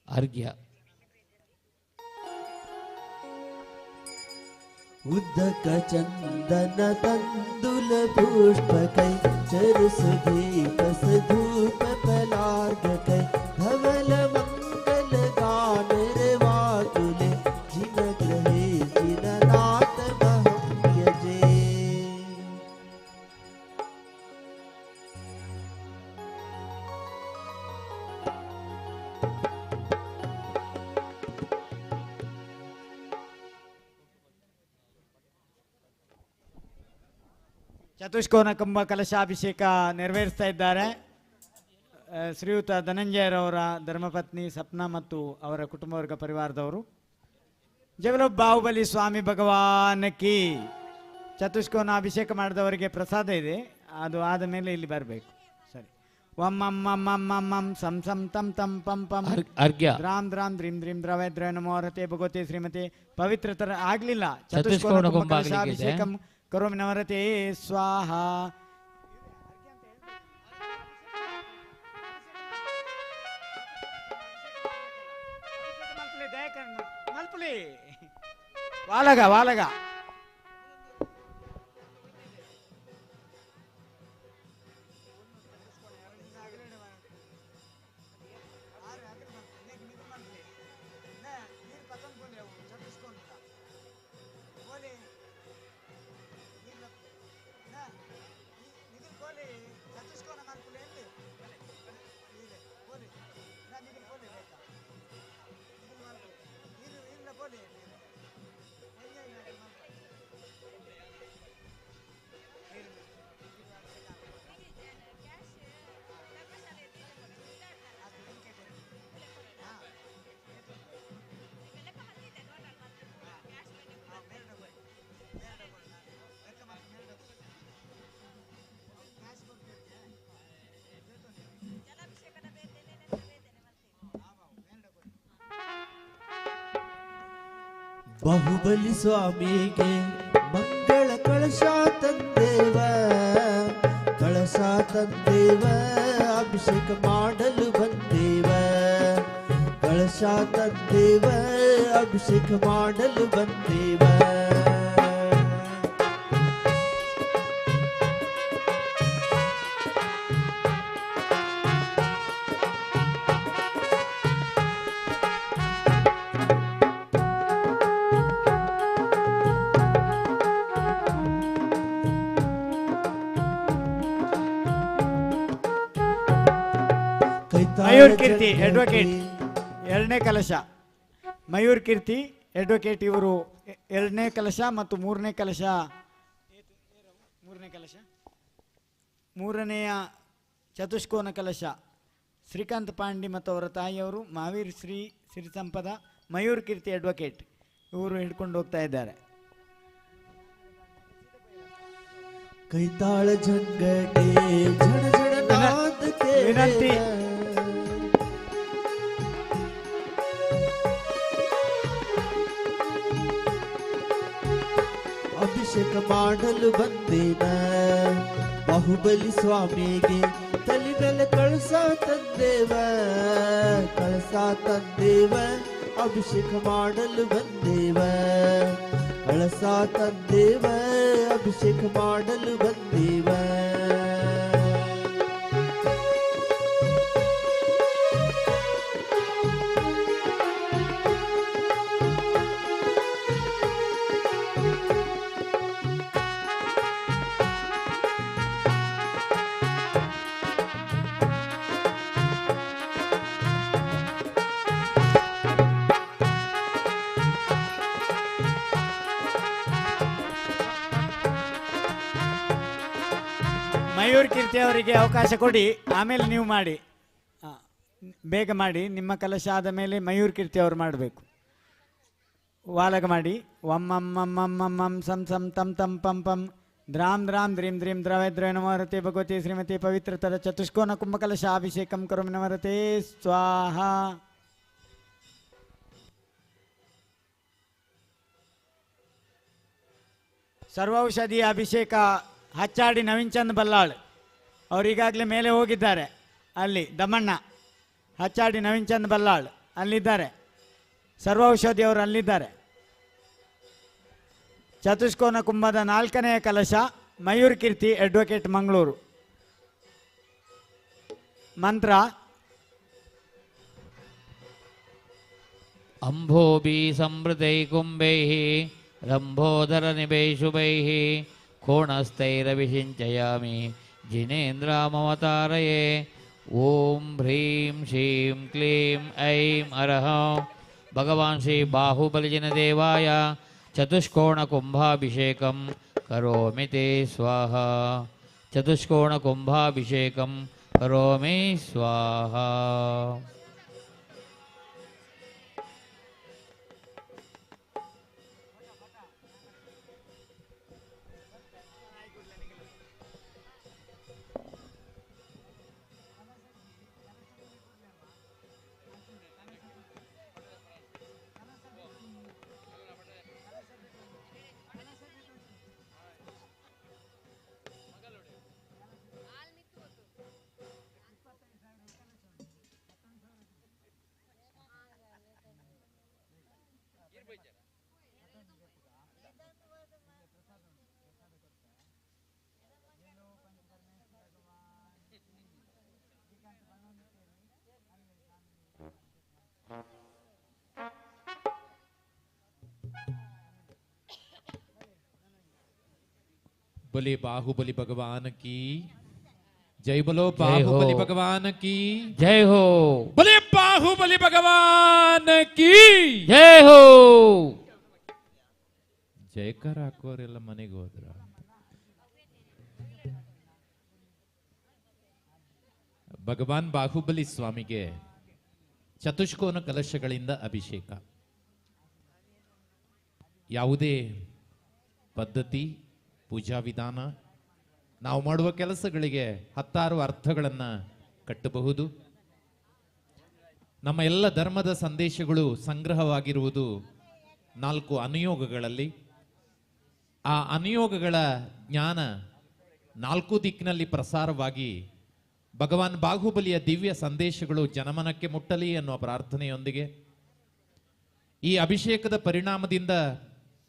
ಅರ್ಘ್ಯ. ಉದ್ದಕ ಚಂದನ ತಂದುಲ ಪುಷ್ಪ ಕೈ ಚರುಸು ದೀಪ ಸಧೂಪ ಫಲಾರ್ಘ ಕೈ धवल मंगल गान रे वातुले जिन ग्रहे जिन नाथ महम यजे. ಚತುಷ್ಕೋನ ಕಂಬ ಕಲಶಾಭಿಷೇಕ ನೆರವೇರಿಸ್ತಾ ಇದ್ದಾರೆ ಶ್ರೀಯುತ ಧನಂಜಯರವರ ಧರ್ಮಪತ್ನಿ ಸಪ್ನಾ ಮತ್ತು ಅವರ ಕುಟುಂಬ ವರ್ಗ ಪರಿವಾರದವರು. ಜಗಲೋ ಬಾಹುಬಲಿ ಸ್ವಾಮಿ ಭಗವಾನ್ ಕಿ. ಚತುಷ್ಕೋನ ಅಭಿಷೇಕ ಮಾಡಿದವರಿಗೆ ಪ್ರಸಾದ ಇದೆ, ಅದು ಆದ ಮೇಲೆ ಇಲ್ಲಿ ಬರಬೇಕು. ಸರಿ. ವಂ ಮಂ ಮಂ ಮಂ ಮಂ ಮಂ ಸಂ ಸಂ ತಂ ತಂ ಪಂ ಪಂ ಅರ್ಘ್ಯ. ದ್ರಾಂ ದ್ರಾಂ ದ್ರೀಂ ದ್ರೀಂ ದ್ರವೇ ದ್ರವ ನಮೋರತೆ ಭಗವತೆ ಶ್ರೀಮತಿ ಪವಿತ್ರತರ ಆಗಲಿಲ್ಲ. ಚತುಷ್ಕೋನ ಚತುಷ್ಕೋನ ಕುಂಭ ಕಲಶಾಭಿಷೇಕಂ ಕರೋಮಿ ನವರತೆ ಸ್ವಾಹ. ವಾಲಗ ವಾಲಗ ಬಾಹುಬಲಿ ಸ್ವಾಮಿಗೆ ಮಂಗಳ ಕಳಶ ತಂದೇವ, ಕಳಶ ತಂದೇವ, ಅಭಿಷೇಕ ಮಾಡಲು ಬಂದೇವ, ಕಳಶ ತಂದೇವ, ಅಭಿಷೇಕ ಮಾಡಲು ಬಂದೇವ. ಮಯೂರ್ ಕೀರ್ತಿ ಅಡ್ವೊಕೇಟ್ ಎರಡನೇ ಕಲಶ. ಮಯೂರ್ ಕೀರ್ತಿ ಅಡ್ವೊಕೇಟ್ ಇವರು ಎರಡನೇ ಕಲಶ ಮತ್ತು ಮೂರನೆಯ ಚತುಷ್ಕೋನ ಕಲಶ ಶ್ರೀಕಾಂತ್ ಪಾಂಡಿ ಮತ್ತು ಅವರ ತಾಯಿಯವರು ಮಹಾವೀರ್ ಶ್ರೀ ಸಿರಿಸಂಪದ ಮಯೂರ್ ಕೀರ್ತಿ ಅಡ್ವೊಕೇಟ್ ಇವರು ಹಿಡ್ಕೊಂಡು ಹೋಗ್ತಾ ಇದ್ದಾರೆ. ಕೈತಾಳ ಜಂಗಟೆ ಜಡ ಜಡ ನಾದಕ್ಕೆ ವಿನಂತಿ. ಅಭಿಷೇಕ ಮಾಡಲು ಬಂದೇನ, ಬಾಹುಬಲಿ ಸ್ವಾಮಿಗೆ ತಲೆ ಮೇಲೆ ಕಳಸ ತಂದೇವ, ಕಳಸ ತಂದೇವ, ಅಭಿಷೇಕ ಮಾಡಲು ಬಂದೇವ, ಕಳಸ ತಂದೇವ, ಅಭಿಷೇಕ ಮಾಡಲು ಬಂದೇವ. ಮಯೂರ್ ಕೀರ್ತಿ ಅವರಿಗೆ ಅವಕಾಶ ಕೊಡಿ, ಆಮೇಲೆ ನೀವು ಮಾಡಿ, ಬೇಗ ಮಾಡಿ. ನಿಮ್ಮ ಕಲಶ ಆದ ಮೇಲೆ ಮಯೂರ್ ಕೀರ್ತಿ ಅವರು ಮಾಡಬೇಕು. ವಾಲಗ ಮಾಡಿ. ವಮ್ಮಮ್ಮಮ್ಮಮ್ಮಂ ಸಂ ಸಂ ತಂ ತಂ ಪಂ ಪಂ ದ್ರಾಂ ದ್ರಾಂ ದ್ರೀಂ ದ್ರೀಂ ದ್ರವೇ ದ್ರವೇ ನಮರತೆ ಭಗವತಿ ಶ್ರೀಮತಿ ಪವಿತ್ರತರ ಚತುಷ್ಕೋನ ಕುಂಭಕಲಶ ಅಭಿಷೇಕಂ ಕರೋಮಿ ನಮರತೆ ಸ್ವಾಹ. ಸರ್ವೌಷಧಿ ಅಭಿಷೇಕ ಹಚ್ಚಾಡಿ ನವೀನ್ ಚಂದ್ ಬಲ್ಲಾಳ್ ಅವರು ಈಗಾಗಲೇ ಮೇಲೆ ಹೋಗಿದ್ದಾರೆ. ಅಲ್ಲಿ ದಮಣ್ಣ ಹಚ್ಚಾಡಿ ನವೀನ್ ಚಂದ್ ಬಲ್ಲಾಳ್ ಅಲ್ಲಿದ್ದಾರೆ. ಸರ್ವೌಷಧಿ ಅವರು ಅಲ್ಲಿದ್ದಾರೆ. ಚತುಷ್ಕೋನ ಕುಂಭದ 4ನೆಯ ಕಲಶ ಮಯೂರ್ ಕೀರ್ತಿ ಅಡ್ವೊಕೇಟ್ ಮಂಗಳೂರು. ಮಂತ್ರ ಅಂಭೋಭಿ ಸಮೃತೈ ಕುಂಭೈಃ ರಂಭೋದರ ನಿಭೈ ಶುಭೈಃ ಕೋಣಸ್ಥೈರಭಿಷಿಂಚಯಾಮಿ ಜಿನೇಂದ್ರ ಮಮತಾರಯೇ. ಓಂ ಹ್ರೀಂ ಶ್ರೀಂ ಕ್ಲೀಂ ಐಂ ಅರಹ. ಭಗವಾನ್ ಶ್ರೀ ಬಾಹುಬಲಿಜಿನ ದೇವಾಯ ಚತುಷ್ಕೋಣ ಕುಂಭಾಭಿಷೇಕಂ ಕರೋಮಿ ತೇ ಸ್ವಾಹ. ಚತುಷ್ಕೋಣ ಕುಂಭಾಭಿಷೇಕಂ ಕರೋಮಿ ಸ್ವಾಹ. बोले बाहुबली भगवान की जय। बोलो बाहुबली भगवान की जय हो। बोले बाहुबली भगवान की जय हो। ಜಯಕಾರ ಹಾಕೋರೆಲ್ಲ ಮನೆಗೆ ಹೋದ್ರ. ಭಗವಾನ್ ಬಾಹುಬಲಿ ಸ್ವಾಮಿಗೆ ಚತುಷ್ಕೋನ ಕಲಶಗಳಿಂದ ಅಭಿಷೇಕ. ಯಾವುದೇ ಪದ್ಧತಿ ಪೂಜಾ ವಿಧಾನ ನಾವು ಮಾಡುವ ಕೆಲಸಗಳಿಗೆ ಹತ್ತಾರು ಅರ್ಥಗಳನ್ನು ಕಟ್ಟಬಹುದು. ನಮ್ಮ ಎಲ್ಲ ಧರ್ಮದ ಸಂದೇಶಗಳು ಸಂಗ್ರಹವಾಗಿರುವುದು 4 ಅನುಯೋಗಗಳಲ್ಲಿ. ಆ ಅನುಯೋಗಗಳ ಜ್ಞಾನ 4 ದಿಕ್ಕಿನಲ್ಲಿ ಪ್ರಸಾರವಾಗಿ ಭಗವಾನ್ ಬಾಹುಬಲಿಯ ದಿವ್ಯ ಸಂದೇಶಗಳು ಜನಮನಕ್ಕೆ ಮುಟ್ಟಲಿ ಎನ್ನುವ ಪ್ರಾರ್ಥನೆಯೊಂದಿಗೆ ಈ ಅಭಿಷೇಕದ ಪರಿಣಾಮದಿಂದ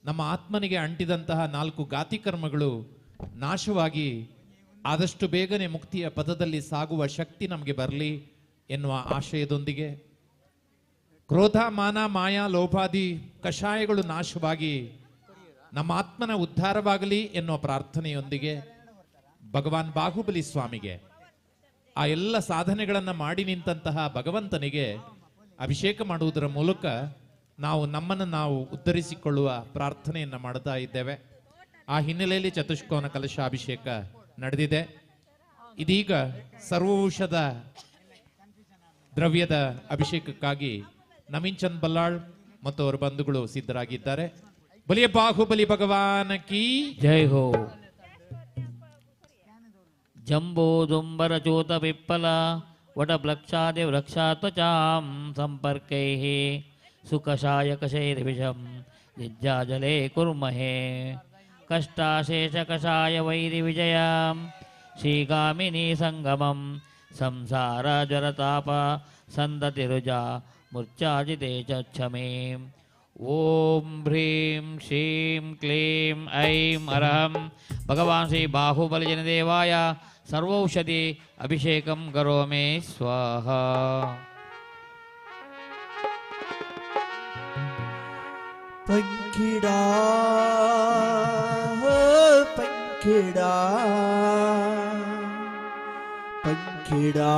ನಮ್ಮ ಆತ್ಮನಿಗೆ ಅಂಟಿದಂತಹ 4 ಘಾತಿ ಕರ್ಮಗಳು ನಾಶವಾಗಿ ಆದಷ್ಟು ಬೇಗನೆ ಮುಕ್ತಿಯ ಪದದಲ್ಲಿ ಸಾಗುವ ಶಕ್ತಿ ನಮಗೆ ಬರಲಿ ಎನ್ನುವ ಆಶಯದೊಂದಿಗೆ ಕ್ರೋಧ, ಮಾನ, ಮಾಯಾ, ಲೋಭಾದಿ ಕಷಾಯಗಳು ನಾಶವಾಗಿ ನಮ್ಮ ಆತ್ಮನ ಉದ್ಧಾರವಾಗಲಿ ಎನ್ನುವ ಪ್ರಾರ್ಥನೆಯೊಂದಿಗೆ ಭಗವಾನ್ ಬಾಹುಬಲಿ ಸ್ವಾಮಿಗೆ, ಆ ಎಲ್ಲ ಸಾಧನೆಗಳನ್ನು ಮಾಡಿ ನಿಂತಹ ಭಗವಂತನಿಗೆ ಅಭಿಷೇಕ ಮಾಡುವುದರ ಮೂಲಕ ನಾವು ನಮ್ಮನ್ನು ನಾವು ಉದ್ಧರಿಸಿಕೊಳ್ಳುವ ಪ್ರಾರ್ಥನೆಯನ್ನು ಮಾಡ್ತಾ ಇದ್ದೇವೆ. ಆ ಹಿನ್ನೆಲೆಯಲ್ಲಿ ಚತುಷ್ಕೋನ ಕಲಶಾಭಿಷೇಕ ನಡೆದಿದೆ. ಇದೀಗ ಸರ್ವೌಷಧ ದ್ರವ್ಯದ ಅಭಿಷೇಕಕ್ಕಾಗಿ ನವೀನ್ ಚಂದ್ ಬಲ್ಲಾಳ್ ಮತ್ತು ಅವರ ಬಂಧುಗಳು ಸಿದ್ಧರಾಗಿದ್ದಾರೆ. ಬಲಿಯ ಬಾಹುಬಲಿ ಭಗವಾನ್ ಕಿ ಜೈ ಹೋ. ಜಂಬೋದುಂಬರಚೂತ ವಿಪ್ಪಲ ವಟಪ್ಲಕ್ಷಾದಿ ವೃಕ್ಷಾತ್ವಚಾಂ ಸಂಪರ್ಕೈಃ ಸುಕಷಾಯ ಕಷೈರ್ವಿಷಂ ನಿಜ್ಜಾಜಲೆ ಕುರ್ಮಹೇ ಕಷ್ಟಾಶೇಷ ಕಷಾಯ ವೈರಿ ವಿಜಯಂ ಶ್ರೀಗಾಮಿನಿ ಸಂಗಮಂ ಸಂಸಾರ ಜರತಾಪ ಸಂದತಿರುಜಾ ಮೂರ್ಛಾಜಿತೆ ಚಕ್ಷಮೇ. ಓಂ ಹ್ರೀಂ ಶ್ರೀಂ ಕ್ಲೀಂ ಐಂ ಅರಹಂ ಭಗವಾನ್ ಶ್ರೀ ಬಾಹುಬಲಿ ಜನದೇವಾಯ ಸರ್ವೌಷಧಿ ಅಭಿಷೇಕಂ ಕರೋಮಿ ಸ್ವಾಹಾ. पंखिड़ा पंखिड़ा पंखिड़ा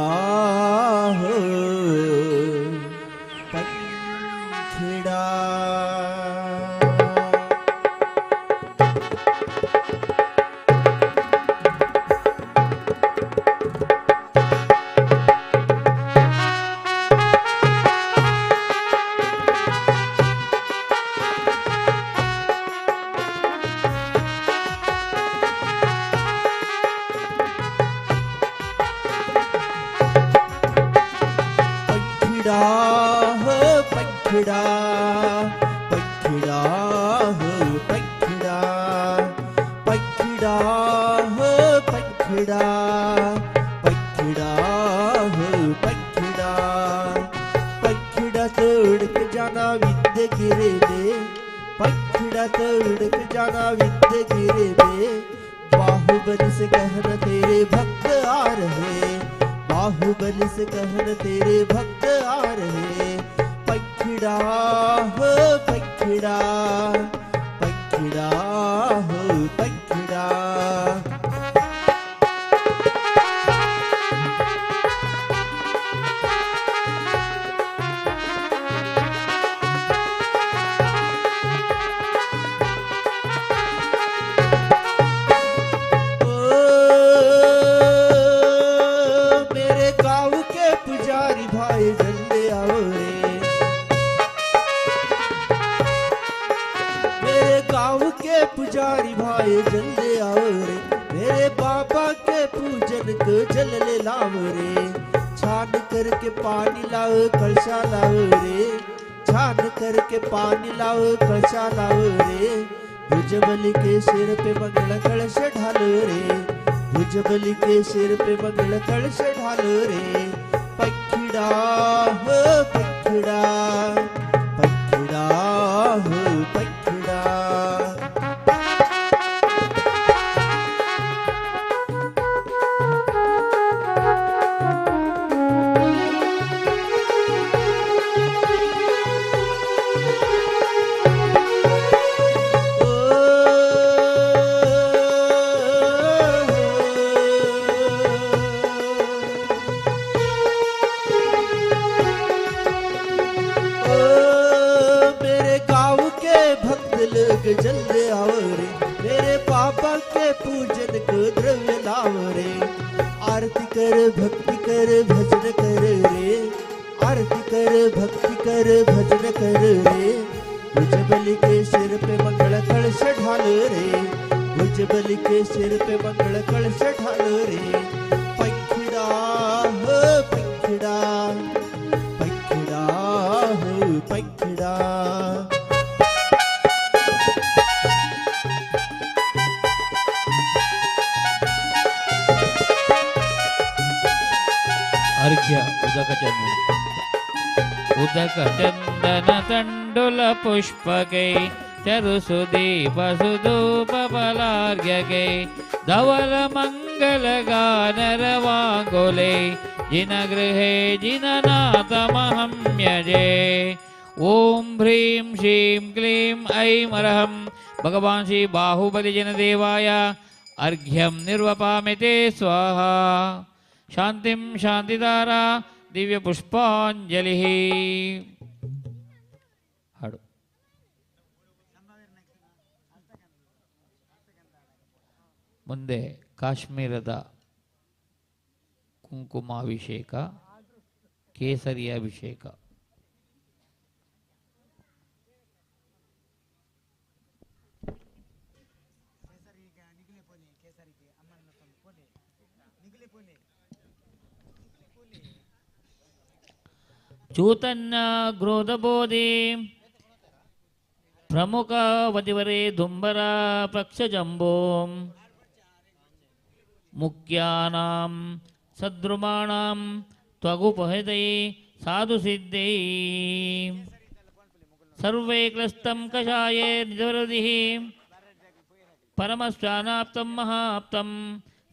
हो पंखिड़ा पंखिड़ा पंखिड़ा हो पंखिड़ा पंखिड़ा हो पंखिड़ा पंखिड़ा हो पंखिड़ा पंखिड़ा तोड़ के जाना विद्य गिरे दे पंखिड़ा तोड़ के जाना विद्य गिरे दे बाहुबली से कहना तेरे भक्त आ रहे बाहुबली से कहना तेरे भक्त आ रहे पंखिड़ा हो पंखिड़ा पंखिड़ा हो पंखिड़ा मेरे गाँव के पुजारी भाई जल्दी आओ रे गाँव के पुजारी भाई जल्दी आओ रे मेरे बाबा के पूजन को जल ले लाओ रे छान करके पानी लाओ कलशा लाओ रे छान करके पानी लाओ कलशा लाओ रे भुजबली के सिर पे मंगल कलश ढालो रे भुजबली के सिर पे मंगल कलश ढालो रे पंखिड़ा हो पंखिड़ा पंखिड़ा हो पंखिड़ा जल्दी आओ रे मेरे पापा के पूजन को द्रव्य लाओ रे आरती कर भक्ति कर भजन कर रे आरती कर भक्ति कर भजन कर रे भुजबली के सिर पे मंगल कलश ढालो रे भुजबली के सिर पे मंगल कलश ढालो रे पंखिड़ा हो पंखिड़ा पंखिड़ा हो पंखिड़ा ಉದಕ ಚಂದನ ತಂಡುಲ ಪುಷ್ಪಕೈ ಚರುಸುದೀಪ ಸುಧೂಪ ಫಲಾರ್ಘ್ಯಕೈ ಧವಲ ಮಂಗಲ ಗಾನರವಾಂಗುಲೈ ಜಿನಗೃಹೇ ಜಿನನಾಥಮಹಂ ಯಜೆ. ಓಂ ಹ್ರೀಂ ಶ್ರೀಂ ಕ್ಲೀಂ ಐಂ ಅರ್ಹಂ ಭಗವಾನ್ ಶ್ರೀ ಬಾಹುಬಲಿ ಜನದೇವಾಯ ಅರ್ಘ್ಯಂ ನಿರ್ವಪಾಮಿತೆ ಸ್ವಾಹ. ಶಾಂತಿಂ ಶಾಂತಿದಾರ ದಿವ್ಯ ಪುಷ್ಪಾಂಜಲಿ. ಹಾಡು. ಮುಂದೆ ಕಾಶ್ಮೀರದ ಕುಂಕುಮಾಭಿಷೇಕ, ಕೇಸರಿ ಅಭಿಷೇಕ. ಚೂತನ್ನ ಗ್ರೋಧಬೋಧಿ ಪ್ರಮುಖ ವದಿವರೇ ದುಂಬರ ಪಕ್ಷಜಂಬೋ ಮುಖ್ಯಾನಾಂ ಸದ್ರುಮಾಣಾಂ ತ್ವಗುಪಹೃದೈ ಸಾಧು ಸಿದ್ಧೈ ಸರ್ವೇ ಕ್ಲಸ್ತಂ ಕಷಾಯೇ ನಿಜವರದಿಃ ಪರಮಶ್ಚಾನಾಪ್ತಂ ಮಹಾಪ್ತಂ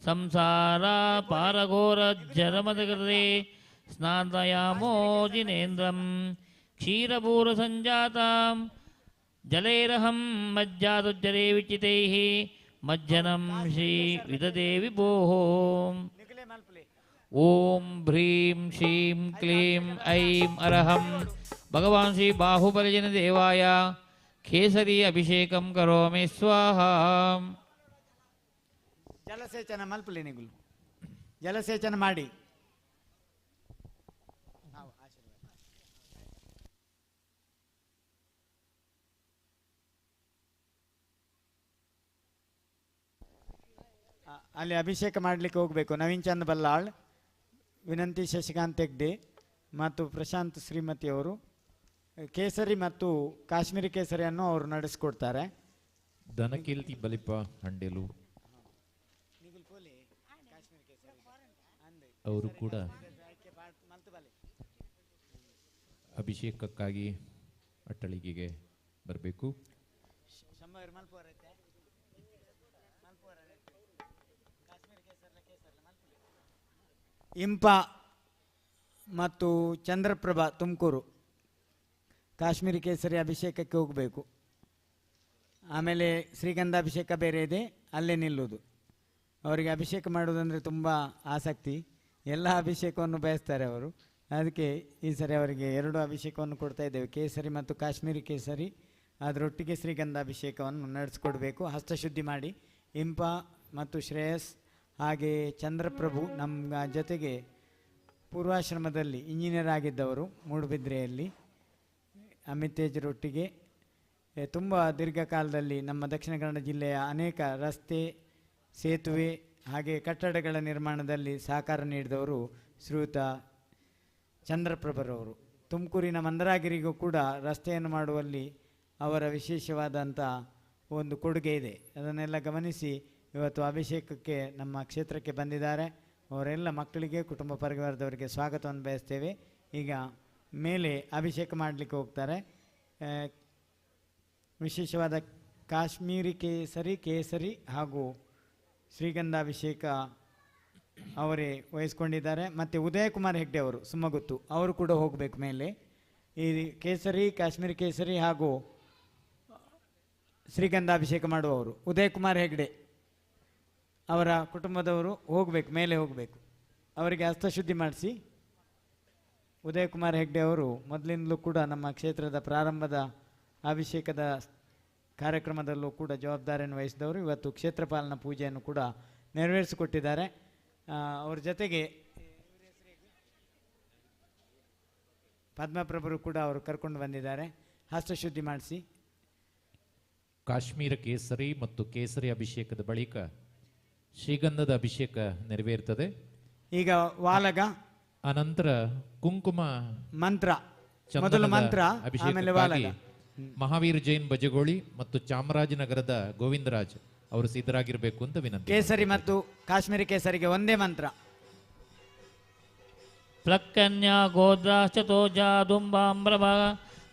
ಸಂಸಾರ ಪಾರಘೋರ ಜರಮದಗೃತೆ ಸ್ನಾನಯಾಮೋ ಜಿನೇಂದ್ರಂ ಕ್ಷೀರಪೂರ ಸಂಜಾತಾಂ ಜಲೈರಹಂ ಮಜ್ಜಾದುಜ್ಜರೇ ವಿಚಿತೈಃ ಮಜ್ಜನಂ ಶ್ರೀ ವಿದದೇ ವಿಭೋಃ. ಓಂ ಹ್ರೀಂ ಶ್ರೀಂ ಕ್ಲೀಂ ಐಂ ಅರ್ಹಂ ಭಗವಾನ್ ಶ್ರೀ ಬಾಹುಬಲಿ ಜನದೇವಾಯ ಕೇಸರಿ ಅಭಿಷೇಕಂ ಕರೋಮಿ ಸ್ವಾಹ. ಜಲಸೇಚನ ಮಲ್ಪಲೆ ನಿಗುಲು ಜಲಸೇಚನ ಮಾಡಿ. ಅಲ್ಲಿ ಅಭಿಷೇಕ ಮಾಡಲಿಕ್ಕೆ ಹೋಗಬೇಕು. ನವೀನ್ ಚಂದ್ ಬಲ್ಲಾಳ್, ವಿನಂತಿ ಶಶಿಕಾಂತ್ ಹೆಗ್ಡೆ ಮತ್ತು ಪ್ರಶಾಂತ್ ಶ್ರೀಮತಿ ಅವರು ಕೇಸರಿ ಮತ್ತು ಕಾಶ್ಮೀರಿ ಕೇಸರಿಯನ್ನು ಅವರು ನಡೆಸಿಕೊಡ್ತಾರೆ. ದನಕೀರ್ತಿ ಬಲಿಪ ಹಂಡೆಲು ಅವರು ಕೂಡ ಅಭಿಷೇಕಕ್ಕಾಗಿ ಅಟ್ಟಳಿಗೆಗೆ ಬರಬೇಕು. ಇಂಪ ಮತ್ತು ಚಂದ್ರಪ್ರಭಾ ತುಮಕೂರು ಕಾಶ್ಮೀರಿ ಕೇಸರಿ ಅಭಿಷೇಕಕ್ಕೆ ಹೋಗಬೇಕು. ಆಮೇಲೆ ಶ್ರೀಗಂಧಾಭಿಷೇಕ ಬೇರೆ ಇದೆ, ಅಲ್ಲೇ ನಿಲ್ಲುವುದು. ಅವರಿಗೆ ಅಭಿಷೇಕ ಮಾಡುವುದಂದರೆ ತುಂಬ ಆಸಕ್ತಿ, ಎಲ್ಲ ಅಭಿಷೇಕವನ್ನು ಬಯಸ್ತಾರೆ ಅವರು. ಅದಕ್ಕೆ ಈ ಸರಿ ಅವರಿಗೆ 2 ಅಭಿಷೇಕವನ್ನು ಕೊಡ್ತಾ ಇದ್ದೇವೆ, ಕೇಸರಿ ಮತ್ತು ಕಾಶ್ಮೀರಿ ಕೇಸರಿ. ಅದರೊಟ್ಟಿಗೆ ಶ್ರೀಗಂಧಾಭಿಷೇಕವನ್ನು ನಡೆಸ್ಕೊಡ್ಬೇಕು. ಹಸ್ತಶುದ್ಧಿ ಮಾಡಿ. ಇಂಪ ಮತ್ತು ಶ್ರೇಯಸ್ ಹಾಗೆ ಚಂದ್ರಪ್ರಭು ನಮ್ಮ ಜೊತೆಗೆ ಪೂರ್ವಾಶ್ರಮದಲ್ಲಿ ಇಂಜಿನಿಯರ್ ಆಗಿದ್ದವರು ಮೂಡುಬಿದ್ರೆಯಲ್ಲಿ. ಅಮಿತೇಜ್ರೊಟ್ಟಿಗೆ ತುಂಬ ದೀರ್ಘಕಾಲದಲ್ಲಿ ನಮ್ಮ ದಕ್ಷಿಣ ಕನ್ನಡ ಜಿಲ್ಲೆಯ ಅನೇಕ ರಸ್ತೆ, ಸೇತುವೆ ಹಾಗೆ ಕಟ್ಟಡಗಳ ನಿರ್ಮಾಣದಲ್ಲಿ ಸಹಕಾರ ನೀಡಿದವರು ಶ್ರೀಯುತ ಚಂದ್ರಪ್ರಭರವರು. ತುಮಕೂರಿನ ಮಂದರಾಗಿರಿಗೂ ಕೂಡ ರಸ್ತೆಯನ್ನು ಮಾಡುವಲ್ಲಿ ಅವರ ವಿಶೇಷವಾದಂಥ ಒಂದು ಕೊಡುಗೆ ಇದೆ. ಅದನ್ನೆಲ್ಲ ಗಮನಿಸಿ ಇವತ್ತು ಅಭಿಷೇಕಕ್ಕೆ ನಮ್ಮ ಕ್ಷೇತ್ರಕ್ಕೆ ಬಂದಿದ್ದಾರೆ. ಅವರೆಲ್ಲ ಮಕ್ಕಳಿಗೆ, ಕುಟುಂಬ ಪರಿವಾರದವರಿಗೆ ಸ್ವಾಗತವನ್ನು ಬಯಸ್ತೇವೆ. ಈಗ ಮೇಲೆ ಅಭಿಷೇಕ ಮಾಡಲಿಕ್ಕೆ ಹೋಗ್ತಾರೆ. ವಿಶೇಷವಾದ ಕಾಶ್ಮೀರಿ ಕೇಸರಿ ಹಾಗೂ ಶ್ರೀಗಂಧಾಭಿಷೇಕ ಅವರೇ ವಹಿಸ್ಕೊಂಡಿದ್ದಾರೆ. ಮತ್ತು ಉದಯಕುಮಾರ್ ಹೆಗ್ಡೆ ಅವರು ಸುಮ್ಮಗುತ್ತು, ಅವರು ಕೂಡ ಹೋಗಬೇಕು ಮೇಲೆ. ಈ ಕೇಸರಿ, ಕಾಶ್ಮೀರಿ ಕೇಸರಿ ಹಾಗೂ ಶ್ರೀಗಂಧಾಭಿಷೇಕ ಮಾಡುವವರು ಉದಯಕುಮಾರ್ ಹೆಗ್ಡೆ ಅವರ ಕುಟುಂಬದವರು ಹೋಗಬೇಕು, ಮೇಲೆ ಹೋಗಬೇಕು. ಅವರಿಗೆ ಹಸ್ತಶುದ್ಧಿ ಮಾಡಿಸಿ. ಉದಯಕುಮಾರ್ ಹೆಗ್ಡೆ ಅವರು ಮೊದಲಿಂದಲೂ ಕೂಡ ನಮ್ಮ ಕ್ಷೇತ್ರದ ಪ್ರಾರಂಭದ ಅಭಿಷೇಕದ ಕಾರ್ಯಕ್ರಮದಲ್ಲೂ ಕೂಡ ಜವಾಬ್ದಾರಿಯನ್ನು ವಹಿಸಿದವರು. ಇವತ್ತು ಕ್ಷೇತ್ರ ಪಾಲನಾ ಪೂಜೆಯನ್ನು ಕೂಡ ನೆರವೇರಿಸಿಕೊಟ್ಟಿದ್ದಾರೆ. ಅವ್ರ ಜೊತೆಗೆ ಪದ್ಮಪ್ರಭರು ಕೂಡ ಅವರು ಕರ್ಕೊಂಡು ಬಂದಿದ್ದಾರೆ. ಹಸ್ತಶುದ್ಧಿ ಮಾಡಿಸಿ. ಕಾಶ್ಮೀರ ಕೇಸರಿ ಮತ್ತು ಕೇಸರಿ ಅಭಿಷೇಕದ ಬಳಿಕ ಶ್ರೀಗಂಧದ ಅಭಿಷೇಕ ನೆರವೇರ್ತದೆ. ಈಗ ವಾಲಗ, ಅನಂತರ ಕುಂಕುಮ ಮಂತ್ರ, ಮೊದಲು ಮಂತ್ರ, ಆಮೇಲೆ ವಾಲಗ. ಮಹಾವೀರ್ ಜೈನ್ ಬಜಗೋಳಿ ಮತ್ತು ಚಾಮರಾಜನಗರದ ಗೋವಿಂದರಾಜ್ ಅವರು ಸಿದ್ಧರಾಗಿರಬೇಕು ಅಂತ ವಿನಂತಿ. ಕೇಸರಿ ಮತ್ತು ಕಾಶ್ಮೀರಿ ಕೇಸರಿಗೆ ಒಂದೇ ಮಂತ್ರ. ಪ್ಲಕ್ಕನ್ಯಾ ಗೋದ್ರಾಶ್ಚ ತೋಜಾದುಂಬಾಂಬ್ರಭ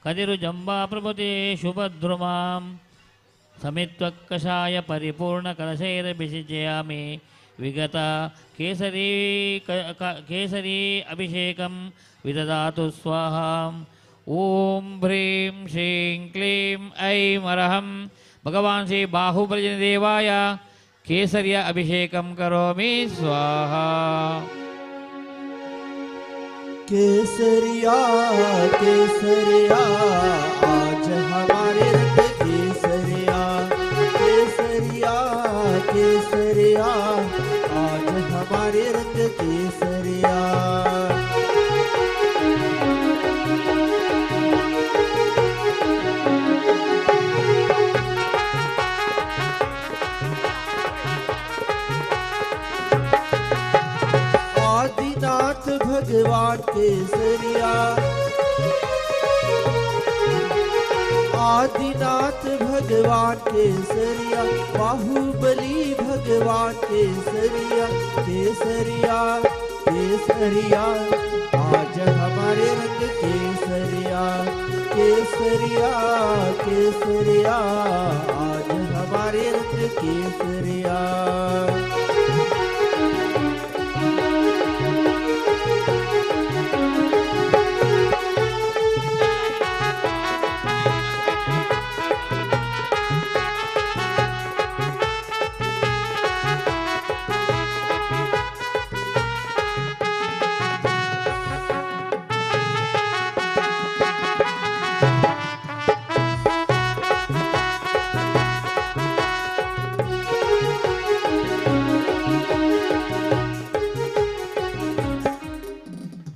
ಕದಿರು ಜಂಬಾ ಪ್ರಭುತೆ ಶುಭದ್ರುಮಾಂ ಸಮಿತ್ವಕ್ಕಷಾಯ ಪರಿಪೂರ್ಣ ಕಲಶೈರಭಿಷಿಚಯಾಮಿ ವಿಗತ ಕೇಸರಿ ಅಭಿಷೇಕಂ ವಿದದಾತು ಸ್ವಾಹಾಂ ಓಂ ಹ್ರೀಂ ಶ್ರೀಂ ಕ್ಲೀಂ ಐಂ ಅರಹಂ ಭಗವಾನ್ ಶ್ರೀ ಬಾಹುಬಲಿ ದೇವಾಯ ಕೇಸರಿಯ ಅಭಿಷೇಕಂ ಕರೋಮಿ ಸ್ವಾಹಾ केसरिया केसरिया आज हमारे रंग केसरिया केसरिया केसरिया आज हमारे रंग केसरिया आदिनाथ भगवान केसरिया आदिनाथ भगवान केसरिया बाहुबली भगवान केसरिया केसरिया केसरिया आज हमारे रंग केसरिया केसरिया केसरिया आज हमारे रंग केसरिया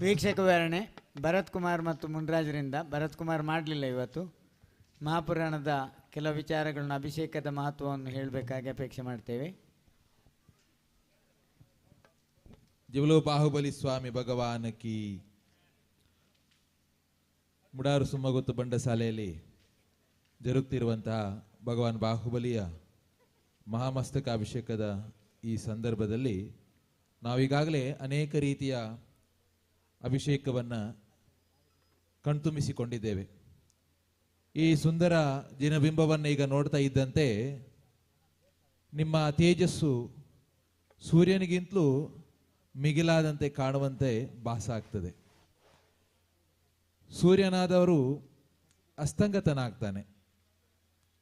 ವೀಕ್ಷಕ ವಿವರಣೆ ಭರತ್ ಕುಮಾರ್ ಮತ್ತು ಮುನ್ರಾಜರಿಂದ. ಭರತ್ ಕುಮಾರ್ ಮಾಡಲಿಲ್ಲ ಇವತ್ತು. ಮಹಾಪುರಾಣದ ಕೆಲವು ವಿಚಾರಗಳನ್ನು, ಅಭಿಷೇಕದ ಮಹತ್ವವನ್ನು ಹೇಳಬೇಕಾಗಿ ಅಪೇಕ್ಷೆ ಮಾಡ್ತೇವೆ. ಜವಲೋ ಬಾಹುಬಲಿ ಸ್ವಾಮಿ ಭಗವಾನ್ ಕಿ. ಮುಡಾರು ಸುಮ್ಮಗುತ್ತು ಬಂಡಸಾಲೆಯಲ್ಲಿ ಜರುಗುತ್ತಿರುವಂತಹ ಭಗವಾನ್ ಬಾಹುಬಲಿಯ ಮಹಾಮಸ್ತಕಾಭಿಷೇಕದ ಈ ಸಂದರ್ಭದಲ್ಲಿ ನಾವೀಗಾಗಲೇ ಅನೇಕ ರೀತಿಯ ಅಭಿಷೇಕವನ್ನು ಕಣ್ತುಂಬಿಸಿಕೊಂಡಿದ್ದೇವೆ. ಈ ಸುಂದರ ಜಿನಬಿಂಬವನ್ನು ಈಗ ನೋಡ್ತಾ ಇದ್ದಂತೆ ನಿಮ್ಮ ತೇಜಸ್ಸು ಸೂರ್ಯನಿಗಿಂತಲೂ ಮಿಗಿಲಾದಂತೆ ಕಾಣುವಂತೆ ಭಾಸ ಆಗ್ತದೆ. ಸೂರ್ಯನಾದವರು ಅಸ್ತಂಗತನಾಗ್ತಾನೆ,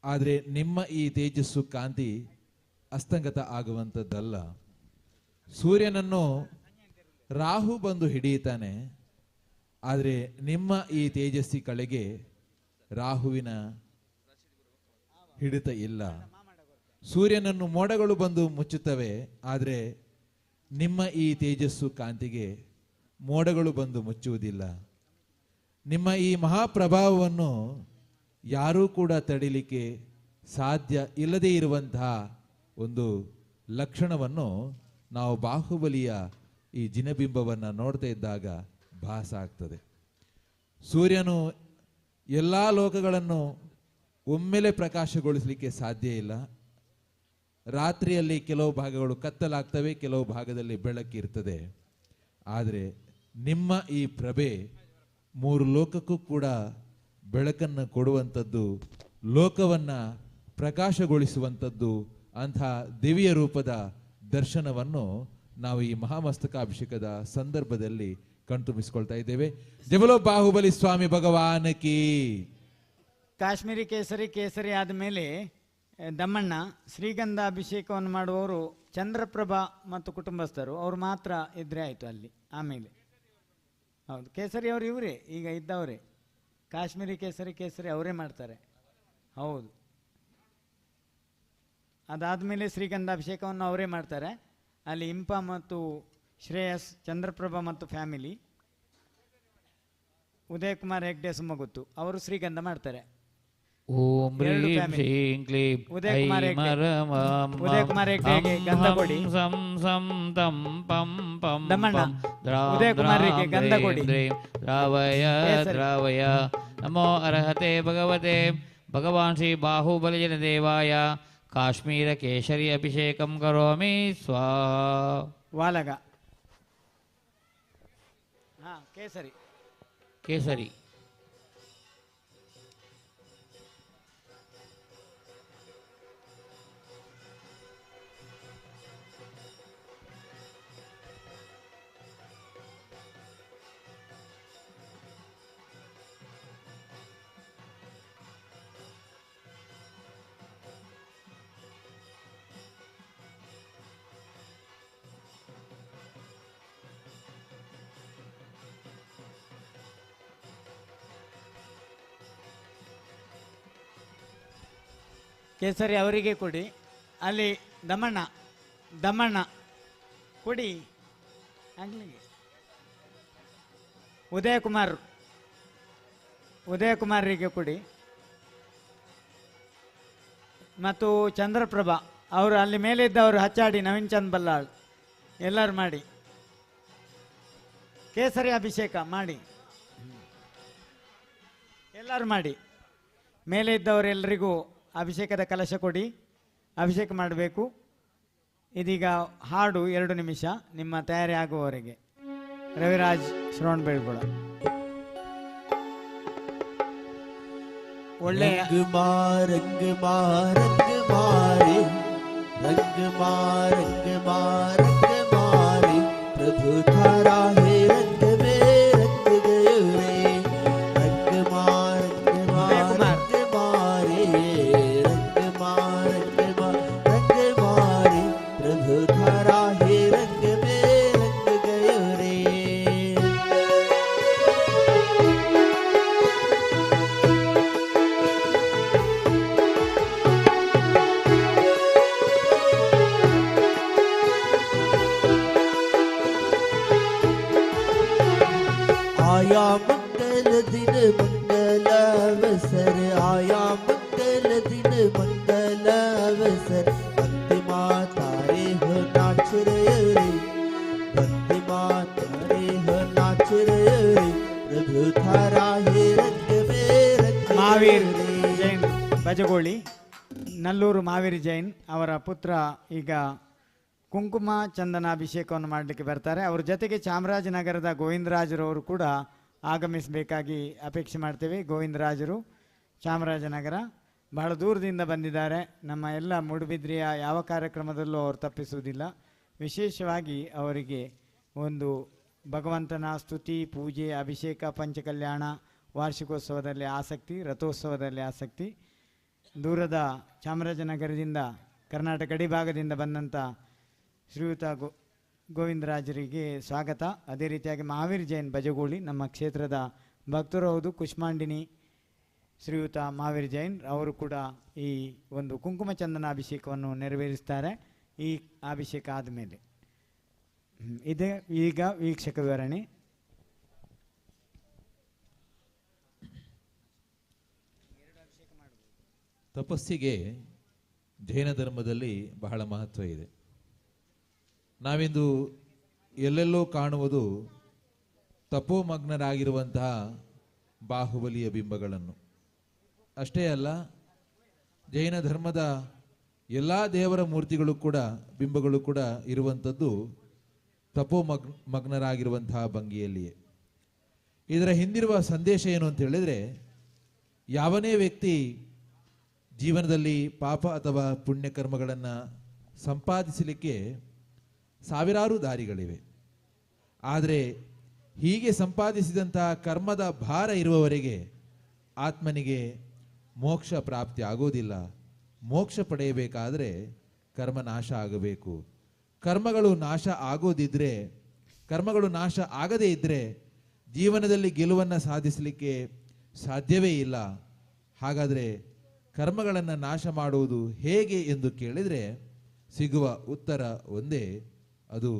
ಆದರೆ ನಿಮ್ಮ ಈ ತೇಜಸ್ಸು ಕಾಂತಿ ಅಸ್ತಂಗತ ಆಗುವಂಥದ್ದಲ್ಲ. ಸೂರ್ಯನನ್ನು ರಾಹು ಬಂದು ಹಿಡಿಯುತ್ತಾನೆ, ಆದರೆ ನಿಮ್ಮ ಈ ತೇಜಸ್ಸಿ ಕಳೆಗೆ ರಾಹುವಿನ ಹಿಡಿತ ಇಲ್ಲ. ಸೂರ್ಯನನ್ನು ಮೋಡಗಳು ಬಂದು ಮುಚ್ಚುತ್ತವೆ, ಆದರೆ ನಿಮ್ಮ ಈ ತೇಜಸ್ಸು ಕಾಂತಿಗೆ ಮೋಡಗಳು ಬಂದು ಮುಚ್ಚುವುದಿಲ್ಲ. ನಿಮ್ಮ ಈ ಮಹಾಪ್ರಭಾವವನ್ನು ಯಾರೂ ಕೂಡ ತಡಿಲಿಕ್ಕೆ ಸಾಧ್ಯ ಇಲ್ಲದೇ ಇರುವಂತಹ ಒಂದು ಲಕ್ಷಣವನ್ನು ನಾವು ಬಾಹುಬಲಿಯ ಈ ಜಿನಬಿಂಬವನ್ನು ನೋಡ್ತಾ ಇದ್ದಾಗ ಭಾಸ ಆಗ್ತದೆ. ಸೂರ್ಯನು ಎಲ್ಲ ಲೋಕಗಳನ್ನು ಒಮ್ಮೆಲೆ ಪ್ರಕಾಶಗೊಳಿಸಲಿಕ್ಕೆ ಸಾಧ್ಯ ಇಲ್ಲ. ರಾತ್ರಿಯಲ್ಲಿ ಕೆಲವು ಭಾಗಗಳು ಕತ್ತಲಾಗ್ತವೆ, ಕೆಲವು ಭಾಗದಲ್ಲಿ ಬೆಳಕಿರ್ತದೆ. ಆದರೆ ನಿಮ್ಮ ಈ ಪ್ರಭೆ ಮೂರು ಲೋಕಕ್ಕೂ ಕೂಡ ಬೆಳಕನ್ನು ಕೊಡುವಂಥದ್ದು, ಲೋಕವನ್ನು ಪ್ರಕಾಶಗೊಳಿಸುವಂಥದ್ದು. ಅಂಥ ದಿವ್ಯ ರೂಪದ ದರ್ಶನವನ್ನು ನಾವು ಈ ಮಹಾಮಸ್ತಕಾಭಿಷೇಕದ ಸಂದರ್ಭದಲ್ಲಿ ಕಣ್ತುಂಬಿಸಿಕೊಳ್ತಾ ಇದ್ದೇವೆ. ಜಬಲೋ ಬಾಹುಬಲಿ ಸ್ವಾಮಿ ಭಗವಾನ್ ಕಿ. ಕಾಶ್ಮೀರಿ ಕೇಸರಿ ಆದಮೇಲೆ ದಮ್ಮಣ್ಣ ಶ್ರೀಗಂಧ ಅಭಿಷೇಕವನ್ನು ಮಾಡುವವರು ಚಂದ್ರಪ್ರಭಾ ಮತ್ತು ಕುಟುಂಬಸ್ಥರು, ಅವರು ಮಾತ್ರ ಇದ್ರೆ ಆಯಿತು ಅಲ್ಲಿ. ಆಮೇಲೆ ಹೌದು, ಕೇಸರಿ ಅವರು ಇವರೇ ಈಗ ಇದ್ದವರೇ. ಕಾಶ್ಮೀರಿ ಕೇಸರಿ ಅವರೇ ಮಾಡ್ತಾರೆ. ಹೌದು, ಅದಾದಮೇಲೆ ಶ್ರೀಗಂಧ ಅಭಿಷೇಕವನ್ನು ಅವರೇ ಮಾಡ್ತಾರೆ. ಅಲ್ಲಿ ಇಂಪ ಮತ್ತು ಶ್ರೇಯಸ್, ಚಂದ್ರಪ್ರಭಾ ಮತ್ತು ಫ್ಯಾಮಿಲಿ, ಉದಯ್ ಕುಮಾರ್ ಹೆಗ್ಡೆ ಸುಮ್ಮಗುತ್ತು ಅವರು ಶ್ರೀಗಂಧ ಮಾಡ್ತಾರೆ. ಓಂ ಹ್ರೀಂ ಶ್ರೀಂ ಕ್ಲೀಂ ಉದಯ್ ಕುಮಾರ್ ಹೆಗ್ಡೆಗೆ ಗಂಧ ಕೊಡಿ. ದಮ್ಮಣ್ಣ ಉದಯ್ ಕುಮಾರ್ಗೆ ಗಂಧ ಕೊಡಿ. ದ್ರಾವಯ ದ್ರಾವಯ ನಮೋ ಅರ್ಹತೆ ಭಗವತೆ ಭಗವಾನ್ ಶ್ರೀ ಬಾಹುಬಲಿ ದೇವಾಯ ಕಾಶ್ಮೀರ ಕೇಸರಿ ಅಭಿಷೇಕಂ ಕರೋಮಿ ಸ್ವಾಹಾ. ವಾಲಗ ಕೇಸರಿ. ಕೇಸರಿ. ಕೇಸರಿ ಅವರಿಗೆ ಕೊಡಿ. ಅಲ್ಲಿ ದಮಣ್ಣ ದಮಣ್ಣ ಕೊಡಿ. ಆಗ್ಲಿಗೆ ಉದಯಕುಮಾರ್ರಿಗೆ ಕೊಡಿ. ಮತ್ತು ಚಂದ್ರಪ್ರಭಾ ಅವರು ಅಲ್ಲಿ ಮೇಲೆ ಇದ್ದವರು ಹಚ್ಚಾಡಿ. ನವೀನ್ ಚಂದ್ ಬಲ್ಲಾಳ್ ಎಲ್ಲರೂ ಮಾಡಿ. ಕೇಸರಿ ಅಭಿಷೇಕ ಮಾಡಿ, ಎಲ್ಲರೂ ಮಾಡಿ. ಮೇಲೆ ಇದ್ದವರೆಲ್ಲರಿಗೂ ಅಭಿಷೇಕದ ಕಲಶ ಕೊಡಿ, ಅಭಿಷೇಕ ಮಾಡಬೇಕು. ಇದೀಗ ಹಾಡು 2 ನಿಮಿಷ ನಿಮ್ಮ ತಯಾರಿ ಆಗುವವರೆಗೆ. ರವಿರಾಜ್ ಶ್ರವಣಬೆಳಗೊಳ. ಒಳ್ಳೆಯ रंग मारे रंग मारे प्रभु थारा है रंग में रंग गयो रे. रंग मारे प्रभु थारा है रंग में रंग गयो रे. आया मंगल दिन मंगल अवसर, आया मंगल दिन मंगल अवसर. भक्ति माता रे हो नाच रे रे, भक्ति माता रे हो नाच रे रे. प्रभु थारा हे रंग में रंग ಮಹಾವೀರ್ ಜೈನ್ ಬಜಗೋಳಿ, ನಲ್ಲೂರು ಮಹಾವೀರ್ ಜೈನ್ ಅವರ ಪುತ್ರ ಈಗ ಕುಂಕುಮ ಚಂದನಾಭಿಷೇಕವನ್ನು ಮಾಡಲಿಕ್ಕೆ ಬರ್ತಾರೆ. ಅವ್ರ ಜೊತೆಗೆ ಚಾಮರಾಜನಗರದ ಗೋವಿಂದರಾಜರವರು ಕೂಡ ಆಗಮಿಸಬೇಕಾಗಿ ಅಪೇಕ್ಷೆ ಮಾಡ್ತೇವೆ. ಗೋವಿಂದರಾಜರು ಚಾಮರಾಜನಗರ ಬಹಳ ದೂರದಿಂದ ಬಂದಿದ್ದಾರೆ. ನಮ್ಮ ಎಲ್ಲ ಮೂಡುಬಿದ್ರೆಯ ಯಾವ ಕಾರ್ಯಕ್ರಮದಲ್ಲೂ ಅವರು ತಪ್ಪಿಸುವುದಿಲ್ಲ. ವಿಶೇಷವಾಗಿ ಅವರಿಗೆ ಒಂದು ಭಗವಂತನ ಸ್ತುತಿ, ಪೂಜೆ, ಅಭಿಷೇಕ, ಪಂಚಕಲ್ಯಾಣ, ವಾರ್ಷಿಕೋತ್ಸವದಲ್ಲಿ ಆಸಕ್ತಿ, ರಥೋತ್ಸವದಲ್ಲಿ ಆಸಕ್ತಿ. ದೂರದ ಚಾಮರಾಜನಗರದಿಂದ ಕರ್ನಾಟಕ ಗಡಿ ಭಾಗದಿಂದ ಬಂದಂಥ ಶ್ರೀಯುತ ಗೋವಿಂದರಾಜರಿಗೆ ಸ್ವಾಗತ. ಅದೇ ರೀತಿಯಾಗಿ ಮಹಾವೀರ್ ಜೈನ್ ಬಜಗೋಳಿ ನಮ್ಮ ಕ್ಷೇತ್ರದ ಭಕ್ತರು ಹೌದು. ಕುಷ್ಮಾಂಡಿನಿ ಶ್ರೀಯುತ ಮಹಾವೀರ್ ಜೈನ್ ಅವರು ಕೂಡ ಈ ಒಂದು ಕುಂಕುಮ ಚಂದನ ಅಭಿಷೇಕವನ್ನು ನೆರವೇರಿಸ್ತಾರೆ. ಈ ಅಭಿಷೇಕ ಆದಮೇಲೆ ಇದೆ ಈಗ ವೀಕ್ಷಕ ವಿವರಣೆ. ತಪಸ್ಸಿಗೆ ಜೈನ ಧರ್ಮದಲ್ಲಿ ಬಹಳ ಮಹತ್ವ ಇದೆ. ನಾವಿಂದು ಎಲ್ಲೆಲ್ಲೋ ಕಾಣುವುದು ತಪೋಮಗ್ನರಾಗಿರುವಂತಹ ಬಾಹುಬಲಿಯ ಬಿಂಬಗಳನ್ನು. ಅಷ್ಟೇ ಅಲ್ಲ, ಜೈನ ಧರ್ಮದ ಎಲ್ಲ ದೇವರ ಮೂರ್ತಿಗಳು ಕೂಡ, ಬಿಂಬಗಳು ಕೂಡ ಇರುವಂಥದ್ದು ತಪೋಮಗ್ನರಾಗಿರುವಂತಹ ಭಂಗಿಯಲ್ಲಿಯೇ. ಇದರ ಹಿಂದಿರುವ ಸಂದೇಶ ಏನು ಅಂತ ಹೇಳಿದರೆ, ಯಾವನೇ ವ್ಯಕ್ತಿ ಜೀವನದಲ್ಲಿ ಪಾಪ ಅಥವಾ ಪುಣ್ಯಕರ್ಮಗಳನ್ನು ಸಂಪಾದಿಸಲಿಕ್ಕೆ ಸಾವಿರಾರು ದಾರಿಗಳಿವೆ. ಆದರೆ ಹೀಗೆ ಸಂಪಾದಿಸಿದಂತಹ ಕರ್ಮದ ಭಾರ ಇರುವವರೆಗೆ ಆತ್ಮನಿಗೆ ಮೋಕ್ಷ ಪ್ರಾಪ್ತಿ ಆಗೋದಿಲ್ಲ. ಮೋಕ್ಷ ಪಡೆಯಬೇಕಾದರೆ ಕರ್ಮ ನಾಶ ಆಗಬೇಕು. ಕರ್ಮಗಳು ನಾಶ ಆಗೋದಿದ್ರೆ, ಕರ್ಮಗಳು ನಾಶ ಆಗದೇ ಇದ್ದರೆ ಜೀವನದಲ್ಲಿ ಗೆಲುವನ್ನು ಸಾಧಿಸಲಿಕ್ಕೆ ಸಾಧ್ಯವೇ ಇಲ್ಲ. ಹಾಗಾದರೆ ಕರ್ಮಗಳನ್ನು ನಾಶ ಮಾಡುವುದು ಹೇಗೆ ಎಂದು ಕೇಳಿದರೆ ಸಿಗುವ ಉತ್ತರ ಒಂದೇ, ಅದು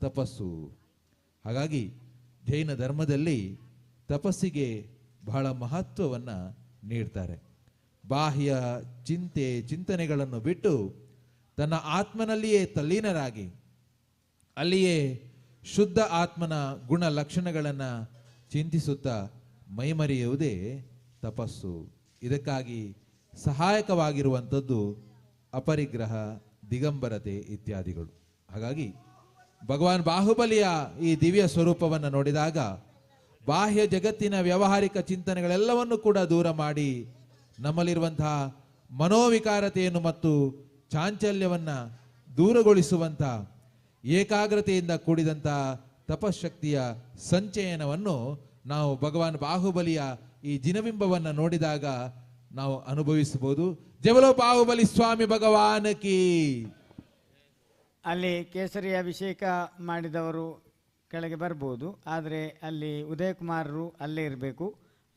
ತಪಸ್ಸು. ಹಾಗಾಗಿ ಜೈನ ಧರ್ಮದಲ್ಲಿ ತಪಸ್ಸಿಗೆ ಬಹಳ ಮಹತ್ವವನ್ನು ನೀಡ್ತಾರೆ. ಬಾಹ್ಯ ಚಿಂತನೆಗಳನ್ನು ಬಿಟ್ಟು ತನ್ನ ಆತ್ಮನಲ್ಲಿಯೇ ತಲ್ಲೀನರಾಗಿ ಅಲ್ಲಿಯೇ ಶುದ್ಧ ಆತ್ಮನ ಗುಣ ಲಕ್ಷಣಗಳನ್ನು ಚಿಂತಿಸುತ್ತಾ ಮೈಮರೆಯುವುದೇ ತಪಸ್ಸು. ಇದಕ್ಕಾಗಿ ಸಹಾಯಕವಾಗಿರುವಂಥದ್ದು ಅಪರಿಗ್ರಹ, ದಿಗಂಬರತೆ ಇತ್ಯಾದಿಗಳು. ಹಾಗಾಗಿ ಭಗವಾನ್ ಬಾಹುಬಲಿಯ ಈ ದಿವ್ಯ ಸ್ವರೂಪವನ್ನು ನೋಡಿದಾಗ ಬಾಹ್ಯ ಜಗತ್ತಿನ ವ್ಯಾವಹಾರಿಕ ಚಿಂತನೆಗಳೆಲ್ಲವನ್ನು ಕೂಡ ದೂರ ಮಾಡಿ ನಮ್ಮಲ್ಲಿರುವಂತಹ ಮನೋವಿಕಾರತೆಯನ್ನು ಮತ್ತು ಚಾಂಚಲ್ಯವನ್ನ ದೂರಗೊಳಿಸುವಂಥ ಏಕಾಗ್ರತೆಯಿಂದ ಕೂಡಿದಂತಹ ತಪಶಕ್ತಿಯ ಸಂಚಯನವನ್ನು ನಾವು ಭಗವಾನ್ ಬಾಹುಬಲಿಯ ಈ ಜಿನಬಿಂಬವನ್ನು ನೋಡಿದಾಗ ನಾವು ಅನುಭವಿಸಬಹುದು. ಜವಲೋ ಬಾಹುಬಲಿ ಸ್ವಾಮಿ ಭಗವಾನ್ ಕಿ. ಅಲ್ಲಿ ಕೇಸರಿ ಅಭಿಷೇಕ ಮಾಡಿದವರು ಕೆಳಗೆ ಬರ್ಬೋದು, ಆದರೆ ಅಲ್ಲಿ ಉದಯಕುಮಾರರು ಅಲ್ಲೇ ಇರಬೇಕು.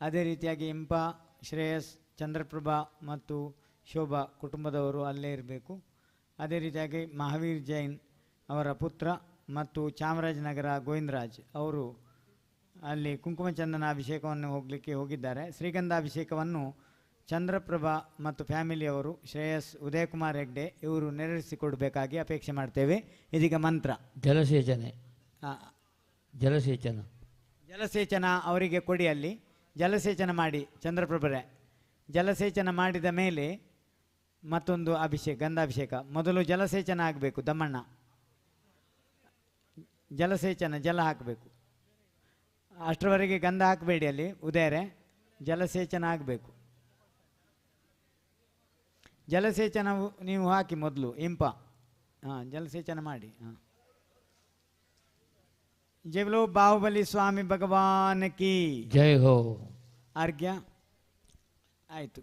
ಅದೇ ರೀತಿಯಾಗಿ ಇಂಪ, ಶ್ರೇಯಸ್, ಚಂದ್ರಪ್ರಭಾ ಮತ್ತು ಶೋಭಾ ಕುಟುಂಬದವರು ಅಲ್ಲೇ ಇರಬೇಕು. ಅದೇ ರೀತಿಯಾಗಿ ಮಹಾವೀರ್ ಜೈನ್ ಅವರ ಪುತ್ರ ಮತ್ತು ಚಾಮರಾಜನಗರ ಗೋವಿಂದರಾಜ್ ಅವರು ಅಲ್ಲಿ ಕುಂಕುಮಚಂದನ ಅಭಿಷೇಕವನ್ನು ಹೋಗಿದ್ದಾರೆ. ಶ್ರೀಗಂಧಾಭಿಷೇಕವನ್ನು ಚಂದ್ರಪ್ರಭಾ ಮತ್ತು ಫ್ಯಾಮಿಲಿಯವರು, ಶ್ರೇಯಸ್, ಉದಯಕುಮಾರ್ ಹೆಗ್ಡೆ ಇವರು ನೆರವೇರಿಸಿಕೊಡಬೇಕಾಗಿ ಅಪೇಕ್ಷೆ ಮಾಡ್ತೇವೆ. ಇದೀಗ ಮಂತ್ರ ಜಲಸೇಚನ ಅವರಿಗೆ ಕೊಡಿ. ಅಲ್ಲಿ ಜಲಸೇಚನ ಮಾಡಿ ಚಂದ್ರಪ್ರಭರೇ. ಜಲಸೇಚನ ಮಾಡಿದ ಮೇಲೆ ಮತ್ತೊಂದು ಅಭಿಷೇಕ, ಗಂಧಾಭಿಷೇಕ. ಮೊದಲು ಜಲಸೇಚನ ಆಗಬೇಕು. ದಮ್ಮಣ್ಣ ಜಲಸೇಚನ, ಜಲ ಹಾಕಬೇಕು. ಅಷ್ಟರವರೆಗೆ ಗಂಧ ಹಾಕಬೇಡಿ. ಅಲ್ಲಿ ಉದಯರೇ ಜಲಸೇಚನ ಆಗಬೇಕು. ಜಲಸೇಚನವು ನೀವು ಹಾಕಿ ಮೊದಲು ಇಂಪ. ಜಲಸೇಚನ ಮಾಡಿ. ಜೈ ಬೋಲೋ ಬಾಹುಬಲಿ ಸ್ವಾಮಿ ಭಗವಾನ್ ಕಿ ಜೈ ಹೋ. ಅರ್ಘ್ಯ ಆಯಿತು.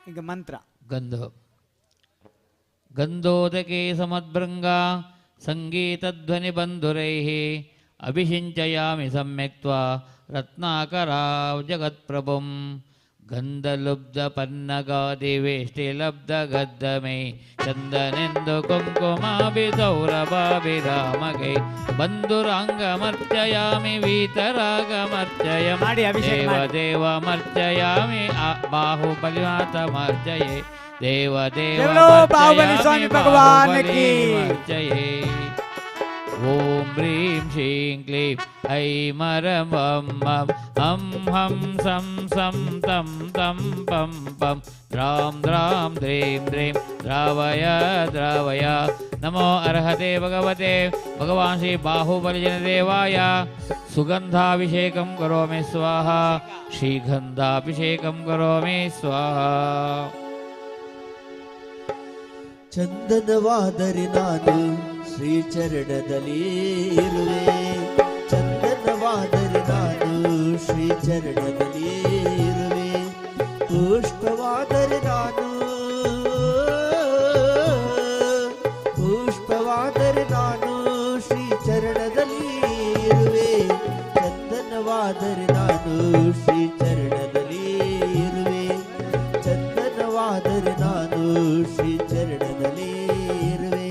ಈಗ ಮಂತ್ರ. ಗಂಧೋದಕೆ ಸಮದ್ಭೃಂಗ ಸಂಗೀತಧ್ವನಿ ಬಂಧುರೈಃ ಅಭಿಷಿಂಚಯಾಮಿ ಸಮ್ಯಕ್ತ್ವಾ ರತ್ನಾಕರಾವ್ ಜಗತ್ಪ್ರಭುಂ ಗಂಧಲುಬ್ಧ ಪನ್ನಗಾದಿವೇಷ್ಟಿಲಬ್ಧ ಗದ್ದಮೈ ಚಂದನೆಂದು ಕುಂಕುಮಾಭಿಸೌರಭಾಭಿರಾಮಗೈ ಬಂಧುರಾಂಗಮರ್ಚಯಾಮಿ ವೀತರಾಗಮರ್ಚಯಂ ದೇವದೇವಮರ್ಚಯಾಮಿ ಬಾಹುಬಲಿಮಾತಮರ್ಚಯೇ ದೇವದೇವಮರ್ಚಯಾಮಿ ಓಂ ಹ್ರೀಂ ಶ್ರೀಂ ಕ್ಲೀಂ ಐಂ ಹರಂ ವಂ ವಂ ಹಂ ಹಂ ಸಂ ಸಂ ತಂ ತಂ ಪಂ ಪಂ ದ್ರಾಂ ದ್ರಾಂ ದ್ರೀಂ ದ್ರೀಂ ದ್ರಾವಯ ದ್ರಾವಯ. ನಮೋ ಅರ್ಹತೆ ಭಗವತೆ ಭಗವಾನ್ ಶ್ರೀ ಬಾಹುಬಲಿ ಜನದೇವಾಯ. ಸುಗಂಧಾಭಿಷೇಕಂ ಕರೋಮಿ ಸ್ವಾಹ. ಶ್ರೀಗಂಧಾಭಿಷೇಕಂ ಕರೋಮಿ ಸ್ವಾಹ. ಚಂದನವಾದರೆ ನಾನು ಶ್ರೀಚರಣದಲ್ಲಿ ಇರುವೆ. ಚಂದನವಾದರೆ ನಾನು ಶ್ರೀಚರಣದಲ್ಲಿ ಇರುವೆ. ಪುಷ್ಪವಾದರೆ ನಾನು ಶ್ರೀಚರಣದಲ್ಲಿ ಇರುವೆ. ಚಂದನವಾದರೆ ನಾನು ಶ್ರೀಚರಣದಲ್ಲಿ ಇರುವೆ. ಚಂದನವಾದರೆ ನಾನು ಶ್ರೀಚರಣದಲ್ಲಿ ಇರುವೆ.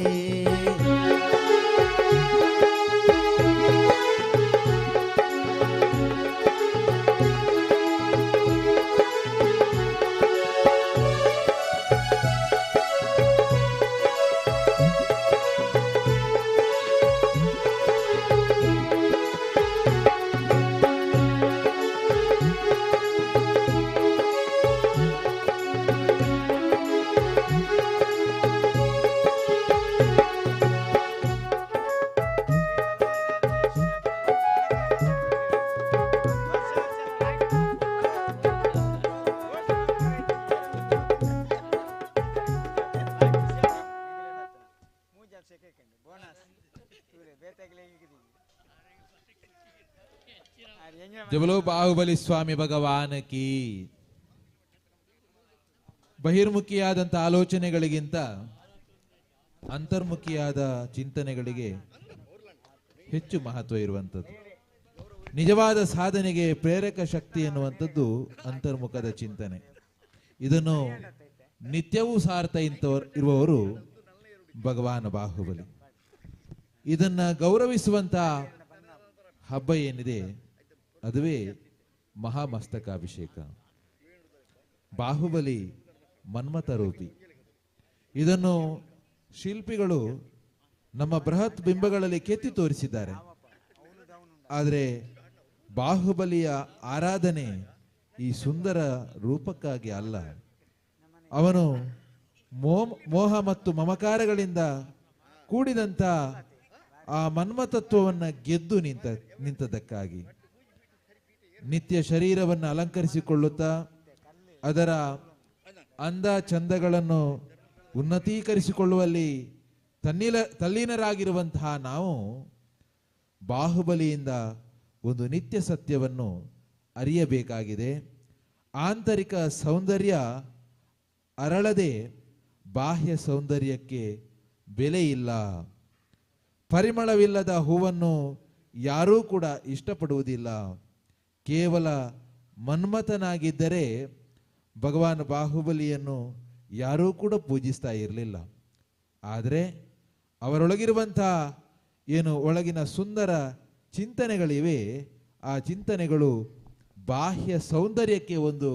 ಜಬಲೋ ಬಾಹುಬಲಿ ಸ್ವಾಮಿ ಭಗವಾನ್ ಕಿ. ಬಹಿರ್ಮುಖಿಯಾದಂಥ ಆಲೋಚನೆಗಳಿಗಿಂತ ಅಂತರ್ಮುಖಿಯಾದ ಚಿಂತನೆಗಳಿಗೆ ಹೆಚ್ಚು ಮಹತ್ವ ಇರುವಂಥದ್ದು. ನಿಜವಾದ ಸಾಧನೆಗೆ ಪ್ರೇರಕ ಶಕ್ತಿ ಎನ್ನುವಂಥದ್ದು ಅಂತರ್ಮುಖದ ಚಿಂತನೆ. ಇದನ್ನು ನಿತ್ಯವೂ ಸಾರ್ಥ ಇರುವವರು ಭಗವಾನ್ ಬಾಹುಬಲಿ. ಇದನ್ನ ಗೌರವಿಸುವಂತ ಹಬ್ಬ ಏನಿದೆ ಅದುವೇ ಮಹಾಮಸ್ತಕಾಭಿಷೇಕ. ಬಾಹುಬಲಿ ಮನ್ಮಥ ರೂಪಿ. ಇದನ್ನು ಶಿಲ್ಪಿಗಳು ನಮ್ಮ ಬೃಹತ್ ಬಿಂಬಗಳಲ್ಲಿ ಕೆತ್ತಿ ತೋರಿಸಿದ್ದಾರೆ. ಆದರೆ ಬಾಹುಬಲಿಯ ಆರಾಧನೆ ಈ ಸುಂದರ ರೂಪಕ್ಕಾಗಿ ಅಲ್ಲ. ಅವನು ಮೋಹ ಮತ್ತು ಮಮಕಾರಗಳಿಂದ ಕೂಡಿದಂಥ ಆ ಮನ್ಮತತ್ವವನ್ನು ಗೆದ್ದು ನಿಂತದಕ್ಕಾಗಿ. ನಿತ್ಯ ಶರೀರವನ್ನು ಅಲಂಕರಿಸಿಕೊಳ್ಳುತ್ತಾ ಅದರ ಅಂದ ಚಂದಗಳನ್ನು ಉನ್ನತೀಕರಿಸಿಕೊಳ್ಳುವಲ್ಲಿ ತಲ್ಲೀನರಾಗಿರುವಂತಹ ನಾವು ಬಾಹುಬಲಿಯಿಂದ ಒಂದು ನಿತ್ಯ ಸತ್ಯವನ್ನು ಅರಿಯಬೇಕಾಗಿದೆ. ಆಂತರಿಕ ಸೌಂದರ್ಯ ಅರಳದೆ ಬಾಹ್ಯ ಸೌಂದರ್ಯಕ್ಕೆ ಬೆಲೆ ಇಲ್ಲ. ಪರಿಮಳವಿಲ್ಲದ ಹೂವನ್ನು ಯಾರೂ ಕೂಡ ಇಷ್ಟಪಡುವುದಿಲ್ಲ. ಕೇವಲ ಮನ್ಮಥನಾಗಿದ್ದರೆ ಭಗವಾನ್ ಬಾಹುಬಲಿಯನ್ನು ಯಾರೂ ಕೂಡ ಪೂಜಿಸ್ತಾ ಇರಲಿಲ್ಲ. ಆದರೆ ಅವರೊಳಗಿರುವಂಥ ಏನು ಒಳಗಿನ ಸುಂದರ ಚಿಂತನೆಗಳಿವೆ, ಆ ಚಿಂತನೆಗಳು ಬಾಹ್ಯ ಸೌಂದರ್ಯಕ್ಕೆ ಒಂದು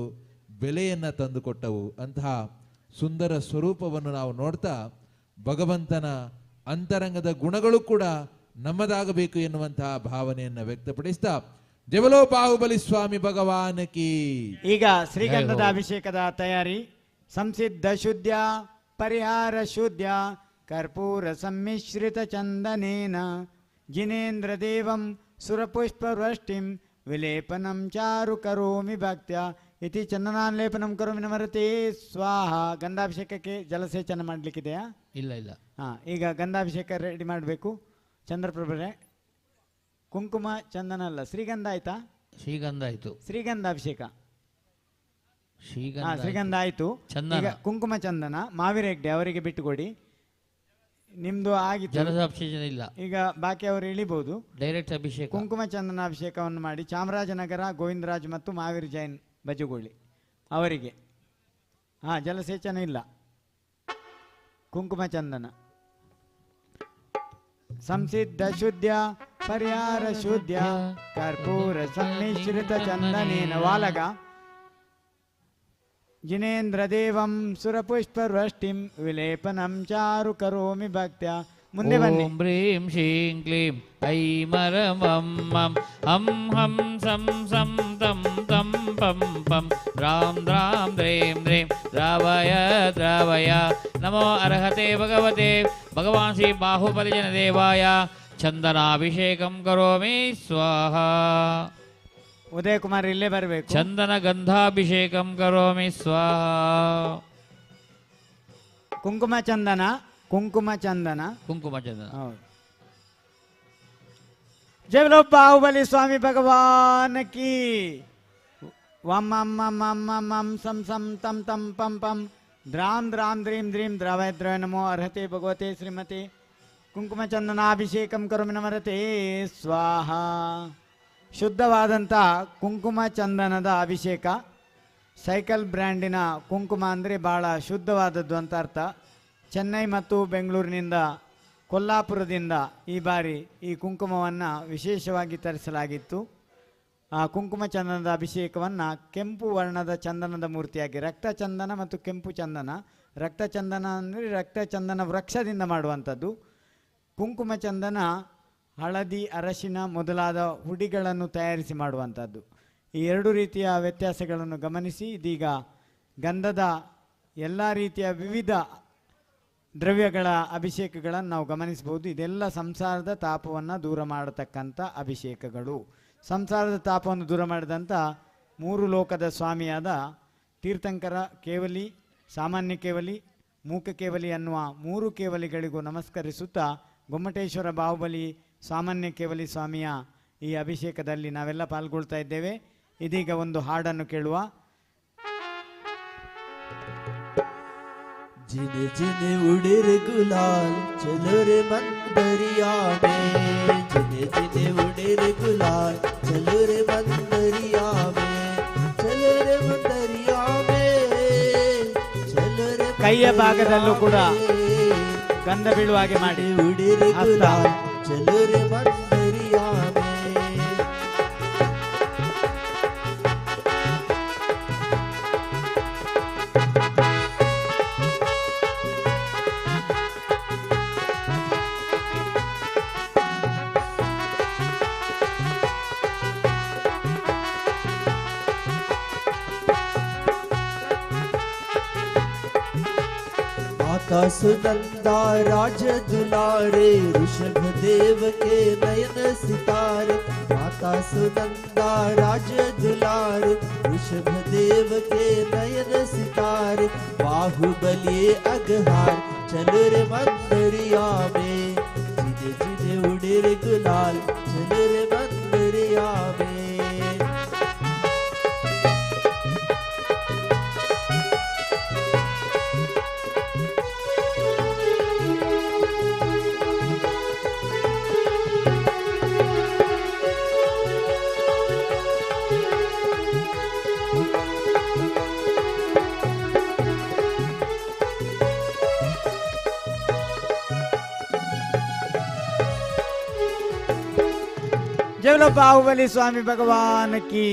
ಬೆಲೆಯನ್ನು ತಂದುಕೊಟ್ಟವು. ಅಂತಹ ಸುಂದರ ಸ್ವರೂಪವನ್ನು ನಾವು ನೋಡ್ತಾ ಭಗವಂತನ ಅಂತರಂಗದ ಗುಣಗಳು ಕೂಡ ನಮ್ಮದಾಗಬೇಕು ಎನ್ನುವಂತಹ ಭಾವನೆಯನ್ನು ವ್ಯಕ್ತಪಡಿಸ್ತಾ ಜವಲೋ ಬಾಹುಬಲಿ ಸ್ವಾಮಿ ಭಗವಾನ್ ಕಿ. ಈಗ ಶ್ರೀಗಂಧದ ಅಭಿಷೇಕದ ತಯಾರಿ. ಸಂಸಿದ್ಧ ಶುದ್ಧ ಪರಿಹಾರ ಶುದ್ಧ ಕರ್ಪೂರ ಸಮ್ಮಿಶ್ರಿತ ಚಂದನೇನ ಜಿನೇಂದ್ರ ದೇವಂ ಸುರಪುಷ್ಪವೃಷ್ಟಿಂ ವಿಲೇಪನಂ ಚಾರು ಕರೋಮಿ ಭಕ್ತ್ಯ ಇತಿ ಚಂದನಾಲೇಪನಂ ಕರೋಮಿ ನಮರತೆ ಸ್ವಾಹ. ಗಂಧಾಭಿಷೇಕಕ್ಕೆ ಜಲಸೇಚನ ಮಾಡಲಿಕ್ಕಿದೆಯಾ? ಇಲ್ಲ. ಈಗ ಗಂಧಾಭಿಷೇಕ ರೆಡಿ ಮಾಡಬೇಕು. ಚಂದ್ರಪ್ರಭೆ, ಕುಂಕುಮ ಚಂದನ ಅಲ್ಲ, ಶ್ರೀಗಂಧ ಆಯ್ತಾ? ಶ್ರೀಗಂಧ ಆಯ್ತು. ಶ್ರೀಗಂಧಾಭಿಷೇಕ ಶ್ರೀಗಂಧ ಆಯ್ತು. ಈಗ ಕುಂಕುಮ ಚಂದನ ಮಾವಿರ ಹೆಗ್ಡೆ ಅವರಿಗೆ ಬಿಟ್ಟುಕೊಡಿ. ನಿಮ್ದು ಆಗಿತ್ತು. ಜಲಸಾಭಿಷೇಕ ಇಲ್ಲ. ಈಗ ಬಾಕಿ ಅವರು ಇಳಿಬಹುದು. ಡೈರೆಕ್ಟ್ ಅಭಿಷೇಕ. ಕುಂಕುಮ ಚಂದನ ಅಭಿಷೇಕವನ್ನು ಮಾಡಿ ಚಾಮರಾಜನಗರ ಗೋವಿಂದರಾಜ್ ಮತ್ತು ಮಹಾವೀರ್ ಜೈನ್ ಬಜುಗೋಳಿ ಅವರಿಗೆ. ಜಲಸೇಚನ ಇಲ್ಲ. ಕುಂಕುಮ ಚಂದನ ಸಂಸಿದ್ಧ ಶುದ್ಧ ಪರಿಹಾರ ಶುದ್ಧ ಕರ್ಪೂರ ಸಮ್ಮಿಶ್ರಿತ ಚಂದನೇನ ವಾಲಗ ಜಿನೇಂದ್ರ ದೇವಂ ಸುರಪುಷ್ಪವೃಷ್ಟಿಂ ವಿಲೇಪನಂ ಚಾರು ಕರೋಮಿ ಭಕ್ತ್ಯ. ಮುಂದೆ ಬನ್ನಿ. ಓಂ ಬ್ರೀಂ ಶ್ರೀಂ ಕ್ಲೀಂ ಐಮರಮಂ ಮಂ ಹಂ ಹಂ ಸಂ ಸಂ ತಂ ತಂ ಪಂ ಪಂ ರಾಂ ದ್ರಾಂ ದ್ರೇಂ ದ್ರೇಂ ದ್ರಾವಯ ದ್ರಾವಯ ನಮೋ ಅರ್ಹತೆ ಭಗವತೆ ಭಗವಾನ್ ಶ್ರೀ ಬಾಹುಬಲಿ ಜನದೇವಾಯ ಚಂದನಾಭಿಷೇಕಂ ಕರೋಮಿ ಸ್ವಾಹ. ಉದಯ ಕುಮಾರ್ ಇಲ್ಲೇ ಬರಬೇಕು. ಚಂದನ ಗಂಧಾಭಿಷೇಕಂ ಕರೋಮಿ ಸ್ವಾಹ. ಕುಂಕುಮ ಚಂದನ ಹೌದು. ಜೈ ಬೋಲೋ ಬಾಹುಬಲಿ ಸ್ವಾಮಿ ಭಗವಾನ್ ಕಿ. ವಂ ಮಂ ಮಂ ಮಂ ಮಂ ಮಂ ಸಂ ಸಂ ತಂ ತಂ ಪಂ ಪಂ ದ್ರಾಂ ದ್ರಾಂ ದ್ರೀಂ ದ್ರೀಂ ದ್ರಾವಯ ದ್ರವ ನಮೋ ಅರ್ಹತೆ ಭಗವತೆ ಶ್ರೀಮತಿ ಕುಂಕುಮ ಚಂದನಾಭಿಷೇಕಂ ಕರೋಮಿ ನಮರತೆ ಸ್ವಾಹ. ಶುದ್ಧವಾದಂಥ ಕುಂಕುಮ ಚಂದನದ ಅಭಿಷೇಕ. ಸೈಕಲ್ ಬ್ರ್ಯಾಂಡಿನ ಕುಂಕುಮ ಅಂದರೆ ಭಾಳ ಶುದ್ಧವಾದದ್ದು ಅಂತ ಅರ್ಥ. ಚೆನ್ನೈ ಮತ್ತು ಬೆಂಗಳೂರಿನಿಂದ ಕೊಲ್ಲಾಪುರದಿಂದ ಈ ಬಾರಿ ಈ ಕುಂಕುಮವನ್ನು ವಿಶೇಷವಾಗಿ ತರಿಸಲಾಗಿತ್ತು. ಆ ಕುಂಕುಮ ಚಂದನದ ಅಭಿಷೇಕವನ್ನು ಕೆಂಪು ವರ್ಣದ ಚಂದನದ ಮೂರ್ತಿಯಾಗಿ ರಕ್ತ ಚಂದನ ಮತ್ತು ಕೆಂಪು ಚಂದನ. ರಕ್ತ ಚಂದನ ಅಂದರೆ ರಕ್ತ ಚಂದನ ವೃಕ್ಷದಿಂದ ಮಾಡುವಂಥದ್ದು. ಕುಂಕುಮ ಚಂದನ ಹಳದಿ ಅರಶಿನ ಮೊದಲಾದ ಹುಡಿಗಳನ್ನು ತಯಾರಿಸಿ ಮಾಡುವಂಥದ್ದು. ಈ ಎರಡು ರೀತಿಯ ವ್ಯತ್ಯಾಸಗಳನ್ನು ಗಮನಿಸಿ ಇದೀಗ ಗಂಧದ ಎಲ್ಲ ರೀತಿಯ ವಿವಿಧ ದ್ರವ್ಯಗಳ ಅಭಿಷೇಕಗಳನ್ನು ನಾವು ಗಮನಿಸಬಹುದು. ಇದೆಲ್ಲ ಸಂಸಾರದ ತಾಪವನ್ನು ದೂರ ಮಾಡತಕ್ಕಂಥ ಅಭಿಷೇಕಗಳು. ಸಂಸಾರದ ತಾಪವನ್ನು ದೂರ ಮಾಡಿದಂಥ ಮೂರು ಲೋಕದ ಸ್ವಾಮಿಯಾದ ತೀರ್ಥಂಕರ ಕೇವಲಿ, ಸಾಮಾನ್ಯ ಕೇವಲಿ, ಮೂಕ ಕೇವಲಿ ಅನ್ನುವ ಮೂರು ಕೇವಲಿಗಳಿಗೂ ನಮಸ್ಕರಿಸುತ್ತಾ ಗೊಮ್ಮಟೇಶ್ವರ ಬಾಹುಬಲಿ ಸಾಮಾನ್ಯ ಕೇವಲಿ ಸ್ವಾಮಿಯ ಈ ಅಭಿಷೇಕದಲ್ಲಿ ನಾವೆಲ್ಲ ಪಾಲ್ಗೊಳ್ತಾ ಇದ್ದೇವೆ. ಇದೀಗ ಒಂದು ಹಾಡನ್ನು ಕೇಳುವ. जिने जिने उड़े रे गुलाल चलो रे मंदरिया में, जिने जिने उड़े रे गुलाल चलो रे मंदरिया में, चलो रे मंदरिया में, चलो रे ಕೈಯ ಭಾಗದಲ್ಲೂ ಕೂಡ ಗಂಧ ಬೀಳುವ ಹಾಗೆ ಮಾಡಿ. उड़े रे गुलाल चलो रे मंदरिया में. माता सुनंदा राज दुलारे ऋषभ देव के नयन सितारे, माता माता सुनंदा राज दुलार, वृषभ देव के नयन सितार, बाहुबली अगहार चलो रे मंदरिया में, जिने जिने उड़े रे गुलाल चलो रे मंदरिया में। ಜೈ बोलो ಬಾಹುಬಲಿ ಸ್ವಾಮಿ ಭಗವಾನ್ ಕಿ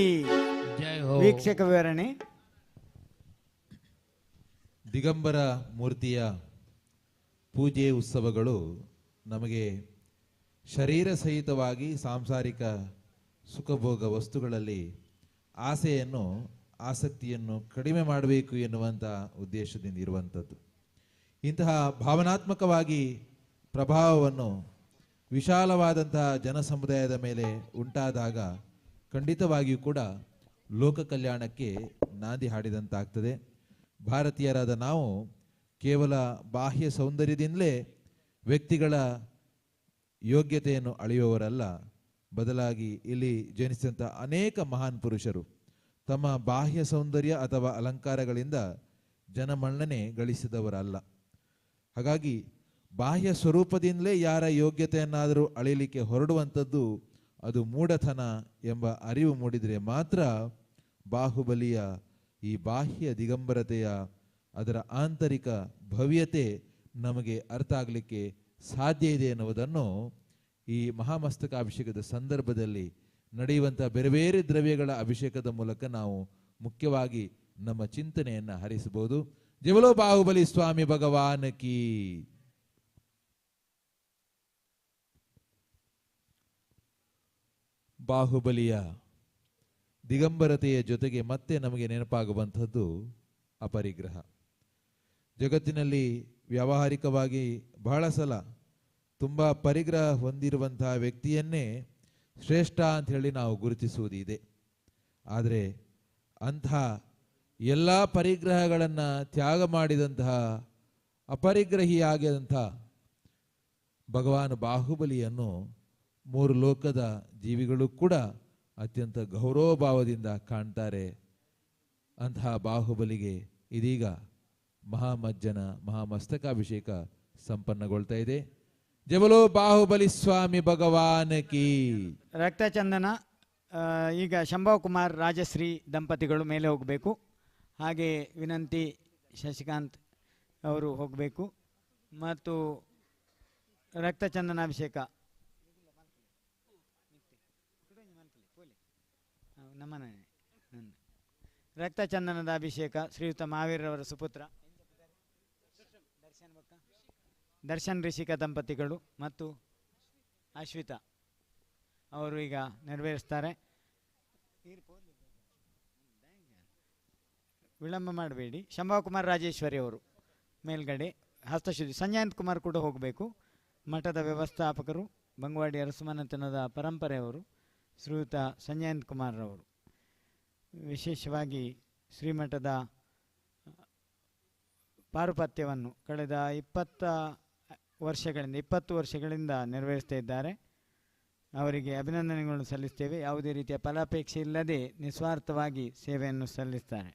ಜೈ ಹೋ. ವೀಕ್ಷಕ ವಿವರಣೆ. ದಿಗಂಬರ ಮೂರ್ತಿಯ ಪೂಜೆ ಉತ್ಸವಗಳು ನಮಗೆ ಶರೀರ ಸಹಿತವಾಗಿ ಸಾಂಸಾರಿಕ ಸುಖಭೋಗ ವಸ್ತುಗಳಲ್ಲಿ ಆಸೆಯನ್ನು ಆಸಕ್ತಿಯನ್ನು ಕಡಿಮೆ ಮಾಡಬೇಕು ಎನ್ನುವಂಥ ಉದ್ದೇಶದಿಂದ ಇರುವಂಥದ್ದು. ಇಂತಹ ಭಾವನಾತ್ಮಕವಾಗಿ ಪ್ರಭಾವವನ್ನು ವಿಶಾಲವಾದಂತಹ ಜನ ಸಮುದಾಯದ ಮೇಲೆ ಉಂಟಾದಾಗ ಖಂಡಿತವಾಗಿಯೂ ಕೂಡ ಲೋಕ ಕಲ್ಯಾಣಕ್ಕೆ ನಾಂದಿ ಹಾಡಿದಂತಾಗ್ತದೆ. ಭಾರತೀಯರಾದ ನಾವು ಕೇವಲ ಬಾಹ್ಯ ಸೌಂದರ್ಯದಿಂದಲೇ ವ್ಯಕ್ತಿಗಳ ಯೋಗ್ಯತೆಯನ್ನು ಅಳೆಯುವವರಲ್ಲ, ಬದಲಾಗಿ ಇಲ್ಲಿ ಜನಿಸಿದಂಥ ಅನೇಕ ಮಹಾನ್ ಪುರುಷರು ತಮ್ಮ ಬಾಹ್ಯ ಸೌಂದರ್ಯ ಅಥವಾ ಅಲಂಕಾರಗಳಿಂದ ಜನಮನ್ನಣೆ ಗಳಿಸಿದವರಲ್ಲ. ಹಾಗಾಗಿ ಬಾಹ್ಯ ಸ್ವರೂಪದಿಂದಲೇ ಯಾರ ಯೋಗ್ಯತೆಯನ್ನಾದರೂ ಅಳೆಯಲಿಕ್ಕೆ ಹೊರಡುವಂಥದ್ದು ಅದು ಮೂಢತನ ಎಂಬ ಅರಿವು ಮೂಡಿದರೆ ಮಾತ್ರ ಬಾಹುಬಲಿಯ ಈ ಬಾಹ್ಯ ದಿಗಂಬರತೆಯ ಅದರ ಆಂತರಿಕ ಭವ್ಯತೆ ನಮಗೆ ಅರ್ಥ ಆಗಲಿಕ್ಕೆ ಸಾಧ್ಯ ಇದೆ ಎನ್ನುವುದನ್ನು ಈ ಮಹಾಮಸ್ತಕಾಭಿಷೇಕದ ಸಂದರ್ಭದಲ್ಲಿ ನಡೆಯುವಂಥ ಬೇರೆ ಬೇರೆ ದ್ರವ್ಯಗಳ ಅಭಿಷೇಕದ ಮೂಲಕ ನಾವು ಮುಖ್ಯವಾಗಿ ನಮ್ಮ ಚಿಂತನೆಯನ್ನು ಹರಿಸಬಹುದು. ಜೈ ಬಾಹುಬಲಿ ಸ್ವಾಮಿ ಭಗವಾನ್ ಕಿ. ಬಾಹುಬಲಿಯ ದಿಗಂಬರತೆಯ ಜೊತೆಗೆ ಮತ್ತೆ ನಮಗೆ ನೆನಪಾಗುವಂಥದ್ದು ಅಪರಿಗ್ರಹ. ಜಗತ್ತಿನಲ್ಲಿ ವ್ಯಾವಹಾರಿಕವಾಗಿ ಬಹಳ ಸಲ ತುಂಬ ಪರಿಗ್ರಹ ಹೊಂದಿರುವಂತಹ ವ್ಯಕ್ತಿಯನ್ನೇ ಶ್ರೇಷ್ಠ ಅಂತ ಹೇಳಿ ನಾವು ಗುರುತಿಸುವುದಿದೆ. ಆದರೆ ಅಂಥ ಎಲ್ಲ ಪರಿಗ್ರಹಗಳನ್ನು ತ್ಯಾಗ ಮಾಡಿದಂತಹ ಅಪರಿಗ್ರಹಿಯಾಗಿದಂಥ ಭಗವಾನ್ ಬಾಹುಬಲಿಯನ್ನು ಮೂರು ಲೋಕದ ಜೀವಿಗಳು ಕೂಡ ಅತ್ಯಂತ ಗೌರವಭಾವದಿಂದ ಕಾಣ್ತಾರೆ. ಅಂತಹ ಬಾಹುಬಲಿಗೆ ಇದೀಗ ಮಹಾಮಜ್ಜನ ಮಹಾಮಸ್ತಕಾಭಿಷೇಕ ಸಂಪನ್ನಗೊಳ್ತಾ ಇದೆ. ಜೈ ಬೋಲೋ ಬಾಹುಬಲಿ ಸ್ವಾಮಿ ಭಗವಾನ್ ಕಿ. ರಕ್ತಚಂದನ ಈಗ ಶಂಭವ್ ಕುಮಾರ್ ರಾಜಶ್ರೀ ದಂಪತಿಗಳು ಮೇಲೆ ಹೋಗಬೇಕು. ಹಾಗೆ ವಿನಂತಿ ಶಶಿಕಾಂತ್ ಅವರು ಹೋಗಬೇಕು. ಮತ್ತು ರಕ್ತಚಂದನಾಭಿಷೇಕ ರಕ್ತಚಂದನದ ಅಭಿಷೇಕ ಶ್ರೀಯುತ ಮಹಾವೀರವರ ಸುಪುತ್ರ ದರ್ಶನ್ ರಿಷಿಕಾ ದಂಪತಿಗಳು ಮತ್ತು ಅಶ್ವಿತಾ ಅವರು ಈಗ ನೆರವೇರಿಸ್ತಾರೆ. ವಿಳಂಬ ಮಾಡಬೇಡಿ. ಶಂಭವ್ ಕುಮಾರ್ ರಾಜೇಶ್ವರಿ ಅವರು ಮೇಲ್ಗಡೆ ಹಸ್ತಶುದ್ಧಿ. ಸಂಜಯಂತ್ ಕುಮಾರ್ ಕೂಡ ಹೋಗಬೇಕು. ಮಠದ ವ್ಯವಸ್ಥಾಪಕರು ಬಂಗವಾಡಿ ಅರಸುಮನೆತನದ ಪರಂಪರೆಯವರು ಶ್ರೀಯುತ ಸಂಜಯಂತ್ ಕುಮಾರ್ ಅವರು. ವಿಶೇಷವಾಗಿ ಶ್ರೀಮಠದ ಪಾರುಪತ್ಯವನ್ನು ಕಳೆದ 20 ವರ್ಷಗಳಿಂದ ನೆರವೇರಿಸ್ತಾ ಇದ್ದಾರೆ. ಅವರಿಗೆ ಅಭಿನಂದನೆಗಳನ್ನು ಸಲ್ಲಿಸ್ತೇವೆ. ಯಾವುದೇ ರೀತಿಯ ಫಲಾಪೇಕ್ಷೆ ಇಲ್ಲದೆ ನಿಸ್ವಾರ್ಥವಾಗಿ ಸೇವೆಯನ್ನು ಸಲ್ಲಿಸ್ತಾರೆ.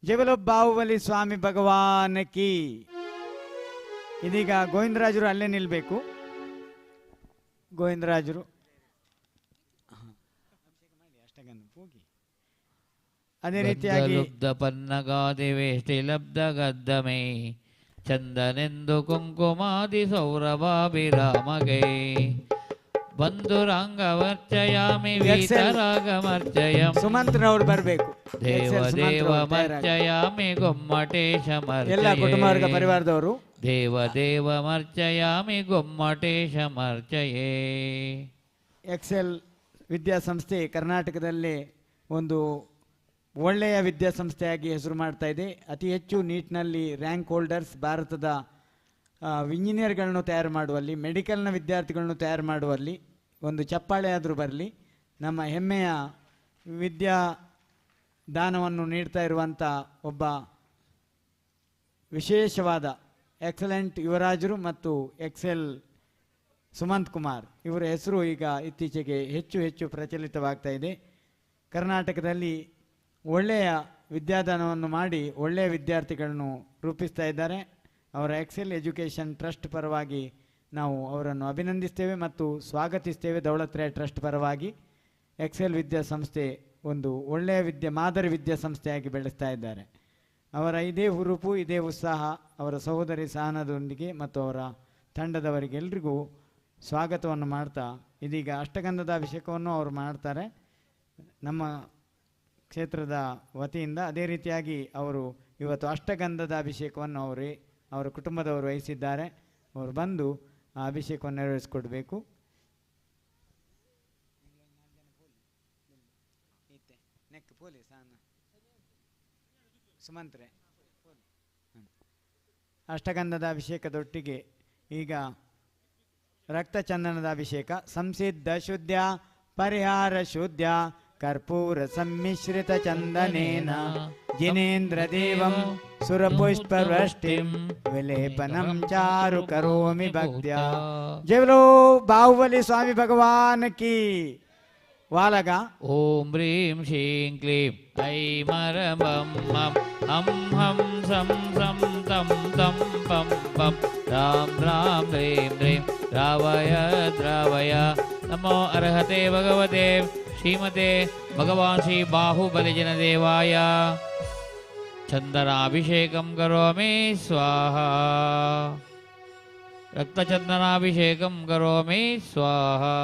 ಜೈ ಬೋಲೋ ಬಾಹುಬಲಿ ಸ್ವಾಮಿ ಭಗವಾನ್ ಕಿ. ಇದೀಗ ಗೋವಿಂದರಾಜರು ಅಲ್ಲೇ ನಿಲ್ಲಬೇಕು. ಗೋವಿಂದರಾಜರು ಅದೇ ರೀತಿಯಾಗಿ ಲಬ್ಧ ಪನ್ನಗಾದಿವೇಷ್ಟಿ ಲಬ್ಧ ಗದ್ದಮೇ ಚಂದನೆಂದು ಕುಂಕುಮಾದಿ ಸೌರಭಾಭಿರಾಮಗೆ ಬಂಧುರಾಂಗಮರ್ಚಯಾಮಿ ವೀತರಾಗಮರ್ಚಯಂ. ಸುಮಂತ್ರನವರು ಬರಬೇಕು. ದೇವದೇವಮರ್ಚಯಾಮಿ ಗೊಮ್ಮಟೇಶಮರ್ಚಯೇ. ಎಲ್ಲ ಕುಟುಂಬವರ್ಗ ಪರಿವಾರದವರು. ದೇವದೇವಮರ್ಚಯಾಮಿ ಗೊಮ್ಮಟೇಶಮರ್ಚಯೇ. ಎಕ್ಸೆಲ್ ವಿದ್ಯಾಸಂಸ್ಥೆ ಕರ್ನಾಟಕದಲ್ಲೇ ಒಂದು ಒಳ್ಳೆಯ ವಿದ್ಯಾಸಂಸ್ಥೆಯಾಗಿ ಹೆಸರು ಮಾಡ್ತಾ ಇದೆ. ಅತಿ ಹೆಚ್ಚು ನೀಟ್ನಲ್ಲಿ ರ್ಯಾಂಕ್ ಹೋಲ್ಡರ್ಸ್ ಭಾರತದ ಇಂಜಿನಿಯರ್ಗಳನ್ನು ತಯಾರು ಮಾಡುವಲ್ಲಿ, ಮೆಡಿಕಲ್ನ ವಿದ್ಯಾರ್ಥಿಗಳನ್ನು ತಯಾರು ಮಾಡುವಲ್ಲಿ ಒಂದು ಚಪ್ಪಾಳೆ ಆದರೂ ಬರಲಿ. ನಮ್ಮ ಹೆಮ್ಮೆಯ ವಿದ್ಯಾ ದಾನವನ್ನು ನೀಡ್ತಾ ಇರುವಂಥ ಒಬ್ಬ ವಿಶೇಷವಾದ ಎಕ್ಸಲೆಂಟ್ ಯುವರಾಜರು ಮತ್ತು ಎಕ್ಸೆಲ್ ಸುಮಂತ್ ಕುಮಾರ್ ಇವರ ಹೆಸರು ಈಗ ಇತ್ತೀಚೆಗೆ ಹೆಚ್ಚು ಹೆಚ್ಚು ಪ್ರಚಲಿತವಾಗ್ತಾ ಇದೆ. ಕರ್ನಾಟಕದಲ್ಲಿ ಒಳ್ಳೆಯ ವಿದ್ಯಾದಾನವನ್ನು ಮಾಡಿ ಒಳ್ಳೆಯ ವಿದ್ಯಾರ್ಥಿಗಳನ್ನು ರೂಪಿಸ್ತಾ ಇದ್ದಾರೆ. ಅವರ ಎಕ್ಸೆಲ್ ಎಜುಕೇಷನ್ ಟ್ರಸ್ಟ್ ಪರವಾಗಿ ನಾವು ಅವರನ್ನು ಅಭಿನಂದಿಸ್ತೇವೆ ಮತ್ತು ಸ್ವಾಗತಿಸ್ತೇವೆ. ದೌಲತ್ರಾಯ ಟ್ರಸ್ಟ್ ಪರವಾಗಿ ಎಕ್ಸೆಲ್ ವಿದ್ಯಾಸಂಸ್ಥೆ ಒಂದು ಒಳ್ಳೆಯ ಮಾದರಿ ವಿದ್ಯಾಸಂಸ್ಥೆಯಾಗಿ ಬೆಳೆಸ್ತಾ ಇದ್ದಾರೆ. ಅವರ ಇದೇ ಹುರುಪು, ಇದೇ ಉತ್ಸಾಹ ಅವರ ಸಹೋದರಿ ಸಹನದೊಂದಿಗೆ ಮತ್ತು ಅವರ ತಂಡದವರಿಗೆಲ್ಲರಿಗೂ ಸ್ವಾಗತವನ್ನು ಮಾಡ್ತಾ, ಇದೀಗ ಅಷ್ಟಗಂಧದ ಅಭಿಷೇಕವನ್ನು ಅವರು ಮಾಡ್ತಾರೆ ನಮ್ಮ ಕ್ಷೇತ್ರದ ವತಿಯಿಂದ. ಅದೇ ರೀತಿಯಾಗಿ ಅವರು ಇವತ್ತು ಅಷ್ಟಗಂಧದ ಅಭಿಷೇಕವನ್ನು ಅವರ ಕುಟುಂಬದವರು ವಹಿಸಿದ್ದಾರೆ. ಅವರು ಬಂದು ಆ ಅಭಿಷೇಕವನ್ನು ನೆರವೇರಿಸಿಕೊಡ್ಬೇಕು. ಸುಮಂತ್ರೆ ಅಷ್ಟಗಂಧದ ಅಭಿಷೇಕದೊಟ್ಟಿಗೆ ಈಗ ರಕ್ತಚಂದನದ ಅಭಿಷೇಕ. ಸಂಸಿದ್ಧ ಶುದ್ಧ ಪರಿಹಾರ ಶುದ್ಧ ಕರ್ಪೂರ ಸಮ್ಮಿಶ್ರಿತ ಚಂದನೇನ ಜಿನೇಂದ್ರ ದೇವಂ ಸುರಪುಷ್ಪವೃಷ್ಟಿಂ ವಿಲೇಪನಂ ಚಾರು ಕರೋಮಿ ಭಕ್ತ್ಯಾ. ಜೈ बोलो बाहुबली स्वामी भगवान की. वालग ओम ह्रीं श्रीं क्लीं ऐं मरमं मं हं हं सं सं तं तं पं पं रां रां ह्रीं ह्रीं रावय द्रावय. नमो अर्हते भगवते श्रीमते भगवान् श्री बाहुबलिजनदेवाय. चंदनाभिषेकं करोमि स्वाहा. रक्तचंदनाभिषेकं करोमि स्वाहा.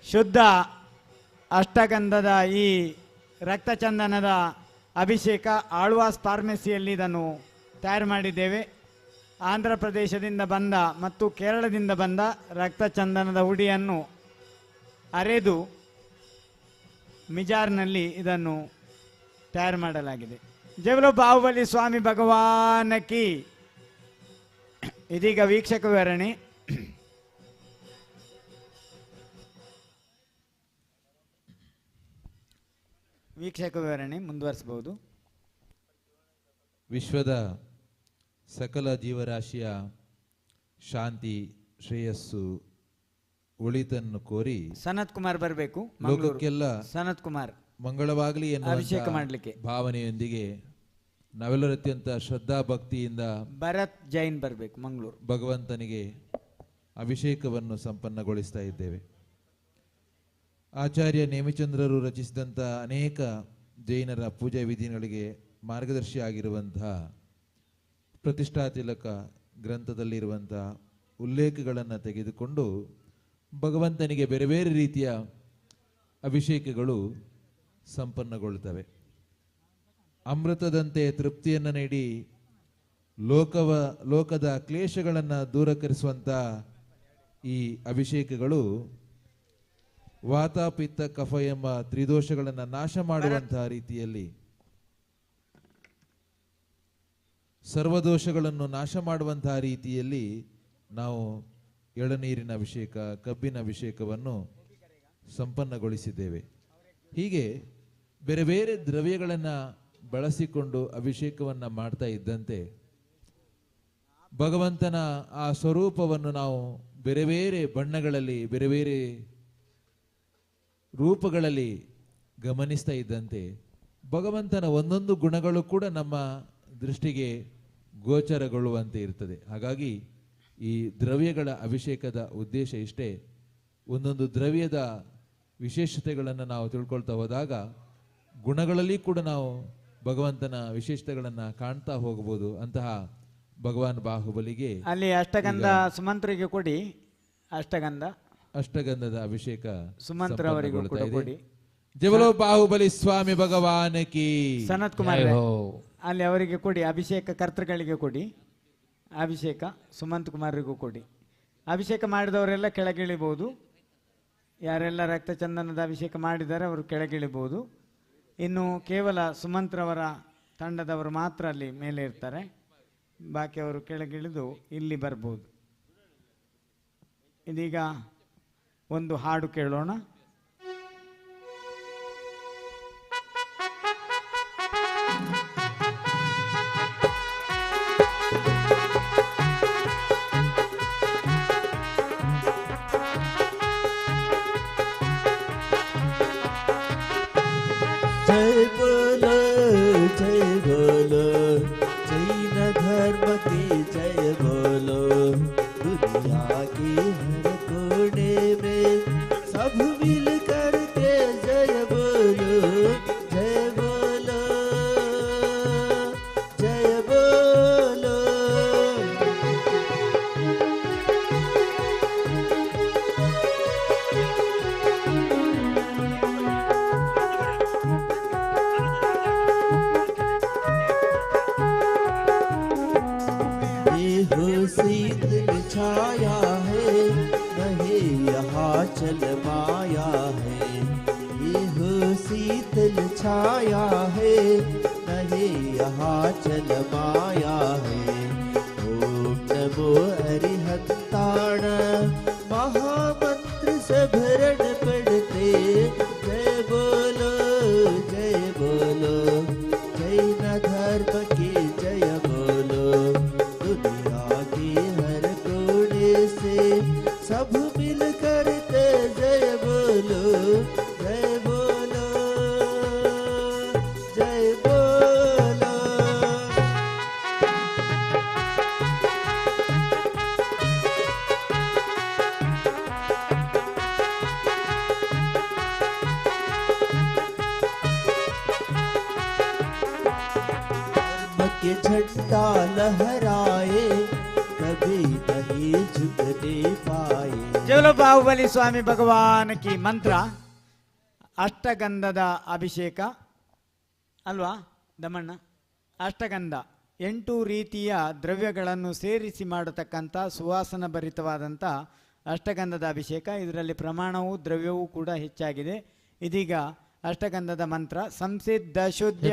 ಶುದ್ಧ ಅಷ್ಟಗಂಧದ ಈ ರಕ್ತಚಂದನದ ಅಭಿಷೇಕ ಆಳ್ವಾಸ್ ಫಾರ್ಮಸಿಯಲ್ಲಿ ಇದನ್ನು ತಯಾರು ಮಾಡಿದ್ದೇವೆ. ಆಂಧ್ರ ಪ್ರದೇಶದಿಂದ ಬಂದ ಮತ್ತು ಕೇರಳದಿಂದ ಬಂದ ರಕ್ತಚಂದನದ ಹುಡಿಯನ್ನು ಅರೆದು ಮಿಜಾರ್ನಲ್ಲಿ ಇದನ್ನು ತಯಾರು ಮಾಡಲಾಗಿದೆ. ಜೈ बोलो ಬಾಹುಬಲಿ ಸ್ವಾಮಿ ಭಗವಾನ್ ಕಿ. ಇದೀಗ ವೀಕ್ಷಕ ವಿವರಣೆ. ವೀಕ್ಷಕ ವಿವರಣೆ ಮುಂದುವರಿಸಬಹುದು. ವಿಶ್ವದ ಸಕಲ ಜೀವರಾಶಿಯ ಶಾಂತಿ, ಶ್ರೇಯಸ್ಸು, ಒಳಿತನ್ನು ಕೋರಿ ಸನತ್ ಕುಮಾರ್ ಬರಬೇಕು. ಲೋಕಕ್ಕೆಲ್ಲ ಸನತ್ ಕುಮಾರ್ ಮಂಗಳವಾಗಲಿ ಅಭಿಷೇಕ ಮಾಡಲಿಕ್ಕೆ ಭಾವನೆಯೊಂದಿಗೆ ನಾವೆಲ್ಲರೂ ಅತ್ಯಂತ ಶ್ರದ್ಧಾ ಭಕ್ತಿಯಿಂದ ಭರತ್ ಜೈನ್ ಬರಬೇಕು ಮಂಗಳೂರು. ಭಗವಂತನಿಗೆ ಅಭಿಷೇಕವನ್ನು ಸಂಪನ್ನಗೊಳಿಸ್ತಾ ಇದ್ದೇವೆ. ಆಚಾರ್ಯ ನೇಮಿಚಂದ್ರರು ರಚಿಸಿದಂಥ ಅನೇಕ ಜೈನರ ಪೂಜಾ ವಿಧಿಗಳಿಗೆ ಮಾರ್ಗದರ್ಶಿ ಆಗಿರುವಂತಹ ಪ್ರತಿಷ್ಠಾ ತಿಲಕ ಗ್ರಂಥದಲ್ಲಿರುವಂತಹ ಉಲ್ಲೇಖಗಳನ್ನು ತೆಗೆದುಕೊಂಡು ಭಗವಂತನಿಗೆ ಬೇರೆ ಬೇರೆ ರೀತಿಯ ಅಭಿಷೇಕಗಳು ಸಂಪನ್ನಗೊಳ್ಳುತ್ತವೆ. ಅಮೃತದಂತೆ ತೃಪ್ತಿಯನ್ನು ನೀಡಿ ಲೋಕದ ಕ್ಲೇಶಗಳನ್ನು ದೂರಕರಿಸುವಂಥ ಈ ಅಭಿಷೇಕಗಳು ವಾತ ಪಿತ್ತ ಕಫ ಎಂಬ ತ್ರಿದೋಷಗಳನ್ನು ನಾಶ ಮಾಡುವಂತಹ ರೀತಿಯಲ್ಲಿ, ಸರ್ವದೋಷಗಳನ್ನು ನಾಶ ಮಾಡುವಂತಹ ರೀತಿಯಲ್ಲಿ ನಾವು ಎಳನೀರಿನ ಅಭಿಷೇಕ, ಕಬ್ಬಿನ ಅಭಿಷೇಕವನ್ನು ಸಂಪನ್ನಗೊಳಿಸಿದ್ದೇವೆ. ಹೀಗೆ ಬೇರೆ ಬೇರೆ ದ್ರವ್ಯಗಳನ್ನು ಬಳಸಿಕೊಂಡು ಅಭಿಷೇಕವನ್ನು ಮಾಡ್ತಾ ಇದ್ದಂತೆ ಭಗವಂತನ ಆ ಸ್ವರೂಪವನ್ನು ನಾವು ಬೇರೆ ಬೇರೆ ಬಣ್ಣಗಳಲ್ಲಿ, ಬೇರೆ ಬೇರೆ ರೂಪಗಳಲ್ಲಿ ಗಮನಿಸ್ತಾ ಇದ್ದಂತೆ ಭಗವಂತನ ಒಂದೊಂದು ಗುಣಗಳು ಕೂಡ ನಮ್ಮ ದೃಷ್ಟಿಗೆ ಗೋಚರಗೊಳ್ಳುವಂತೆ ಇರ್ತದೆ. ಹಾಗಾಗಿ ಈ ದ್ರವ್ಯಗಳ ಅಭಿಷೇಕದ ಉದ್ದೇಶ ಇಷ್ಟೇ. ಒಂದೊಂದು ದ್ರವ್ಯದ ವಿಶೇಷತೆಗಳನ್ನು ನಾವು ತಿಳ್ಕೊಳ್ತಾ ಹೋದಾಗ ಗುಣಗಳಲ್ಲಿ ಕೂಡ ನಾವು ಭಗವಂತನ ವಿಶೇಷತೆಗಳನ್ನು ಕಾಣ್ತಾ ಹೋಗಬಹುದು. ಅಂತಹ ಭಗವಾನ್ ಬಾಹುಬಲಿಗೆ ಅಲ್ಲಿ ಅಷ್ಟಗಂಧ ಸುಮಂತ್ರಿಗೆ ಕೊಡಿ. ಅಷ್ಟಗಂಧದ ಅಭಿಷೇಕ ಸುಮಂತ್ರ ಅವರಿಗೂ ಕೂಡ ಕೊಡಿ. ಜೈ बोलो ಬಾಹುಬಲಿ ಸ್ವಾಮಿ ಭಗವಾನ್ ಕಿ. ಸನತ್ ಕುಮಾರ್ ಅಲ್ಲಿ ಅವರಿಗೆ ಕೊಡಿ. ಅಭಿಷೇಕ ಕರ್ತೃಗಳಿಗೆ ಕೊಡಿ. ಅಭಿಷೇಕ ಸುಮಂತ್ ಕುಮಾರ್ರಿಗೂ ಕೊಡಿ. ಅಭಿಷೇಕ ಮಾಡಿದವರೆಲ್ಲ ಕೆಳಗಿಳಿಬಹುದು. ಯಾರೆಲ್ಲ ರಕ್ತಚಂದನದ ಅಭಿಷೇಕ ಮಾಡಿದ್ದಾರೆ ಅವರು ಕೆಳಗಿಳಿಬೋದು. ಇನ್ನು ಕೇವಲ ಸುಮಂತ್ರವರ ತಂಡದವರು ಮಾತ್ರ ಅಲ್ಲಿ ಮೇಲೆ ಇರ್ತಾರೆ, ಬಾಕಿಯವರು ಕೆಳಗಿಳಿದು ಇಲ್ಲಿ ಬರ್ಬೋದು. ಇದೀಗ ಒಂದು ಹಾಡು ಕೇಳೋಣ. जय बोलो जैन धर्म की जय बोलो, दुनिया के हर कोने में सब मिल कर के जय बोलो, जय बोलो जय बोलो। शीतल छाया है नहीं यहाँ चल माया है, ये हो शीतल छाया है नहीं यहाँ चल माया है। ओम नमो अरिहंताण महामंत्र से भरण पढ़ते, जय बोलो जैन धर्म की जय बोलो, दुनिया के हर कोने से सब मिल करते जय बोलो, जय बोलो जय बोलो। के झंडा लहराए कभी नहीं झुकने पाए। ಜೋಲು ಬಾಹುಬಲಿ ಸ್ವಾಮಿ ಭಗವಾನ್ ಕಿ ಮಂತ್ರ ಅಷ್ಟಗಂಧದ ಅಭಿಷೇಕ ಅಲ್ವಾ ದಮಣ್ಣ? ಅಷ್ಟಗಂಧ 8 ರೀತಿಯ ದ್ರವ್ಯಗಳನ್ನು ಸೇರಿಸಿ ಮಾಡತಕ್ಕಂಥ ಸುವಾಸನ ಭರಿತವಾದಂಥ ಅಷ್ಟಗಂಧದ ಅಭಿಷೇಕ. ಇದರಲ್ಲಿ ಪ್ರಮಾಣವೂ ದ್ರವ್ಯವೂ ಕೂಡ ಹೆಚ್ಚಾಗಿದೆ. ಇದೀಗ ಅಷ್ಟಗಂಧದ ಮಂತ್ರ ಸಂಸಿದ್ಧ ಶುದ್ಧ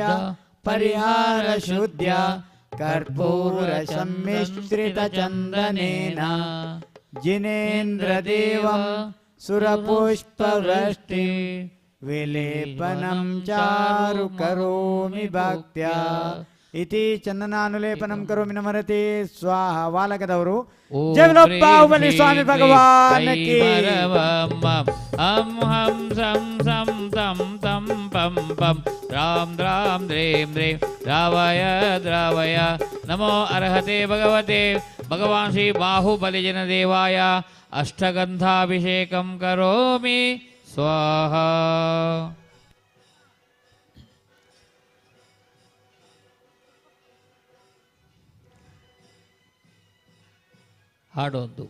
ಪರಿಹಾರ ಶುದ್ಧ ಕರ್ಪೂರ ಸಮ್ಮಿಶ್ರಿತ ಚಂದನೇನ ಜಿನೇಂದ್ರ ದೇವಂ ಸುರಪುಷ್ಪವೃಷ್ಟಿ ವಿಲೇಪನಂ ಚಾರು ಕರೋಮಿ ಭಕ್ತ್ಯಾ ಇತಿ ಚಂದನಾನುಲೇಪನಂ ಕರೋಮಿ ನಮರತೆ ಸ್ವಾಹ. ವಾಲಕದವರು ಜೈ ಬಾಹುಬಲಿ ಸ್ವಾಮಿ ಭಗವಾನ್ ಕಿ. ಹಂ ಹಂ ಸಂ ಸಂ ತಂ ತಂ ಪಂ ಪಂ ರಾಮ್ ರಾಮ್ ದ್ರೇಂ ದ್ರೇಂ ದ್ರಾವಯ ದ್ರಾವಯ ನಮೋ ಅರ್ಹತೆ ಭಗವತೆ ಭಗವಾನ್ ಶ್ರೀ ಬಾಹುಬಲಿ ಜನ ದೇವಾಯ ಅಷ್ಟಗಂಧಾಭಿಷೇಕಂ ಕರೋಮಿ ಸ್ವಾಹ. ಹಾಡೊಂದು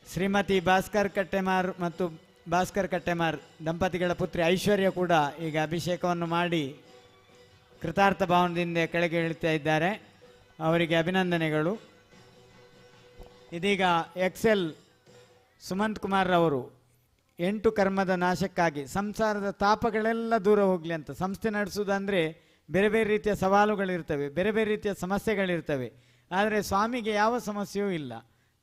ಶ್ರೀಮತಿ ಭಾಸ್ಕರ್ ಕಟ್ಟೆಮಾರ್ ಮತ್ತು ಭಾಸ್ಕರ್ ಕಟ್ಟೆಮಾರ್ ದಂಪತಿಗಳ ಪುತ್ರಿ ಐಶ್ವರ್ಯ ಕೂಡ ಈಗ ಅಭಿಷೇಕವನ್ನು ಮಾಡಿ ಕೃತಾರ್ಥ ಭಾವನದಿಂದ ಕೆಳಗೆ ಇಳಿತಾ ಇದ್ದಾರೆ. ಅವರಿಗೆ ಅಭಿನಂದನೆಗಳು. ಇದೀಗ ಎಕ್ಸೆಲ್ ಸುಮಂತ್ ಕುಮಾರ್ ಅವರು 8 ಕರ್ಮದ ನಾಶಕ್ಕಾಗಿ ಸಂಸಾರದ ತಾಪಗಳೆಲ್ಲ ದೂರ ಹೋಗಲಿ ಅಂತ ಸಂಸ್ಥೆ ನಡೆಸುವುದಂದರೆ ಬೇರೆ ಬೇರೆ ರೀತಿಯ ಸವಾಲುಗಳಿರ್ತವೆ, ಬೇರೆ ಬೇರೆ ರೀತಿಯ ಸಮಸ್ಯೆಗಳಿರ್ತವೆ. ಆದರೆ ಸ್ವಾಮಿಗೆ ಯಾವ ಸಮಸ್ಯೆಯೂ ಇಲ್ಲ.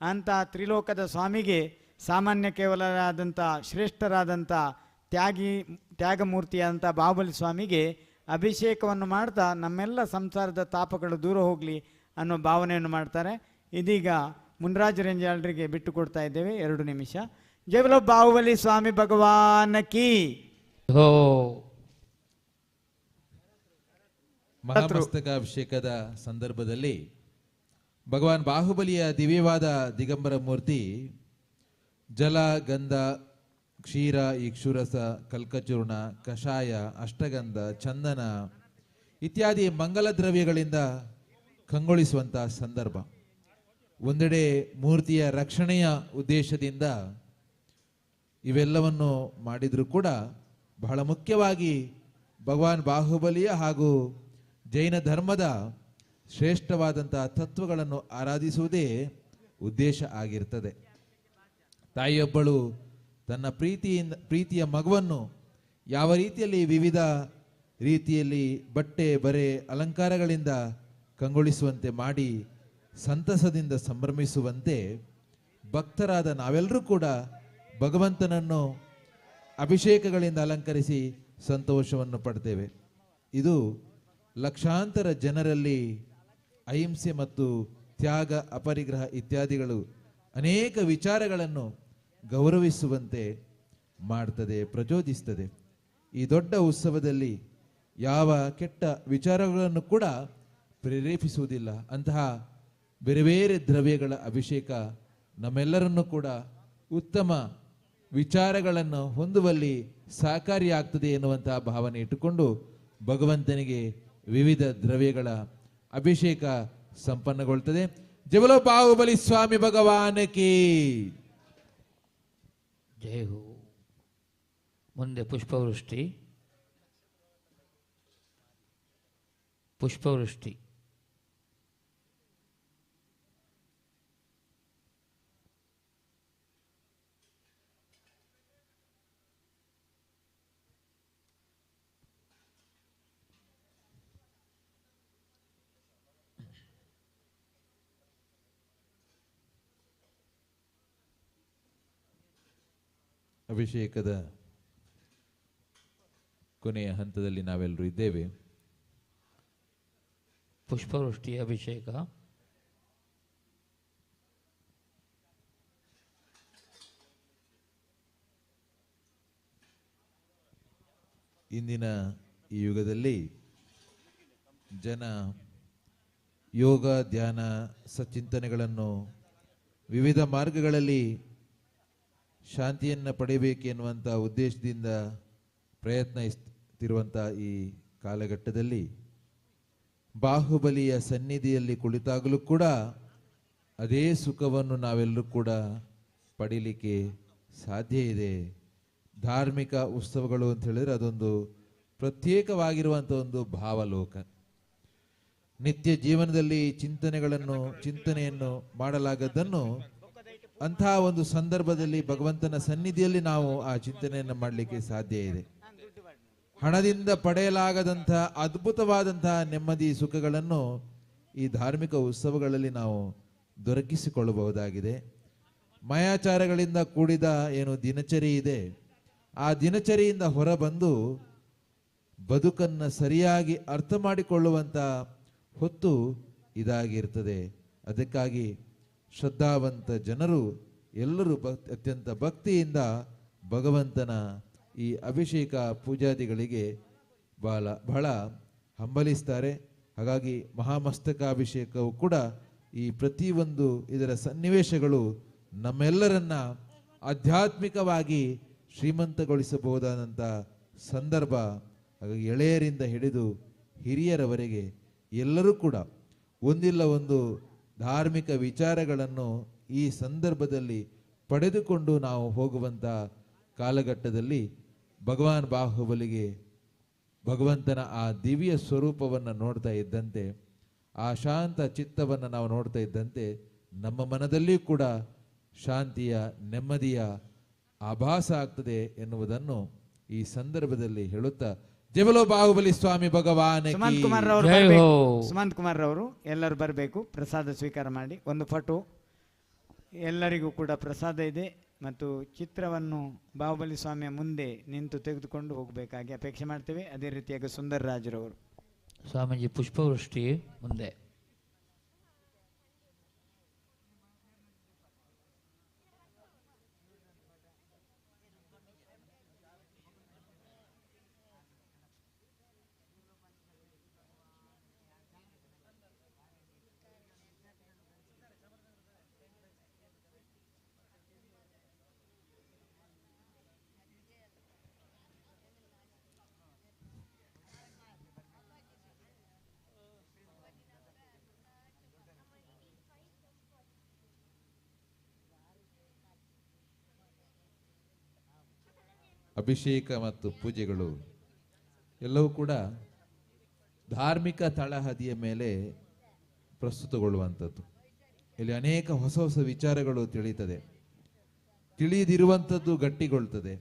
ಅಂತ ತ್ರಿಲೋಕದ ಸ್ವಾಮಿಗೆ ಸಾಮಾನ್ಯ ಕೇವಲರಾದಂಥ ಶ್ರೇಷ್ಠರಾದಂಥ ತ್ಯಾಗಮೂರ್ತಿಯಾದಂಥ ಬಾಹುಬಲಿ ಸ್ವಾಮಿಗೆ ಅಭಿಷೇಕವನ್ನು ಮಾಡ್ತಾ ನಮ್ಮೆಲ್ಲ ಸಂಸಾರದ ತಾಪಗಳು ದೂರ ಹೋಗಲಿ ಅನ್ನೋ ಭಾವನೆಯನ್ನು ಮಾಡ್ತಾರೆ. ಇದೀಗ ಮುನ್ರಾಜ್ ರೆಂಜಾಳ್ರಿಗೆ ಬಿಟ್ಟು ಕೊಡ್ತಾ ಇದ್ದೇವೆ 2 ನಿಮಿಷ. जय बोलो बाहुबली स्वामी भगवान की। हो ಮಹಾಮಸ್ತಕಾಭಿಷೇಕದ ಸಂದರ್ಭದಲ್ಲಿ ಭಗವಾನ್ ಬಾಹುಬಲಿಯ ದಿವ್ಯವಾದ ದಿಗಂಬರ ಮೂರ್ತಿ ಜಲ, ಗಂಧ, ಕ್ಷೀರ, ಇಕ್ಷುರಸ, ಕಲ್ಕಚೂರ್ಣ, ಕಷಾಯ, ಅಷ್ಟಗಂಧ, ಚಂದನ ಇತ್ಯಾದಿ ಮಂಗಲ ದ್ರವ್ಯಗಳಿಂದ ಕಂಗೊಳಿಸುವಂತಹ ಸಂದರ್ಭ. ಒಂದೆಡೆ ಮೂರ್ತಿಯ ರಕ್ಷಣೆಯ ಉದ್ದೇಶದಿಂದ ಇವೆಲ್ಲವನ್ನು ಮಾಡಿದರೂ ಕೂಡ ಬಹಳ ಮುಖ್ಯವಾಗಿ ಭಗವಾನ್ ಬಾಹುಬಲಿಯ ಹಾಗೂ ಜೈನ ಧರ್ಮದ ಶ್ರೇಷ್ಠವಾದಂತಹ ತತ್ವಗಳನ್ನು ಆರಾಧಿಸುವುದೇ ಉದ್ದೇಶ ಆಗಿರ್ತದೆ. ತಾಯಿಯೊಬ್ಬಳು ತನ್ನ ಪ್ರೀತಿಯ ಮಗುವನ್ನು ಯಾವ ರೀತಿಯಲ್ಲಿ ವಿವಿಧ ರೀತಿಯಲ್ಲಿ ಬಟ್ಟೆ, ಬರೆ, ಅಲಂಕಾರಗಳಿಂದ ಕಂಗೊಳಿಸುವಂತೆ ಮಾಡಿ ಸಂತಸದಿಂದ ಸಂಭ್ರಮಿಸುವಂತೆ ಭಕ್ತರಾದ ನಾವೆಲ್ಲರೂ ಕೂಡ ಭಗವಂತನನ್ನು ಅಭಿಷೇಕಗಳಿಂದ ಅಲಂಕರಿಸಿ ಸಂತೋಷವನ್ನು ಪಡ್ತೇವೆ. ಇದು ಲಕ್ಷಾಂತರ ಜನರಲ್ಲಿ ಅಹಿಂಸೆ ಮತ್ತು ತ್ಯಾಗ, ಅಪರಿಗ್ರಹ ಇತ್ಯಾದಿಗಳು ಅನೇಕ ವಿಚಾರಗಳನ್ನು ಗೌರವಿಸುವಂತೆ ಮಾಡ್ತದೆ, ಪ್ರಚೋದಿಸ್ತದೆ. ಈ ದೊಡ್ಡ ಉತ್ಸವದಲ್ಲಿ ಯಾವ ಕೆಟ್ಟ ವಿಚಾರಗಳನ್ನು ಕೂಡ ಪ್ರೇರೇಪಿಸುವುದಿಲ್ಲ. ಅಂತಹ ಬೇರೆ ಬೇರೆ ದ್ರವ್ಯಗಳ ಅಭಿಷೇಕ ನಮ್ಮೆಲ್ಲರನ್ನು ಕೂಡ ಉತ್ತಮ ವಿಚಾರಗಳನ್ನು ಹೊಂದುವಲ್ಲಿ ಸಹಕಾರಿಯಾಗ್ತದೆ ಎನ್ನುವಂತಹ ಭಾವನೆ ಇಟ್ಟುಕೊಂಡು ಭಗವಂತನಿಗೆ ವಿವಿಧ ದ್ರವ್ಯಗಳ ಅಭಿಷೇಕ ಸಂಪನ್ನಗೊಳ್ತದೆ. ಜಬಲೋ ಬಾಹುಬಲಿ ಸ್ವಾಮಿ ಭಗವಾನಕಿ ಜಯ ಹೋ. ಮುಂದೆ ಪುಷ್ಪವೃಷ್ಟಿ. ಪುಷ್ಪವೃಷ್ಟಿ ಅಭಿಷೇಕದ ಕೊನೆಯ ಹಂತದಲ್ಲಿ ನಾವೆಲ್ಲರೂ ಇದ್ದೇವೆ. ಪುಷ್ಪವೃಷ್ಟಿ ಅಭಿಷೇಕ. ಇಂದಿನ ಈ ಯುಗದಲ್ಲಿ ಜನ ಯೋಗ, ಧ್ಯಾನ, ಸಚ್ಚಿಂತನೆಗಳನ್ನು ವಿವಿಧ ಮಾರ್ಗಗಳಲ್ಲಿ ಶಾಂತಿಯನ್ನು ಪಡೆಯಬೇಕೆನ್ನುವಂಥ ಉದ್ದೇಶದಿಂದ ಪ್ರಯತ್ನಿಸುತ್ತಿರುವಂಥ ಈ ಕಾಲಘಟ್ಟದಲ್ಲಿ ಬಾಹುಬಲಿಯ ಸನ್ನಿಧಿಯಲ್ಲಿ ಕುಳಿತಾಗಲೂ ಕೂಡ ಅದೇ ಸುಖವನ್ನು ನಾವೆಲ್ಲರೂ ಕೂಡ ಪಡೀಲಿಕ್ಕೆ ಸಾಧ್ಯ ಇದೆ. ಧಾರ್ಮಿಕ ಉತ್ಸವಗಳು ಅಂತ ಹೇಳಿದ್ರೆ ಅದೊಂದು ಪ್ರತ್ಯೇಕವಾಗಿರುವಂಥ ಒಂದು ಭಾವಲೋಕ. ನಿತ್ಯ ಜೀವನದಲ್ಲಿ ಚಿಂತನೆಯನ್ನು ಮಾಡಲಾಗದ್ದನ್ನು ಅಂತಹ ಒಂದು ಸಂದರ್ಭದಲ್ಲಿ ಭಗವಂತನ ಸನ್ನಿಧಿಯಲ್ಲಿ ನಾವು ಆ ಚಿಂತನೆಯನ್ನು ಮಾಡಲಿಕ್ಕೆ ಸಾಧ್ಯ ಇದೆ. ಹಣದಿಂದ ಪಡೆಯಲಾಗದಂತಹ ಅದ್ಭುತವಾದಂತಹ ನೆಮ್ಮದಿ, ಸುಖಗಳನ್ನು ಈ ಧಾರ್ಮಿಕ ಉತ್ಸವಗಳಲ್ಲಿ ನಾವು ದೊರಕಿಸಿಕೊಳ್ಳಬಹುದಾಗಿದೆ. ಮಾಯಾಚಾರಗಳಿಂದ ಕೂಡಿದ ಏನು ದಿನಚರಿ ಇದೆ, ಆ ದಿನಚರಿಯಿಂದ ಹೊರಬಂದು ಬದುಕನ್ನು ಸರಿಯಾಗಿ ಅರ್ಥ ಮಾಡಿಕೊಳ್ಳುವಂಥ ಹೊತ್ತು ಇದಾಗಿರ್ತದೆ. ಅದಕ್ಕಾಗಿ ಶ್ರದ್ಧಾವಂತ ಜನರು ಎಲ್ಲರೂ ಅತ್ಯಂತ ಭಕ್ತಿಯಿಂದ ಭಗವಂತನ ಈ ಅಭಿಷೇಕ ಪೂಜಾದಿಗಳಿಗೆ ಬಹಳ ಹಂಬಲಿಸ್ತಾರೆ. ಹಾಗಾಗಿ ಮಹಾಮಸ್ತಕಾಭಿಷೇಕವು ಕೂಡ ಈ ಪ್ರತಿಯೊಂದು ಇದರ ಸನ್ನಿವೇಶಗಳು ನಮ್ಮೆಲ್ಲರನ್ನ ಆಧ್ಯಾತ್ಮಿಕವಾಗಿ ಶ್ರೀಮಂತಗೊಳಿಸಬಹುದಾದಂಥ ಸಂದರ್ಭ. ಹಾಗಾಗಿ ಎಳೆಯರಿಂದ ಹಿಡಿದು ಹಿರಿಯರವರೆಗೆ ಎಲ್ಲರೂ ಕೂಡ ಒಂದಿಲ್ಲ ಒಂದು ಧಾರ್ಮಿಕ ವಿಚಾರಗಳನ್ನು ಈ ಸಂದರ್ಭದಲ್ಲಿ ಪಡೆದುಕೊಂಡು ನಾವು ಹೋಗುವಂಥ ಕಾಲಘಟ್ಟದಲ್ಲಿ ಭಗವಾನ್ ಬಾಹುಬಲಿಗೆ ಭಗವಂತನ ಆ ದಿವ್ಯ ಸ್ವರೂಪವನ್ನು ನೋಡ್ತಾ ಇದ್ದಂತೆ, ಆ ಶಾಂತ ಚಿತ್ತವನ್ನು ನಾವು ನೋಡ್ತಾ ಇದ್ದಂತೆ ನಮ್ಮ ಮನದಲ್ಲಿ ಕೂಡ ಶಾಂತಿಯ, ನೆಮ್ಮದಿಯ ಆಭಾಸ ಆಗ್ತದೆ ಎನ್ನುವುದನ್ನು ಈ ಸಂದರ್ಭದಲ್ಲಿ ಹೇಳುತ್ತಾ ಜಬಲೋ ಬಾಹುಬಲಿ ಸ್ವಾಮಿ ಭಗವಾನ್. ಸುಮಂತ್ ಕುಮಾರ್ ರವರು ಎಲ್ಲರೂ ಬರಬೇಕು, ಪ್ರಸಾದ ಸ್ವೀಕಾರ ಮಾಡಿ. ಒಂದು ಫೋಟೋ ಎಲ್ಲರಿಗೂ ಕೂಡ ಪ್ರಸಾದ ಇದೆ ಮತ್ತು ಚಿತ್ರವನ್ನು ಬಾಹುಬಲಿ ಸ್ವಾಮಿಯ ಮುಂದೆ ನಿಂತು ತೆಗೆದುಕೊಂಡು ಹೋಗಬೇಕಾಗಿ ಅಪೇಕ್ಷೆ ಮಾಡ್ತೇವೆ. ಅದೇ ರೀತಿಯಾಗಿ ಸುಂದರ್ ರಾಜರವರು. ಸ್ವಾಮೀಜಿ ಪುಷ್ಪವೃಷ್ಟಿ ಮುಂದೆ. ಅಭಿಷೇಕ ಮತ್ತು ಪೂಜೆಗಳು ಎಲ್ಲವೂ ಕೂಡ ಧಾರ್ಮಿಕ ತಳಹದಿಯ ಮೇಲೆ ಪ್ರಸ್ತುತಗೊಳ್ಳುವಂಥದ್ದು. ಇಲ್ಲಿ ಅನೇಕ ಹೊಸ ಹೊಸ ವಿಚಾರಗಳು ತಿಳಿಯುತ್ತದೆ, ತಿಳಿಯದಿರುವಂಥದ್ದು ಗಟ್ಟಿಗೊಳ್ತದೆ.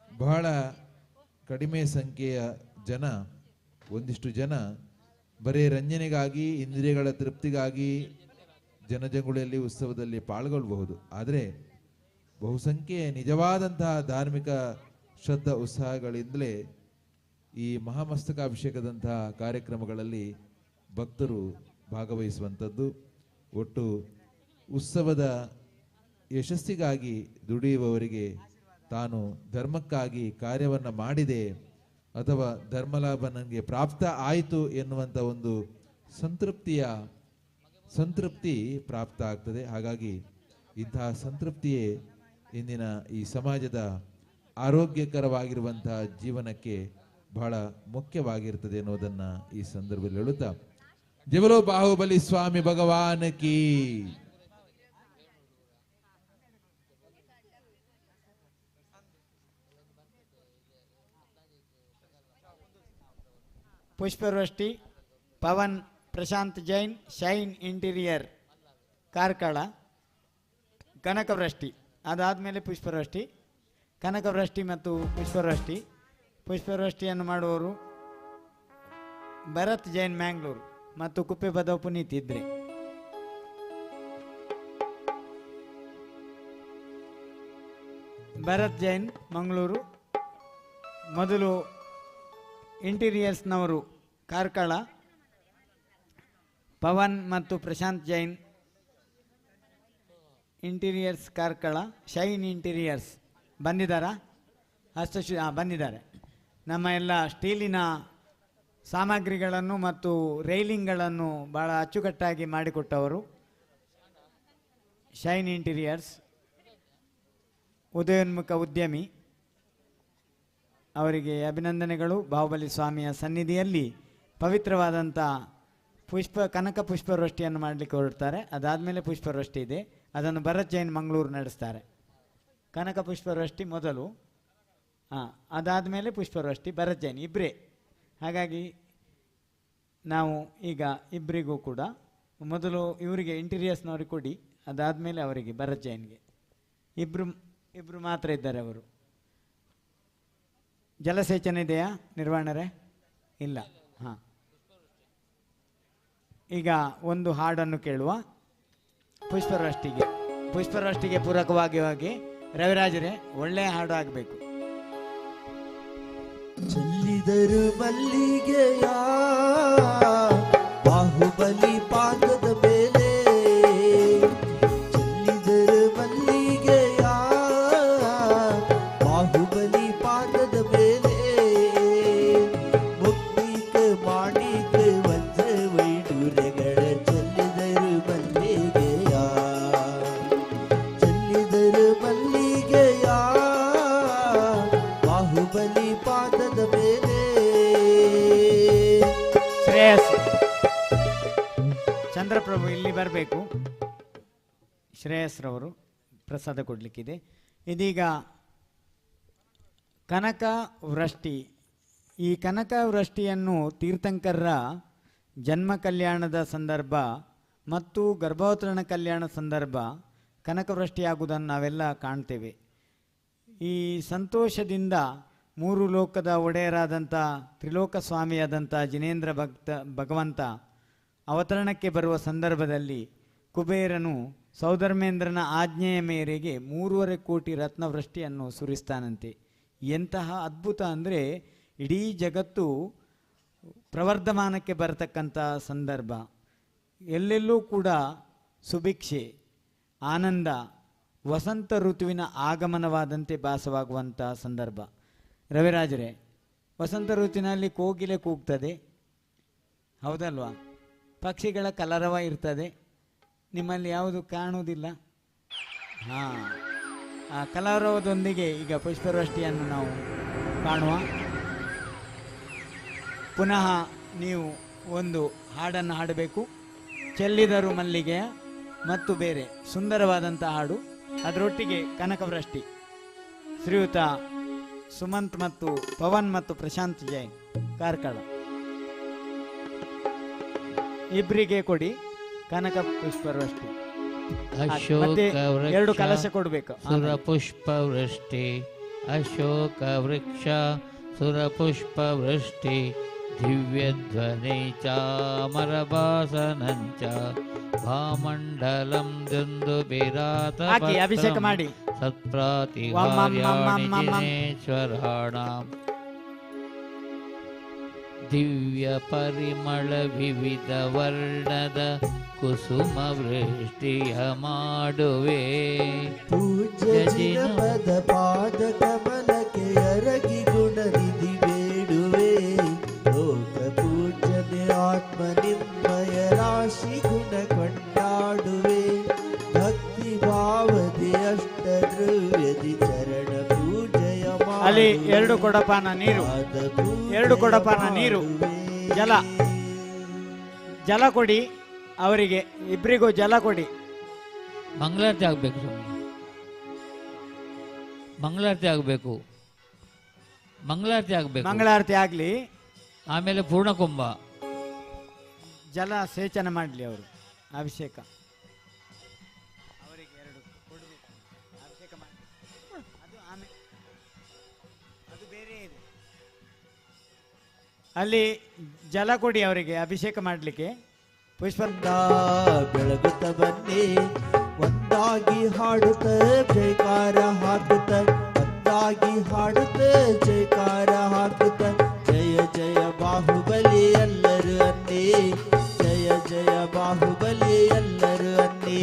ಬಹಳ ಕಡಿಮೆ ಸಂಖ್ಯೆಯ ಜನ, ಒಂದಿಷ್ಟು ಜನ ಬರೀ ರಂಜನೆಗಾಗಿ, ಇಂದ್ರಿಯಗಳ ತೃಪ್ತಿಗಾಗಿ ಜನಜಂಗುಳಿಯಲ್ಲಿ ಉತ್ಸವದಲ್ಲಿ ಪಾಲ್ಗೊಳ್ಳಬಹುದು. ಆದರೆ ಬಹುಸಂಖ್ಯೆಯ ನಿಜವಾದಂತಹ ಧಾರ್ಮಿಕ ಶ್ರದ್ಧಾ ಉತ್ಸಾಹಗಳಿಂದಲೇ ಈ ಮಹಾಮಸ್ತಕಾಭಿಷೇಕದಂತಹ ಕಾರ್ಯಕ್ರಮಗಳಲ್ಲಿ ಭಕ್ತರು ಭಾಗವಹಿಸುವಂಥದ್ದು. ಒಟ್ಟು ಉತ್ಸವದ ಯಶಸ್ಸಿಗಾಗಿ ದುಡಿಯುವವರಿಗೆ ತಾನು ಧರ್ಮಕ್ಕಾಗಿ ಕಾರ್ಯವನ್ನು ಮಾಡಿದೆ ಅಥವಾ ಧರ್ಮಲಾಭ ನನಗೆ ಪ್ರಾಪ್ತ ಆಯಿತು ಎನ್ನುವಂಥ ಒಂದು ಸಂತೃಪ್ತಿ ಪ್ರಾಪ್ತ ಆಗ್ತದೆ. ಹಾಗಾಗಿ ಇಂತಹ ಸಂತೃಪ್ತಿಯೇ ಇಂದಿನ ಈ ಸಮಾಜದ ಆರೋಗ್ಯಕರವಾಗಿರುವಂತಹ ಜೀವನಕ್ಕೆ ಬಹಳ ಮುಖ್ಯವಾಗಿರ್ತದೆ ಅನ್ನೋದನ್ನ ಈ ಸಂದರ್ಭದಲ್ಲಿ ಹೇಳುತ್ತಾ, ಜವಲೋ ಬಾಹುಬಲಿ ಸ್ವಾಮಿ ಭಗವಾನ್ ಕಿ. ಪುಷ್ಪವೃಷ್ಟಿ ಪವನ್ ಪ್ರಶಾಂತ್ ಜೈನ್ ಶೈನ್ ಇಂಟೀರಿಯರ್ ಕಾರ್ಕಳ. ಕನಕವೃಷ್ಟಿ ಅದಾದಮೇಲೆ ಪುಷ್ಪವೃಷ್ಟಿ, ಕನಕವೃಷ್ಟಿ ಮತ್ತು ಪುಷ್ಪವೃಷ್ಟಿ. ಪುಷ್ಪವೃಷ್ಟಿಯನ್ನು ಮಾಡುವವರು ಭರತ್ ಜೈನ್ ಮ್ಯಾಂಗ್ಳೂರು ಮತ್ತು ಕುಪ್ಪೆಬದವ ಪುನೀತ್ ಇದ್ರೆ. ಭರತ್ ಜೈನ್ ಮಂಗಳೂರು. ಮೊದಲು ಇಂಟೀರಿಯರ್ಸ್ನವರು ಕಾರ್ಕಳ, ಪವನ್ ಮತ್ತು Prashanth Jain interiors Karkala. Shine interiors ಬಂದಿದ್ದಾರಾ? ಬಂದಿದ್ದಾರೆ. ನಮ್ಮ ಎಲ್ಲ ಸ್ಟೀಲಿನ ಸಾಮಗ್ರಿಗಳನ್ನು ಮತ್ತು ರೈಲಿಂಗ್ಗಳನ್ನು ಭಾಳ ಅಚ್ಚುಕಟ್ಟಾಗಿ ಮಾಡಿಕೊಟ್ಟವರು ಶೈನ್ ಇಂಟೀರಿಯರ್ಸ್. ಉದಯೋನ್ಮುಖ ಉದ್ಯಮಿ, ಅವರಿಗೆ ಅಭಿನಂದನೆಗಳು. ಬಾಹುಬಲಿ ಸ್ವಾಮಿಯ ಸನ್ನಿಧಿಯಲ್ಲಿ ಪವಿತ್ರವಾದಂಥ ಕನಕ ಪುಷ್ಪವೃಷ್ಟಿಯನ್ನು ಮಾಡಲಿಕ್ಕೆ ಹೊರಡ್ತಾರೆ. ಅದಾದಮೇಲೆ ಪುಷ್ಪವೃಷ್ಟಿ ಇದೆ, ಅದನ್ನು ಭರತ್ ಜೈನ್ ಮಂಗಳೂರು ನಡೆಸ್ತಾರೆ. ಕನಕ ಪುಷ್ಪವೃಷ್ಟಿ ಮೊದಲು, ಅದಾದಮೇಲೆ ಪುಷ್ಪವೃಷ್ಟಿ, ಭರತ್ ಜೈನ್ ಇಬ್ಬರೇ. ಹಾಗಾಗಿ ನಾವು ಈಗ ಇಬ್ಬರಿಗೂ ಕೂಡ ಮೊದಲು ಇವರಿಗೆ ಇಂಟೀರಿಯರ್ಸ್ನವ್ರಿಗೆ ಕೊಡಿ, ಅದಾದಮೇಲೆ ಅವರಿಗೆ ಭರತ್ ಜೈನ್ಗೆ. ಇಬ್ಬರು ಮಾತ್ರ ಇದ್ದಾರೆ ಅವರು. ಜಲಸೇಚನ ಇದೆಯಾ ನಿರ್ವಹಣೆ? ಇಲ್ಲ. ಹಾಂ, ಈಗ ಒಂದು ಹಾಡನ್ನು ಕೇಳುವ. ಪುಷ್ಪವೃಷ್ಟಿಗೆ ಪೂರಕವಾಗಿ ರವಿರಾಜರೇ ಒಳ್ಳೆಯ ಹಾಡು ಆಗಬೇಕು. ಚೆಲ್ಲಿದರು ಮಲ್ಲಿಗೆಯ ಬಾಹುಬಲಿ ಪಾದದ ಮೇಲೆ, ಚೆಲ್ಲಿದರು ಮಲ್ಲಿಗೆಯ ಬಾಹುಬಲಿ ಪಾದದ ಮೇಲೆ, ಮುಕ್ತಿಕ ಮಾಣಿಕ ವಜ್ರ ವೈಡೂರ್ಯಗಳ ಚೆಲ್ಲಿದರು ಮಲ್ಲಿಗೆಯ, ಚೆಲ್ಲಿದರು ಮಲ್ಲಿಗೆಯ ಬಾಹುಬಲಿ ಪಾದದ ಮೇಲೆ. ಶ್ರೇಯಸ್ ಚಂದ್ರಪ್ರಭು ಇಲ್ಲಿ ಬರಬೇಕು. ಶ್ರೇಯಸ್ರವರು ಪ್ರಸಾದ ಕೊಡಲಿಕ್ಕಿದೆ. ಇದೀಗ ಕನಕ ವೃಷ್ಟಿ. ಈ ಕನಕ ವೃಷ್ಟಿಯನ್ನು ತೀರ್ಥಂಕರರ ಜನ್ಮ ಕಲ್ಯಾಣದ ಸಂದರ್ಭ ಮತ್ತು ಗರ್ಭೋತ್ತರಣ ಕಲ್ಯಾಣ ಸಂದರ್ಭ ಕನಕವೃಷ್ಟಿಯಾಗುವುದನ್ನು ನಾವೆಲ್ಲ ಕಾಣ್ತೇವೆ. ಈ ಸಂತೋಷದಿಂದ ಮೂರು ಲೋಕದ ಒಡೆಯರಾದಂಥ ತ್ರಿಲೋಕ ಸ್ವಾಮಿಯಾದಂಥ ಜಿನೇಂದ್ರ ಭಗವಂತ ಅವತರಣಕ್ಕೆ ಬರುವ ಸಂದರ್ಭದಲ್ಲಿ ಕುಬೇರನು ಸೌಧರ್ಮೇಂದ್ರನ ಆಜ್ಞೆಯ ಮೇರೆಗೆ 3.5 ಕೋಟಿ ರತ್ನವೃಷ್ಟಿಯನ್ನು ಸುರಿಸ್ತಾನಂತೆ. ಎಂತಹ ಅದ್ಭುತ ಅಂದರೆ, ಇಡೀ ಜಗತ್ತು ಪ್ರವರ್ಧಮಾನಕ್ಕೆ ಬರತಕ್ಕಂಥ ಸಂದರ್ಭ. ಎಲ್ಲೆಲ್ಲೂ ಕೂಡ ಸುಭಿಕ್ಷೆ, ಆನಂದ, ವಸಂತ ಋತುವಿನ ಆಗಮನವಾದಂತೆ ಭಾಸವಾಗುವಂಥ ಸಂದರ್ಭ. ರವಿರಾಜರೇ, ವಸಂತ ಋತುವಿನಲ್ಲಿ ಕೋಗಿಲೆ ಕೂಗ್ತದೆ, ಹೌದಲ್ವಾ? ಪಕ್ಷಿಗಳ ಕಲರವ ಇರ್ತದೆ. ನಿಮ್ಮಲ್ಲಿ ಯಾವುದು ಕಾಣುವುದಿಲ್ಲ? ಹಾಂ, ಆ ಕಲರವದೊಂದಿಗೆ ಈಗ ಪುಷ್ಪವೃಷ್ಟಿಯನ್ನು ನಾವು ಕಾಣುವ. ಪುನಃ ನೀವು ಒಂದು ಹಾಡನ್ನು ಹಾಡಬೇಕು. ಚೆಲ್ಲಿದರು ಮಲ್ಲಿಗೆಯ ಮತ್ತು ಬೇರೆ ಸುಂದರವಾದಂಥ ಹಾಡು, ಅದರೊಟ್ಟಿಗೆ ಕನಕವೃಷ್ಟಿ. ಶ್ರೀಯುತ ಸುಮಂತ್ ಮತ್ತು ಪವನ್ ಮತ್ತು ಪ್ರಶಾಂತ್ ಜೈನ್ ಕಾರ್ಕಳ ಇಬ್ಬರಿಗೆ ಕೊಡಿ ಕನಕ ಪುಷ್ಪವೃಷ್ಟಿ. ಮತ್ತೆ ಎರಡು ಕಲಶ ಕೊಡಬೇಕು. ಸುರಪುಷ್ಪವೃಷ್ಟಿ ಅಶೋಕ ವೃಕ್ಷ ಸುರಪುಷ್ಪವೃಷ್ಟಿ ದಿವ್ಯಧ್ವನಿ ಚಾಮರಭಾಸನಂಚ ಭಾಮಂಡಲಂ ದುಂದು ಬಿರಾತ ಹಾಕಿ ಅಭಿಷೇಕ ಮಾಡಿ. ಸತ್ಪ್ರಾತಿಹಾರ್ಯಾಣಿ ಜಿನೇಶ್ವರಾಣಾಂ ದಿವ್ಯ ಪರಿಮಳ ವಿವಿಧ ವರ್ಣದ ಕುಸುಮ ವೃಷ್ಟಿಯ ಮಾಡುವೆ. ಪೂಜ್ಯ ಜಿನಪದ ಪಾದ ಕಮಲಕ್ಕೆ ಅರಗಿ ಗುಣನಿಧಿ ಬೇಡುವೆ. ಲೋಕ ಪೂಜ್ಯನೆ ಆತ್ಮ ನಿಮ್ಮಯ ರಾಶಿ ಗುಣ ಕೊಂಡಾಡುವೆ. ಭಕ್ತಿ ಭಾವದಿ ಅಷ್ಟ ದ್ರವ್ಯದಿ ಚರಣ ಪೂಜೆಯ ಅಲ್ಲಿ ಎರಡು ಕೊಡಪಾನ ನೀರು, ಎರಡು ಕೊಡಪಾನ ನೀರು, ಜಲ ಜಲ ಕೊಡಿ ಅವರಿಗೆ ಇಬ್ಬರಿಗೂ ಜಲ ಕೊಡಿ. ಮಂಗಳಾರತಿ ಆಗಬೇಕು ಸ್ವಾಮಿ, ಮಂಗಳಾರತಿ ಆಗಬೇಕು, ಮಂಗಳಾರತಿ ಆಗಬೇಕು, ಮಂಗಳಾರತಿ ಆಗಲಿ. ಆಮೇಲೆ ಪೂರ್ಣಕುಂಭ ಜಲ ಸೇಚನ ಮಾಡಲಿ ಅವರು. ಅಭಿಷೇಕ ಅವರಿಗೆ ಎರಡು ಕೊಡಬೇಕು, ಅಭಿಷೇಕ ಮಾಡಿ. ಅದು ಆಮೇಲೆ ಅದು ಬೇರೆ ಇದೆ. ಅಲ್ಲಿ ಜಲ ಕೊಡಿ ಅವರಿಗೆ ಅಭಿಷೇಕ ಮಾಡಲಿಕ್ಕೆ. ಪುಷ್ಪ ಬೆಳಗುತ್ತ ಬನ್ನಿ ಒಂದಾಗಿ ಹಾಡುತ್ತ ಜೈಕಾರ ಹಾಕುತ್ತ, ಒಂದಾಗಿ ಹಾಡುತ್ತ ಜೈಕಾರ ಹಾಕುತ್ತ. ಜಯ ಜಯ ಬಾಹುಬಲಿ ಎಲ್ಲರೂ ಅನ್ನಿ, ಜಯ ಜಯ ಬಾಹುಬಲಿ ಎಲ್ಲರೂ ಅನ್ನಿ.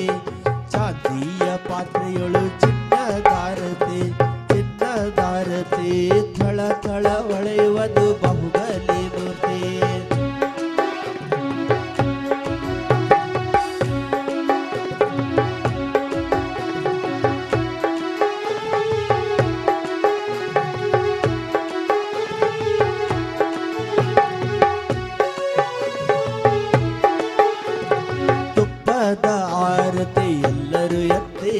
ಚಾಂದಿಯ ಪಾತ್ರೆಯೊಳು ಚಿನ್ನದಾರತಿ, ಚಿನ್ನದಾರತಿ ಥಳ ಥಳ ಹೊಳೆಯುವುದು ಬಾಹುಬಲಿ ಮೂರ್ತಿ. ತುಪ್ಪದ ಆರತಿ ಎಲ್ಲರೂ ಎತ್ತಿ,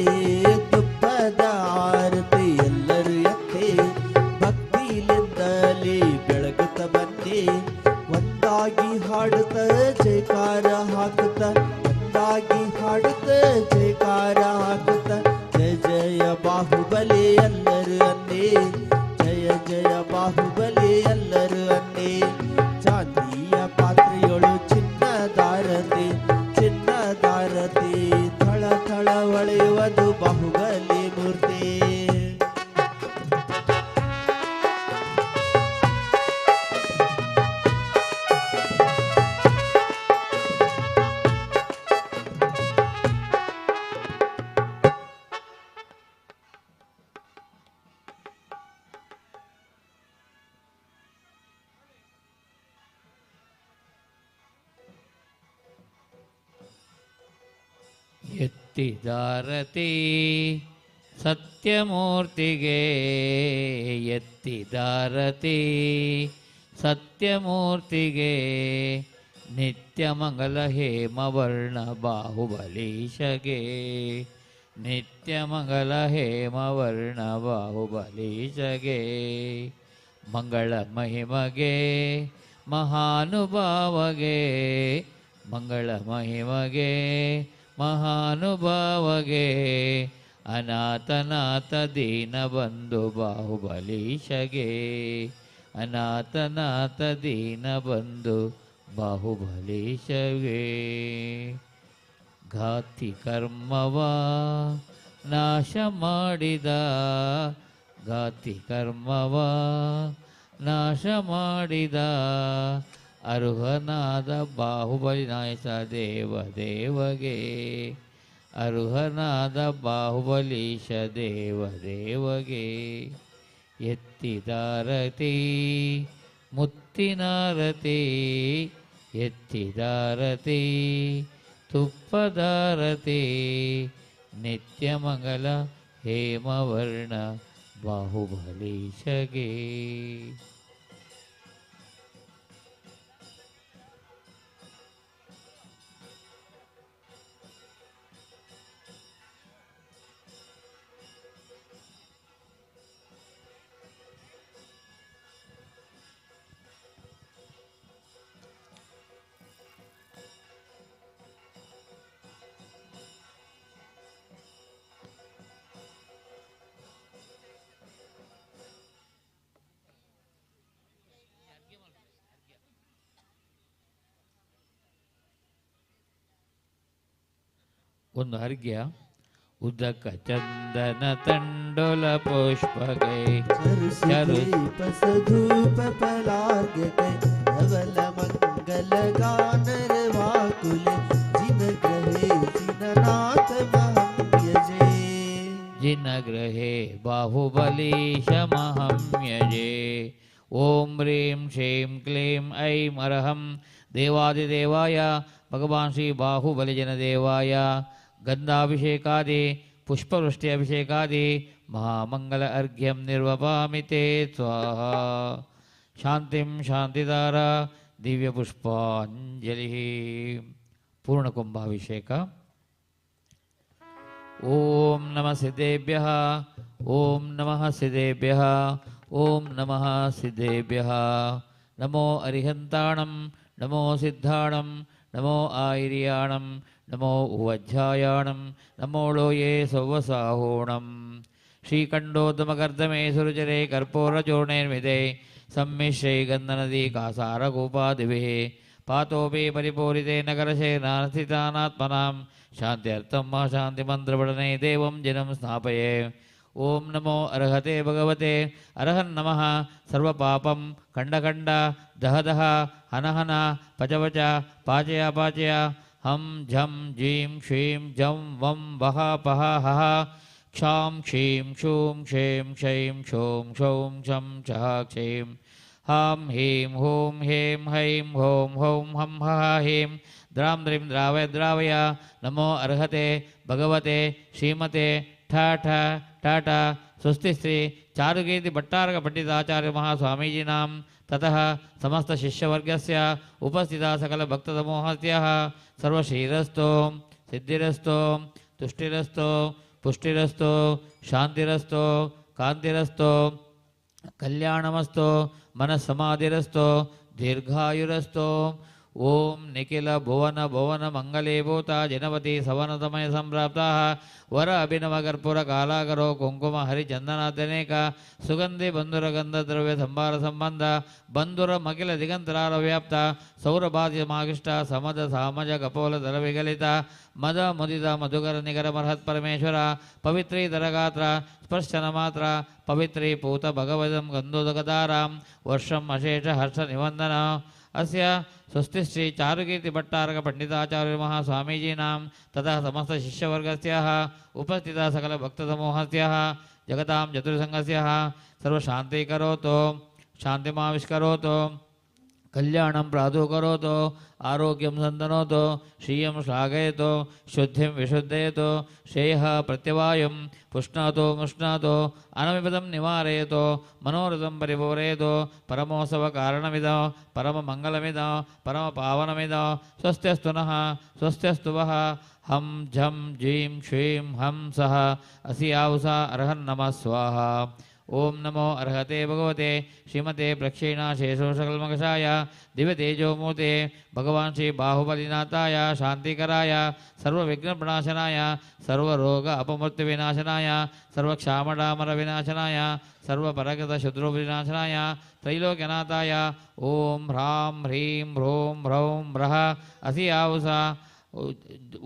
ತುಪ್ಪದ ಆರತಿ ಎಲ್ಲರೂ ಎತ್ತಿ. ಭಕ್ತಿಲಿಂದಲೇ ಬೆಳಗುತ್ತ ಬನ್ನಿ ಒಂದಾಗಿ ಹಾಡುತ್ತ ಜೈಕಾರ ಹಾಕುತ್ತ, ಒಂದಾಗಿ ಹಾಡುತ್ತ ಜೈಕಾರ ಹಾಕುತ್ತ. ಜಯ ಜಯ ಬಾಹುಬಲಿ ಎಲ್ಲರೂ ಅನ್ನಿ, ಜಯ ಜಯ ಬಾಹುಬಲಿ ಎಲ್ಲರೂ ಅನ್ನಿ. ಚಾಂದಿಯ ಪಾತ್ರೆಯೊಳು ಚಿನ್ನದಾರತಿ, ಚಿನ್ನದಾರತಿ ಥಳ ಥಳ ಹೊಳೆಯುವುದು ಬಾಹುಬಲಿ ಮೂರ್ತಿ. ಎತ್ತಿದಾರತಿ ಸತ್ಯಮೂರ್ತಿಗೆ, ಎತ್ತಿದಾರತಿ ಸತ್ಯಮೂರ್ತಿಗೆ. ನಿತ್ಯ ಮಂಗಲ ಹೇಮವರ್ಣ ಬಾಹುಬಲೀಶಗೆ, ನಿತ್ಯ ಮಂಗಲ ಹೇಮವರ್ಣ ಬಾಹುಬಲೀಶಗೆ. ಮಂಗಳ ಮಹಿಮಗೆ ಮಹಾನುಭಾವಗೆ, ಮಂಗಳ ಮಹಿಮಗೆ ಮಹಾನುಭಾವಗೆ. ಅನಾಥನಾಥ ದೀನ ಬಂಧು ಬಾಹುಬಲೀಶಗೆ, ಅನಾಥನಾಥ ದೀನ ಬಂಧು ಬಾಹುಬಲೀಶಗೆ. ಘಾತಿ ಕರ್ಮವ ನಾಶ ಮಾಡಿದ, ಘಾತಿ ಕರ್ಮವ ನಾಶ ಮಾಡಿದ. ಅರುಹನಾದ ಬಾಹುಬಲಿ ನಾಯಕ ದೇವ ದೇವಗೆ, ಅರುಹನಾದ ಬಾಹುಬಲೀಶ ದೇವ ದೇವಗೆ. ಎತ್ತಿದಾರತಿ ಮುತ್ತಿನಾರತಿ, ಎತ್ತಿದಾರತಿ ತುಪ್ಪದಾರತಿ. ನಿತ್ಯ ಮಂಗಲ ಹೇಮವರ್ಣ ಬಾಹುಬಲೀಶಗೆ. ಒಂದು ಅರ್ಘ್ಯ ಉದಕ ಚಂದನ ತಂಡೋಲ ಪುಷ್ಪಗೈ ಧೂಪ ಪಲಾರ್ಘ್ಯ ಕೈ ಧವಲ ಮಂಗಲ ಗಾನರ ವಾಕುಲ ಜಿನ ಗ್ರಹೇ ಜಿನನಾಥ ಮಹಂ ಯಜೇ ಜಿನ ಗ್ರಹೇ ಬಾಹುಬಲೀಶಮಹಂ ಯಜೇ ಓಂ ಹ್ರೀಂ ಶ್ರೀಂ ಕ್ಲೀಂ ಐಂ ಅರ್ಹಂ ದೇವಾದಿದೇವಾಯ ಭಗವಾನ್ ಶ್ರೀ ಬಾಹುಬಲಿಜನ ದೇವಾಯ ಗಂಧಾಭಿಷೇಕಾದಿ ಪುಷ್ಪವೃಷ್ಟಿ ಅಭಿಷೇಕಾದಿ ಮಹಾಮಂಗಲ ಅರ್ಘ್ಯಂ ನಿರ್ವಪಾಮಿ ತೇ ಸ್ವಾಹಾ ಶಾಂತಿಂ ಶಾಂತಿದಾರ ದಿವ್ಯ ಪುಷ್ಪಾಂಜಲಿ ಪೂರ್ಣಕುಂಭಾಭಿಷೇಕ ಓಂ ನಮಃ ಸಿದ್ಧೇಭ್ಯಃ ಓಂ ನಮಃ ಸಿದ್ಧೇಭ್ಯಃ ಓಂ ನಮಃ ಸಿದ್ಧೇಭ್ಯಃ ನಮೋ ಅರಿಹಂತಾಣಂ ನಮೋ ಸಿದ್ಧಾಣಂ ನಮೋ ಆಯಿರ್ಯಾಣಂ ನಮೋ ಉವಜ್ಜಾಯಾಣಂ ನಮೋ ಲೋಯೇ ಸೌವಸಾಹೋಣಂ ಶ್ರೀಕಂಡೋದ್ಮಕರ್ದಮೇ ಸುರುಚರೆ ಕರ್ಪೂರಚೂರ್ಣೈರ್ಮಿದೆ ಸಮ್ಮಿಶ್ರೈ ಗಂಧನದಿ ಕಾಸಾರಕೂಪಾದಿಭಿಃ ಪಾತೋಪಿ ಪರಿಪೂರಿತೆ ನಗರಶೇನಾಸ್ಥಿತಾನಾತ್ಮನಾಂ ಶಾಂತ್ಯರ್ಥಂ ಮಾ ಶಾಂತಿಮಂತ್ರಪಠನೆ ದೇವಂ ಜಿನಂ ಸ್ನಾಪಯೇ ಓಂ ನಮೋ ಅರ್ಹತೆ ಭಗವತೆ ಅರ್ಹನ್ ನಮಃ ಸರ್ವಪಾಪಂ ಖಂಡಖಂಡ ದಹದಹ ಹನಹನ ಪಚವಚ ಪಾಚಯ ಪಾಚಯ ಹಂ ಝಂ ಜೀಂ ಶ್ರೀಂ ಜಂ ವಂ ವಹ ಪಹ ಹಹ ಕ್ಷಾಂ ಕ್ಷೀಂ ಕ್ಷೂಂ ಕ್ಷೇಂ ಕ್ಷೈಂ ಕ್ಷೋಂ ಕ್ಷೌಂ ಕ್ಷಂ ಛಃ ಕ್ಷೇಂ ಹಾಂ ಹೀಂ ಹೂಂ ಹೇಂ ಹೈಂ ಹೋಂ ಹೌಂ ಹಂ ಹಃ ಹೀಂ ದ್ರಾಂ ದ್ರಿಂ ದ್ರಾವಯ ದ್ರಾವಯ ನಮೋ ಅರ್ಹತೆ ಭಗವತೆ ಶ್ರೀಮತೆ ಠ ಠ ಟಾಟ ಸ್ವಸ್ತಿ ಶ್ರೀ ಚಾರುಕೀರ್ತಿ ಭಟ್ಟಾರಕ ಪಂಡಿತಾಚಾರ್ಯ ಮಹಾಸ್ವಾಮೀಜಿನಾಂ ತತಃ ಸಮಸ್ತ ಶಿಷ್ಯವರ್ಗಸ್ಯ ಉಪಸ್ಥಿತ ಸಕಲ ಭಕ್ತಸಮೂಹಸ್ಯಃ ಸರ್ವಶ್ರೀರಸ್ತೋ ಸಿದ್ಧಿರಸ್ತೋ ತುಷ್ಟಿರಸ್ತೋ ಪುಷ್ಟಿರಸ್ತೋ ಶಾಂತಿರಸ್ತೋ ಕಾಂತಿರಸ್ತೋ ಕಲ್ಯಾಣಮಸ್ತೋ ಮನಸ್ಸಮಾಧಿರಸ್ತೋ ದೀರ್ಘಾಯುರಸ್ತೋ ಓಂ ನಿಖಿಲ ಭುವನ ಭುವನ ಮಂಗಲೀಭೂತ ಜನಪತಿ ಸವನತಮಯ ಸಂಪ್ರಾಪ್ತಾಃ ವರ ಅಭಿನವ ಕರ್ಪೂರ ಕಾಲಾಗರೋ ಕುಂಕುಮ ಹರಿಚಂದನಾದ್ಯನೇಕ ಸುಗಂಧಿ ಬಂಧುರ ಗಂಧ ದ್ರವ್ಯ ಸಂಭಾರ ಸಂಬಂಧ ಬಂಧುರ ಮಗಿಲ ದಿಗಂತರಾರ ವ್ಯಾಪ್ತ ಸೌರಭಾದ್ಯ ಮಾಗಿಷ್ಟ ಸಮದ ಸಾಮಜ ಕಪೋಲ ದರ ವಿಗಲಿತ ಮದ ಮುದಿದ ಮಧುಕರ ನಿಗರ ಮರ್ಹತ್ ಪರಮೇಶ್ವರ ಪವಿತ್ರೀ ದರಗಾತ್ರ ಸ್ಪರ್ಶನ ಮಾತ್ರ ಪವಿತ್ರೀ ಪೂತ ಭಗವದಂ ಗಂಧೋದಕದಾರಾಂ ವರ್ಷಂ ಅಶೇಷ ಹರ್ಷ ನಿವಂದನ ಅಸ್ಯ ಸ್ವಸ್ತಿ ಶ್ರೀ ಚಾರುಕೀರ್ತಿ ಭಟ್ಟಾರಕ ಪಂಡಿತಾಚಾರ್ಯ ಮಹಾಸ್ವಾಮೀಜೀನಾಂ ತತಃ ಸಮಸ್ತ ಶಿಷ್ಯವರ್ಗಸ್ಯಃ ಉಪಸ್ಥಿತ ಸಕಲ ಭಕ್ತಸಮೂಹಸ್ಯಃ ಜಗತಾಂ ಚತುರ್ಸಂಘಸ್ಯಃ ಸರ್ವಶಾಂತೀಕರೋತು ಶಾಂತಿಮಾವಿಷ್ಕರೋತು ಕಲ್ಯಾಣಂ ಪ್ರಾದುಕರೋತು ಆರೋಗ್ಯಂ ಸಂತನೋತು ಶ್ರಿಯಂ ಶ್ಲಾಘಯತು ಶುದ್ಧಿಂ ವಿಶುದ್ಧಯತು ಶ್ರೇಯಃ ಪ್ರತ್ಯವಾಯಂ ಪುಷ್ಣಾತು ಮುಷ್ಣಾತು ಅನವಿಪದಂ ನಿವಾರಯತು ಮನೋರಥಂ ಪರಿಪೂರಯತು ಪರಮೋತ್ಸವ ಕಾರಣಮಿದ ಪರಮ ಮಂಗಲಮಿದ ಪರಮ ಪಾವನಮಿದ ಸ್ವಸ್ತ್ಯಸ್ತು ನಃ ಸ್ವಸ್ತ್ಯಸ್ತು ವಃ ಹಂ ಝಂ ಜೀಂ ಶ್ರೀಂ ಹಂ ಸಹ ಅಸಿಯಾವುಸ ಅರ್ಹನ್ ನಮಃ ಸ್ವಾಹ ಓಂ ನಮೋ ಅರ್ಹತೆ ಭಗವತೆ ಶ್ರೀಮತೆ ಪ್ರಕ್ಷೀಣ ಶೇಷೋಷಕಲ್ಮಕಷಾಯ ದಿವ್ಯತೇಜೋಮೂರ್ತೆ ಭಗವಾನ್ ಶ್ರೀ ಬಾಹುಬಲಿನಾಥಾಯ ಶಾಂತಿಕರಾಯ ಸರ್ವವಿಘ್ನಪ್ರಣಾಶನಾಯ ಸರ್ವರೋಗ ಅಪಮೃತ್ಯು ವಿನಾಶನಾಯ ಸರ್ವಕ್ಷಾಮಡಾಮರ ವಿನಾಶನಾಯ ಸರ್ವಪರಗತ ಶತ್ರುವಿನಾಶನಾಯ ತ್ರೈಲೋಕ್ಯನಾಥಾಯ ಓಂ ಹ್ರಾಂ ಹ್ರೀಂ ಹ್ರೋಂ ಹ್ರೌಂ ಹ್ರಃ ಅಸಿಯಾವುಸ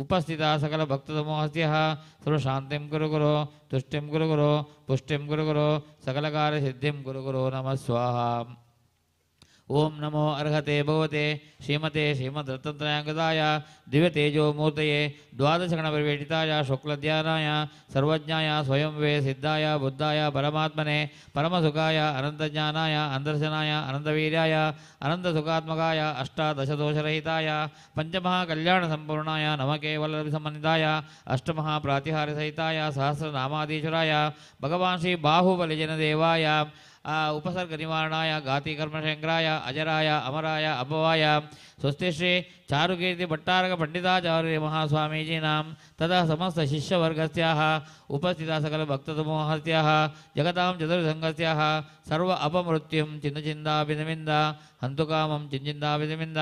ಉಪಸ್ಥಿತ ಸಕಲ ಭಕ್ತಸಮೂಹಸ್ಯಃ ಸರ್ವಶಾಂತಿಂ ಕುರು ಗುರು ತುಷ್ಟಿಂ ಕುರು ಗುರು ಪುಷ್ಟಿಂ ಕುರು ಗುರು ಸಕಲ ಕಾರ್ಯ ಸಿದ್ಧಿಂ ಕುರು ಗುರು ನಮಃ ಸ್ವಾಹ ಓಂ ನಮೋ ಅರ್ಹತೆ ಭಗವತೆ ಶ್ರೀಮತೆ ಶ್ರೀಮದ್ರತ್ನತ್ರಯಾಂಗದಾಯ ದಿವ್ಯತೇಜೋಮೂರ್ತಯೇ ದ್ವಾದಶಗಣಪರಿವೇಟಿತಾಯ ಶುಕ್ಲಧ್ಯಾನಾಯ ಸರ್ವಜ್ಞಾಯ ಸ್ವಯಂ ವೇ ಸಿದ್ಧಾಯ ಬುದ್ಧಾಯ ಪರಮಾತ್ಮನೆ ಪರಮಸುಖಾಯ ಅನಂತಜ್ಞಾನಾಯ ಅಂದರ್ಶನಾಯ ಅನಂತವೀರ್ಯಾಯ ಅನಂತಸುಖಾತ್ಮಕಾಯ ಅಷ್ಟಾದಶದೋಷರಹಿತಾಯ ಪಂಚಮಹಾಕಲ್ಯಾಣ ಸಂಪೂರ್ಣಾಯ ನವಕೇವಲಸಮನ್ವಿತಾಯ ಅಷ್ಟಮಹಾಪ್ರಾತಿಹಾರ್ಯಸಹಿತಾಯ ಸಹಸ್ರನಾಮಾಧೀಶ್ವರಾಯ ಭಗವಾನ್ ಶ್ರೀ ಬಾಹುಬಲಿಜನದೇವಾಯ ಉಪಸರ್ಗ ನಿವಾರಣಾಯ ಘಾತಿಕರ್ಮಶಂಕರಾಯ ಅಜರಾಯ ಅಮರಾಯ ಅಭವಾಯ ಸ್ವಸ್ತಿ ಶ್ರೀ ಚಾರುಕೀರ್ತಿ ಭಟ್ಟಾರಕ ಪಂಡಿತಾಚಾರ್ಯ ಮಹಾಸ್ವಾಮೀಜೀನಾಂ ತದಾ ಸಮಸ್ತ ಶಿಷ್ಯವರ್ಗಸ್ಯಾಃ ಉಪಸ್ಥಿತ ಸಕಲ ಭಕ್ತಸಮೂಹಸ್ಯಾಃ ಜಗತಾಂ ಚತುರ್ಸಂಘಸ್ಯಾಃ ಸರ್ವ ಅಪಮೃತ್ಯುಂ ಚಿನ್ನಚಿಂದಾಭಿನಿಮಿಂದ ಹಂತುಕಾಮಂ ಚಿಂಚಿಂದಾಭಿನಿಮಿಂದ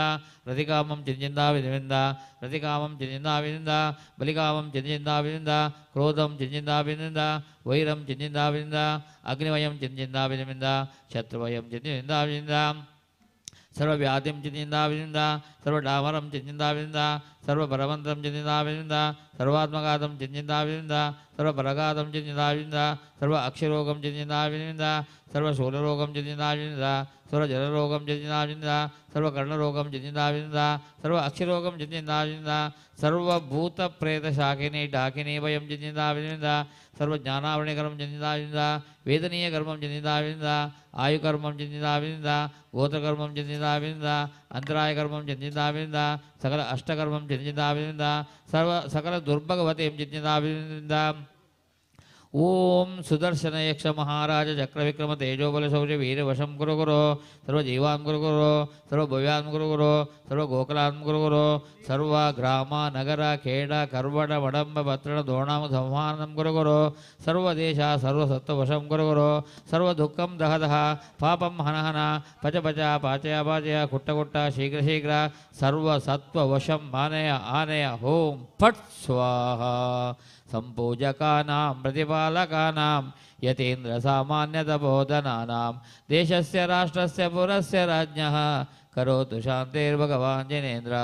ರತಿಕಾಮಂ ಚಿಂಚಿಂದಾಭಿನಿಮಿಂದ ರತಿಕಾಮಂ ಚಿಂಚಿಂದಾಭಿನಿಂದ ಬಲಿಕಾಮಂ ಚಿಂಚಿಂದಾಭಿನಿಂದ ಕ್ರೋಧಂ ಚಿಂಚಿಂದಾಭಿನಿಂದ ವೈರಂ ಚಿಂಚಿಂದಾಭಿನಿಂದ ಅಗ್ನಿವಯಂ ಚಿಂಚಿಂದಾಭಿನಿಮಿಂದ ಶತ್ರುವಯಂ ಚಿಂಚಿಂದಾಭಿನಿಂದ ಸರ್ವವ್ಯಾಧಿಂ ಚಿಂತಾವಿನಿಂದ ಸರ್ವಡಾಮರಂ ಚಿಂತಾವಿನಿಂದ ಸರ್ವಪರಮಂತ್ರಂ ಚಿಂತಾವಿನಿಂದ ಸರ್ವಾತ್ಮಘಾತಂ ಚಿಂತಾವಿನಿಂದ ಸರ್ವಪರಘಾತಂ ಚಿಂತಾವಿನಿಂದ ಸರ್ವ ಅಕ್ಷರೋಗಂ ಚಿಂತಾವಿನಿಂದ ಸರ್ವಶೂಲರೋಗಂ ಚಿಂತಾವಿನಿಂದ ಸರ್ವಜಲರೋಗಂ ಚಿಂತಾವಿನಿಂದ ಸರ್ವಕರ್ಣರೋಗಂ ಚಿಂತಾವಿನಿಂದ ಸರ್ವ ಅಕ್ಷರೋಗಂ ಚಿಂತಾವಿನಿಂದ ಸರ್ವಭೂತ ಪ್ರೇತ ಶಾಕಿನಿ ಡಾಕಿನಿ ಭಯಂ ಚಿಂತಾವಿನಿಂದ ಸರ್ವಜ್ಞಾನಾವರಣೀಕರಂ ಚಿಂತಾವಿನಿಂದ ವೇದನೀಯ ಕರ್ಮಂ ಚಿಂತಾವಿನಿಂದ ಆಯುಕರ್ಮಂ ಚಿಂತಾವಿನಿಂದ ಗೋತ್ರಕರ್ಮಂ ಚಿಂತಾವಿನಿಂದ ಅಂತರಾಯ ಕರ್ಮಂ ಚಿಂತಾವಿನಿಂದ ಸಕಲ ಅಷ್ಟಕರ್ಮಂ ಚಿಂತಾವಿನಿಂದ ಸಕಲ ದುರ್ಭಗವತೆಂ ಚಿಂತಾವಿನಿಂದ ಓಂ ಸುದರ್ಶನ ಯಕ್ಷ ಮಹಾರಾಜ ಚಕ್ರವಿಕ್ರಮ ತೇಜೋಬಲ ಶೌರ್ಯ ವೀರವಶಂ ಗುರು ಗುರು ಸರ್ವಜೀವಾನ್ ಗುರು ಗುರು ಸರ್ವಭವ್ಯಾನ್ ಗುರು ಗುರು ಸರ್ವಗೋಕುಲಾನ್ ಗುರು ಗುರು ಸರ್ವ ಗ್ರಾಮ ನಗರ ಖೇಡ ಕರ್ವಡ ವಡಂಬ ಭತ್ರಣ ದೋಣಾಮ ಸಂಹಾನಂ ಗುರು ಗುರು ಸರ್ವದೇಶ ಸರ್ವಸತ್ವವಶಂ ಗುರು ಗುರು ಸರ್ವದುಃಖಂ ದಹ ದಹ ಪಾಪಂ ಹನಹನ ಪಚ ಪಚ ಪಾಚಯ ಪಾಚಯ ಕುಟ್ಟ ಕುಟ್ಟ ಶೀಘ್ರ ಶೀಘ್ರ ಸರ್ವಸತ್ವವಶಂ ಆನಯ ಆನಯ ಓಂ ಫಟ್ ಸ್ವಾಹ ಸಂಪೂಜಕಾನಾಂ ಪ್ರತಿಪಾಲಕಾನಾಂ ಯತೀಂದ್ರ ಸಾಮಾನ್ಯತಬೋಧನಾನಾಂ ದೇಶಸ್ಯ ರಾಷ್ಟ್ರಸ್ಯ ಪುರಸ್ಯ ರಾಜ್ಞಃ ಕರೋತು ಶಾಂತಿರ್ಭಗವಾನ್ ಜನೇಂದ್ರ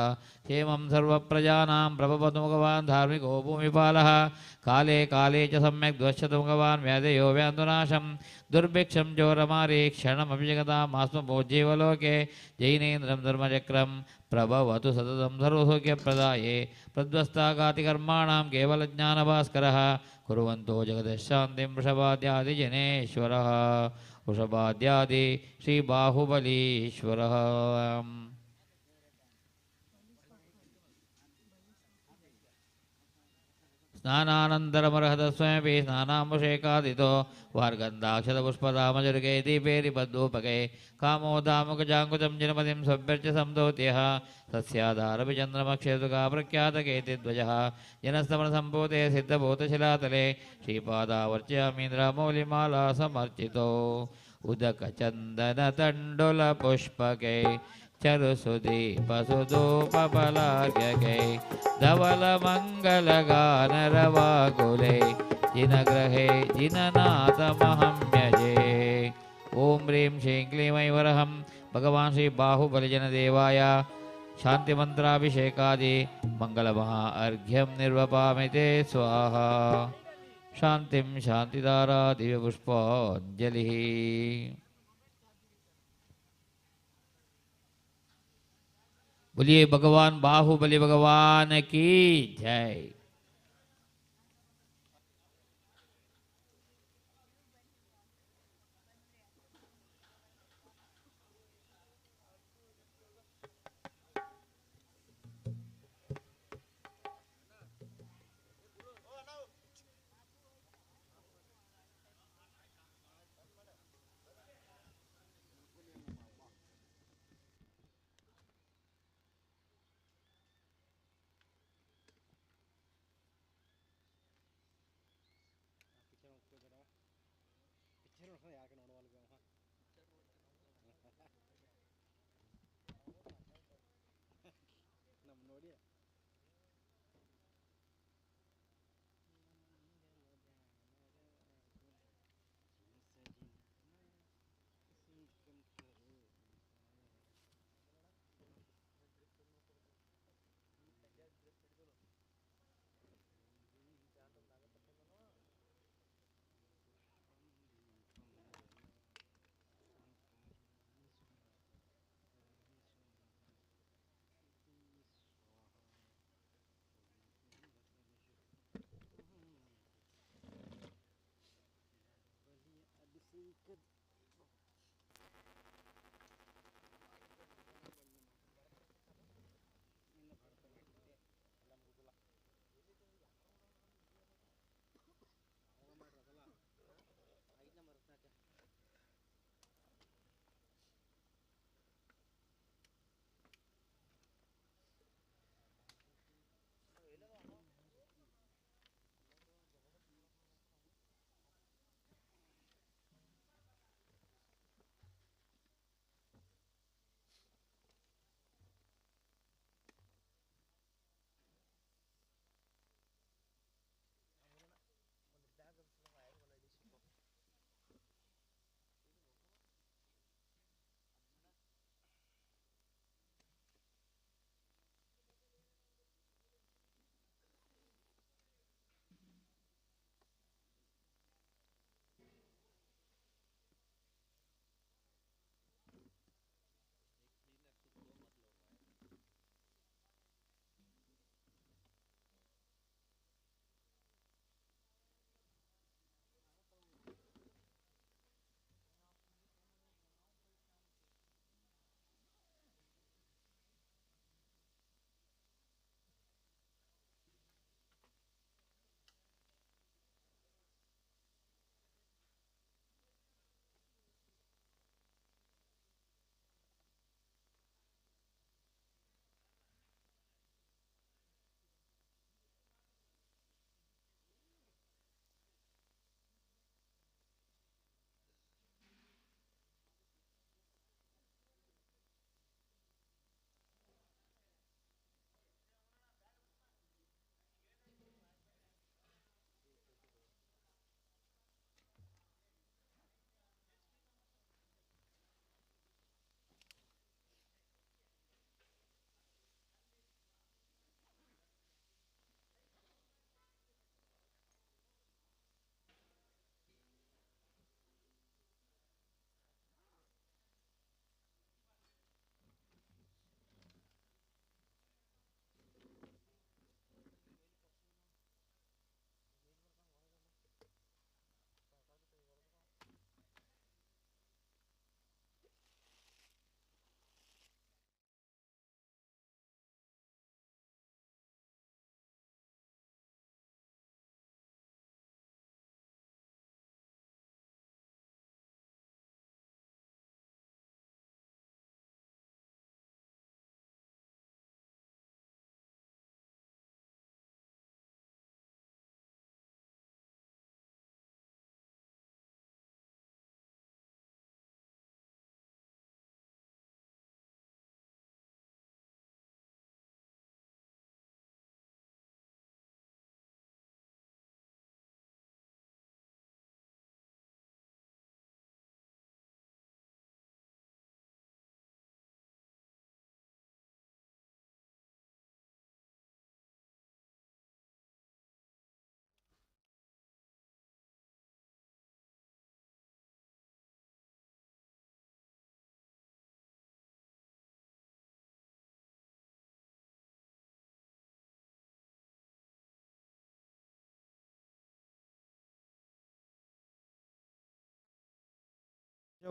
क्षेमं सर्वप्रजानां प्रभवतु भगवान् धार्मिको भूमिपालः काले काले च सम्यक् द्वश्यतु भगवान् व्याधयो व्याधुनाशं दुर्भिक्षं चोरमारे क्षणमपि जगतामास्मभूज्जीवलोके जैनेन्द्रं धर्मचक्रं प्रभवतु सततं सर्वसौख्यप्रदाये प्रध्वस्ताघातिकर्माणां केवलज्ञानभास्करः कुर्वन्तो जगदशान्तिं वृषभाद्यादिजनेश्वरः वृषभाद्यादि श्रीबाहुबलीश्वरः स्नानानन्तरमर्हत स्वयमपि स्नानाम्बुषेकादितो वार्गन्धाक्षतपुष्पदामजुर्गे दीपेरिबद्धूपके कामोदामुकजाङ्कुचं जिनपतिं स्वभ्यर्च संदोत्यः सस्याधारपि चन्द्रमक्षेतुका प्रख्यातकेतिध्वजः जनस्तमनसम्भूते सिद्धभूतशिलातले श्रीपादावर्च्यामीन्द्रमौलिमाला समर्चितो उदकचन्दनतण्डुलपुष्पके चरुसुदीपसुधूपफलार्घ्यके धवलमङ्गलगानरवाकुले जिनग्रहे जिननाथमहम्यजे ॐ ह्रीं श्रीं क्लीं ऐं वरहं भगवान् श्री बाहुबलिजनदेवाय शान्तिमन्त्राभिषेकादि मङ्गलमहा अर्घ्यं निर्वपामि ते स्वाहा शान्तिं शान्तिदारा दिव्यपुष्पाञ्जलिः बोलिए भगवान बाहुबली भगवान की जय।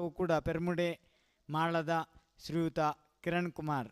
ಕೂಡ ಪೆರ್ಮುಡೆ ಮಾಳದ ಶ್ರೀಯುತ ಕಿರಣ್ ಕುಮಾರ್